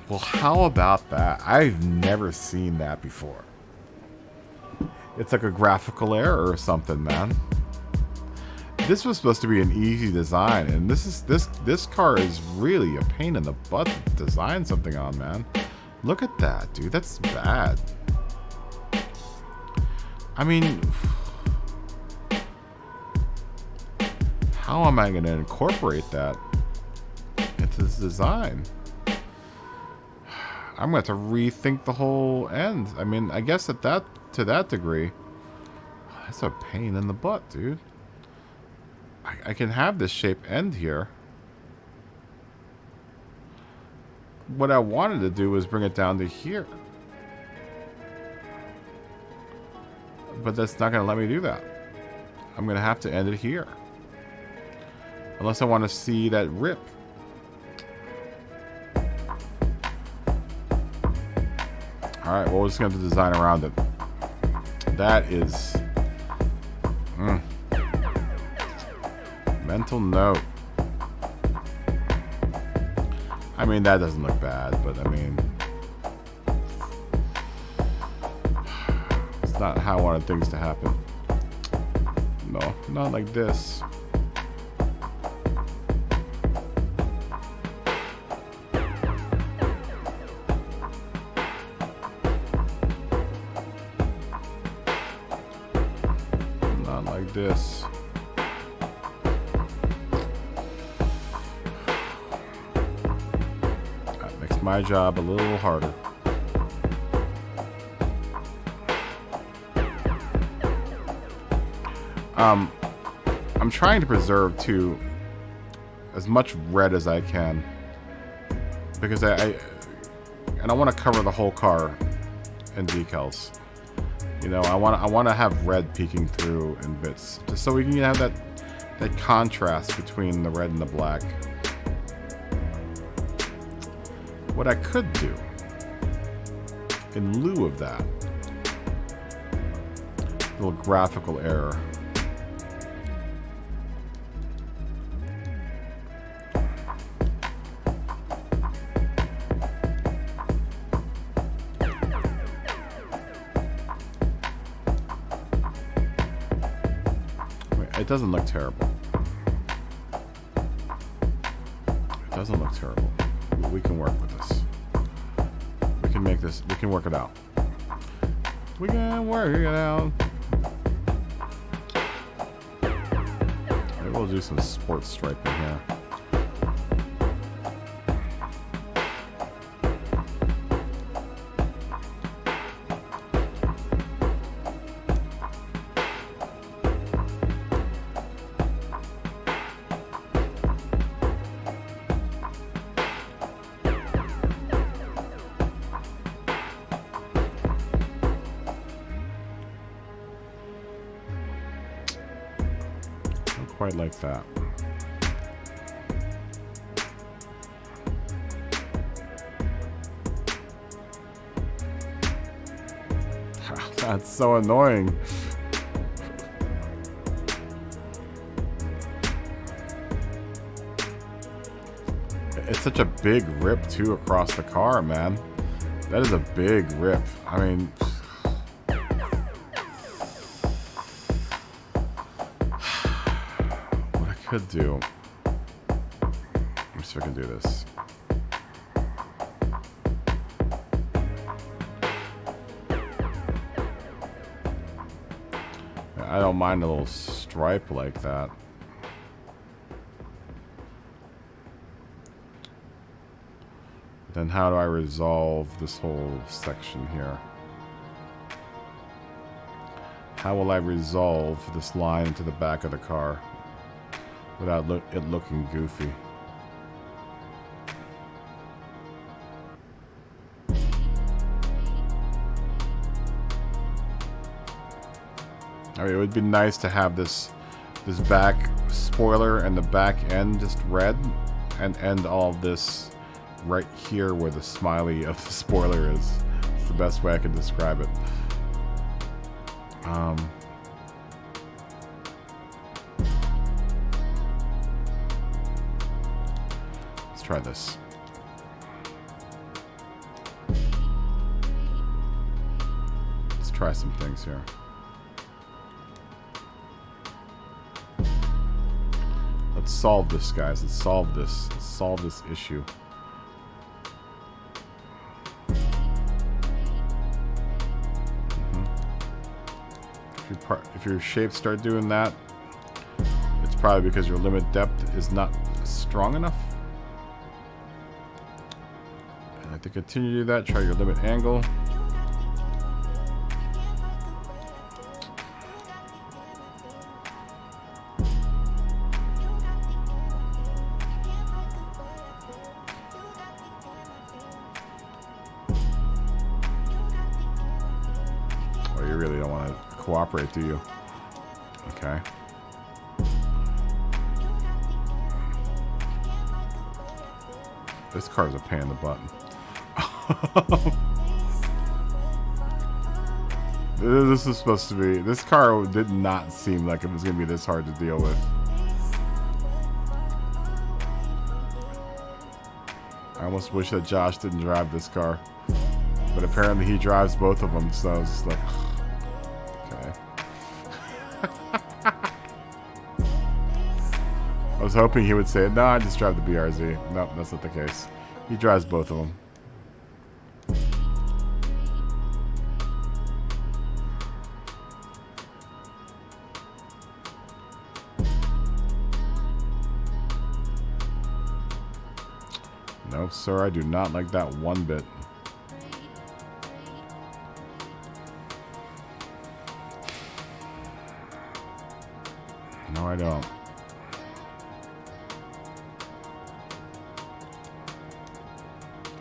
Well, how about that? I've never seen that before. It's like a graphical error or something, man. This was supposed to be an easy design, and this car is really a pain in the butt to design something on, man. Look at that, dude. That's bad. I mean, how am I going to incorporate that into this design? I'm going to have to rethink the whole end. I mean, I guess to that degree, that's a pain in the butt, dude. I can have this shape end here. What I wanted to do was bring it down to here. But that's not going to let me do that. I'm going to have to end it here. Unless I want to see that rip. Alright, well, we're just going to design around it. That is... Mental note. I mean, that doesn't look bad, but I mean... It's not how I wanted things to happen. No, not like this. This. That makes my job a little harder. I'm trying to preserve too as much red as I can, because I want to cover the whole car in decals. You know, I want to have red peeking through in bits, just so we can have that contrast between the red and the black. What I could do in lieu of that, little graphical error. It doesn't look terrible. It doesn't look terrible. We can work with this. We can make this. We can work it out. We can work it out. Maybe we'll do some sports striping here. Quite like that. That's so annoying. It's such a big rip too across the car, man. That is a big rip. I mean, could do. Let me see if I can do this. I don't mind a little stripe like that. Then how do I resolve this whole section here? How will I resolve this line into the back of the car without it looking goofy? I mean, it would be nice to have this back spoiler and the back end just red, and end all of this right here where the smiley of the spoiler is. It's the best way I can describe it. Try this. Let's try some things here. Let's solve this, guys. Let's solve this. Let's solve this issue. If your shapes start doing that, it's probably because your limit depth is not strong enough. To continue to do that, try your limit angle. Oh, you really don't want to cooperate, do you? Okay. This car's a pain in the butt. This is supposed to be. This car did not seem like it was going to be this hard to deal with. I almost wish that Josh didn't drive this car, but apparently he drives both of them. So I was just like, okay. I was hoping he would say, "No, I just drive the BRZ." No, that's not the case. He drives both of them. No, sir, I do not like that one bit. No, I don't.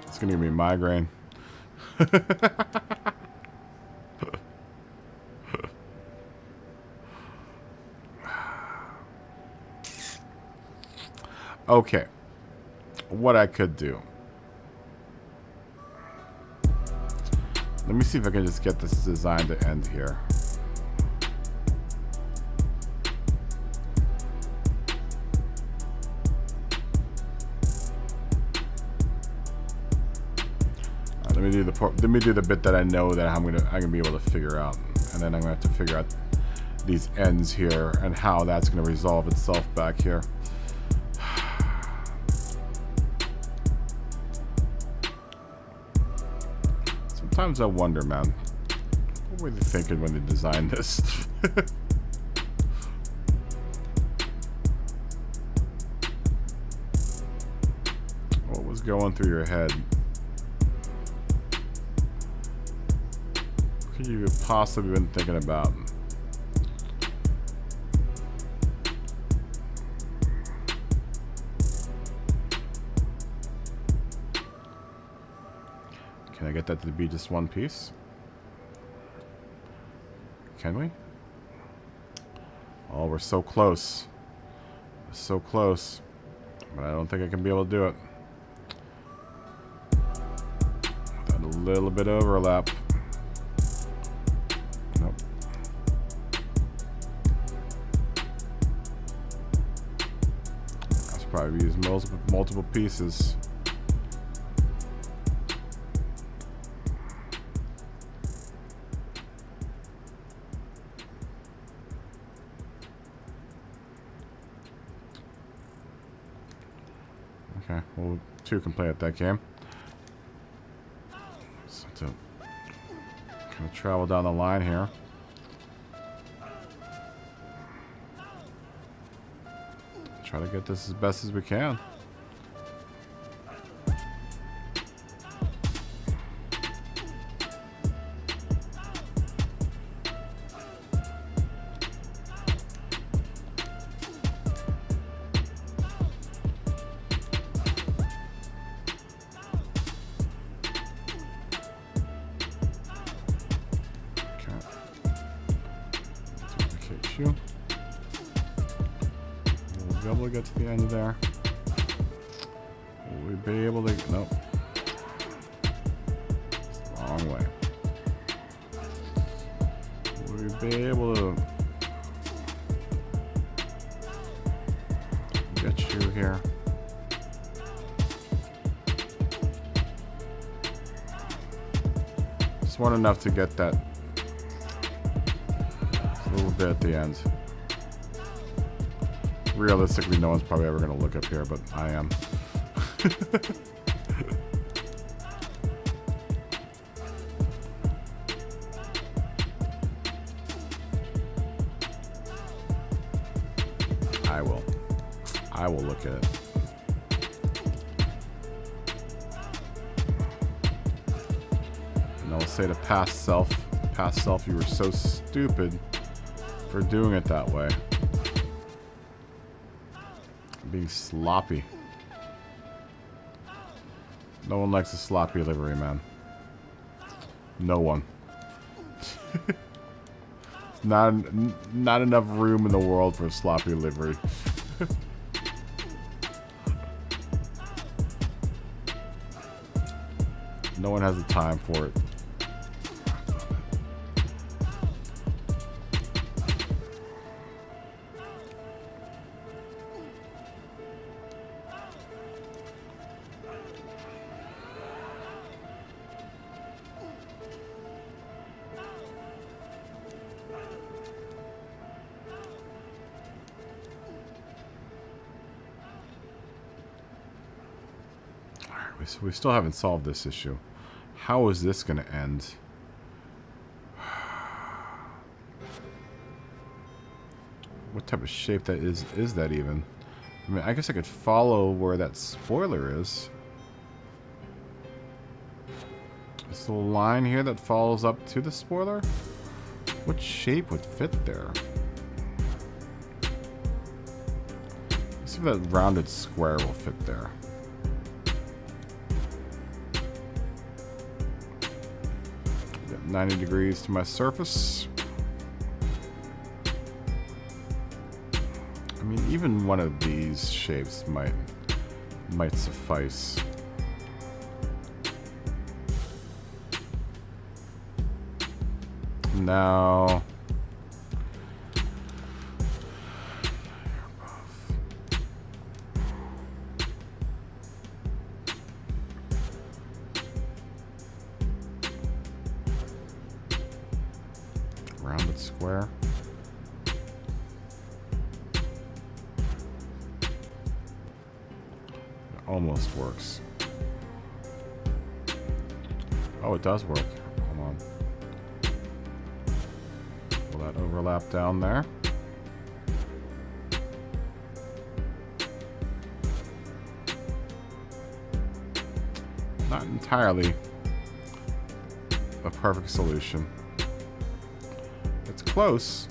It's gonna give me a migraine. Okay. What I could do. Let me see if I can just get this design to end here. Let me do the bit that I know that I'm gonna be able to figure out, and then I'm gonna have to figure out these ends here and how that's gonna resolve itself back here. Sometimes I wonder, man, what were they thinking when they designed this? What was going through your head? What could you have possibly been thinking about? Can I get that to be just one piece? Can we? Oh, we're so close. We're so close. But I don't think I can be able to do it. Without a little bit of overlap. Nope. I should probably use multiple pieces. Okay, well, two can play at that game. So to kind of travel down the line here. Try to get this as best as we can. You. We'll be able to get to the end there. Will we be able to? Nope. Wrong way. Will we be able to get you here? Just want enough to get that. A little bit at the end. Realistically, no one's probably ever going to look up here, but I am. I will look at it. And I'll say to past self, you were so stupid for doing it that way. Being sloppy. No one likes a sloppy livery, man. No one. Not enough room in the world for a sloppy livery. No one has the time for it. So we still haven't solved this issue. How is this going to end? What type of shape that is that even? I mean, I guess I could follow where that spoiler is. This little line here that follows up to the spoiler? What shape would fit there? see if that rounded square will fit there. Get 90 degrees to my surface. I mean, even one of these shapes might suffice. Now, rounded square. It almost works. Oh, it does work. Hold on. Will that overlap down there? Not entirely a perfect solution. It's close.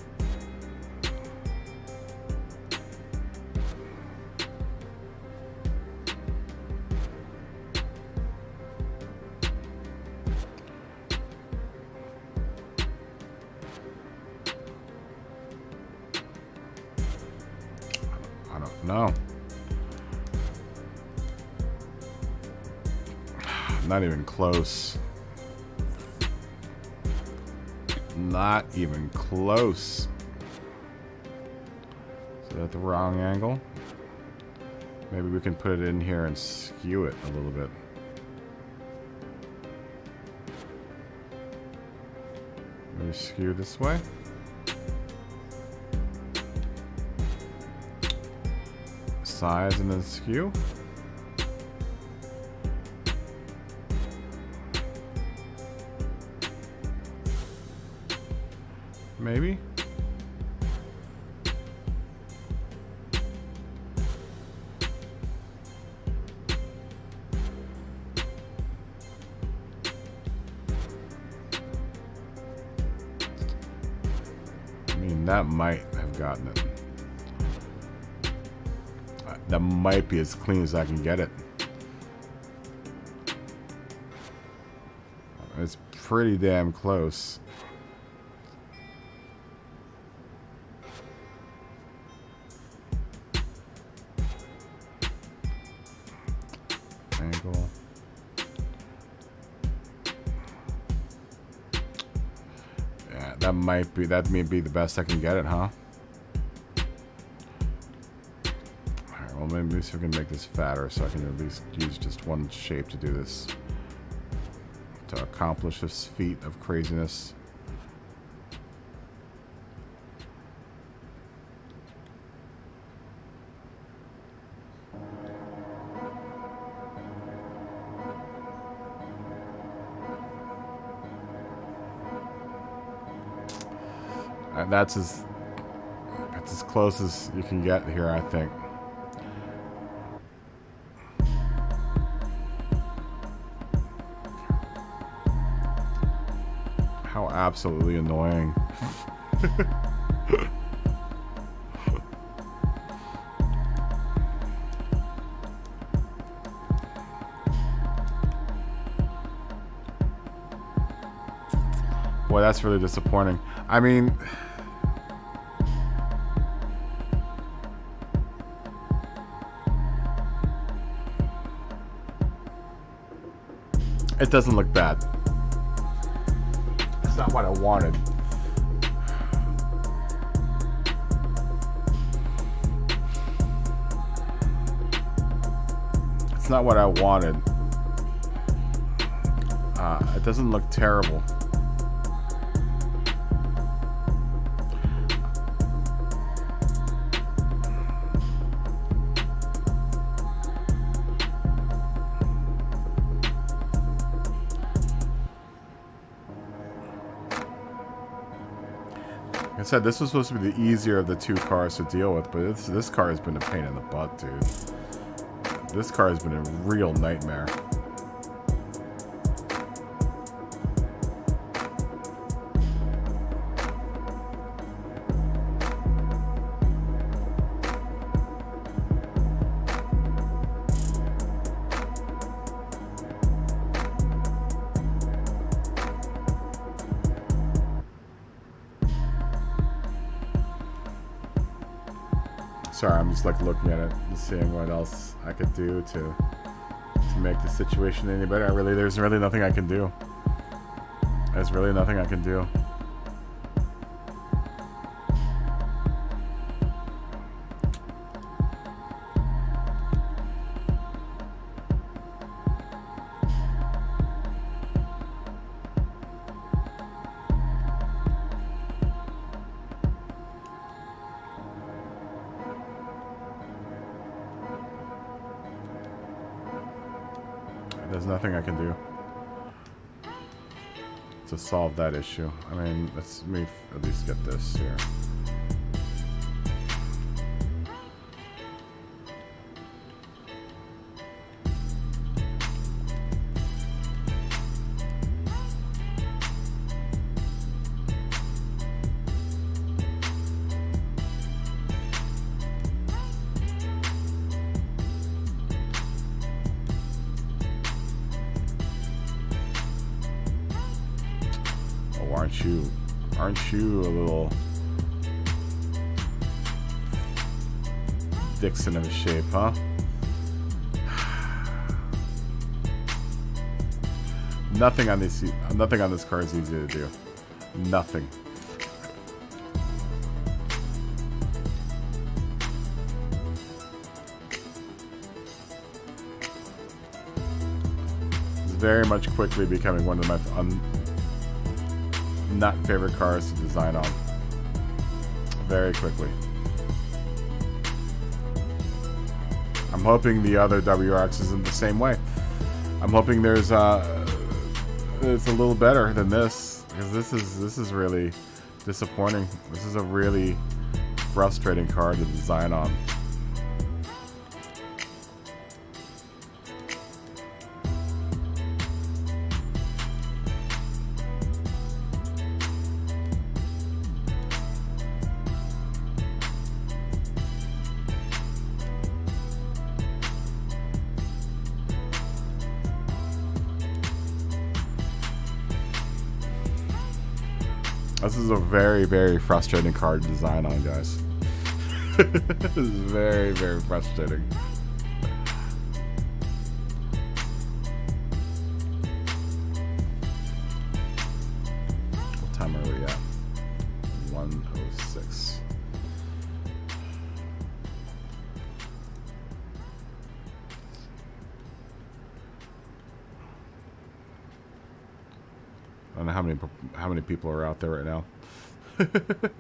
I don't know. Not even close. Not even close. Is that the wrong angle? Maybe we can put it in here and skew it a little bit. Maybe skew this way. Size and then skew. Maybe. I mean, that might have gotten it. That might be as clean as I can get it. It's pretty damn close. Angle. Yeah, that may be the best I can get it, huh? Alright, well maybe we can make this fatter so I can at least use just one shape to do this. To accomplish this feat of craziness. And that's as close as you can get here, I think. How absolutely annoying. Boy, that's really disappointing. I mean, it doesn't look bad. It's not what I wanted. It's not what I wanted. It doesn't look terrible. Like I said, this was supposed to be the easier of the two cars to deal with, but this car has been a pain in the butt, dude. This car has been a real nightmare. Sorry, I'm just like looking at it and seeing what else I could do to make the situation any better. There's really nothing I can do. There's really nothing I can do. There's nothing I can do to solve that issue. I mean, let me at least get this here. Aren't you a little Dixon of a shape, huh? Nothing on this car is easy to do. Nothing. It's very much quickly becoming one of my not favorite cars to design on. Very quickly. I'm hoping the other WRX isn't the same way. I'm hoping there's it's a little better than this, because this is really disappointing. This is a really frustrating car to design on. This is a very, very frustrating car to design on, guys. This is very, very frustrating. What time are we at? 1:06. I don't know how many people are out there right now. I'm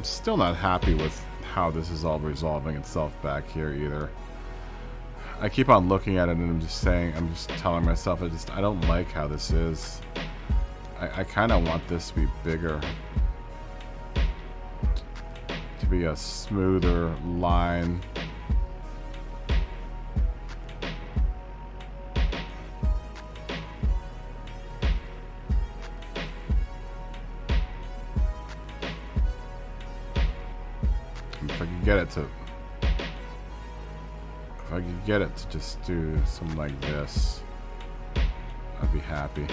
still not happy with how this is all resolving itself back here either. I keep on looking at it and I'm just telling myself I don't like how this is. I kind of want this to be bigger. To be a smoother line. If I could get it to just do something like this, I'd be happy.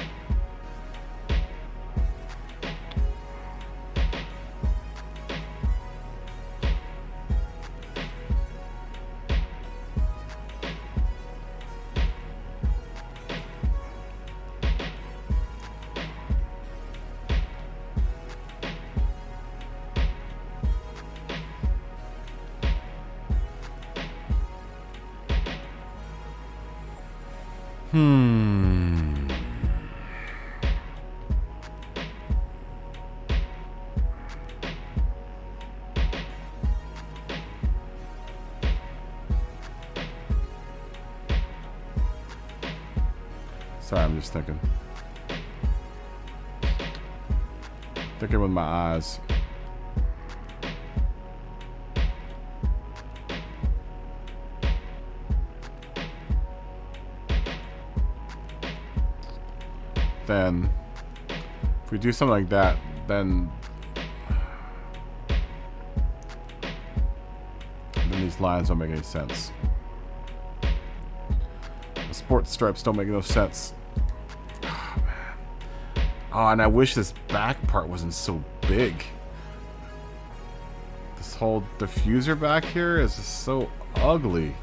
Sorry, I'm just thinking with my eyes. Then if we do something like that, then these lines don't make any sense. The sports stripes don't make no sense. Oh, man. Oh, and I wish this back part wasn't so big. This whole diffuser back here is just so ugly.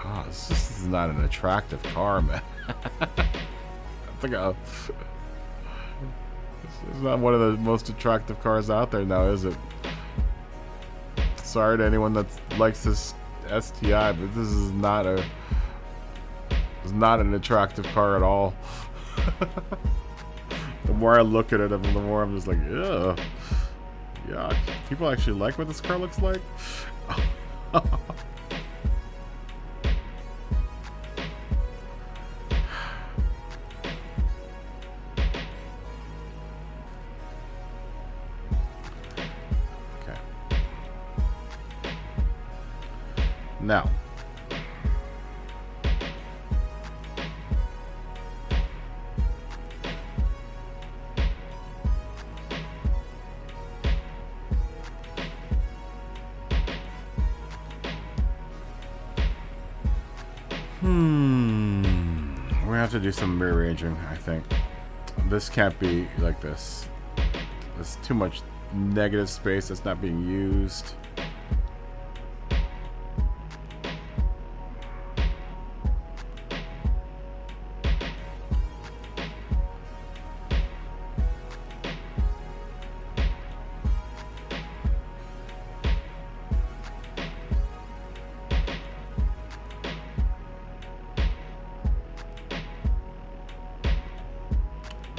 Oh, this is not an attractive car, man. I think it's not one of the most attractive cars out there now, is it? Sorry to anyone that likes this STI, but this is not an attractive car at all. The more I look at it, the more I'm just like, ugh. Yeah, people actually like what this car looks like. Now, we're gonna have to do some rearranging, I think. This can't be like this. There's too much negative space that's not being used.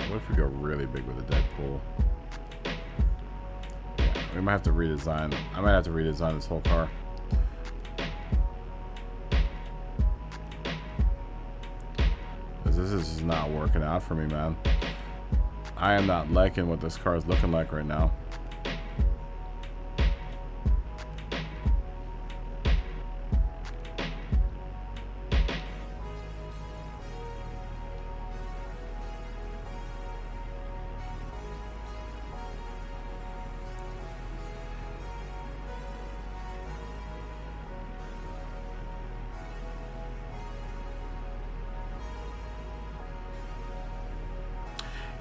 What if we go really big with a Deadpool? Yeah, we might have to redesign. I might have to redesign this whole car. Because this is just not working out for me, man. I am not liking what this car is looking like right now.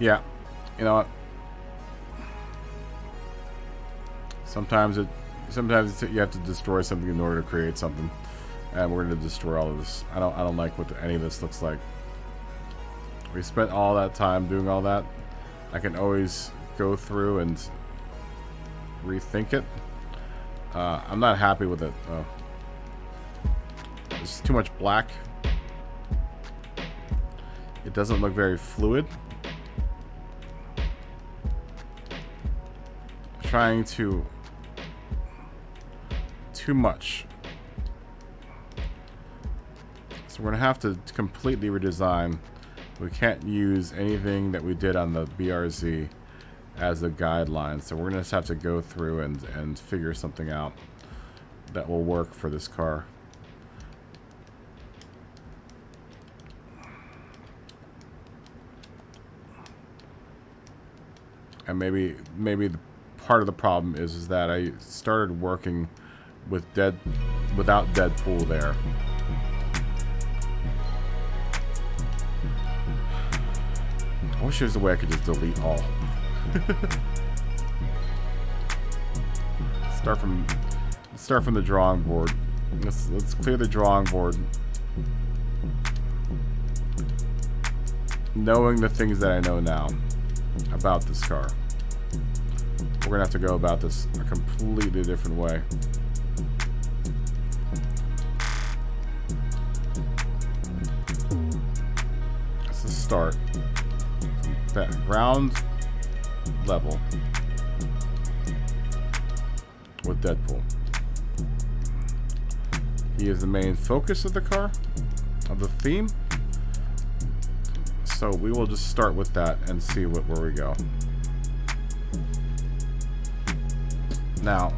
Yeah, you know what? Sometimes you have to destroy something in order to create something, and we're going to destroy all of this. I don't like what any of this looks like. We spent all that time doing all that. I can always go through and rethink it. I'm not happy with it. There's too much black. It doesn't look very fluid. Trying too much. So we're gonna have to completely redesign. We can't use anything that we did on the BRZ as a guideline. So we're gonna just have to go through and figure something out that will work for this car. And maybe the part of the problem is that I started working with without Deadpool there. I wish there's a way I could just delete all. Start from the drawing board. Let's clear the drawing board. Knowing the things that I know now about this car. We're gonna have to go about this a completely different way. Let's just start that ground level with Deadpool. He is the main focus of the car, of the theme. So we will just start with that and see where we go. Now,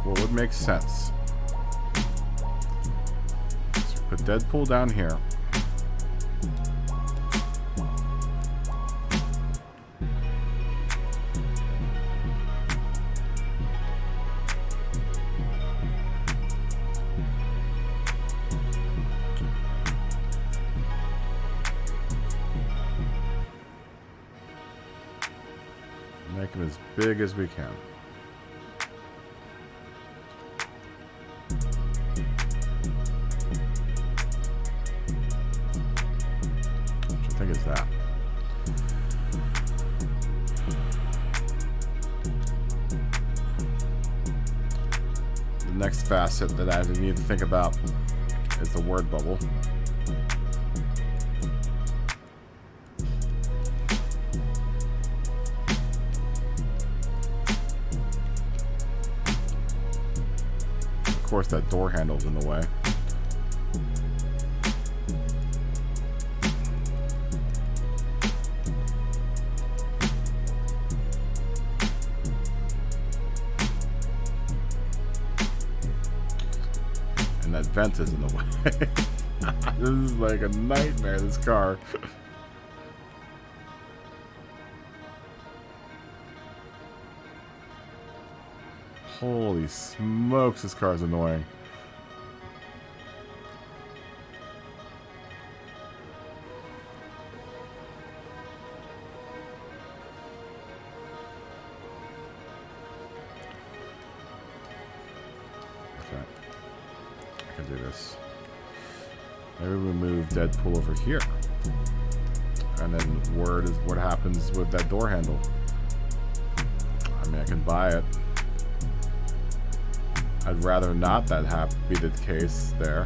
what would make sense is put Deadpool down here. big as we can. Which I think is that. The next facet that I need to think about is the word bubble. Of course, that door handle's in the way. And that vent is in the way. This is like a nightmare, this car. Holy smokes, this car is annoying. Okay. I can do this. Maybe we move Deadpool over here. And then word is what happens with that door handle. I mean, I can buy it. I'd rather not that be the case there.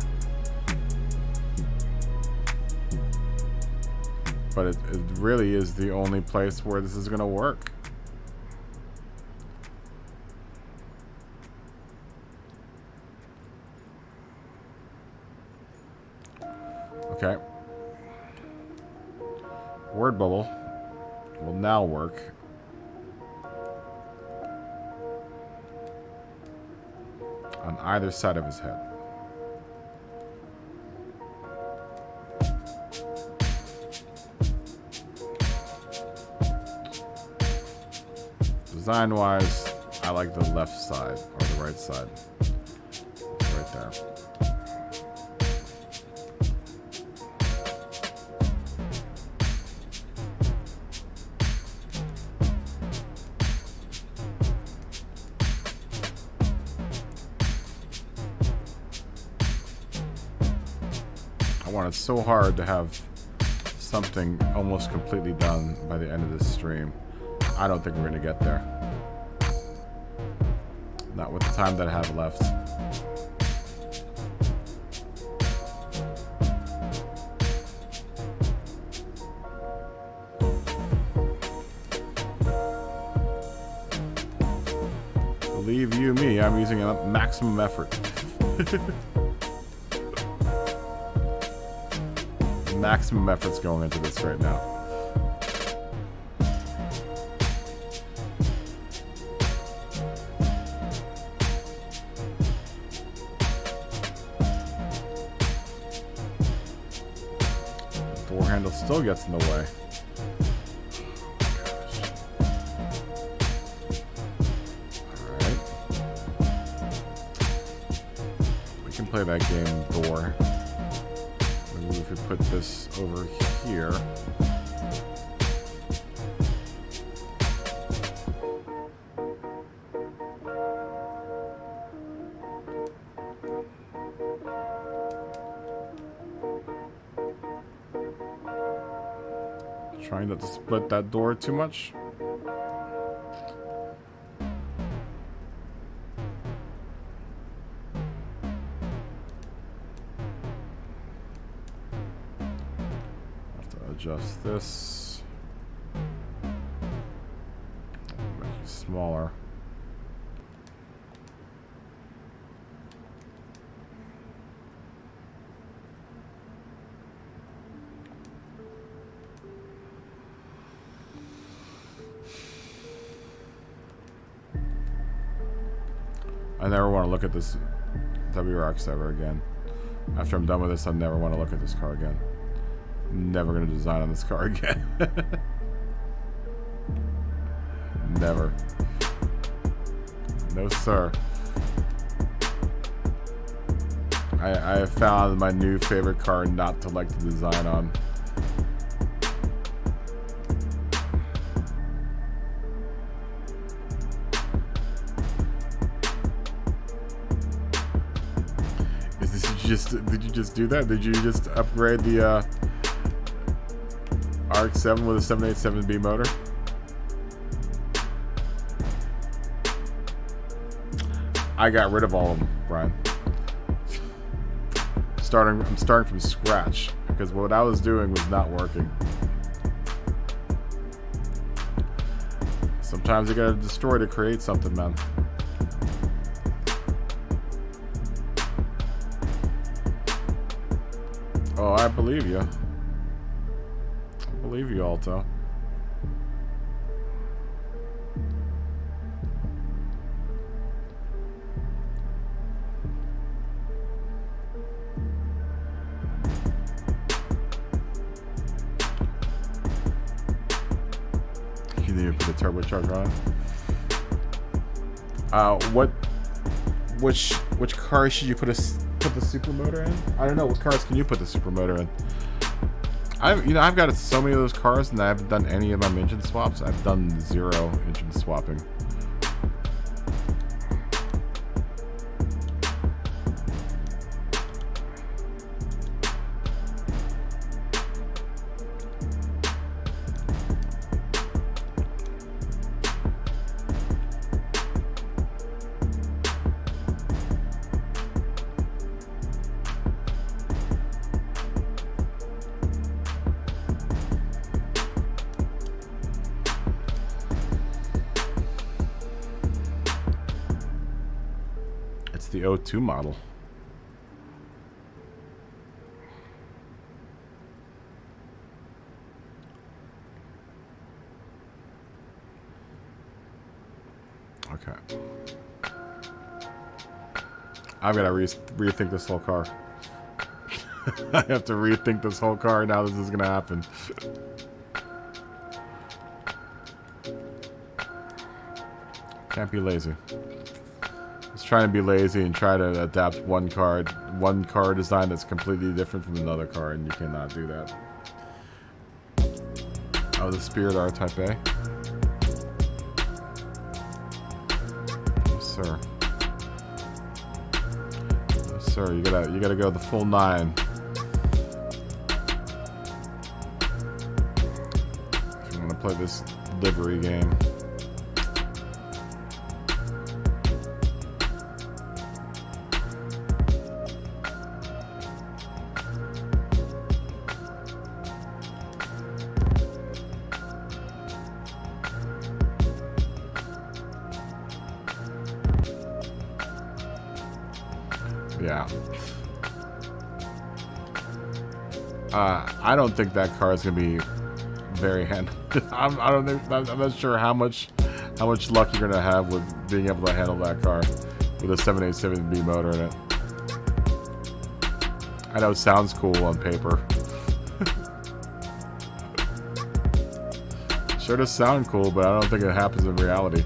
But it really is the only place where this is going to work. Okay. Word bubble will now work. On either side of his head. Design-wise, I like the left side or the right side. Right there. I wanted so hard to have something almost completely done by the end of this stream. I don't think we're going to get there. Not with the time that I have left. Believe you me, I'm using a maximum effort. Maximum effort's going into this right now. The door handle still gets in the way. Alright. We can play that game door. If we put this over here. Trying not to split that door too much. Adjust this. Make it smaller. I never want to look at this WRX ever again. After I'm done with this, I never want to look at this car again. Never gonna design on this car again. Never. No sir. I have found my new favorite car not to like to design on. you just do that? Did you just upgrade the RX-7 with a 787B motor? I got rid of all of them, Brian. I'm starting from scratch because what I was doing was not working. Sometimes you gotta destroy to create something, man. Oh, I believe you. I believe you, Alto. You need to put a turbocharger on. Which car should you put the supermotor in? I don't know. What cars can you put the supermotor in? I've got so many of those cars, and I haven't done any of them engine swaps. I've done 0 engine swapping. The O2 model. Okay. I've got to rethink this whole car. I have to rethink this whole car now this is going to happen. Can't be lazy. Trying to be lazy and try to adapt one car design that's completely different from another car, and you cannot do that. Oh, the Spirit R Type A. Yes, sir. Yes, sir. You gotta go the full 9. If you want to play this livery game. Yeah. I don't think that car is gonna be very handled. I'm not sure how much luck you're gonna have with being able to handle that car with a 787B motor in it. I know it sounds cool on paper. Sure does sound cool, but I don't think it happens in reality.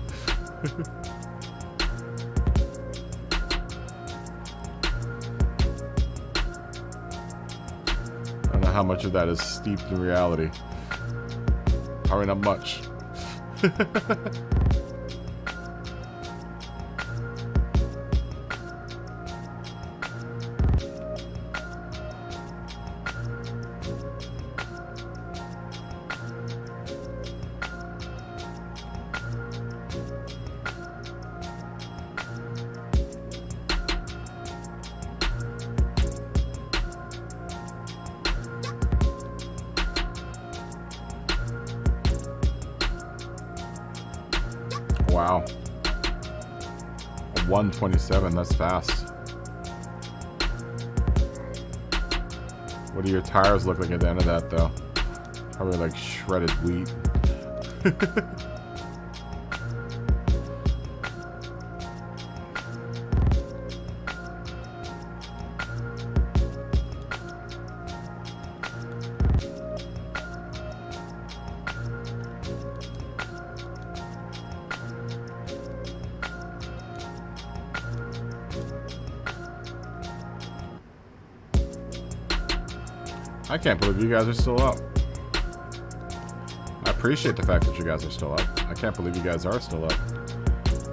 How much of that is steeped in reality? Probably not much. Wow. A 127, that's fast. What do your tires look like at the end of that, though? Probably like shredded wheat. I can't believe you guys are still up. I appreciate the fact that you guys are still up. I can't believe you guys are still up.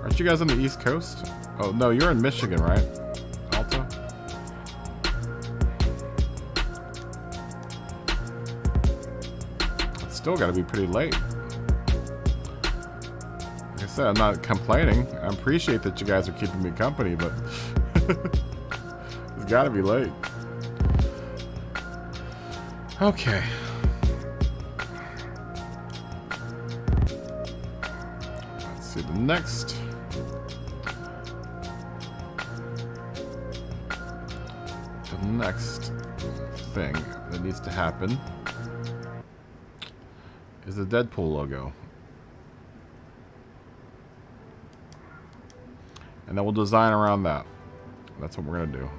Aren't you guys on the East Coast? Oh, no, you're in Michigan, right? Alta? still got to be pretty late. Like I said, I'm not complaining. I appreciate that you guys are keeping me company, but it's got to be late. Okay. Let's see the next. The next thing that needs to happen is the Deadpool logo. And then we'll design around that. That's what we're going to do.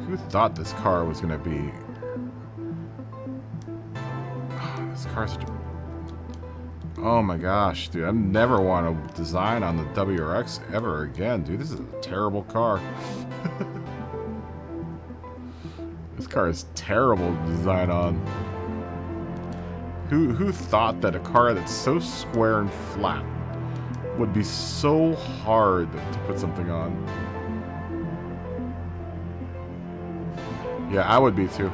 Who thought this car was going to be... Oh, this car's such a... Oh my gosh, dude. I never want to design on the WRX ever again, dude. This is a terrible car. This car is terrible to design on. Who thought that a car that's so square and flat would be so hard to put something on? Yeah, I would be too.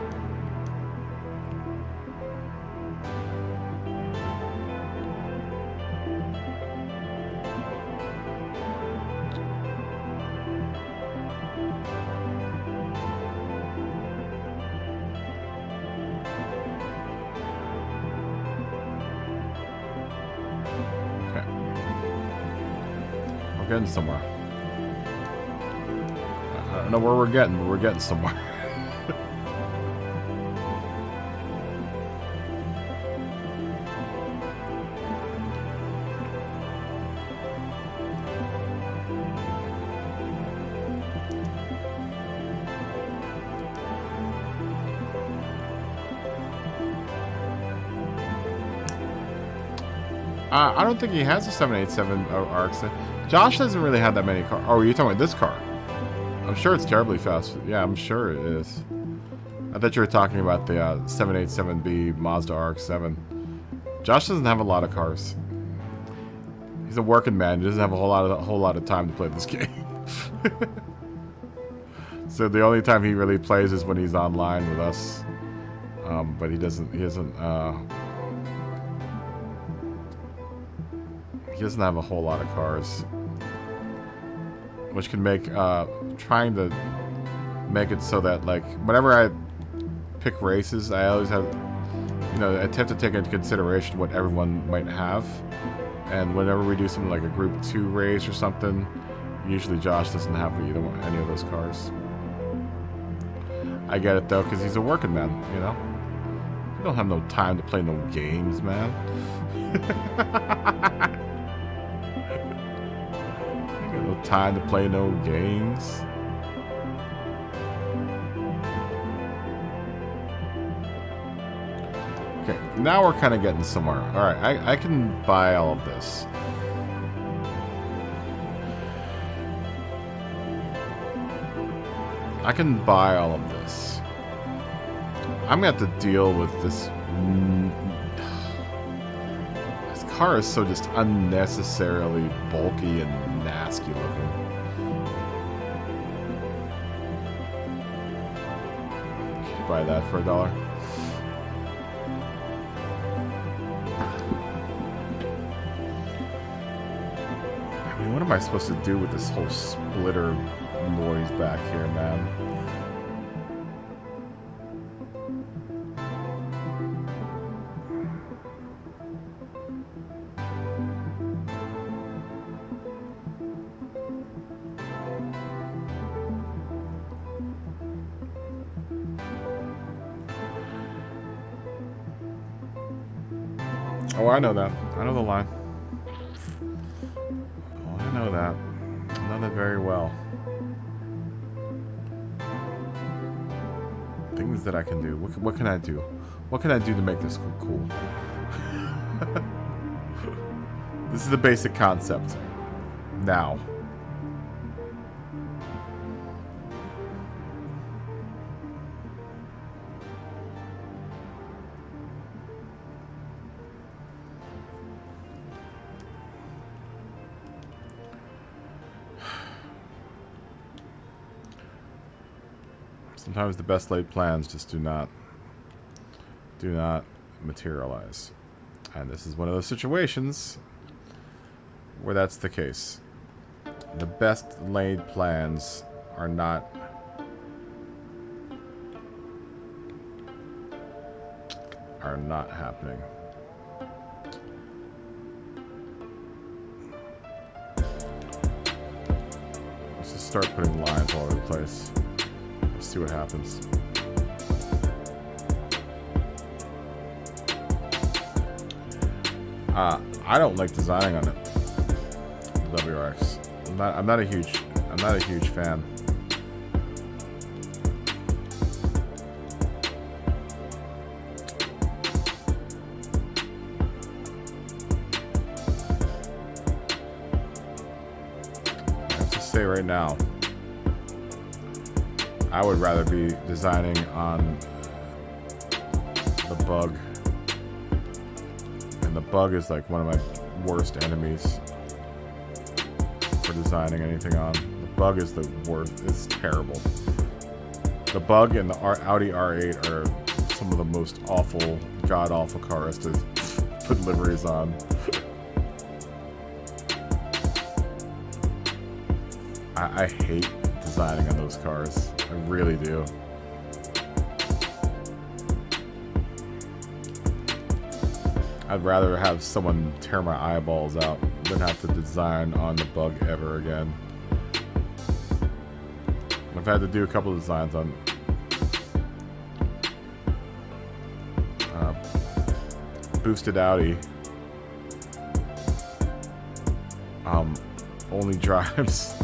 Getting somewhere. I don't know where we're getting, but we're getting somewhere. I don't think he has a 787 RX. Josh doesn't really have that many cars. Oh, you're talking about this car? I'm sure it's terribly fast. Yeah, I'm sure it is. I thought you were talking about the 787B Mazda RX-7. Josh doesn't have a lot of cars. He's a working man. He doesn't have a whole lot of time to play this game. So the only time he really plays is when he's online with us. But he doesn't have a whole lot of cars, which can make trying to make it so that, like, whenever I pick races, I always have, I attempt to take into consideration what everyone might have, and whenever we do something like a group 2 race or something, usually Josh doesn't have any of those cars. I get it though, because he's a working man, You don't have no time to play no games, man. No time to play no games. Okay, now we're kind of getting somewhere. Alright, I can buy all of this. I can buy all of this. I'm gonna have to deal with this. This car is so just unnecessarily bulky and nasty looking. Can you buy that for $1? I mean, what am I supposed to do with this whole splitter noise back here, man? Oh, I know that. I know the line. Oh, I know that. I know that very well. Things that I can do. What can I do? What can I do to make this cool? This is the basic concept. Now. Sometimes the best laid plans just do not materialize. And this is one of those situations where that's the case. The best laid plans are not happening. Let's just start putting lines all over the place. Let's see what happens. I don't like designing on it. WRX. I'm not a huge fan. Let's just say right now, I would rather be designing on the bug. And the bug is like one of my worst enemies for designing anything on. The bug is the worst. It's terrible. The bug and the Audi R8 are some of the most awful, god-awful cars to put liveries on. I hate designing on those cars. I really do. I'd rather have someone tear my eyeballs out than have to design on the bug ever again. I've had to do a couple of designs on boosted Audi. Only drives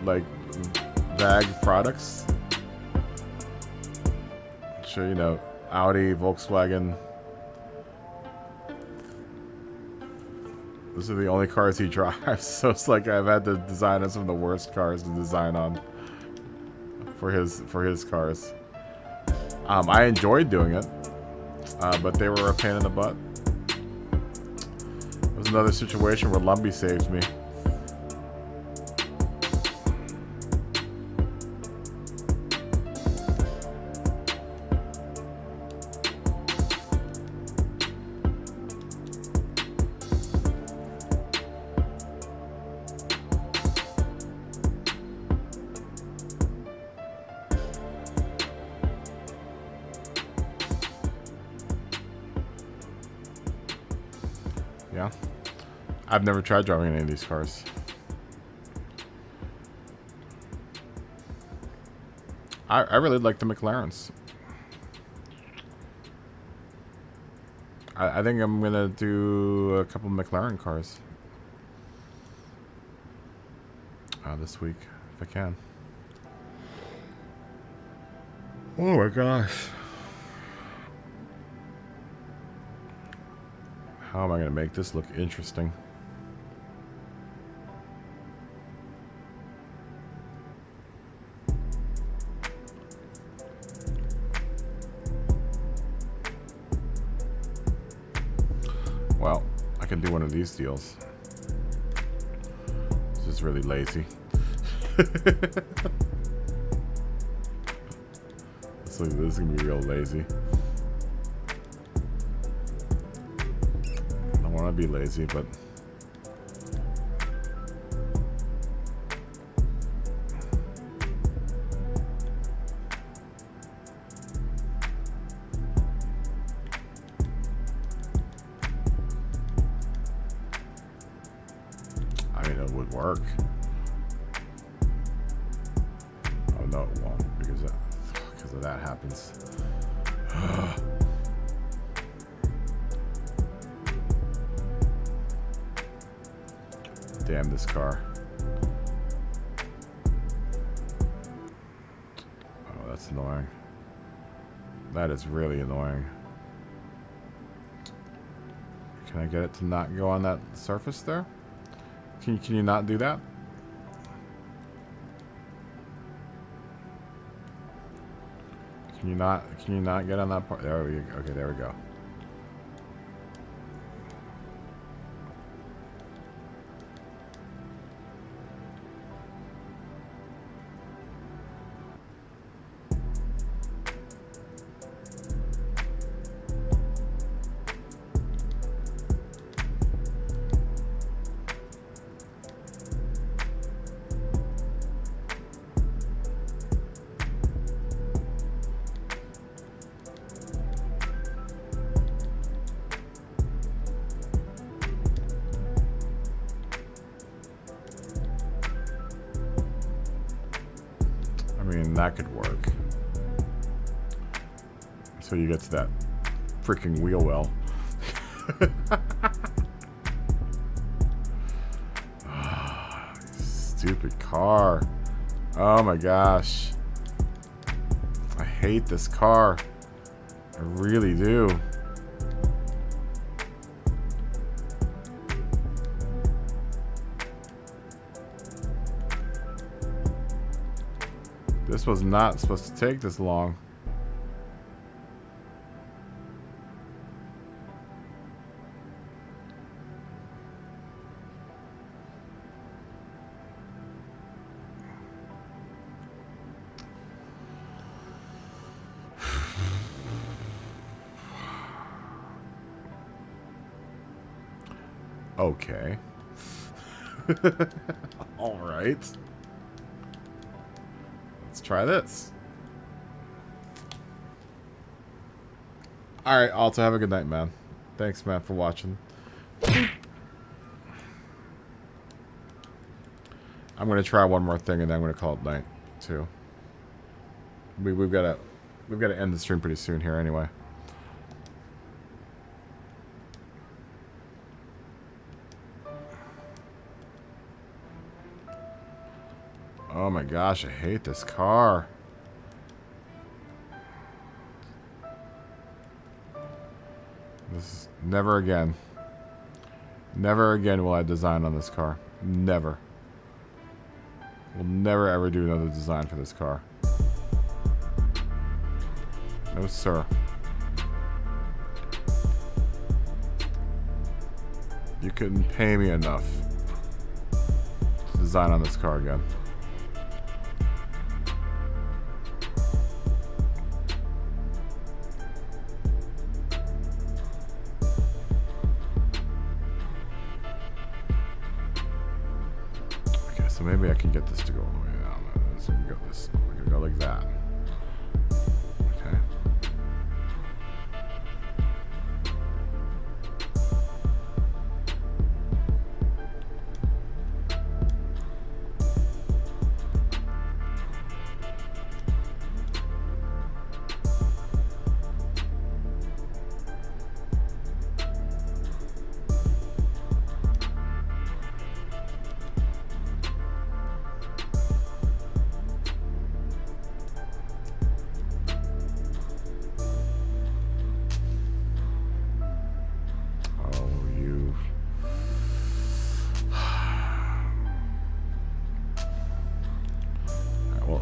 like VAG products. So, you know, Audi, Volkswagen. Those are the only cars he drives, so it's like I've had to design on some of the worst cars to design on for his cars. I enjoyed doing it, but they were a pain in the butt. It was another situation where Lumbee saved me. Yeah. I've never tried driving any of these cars. I really like the McLarens. I think I'm gonna do a couple McLaren cars this week if I can. Oh my gosh. How am I going to make this look interesting? Well, I can do one of these deals. This is really lazy. This is going to be real lazy. I want to be lazy, but I mean, it would work. Oh no, it won't, because of that happens. Damn this car. Oh, that's annoying. That is really annoying. Can I get it to not go on that surface there? Can you not do that? Can you not get on that part? There we go. Okay, there we go. that could work. So you get to that freaking wheel well. Stupid car. Oh my gosh. I hate this car. I really do. This was not supposed to take this long. Okay. All right. Let's try this. All right, Alta, have a good night, man. Thanks, man, for watching. I'm gonna try one more thing, and then I'm gonna call it night too. We've got to end the stream pretty soon here, anyway. Oh my gosh, I hate this car. This is never again. Never again will I design on this car. Never. We'll never ever do another design for this car. No, sir. You couldn't pay me enough to design on this car again. So maybe I can get this to go all the way down. So we go this. We're gonna go like that. Okay.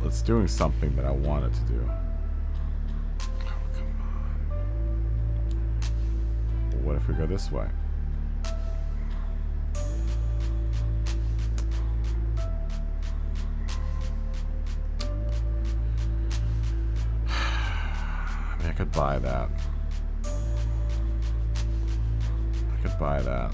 It's doing something that I want it to do. Oh, come on. Well, what if we go this way? I mean, I could buy that. I could buy that.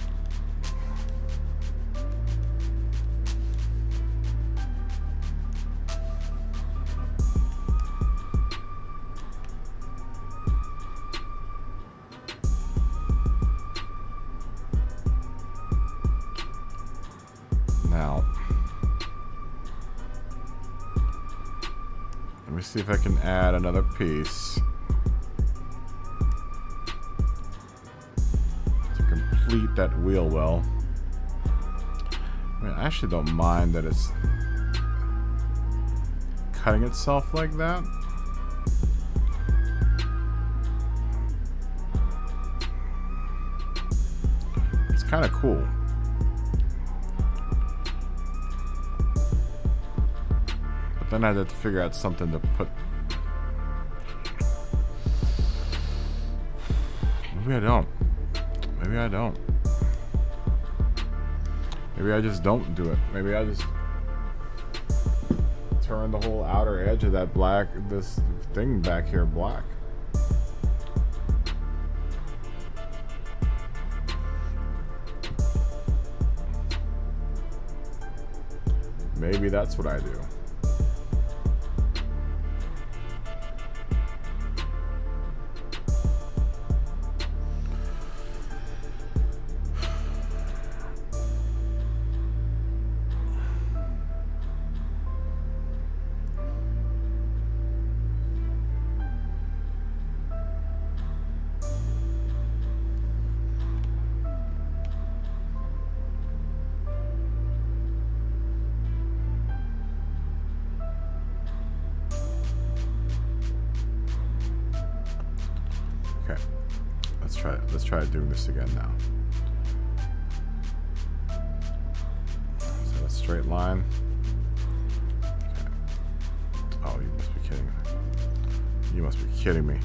See if I can add another piece to complete that wheel well. I mean, I actually don't mind that it's cutting itself like that. It's kind of cool. Then I'd have to figure out something to put. Maybe I don't. Maybe I don't. Maybe I just don't do it. Maybe I just turn the whole outer edge of that black, this thing back here black. Maybe that's what I do. Okay. Let's try it. Let's try doing this again now. So a straight line. Okay. Oh, you must be kidding me. You must be kidding me.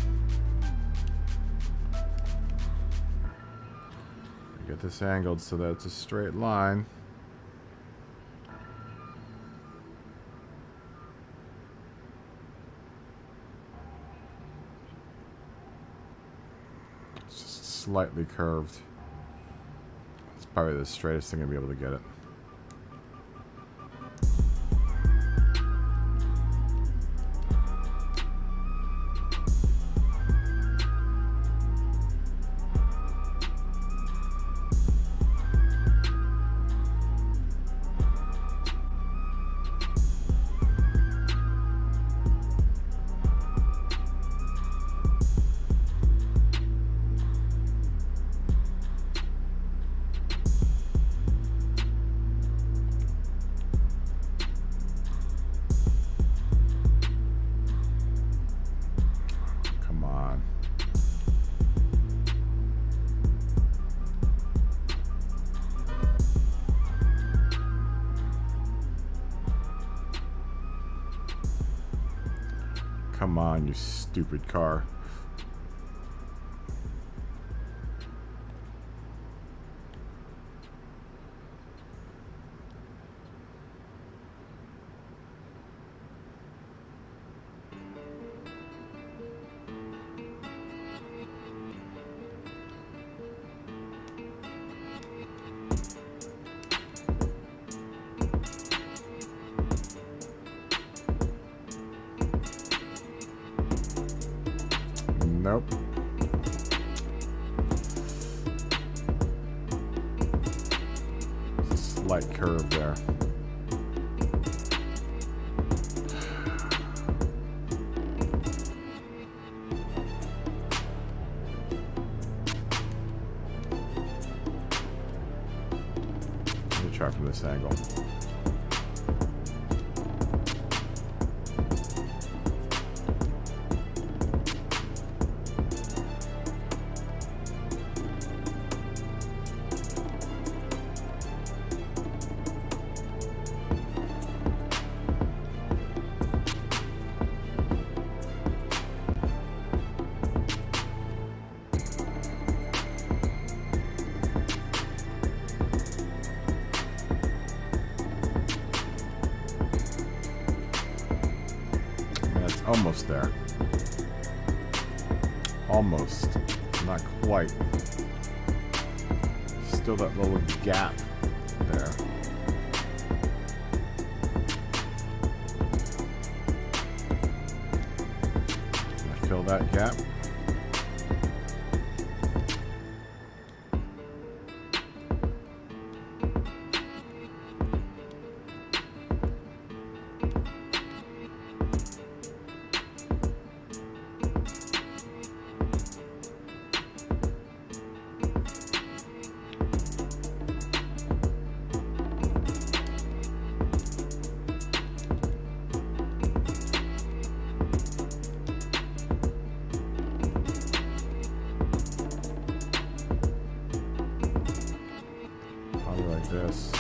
Get this angled so that it's a straight line. It's just slightly curved. It's probably the straightest thing to be able to get it. Come on, you stupid car. Nope. There's a slight curve there. Let me try from this angle. Almost there. Almost. Not quite. Still that little gap there. Fill that gap. This.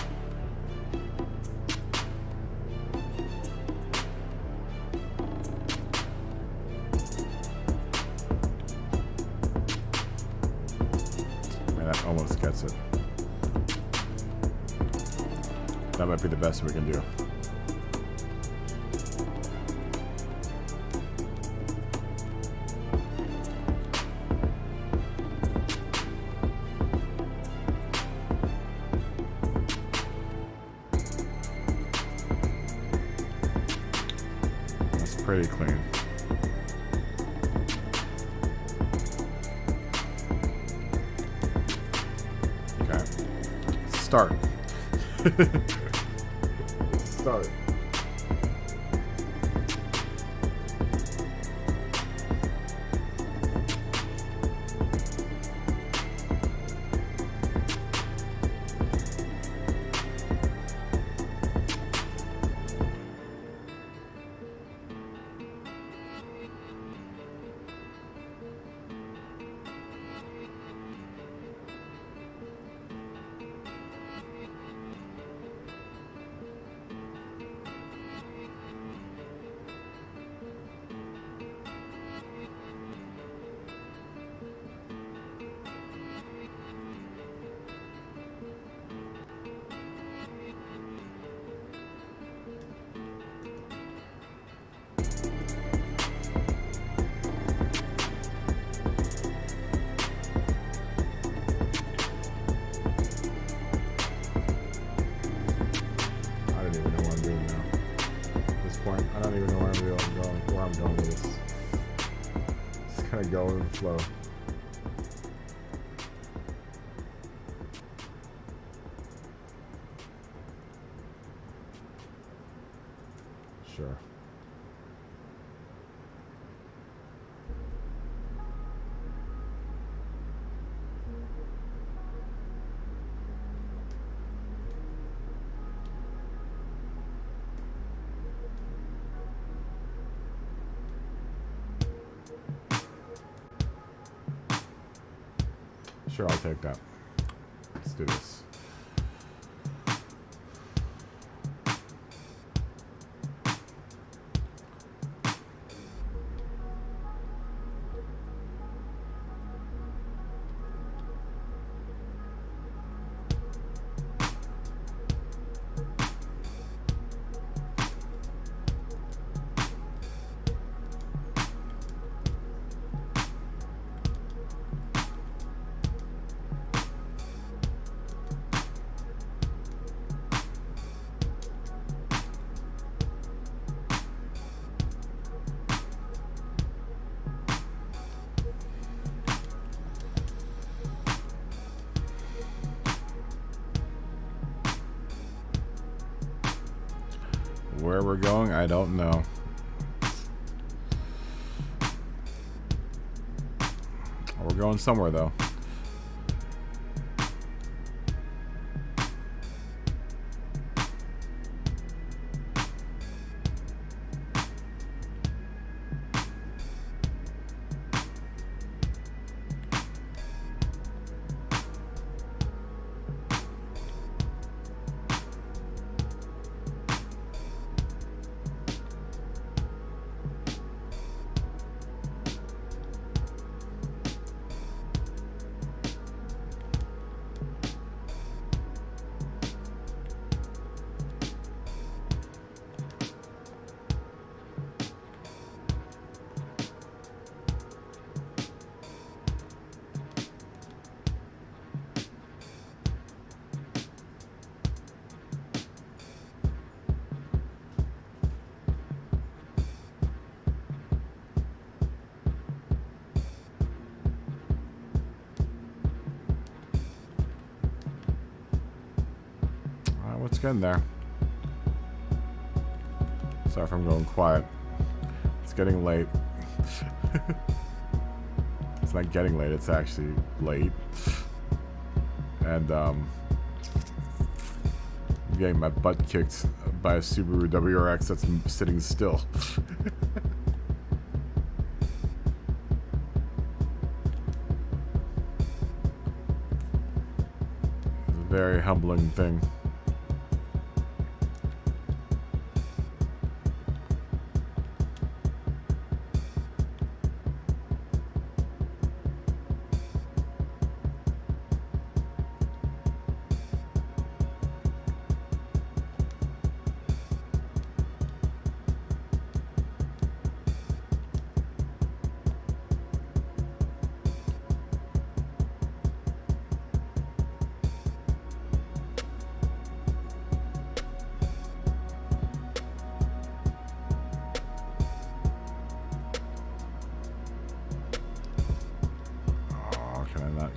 Man, that almost gets it. That might be the best we can do. Pretty clean. Okay. Start. Start. go in the flow. Sure. Sure, I'll take that. Let's do this. Where we're going, I don't know. We're going somewhere, though. What's good in there? Sorry if I'm going quiet. It's getting late. It's not getting late, it's actually late. And I'm getting my butt kicked by a Subaru WRX that's sitting still. It's a very humbling thing.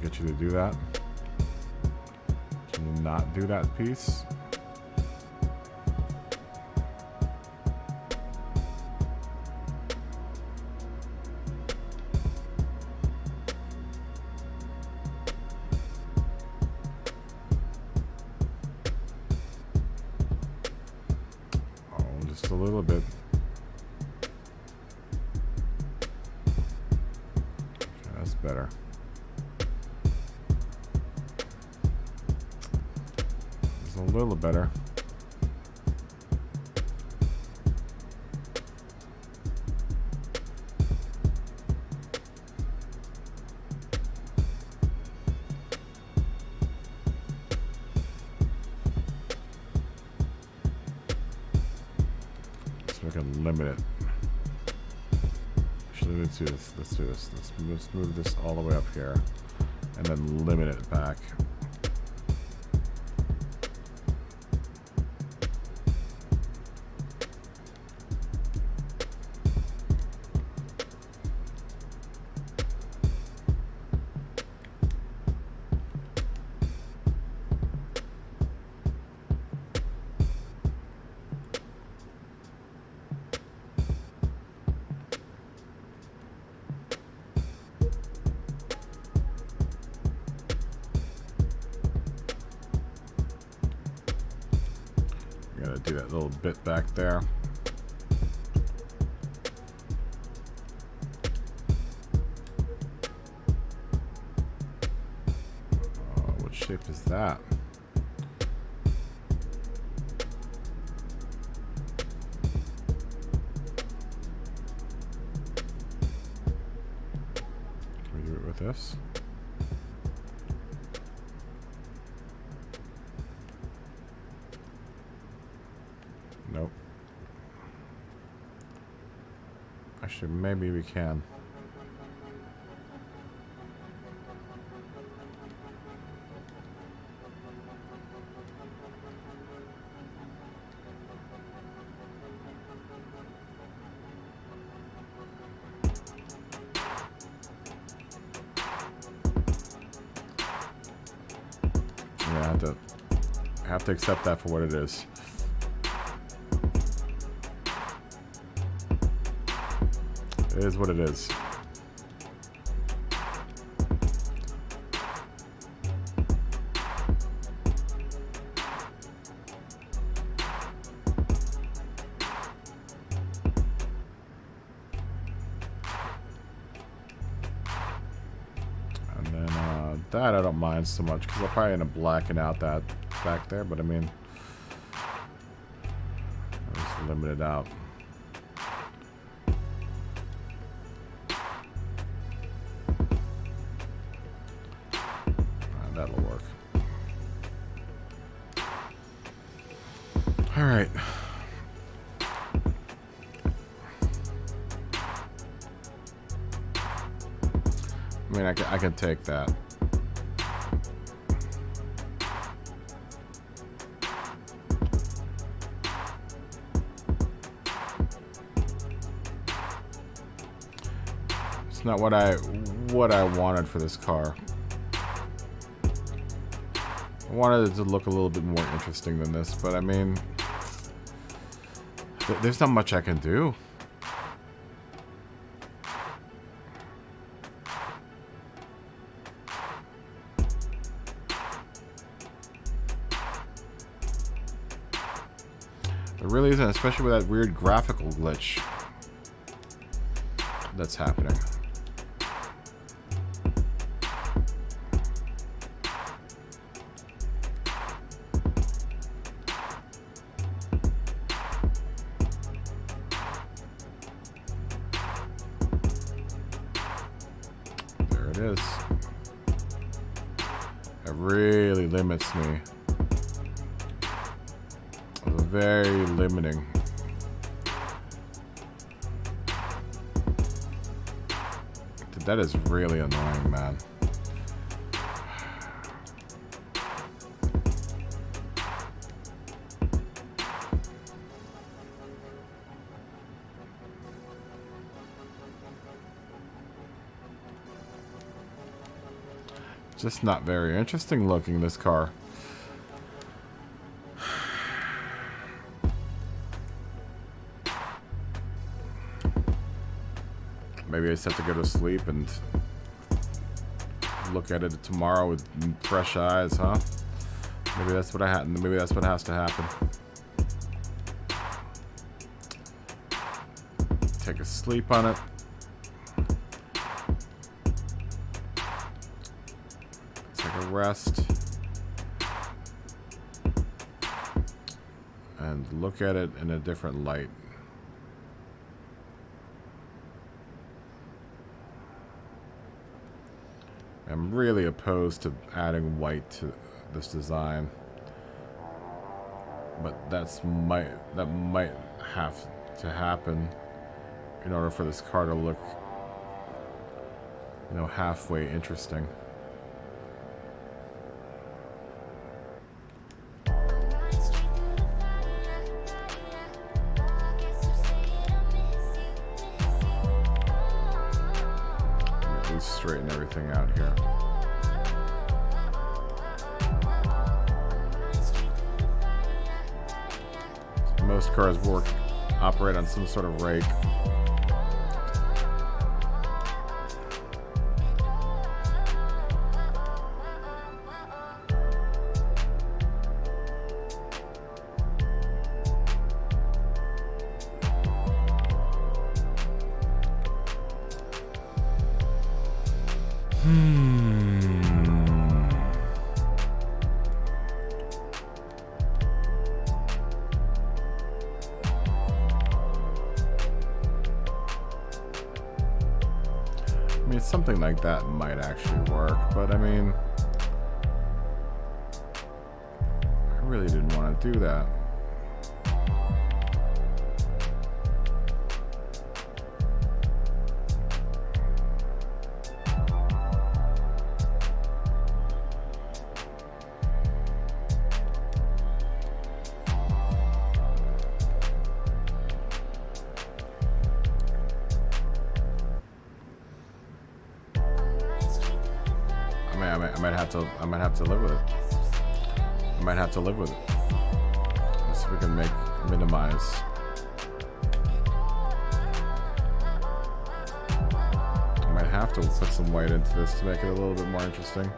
Get you to do that. Can you not do that piece? Oh, just a little bit. Okay, that's better. A little better. So we can limit it. Actually, let's do this. Let's do this. Let's move this all the way up here, and then limit it back. gotta do that little bit back there. What shape is that? Can we do it with this? Nope. Actually, maybe we can. Yeah, I have to accept that for what it is. It is what it is. And then that I don't mind so much because I'll probably end up blacking out that back there, but I mean, I'll just limit it out. That'll work. All right. I mean, I can take that. It's not what I wanted for this car. I wanted it to look a little bit more interesting than this, but I mean, there's not much I can do. There really isn't, especially with that weird graphical glitch that's happening. There it is. It really limits me. It's very limiting. That is really annoying, man. Just not very interesting looking, this car. Maybe I just have to go to sleep and look at it tomorrow with fresh eyes, huh? Maybe that's what maybe that's what has to happen. Take a sleep on it. Take a rest. And look at it in a different light. I'm really opposed to adding white to this design, but that might have to happen in order for this car to look, you know, halfway interesting. At least straighten everything out here. Most cars operate on some sort of rake. I mean, something like that might actually work, but I mean, I really didn't want to do that. I might have to live with it. I might have to live with it. Let's see if we can minimize. I might have to put some white into this to make it a little bit more interesting.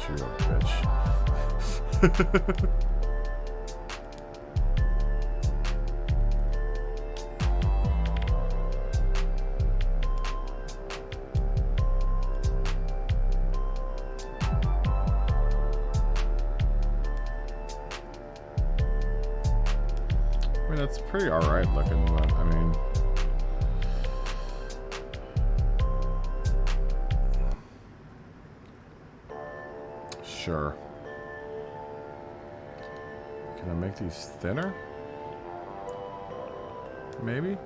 You a bitch. I mean, that's pretty alright looking, but I mean, sure. Can I make these thinner? Maybe? Is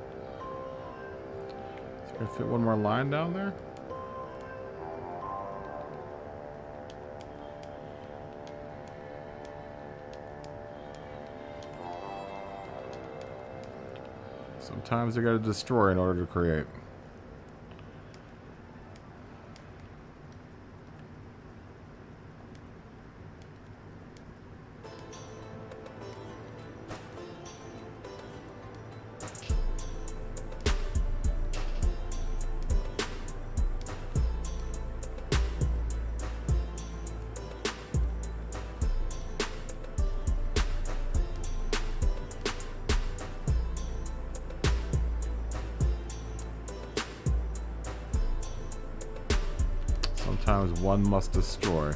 it gonna fit one more line down there? Sometimes you gotta destroy in order to create. Sometimes one must destroy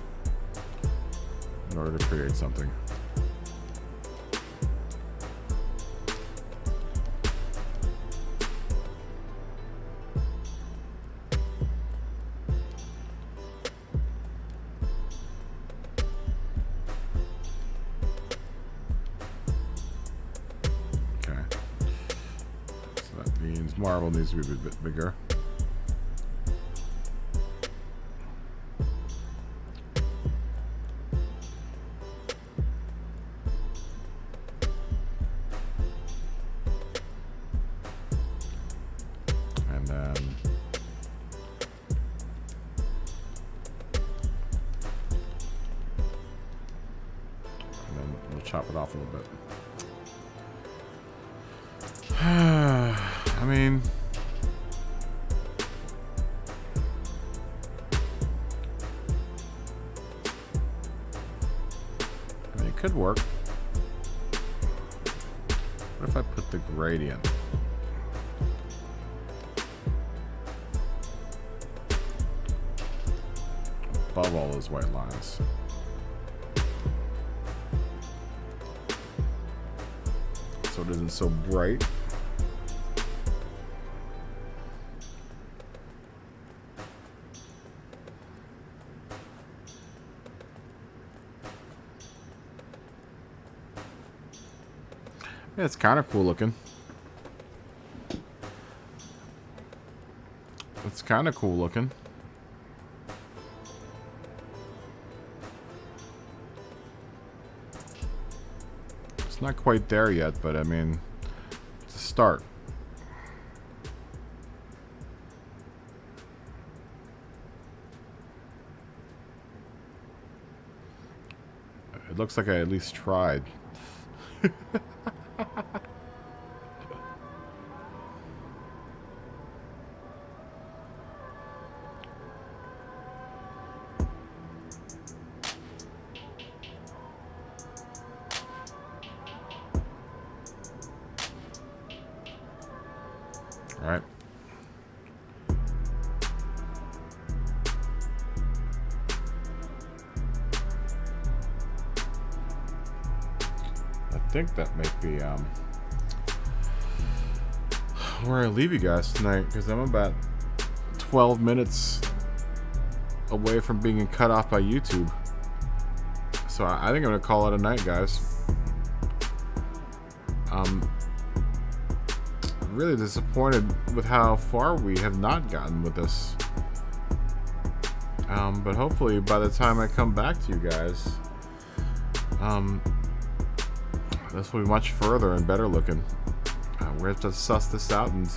in order to create something. Okay. So that means marble needs to be a bit bigger. Chop it off a little bit. I mean, it could work. What if I put the gradient? Above all those white lines. So it isn't so bright. Yeah, it's kind of cool looking. It's kind of cool looking. Not quite there yet, but I mean, start. It looks like I at least tried. All right. I think that might be where I leave you guys tonight, because I'm about 12 minutes away from being cut off by YouTube. So I think I'm gonna call it a night, guys. Really disappointed with how far we have not gotten with this. But hopefully by the time I come back to you guys, this will be much further and better looking. We're gonna have to suss this out and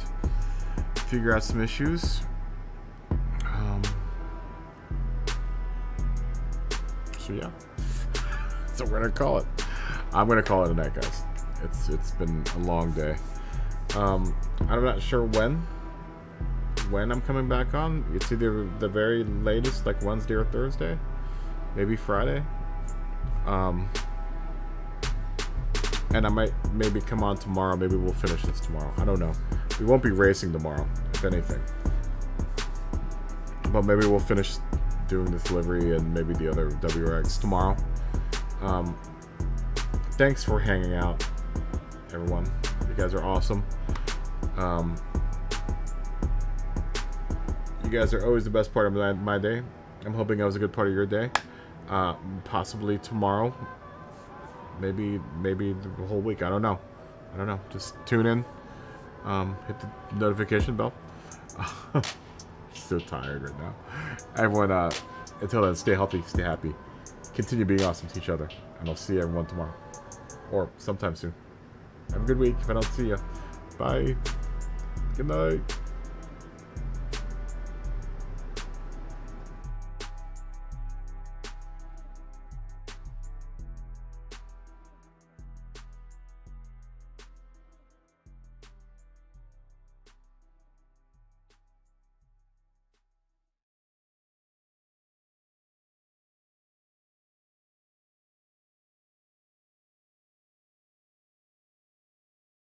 figure out some issues. So yeah, so we're gonna call it. I'm gonna call it a night, guys. It's been a long day. I'm not sure when I'm coming back on. It's either the very latest, like Wednesday or Thursday, maybe Friday. And I might maybe come on tomorrow. Maybe we'll finish this tomorrow. I don't know. We won't be racing tomorrow, if anything. But maybe we'll finish doing this Livery and maybe the other WRX tomorrow. Thanks for hanging out, everyone. You guys are awesome. You guys are always the best part of my day. I'm hoping I was a good part of your day. Possibly tomorrow. Maybe the whole week. I don't know. Just tune in. Hit the notification bell. So tired right now. Everyone, until then, stay healthy, stay happy. Continue being awesome to each other. And I'll see everyone tomorrow. Or sometime soon. Have a good week if I don't see you. Bye. Good night.